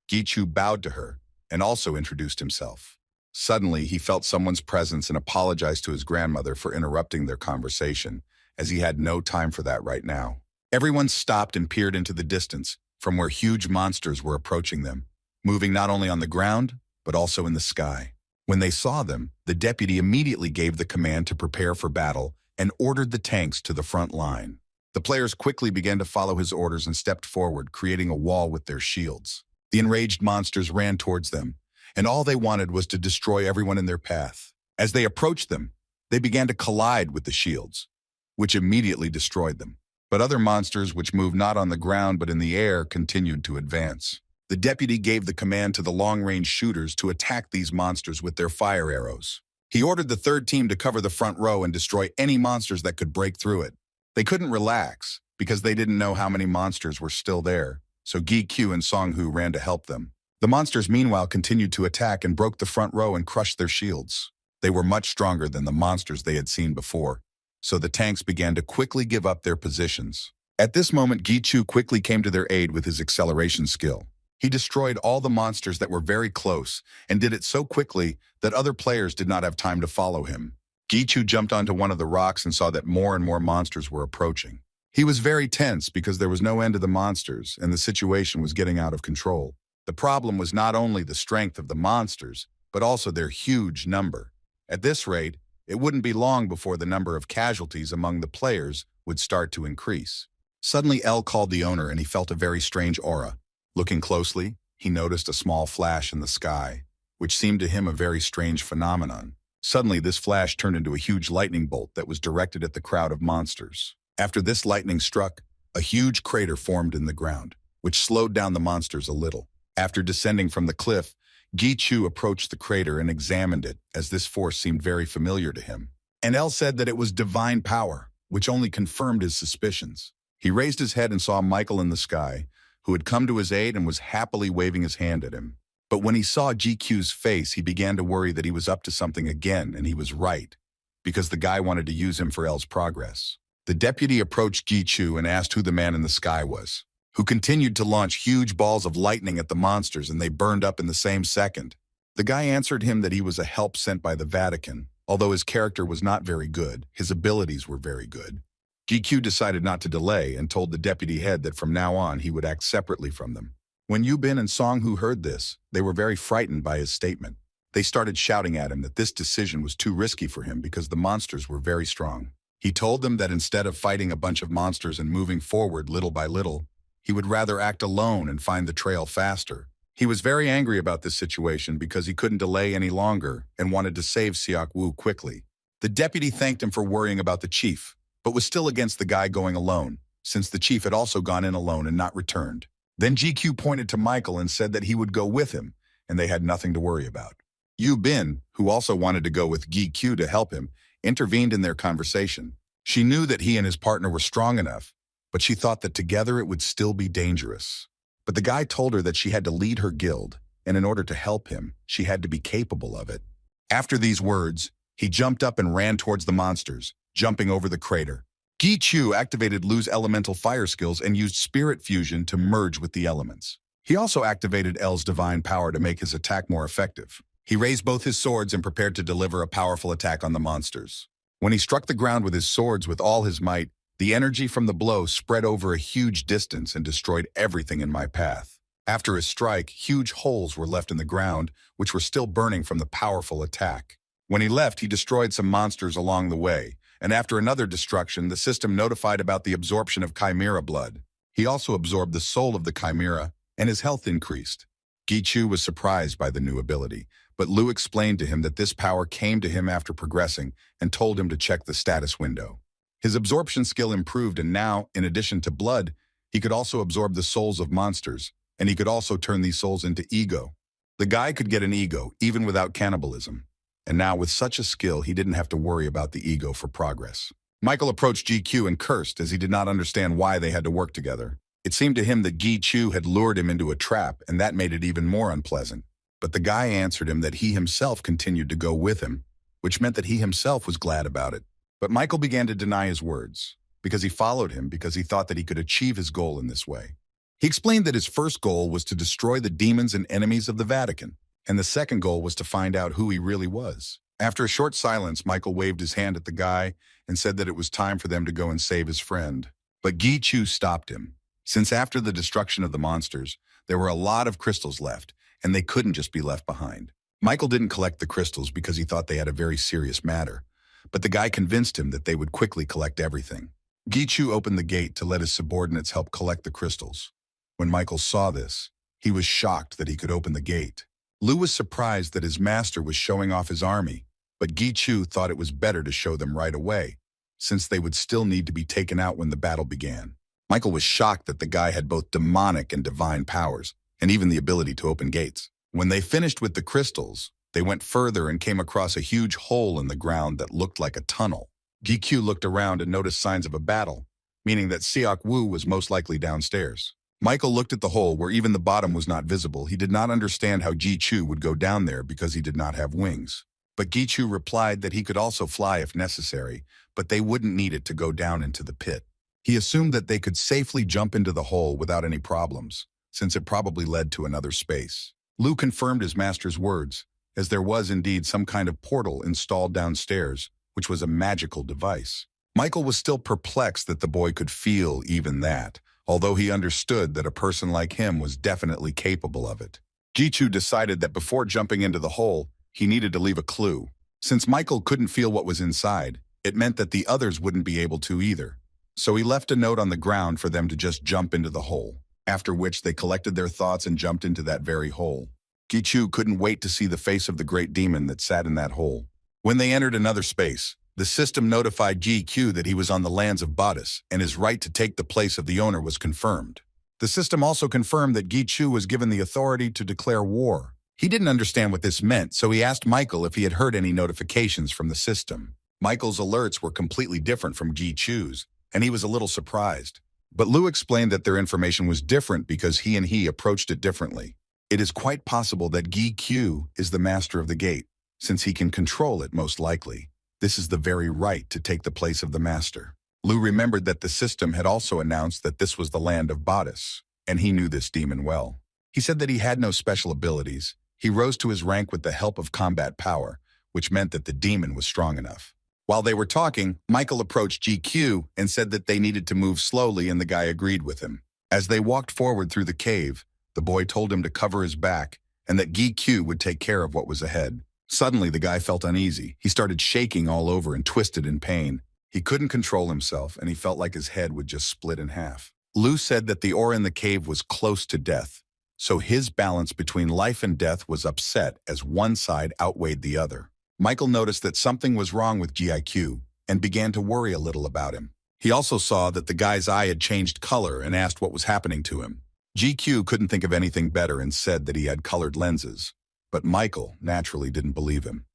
Gi-Chu bowed to her, and also introduced himself. Suddenly, he felt someone's presence and apologized to his grandmother for interrupting their conversation, as he had no time for that right now. Everyone stopped and peered into the distance, from where huge monsters were approaching them, moving not only on the ground, but also in the sky. When they saw them, the deputy immediately gave the command to prepare for battle and ordered the tanks to the front line. The players quickly began to follow his orders and stepped forward, creating a wall with their shields. The enraged monsters ran towards them, and all they wanted was to destroy everyone in their path. As they approached them, they began to collide with the shields, which immediately destroyed them. But other monsters, which moved not on the ground but in the air, continued to advance. The deputy gave the command to the long-range shooters to attack these monsters with their fire arrows. He ordered the third team to cover the front row and destroy any monsters that could break through it. They couldn't relax, because they didn't know how many monsters were still there, so Gi-Q and Song-Hu ran to help them. The monsters meanwhile continued to attack and broke the front row and crushed their shields. They were much stronger than the monsters they had seen before, so the tanks began to quickly give up their positions. At this moment, Gi-Chu quickly came to their aid with his acceleration skill. He destroyed all the monsters that were very close and did it so quickly that other players did not have time to follow him. Gi-Chu jumped onto one of the rocks and saw that more and more monsters were approaching. He was very tense because there was no end to the monsters and the situation was getting out of control. The problem was not only the strength of the monsters, but also their huge number. At this rate, it wouldn't be long before the number of casualties among the players would start to increase. Suddenly, L called the owner and he felt a very strange aura. Looking closely, he noticed a small flash in the sky, which seemed to him a very strange phenomenon. Suddenly, this flash turned into a huge lightning bolt that was directed at the crowd of monsters. After this lightning struck, a huge crater formed in the ground, which slowed down the monsters a little. After descending from the cliff, Gi-Chu approached the crater and examined it, as this force seemed very familiar to him. And L said that it was divine power, which only confirmed his suspicions. He raised his head and saw Michael in the sky, who had come to his aid and was happily waving his hand at him. But when he saw GQ's face, he began to worry that he was up to something again, and he was right, because the guy wanted to use him for L's progress. The deputy approached Gi-Chu and asked who the man in the sky was, who continued to launch huge balls of lightning at the monsters, and they burned up in the same second. The guy answered him that he was a help sent by the Vatican. Although his character was not very good, his abilities were very good. GQ decided not to delay and told the deputy head that from now on he would act separately from them. When Yu-bin and Song-Hu heard this, they were very frightened by his statement. They started shouting at him that this decision was too risky for him because the monsters were very strong. He told them that instead of fighting a bunch of monsters and moving forward little by little, he would rather act alone and find the trail faster. He was very angry about this situation because he couldn't delay any longer and wanted to save Seok-woo quickly. The deputy thanked him for worrying about the chief, but was still against the guy going alone, since the chief had also gone in alone and not returned. Then GQ pointed to Michael and said that he would go with him, and they had nothing to worry about. Yu-bin, who also wanted to go with GQ to help him, intervened in their conversation. She knew that he and his partner were strong enough, but she thought that together it would still be dangerous. But the guy told her that she had to lead her guild, and in order to help him, she had to be capable of it. After these words, he jumped up and ran towards the monsters, jumping over the crater. Gi Chu activated Lu's elemental fire skills and used spirit fusion to merge with the elements. He also activated L's divine power to make his attack more effective. He raised both his swords and prepared to deliver a powerful attack on the monsters. When he struck the ground with his swords with all his might, the energy from the blow spread over a huge distance and destroyed everything in my path. After his strike, huge holes were left in the ground, which were still burning from the powerful attack. When he left, he destroyed some monsters along the way, and after another destruction, the system notified about the absorption of chimera blood. He also absorbed the soul of the chimera, and his health increased. Gi Chu was surprised by the new ability, but Lu explained to him that this power came to him after progressing and told him to check the status window. His absorption skill improved, and now, in addition to blood, he could also absorb the souls of monsters, and he could also turn these souls into ego. The guy could get an ego even without cannibalism, and now with such a skill he didn't have to worry about the ego for progress. Michael approached GQ and cursed as he did not understand why they had to work together. It seemed to him that Gi Chu had lured him into a trap, and that made it even more unpleasant. But the guy answered him that he himself continued to go with him, which meant that he himself was glad about it. But Michael began to deny his words, because he followed him because he thought that he could achieve his goal in this way. He explained that his first goal was to destroy the demons and enemies of the Vatican, and the second goal was to find out who he really was. After a short silence, Michael waved his hand at the guy and said that it was time for them to go and save his friend. But Gi Chu stopped him, since after the destruction of the monsters, there were a lot of crystals left, and they couldn't just be left behind. Michael didn't collect the crystals because he thought they had a very serious matter, but the guy convinced him that they would quickly collect everything. Gi Chu opened the gate to let his subordinates help collect the crystals. When Michael saw this, he was shocked that he could open the gate. Lu was surprised that his master was showing off his army, but Gi Chu thought it was better to show them right away, since they would still need to be taken out when the battle began. Michael was shocked that the guy had both demonic and divine powers, and even the ability to open gates. When they finished with the crystals, they went further and came across a huge hole in the ground that looked like a tunnel. Gi Chu looked around and noticed signs of a battle, meaning that Seok Wu was most likely downstairs. Michael looked at the hole where even the bottom was not visible. He did not understand how Gi Chu would go down there because he did not have wings. But Gi Chu replied that he could also fly if necessary, but they wouldn't need it to go down into the pit. He assumed that they could safely jump into the hole without any problems, since it probably led to another space. Lu confirmed his master's words, as there was indeed some kind of portal installed downstairs, which was a magical device. Michael was still perplexed that the boy could feel even that, although he understood that a person like him was definitely capable of it. Gi Chu decided that before jumping into the hole, he needed to leave a clue. Since Michael couldn't feel what was inside, it meant that the others wouldn't be able to either. So he left a note on the ground for them to just jump into the hole, after which they collected their thoughts and jumped into that very hole. Gi Chu couldn't wait to see the face of the great demon that sat in that hole. When they entered another space, the system notified Gi Chu that he was on the lands of Bottis, and his right to take the place of the owner was confirmed. The system also confirmed that Gi Chu was given the authority to declare war. He didn't understand what this meant, so he asked Michael if he had heard any notifications from the system. Michael's alerts were completely different from Gi Chu's, and he was a little surprised. But Lu explained that their information was different because he approached it differently. It is quite possible that Gi Chu is the master of the gate, since he can control it most likely. This is the very right to take the place of the master. Lu remembered that the system had also announced that this was the land of Bottis, and he knew this demon well. He said that he had no special abilities. He rose to his rank with the help of combat power, which meant that the demon was strong enough. While they were talking, Michael approached GQ and said that they needed to move slowly, and the guy agreed with him. As they walked forward through the cave, the boy told him to cover his back and that GQ would take care of what was ahead. Suddenly, the guy felt uneasy. He started shaking all over and twisted in pain. He couldn't control himself, and he felt like his head would just split in half. Lu said that the aura in the cave was close to death, so his balance between life and death was upset as one side outweighed the other. Michael noticed that something was wrong with GIQ and began to worry a little about him. He also saw that the guy's eye had changed color and asked what was happening to him. GQ couldn't think of anything better and said that he had colored lenses, but Michael naturally didn't believe him.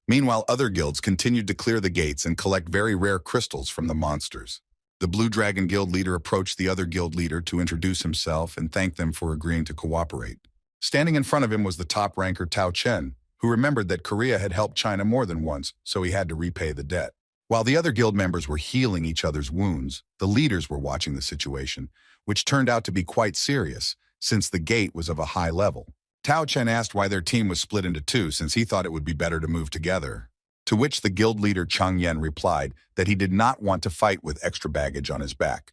Meanwhile, other guilds continued to clear the gates and collect very rare crystals from the monsters. The Blue Dragon Guild leader approached the other guild leader to introduce himself and thank them for agreeing to cooperate. Standing in front of him was the top ranker Tao Chen, who remembered that Korea had helped China more than once, so he had to repay the debt. While the other guild members were healing each other's wounds, the leaders were watching the situation, which turned out to be quite serious, since the gate was of a high level. Tao Chen asked why their team was split into two since he thought it would be better to move together. To which the guild leader Chang Yen replied that he did not want to fight with extra baggage on his back.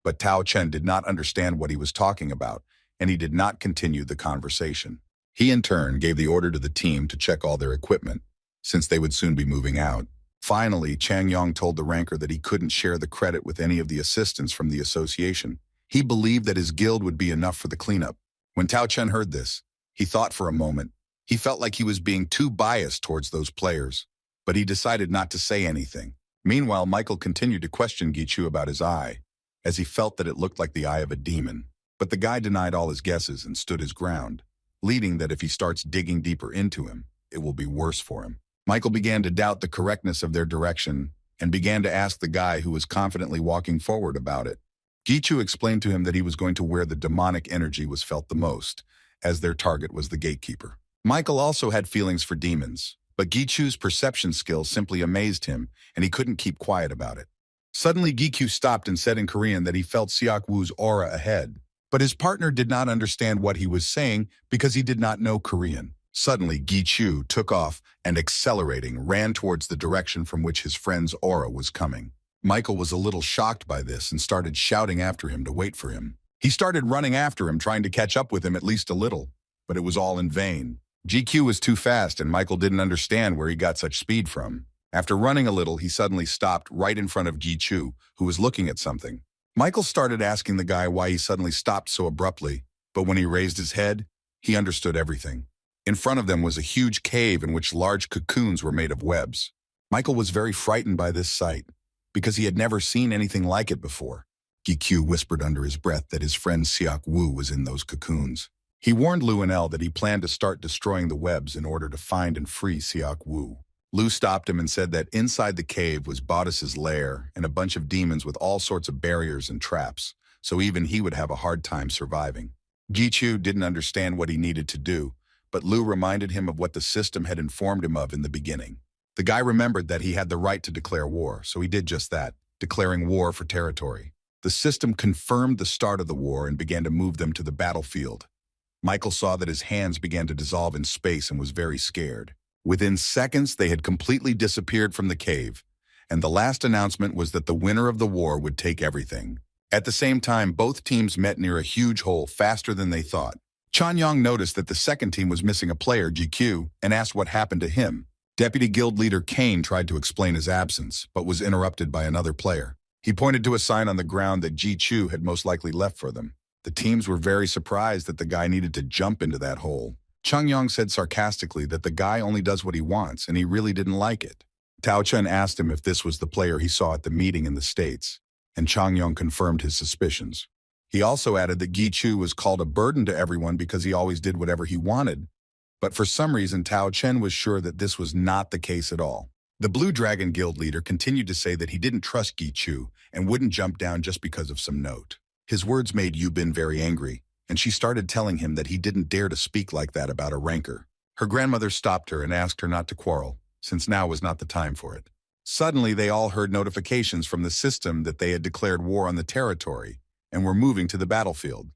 But Tao Chen did not understand what he was talking about, and he did not continue the conversation. He in turn gave the order to the team to check all their equipment, since they would soon be moving out. Finally, Chang Yong told the ranker that he couldn't share the credit with any of the assistants from the association. He believed that his guild would be enough for the cleanup. When Tao Chen heard this, he thought for a moment. He felt like he was being too biased towards those players, but he decided not to say anything. Meanwhile, Michael continued to question Gichu about his eye, as he felt that it looked like the eye of a demon. But the guy denied all his guesses and stood his ground, leading that if he starts digging deeper into him, it will be worse for him. Michael began to doubt the correctness of their direction and began to ask the guy who was confidently walking forward about it. Gichu explained to him that he was going to where the demonic energy was felt the most, as their target was the gatekeeper. Michael also had feelings for demons, but Gichu's perception skills simply amazed him, and he couldn't keep quiet about it. Suddenly, Gichu stopped and said in Korean that he felt Seok Woo's aura ahead, but his partner did not understand what he was saying because he did not know Korean. Suddenly, Gichu took off and, accelerating, ran towards the direction from which his friend's aura was coming. Michael was a little shocked by this and started shouting after him to wait for him. He started running after him, trying to catch up with him at least a little, but it was all in vain. GQ was too fast and Michael didn't understand where he got such speed from. After running a little, he suddenly stopped right in front of Gichu, who was looking at something. Michael started asking the guy why he suddenly stopped so abruptly, but when he raised his head, he understood everything. In front of them was a huge cave in which large cocoons were made of webs. Michael was very frightened by this sight, because he had never seen anything like it before. GQ whispered under his breath that his friend Seok Woo was in those cocoons. He warned Lu and El that he planned to start destroying the webs in order to find and free Seok Woo. Lu stopped him and said that inside the cave was Bodice's lair and a bunch of demons with all sorts of barriers and traps, so even he would have a hard time surviving. Gichu didn't understand what he needed to do, but Lu reminded him of what the system had informed him of in the beginning. The guy remembered that he had the right to declare war, so he did just that, declaring war for territory. The system confirmed the start of the war and began to move them to the battlefield. Michael saw that his hands began to dissolve in space and was very scared. Within seconds, they had completely disappeared from the cave, and the last announcement was that the winner of the war would take everything. At the same time, both teams met near a huge hole faster than they thought. Chan Yong noticed that the second team was missing a player, GQ, and asked what happened to him. Deputy Guild Leader Kane tried to explain his absence, but was interrupted by another player. He pointed to a sign on the ground that Ji Chu had most likely left for them. The teams were very surprised that the guy needed to jump into that hole. Chung Yong said sarcastically that the guy only does what he wants, and he really didn't like it. Tao Chen asked him if this was the player he saw at the meeting in the States, and Chung Yong confirmed his suspicions. He also added that Gi Chu was called a burden to everyone because he always did whatever he wanted, but for some reason Tao Chen was sure that this was not the case at all. The Blue Dragon Guild leader continued to say that he didn't trust Gi Chu and wouldn't jump down just because of some note. His words made Yu Bin very angry, and she started telling him that he didn't dare to speak like that about a ranker. Her grandmother stopped her and asked her not to quarrel, since now was not the time for it. Suddenly, they all heard notifications from the system that they had declared war on the territory and were moving to the battlefield.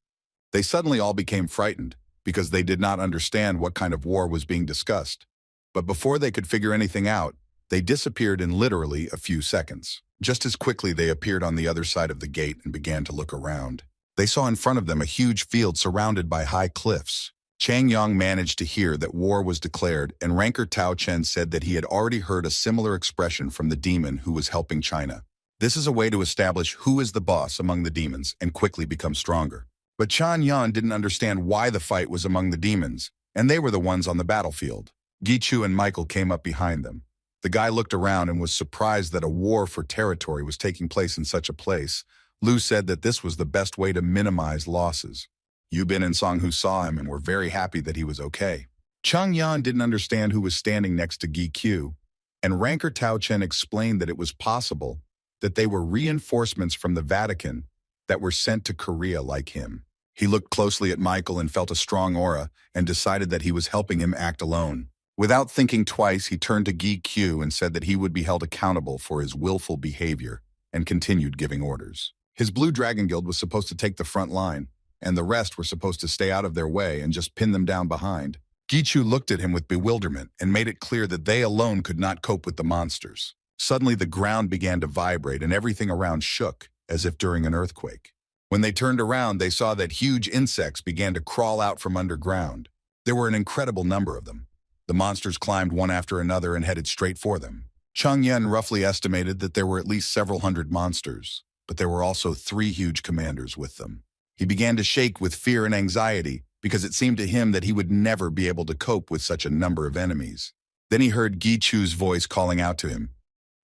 They suddenly all became frightened because they did not understand what kind of war was being discussed. But before they could figure anything out, they disappeared in literally a few seconds. Just as quickly, they appeared on the other side of the gate and began to look around. They saw in front of them a huge field surrounded by high cliffs. Chang Yong managed to hear that war was declared, and ranker Tao Chen said that he had already heard a similar expression from the demon who was helping China. This is a way to establish who is the boss among the demons and quickly become stronger. But Chan Yan didn't understand why the fight was among the demons, and they were the ones on the battlefield. Gi Chu and Michael came up behind them. The guy looked around and was surprised that a war for territory was taking place in such a place. Lu said that this was the best way to minimize losses. Yu Bin and Song Hu saw him and were very happy that he was okay. Chung Yan didn't understand who was standing next to Gi Q, and Ranker Tao Chen explained that it was possible that they were reinforcements from the Vatican that were sent to Korea like him. He looked closely at Michael and felt a strong aura and decided that he was helping him act alone. Without thinking twice, he turned to Gi Q and said that he would be held accountable for his willful behavior and continued giving orders. His Blue Dragon Guild was supposed to take the front line, and the rest were supposed to stay out of their way and just pin them down behind. Gi Q looked at him with bewilderment and made it clear that they alone could not cope with the monsters. Suddenly, the ground began to vibrate and everything around shook, as if during an earthquake. When they turned around, they saw that huge insects began to crawl out from underground. There were an incredible number of them. The monsters climbed one after another and headed straight for them. Chung Yen roughly estimated that there were at least several hundred monsters, but there were also 3 huge commanders with them. He began to shake with fear and anxiety because it seemed to him that he would never be able to cope with such a number of enemies. Then he heard Gi Chu's voice calling out to him,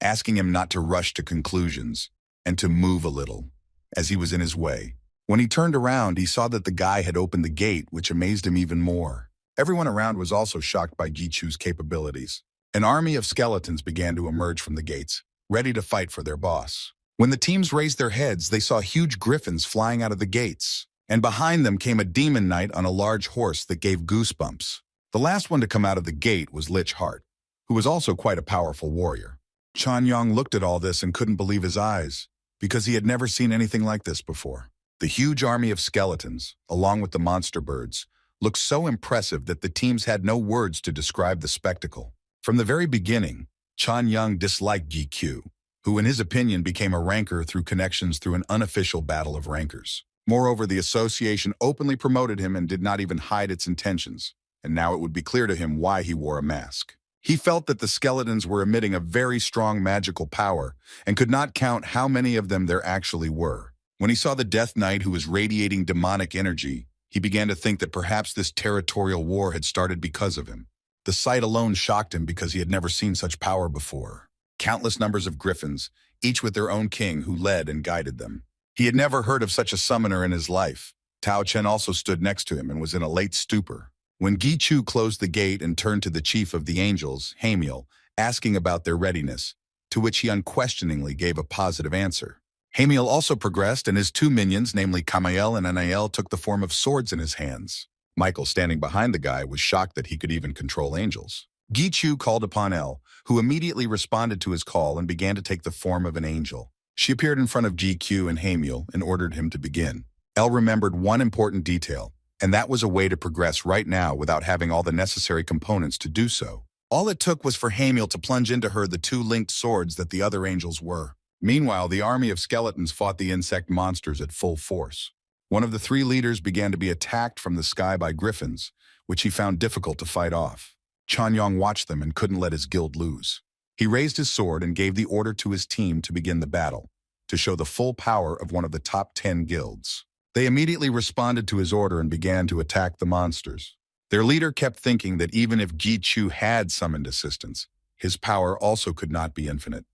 asking him not to rush to conclusions and to move a little, as he was in his way. When he turned around, he saw that the guy had opened the gate, which amazed him even more. Everyone around was also shocked by Gi Chu's capabilities. An army of skeletons began to emerge from the gates, ready to fight for their boss. When the teams raised their heads, they saw huge griffins flying out of the gates, and behind them came a demon knight on a large horse that gave goosebumps. The last one to come out of the gate was Lich Heart, who was also quite a powerful warrior. Chan Yong looked at all this and couldn't believe his eyes, because he had never seen anything like this before. The huge army of skeletons, along with the monster birds, looked so impressive that the teams had no words to describe the spectacle. From the very beginning, Chan Young disliked Gi Q, who in his opinion became a ranker through connections through an unofficial battle of rankers. Moreover, the association openly promoted him and did not even hide its intentions, and now it would be clear to him why he wore a mask. He felt that the skeletons were emitting a very strong magical power and could not count how many of them there actually were. When he saw the Death Knight who was radiating demonic energy, he began to think that perhaps this territorial war had started because of him. The sight alone shocked him because he had never seen such power before. Countless numbers of griffins, each with their own king who led and guided them. He had never heard of such a summoner in his life. Tao Chen also stood next to him and was in a late stupor. When Gi Chu closed the gate and turned to the chief of the angels, Hamiel, asking about their readiness, to which he unquestioningly gave a positive answer. Hamiel also progressed, and his 2 minions, namely Kamael and Anael, took the form of swords in his hands. Michael, standing behind the guy, was shocked that he could even control angels. Gi Chu called upon El, who immediately responded to his call and began to take the form of an angel. She appeared in front of GQ and Hamiel and ordered him to begin. El remembered one important detail, and that was a way to progress right now without having all the necessary components to do so. All it took was for Hamiel to plunge into her the 2 linked swords that the other angels were. Meanwhile, the army of skeletons fought the insect monsters at full force. One of the 3 leaders began to be attacked from the sky by griffins, which he found difficult to fight off. Chan Yong watched them and couldn't let his guild lose. He raised his sword and gave the order to his team to begin the battle, to show the full power of one of the top 10 guilds. They immediately responded to his order and began to attack the monsters. Their leader kept thinking that even if Gi Chu had summoned assistance, his power also could not be infinite,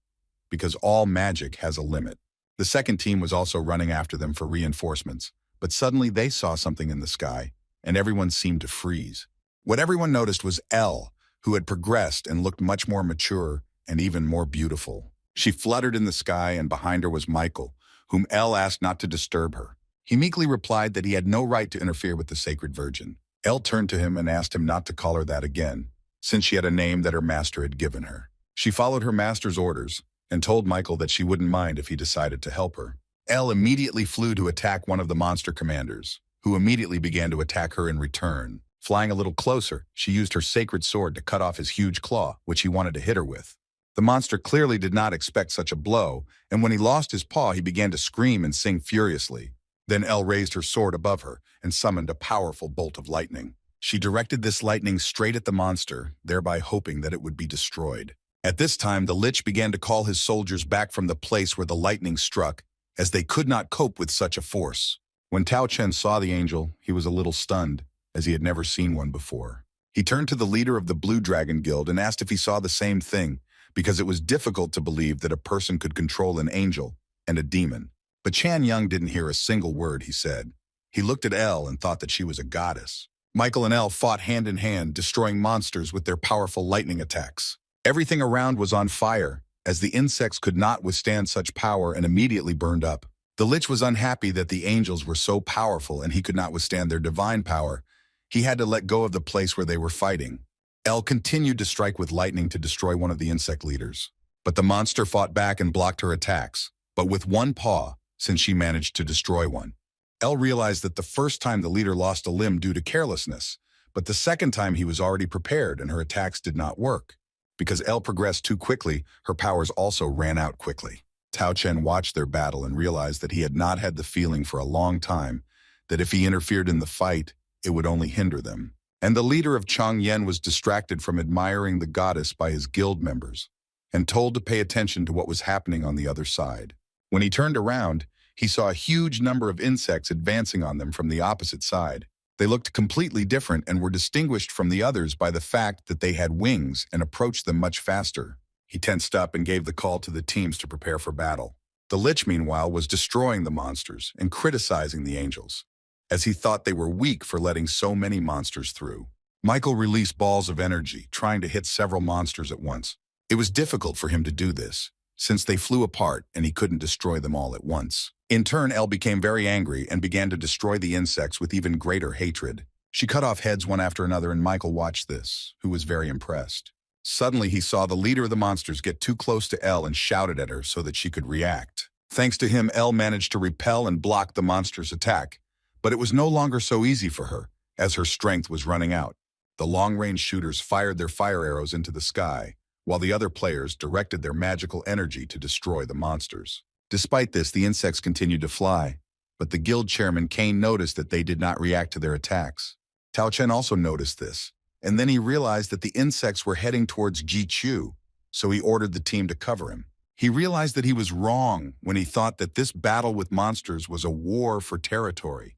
because all magic has a limit. The second team was also running after them for reinforcements, but suddenly they saw something in the sky, and everyone seemed to freeze. What everyone noticed was Elle, who had progressed and looked much more mature and even more beautiful. She fluttered in the sky, and behind her was Michael, whom Elle asked not to disturb her. He meekly replied that he had no right to interfere with the Sacred Virgin. Elle turned to him and asked him not to call her that again, since she had a name that her master had given her. She followed her master's orders and told Michael that she wouldn't mind if he decided to help her. Elle immediately flew to attack one of the monster commanders, who immediately began to attack her in return. Flying a little closer, she used her sacred sword to cut off his huge claw, which he wanted to hit her with. The monster clearly did not expect such a blow, and when he lost his paw, he began to scream and sing furiously. Then Elle raised her sword above her and summoned a powerful bolt of lightning. She directed this lightning straight at the monster, thereby hoping that it would be destroyed. At this time, the Lich began to call his soldiers back from the place where the lightning struck, as they could not cope with such a force. When Tao Chen saw the angel, he was a little stunned, as he had never seen one before. He turned to the leader of the Blue Dragon Guild and asked if he saw the same thing, because it was difficult to believe that a person could control an angel and a demon. But Chan Young didn't hear a single word he said. He looked at Elle and thought that she was a goddess. Michael and Elle fought hand in hand, destroying monsters with their powerful lightning attacks. Everything around was on fire, as the insects could not withstand such power and immediately burned up. The Lich was unhappy that the angels were so powerful and he could not withstand their divine power. He had to let go of the place where they were fighting. Elle continued to strike with lightning to destroy one of the insect leaders. But the monster fought back and blocked her attacks, but with one paw, since she managed to destroy one. Elle realized that the first time the leader lost a limb due to carelessness, but the second time he was already prepared and her attacks did not work. Because Elle progressed too quickly, her powers also ran out quickly. Tao Chen watched their battle and realized that he had not had the feeling for a long time that if he interfered in the fight, it would only hinder them. And the leader of Changyan was distracted from admiring the goddess by his guild members and told to pay attention to what was happening on the other side. When he turned around, he saw a huge number of insects advancing on them from the opposite side. They looked completely different and were distinguished from the others by the fact that they had wings and approached them much faster. He tensed up and gave the call to the teams to prepare for battle. The Lich, meanwhile, was destroying the monsters and criticizing the angels, as he thought they were weak for letting so many monsters through. Michael released balls of energy, trying to hit several monsters at once. It was difficult for him to do this, since they flew apart and he couldn't destroy them all at once. In turn, Elle became very angry and began to destroy the insects with even greater hatred. She cut off heads one after another, and Michael watched this, who was very impressed. Suddenly, he saw the leader of the monsters get too close to Elle and shouted at her so that she could react. Thanks to him, Elle managed to repel and block the monster's attack, but it was no longer so easy for her, as her strength was running out. The long-range shooters fired their fire arrows into the sky, while the other players directed their magical energy to destroy the monsters. Despite this, the insects continued to fly, but the guild chairman Kane noticed that they did not react to their attacks. Tao Chen also noticed this, and then he realized that the insects were heading towards Ji Chu, so he ordered the team to cover him. He realized that he was wrong when he thought that this battle with monsters was a war for territory.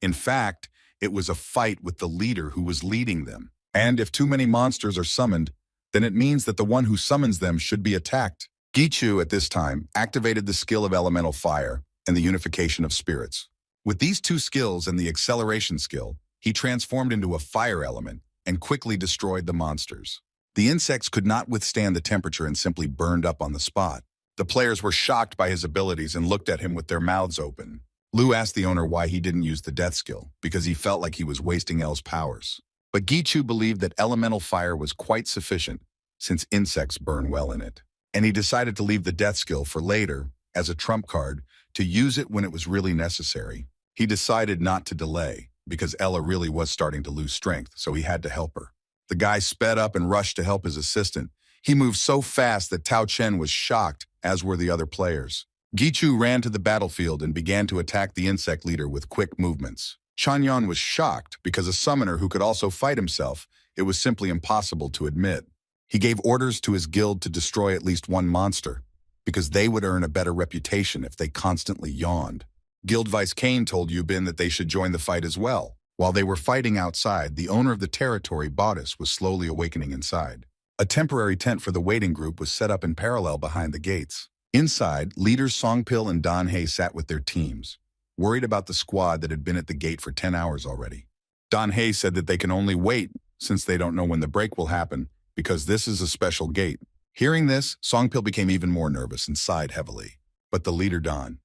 In fact, it was a fight with the leader who was leading them. And if too many monsters are summoned, then it means that the one who summons them should be attacked. Gichu, at this time, activated the skill of elemental fire and the unification of spirits. With these two skills and the acceleration skill, he transformed into a fire element and quickly destroyed the monsters. The insects could not withstand the temperature and simply burned up on the spot. The players were shocked by his abilities and looked at him with their mouths open. Lu asked the owner why he didn't use the death skill, because he felt like he was wasting El's powers. But Gichu believed that elemental fire was quite sufficient, since insects burn well in it. And he decided to leave the death skill for later, as a trump card, to use it when it was really necessary. He decided not to delay, because Ella really was starting to lose strength, so he had to help her. The guy sped up and rushed to help his assistant. He moved so fast that Tao Chen was shocked, as were the other players. Gichu ran to the battlefield and began to attack the insect leader with quick movements. Chanyan was shocked because a summoner who could also fight himself, it was simply impossible to admit. He gave orders to his guild to destroy at least one monster, because they would earn a better reputation if they constantly yawned. Guild Vice Kane told Yubin that they should join the fight as well. While they were fighting outside, the owner of the territory, Bautis, was slowly awakening inside. A temporary tent for the waiting group was set up in parallel behind the gates. Inside, leaders Songpil and Don Hay sat with their teams, worried about the squad that had been at the gate for 10 hours already. Don Hay said that they can only wait, since they don't know when the break will happen, because this is a special gate. Hearing this, Songpil became even more nervous and sighed heavily. But the leader, Don,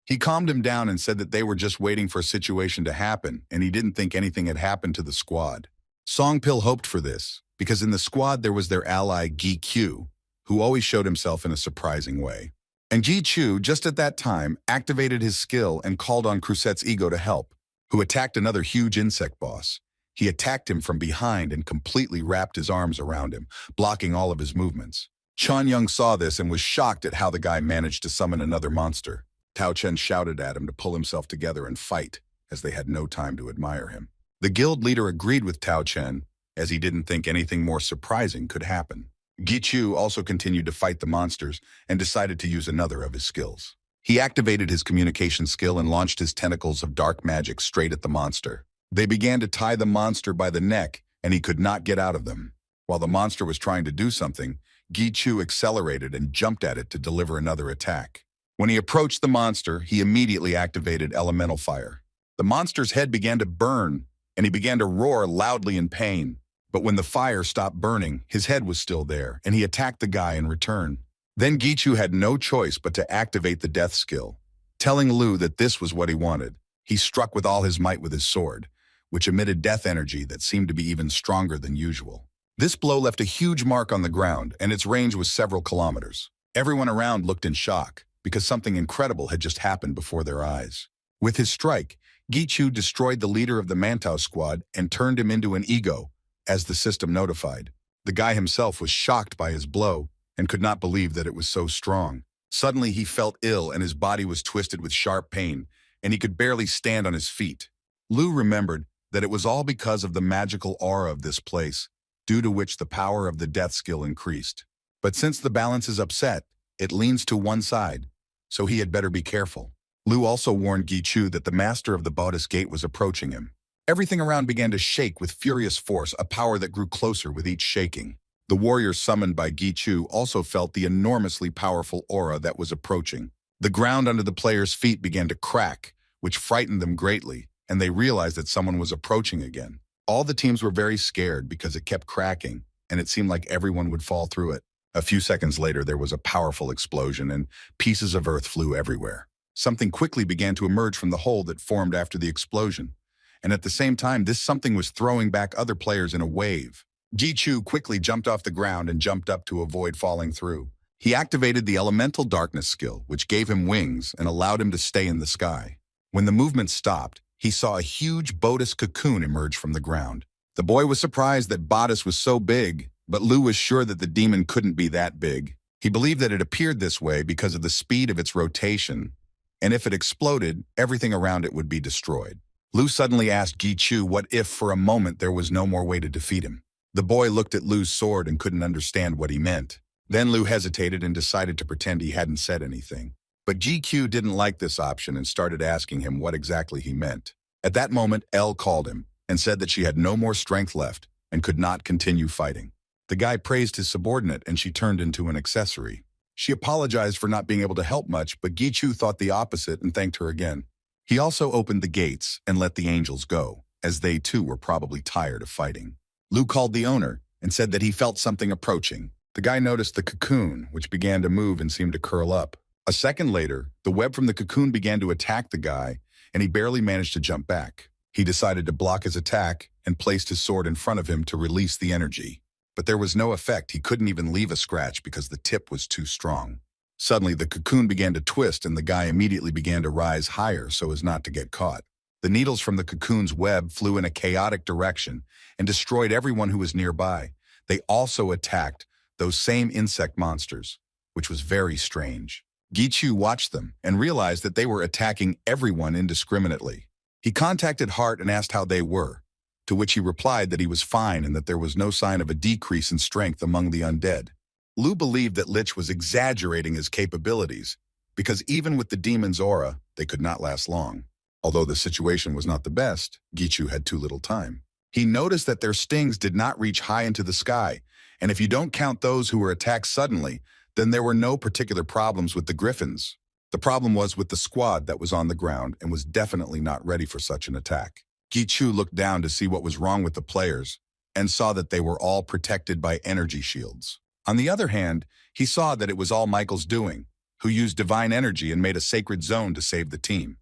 he calmed him down and said that they were just waiting for a situation to happen, and he didn't think anything had happened to the squad. Songpil hoped for this, because in the squad there was their ally Gi Q, who always showed himself in a surprising way. And Ji Chu, just at that time, activated his skill and called on Crusette's ego to help, who attacked another huge insect boss. He attacked him from behind and completely wrapped his arms around him, blocking all of his movements. Chan Young saw this and was shocked at how the guy managed to summon another monster. Tao Chen shouted at him to pull himself together and fight, as they had no time to admire him. The guild leader agreed with Tao Chen, as he didn't think anything more surprising could happen. Gichu also continued to fight the monsters and decided to use another of his skills. He activated his communication skill and launched his tentacles of dark magic straight at the monster. They began to tie the monster by the neck, and he could not get out of them. While the monster was trying to do something, Gichu accelerated and jumped at it to deliver another attack. When he approached the monster, he immediately activated elemental fire. The monster's head began to burn, and he began to roar loudly in pain. But when the fire stopped burning, his head was still there, and he attacked the guy in return. Then Gichu had no choice but to activate the death skill, telling Lu that this was what he wanted. He struck with all his might with his sword, which emitted death energy that seemed to be even stronger than usual. This blow left a huge mark on the ground, and its range was several kilometers. Everyone around looked in shock, because something incredible had just happened before their eyes. With his strike, Gichu destroyed the leader of the Mantau squad and turned him into an ego, as the system notified. The guy himself was shocked by his blow and could not believe that it was so strong. Suddenly he felt ill and his body was twisted with sharp pain, and he could barely stand on his feet. Lu remembered that it was all because of the magical aura of this place, due to which the power of the death skill increased. But since the balance is upset, it leans to one side, so he had better be careful. Lu also warned Gichu that the master of the Bautis Gate was approaching him. Everything around began to shake with furious force, a power that grew closer with each shaking. The warriors summoned by Gichu also felt the enormously powerful aura that was approaching. The ground under the players' feet began to crack, which frightened them greatly, and they realized that someone was approaching again. All the teams were very scared because it kept cracking, and it seemed like everyone would fall through it. A few seconds later, there was a powerful explosion, and pieces of earth flew everywhere. Something quickly began to emerge from the hole that formed after the explosion, and at the same time, this something was throwing back other players in a wave. Gichu quickly jumped off the ground and jumped up to avoid falling through. He activated the elemental darkness skill, which gave him wings and allowed him to stay in the sky. When the movement stopped, he saw a huge Bautis cocoon emerge from the ground. The boy was surprised that Bautis was so big, but Lu was sure that the demon couldn't be that big. He believed that it appeared this way because of the speed of its rotation, and if it exploded, everything around it would be destroyed. Lu suddenly asked Gichu what if for a moment there was no more way to defeat him. The boy looked at Lu's sword and couldn't understand what he meant. Then Lu hesitated and decided to pretend he hadn't said anything. But GQ didn't like this option and started asking him what exactly he meant. At that moment, Elle called him and said that she had no more strength left and could not continue fighting. The guy praised his subordinate and she turned into an accessory. She apologized for not being able to help much, but Gichu thought the opposite and thanked her again. He also opened the gates and let the angels go, as they too were probably tired of fighting. Lu called the owner and said that he felt something approaching. The guy noticed the cocoon, which began to move and seemed to curl up. A second later, the web from the cocoon began to attack the guy, and he barely managed to jump back. He decided to block his attack and placed his sword in front of him to release the energy. But there was no effect. He couldn't even leave a scratch because the tip was too strong. Suddenly, the cocoon began to twist, and the guy immediately began to rise higher so as not to get caught. The needles from the cocoon's web flew in a chaotic direction and destroyed everyone who was nearby. They also attacked those same insect monsters, which was very strange. Gichu watched them and realized that they were attacking everyone indiscriminately. He contacted Hart and asked how they were, to which he replied that he was fine and that there was no sign of a decrease in strength among the undead. Lu believed that Lich was exaggerating his capabilities, because even with the demon's aura, they could not last long. Although the situation was not the best, Gichu had too little time. He noticed that their stings did not reach high into the sky, and if you don't count those who were attacked suddenly, then there were no particular problems with the griffins. The problem was with the squad that was on the ground and was definitely not ready for such an attack. Gichu looked down to see what was wrong with the players and saw that they were all protected by energy shields. On the other hand, he saw that it was all Michael's doing, who used divine energy and made a sacred zone to save the team.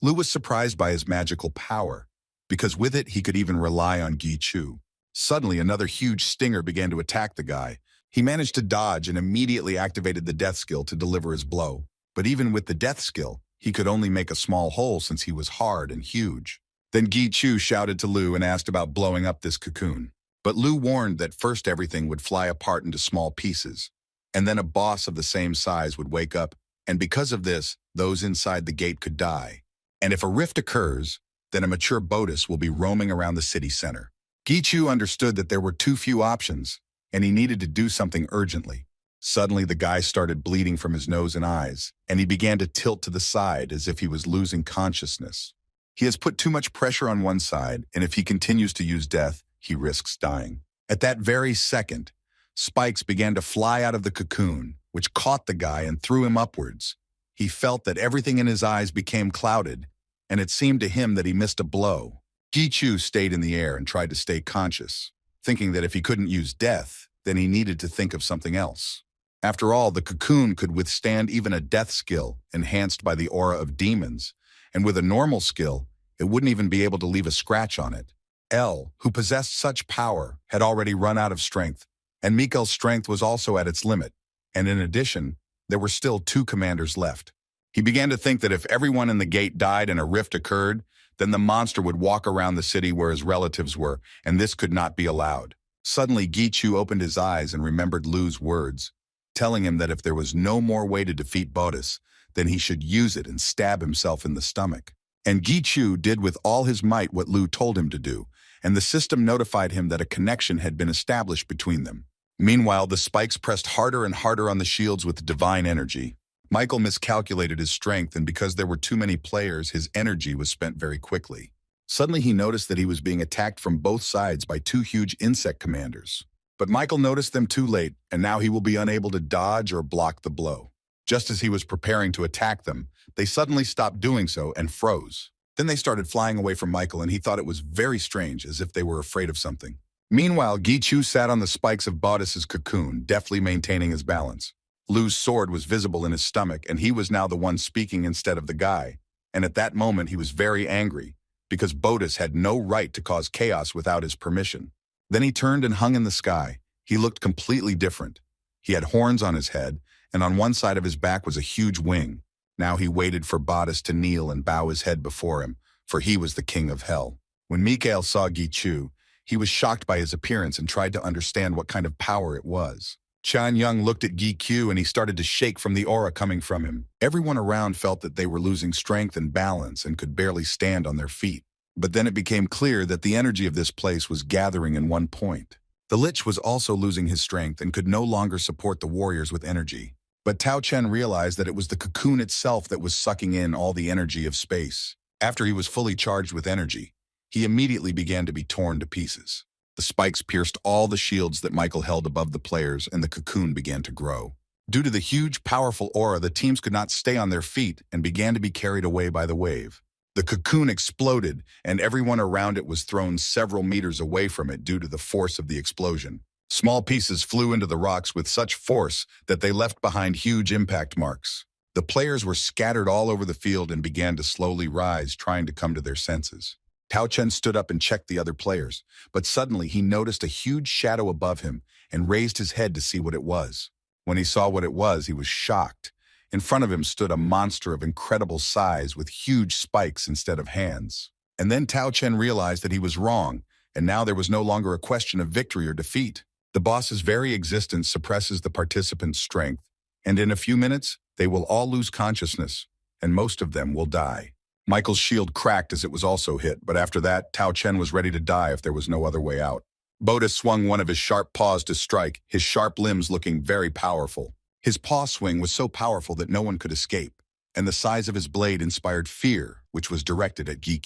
Lu was surprised by his magical power, because with it he could even rely on Gichu. Suddenly, another huge stinger began to attack the guy. He managed to dodge and immediately activated the death skill to deliver his blow. But even with the death skill, he could only make a small hole since he was hard and huge. Then Gichu shouted to Lu and asked about blowing up this cocoon. But Lu warned that first everything would fly apart into small pieces, and then a boss of the same size would wake up, and because of this, those inside the gate could die. And if a rift occurs, then a mature Bautis will be roaming around the city center. Gichu understood that there were too few options, and he needed to do something urgently. Suddenly, the guy started bleeding from his nose and eyes, and he began to tilt to the side as if he was losing consciousness. He has put too much pressure on one side, and if he continues to use death, he risks dying. At that very second, spikes began to fly out of the cocoon, which caught the guy and threw him upwards. He felt that everything in his eyes became clouded, and it seemed to him that he missed a blow. Gi stayed in the air and tried to stay conscious, thinking that if he couldn't use death, then he needed to think of something else. After all, the cocoon could withstand even a death skill enhanced by the aura of demons, and with a normal skill, it wouldn't even be able to leave a scratch on it. L, who possessed such power, had already run out of strength, and Mikel's strength was also at its limit, and in addition, there were still 2 commanders left. He began to think that if everyone in the gate died and a rift occurred, then the monster would walk around the city where his relatives were, and this could not be allowed. Suddenly, Gi opened his eyes and remembered Lu's words, telling him that if there was no more way to defeat Bodis, then he should use it and stab himself in the stomach. And Gi did with all his might what Lu told him to do, and the system notified him that a connection had been established between them. Meanwhile, the spikes pressed harder and harder on the shields with divine energy. Michael miscalculated his strength, and because there were too many players, his energy was spent very quickly. Suddenly, he noticed that he was being attacked from both sides by 2 huge insect commanders. But Michael noticed them too late, and now he will be unable to dodge or block the blow. Just as he was preparing to attack them, they suddenly stopped doing so and froze. Then they started flying away from Michael, and he thought it was very strange, as if they were afraid of something. Meanwhile, Gi sat on the spikes of Bodis's cocoon, deftly maintaining his balance. Lu's sword was visible in his stomach, and he was now the one speaking instead of the guy. And at that moment, he was very angry, because Bodis had no right to cause chaos without his permission. Then he turned and hung in the sky. He looked completely different. He had horns on his head, and on one side of his back was a huge wing. Now he waited for Bodis to kneel and bow his head before him, for he was the king of hell. When Michael saw Gi, he was shocked by his appearance and tried to understand what kind of power it was. Jung looked at Gi and he started to shake from the aura coming from him. Everyone around felt that they were losing strength and balance and could barely stand on their feet. But then it became clear that the energy of this place was gathering in one point. The lich was also losing his strength and could no longer support the warriors with energy. But Tao Chen realized that it was the cocoon itself that was sucking in all the energy of space. After he was fully charged with energy, he immediately began to be torn to pieces. The spikes pierced all the shields that Michael held above the players, and the cocoon began to grow. Due to the huge, powerful aura, the teams could not stay on their feet and began to be carried away by the wave. The cocoon exploded, and everyone around it was thrown several meters away from it due to the force of the explosion. Small pieces flew into the rocks with such force that they left behind huge impact marks. The players were scattered all over the field and began to slowly rise, trying to come to their senses. Tao Chen stood up and checked the other players, but suddenly he noticed a huge shadow above him and raised his head to see what it was. When he saw what it was, he was shocked. In front of him stood a monster of incredible size with huge spikes instead of hands. And then Tao Chen realized that he was wrong, and now there was no longer a question of victory or defeat. The boss's very existence suppresses the participants' strength, and in a few minutes, they will all lose consciousness, and most of them will die. Michael's shield cracked as it was also hit, but after that, Tao Chen was ready to die if there was no other way out. Bodis swung one of his sharp paws to strike, his sharp limbs looking very powerful. His paw swing was so powerful that no one could escape, and the size of his blade inspired fear, which was directed at Gi.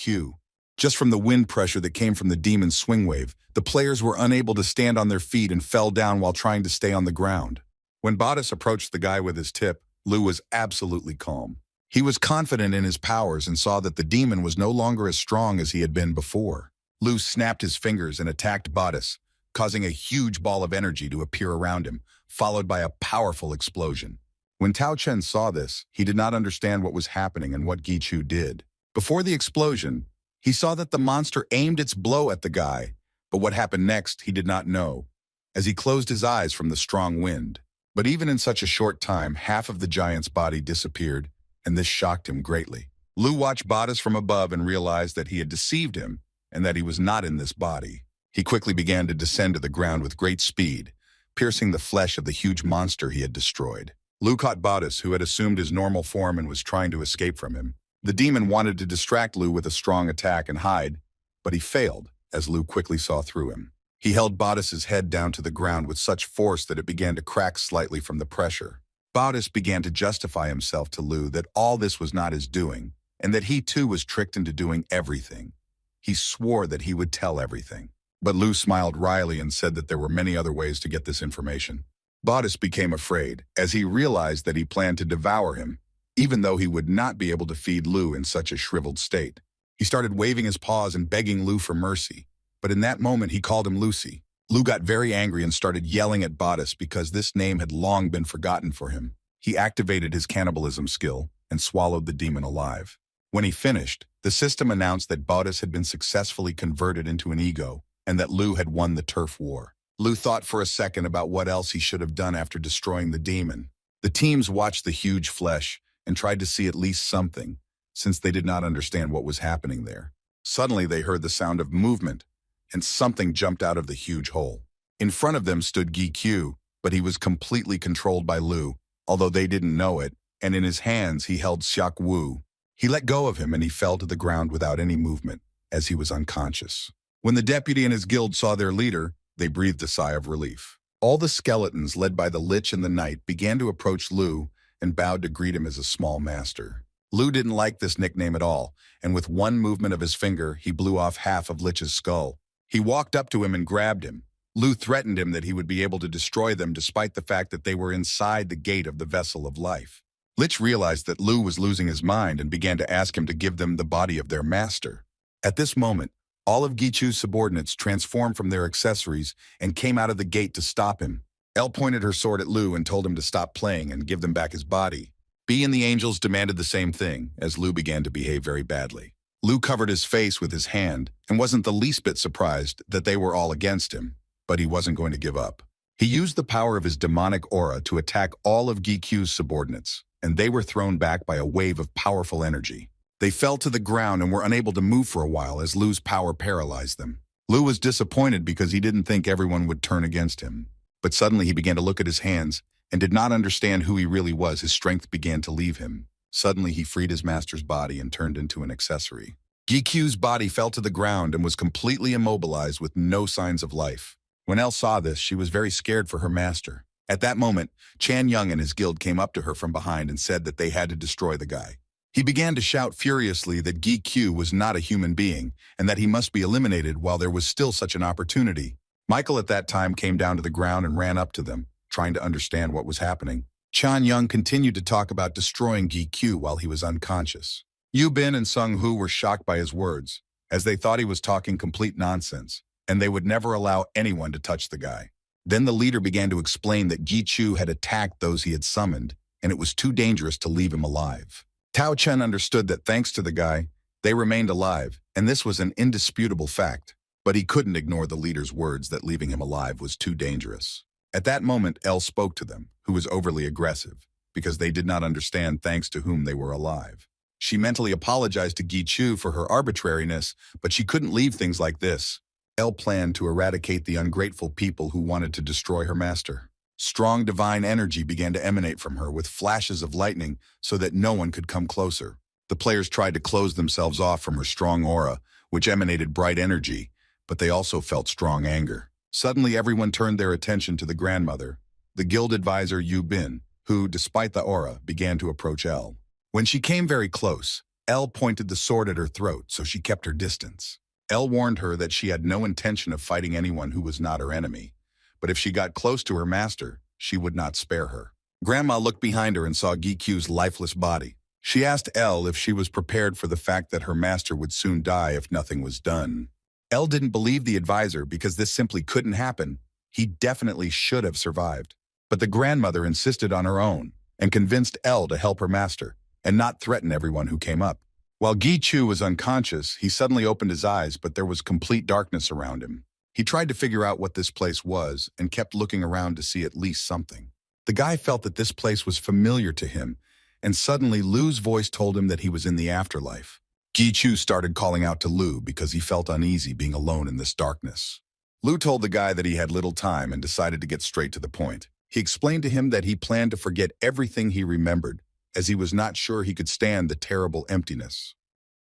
Just from the wind pressure that came from the demon's swing wave, the players were unable to stand on their feet and fell down while trying to stay on the ground. When Bodis approached the guy with his tip, Lu was absolutely calm. He was confident in his powers and saw that the demon was no longer as strong as he had been before. Lu snapped his fingers and attacked Bodis, causing a huge ball of energy to appear around him, followed by a powerful explosion. When Tao Chen saw this, he did not understand what was happening and what Gi did. Before the explosion, he saw that the monster aimed its blow at the guy, but what happened next he did not know, as he closed his eyes from the strong wind. But even in such a short time, half of the giant's body disappeared, and this shocked him greatly. Lu watched Bodis from above and realized that he had deceived him and that he was not in this body. He quickly began to descend to the ground with great speed, piercing the flesh of the huge monster he had destroyed. Lu caught Bodis, who had assumed his normal form and was trying to escape from him. The demon wanted to distract Lu with a strong attack and hide, but he failed, as Lu quickly saw through him. He held Bodis's head down to the ground with such force that it began to crack slightly from the pressure. Bodis began to justify himself to Lu that all this was not his doing, and that he too was tricked into doing everything. He swore that he would tell everything. But Lu smiled wryly and said that there were many other ways to get this information. Bodis became afraid, as he realized that he planned to devour him, even though he would not be able to feed Lu in such a shriveled state. He started waving his paws and begging Lu for mercy. But in that moment, he called him Lucy. Lu got very angry and started yelling at Bodice because this name had long been forgotten for him. He activated his cannibalism skill and swallowed the demon alive. When he finished, the system announced that Bodice had been successfully converted into an ego and that Lu had won the turf war. Lu thought for a second about what else he should have done after destroying the demon. The teams watched the huge flesh and tried to see at least something, since they did not understand what was happening there. Suddenly they heard the sound of movement, and something jumped out of the huge hole. In front of them stood Gi-Q, but he was completely controlled by Lu, although they didn't know it, and in his hands he held Seok Wu. He let go of him and he fell to the ground without any movement, as he was unconscious. When the deputy and his guild saw their leader, they breathed a sigh of relief. All the skeletons, led by the Lich and the Knight, began to approach Lu and bowed to greet him as a small master. Lu didn't like this nickname at all, and with one movement of his finger, he blew off half of Lich's skull. He walked up to him and grabbed him. Lu threatened him that he would be able to destroy them despite the fact that they were inside the gate of the vessel of life. Lich realized that Lu was losing his mind and began to ask him to give them the body of their master. At this moment, all of Gi-Chu's subordinates transformed from their accessories and came out of the gate to stop him. Elle pointed her sword at Lu and told him to stop playing and give them back his body. B and the angels demanded the same thing, as Lu began to behave very badly. Lu covered his face with his hand and wasn't the least bit surprised that they were all against him, but he wasn't going to give up. He used the power of his demonic aura to attack all of Gi-Q's subordinates, and they were thrown back by a wave of powerful energy. They fell to the ground and were unable to move for a while as Lu's power paralyzed them. Lu was disappointed because he didn't think everyone would turn against him. But suddenly he began to look at his hands and did not understand who he really was. His strength began to leave him. Suddenly he freed his master's body and turned into an accessory. Gi-Q's body fell to the ground and was completely immobilized with no signs of life. When Elle saw this, she was very scared for her master. At that moment, Chan Jung and his guild came up to her from behind and said that they had to destroy the guy. He began to shout furiously that Gi-Q was not a human being and that he must be eliminated while there was still such an opportunity. Michael at that time came down to the ground and ran up to them, trying to understand what was happening. Chan Jung continued to talk about destroying Gi-Q while he was unconscious. Yu Bin and Sung Hu were shocked by his words, as they thought he was talking complete nonsense, and they would never allow anyone to touch the guy. Then the leader began to explain that Gi-Chu had attacked those he had summoned, and it was too dangerous to leave him alive. Tao Chen understood that thanks to the guy, they remained alive, and this was an indisputable fact. But he couldn't ignore the leader's words that leaving him alive was too dangerous. At that moment, Elle spoke to them, who was overly aggressive, because they did not understand thanks to whom they were alive. She mentally apologized to Gi-Chu for her arbitrariness, but she couldn't leave things like this. Elle planned to eradicate the ungrateful people who wanted to destroy her master. Strong divine energy began to emanate from her with flashes of lightning so that no one could come closer. The players tried to close themselves off from her strong aura, which emanated bright energy, but they also felt strong anger. Suddenly everyone turned their attention to the grandmother, the guild advisor Yu Bin, who, despite the aura, began to approach Elle. When she came very close, Elle pointed the sword at her throat, so she kept her distance. Elle warned her that she had no intention of fighting anyone who was not her enemy, but if she got close to her master, she would not spare her. Grandma looked behind her and saw Gi-Q's lifeless body. She asked Elle if she was prepared for the fact that her master would soon die if nothing was done. Elle didn't believe the advisor because this simply couldn't happen. He definitely should have survived. But the grandmother insisted on her own and convinced Elle to help her master and not threaten everyone who came up. While Gi-Chu was unconscious, he suddenly opened his eyes, but there was complete darkness around him. He tried to figure out what this place was and kept looking around to see at least something. The guy felt that this place was familiar to him, and suddenly Lu's voice told him that he was in the afterlife. Gi-Chu started calling out to Lu because he felt uneasy being alone in this darkness. Lu told the guy that he had little time and decided to get straight to the point. He explained to him that he planned to forget everything he remembered, as he was not sure he could stand the terrible emptiness.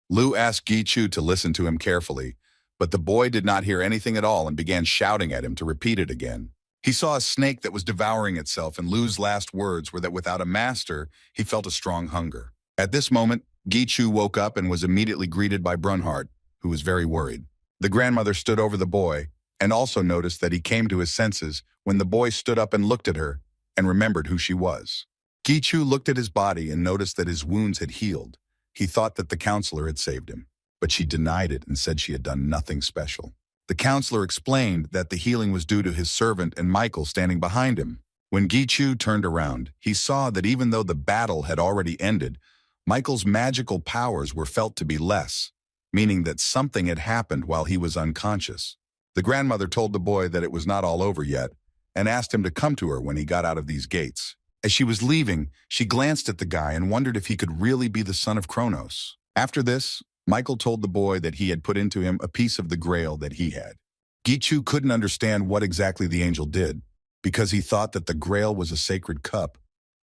Lu asked Gi-Chu to listen to him carefully, but the boy did not hear anything at all and began shouting at him to repeat it again. He saw a snake that was devouring itself, and Lu's last words were that without a master, he felt a strong hunger. At this moment, Gi-Chu woke up and was immediately greeted by Brunard, who was very worried. The grandmother stood over the boy and also noticed that he came to his senses when the boy stood up and looked at her and remembered who she was. Gi-Chu looked at his body and noticed that his wounds had healed. He thought that the counselor had saved him. but she denied it and said she had done nothing special. The counselor explained that the healing was due to his servant and Michael standing behind him. When Gi-Chu turned around, he saw that even though the battle had already ended, Michael's magical powers were felt to be less, meaning that something had happened while he was unconscious. The grandmother told the boy that it was not all over yet and asked him to come to her when he got out of these gates. As she was leaving, she glanced at the guy and wondered if he could really be the son of Kronos. After this, Michael told the boy that he had put into him a piece of the grail that he had. Gi-Chu couldn't understand what exactly the angel did, because he thought that the grail was a sacred cup,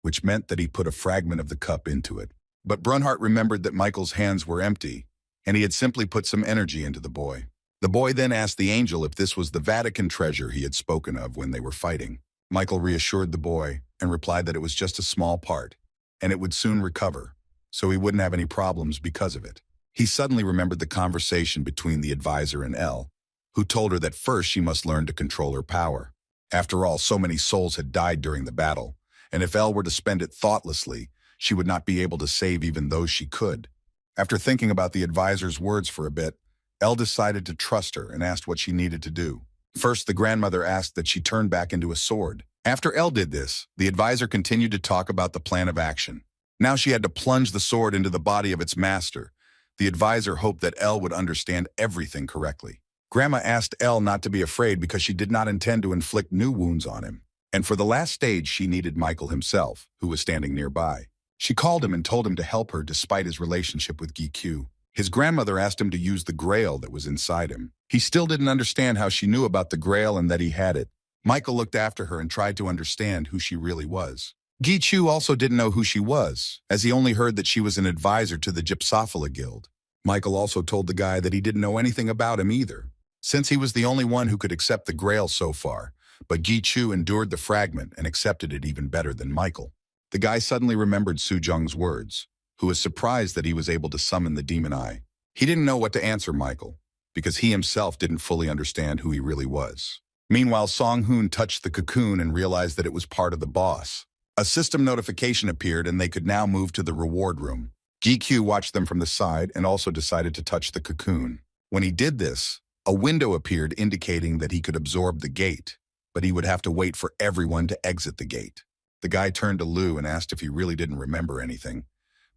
which meant that he put a fragment of the cup into it. But Brunhart remembered that Michael's hands were empty, and he had simply put some energy into the boy. The boy then asked the angel if this was the Vatican treasure he had spoken of when they were fighting. Michael reassured the boy and replied that it was just a small part, and it would soon recover, so he wouldn't have any problems because of it. He suddenly remembered the conversation between the advisor and Elle, who told her that first she must learn to control her power. After all, so many souls had died during the battle, and if Elle were to spend it thoughtlessly, she would not be able to save even those she could. After thinking about the advisor's words for a bit, Elle decided to trust her and asked what she needed to do. First, the grandmother asked that she turn back into a sword. After Elle did this, the advisor continued to talk about the plan of action. Now she had to plunge the sword into the body of its master. The advisor hoped that Elle would understand everything correctly. Grandma asked Elle not to be afraid because she did not intend to inflict new wounds on him. And for the last stage, she needed Michael himself, who was standing nearby. She called him and told him to help her despite his relationship with Gi-Q. His grandmother asked him to use the grail that was inside him. He still didn't understand how she knew about the grail and that he had it. Michael looked after her and tried to understand who she really was. Gi-Chu also didn't know who she was, as he only heard that she was an advisor to the Gypsophila Guild. Michael also told the guy that he didn't know anything about him either, since he was the only one who could accept the grail so far, but Gi-Chu endured the fragment and accepted it even better than Michael. The guy suddenly remembered Su-Jung's words, who was surprised that he was able to summon the demon eye. He didn't know what to answer Michael, because he himself didn't fully understand who he really was. Meanwhile, Song-hoon touched the cocoon and realized that it was part of the boss. A system notification appeared and they could now move to the reward room. Gi-Q watched them from the side and also decided to touch the cocoon. When he did this, a window appeared indicating that he could absorb the gate, but he would have to wait for everyone to exit the gate. The guy turned to Lu and asked if he really didn't remember anything,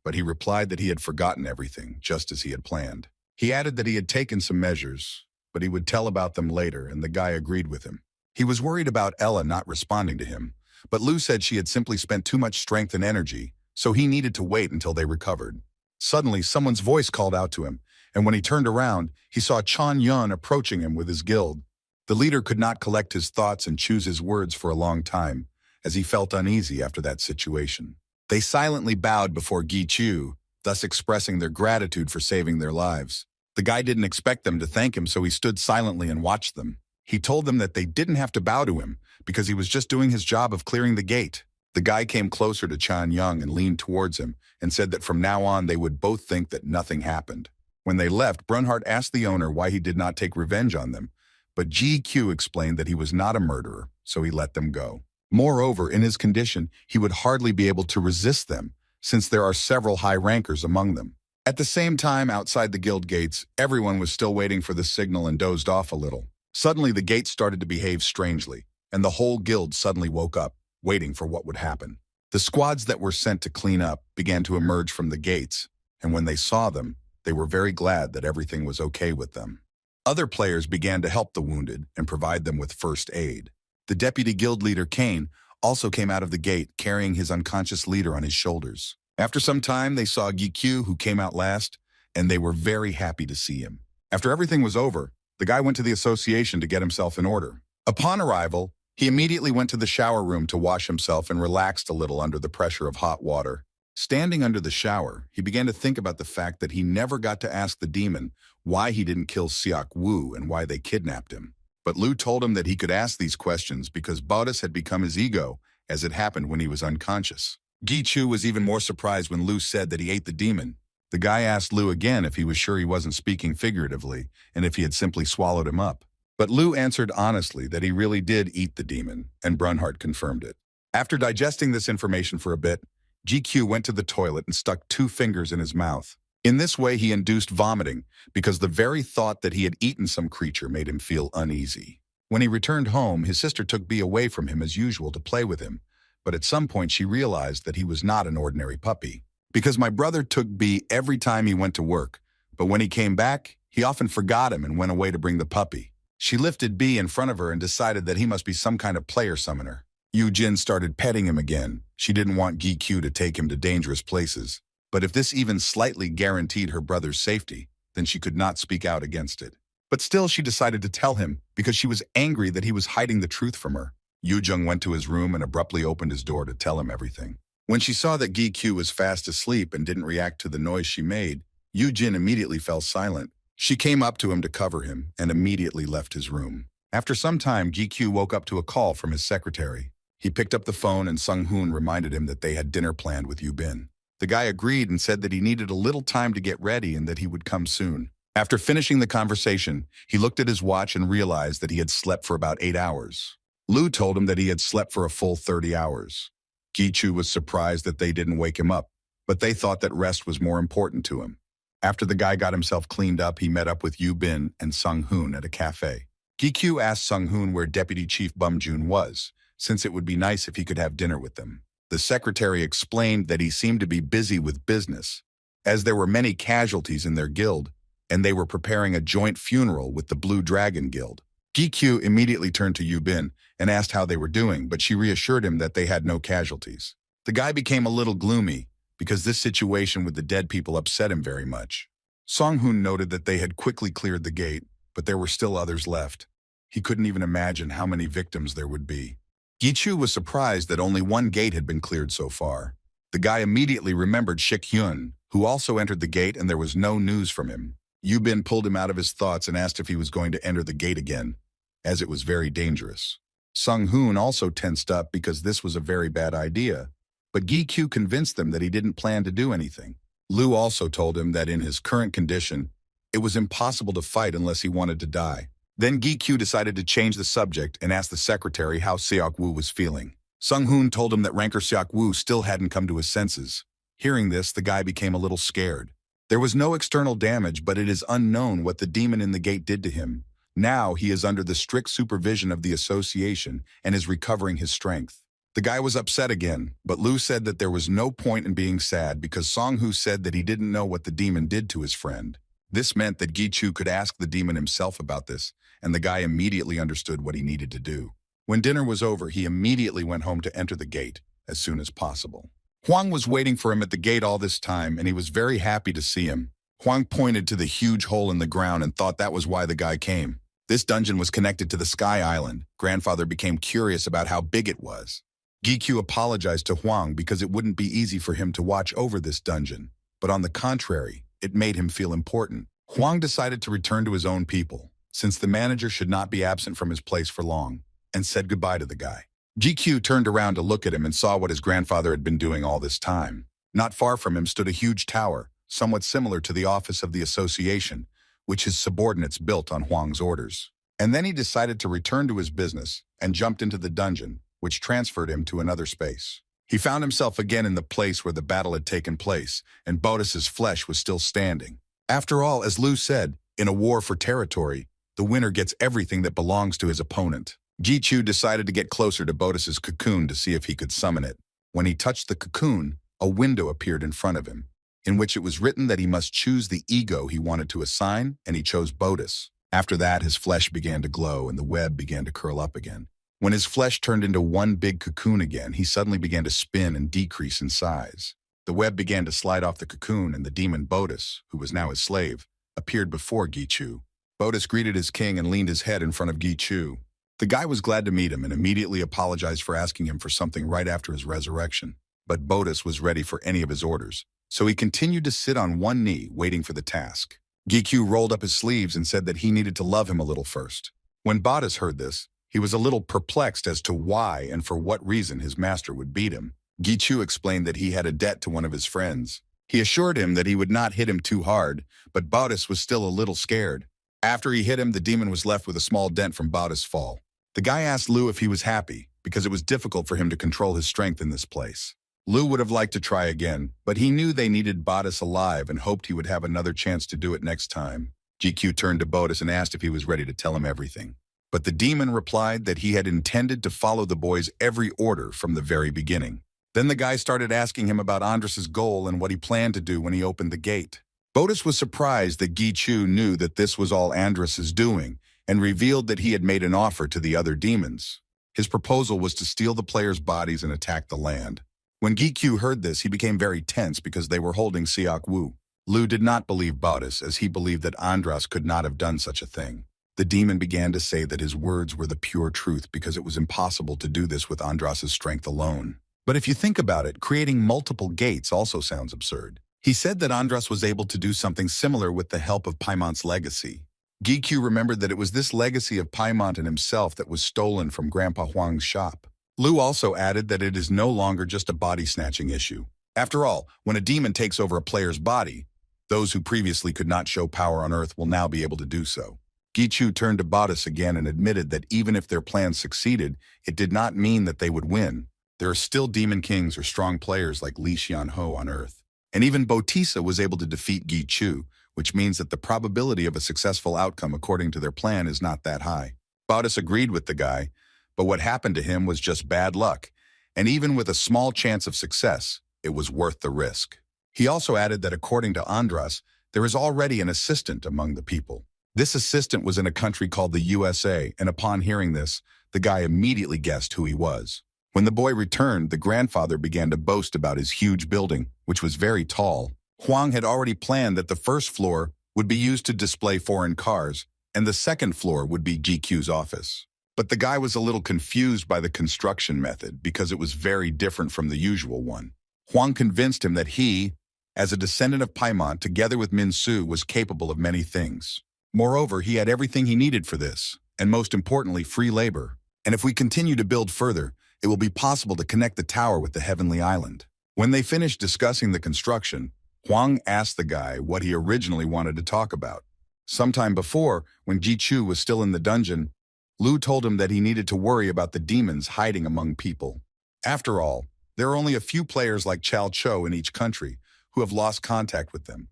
but he replied that he had forgotten everything, just as he had planned. He added that he had taken some measures, but he would tell about them later, and the guy agreed with him. He was worried about Ella not responding to him, but Lu said she had simply spent too much strength and energy, so he needed to wait until they recovered. Suddenly, someone's voice called out to him, and when he turned around, he saw Chan Yun approaching him with his guild. The leader could not collect his thoughts and choose his words for a long time, as he felt uneasy after that situation. They silently bowed before Gi-Chu, thus expressing their gratitude for saving their lives. The guy didn't expect them to thank him, so he stood silently and watched them. He told them that they didn't have to bow to him, because he was just doing his job of clearing the gate. The guy came closer to Chan Yun and leaned towards him and said that from now on they would both think that nothing happened. When they left, Brunhart asked the owner why he did not take revenge on them, but Gi-Q explained that he was not a murderer, so he let them go. Moreover, in his condition, he would hardly be able to resist them, since there are several high rankers among them. At the same time, outside the guild gates, everyone was still waiting for the signal and dozed off a little. Suddenly, the gates started to behave strangely, and the whole guild suddenly woke up, waiting for what would happen. The squads that were sent to clean up began to emerge from the gates, and when they saw them, they were very glad that everything was okay with them. Other players began to help the wounded and provide them with first aid. The deputy guild leader, Kane, also came out of the gate carrying his unconscious leader on his shoulders. After some time, they saw Gi-Q, who came out last, and they were very happy to see him. After everything was over, the guy went to the association to get himself in order. Upon arrival, he immediately went to the shower room to wash himself and relaxed a little under the pressure of hot water. Standing under the shower, he began to think about the fact that he never got to ask the demon why he didn't kill Seok Woo and why they kidnapped him. But Lu told him that he could ask these questions because Bautis had become his ego, as it happened when he was unconscious. Gi-Chu was even more surprised when Lu said that he ate the demon. The guy asked Lu again if he was sure he wasn't speaking figuratively and if he had simply swallowed him up. But Lu answered honestly that he really did eat the demon, and Brunhart confirmed it. After digesting this information for a bit, Gi-Q went to the toilet and stuck 2 fingers in his mouth. In this way, he induced vomiting because the very thought that he had eaten some creature made him feel uneasy. When he returned home, his sister took B away from him as usual to play with him, but at some point she realized that he was not an ordinary puppy. Because my brother took B every time he went to work, but when he came back, he often forgot him and went away to bring the puppy. She lifted B in front of her and decided that he must be some kind of player summoner. Yu-Jin started petting him again. She didn't want Gi-Q to take him to dangerous places. But if this even slightly guaranteed her brother's safety, then she could not speak out against it. But still, she decided to tell him because she was angry that he was hiding the truth from her. Yu-Jung went to his room and abruptly opened his door to tell him everything. When she saw that Gi-Q was fast asleep and didn't react to the noise she made, Yu-Jin immediately fell silent. She came up to him to cover him and immediately left his room. After some time, Gi-Q woke up to a call from his secretary. He picked up the phone and Sung-hoon reminded him that they had dinner planned with Yu-bin. The guy agreed and said that he needed a little time to get ready and that he would come soon. After finishing the conversation, he looked at his watch and realized that he had slept for about 8 hours. Lu told him that he had slept for a full 30 hours. Gi-Chu was surprised that they didn't wake him up, but they thought that rest was more important to him. After the guy got himself cleaned up, he met up with Yu-bin and Sung-hoon at a cafe. Gi-Q asked Sung-hoon where Deputy Chief Bum-jun was, since it would be nice if he could have dinner with them. The secretary explained that he seemed to be busy with business, as there were many casualties in their guild, and they were preparing a joint funeral with the Blue Dragon Guild. Gi-Q immediately turned to Yu-bin and asked how they were doing, but she reassured him that they had no casualties. The guy became a little gloomy because this situation with the dead people upset him very much. Sung-hoon noted that they had quickly cleared the gate, but there were still others left. He couldn't even imagine how many victims there would be. Gi-Chu was surprised that only one gate had been cleared so far. The guy immediately remembered Shik-hyun, who also entered the gate, and there was no news from him. Yu-bin pulled him out of his thoughts and asked if he was going to enter the gate again, as it was very dangerous. Sung-hoon also tensed up because this was a very bad idea, but Gi-Q convinced them that he didn't plan to do anything. Lu also told him that in his current condition, it was impossible to fight unless he wanted to die. Then Gi-Q decided to change the subject and asked the secretary how Seok-woo was feeling. Sung-hoon told him that Ranker Seok-woo still hadn't come to his senses. Hearing this, the guy became a little scared. There was no external damage, but it is unknown what the demon in the gate did to him. Now he is under the strict supervision of the association and is recovering his strength. The guy was upset again, but Lu said that there was no point in being sad because Song-hoo said that he didn't know what the demon did to his friend. This meant that Gi-Chu could ask the demon himself about this, and the guy immediately understood what he needed to do. When dinner was over, he immediately went home to enter the gate as soon as possible. Huang was waiting for him at the gate all this time, and he was very happy to see him. Huang pointed to the huge hole in the ground and thought that was why the guy came. This dungeon was connected to the Sky Island. Grandfather became curious about how big it was. Gi-Q apologized to Huang because it wouldn't be easy for him to watch over this dungeon, but on the contrary, it made him feel important. Huang decided to return to his own people, since the manager should not be absent from his place for long, and said goodbye to the guy. Gi-Q turned around to look at him and saw what his grandfather had been doing all this time. Not far from him stood a huge tower, somewhat similar to the office of the association, which his subordinates built on Huang's orders. And then he decided to return to his business and jumped into the dungeon, which transferred him to another space. He found himself again in the place where the battle had taken place, and Bodis's flesh was still standing. After all, as Lu said, in a war for territory, the winner gets everything that belongs to his opponent. Gi-Chu decided to get closer to Bodis's cocoon to see if he could summon it. When he touched the cocoon, a window appeared in front of him, in which it was written that he must choose the ego he wanted to assign, and he chose Bodis. After that, his flesh began to glow and the web began to curl up again. When his flesh turned into one big cocoon again, he suddenly began to spin and decrease in size. The web began to slide off the cocoon, and the demon Bodis, who was now his slave, appeared before Gi-Chu. Bodis greeted his king and leaned his head in front of Gi-Chu. The guy was glad to meet him and immediately apologized for asking him for something right after his resurrection. But Bodis was ready for any of his orders, so he continued to sit on one knee, waiting for the task. Gi-Q rolled up his sleeves and said that he needed to love him a little first. When Bodis heard this, he was a little perplexed as to why and for what reason his master would beat him. Gi-Chu explained that he had a debt to one of his friends. He assured him that he would not hit him too hard, but Bodis was still a little scared. After he hit him, the demon was left with a small dent from Bodis' fall. The guy asked Lu if he was happy, because it was difficult for him to control his strength in this place. Lu would have liked to try again, but he knew they needed Bottas alive and hoped he would have another chance to do it next time. GQ turned to Bottas and asked if he was ready to tell him everything. But the demon replied that he had intended to follow the boy's every order from the very beginning. Then the guy started asking him about Andras's goal and what he planned to do when he opened the gate. Bottas was surprised that Gichu knew that this was all Andras's doing and revealed that he had made an offer to the other demons. His proposal was to steal the players' bodies and attack the land. When Gichu heard this, he became very tense because they were holding Seok Wu. Lu did not believe Bottas, as he believed that Andras could not have done such a thing. The demon began to say that his words were the pure truth because it was impossible to do this with Andras's strength alone. But if you think about it, creating multiple gates also sounds absurd. He said that Andras was able to do something similar with the help of Paimon's legacy. Gichu remembered that it was this legacy of Paimon and himself that was stolen from Grandpa Huang's shop. Lu also added that it is no longer just a body-snatching issue. After all, when a demon takes over a player's body, those who previously could not show power on Earth will now be able to do so. Gichu turned to Bottas again and admitted that even if their plans succeeded, it did not mean that they would win. There are still demon kings or strong players like Li Xianho on Earth. And even Botisa was able to defeat Gichu, which means that the probability of a successful outcome according to their plan is not that high. Bottas agreed with the guy, but what happened to him was just bad luck, and even with a small chance of success, it was worth the risk. He also added that according to Andras, there is already an assistant among the people. This assistant was in a country called the USA, and upon hearing this, the guy immediately guessed who he was. When the boy returned, the grandfather began to boast about his huge building, which was very tall. Huang had already planned that the first floor would be used to display foreign cars, and the second floor would be GQ's office. But the guy was a little confused by the construction method because it was very different from the usual one. Huang convinced him that he, as a descendant of Paimon, together with Min Su, was capable of many things. Moreover, he had everything he needed for this, and most importantly, free labor. And if we continue to build further, it will be possible to connect the tower with the heavenly island. When they finished discussing the construction, Huang asked the guy what he originally wanted to talk about. Sometime before, when Gichu was still in the dungeon, Lu told him that he needed to worry about the demons hiding among people. After all, there are only a few players like Chao Cho in each country who have lost contact with them.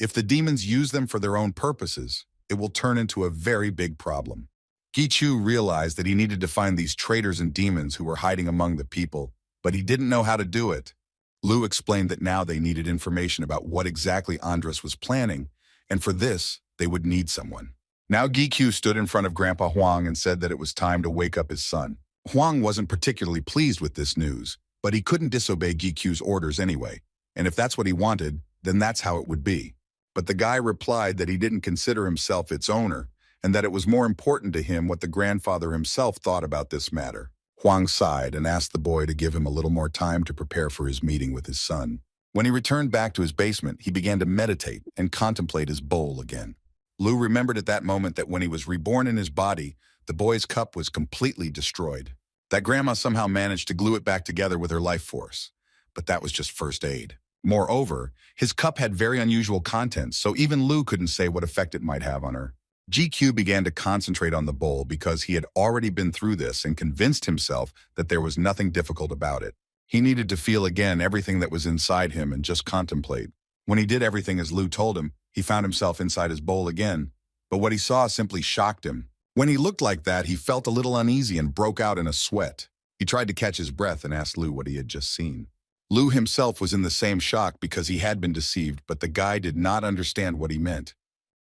If the demons use them for their own purposes, it will turn into a very big problem. Gichu realized that he needed to find these traitors and demons who were hiding among the people, but he didn't know how to do it. Lu explained that now they needed information about what exactly Andras was planning, and for this, they would need someone. Now Gichu stood in front of Grandpa Huang and said that it was time to wake up his son. Huang wasn't particularly pleased with this news, but he couldn't disobey Gichu's orders anyway, and if that's what he wanted, then that's how it would be. But the guy replied that he didn't consider himself its owner, and that it was more important to him what the grandfather himself thought about this matter. Huang sighed and asked the boy to give him a little more time to prepare for his meeting with his son. When he returned back to his basement, he began to meditate and contemplate his bowl again. Lu remembered at that moment that when he was reborn in his body, the boy's cup was completely destroyed. That grandma somehow managed to glue it back together with her life force, but that was just first aid. Moreover, his cup had very unusual contents, so even Lu couldn't say what effect it might have on her. GQ began to concentrate on the bowl because he had already been through this and convinced himself that there was nothing difficult about it. He needed to feel again everything that was inside him and just contemplate. When he did everything as Lu told him, he found himself inside his bowl again, but what he saw simply shocked him. When he looked like that, he felt a little uneasy and broke out in a sweat. He tried to catch his breath and asked Lu what he had just seen. Lu himself was in the same shock because he had been deceived, but the guy did not understand what he meant.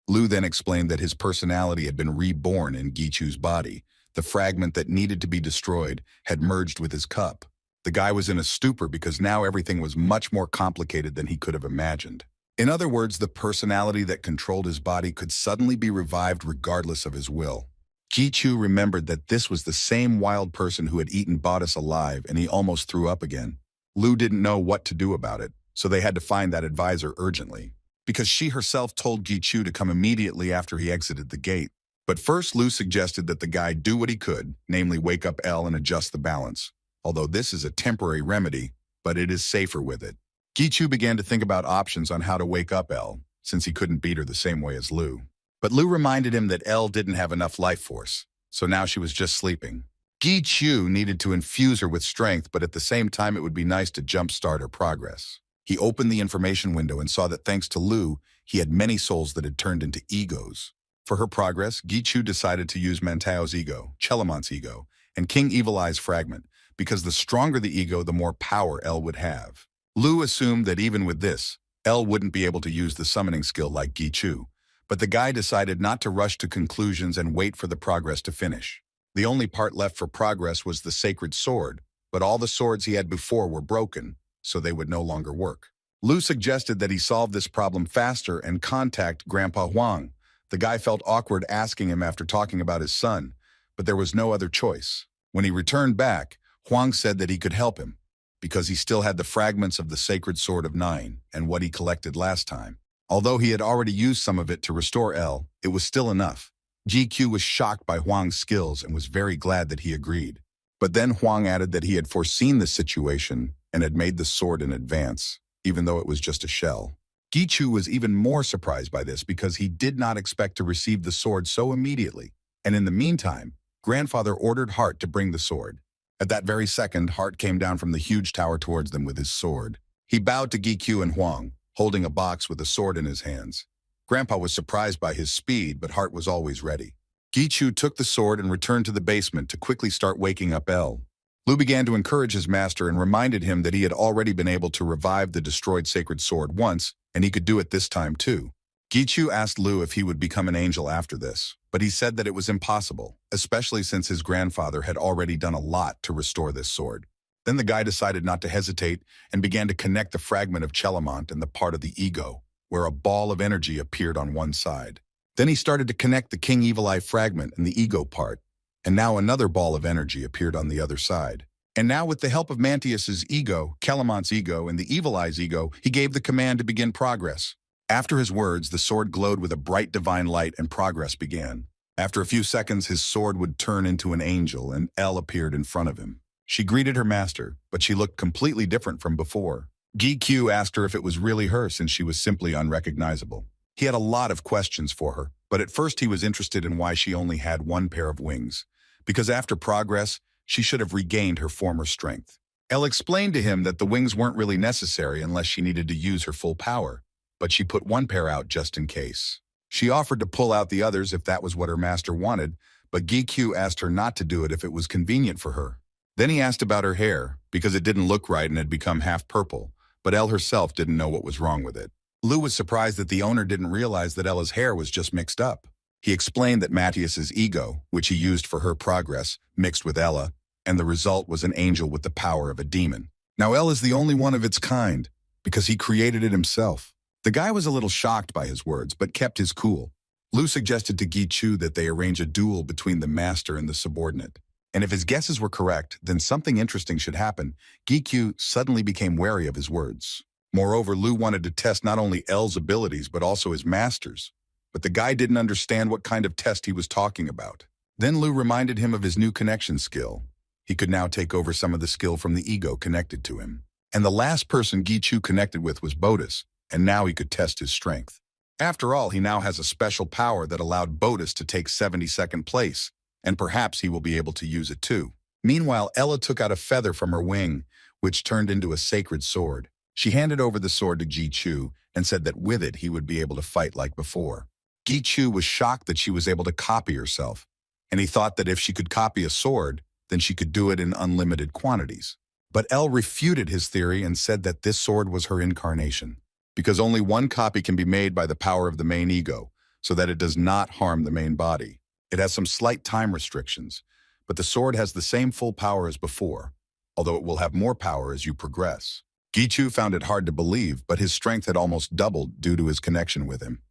Lu then explained that his personality had been reborn in Gichu's body. The fragment that needed to be destroyed had merged with his cup. The guy was in a stupor because now everything was much more complicated than he could have imagined. In other words, the personality that controlled his body could suddenly be revived regardless of his will. Gichu remembered that this was the same wild person who had eaten Bottas alive, and he almost threw up again. Lu didn't know what to do about it, so they had to find that advisor urgently, because she herself told Gichu to come immediately after he exited the gate. But first, Lu suggested that the guy do what he could, namely wake up L and adjust the balance. Although this is a temporary remedy, but it is safer with it. Gichu began to think about options on how to wake up L, since he couldn't beat her the same way as Lu. But Lu reminded him that L didn't have enough life force, so now she was just sleeping. Gi Chu needed to infuse her with strength, but at the same time it would be nice to jumpstart her progress. He opened the information window and saw that thanks to Lu, he had many souls that had turned into egos. For her progress, Gi Chu decided to use Mantao's ego, Chelamont's ego, and King Evil Eye's fragment, because the stronger the ego, the more power El would have. Lu assumed that even with this, El wouldn't be able to use the summoning skill like Gi Chu, but the guy decided not to rush to conclusions and wait for the progress to finish. The only part left for progress was the sacred sword, but all the swords he had before were broken, so they would no longer work. Lu suggested that he solve this problem faster and contact Grandpa Huang. The guy felt awkward asking him after talking about his son, but there was no other choice. When he returned back, Huang said that he could help him, because he still had the fragments of the Sacred Sword of Nine and what he collected last time. Although he had already used some of it to restore El, it was still enough. GQ was shocked by Huang's skills and was very glad that he agreed. But then Huang added that he had foreseen the situation and had made the sword in advance, even though it was just a shell. Gichu was even more surprised by this because he did not expect to receive the sword so immediately. And in the meantime, Grandfather ordered Heart to bring the sword. At that very second, Heart came down from the huge tower towards them with his sword. He bowed to Gichu and Huang, holding a box with a sword in his hands. Grandpa was surprised by his speed, but Heart was always ready. Gichu took the sword and returned to the basement to quickly start waking up El. Lu began to encourage his master and reminded him that he had already been able to revive the destroyed sacred sword once, and he could do it this time too. Gichu asked Lu if he would become an angel after this, but he said that it was impossible, especially since his grandfather had already done a lot to restore this sword. Then the guy decided not to hesitate and began to connect the fragment of Chelamont and the part of the ego, where a ball of energy appeared on one side. Then he started to connect the King Evil Eye fragment and the ego part, and now another ball of energy appeared on the other side. And now with the help of Mantius's ego, Chelamont's ego, and the Evil Eye's ego, he gave the command to begin progress. After his words, the sword glowed with a bright divine light and progress began. After a few seconds, his sword would turn into an angel and El appeared in front of him. She greeted her master, but she looked completely different from before. GQ asked her if it was really her since she was simply unrecognizable. He had a lot of questions for her, but at first he was interested in why she only had one pair of wings, because after progress, she should have regained her former strength. El explained to him that the wings weren't really necessary unless she needed to use her full power, but she put one pair out just in case. She offered to pull out the others if that was what her master wanted, but GQ asked her not to do it if it was convenient for her. Then he asked about her hair, because it didn't look right and had become half purple, but El herself didn't know what was wrong with it. Lu was surprised that the owner didn't realize that Ella's hair was just mixed up. He explained that Matthias's ego, which he used for her progress, mixed with Ella, and the result was an angel with the power of a demon. Now El is the only one of its kind, because he created it himself. The guy was a little shocked by his words, but kept his cool. Lu suggested to Gichu that they arrange a duel between the master and the subordinate. And if his guesses were correct, then something interesting should happen. Gichu suddenly became wary of his words. Moreover, Lu wanted to test not only El's abilities, but also his master's. But the guy didn't understand what kind of test he was talking about. Then Lu reminded him of his new connection skill. He could now take over some of the skill from the ego connected to him. And the last person Gichu connected with was Bodis, and now he could test his strength. After all, he now has a special power that allowed Bodis to take 72nd place, and perhaps he will be able to use it too. Meanwhile, Ella took out a feather from her wing, which turned into a sacred sword. She handed over the sword to Gichu and said that with it he would be able to fight like before. Gichu was shocked that she was able to copy herself, and he thought that if she could copy a sword, then she could do it in unlimited quantities. But El refuted his theory and said that this sword was her incarnation, because only one copy can be made by the power of the main ego, so that it does not harm the main body. It has some slight time restrictions, but the sword has the same full power as before, although it will have more power as you progress. Gichu found it hard to believe, but his strength had almost doubled due to his connection with him.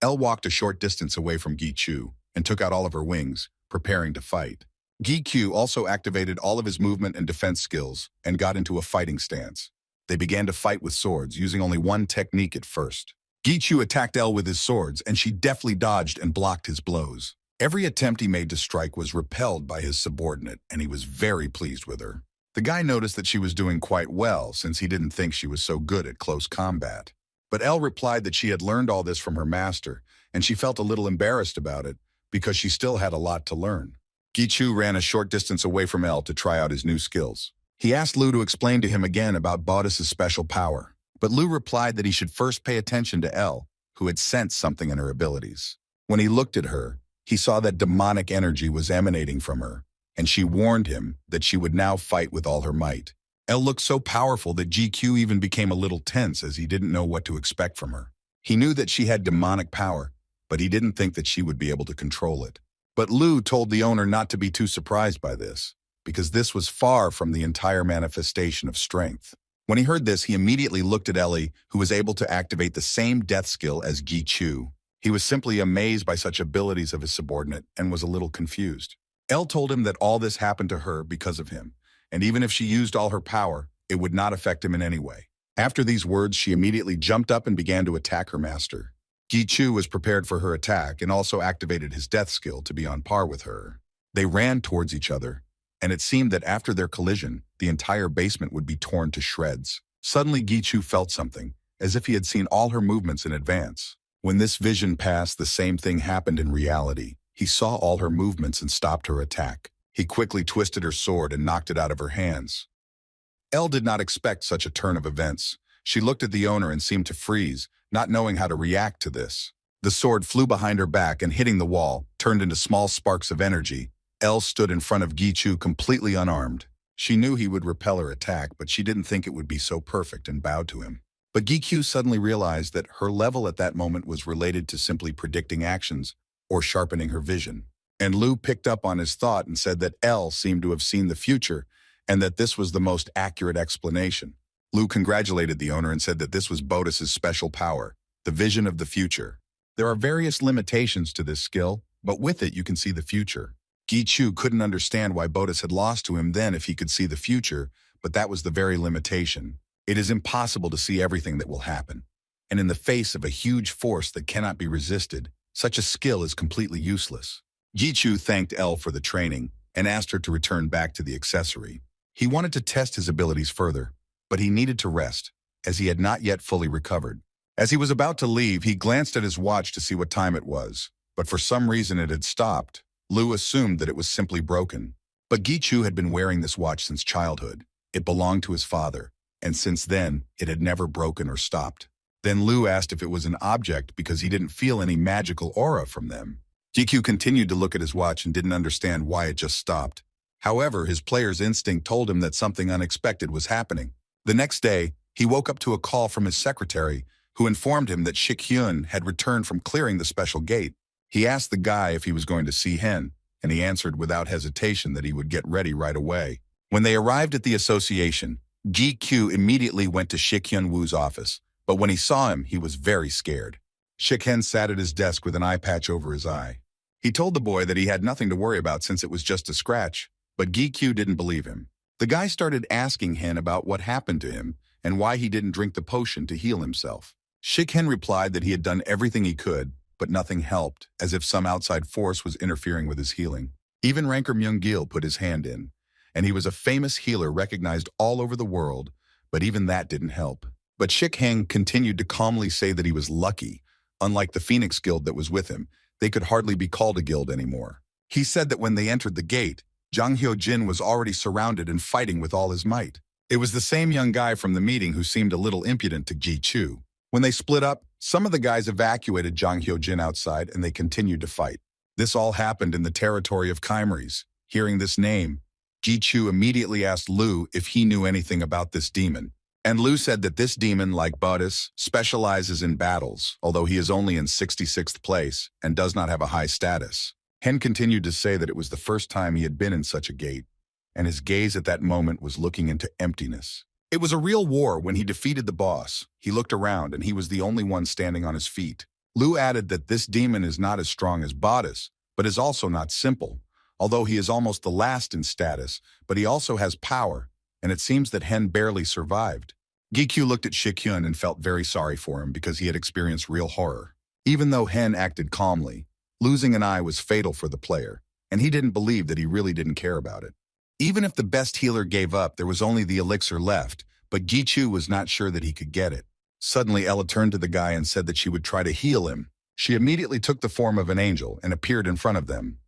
El walked a short distance away from Gichu and took out all of her wings, preparing to fight. Gichu also activated all of his movement and defense skills and got into a fighting stance. They began to fight with swords, using only one technique at first. Gichu attacked El with his swords, and she deftly dodged and blocked his blows. Every attempt he made to strike was repelled by his subordinate, and he was very pleased with her. The guy noticed that she was doing quite well since he didn't think she was so good at close combat. But El replied that she had learned all this from her master, and she felt a little embarrassed about it because she still had a lot to learn. Gichu ran a short distance away from El to try out his new skills. He asked Lu to explain to him again about Bautis's special power, but Lu replied that he should first pay attention to El, who had sensed something in her abilities. When he looked at her, he saw that demonic energy was emanating from her, and she warned him that she would now fight with all her might. El looked so powerful that GQ even became a little tense as he didn't know what to expect from her. He knew that she had demonic power, but he didn't think that she would be able to control it. But Lu told the owner not to be too surprised by this, because this was far from the entire manifestation of strength. When he heard this, he immediately looked at Ellie, who was able to activate the same death skill as Gi Chu. He was simply amazed by such abilities of his subordinate and was a little confused. El told him that all this happened to her because of him, and even if she used all her power, it would not affect him in any way. After these words, she immediately jumped up and began to attack her master. Gi Chu was prepared for her attack and also activated his death skill to be on par with her. They ran towards each other, and it seemed that after their collision, the entire basement would be torn to shreds. Suddenly, Gi Chu felt something, as if he had seen all her movements in advance. When this vision passed, the same thing happened in reality. He saw all her movements and stopped her attack. He quickly twisted her sword and knocked it out of her hands. Elle did not expect such a turn of events. She looked at the owner and seemed to freeze, not knowing how to react to this. The sword flew behind her back and, hitting the wall, turned into small sparks of energy. Elle stood in front of Gi Chu completely unarmed. She knew he would repel her attack, but she didn't think it would be so perfect and bowed to him. But Gi Chu suddenly realized that her level at that moment was related to simply predicting actions or sharpening her vision. And Lu picked up on his thought and said that Elle seemed to have seen the future and that this was the most accurate explanation. Lu congratulated the owner and said that this was Bautis's special power, the vision of the future. There are various limitations to this skill, but with it you can see the future. Gi Chu couldn't understand why Bautis had lost to him then if he could see the future, but that was the very limitation. It is impossible to see everything that will happen. And in the face of a huge force that cannot be resisted, such a skill is completely useless. Gi Chu thanked Elle for the training and asked her to return back to the accessory. He wanted to test his abilities further, but he needed to rest, as he had not yet fully recovered. As he was about to leave, he glanced at his watch to see what time it was, but for some reason it had stopped. Lu assumed that it was simply broken. But Gi Chu had been wearing this watch since childhood. It belonged to his father, and since then, it had never broken or stopped. Then Lu asked if it was an object because he didn't feel any magical aura from them. Gi Chu continued to look at his watch and didn't understand why it just stopped. However, his player's instinct told him that something unexpected was happening. The next day, he woke up to a call from his secretary, who informed him that Shik-hyun had returned from clearing the special gate. He asked the guy if he was going to see Hen, and he answered without hesitation that he would get ready right away. When they arrived at the association, Gi Q immediately went to Shik-hyun Woo's office, but when he saw him, he was very scared. Shik-hyun sat at his desk with an eye patch over his eye. He told the boy that he had nothing to worry about since it was just a scratch, but Gi Q didn't believe him. The guy started asking Hen about what happened to him and why he didn't drink the potion to heal himself. Shik-hyun replied that he had done everything he could, but nothing helped, as if some outside force was interfering with his healing. Even Ranker Myung-gil put his hand in, and he was a famous healer recognized all over the world, but even that didn't help. But Shik-hyun continued to calmly say that he was lucky. Unlike the Phoenix Guild that was with him, they could hardly be called a guild anymore. He said that when they entered the gate, Jang Hyo-jin was already surrounded and fighting with all his might. It was the same young guy from the meeting who seemed a little impudent to Gi Chu. When they split up, some of the guys evacuated Jang Hyo-jin outside and they continued to fight. This all happened in the territory of chimeras. Hearing this name, Gi Chu immediately asked Lu if he knew anything about this demon. And Lu said that this demon, like Bautis, specializes in battles, although he is only in 66th place and does not have a high status. Hen continued to say that it was the first time he had been in such a gate, and his gaze at that moment was looking into emptiness. It was a real war when he defeated the boss. He looked around and he was the only one standing on his feet. Lu added that this demon is not as strong as Bautis, but is also not simple. Although he is almost the last in status, but he also has power, and it seems that Hen barely survived. Gi Q looked at Shik-hyun and felt very sorry for him because he had experienced real horror. Even though Hen acted calmly, losing an eye was fatal for the player, and he didn't believe that he really didn't care about it. Even if the best healer gave up, there was only the elixir left, but Gi Chu was not sure that he could get it. Suddenly, Ella turned to the guy and said that she would try to heal him. She immediately took the form of an angel and appeared in front of them.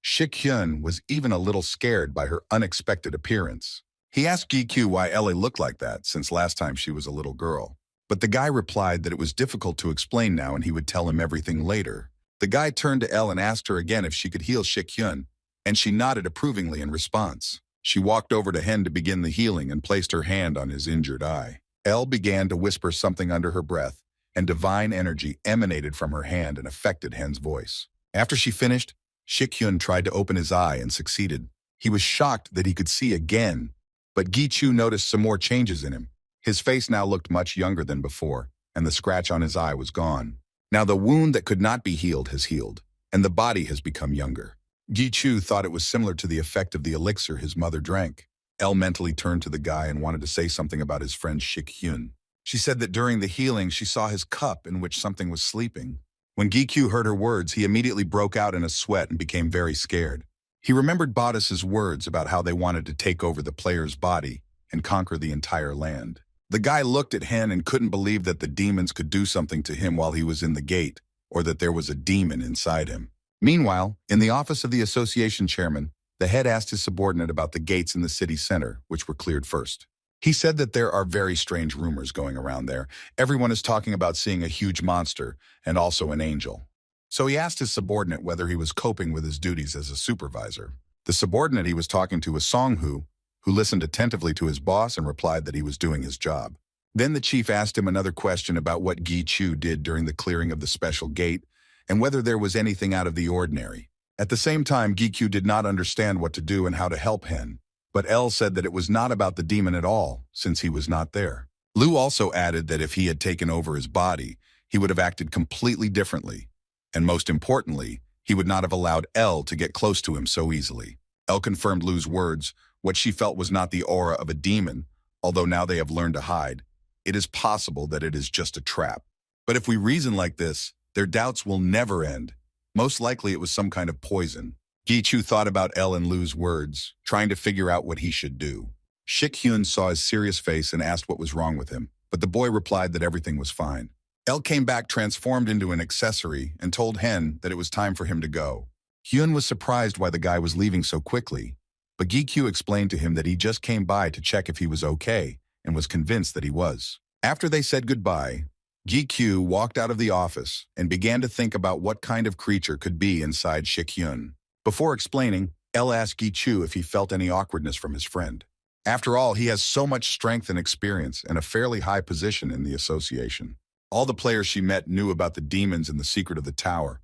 Shik-hyun was even a little scared by her unexpected appearance. He asked Gi-kyu why Ellie looked like that since last time she was a little girl. But the guy replied that it was difficult to explain now and he would tell him everything later. The guy turned to Elle and asked her again if she could heal Shik-hyun, and she nodded approvingly in response. She walked over to Hen to begin the healing and placed her hand on his injured eye. Elle began to whisper something under her breath, and divine energy emanated from her hand and affected Hen's voice. After she finished, Shik-hyun tried to open his eye and succeeded. He was shocked that he could see again, but Gi-chu noticed some more changes in him. His face now looked much younger than before, and the scratch on his eye was gone. Now the wound that could not be healed has healed, and the body has become younger. Gi-chu thought it was similar to the effect of the elixir his mother drank. Elle mentally turned to the guy and wanted to say something about his friend Shik-hyun. She said that during the healing she saw his cup in which something was sleeping. When Gi-kyu heard her words, he immediately broke out in a sweat and became very scared. He remembered Bodice's words about how they wanted to take over the player's body and conquer the entire land. The guy looked at Hen and couldn't believe that the demons could do something to him while he was in the gate, or that there was a demon inside him. Meanwhile, in the office of the association chairman, the head asked his subordinate about the gates in the city center, which were cleared first. He said that there are very strange rumors going around there. Everyone is talking about seeing a huge monster and also an angel. So he asked his subordinate whether he was coping with his duties as a supervisor. The subordinate he was talking to was Song-hoo, who listened attentively to his boss and replied that he was doing his job. Then the chief asked him another question about what Gi-chu did during the clearing of the special gate and whether there was anything out of the ordinary. At the same time, Gi-kyu did not understand what to do and how to help Hen. But Elle said that it was not about the demon at all, since he was not there. Lu also added that if he had taken over his body, he would have acted completely differently. And most importantly, he would not have allowed Elle to get close to him so easily. Elle confirmed Lu's words. What she felt was not the aura of a demon, although now they have learned to hide. It is possible that it is just a trap. But if we reason like this, their doubts will never end. Most likely it was some kind of poison. Gi-chu thought about Elle and Lu's words, trying to figure out what he should do. Shik-hyun saw his serious face and asked what was wrong with him, but the boy replied that everything was fine. Elle came back transformed into an accessory and told Hen that it was time for him to go. Hyun was surprised why the guy was leaving so quickly, but Gi-kyu explained to him that he just came by to check if he was okay and was convinced that he was. After they said goodbye, Gi-kyu walked out of the office and began to think about what kind of creature could be inside Shik-hyun. Before explaining, Elle asked Gi-chu if he felt any awkwardness from his friend. After all, he has so much strength and experience and a fairly high position in the association. All the players she met knew about the demons and the secret of the tower,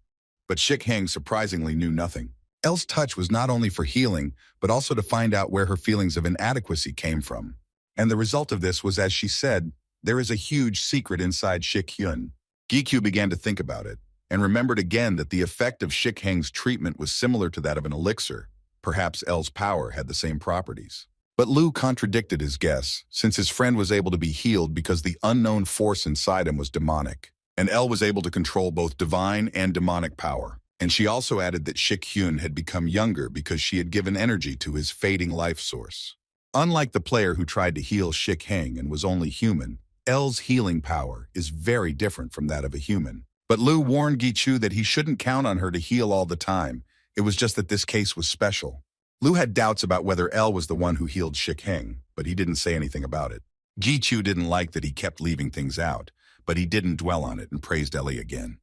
but Shik-hyun surprisingly knew nothing. Elle's touch was not only for healing, but also to find out where her feelings of inadequacy came from. And the result of this was, as she said, there is a huge secret inside Shik-hyun. Gi-kyu began to think about it, and remembered again that the effect of Shik-hyun's treatment was similar to that of an elixir. Perhaps Elle's power had the same properties. But Lu contradicted his guess, since his friend was able to be healed because the unknown force inside him was demonic, and Elle was able to control both divine and demonic power. And she also added that Shik-hyun had become younger because she had given energy to his fading life source. Unlike the player who tried to heal Shik-hyun and was only human, Elle's healing power is very different from that of a human. But Lu warned Gi-chu that he shouldn't count on her to heal all the time. It was just that this case was special. Lu had doubts about whether Elle was the one who healed Shik-hyun, but he didn't say anything about it. Gi-chu didn't like that he kept leaving things out, but he didn't dwell on it and praised Ellie again.